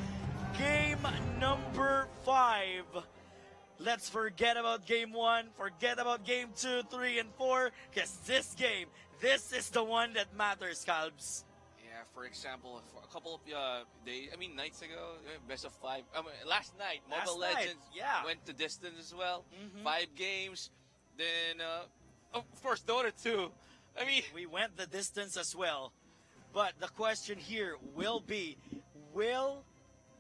Game number 5. Let's forget about game 1, forget about game 2, 3, and 4, because this game, this is the one that matters, Calbs. Yeah, for example, for a couple of nights ago, best of 5. Last night, Last Mobile night, Legends yeah. went to distance as well. Mhm. 5 games. Then, of course, Dota 2. I mean, We went the distance as well. But the question here will be, will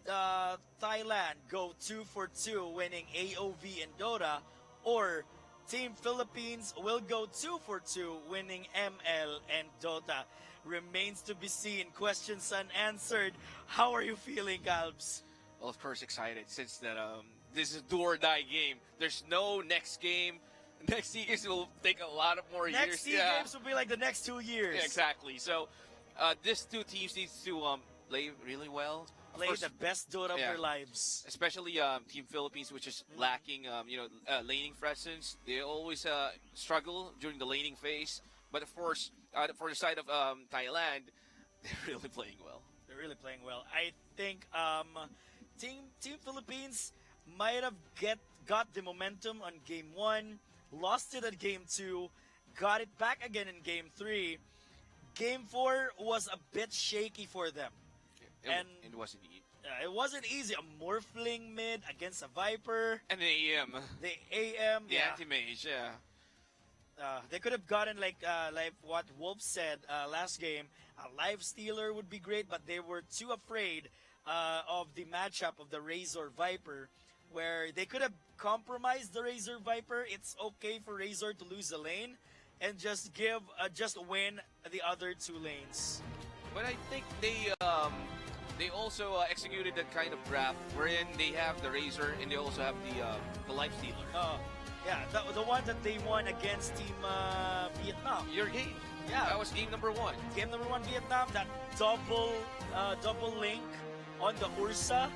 Thailand go 2 for 2 winning AOV in Dota, or Team Philippines will go 2 for 2 winning ML and Dota? Remains to be seen. Questions unanswered. How are you feeling, Calbs? well, of course, excited since that this is a do or die game. There's no next game. Next SEA games will take a lot of more years. Next SEA games will be like the next 2 years. Yeah, exactly. So, these two teams needs to play really well. Of Play course, the best Dota of yeah. their lives. especially Team Philippines, which is lacking, laning presence. They always struggle during the laning phase. But of course, for the side of Thailand, they're really playing well. They're really playing well. I think Team Philippines might have got the momentum on game 1, lost it at game 2, got it back again in game 3. Game 4 was a bit shaky for them. It wasn't easy. It wasn't easy. A Morphling mid against a Viper. And the AM, The AM, the yeah. anti-mage, yeah. They could have gotten like what Wolf said last game. A life stealer would be great, but they were too afraid of the matchup of the Razor Viper, where they could have compromised the Razor Viper. It's okay for Razor to lose a lane and just win the other 2 lanes. But I think they also executed that kind of draft wherein they have the Razor and they also have the Life Stealer. Yeah, the one that they won against Team Vietnam. Your game. Yeah. That was game number 1. Game number 1 Vietnam, that double link on the Ursa,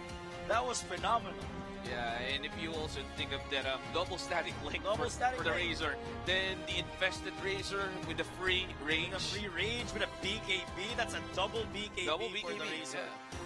that was phenomenal. Yeah, and if you also think of that double static link Double static for the link. Razor, then the infested Razor with the free range. The free range with a BKB. That's a double BKB, Double for the BKB, Razor. yeah.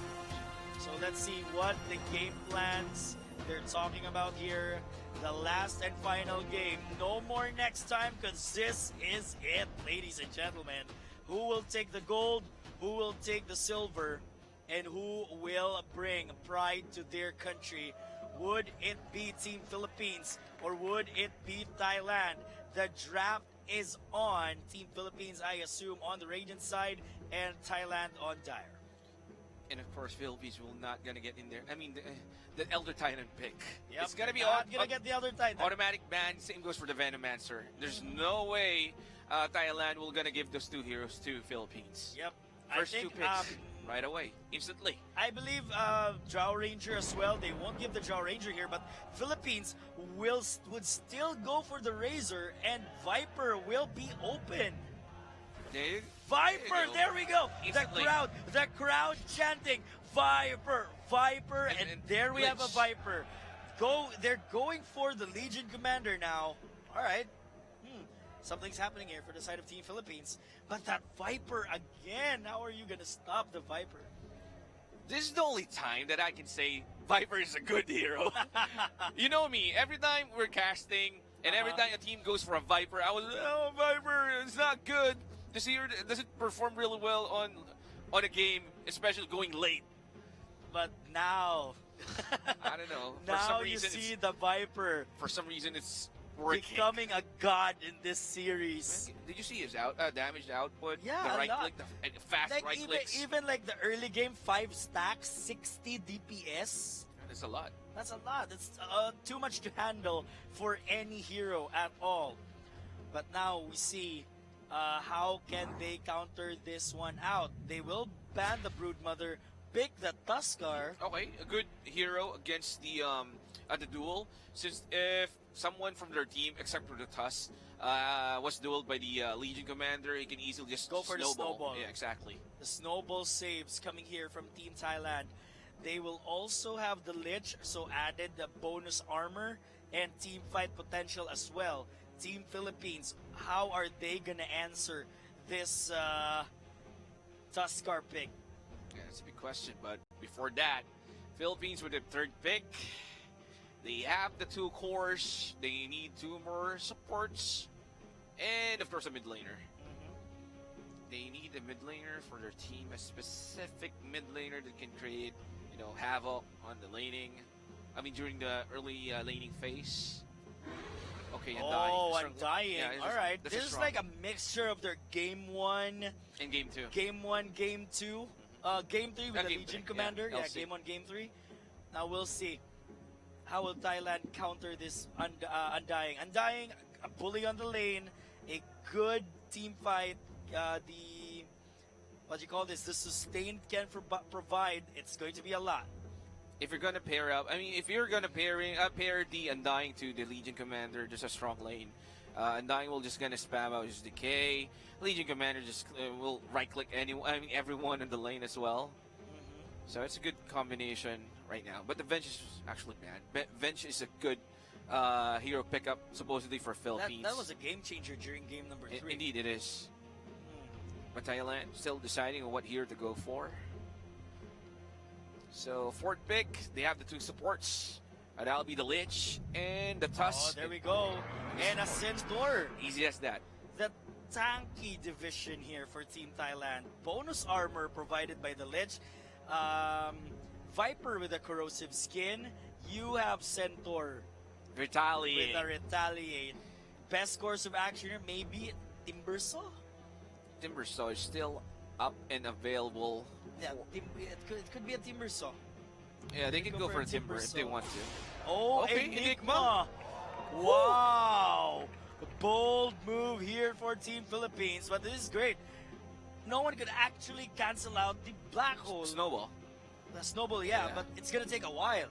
So let's see what the game plans they're talking about here. The last and final game. No more next time because this is it, ladies and gentlemen. Who will take the gold? Who will take the silver? And who will bring pride to their country? Would it be Team Philippines or would it be Thailand? The draft is on. Team Philippines, I assume, on the Radiant side and Thailand on Dire. And of course, Philippines will not gonna get in there. I mean, the Elder Titan pick. Yep, It's gonna be not gonna get the other Titan. automatic ban. Same goes for the Venomancer. There's no way Thailand will gonna give those two heroes to Philippines. Yep. First I two think, picks right away, instantly. I believe Drow Ranger as well. They won't give the Drow Ranger here, but Philippines would still go for the Razor, and Viper will be open. Viper, there we go. Instantly. The crowd chanting Viper, Viper, and there we have a glitch. Viper. They're going for the Legion Commander now. All right. Something's happening here for the side of Team Philippines. But that Viper again, how are you gonna stop the Viper? This is the only time that I can say Viper is a good hero. You know me, every time we're casting and every time a team goes for a Viper, I was, oh, Viper, it's not good. This hero doesn't perform really well on a game, especially going late. But now, I don't know. For now some you reason, see the Viper for some reason it's working. becoming a god in this series. Did you see his damaged output? Yeah, the a right lot. click, the fast Like right even, clicks. even like the early game, 5 stacks, 60 DPS. That's a lot. That's a lot. That's too much to handle for any hero at all. But now we see how can they counter this one out. They will ban the Broodmother, pick the Tuskar. Okay, a good hero against the duel. Since if someone from their team, except for the Tusk, was dueled by the Legion Commander, he can easily just Go for the snowball. Yeah, exactly. The snowball saves coming here from Team Thailand. They will also have the Lich, so added the bonus armor and team fight potential as well. Team Philippines, how are they gonna answer this Tuskar pick? Yeah, that's a big question. But before that, Philippines with the third pick. They have the 2 cores. They need 2 more supports. And of course a mid laner. They need a mid laner for their team. A specific mid laner that can create, havoc on the laning. I mean, during the early laning phase. Okay, Undying. Oh, Strong- Undying. Yeah, All right. that's a This is strong- like a mixture of their game 1, in game 2. game 1, game 2, game 3 with the Game Legion 3, yeah, Commander. Yeah, LC. game 1, game 3. Now we'll see. How will Thailand counter this Undying? Undying, a bully on the lane, a good team fight. The sustain can provide. It's going to be a lot. If you're gonna pair up, if you're gonna pair the Undying to the Legion Commander, just a strong lane. Undying will just gonna spam out his decay. Legion Commander just will right click everyone in the lane as well. So it's a good combination right now. But the Venge is actually bad. Venge is a good hero pickup supposedly for Philippines. That was a game changer during game number 3. Indeed, it is. But Thailand still deciding on what hero to go for. So fourth pick, they have the 2 supports. That'll be the Lich and the Tusk. Oh, there we go. And a Centaur. Easy as that. The tanky division here for Team Thailand. Bonus armor provided by the Lich. Viper with a corrosive skin. You have Centaur Retaliate. with a Retaliate. Best course of action here, maybe Timbersaw? Timbersaw is still up and available. Yeah, it could be a Timbersaw. Yeah, they can go for a Timber if they Timbersaw. want to. Oh, Okay, Enigma! Wow! Bold move here for Team Philippines, but this is great. No one could actually cancel out the black hole. Snowball. The snowball, yeah, Yeah. but it's gonna take a while.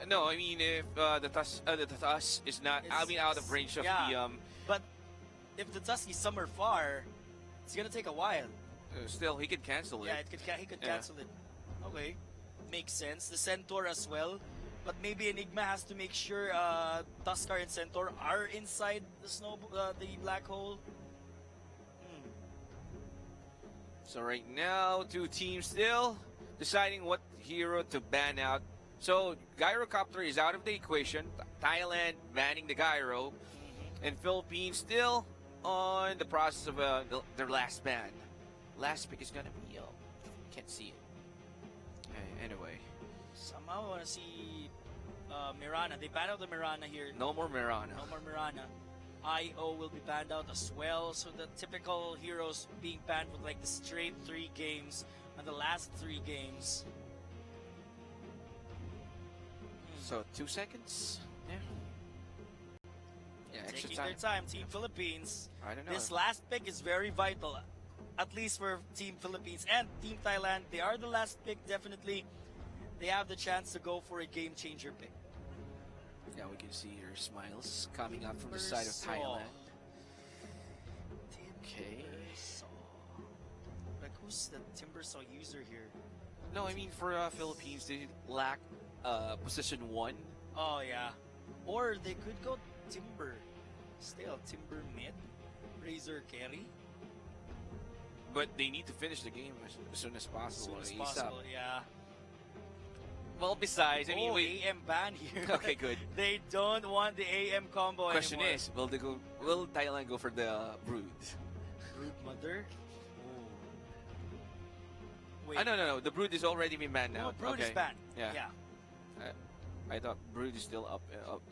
No, if the Tusk is not, out of range of yeah. But if the Tusk is somewhere far, it's gonna take a while. still he could cancel it. Yeah, he could Yeah. cancel it. Okay, makes sense. The Centaur as well. But maybe Enigma has to make sure Tuskar and Centaur are inside the black hole. So right now, two teams still deciding what hero to ban out. So Gyrocopter is out of the equation. Thailand banning the Gyro, and Philippines still on the process of their last ban. Last pick is gonna be can't see it. Anyway, Somehow I want to see Mirana. They banned out the Mirana here. no more Mirana. No more Mirana. IO will be banned out as well. So the typical heroes being banned with like the straight 3 games and the last 3 games. So 2 seconds. Yeah. Yeah, extra Taking time. their time, Team Philippines. I don't know. This last pick is very vital, at least for Team Philippines and Team Thailand. They are the last pick, definitely. They have the chance to go for a game changer pick. Yeah, we can see her smiles coming up from the side of Thailand. Okay. Like, who's the Timbersaw user here? No, I mean for Philippines, they lack position 1. Oh, yeah. Or they could go Timber. Still, Timber mid. Razor carry. But they need to finish the game as soon as As possible. soon as ASAP. possible, yeah. Well, besides, I mean, Oh, we, AM ban here. okay, good. They don't want the AM combo Question anymore. is, will Thailand go for the Brood? Brood Mother? Wait. No. The Brood is already been banned now. No, Brood okay. is banned. Yeah. Yeah. I thought Brood is still up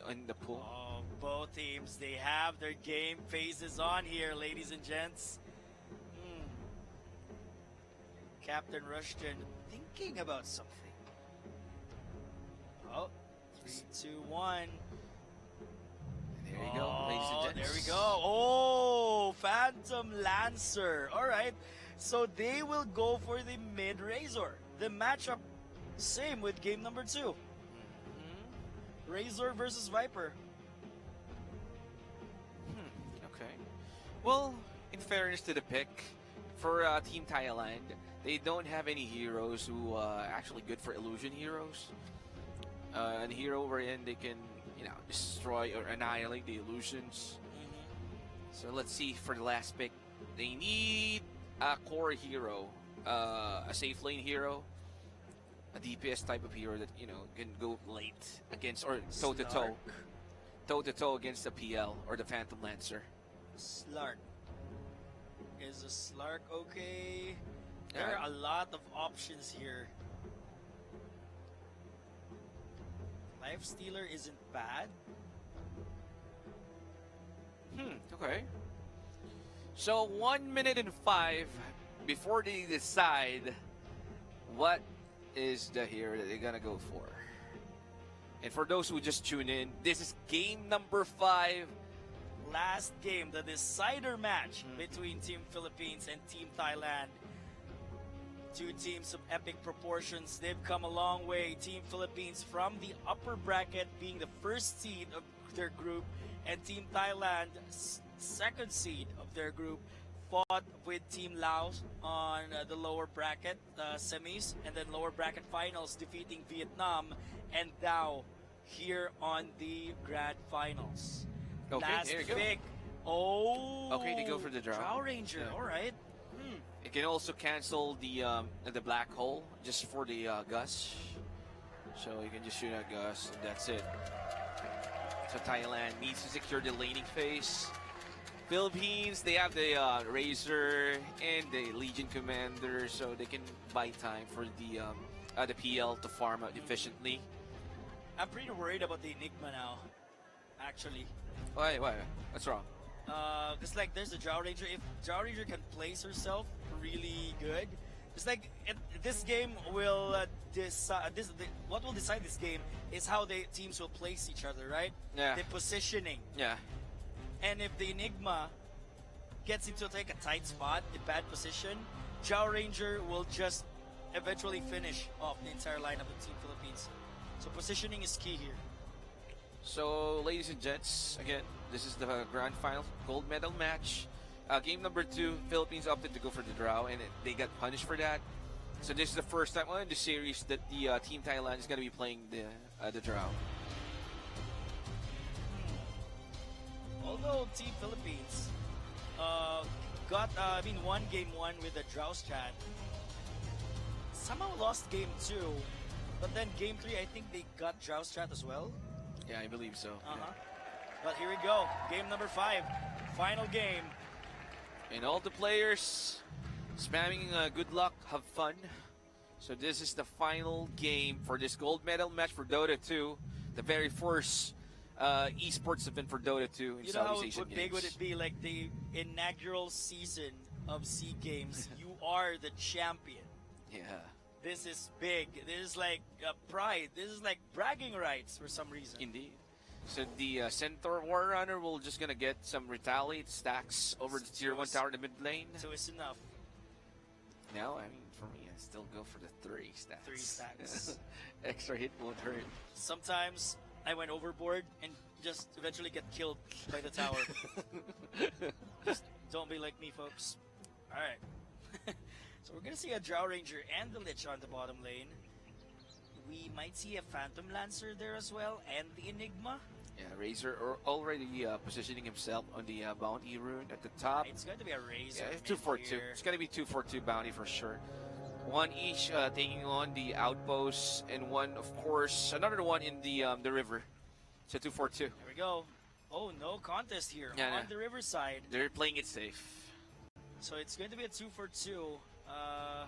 in the pool. Oh, both teams, they have their game phases on here, ladies and gents. Captain Rushton thinking about something. Oh, 3, 2, 1. There you go, ladies and gents. There we go. Oh, Phantom Lancer. All right. So they will go for the mid Razor. The matchup, same with game number 2. Razor versus Viper. Okay. Well, in fairness to the pick, for Team Thailand, they don't have any heroes who actually good for illusion heroes. An hero wherein they can, destroy or annihilate the illusions. So let's see for the last pick. They need a core hero, a safe lane hero, a DPS type of hero that can go late against or toe to toe against the PL or the Phantom Lancer. Slark. Is a Slark okay? There are a lot of options here. Life Stealer isn't bad. Okay. So 1 minute and 5 before they decide what is the hero that they're gonna go for. And for those who just tune in, this is game number 5. Last game, the decider match between Team Philippines and Team Thailand. Two teams of epic proportions. They've come a long way. Team Philippines from the upper bracket being the first seed of their group, and Team Thailand, second seed of their group, fought with Team Laos on the lower bracket semis, and then lower bracket finals, defeating Vietnam and Dao here on the grand finals. Okay, Last there you go. pick. Oh. Okay, they go for the Drow. Drow Ranger. Yeah. All right. It can also cancel the black hole just for the gush. So you can just shoot at gush, and that's it. So Thailand needs to secure the laning phase. Philippines, they have the Razor and the Legion Commander, so they can buy time for the PL to farm out efficiently. I'm pretty worried about the Enigma now, actually. Why? What's wrong? Because like there's a Drow Ranger. If Drow Ranger can place herself really good, it's like this game will decide. What will decide this game is how the teams will place each other, right? Yeah. The positioning. Yeah. And if the Enigma gets into like a tight spot, a bad position, Drow Ranger will just eventually finish off the entire lineup of Team Philippines. So positioning is key here. So, ladies and gents, again, this is the grand final gold medal match. Game number 2, Philippines opted to go for the Drow, and they got punished for that. So this is the first time in the series that the Team Thailand is going to be playing the draw. Although Team Philippines won game 1 with the draw strat, somehow lost game 2, but then game 3 I think they got draw strat as well. Yeah, I believe so. But here we go, game number 5, final game. And all the players spamming good luck, have fun. So this is the final game for this gold medal match for Dota 2, the very first esports event for Dota 2 in You know how Southeast Asian big would Games. it be, like the inaugural season of SEA Games? You are the champion. Yeah. This is big. This is like pride. This is like bragging rights for some reason. Indeed. So the Centaur Warrunner will just gonna get some retaliate stacks over the tier 1 tower in the mid lane. 2 is enough. Now, I mean, for me, I still go for the 3 stacks. 3 stacks. Extra hit won't hurt. Sometimes I went overboard and just eventually get killed by the tower. Just don't be like me, folks. Alright. So we're gonna see a Drow Ranger and the Lich on the bottom lane. We might see a Phantom Lancer there as well, and the Enigma. Yeah, Razor already positioning himself on the bounty rune at the top. It's going to be a Razor. Yeah, 2-4-2. It's gonna be 2-4-2 bounty for sure. One each taking on the outposts, and one, of course, another one in the river. So 2-4-2. Here we go. Oh, no contest here on the riverside. They're playing it safe. So it's going to be a 2-4-2. Oh,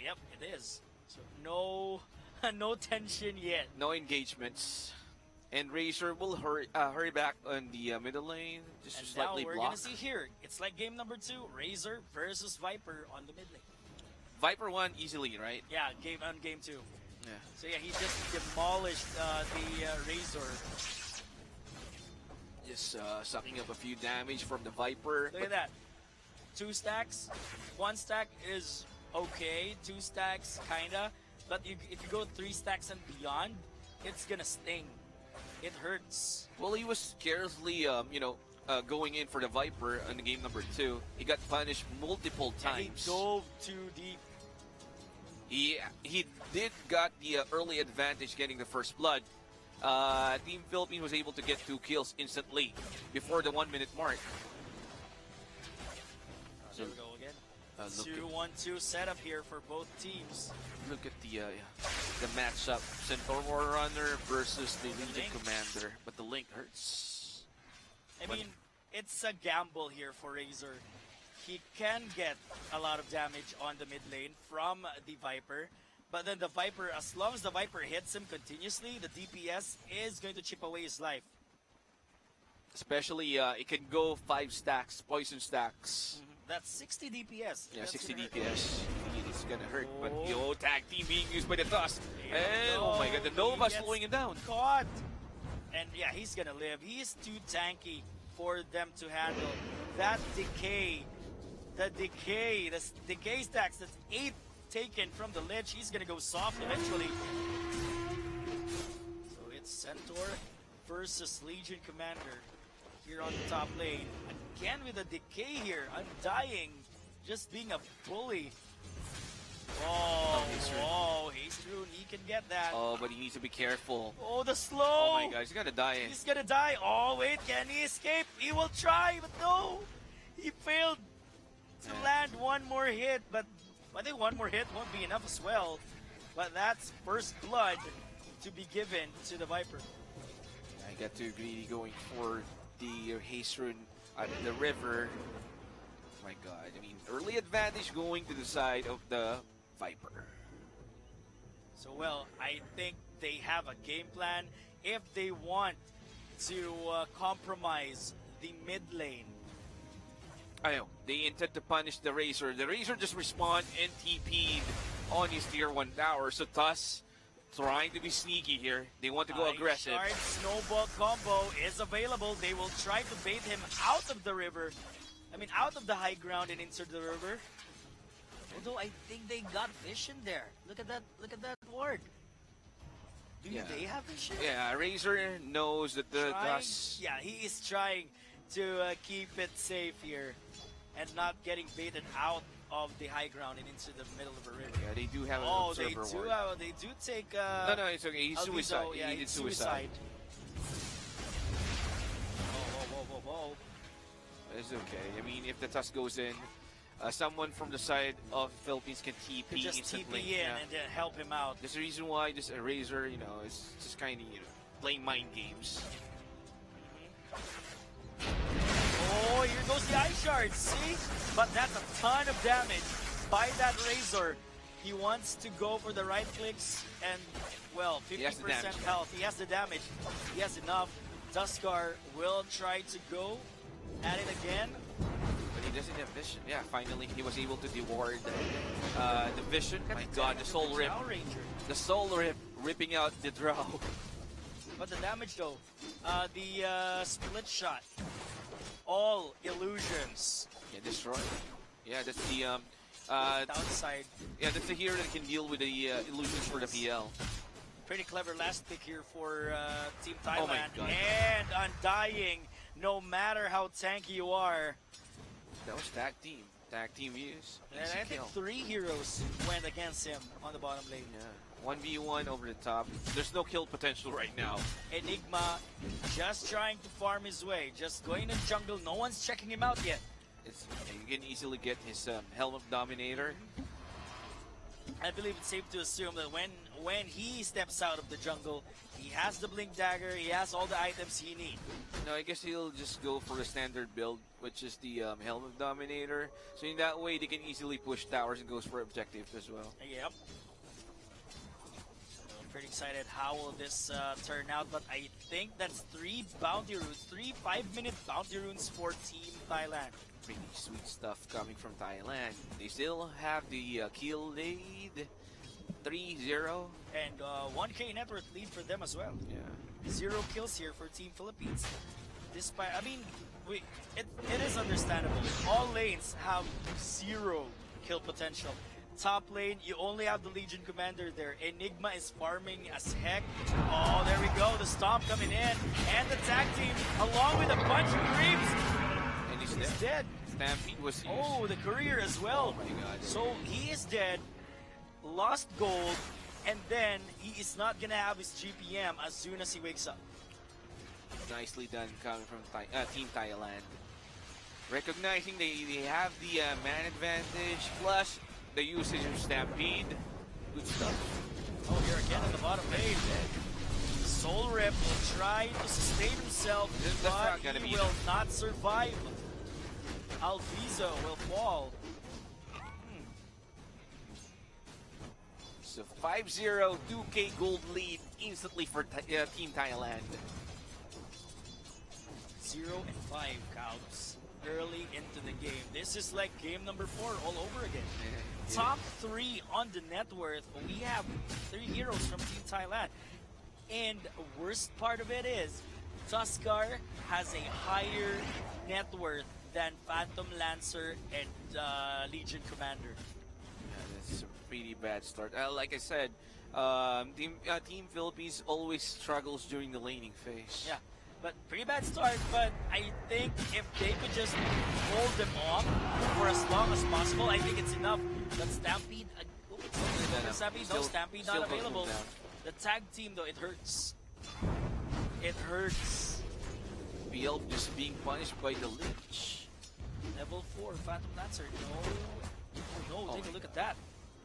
yep, it is. So no, no tension yet. No engagements. And Razor will hurry back on the middle lane, just And to now slightly we're block. gonna see here. It's like game number 2, Razor versus Viper on the mid lane. Viper won easily, right? Yeah, game 2. Yeah. So yeah, he just demolished the Razor. Just sucking up a few damage from the Viper. Look at that. 2 stacks. 1 stack is okay. 2 stacks, kinda. But if you go 3 stacks and beyond, it's gonna sting. It hurts. Well, he was carelessly, going in for the Viper on the game number 2. He got punished multiple And times. he dove too deep. He did got the early advantage getting the first blood. Team Philippines was able to get 2 kills instantly before the 1 minute mark. There we go again. Look 2-1-2 setup here for both teams. Look at the matchup: Centaur Warrunner versus the Legion Link. Commander. But the link hurts. I mean, it's a gamble here for Razor. He can get a lot of damage on the mid lane from the Viper, but then the Viper, as long as the Viper hits him continuously, the DPS is going to chip away his life. Especially, it can go 5 stacks, poison stacks. That's 60 DPS. Yeah, That's 60 gonna hurt. DPS. It's gonna hurt. But Oh. yo, tag team being used by the Tusk. There And we oh my go. god, the He Nova gets slowing him down. Caught. And yeah, he's gonna live. He's too tanky for them to handle. That decay, the decay stacks, that's 8 taken from the Lich. He's gonna go soft eventually. So it's Centaur versus Legion Commander here on the top lane. Again with a decay here, undying, just being a bully. Oh, Haste Rune, he can get that. Oh, but he needs to be careful. Oh, the slow! Oh my god, he's gonna die. He's gonna die. Oh, wait, can he escape? He will try, but no! He failed to land one more hit, but I think one more hit won't be enough as well. But that's first blood to be given to the Viper. I got too greedy going for the Haste Rune at the river. My god, I mean, early advantage going to the side of the Viper. So, well, I think they have a game plan if they want to compromise the mid lane. I know, they intend to punish the Razor. The Razor just respawned and TP'd on his tier 1 tower. So thus, trying to be sneaky here. They want to go aggressive. Shard snowball combo is available. They will try to bait him out of the river. I mean, out of the high ground and into the river. Although I think they got vision there. Look at that ward. Do they have vision? Yeah, Razor knows that the Tusk. Yeah, he is trying to keep it safe here and not getting baited out of the high ground and into the middle of a river. Yeah, they do have an Oh, they observer do. ward. They do take. No, it's okay. He's Alviso, suicide. Yeah, He did he's suicide. Whoa. It's okay. I mean, if the Tusk goes in, someone from the side of Philippines can TP Could just instantly. TP in and then help him out. There's a reason why this Eraser, it's just kind of playing mind games. Oh, here goes the Ice Shard, see? But that's a ton of damage by that Razor. He wants to go for the right clicks and, well, 50% health. He has the damage. He has enough. Tuskar will try to go at it again. But he doesn't have vision. Yeah, finally he was able to deward the vision. My god, the Soul Rip. The Soul Rip ripping out the draw. But the damage though, the split shot, all illusions. Yeah, destroy. Yeah, that's the Downside. Yeah, that's the hero that can deal with the illusions for the PL. Pretty clever last pick here for Team Thailand. Oh my God. And Undying, no matter how tanky you are. That was tag team. Tag team views. And I think 3 heroes went against him on the bottom lane. Yeah. 1v1 over the top. There's no kill potential right now. Enigma just trying to farm his way, just going in jungle. No one's checking him out yet. You can easily get his Helm of Dominator. I believe it's safe to assume that when he steps out of the jungle, he has the Blink Dagger, he has all the items he needs. No, I guess he'll just go for the standard build, which is the Helm of Dominator. So in that way, they can easily push towers and goes for objectives as well. Yep. So I'm pretty excited how will this turn out, but I think that's 3 bounty runes, 3 5-minute bounty runes for Team Thailand. Pretty sweet stuff coming from Thailand. They still have the kill lead, 3-0. And 1K net worth lead for them as well. Yeah. 0 kills here for Team Philippines. Despite, I mean, it is understandable. All lanes have 0 kill potential. Top lane, you only have the Legion Commander there. Enigma is farming as heck. Oh, there we go. The Stomp coming in. And the tag team, along with a bunch of creeps. And He's dead. Stampede was used. Oh, the courier as well. Oh my god. So he is dead, lost gold, and then he is not gonna have his GPM as soon as he wakes up. Nicely done coming from Team Thailand. Recognizing they have the man advantage, plus the usage of Stampede. Good stuff. Oh, here again on the bottom lane. Soul Rip will try to sustain himself, but he will not survive. Alviso will fall. So 5-0, 2K gold lead instantly for Team Thailand. 0 and 5 counts early into the game. This is like game number 4 all over again. Top 3 on the net worth. We have 3 heroes from Team Thailand. And worst part of it is, Tuskar has a higher net worth than Phantom Lancer and Legion Commander. Yeah, this is a pretty bad start. Like I said, Team Philippines always struggles during the laning phase. Yeah, but pretty bad start. But I think if they could just hold them off for as long as possible, I think it's enough. But Stampede, Stampede, no Stampede not available. The tag team though, it hurts. It hurts. BL just being punished by the Lich. Level 4, Phantom Lancer. No, take a look at that.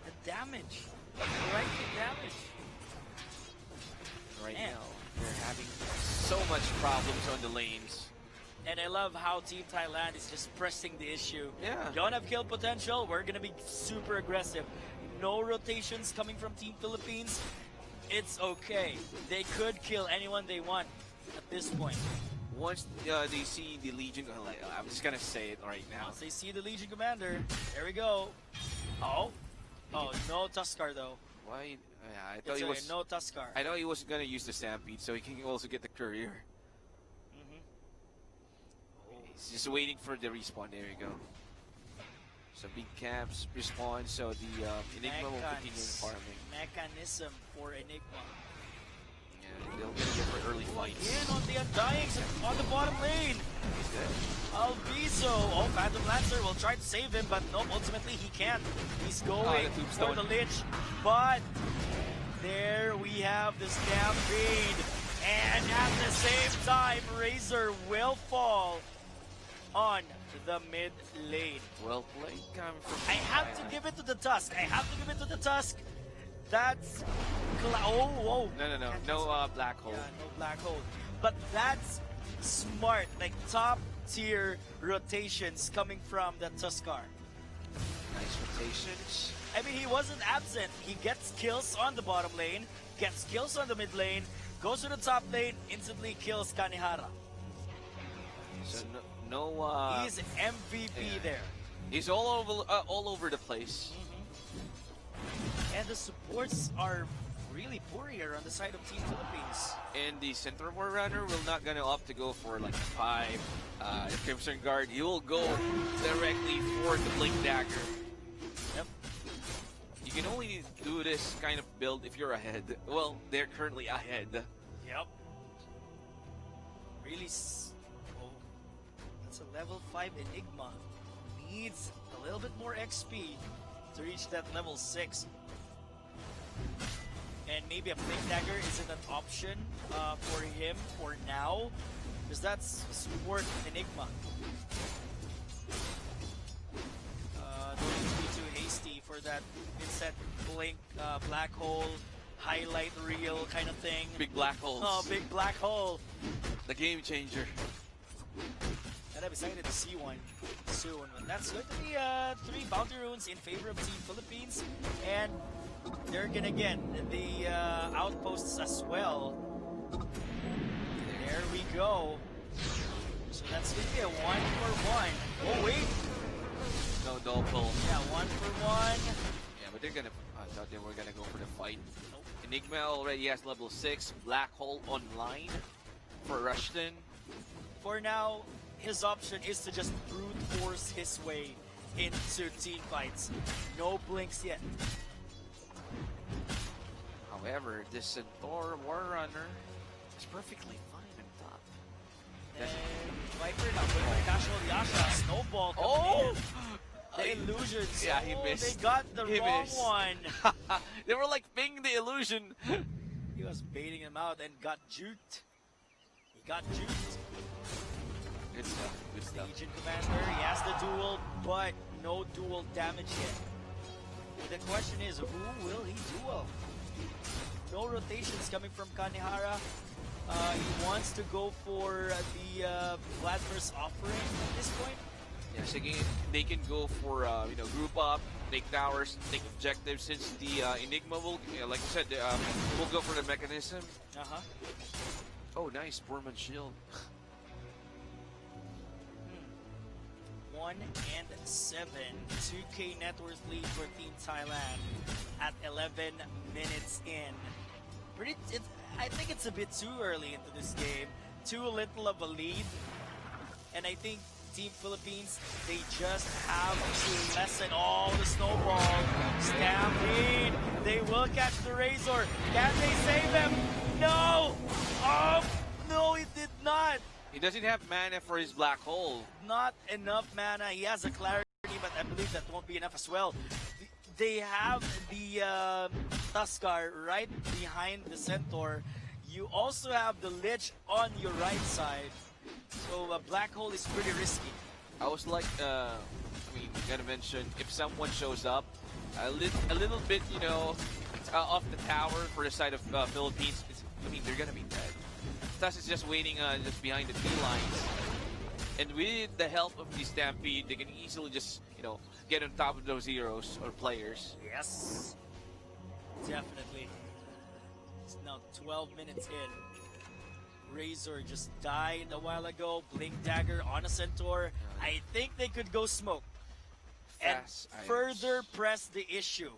The damage. Right, the damage. Right now, they're having so much problems on the lanes. And I love how Team Thailand is just pressing the issue. Yeah. Don't have kill potential, we're gonna be super aggressive. No rotations coming from Team Philippines. It's okay. They could kill anyone they want at this point. Once they see the Legion, I'm just gonna say it right now. Once they see the Legion Commander, there we go. Oh, no Tuskar though. Why? I thought he was no Tuskar. I know he was gonna use the Stampede, so he can also get the courier. He's just waiting for the respawn. There you go. So big camps respawn, so the Enigma will continue farming. Mechanism for Enigma. Yeah, Yeah, they'll get a different early fights. Again on the Undyings on the bottom lane. He's dead. Alviso. Oh, Phantom Lancer will try to save him, but no, ultimately he can't. He's going the for tombstone. the Lich, but there we have the Stampede. And at the same time, Razor will fall on the mid lane. Well played, coming from I have to give it to the Tusk. I have to give it to the Tusk. That's... Oh, whoa. No black hole. Yeah, no black hole. But that's smart, like top tier rotations coming from the Tuskar. Nice rotations. I mean, he wasn't absent. He gets kills on the bottom lane, gets kills on the mid lane, goes to the top lane, instantly kills Kanehara. So no He's MVP yeah. there. He's all over the place. And the supports are really poor here on the side of Team Philippines. And the Center War Runner will not gonna opt to go for like 5 Crimson Guard. He will go directly for the Blink Dagger. Yep. You can only do this kind of build if you're ahead. Well, they're currently ahead. Yep. Really, oh, that's a level 5 Enigma. Needs a little bit more XP to reach that level 6. And maybe a Blink Dagger isn't an option for him for now, because that's support Enigma. Don't need to be too hasty for that instead Blink, Black Hole, highlight reel kind of thing. Big black holes. Oh, big black hole. The game changer. And I'm excited to see one soon. But that's going to be 3 bounty runes in favor of Team Philippines. And they're gonna get the outposts as well. There we go. So that's gonna be a 1-for-1. Oh wait, No doppel. yeah, 1-for-1. Yeah, but they're gonna. I thought they were gonna go for the fight. Enigma already has level 6. Black Hole online for Rushton. For now, his option is to just brute force his way into team fights. No blinks yet. However, this Centaur War Runner is perfectly fine on top. And Viper now going for casual Yasha. Snowball coming in. The illusions. Yeah, he Oh, missed. They got the He wrong missed. one. They were like ping the illusion. He was baiting him out and got juked. He got juked. Good stuff. Good stuff. Legion Commander, he has the duel, but no duel damage yet. The question is, who will he duel? No rotations coming from Kanehara. He wants to go for the Vladmir's offering at this point. Yes, again, they can go for group up, take towers, take objectives. Since the Enigma will, like you said, will go for the mechanism. Oh, nice, Borman Shield. 1-7, 2K net worth lead for Team Thailand at 11 minutes in. I think it's a bit too early into this game. Too little of a lead. And I think Team Philippines, they just have to lessen all the snowball. Stampede. They will catch the Razor. Can they save him? No! Oh, no, he did not. He doesn't have mana for his black hole. Not enough mana. He has a clarity, but I believe that won't be enough as well. They have the Tuskar right behind the Centaur. You also have the Lich on your right side. So a black hole is pretty risky. I was like, gotta mention, if someone shows up, a little bit, off the tower for the side of Philippines, they're gonna be dead. Thus is just waiting just behind the tree lines. And with the help of the Stampede, they can easily just, get on top of those heroes or players. Yes. Definitely. It's now 12 minutes in. Razor just died a while ago. Blink Dagger on a Centaur. I think they could go smoke. Fast And items. further press the issue.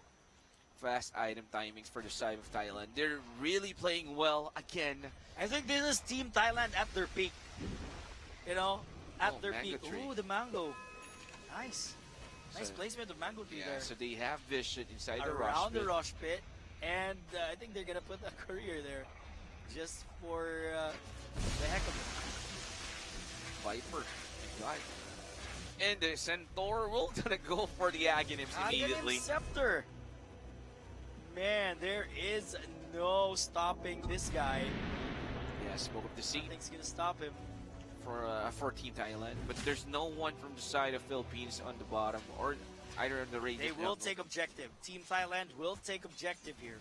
Fast item timings for the side of Thailand. They're really playing well again. I think this is Team Thailand at their peak. At their mango peak. tree. Ooh, the mango. Nice. Nice So- placement of mango tree Yeah, there. so they have vision inside the rush Around the pit. rush pit. And I think they're going to put a courier there. just for the heck of it. Viper. Right. And the Centaur will gonna go for the Aghanims immediately. Aghanim Scepter. Man, there is no stopping this guy. Yeah, Smoke of Deceit Nothing's gonna stop him. for Team Thailand, but there's no one from the side of Philippines on the bottom or either on the radio. They will take objective. Team Thailand will take objective here.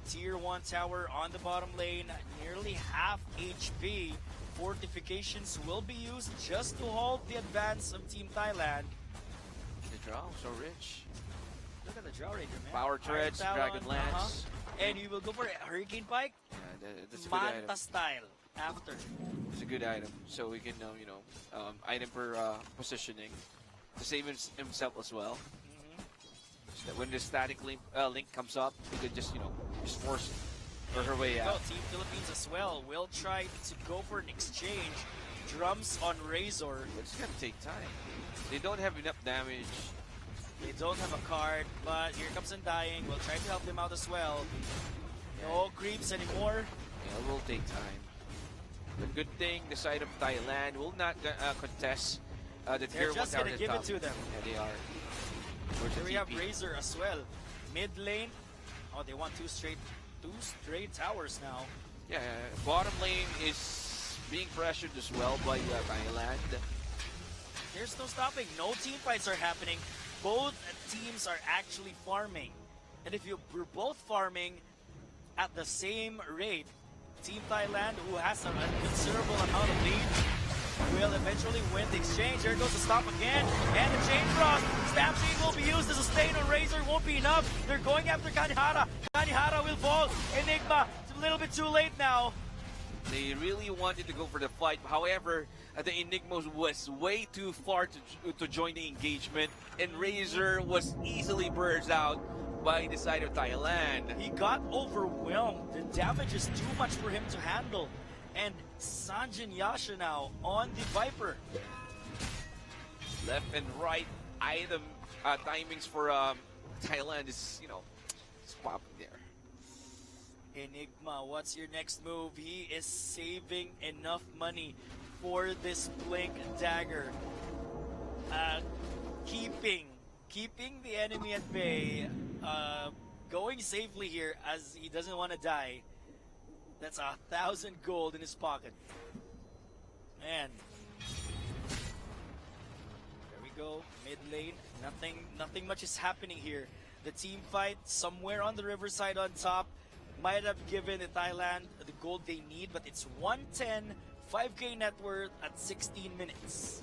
Tier 1 tower on the bottom lane, nearly half HP. Fortifications will be used just to halt the advance of Team Thailand. The draw so rich. Look at the draw ranger, man. Power turrets, Iron Talon, Dragon Lance. And you will go for a Hurricane Pike, Yeah, that's a good item. Manta style after. It's a good item, so we can item per positioning to save himself as well. So that when the static link comes up, he could just just force her way Well, out. Team Philippines as well will try to go for an exchange. Drums on Razor. It's gonna take time. They don't have enough damage. They don't have a card, but here comes Undying. We'll try to help them out as well. No creeps anymore. Yeah, it will take time. But good thing the side of Thailand will not contest the They're tier 1 just tower gonna at give top. it to them. Yeah, they are. Here we have TP. Razor as well. Mid lane. Oh, they want two straight towers now. Yeah, bottom lane is being pressured as well by Thailand. There's no stopping. No team fights are happening. Both teams are actually farming. And if we're both farming at the same rate, Team Thailand, who has a considerable amount of lead, will eventually win the exchange. There goes the stop again. And the chain cross. Stab chain will be used. The sustain on Razor won't be enough. They're going after Kanihara. Kanihara will fall. Enigma, it's a little bit too late now. They really wanted to go for the fight. However, the Enigma was way too far to join the engagement, and Razor was easily burst out by the side of Thailand. He got overwhelmed. The damage is too much for him to handle. And Sanjin Yasha now on the Viper. Left and right item timings for Thailand is, it's popping there. Enigma, what's your next move? He is saving enough money for this Blink Dagger. Keeping the enemy at bay. Going safely here as he doesn't want to die. That's 1,000 gold in his pocket. Man. There we go. Mid lane. Nothing much is happening here. The team fight somewhere on the riverside on top might have given the Thailand the gold they need, but it's 110, 5k net worth at 16 minutes.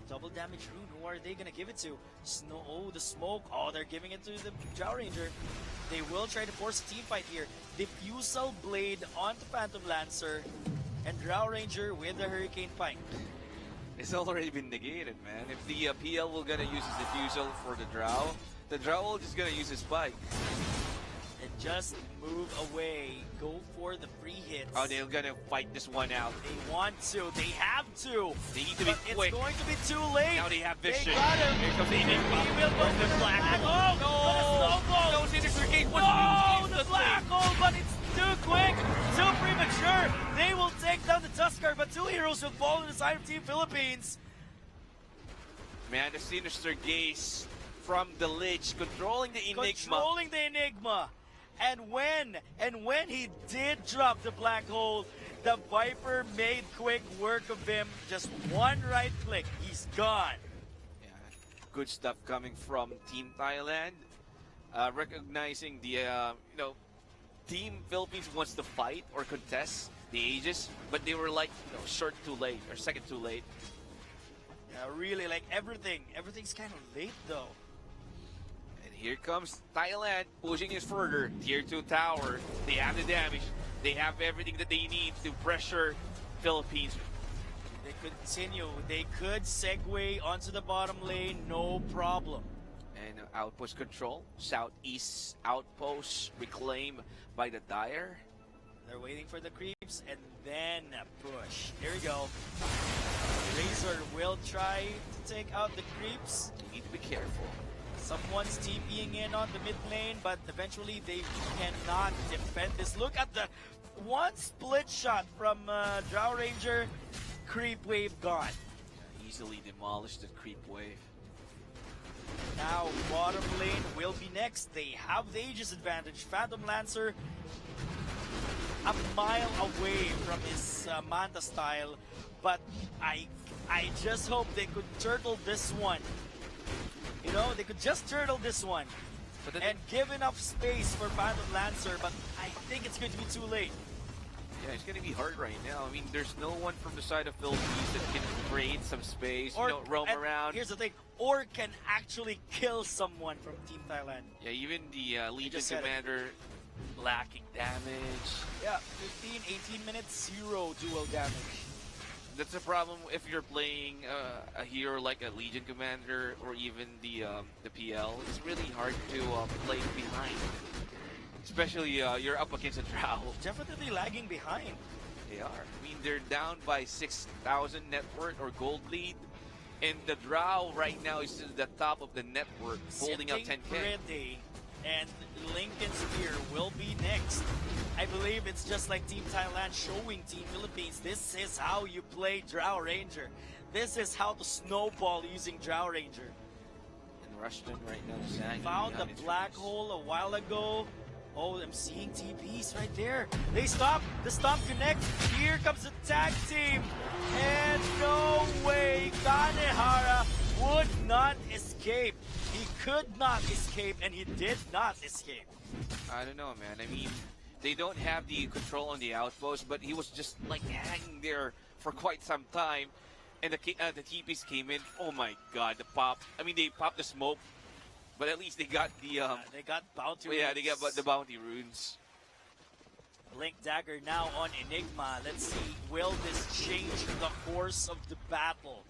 Double damage rune, who are they gonna give it to? Snow, oh, the smoke, oh, they're giving it to the Drow Ranger. They will try to force a team fight here. Diffusal Blade onto Phantom Lancer, and Drow Ranger with the Hurricane Pike. It's already been negated, man. If the PL will gonna use his diffusal for the Drow will just gonna use his spike. And just move away. Go for the free hits. Oh, they're gonna fight this one out. They want to. They have to. They need to be But quick. it's going to be too late. Now they have vision. They got him. Here comes the Enigma. He will go for the black hole. No, Sinister Gate was No, the useless. black hole, but it's too quick, too premature. They will take down the Tuskar, but two heroes will fall on the side of Team Philippines. Man, the Sinister Gaze from the Lich controlling the Enigma. Controlling the Enigma. And when he did drop the black hole, the Viper made quick work of him. Just one right click, he's gone. Yeah, good stuff coming from Team Thailand. Recognizing the Team Philippines wants to fight or contest the Aegis, but they were like short too late or second too late. Yeah, really, like everything's kind of late though. And here comes Thailand pushing it further. Tier 2 tower. They have the damage. They have everything that they need to pressure Philippines. They could continue. They could segue onto the bottom lane, no problem. And outpost control. Southeast outpost reclaimed by the Dire. They're waiting for the creeps and then push. Here we go. Razor will try to take out the creeps. You need to be careful. Someone's TPing in on the mid lane, but eventually they cannot defend this. Look at the one split shot from Drow Ranger. Creep wave gone. Easily demolished the creep wave. Now bottom lane will be next. They have the Aegis advantage. Phantom Lancer a mile away from his Manta style, but I just hope they could turtle this one. You know, they could just turtle this one and give enough space for Phantom Lancer, but I think it's going to be too late. Yeah, it's going to be hard right now. I mean, there's no one from the side of Philippines that can create some space, Or roam and around. Here's the thing, or can actually kill someone from Team Thailand. Yeah, even the Legion just said it. Commander lacking damage. Yeah, 15, 18 minutes, 0 dual damage. That's a problem if you're playing a hero like a Legion Commander or even the PL. It's really hard to play behind. Especially you're up against a Drow. Definitely lagging behind. They are. I mean, they're down by 6,000 net worth or gold lead. And the Drow right now is at the top of the network, holding up 10k. Pretty, and Lincoln Spear will be next. I believe it's just like Team Thailand showing Team Philippines. This is how you play Drow Ranger. This is how to snowball using Drow Ranger. And Rushton right now is sagging Found the behind his black rings. hole a while ago. Oh, I'm seeing TPs right there. They stop. The stomp connect. Here comes the tag team. And no way. Kanehara would not escape. He could not escape, and he did not escape. I don't know, man. I mean, they don't have the control on the outpost, but he was just like hanging there for quite some time. And the TPs came in. Oh my god, the pop. I mean, they popped the smoke. But at least they got the they got bounty. yeah, they got runes. the bounty runes. Link Dagger now on Enigma. Let's see, will this change the course of the battle?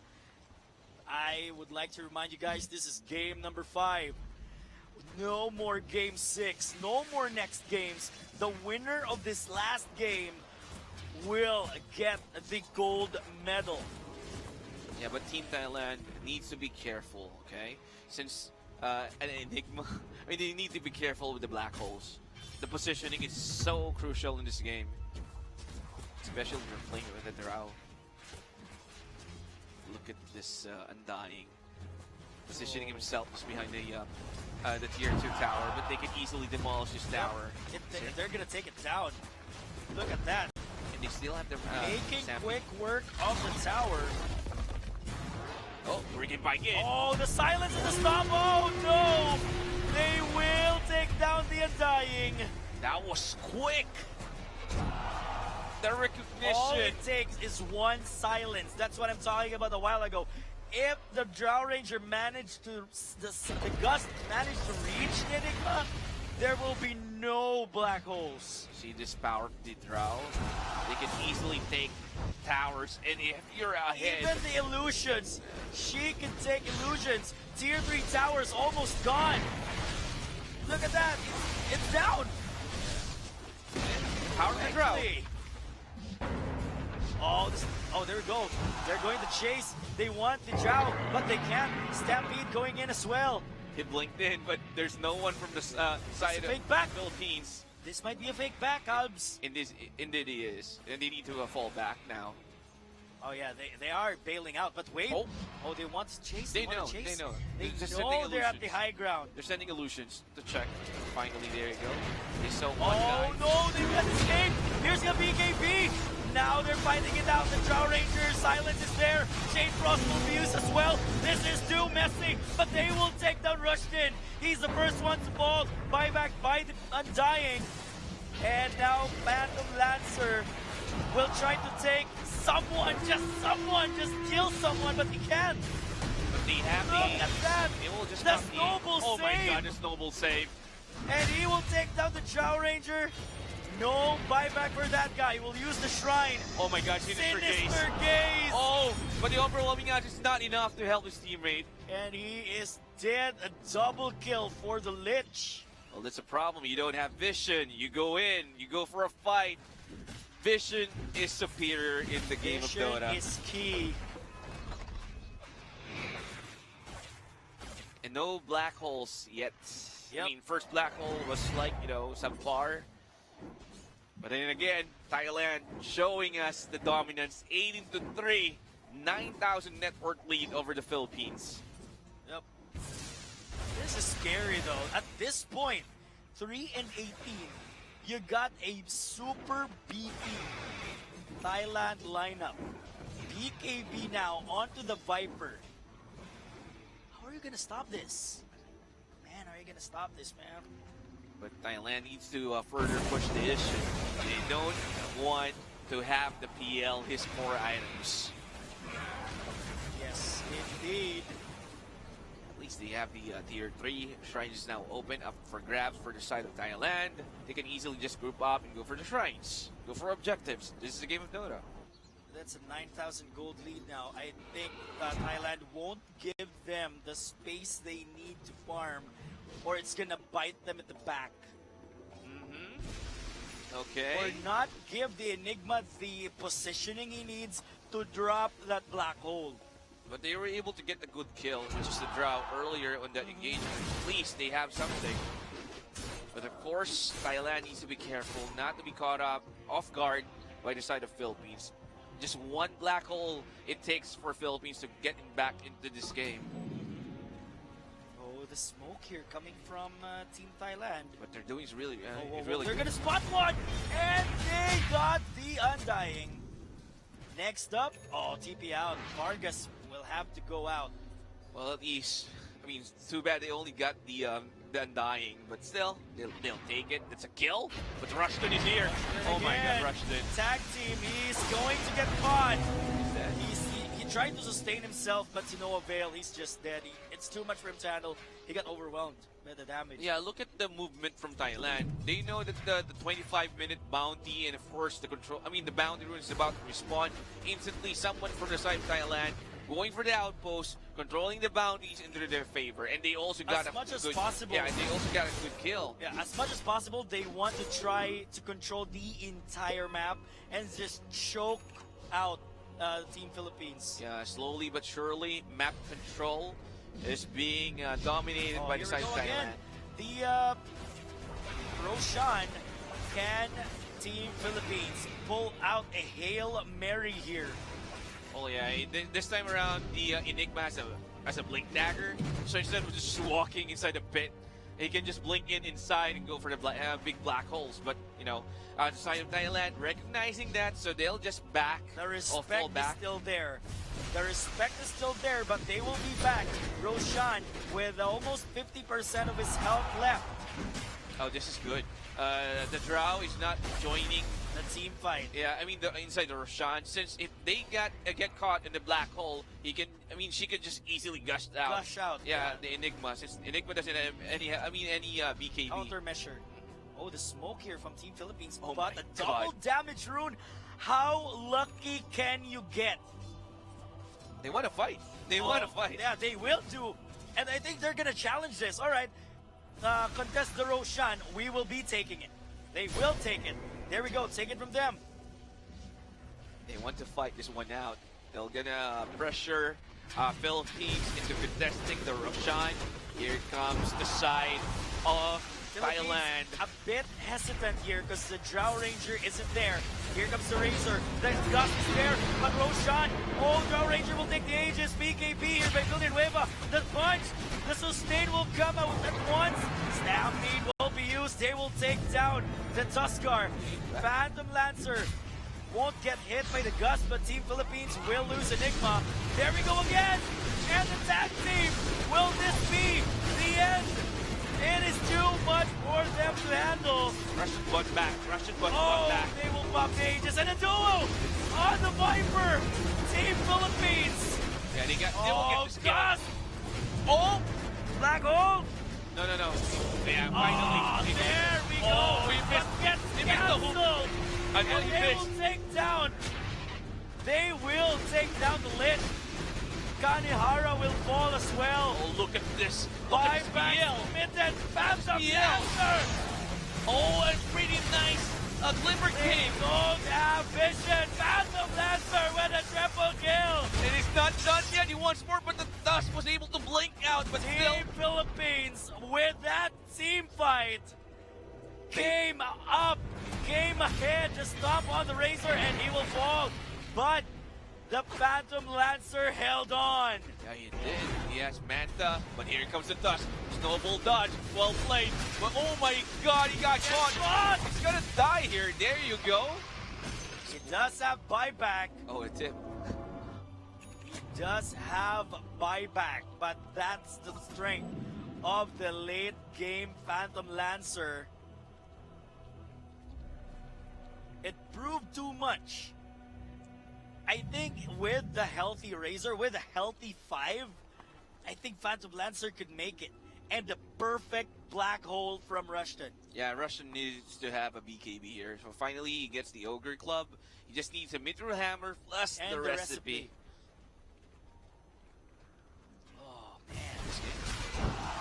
I would like to remind you guys, this is game number 5. No more game 6. No more next games. The winner of this last game will get the gold medal. Yeah, but Team Thailand needs to be careful, okay? Since an Enigma, I mean, they need to be careful with the black holes. The positioning is so crucial in this game, especially when you're playing with a Drow. Look at this Undying, positioning himself just behind the tier 2 tower, but they can easily demolish this tower. They're gonna take it down. Look at that. And they still have the Making Stampede. quick work of the tower. Oh, Ricky Bike in. Oh, the silence and the stop. Oh no! They will take down the Undying. That was quick. The recognition. All it takes is one silence. That's what I'm talking about a while ago. If the Drow Ranger managed to, the Gust managed to reach the Enigma, there will be no black holes. See this power of the Drow? They can easily take towers, and if you're ahead, Even the illusions. She can take illusions. Tier 3 towers almost gone. Look at that. It's down. power of the Drow. Quickly. Oh, there we go. They're going to chase. They want the Drow, but they can't. Stampede going in as well. He blinked in, but there's no one from the side of fake back. Philippines. This might be a fake back, Albs. Indeed he is, and they need to fall back now. Oh yeah, they are bailing out, but wait. Oh. Oh, they want to chase. They wanna know. chase. They know. They They're just know sending they're at the illusions. high ground. They're sending illusions to check. Finally, there you go. They saw one Oh guy. no, they got escaped. Here's the BKB. Now they're fighting it out. The Drow Rangers, silence is there. Shade Frost will be used as well. This is too messy, but they will take down Rushton. He's the first one to fall. Buyback by the Undying. And now Phantom Lancer will try to take someone, just kill someone, but he can't. But they have Look at that. It will just The not be- snowball Oh my save. god, the snowball save. And he will take down the Drow Ranger. No buyback for that guy. He will use the Shrine. Oh my god, Sinister Gaze. Sinister Gaze. Oh, but the overwhelming odds is not enough to help his teammate. And he is dead. A double kill for the Lich. Well, that's a problem. You don't have vision. You go in, you go for a fight. Vision is superior in the game Vision of Dota. is key. And no black holes yet. Yep. I mean, first black hole was like, subpar. But then again, Thailand showing us the dominance, 18-3, 9,000 network lead over the Philippines. Yep. This is scary though. At this point, 3 and 18, you got a super beefy Thailand lineup. BKB now onto the Viper. How are you gonna stop this? Man, how are you gonna stop this, man? But Thailand needs to further push the issue. They don't want to have the PL his core items. Yes, indeed. At least they have the tier 3 shrines is now open up for grabs for the side of Thailand. They can easily just group up and go for the shrines. Go for objectives. This is a game of Dota. That's a 9,000 gold lead now. I think Thailand won't give them the space they need to farm, or it's gonna bite them at the back. Okay. Or not give the Enigma the positioning he needs to drop that black hole. But they were able to get a good kill, which is the draw earlier on that engagement. At least they have something. But of course, Thailand needs to be careful not to be caught up off guard by the side of Philippines. Just one black hole it takes for Philippines to get back into this game. Oh, the smoke here coming from Team Thailand. What they're doing is really, They're gonna spot one, and they got the Undying. Next up, TP out. Vargas will have to go out. Well, at least, I mean, it's too bad they only got the Undying, but still, they'll take it. It's a kill, but Rushton is here. Oh my God, Rushton. Tag team, he's going to get caught. He tried to sustain himself, but to no avail. He's just dead. It's too much for him to handle. He got overwhelmed by the damage. Yeah, look at the movement from Thailand. They know that the 25-minute bounty and of course the control. I mean, the bounty rune is about to respawn instantly. Someone from the side of Thailand going for the outpost, controlling the bounties into their favor, and they also got as much a as good, possible. Yeah, and they also got a good kill. Yeah, as much as possible, they want to try to control the entire map and just choke out Team Philippines. Yeah, slowly but surely, map control is being dominated by the here side we of go Thailand. again. The Roshan, can Team Philippines pull out a Hail Mary here? Oh yeah, this time around the Enigma has a blink dagger, so instead of just walking inside the pit, he can just blink inside and go for the big black holes. But the side of Thailand recognizing that, so they'll just back The or respect fall is back. still there. The respect is still there, but they will be back. Roshan with almost 50% of his health left. Oh, this is good. The Drow is not joining. The team fight. Yeah, I mean inside the Roshan, since if they get caught in the black hole, she can just easily gush out. Gush out. Yeah, the Enigma, since Enigma doesn't have any BKB. Countermeasure. Oh, the smoke here from Team Philippines. Oh but my a double God. damage rune. How lucky can you get? They want to fight. They want to fight. Yeah, they will do. And I think they're going to challenge this. All right. Contest the Roshan. We will be taking it. They will take it. There we go. Take it from them. They want to fight this one out. They're gonna pressure Philippines into contesting the Roshan. Here comes the side of Philippines Thailand. a bit hesitant here because the Drow Ranger isn't there. Here comes the Razor. The Gust is there, but Roshan. Oh, Drow Ranger will take the Aegis. BKB here by Villanueva. The punch, the sustain will come out at once. Stampede will be used. They will take down the Tuskar. Phantom Lancer won't get hit by the Gust, but Team Philippines will lose Enigma. There we go again. And the tag team. Will this be the end? It is too much for them to handle. Russian button back. Russian button Oh, back. they will pop the Aegis and a duo on the Viper. Team Philippines. Yeah, they will get this kill. Gust. Oh, black hole. No. Yeah, Oh, finally. there we go. Oh, we missed. But gets They missed the hook. canceled. I And believe they this. will take down. They will take down the Lit. Kanehara will fall as well. Oh, look at this. Look at this Buyback PL. committed. Phantom PL. Lancer. Oh, and pretty nice. A glimmer They came. don't have vision. Phantom Lancer with a triple kill. It is not done yet. He wants more, but the Dust was able to blink out. But still, Team Philippines with that team fight came up, came ahead to stop on the Razor, and he will fall. But the Phantom Lancer held on. yeah, he did. He has Manta, but here comes the Dust. Snowball dodge. Well played. But oh my God, he got caught. He's gonna die here. There you go. He does have buyback. Oh, it's him. He does have buyback, but that's the strength of the late game Phantom Lancer. It proved too much. I think with the healthy Razor, with a healthy 5, I think Phantom Lancer could make it. And the perfect black hole from Rushton. Yeah, Russian needs to have a BKB here. So finally, he gets the Ogre Club. He just needs a Mithril Hammer plus And the the recipe. Oh man,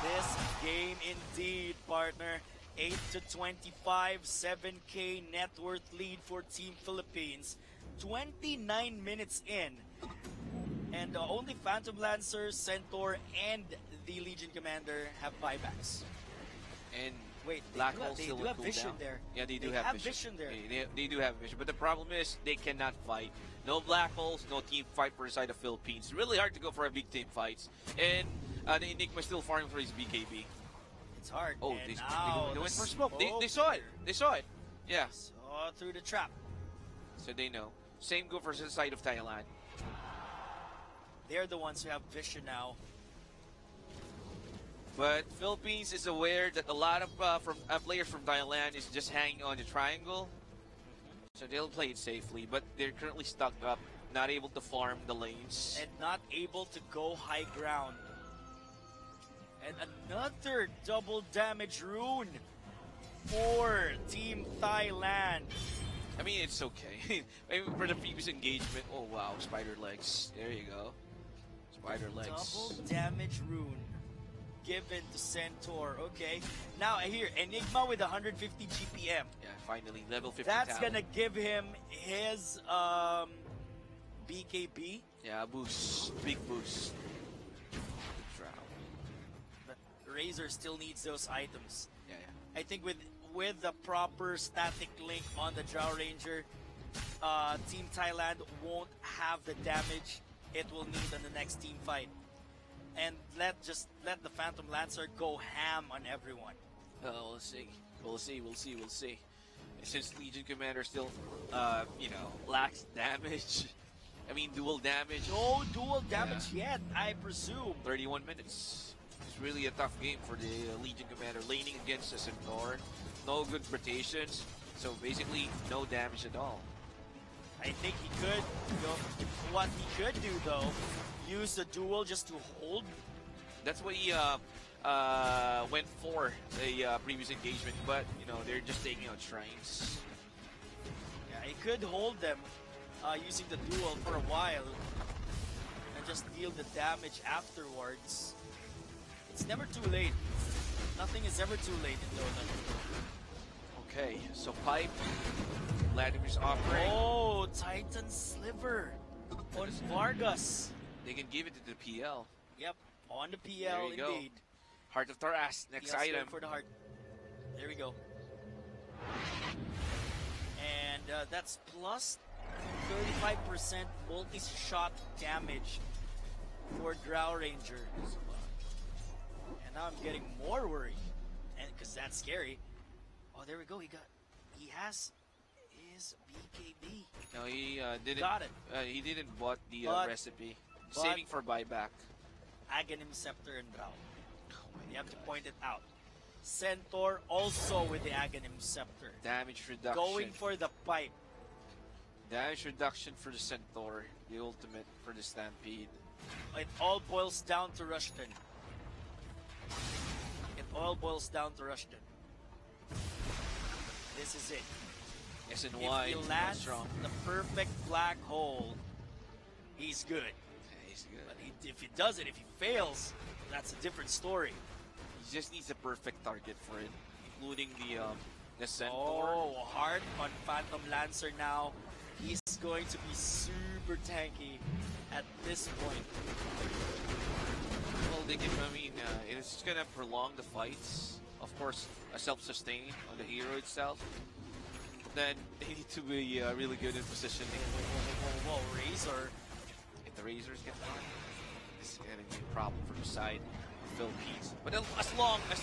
this game indeed, partner. 8 to 25, 7K net worth lead for Team Philippines. 29 minutes in, and only Phantom Lancer, Centaur, and the Legion Commander have buybacks. And Wait, Black they Hole do still have will cool vision down. there. Yeah, they do They have have vision. vision there. They do have vision, but the problem is they cannot fight. No Black Holes, no team fight for the side of Philippines. Really hard to go for a big team fights. And the Enigma still farming for his BKB. It's hard. Oh, and they now went the for smoke. They smoke saw it. They saw it. Yeah. saw through the trap. So they know. Same go for the side of Thailand. They're the ones who have vision now. But Philippines is aware that a lot of players from Thailand is just hanging on the triangle. So they'll play it safely, but they're currently stuck up, not able to farm the lanes. And not able to go high ground. And another double damage rune for Team Thailand. I mean, it's okay. Maybe for the previous engagement. Oh wow, spider legs. There you go. Spider legs. Double damage rune given to Centaur. Okay. Now here, Enigma with 150 GPM. Yeah, finally level 50. That's talent. gonna give him his BKB. Yeah, boost, big boost. But Razor still needs those items. Yeah, yeah. I think with the proper static link on the Drow Ranger, Team Thailand won't have the damage it will need on the next team fight. And let the Phantom Lancer go ham on everyone. We'll see. We'll see. Since Legion Commander still, lacks damage. I mean, dual damage. No dual damage yet, I presume. 31 minutes. It's really a tough game for the Legion Commander laning against the Centaur. No good rotations, so basically no damage at all. I think he could. What he could do though, use the duel just to hold. That's what he went for the previous engagement, but they're just taking out shrines. Yeah, he could hold them using the duel for a while and just deal the damage afterwards. It's never too late. Nothing is ever too late in Dota. Okay, so pipe. Vladimir's offering. Oh, Titan Sliver on Vargas. They can give it to the PL. Yep, on the PL There you go. indeed. Heart of Taras, next PL item. for the heart. There we go. And that's plus 35% multi-shot damage for Drow Ranger. And now I'm getting more worried, and because that's scary. Oh, there we go. He has his BKB. No, he didn't. Got it. He didn't bought the But- recipe. but- Saving for buyback. Aghanim Scepter and Drow. You have to point it out. Centaur also with the Aghanim Scepter. Damage reduction. Going for the pipe. Damage reduction for the Centaur. The ultimate for the Stampede. It all boils down to Rushton. It all boils down to Rushton. This is it. SNY. If he not lands strong. the perfect black hole, he's good. Yeah, he's good. But if he does it, if he fails, that's a different story. He just needs a perfect target for it, including the Centaur. Oh, hard on Phantom Lancer now. He's going to be super tanky at this point. Well, it's gonna prolong the fights. Of course, a self-sustain on the hero itself. Then they need to be really good in positioning. Whoa, Razor. If the Razors get on, this is gonna be a problem for the side of Philippines. But as long as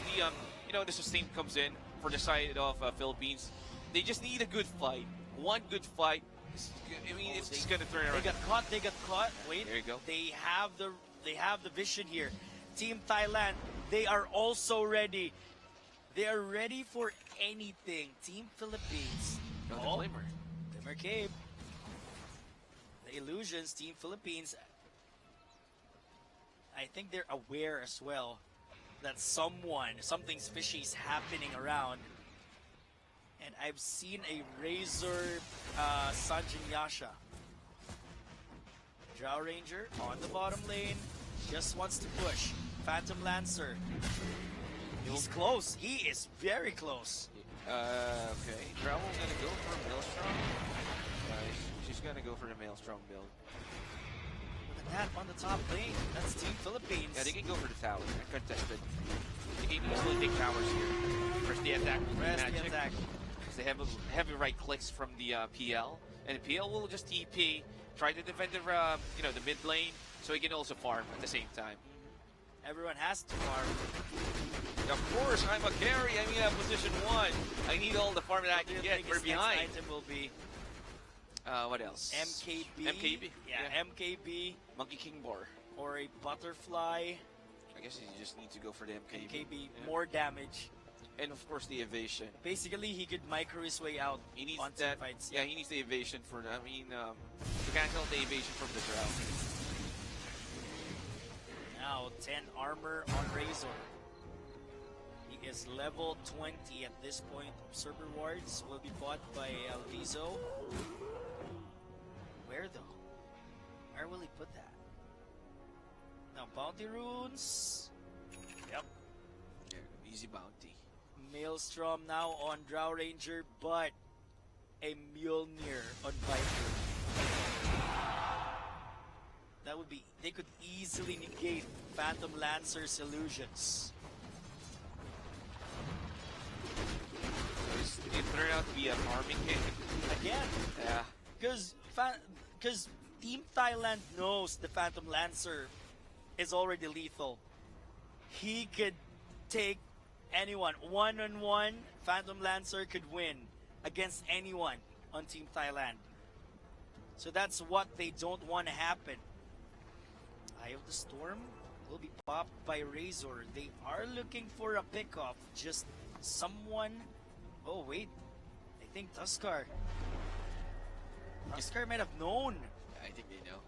the sustain comes in for the side of Philippines, they just need a good fight. One good fight. It's just gonna turn around. They got caught. Wait. There you go. They have the vision here. Team Thailand, they are also ready. They are ready for anything. Team Philippines. The Flamer. Flamer Cape. The Illusions, Team Philippines. I think they're aware as well that something fishy is happening around. And I've seen a Razor Sanjin Yasha. Drow Ranger on the bottom lane. Just wants to push. Phantom Lancer. He's close. He is very close. Okay. Travel gonna go for a Maelstrom. She's gonna go for the Maelstrom build. Look at that on the top lane. That's Team Philippines. Yeah, they can go for the tower. They're contested. They can easily take towers here. Press the attack. Press the attack. Because they have heavy right clicks from the PL. And the PL will just TP, try to defend the mid lane, so he can also farm at the same time. Everyone has to farm. Of course, I'm a carry. I'm in position 1. I need all the farm that I can get. We're behind. Next item will be what else? MKB. MKB. Yeah, MKB. Monkey King Bar. Or a Butterfly. I guess you just need to go for the MKB. MKB, Yeah. more damage. And of course the evasion. Basically, he could micro his way out. He needs on that. fights. Yeah, he needs the evasion for. To cancel the evasion from the Drow. Now 10 armor on Razor. He is level 20 at this point. Observer wards will be bought by Alviso. Where though? Where will he put that? Now bounty runes. Yep. Yeah, easy bounty. Maelstrom now on Drow Ranger, but a Mjolnir on Viper. That would be, they could easily negate Phantom Lancer's illusions. So it turned out to be a farming game. Again, Yeah. because Team Thailand knows the Phantom Lancer is already lethal. He could take anyone. One-on-one, Phantom Lancer could win against anyone on Team Thailand. So that's what they don't want to happen. Eye of the Storm will be popped by Razor. They are looking for a pickoff. Just someone... Oh, wait. I think Tuskar. Tuskar might have known. I think they know.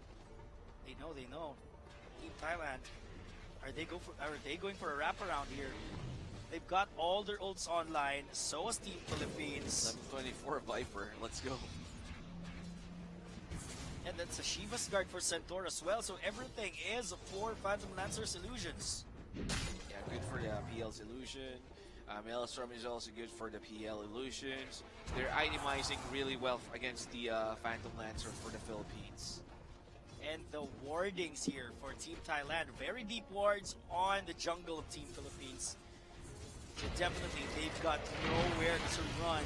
They know. Team Thailand. Are they going for a wraparound here? They've got all their ults online. So is Team Philippines. Level 24 Viper. Let's go. And that's a Shiva's Guard for Centaur as well. So everything is for Phantom Lancer's illusions. Yeah, good for the PL's illusion. Maelstrom is also good for the PL illusions. They're itemizing really well against the Phantom Lancer for the Philippines. And the wardings here for Team Thailand. Very deep wards on the jungle of Team Philippines. So definitely they've got nowhere to run.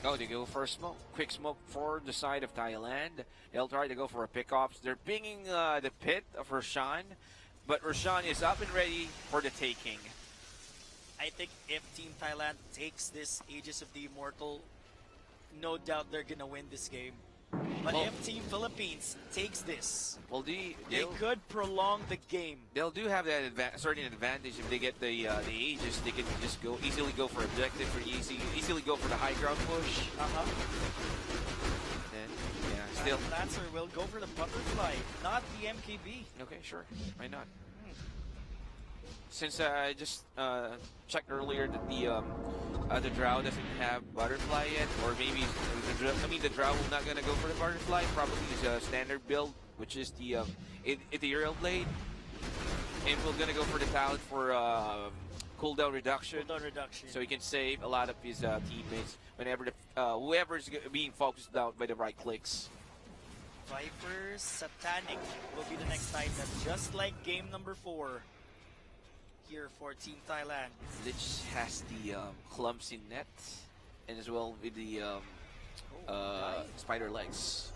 Oh, they go for a smoke. Quick smoke for the side of Thailand. They'll try to go for a pickoffs. They're pinging the pit of Roshan, but Roshan is up and ready for the taking. I think if Team Thailand takes this Aegis of the Immortal, no doubt they're gonna win this game. But Well, if Team Philippines takes this, well, they could prolong the game. they'll do have that certain advantage if they get the Aegis. They can just easily go for objective, or easily go for the high ground push. Then, yeah, still. Lancer will go for the Butterfly, not the MKB. Okay, sure. Why not? Since I just checked earlier that the Drow doesn't have Butterfly yet, or maybe the Drow will not gonna go for the Butterfly. Probably the standard build, which is the Ethereal Blade, and we're gonna go for the talent for cooldown reduction. Cooldown reduction. So he can save a lot of his teammates whenever whoever is being focused down by the right clicks. Viper Satanic will be the next item, just like game number 4 here for Team Thailand. Lich has the clumsy net, and as well with the spider legs.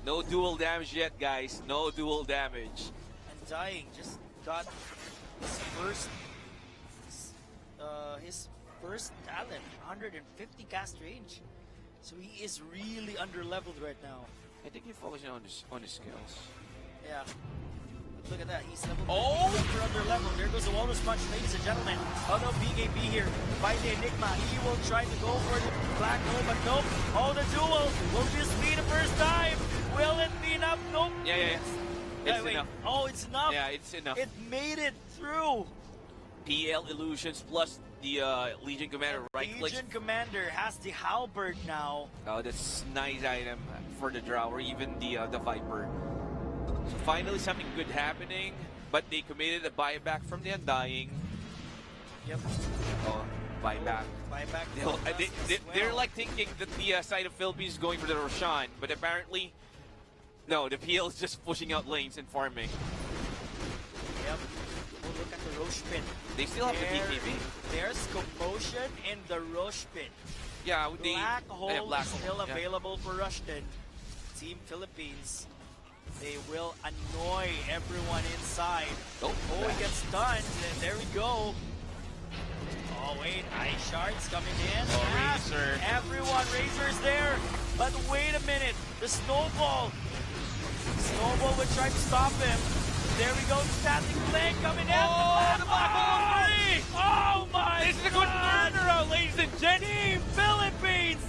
No dual damage yet, guys. No dual damage. And Dying just got his first talent, 150 cast range. So he is really under leveled right now. I think he's focusing on his skills. Yeah. But look at that, he's leveled. Oh! Super under level. There goes the Walrus Punch, ladies and gentlemen. Oh no, BKB here. Fight the Enigma. He will try to go for the black hole, but nope. Oh, the duel will just be the first time. Will it be enough? Nope. Yeah. It's Wait. enough. Oh, it's enough. Yeah, it's enough. It made it through. PL illusions plus the Legion Commander right click. Legion Commander has the halberd now. Oh, that's nice item for the Drow or even the Viper. So finally something good happening, but they committed a buyback from the Undying. Yep. Oh, buyback. Buyback. They're like thinking that the side of Philippines is going for the Roshan, but apparently, no, the PL is just pushing out lanes and farming. Yep. Oh, look at the Roche Pit. They still have the BKB. There's commotion in the Roche Pit. Yeah, they Black Hole Black is Hole, still yeah. available for Rushton. Team Philippines. They will annoy everyone inside. Oh, he gets stunned. And there we go. Oh, wait. Ice Shards coming in. Razor. Everyone, Razor's there. But wait a minute. The Snowball. Snowball would try to stop him. There we go. Static Blink coming in. Oh, the Black Hole 3! Oh my This is a good turnaround, ladies and gents. Team Philippines!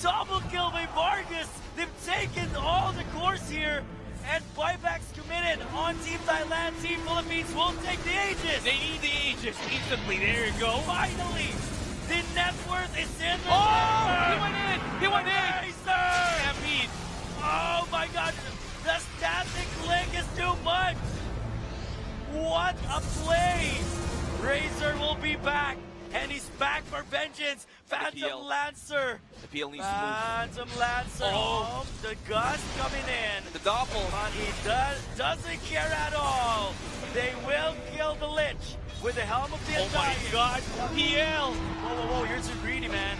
Double kill by Vargas. They've taken all the course here. And buybacks committed on Team Thailand. Team Philippines will take the Aegis. They need the Aegis instantly. There you go. Finally, the net worth is in the He went in. He went in. Razor! Stampede. Oh my god. The static link is too much. What a play. Razor will be back. And he's back for vengeance. Phantom PL. Lancer. The PL needs to move. Phantom Lancer. Oh. The gust coming in. The doppel. But he doesn't care at all. They will kill the Lich with the Helm of the Oh my Undying. god. PL. Whoa, you're too greedy, man.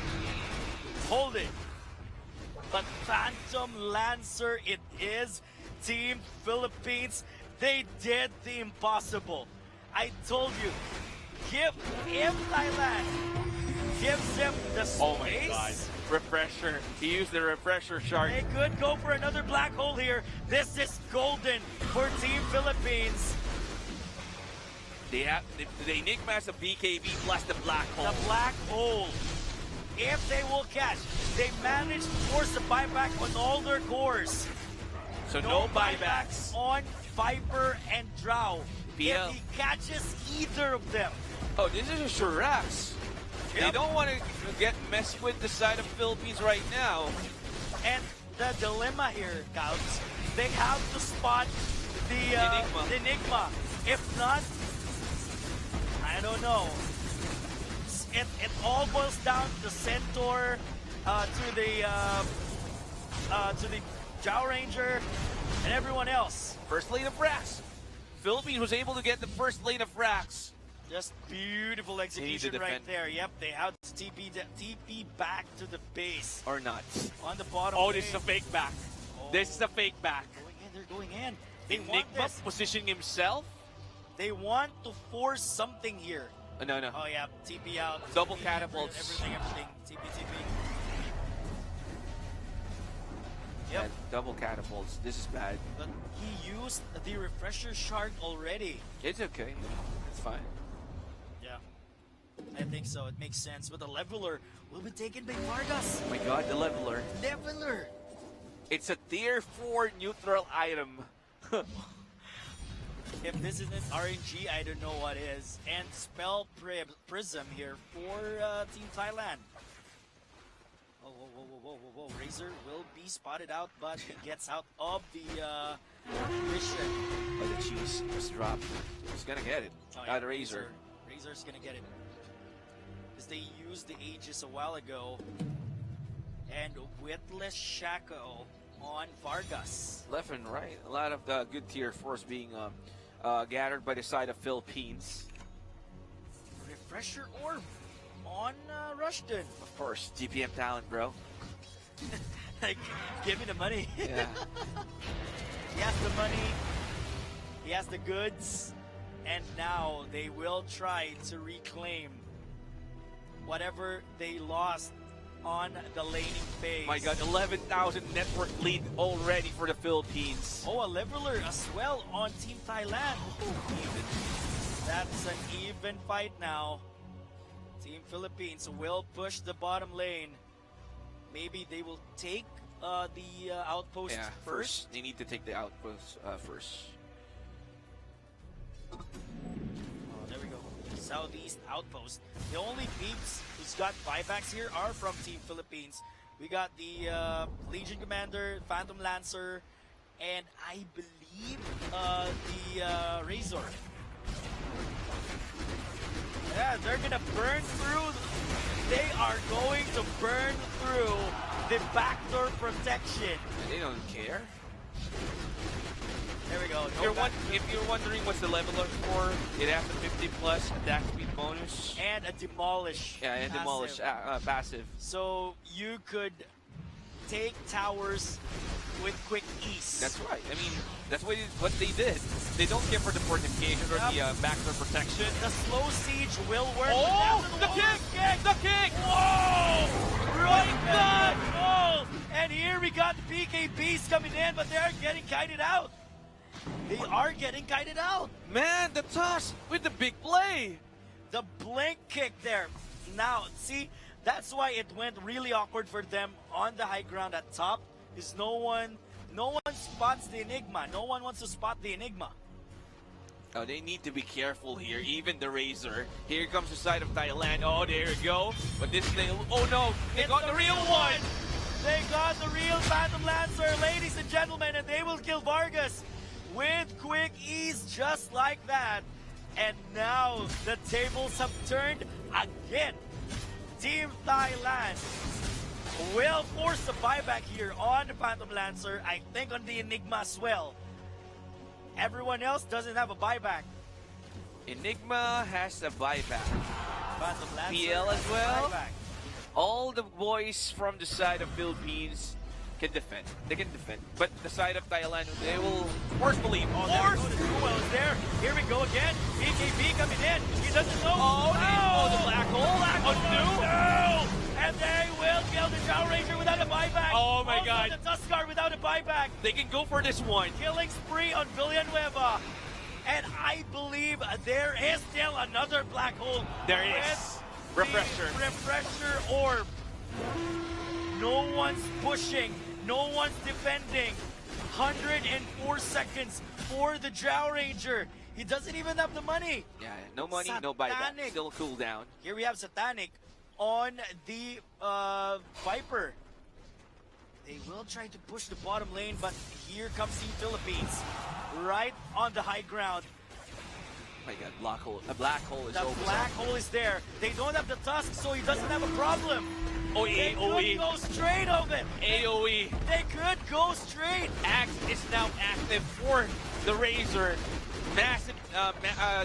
Hold it. But Phantom Lancer, it is Team Philippines. They did the impossible. I told you, if Thailand gives them the space, Oh my god. Refresher. He used the refresher shark. they could go for another black hole here. This is golden for Team Philippines. They have the Enigma has a BKB plus the black hole. The black hole. If they will catch, they managed to force the buyback on all their cores. So no buybacks. on Viper and Drow. PL. If he catches either of them, Oh, this is a Shurax. They Yep. don't want to get messed with the side of Philippines right now. and the dilemma here, Scouts, they have to spot the Enigma. If not, I don't know. It all boils down to Centaur, to the Drow Ranger, and everyone else. First lane of Frax. Philippines was able to get the first lane of Frax. Just beautiful to execution right defend. there. Yep, they have to TP back to the base. Or not. On the bottom Oh, this is a lane. fake back. Oh. This is a fake back. They're going in. They want Enigma this. positioning himself. They want to force something here. No. Oh yeah, TP out. Double TP, catapults. Everything. TP. Yep. Yeah, double catapults. This is bad. But he used the refresher shard already. It's okay. It's fine. Yeah. I think so. It makes sense. But the leveler will be taken by Vargas. Oh my god, the leveler. Leveler. It's a tier 4 neutral item. If this isn't RNG, I don't know what is. And Spell Prism here for Team Thailand. Whoa. Razor will be spotted out, but he gets out of the mission. Oh, the cheese just dropped. He's gonna get it. Oh, Razor. Razor's gonna get it. as they used the Aegis a while ago. And Witless Shackle on Vargas. Left and right. A lot of the good tier 4s being gathered by the side of Philippines. Refresher Orb on Rushton. Of course, GPM talent, bro. Like, give me the money. Yeah. He has the money, he has the goods, and now they will try to reclaim whatever they lost on the laning phase. My god, 11,000 network lead already for the Philippines. Oh, a leveler as well on Team Thailand. Ooh, that's an even fight now. Team Philippines will push the bottom lane. Maybe they will take the outpost first. They need to take the outpost first. Oh, there we go. Southeast outpost. The only peeps who's got buybacks here are from Team Philippines. We got the Legion Commander, Phantom Lancer, and I believe the Razor. Yeah, they're gonna burn through. They are going to burn through the backdoor protection. They don't care. There we go. If you're wondering what's the leveler for, it has a 50 plus attack speed bonus. And a demolish. Yeah, and demolish passive. So you could take towers with quick ease. That's right. I mean, that's what they did. They don't care for the fortification or the backdoor protection. The slow siege will work. Oh, the kick! The kick! Whoa! Right back! Oh! And here we got the BKBs coming in, but they're getting kited out. They are getting kited out. Man, the toss with the big play. The blink kick there. Now, see, that's why it went really awkward for them on the high ground at top. Is no one spots the Enigma. No one wants to spot the Enigma. Oh, they need to be careful here. Even the Razor. Here comes the side of Thailand. Oh, there you go. But this thing. Oh no, they got the real one. They got the real Phantom Lancer, ladies and gentlemen, and they will kill Vargas with quick ease, just like that. And now the tables have turned again. Team Thailand will force a buyback here on the Phantom Lancer. I think on the Enigma as well. Everyone else doesn't have a buyback. Enigma has a buyback. Phantom Lancer PL as well. buyback. All the boys from the side of Philippines can defend. They can defend. But the side of Thailand, they will forcefully force. Well, is there. Here we go again. BKB coming in. He doesn't know. Oh, the black hole. No! And they will kill the Chow Ranger without a buyback. Oh my also god. The Tuskar without a buyback. They can go for this one. Killing spree on Villanueva. And I believe there is still another black hole. There is. Refresher. Refresher orb. No one's pushing. No one's defending. 104 seconds for the Drow Ranger. He doesn't even have the money. Yeah, no money, no buyback. Satanic. Still cooldown. Here we have Satanic on the Viper. They will try to push the bottom lane, but here comes Team Philippines. Right on the high ground. Oh my god, a black hole is The over. black hole is there. They don't have the tusk, so he doesn't have a problem. They AOE. could go straight of it. AOE. They could go straight. Axe is now active for the Razor. Massive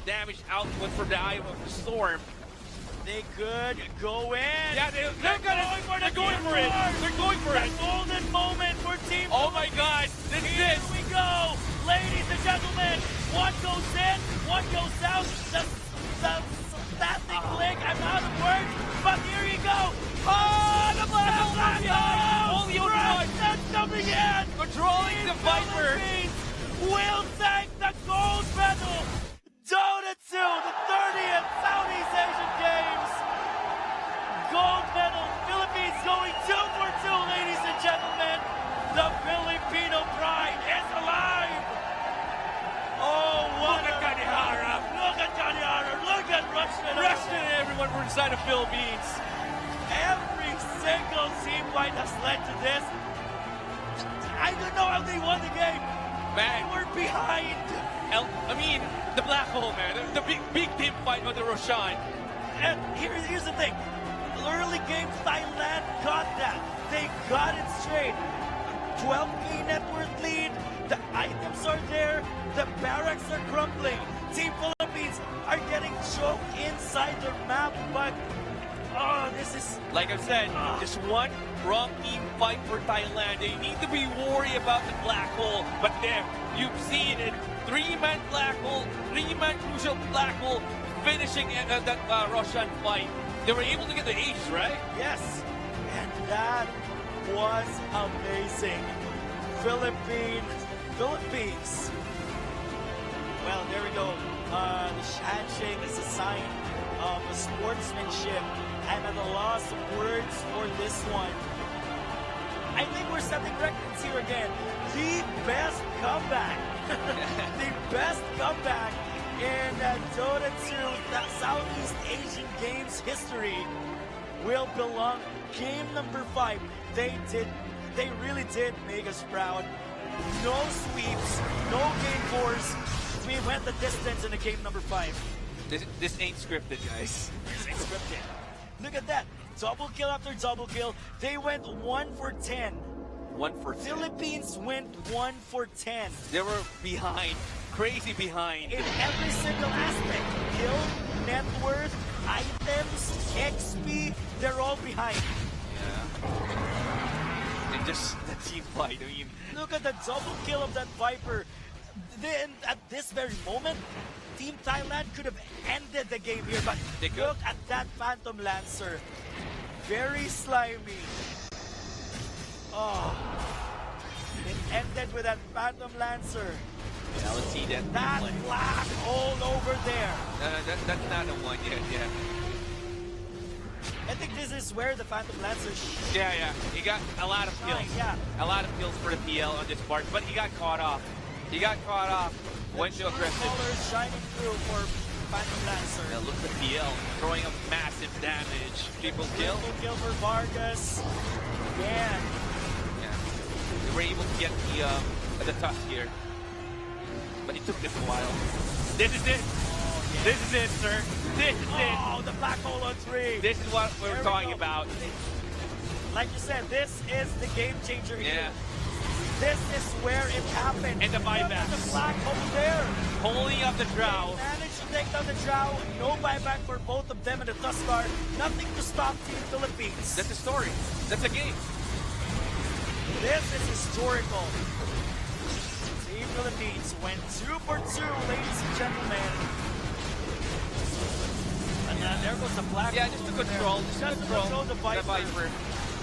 damage output from the Eye of the Storm. They could go in. Yeah, they're going for it. They're going for it. Golden moment for Team Oh my god, this is Here it. we go. Ladies and gentlemen, one goes in, one goes out. That thing blink, I'm out of words, but here you go. Oh, the black hole! Only one. That's coming in. Controlling the Viper. Will take the gold medal. Dota 2, the 30th Southeast Asian Games. Gold medal. Philippines going 2 for 2, ladies and gentlemen. The Filipino pride is alive. Oh, what Look at Kanihara. Look at Kanihara. Look at Rushton. Rushton and everyone from inside the Philippines. Every single team fight has led to this. I don't know how they won the game. Man, They were behind. I mean, the black hole, man. The big team fight on the Roshan. And here's the thing. Early game, Thailand got that. They got it straight. 12k net worth lead. The items are there. The barracks are crumbling. Team Philippines are getting choked inside their map, but this is Like I said, just one wrong team fight for Thailand. They need to be worried about the black hole. But there, you've seen it. 3-man black hole, 3-man crucial black hole, finishing that Russian fight. They were able to get the ace, right? yes, and that was amazing. Philippines. Well, there we go. The handshake is a sign of sportsmanship. I'm at a loss of words for this one. I think we're setting records here again. The best comeback. The best comeback in Dota 2 Southeast Asian Games history will belong game number 5. They really did make us proud. No sweeps, no game fours. We went the distance in the game number 5. This ain't scripted, guys. This ain't scripted. Look at that. Double kill after double kill. They went 1 for 10. 1 for 10. Philippines went 1 for 10. They were behind, crazy behind. In every single aspect. Kill, net worth, items, XP, they're all behind. Yeah. And just the team fight, I mean. Look at the double kill of that Viper. Then at this very moment, Team Thailand could have ended the game here, but They could. look at that Phantom Lancer. Very slimy. Oh. It ended with that Phantom Lancer. Yeah, let's see that. That play. black hole over there. That's not the one yet, yeah. I think this is where the Phantom Lancer Yeah, he got a lot of kills. yeah. A lot of kills for the PL on this part, but he got caught off. Went to aggressive. Colors shining through for Phantom Lancer. Now look at PL throwing up massive damage. Triple kill. Triple kill for Vargas. Again. Yeah. They were able to get the tusk here. But it took them a while. This is it. This is it, sir. This is it. Oh, the black hole on 3. This is what we're There we talking go. about. Like you said, this is the game changer here. Yeah. This is where it happened. And the Look at buybacks. the black hole there. Holding up the drow. They managed to take down the Drow. No buyback for both of them and the Tuskar. Nothing to stop Team Philippines. That's the story. That's the game. This is historical. Team Philippines went 2 for 2, ladies and gentlemen. And there goes the black. Yeah, just to control. Just to control the Viper. The Viper.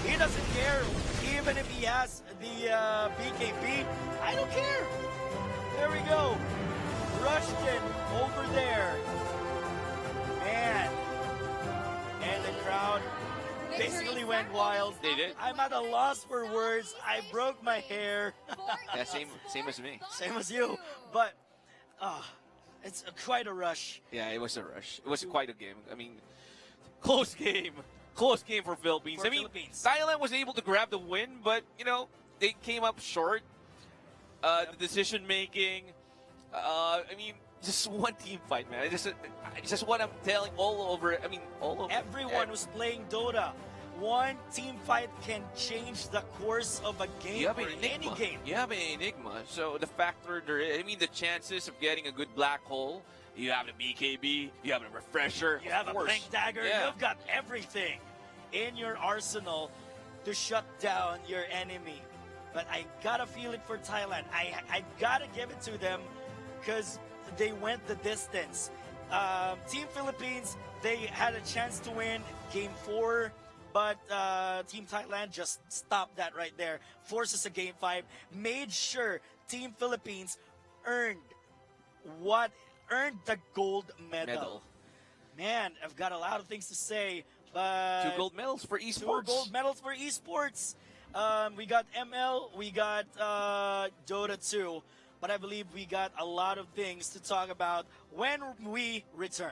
He doesn't care, even if he has the BKB. I don't care. There we go. Rushton over there. Man. And the crowd basically went wild. They did. I'm at a loss for words. I broke my hair. Yeah, same as me. Same as you. But it's quite a rush. Yeah, it was a rush. It was quite a game. I mean, close game. Close game for Philippines. For I mean, Philippines. Thailand was able to grab the win, but, you know, they came up short. The decision making. I mean, just one team fight, man. It's just what I'm telling all over. I mean, all over. Everyone who's playing Dota. One team fight can change the course of a game You have or an enigma. any game. You have an enigma. So the factor there, I mean, the chances of getting a good black hole. You have the BKB. You have a refresher. You have of a course. blink dagger. Yeah. You've got everything in your arsenal to shut down your enemy. But I gotta feel it for Thailand. I gotta give it to them because they went the distance. Team Philippines, they had a chance to win Game 4, but Team Thailand just stopped that right there. Forces a Game 5. Made sure Team Philippines earned the gold medal. Man, I've got a lot of things to say, but 2 gold medals for 2 esports. gold medals for esports. We got ML, we got Dota 2, but I believe we got a lot of things to talk about when we return.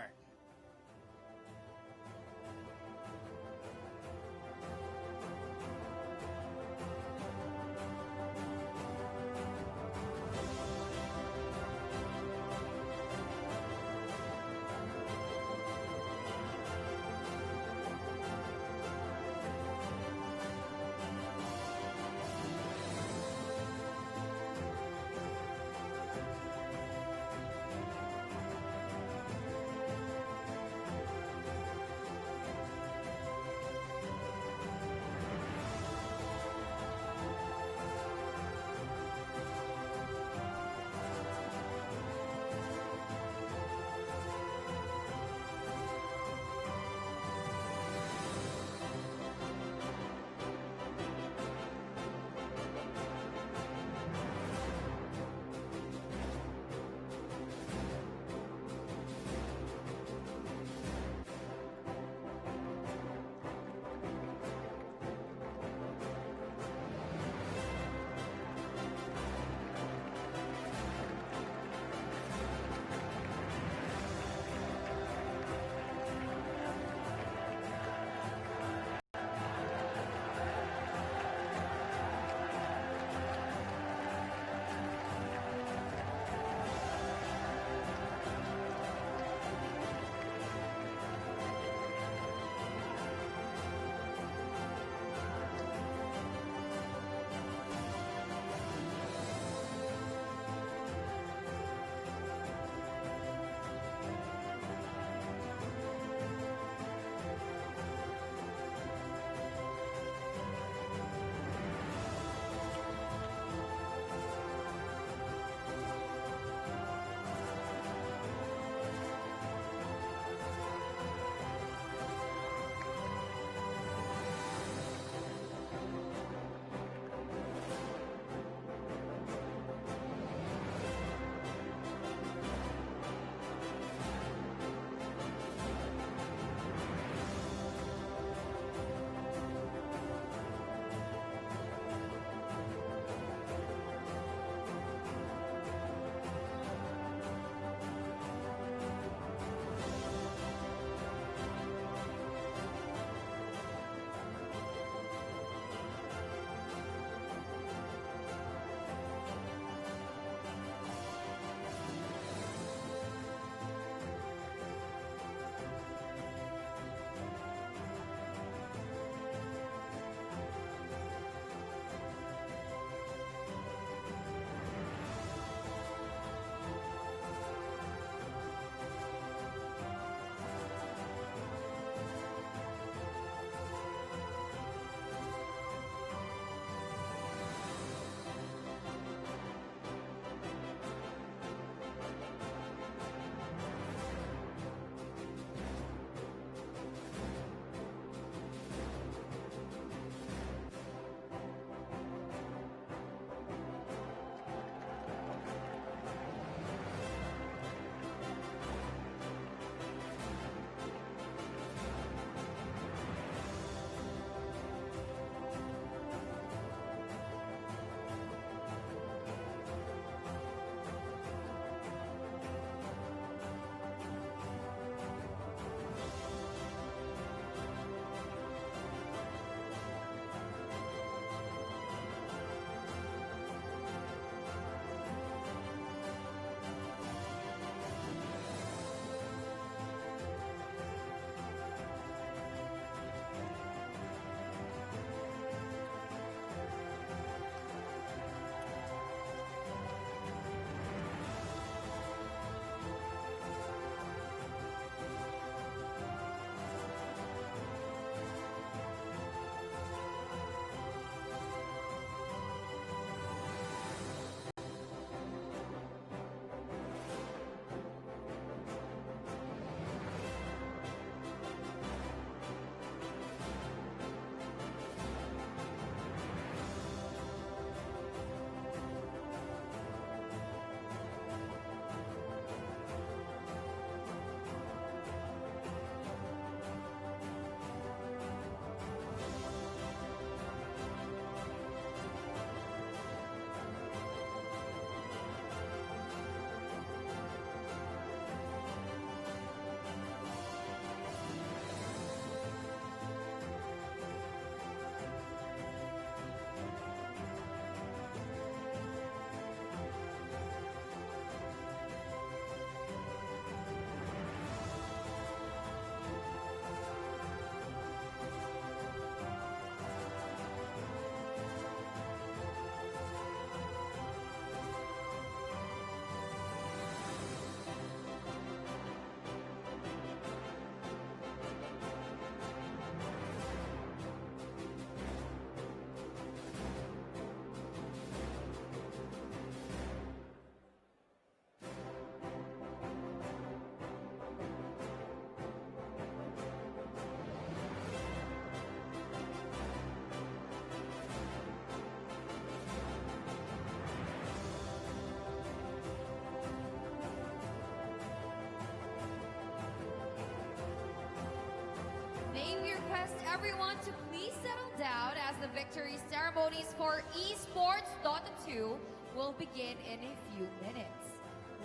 request everyone to please settle down as the victory ceremonies for Esports Dota 2 will begin in a few minutes.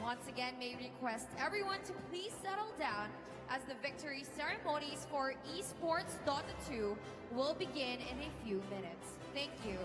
Once again, may request everyone to please settle down as the victory ceremonies for Esports Dota 2 will begin in a few minutes. Thank you.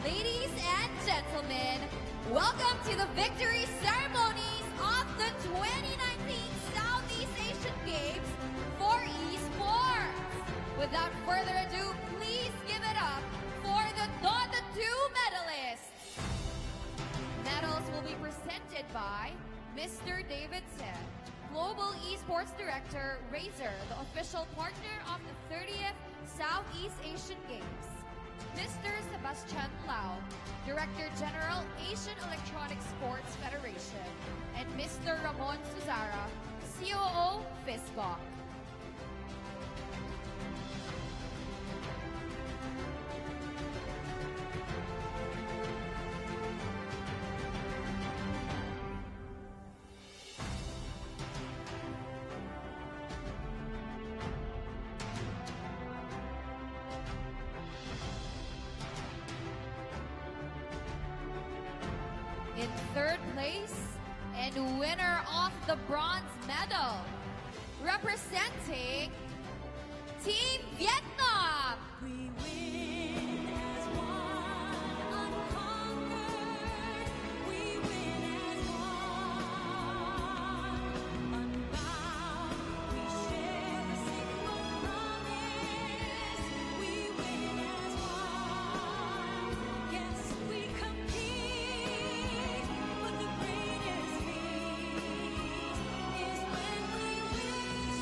Ladies and gentlemen, welcome to the victory ceremonies of the 2019 Southeast Asian Games for Esports. Without further ado, please give it up for the Dota 2 medalists. Medals will be presented by Mr. David Sen, Global Esports Director, Razer, the official partner of the 30th Southeast Asian Games. Mr. Sebastian Lau, Director General, Asian Electronic Sports Federation, and Mr. Ramon Suzara, COO, FISBOC. In third place and winner of the bronze medal, representing Team Vietnam. We win as one, unconquered. We win as one, unbound. We share the sacred promise. We win as one. Yes, we compete, but the greatest feat is when we win.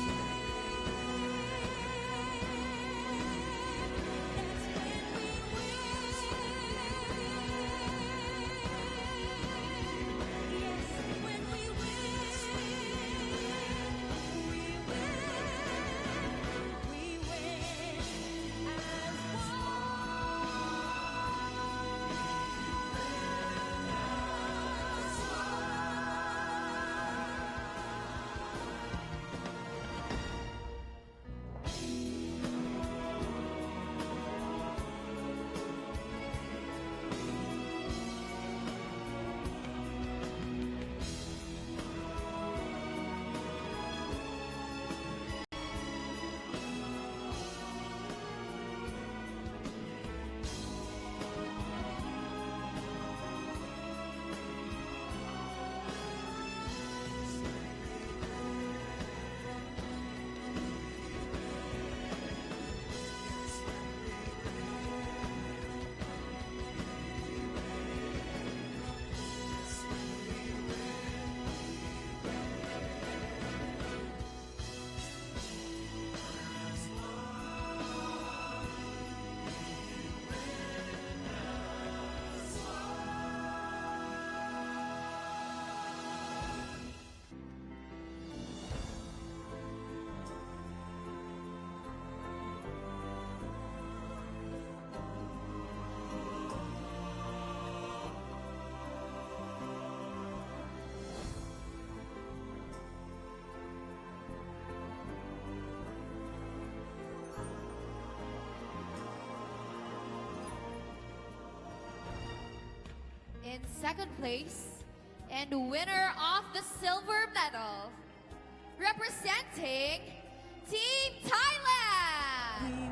In second place, and winner of the silver medal, representing Team Thailand!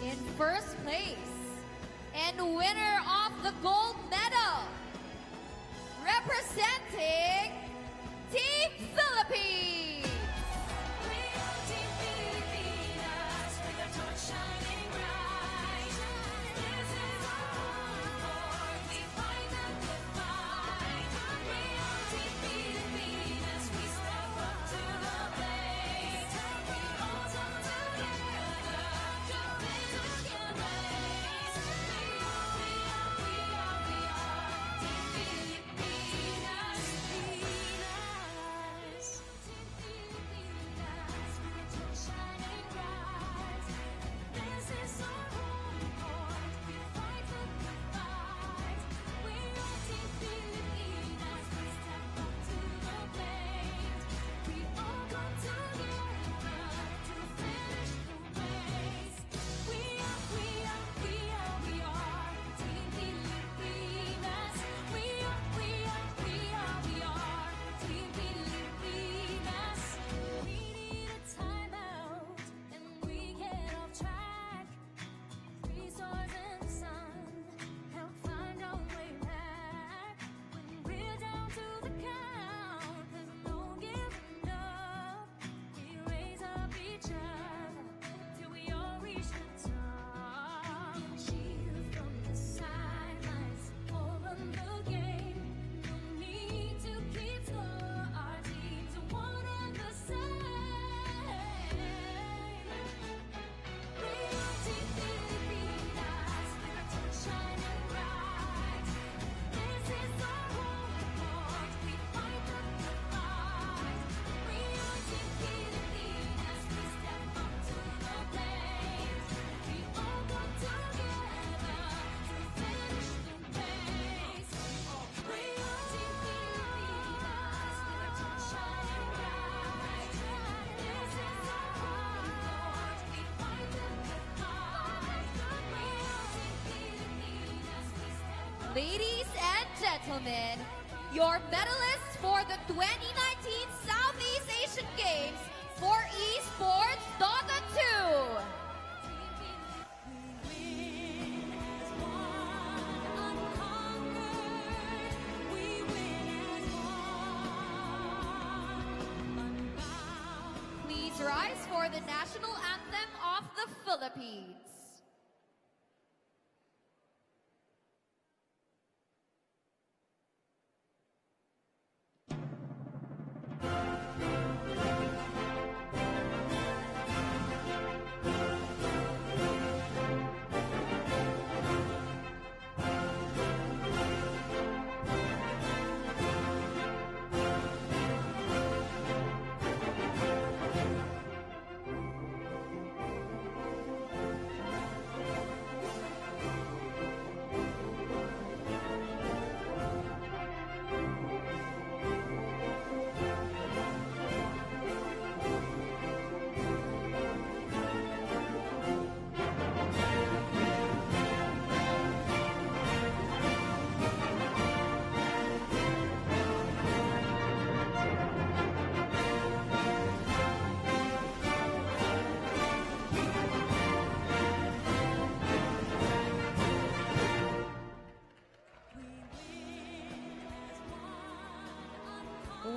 In first place, and winner of the gold medal, representing Team Philippines! Ladies and gentlemen, your medalists for the 2019 Southeast Asian Games for Esports Dota 2. for the national anthem of the Philippines.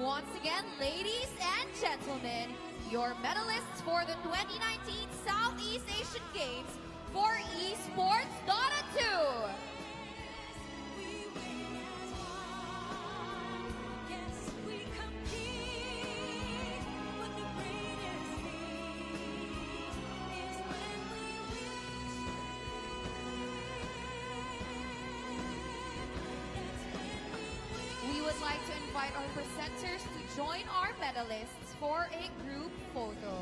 Once again, ladies and gentlemen, your medalists for the 2019 Southeast Asian Games for Esports Dota 2. Yes, we compete, but the greatest feat is when we win. We would like to invite our presenters to join our medalists for a group photo.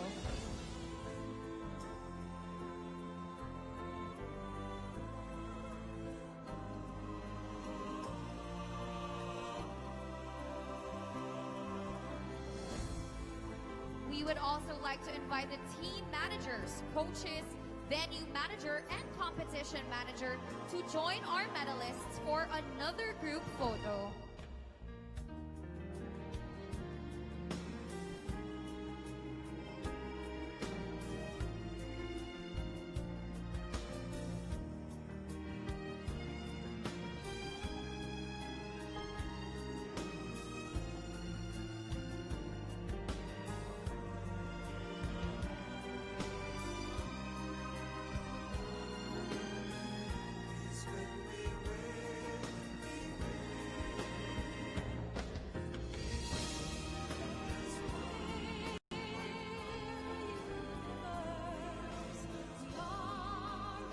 We would also like to invite the team managers, coaches, venue manager, and competition manager to join our medalists for another group photo.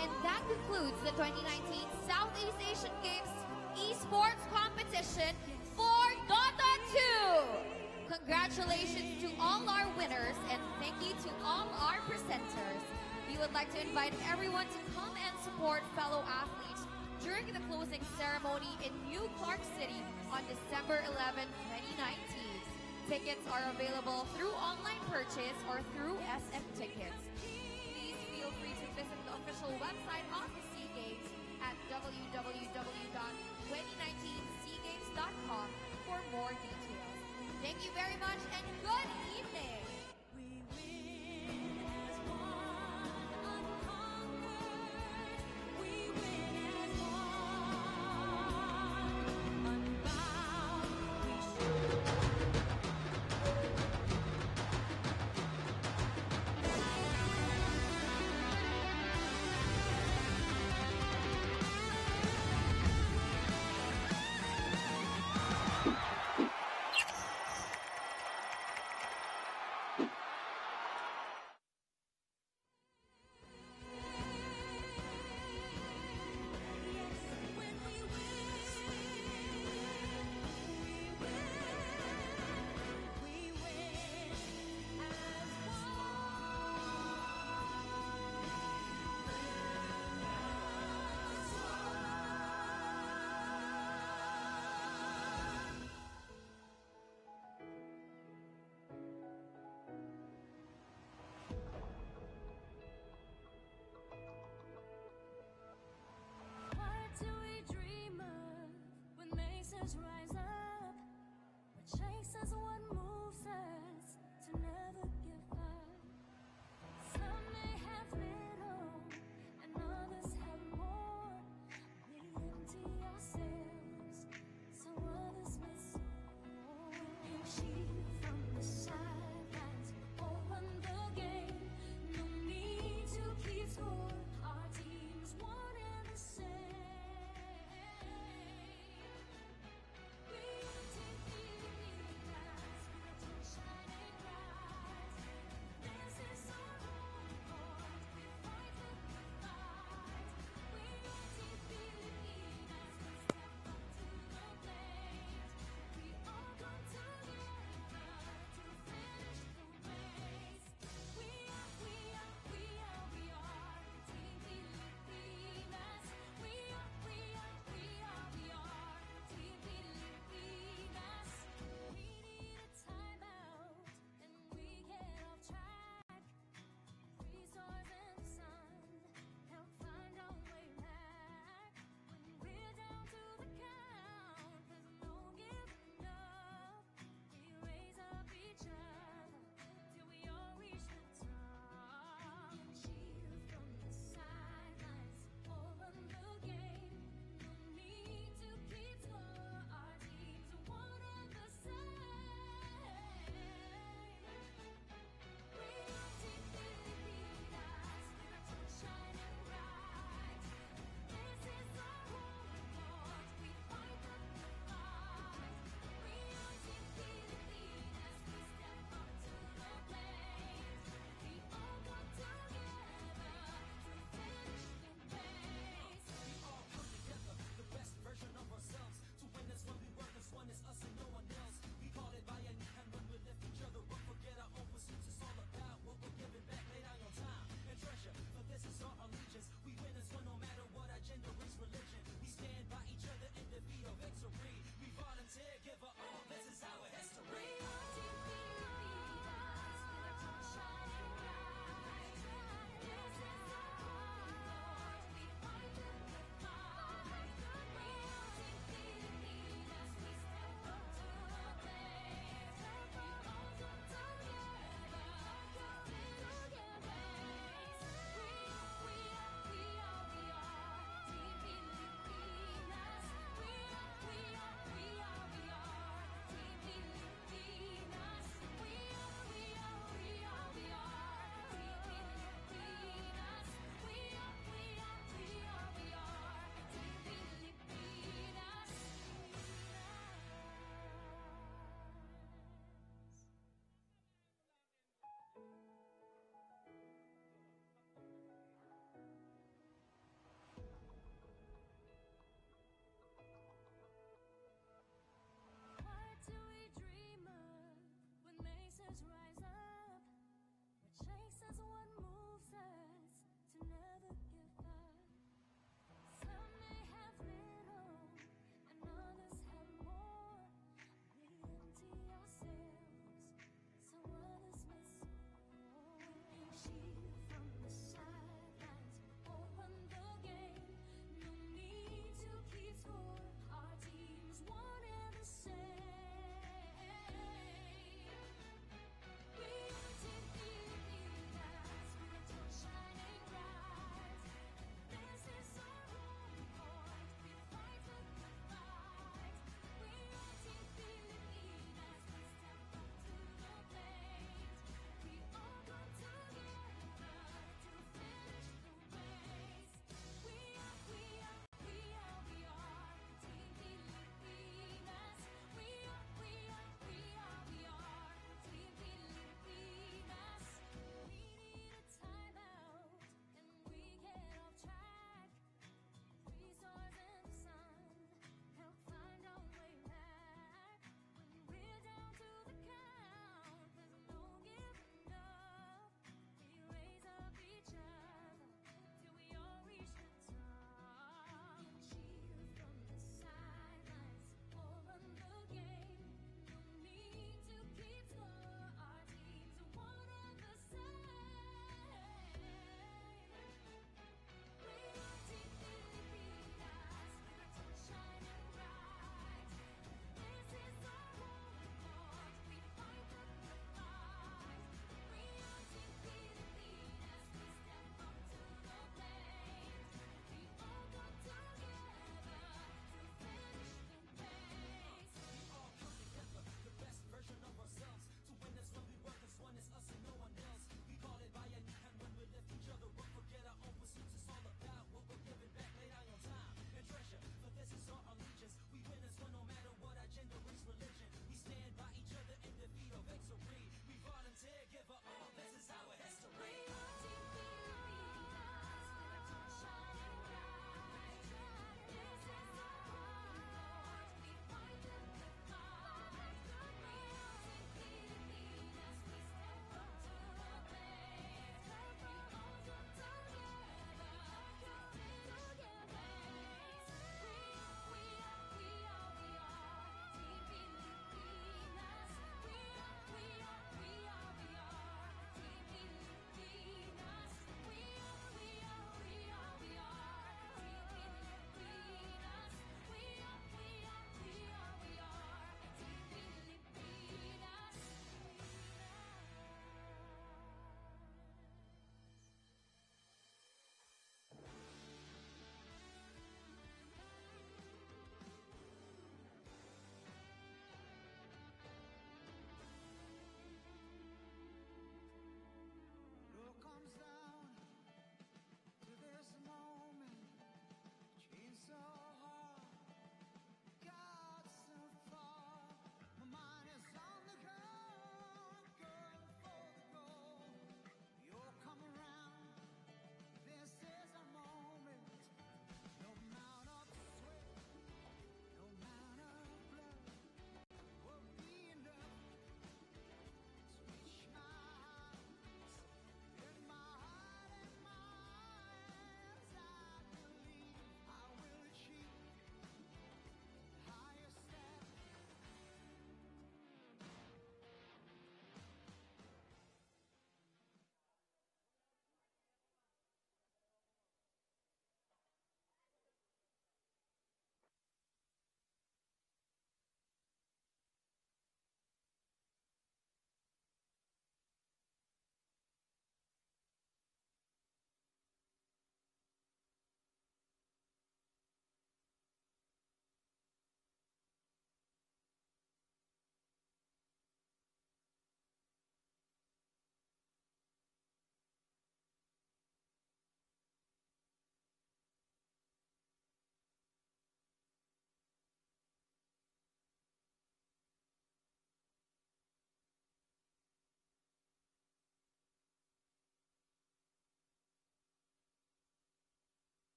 And that concludes the 2019 Southeast Asian Games Esports Competition for Dota 2! Congratulations to all our winners and thank you to all our presenters. We would like to invite everyone to come and support fellow athletes during the closing ceremony in New Clark City on December 11, 2019. Tickets are available through online purchase or through SF Tickets. Please feel free to visit the official website of the SEA Games at www.2019seagames.com for more details. Thank you very much and good evening!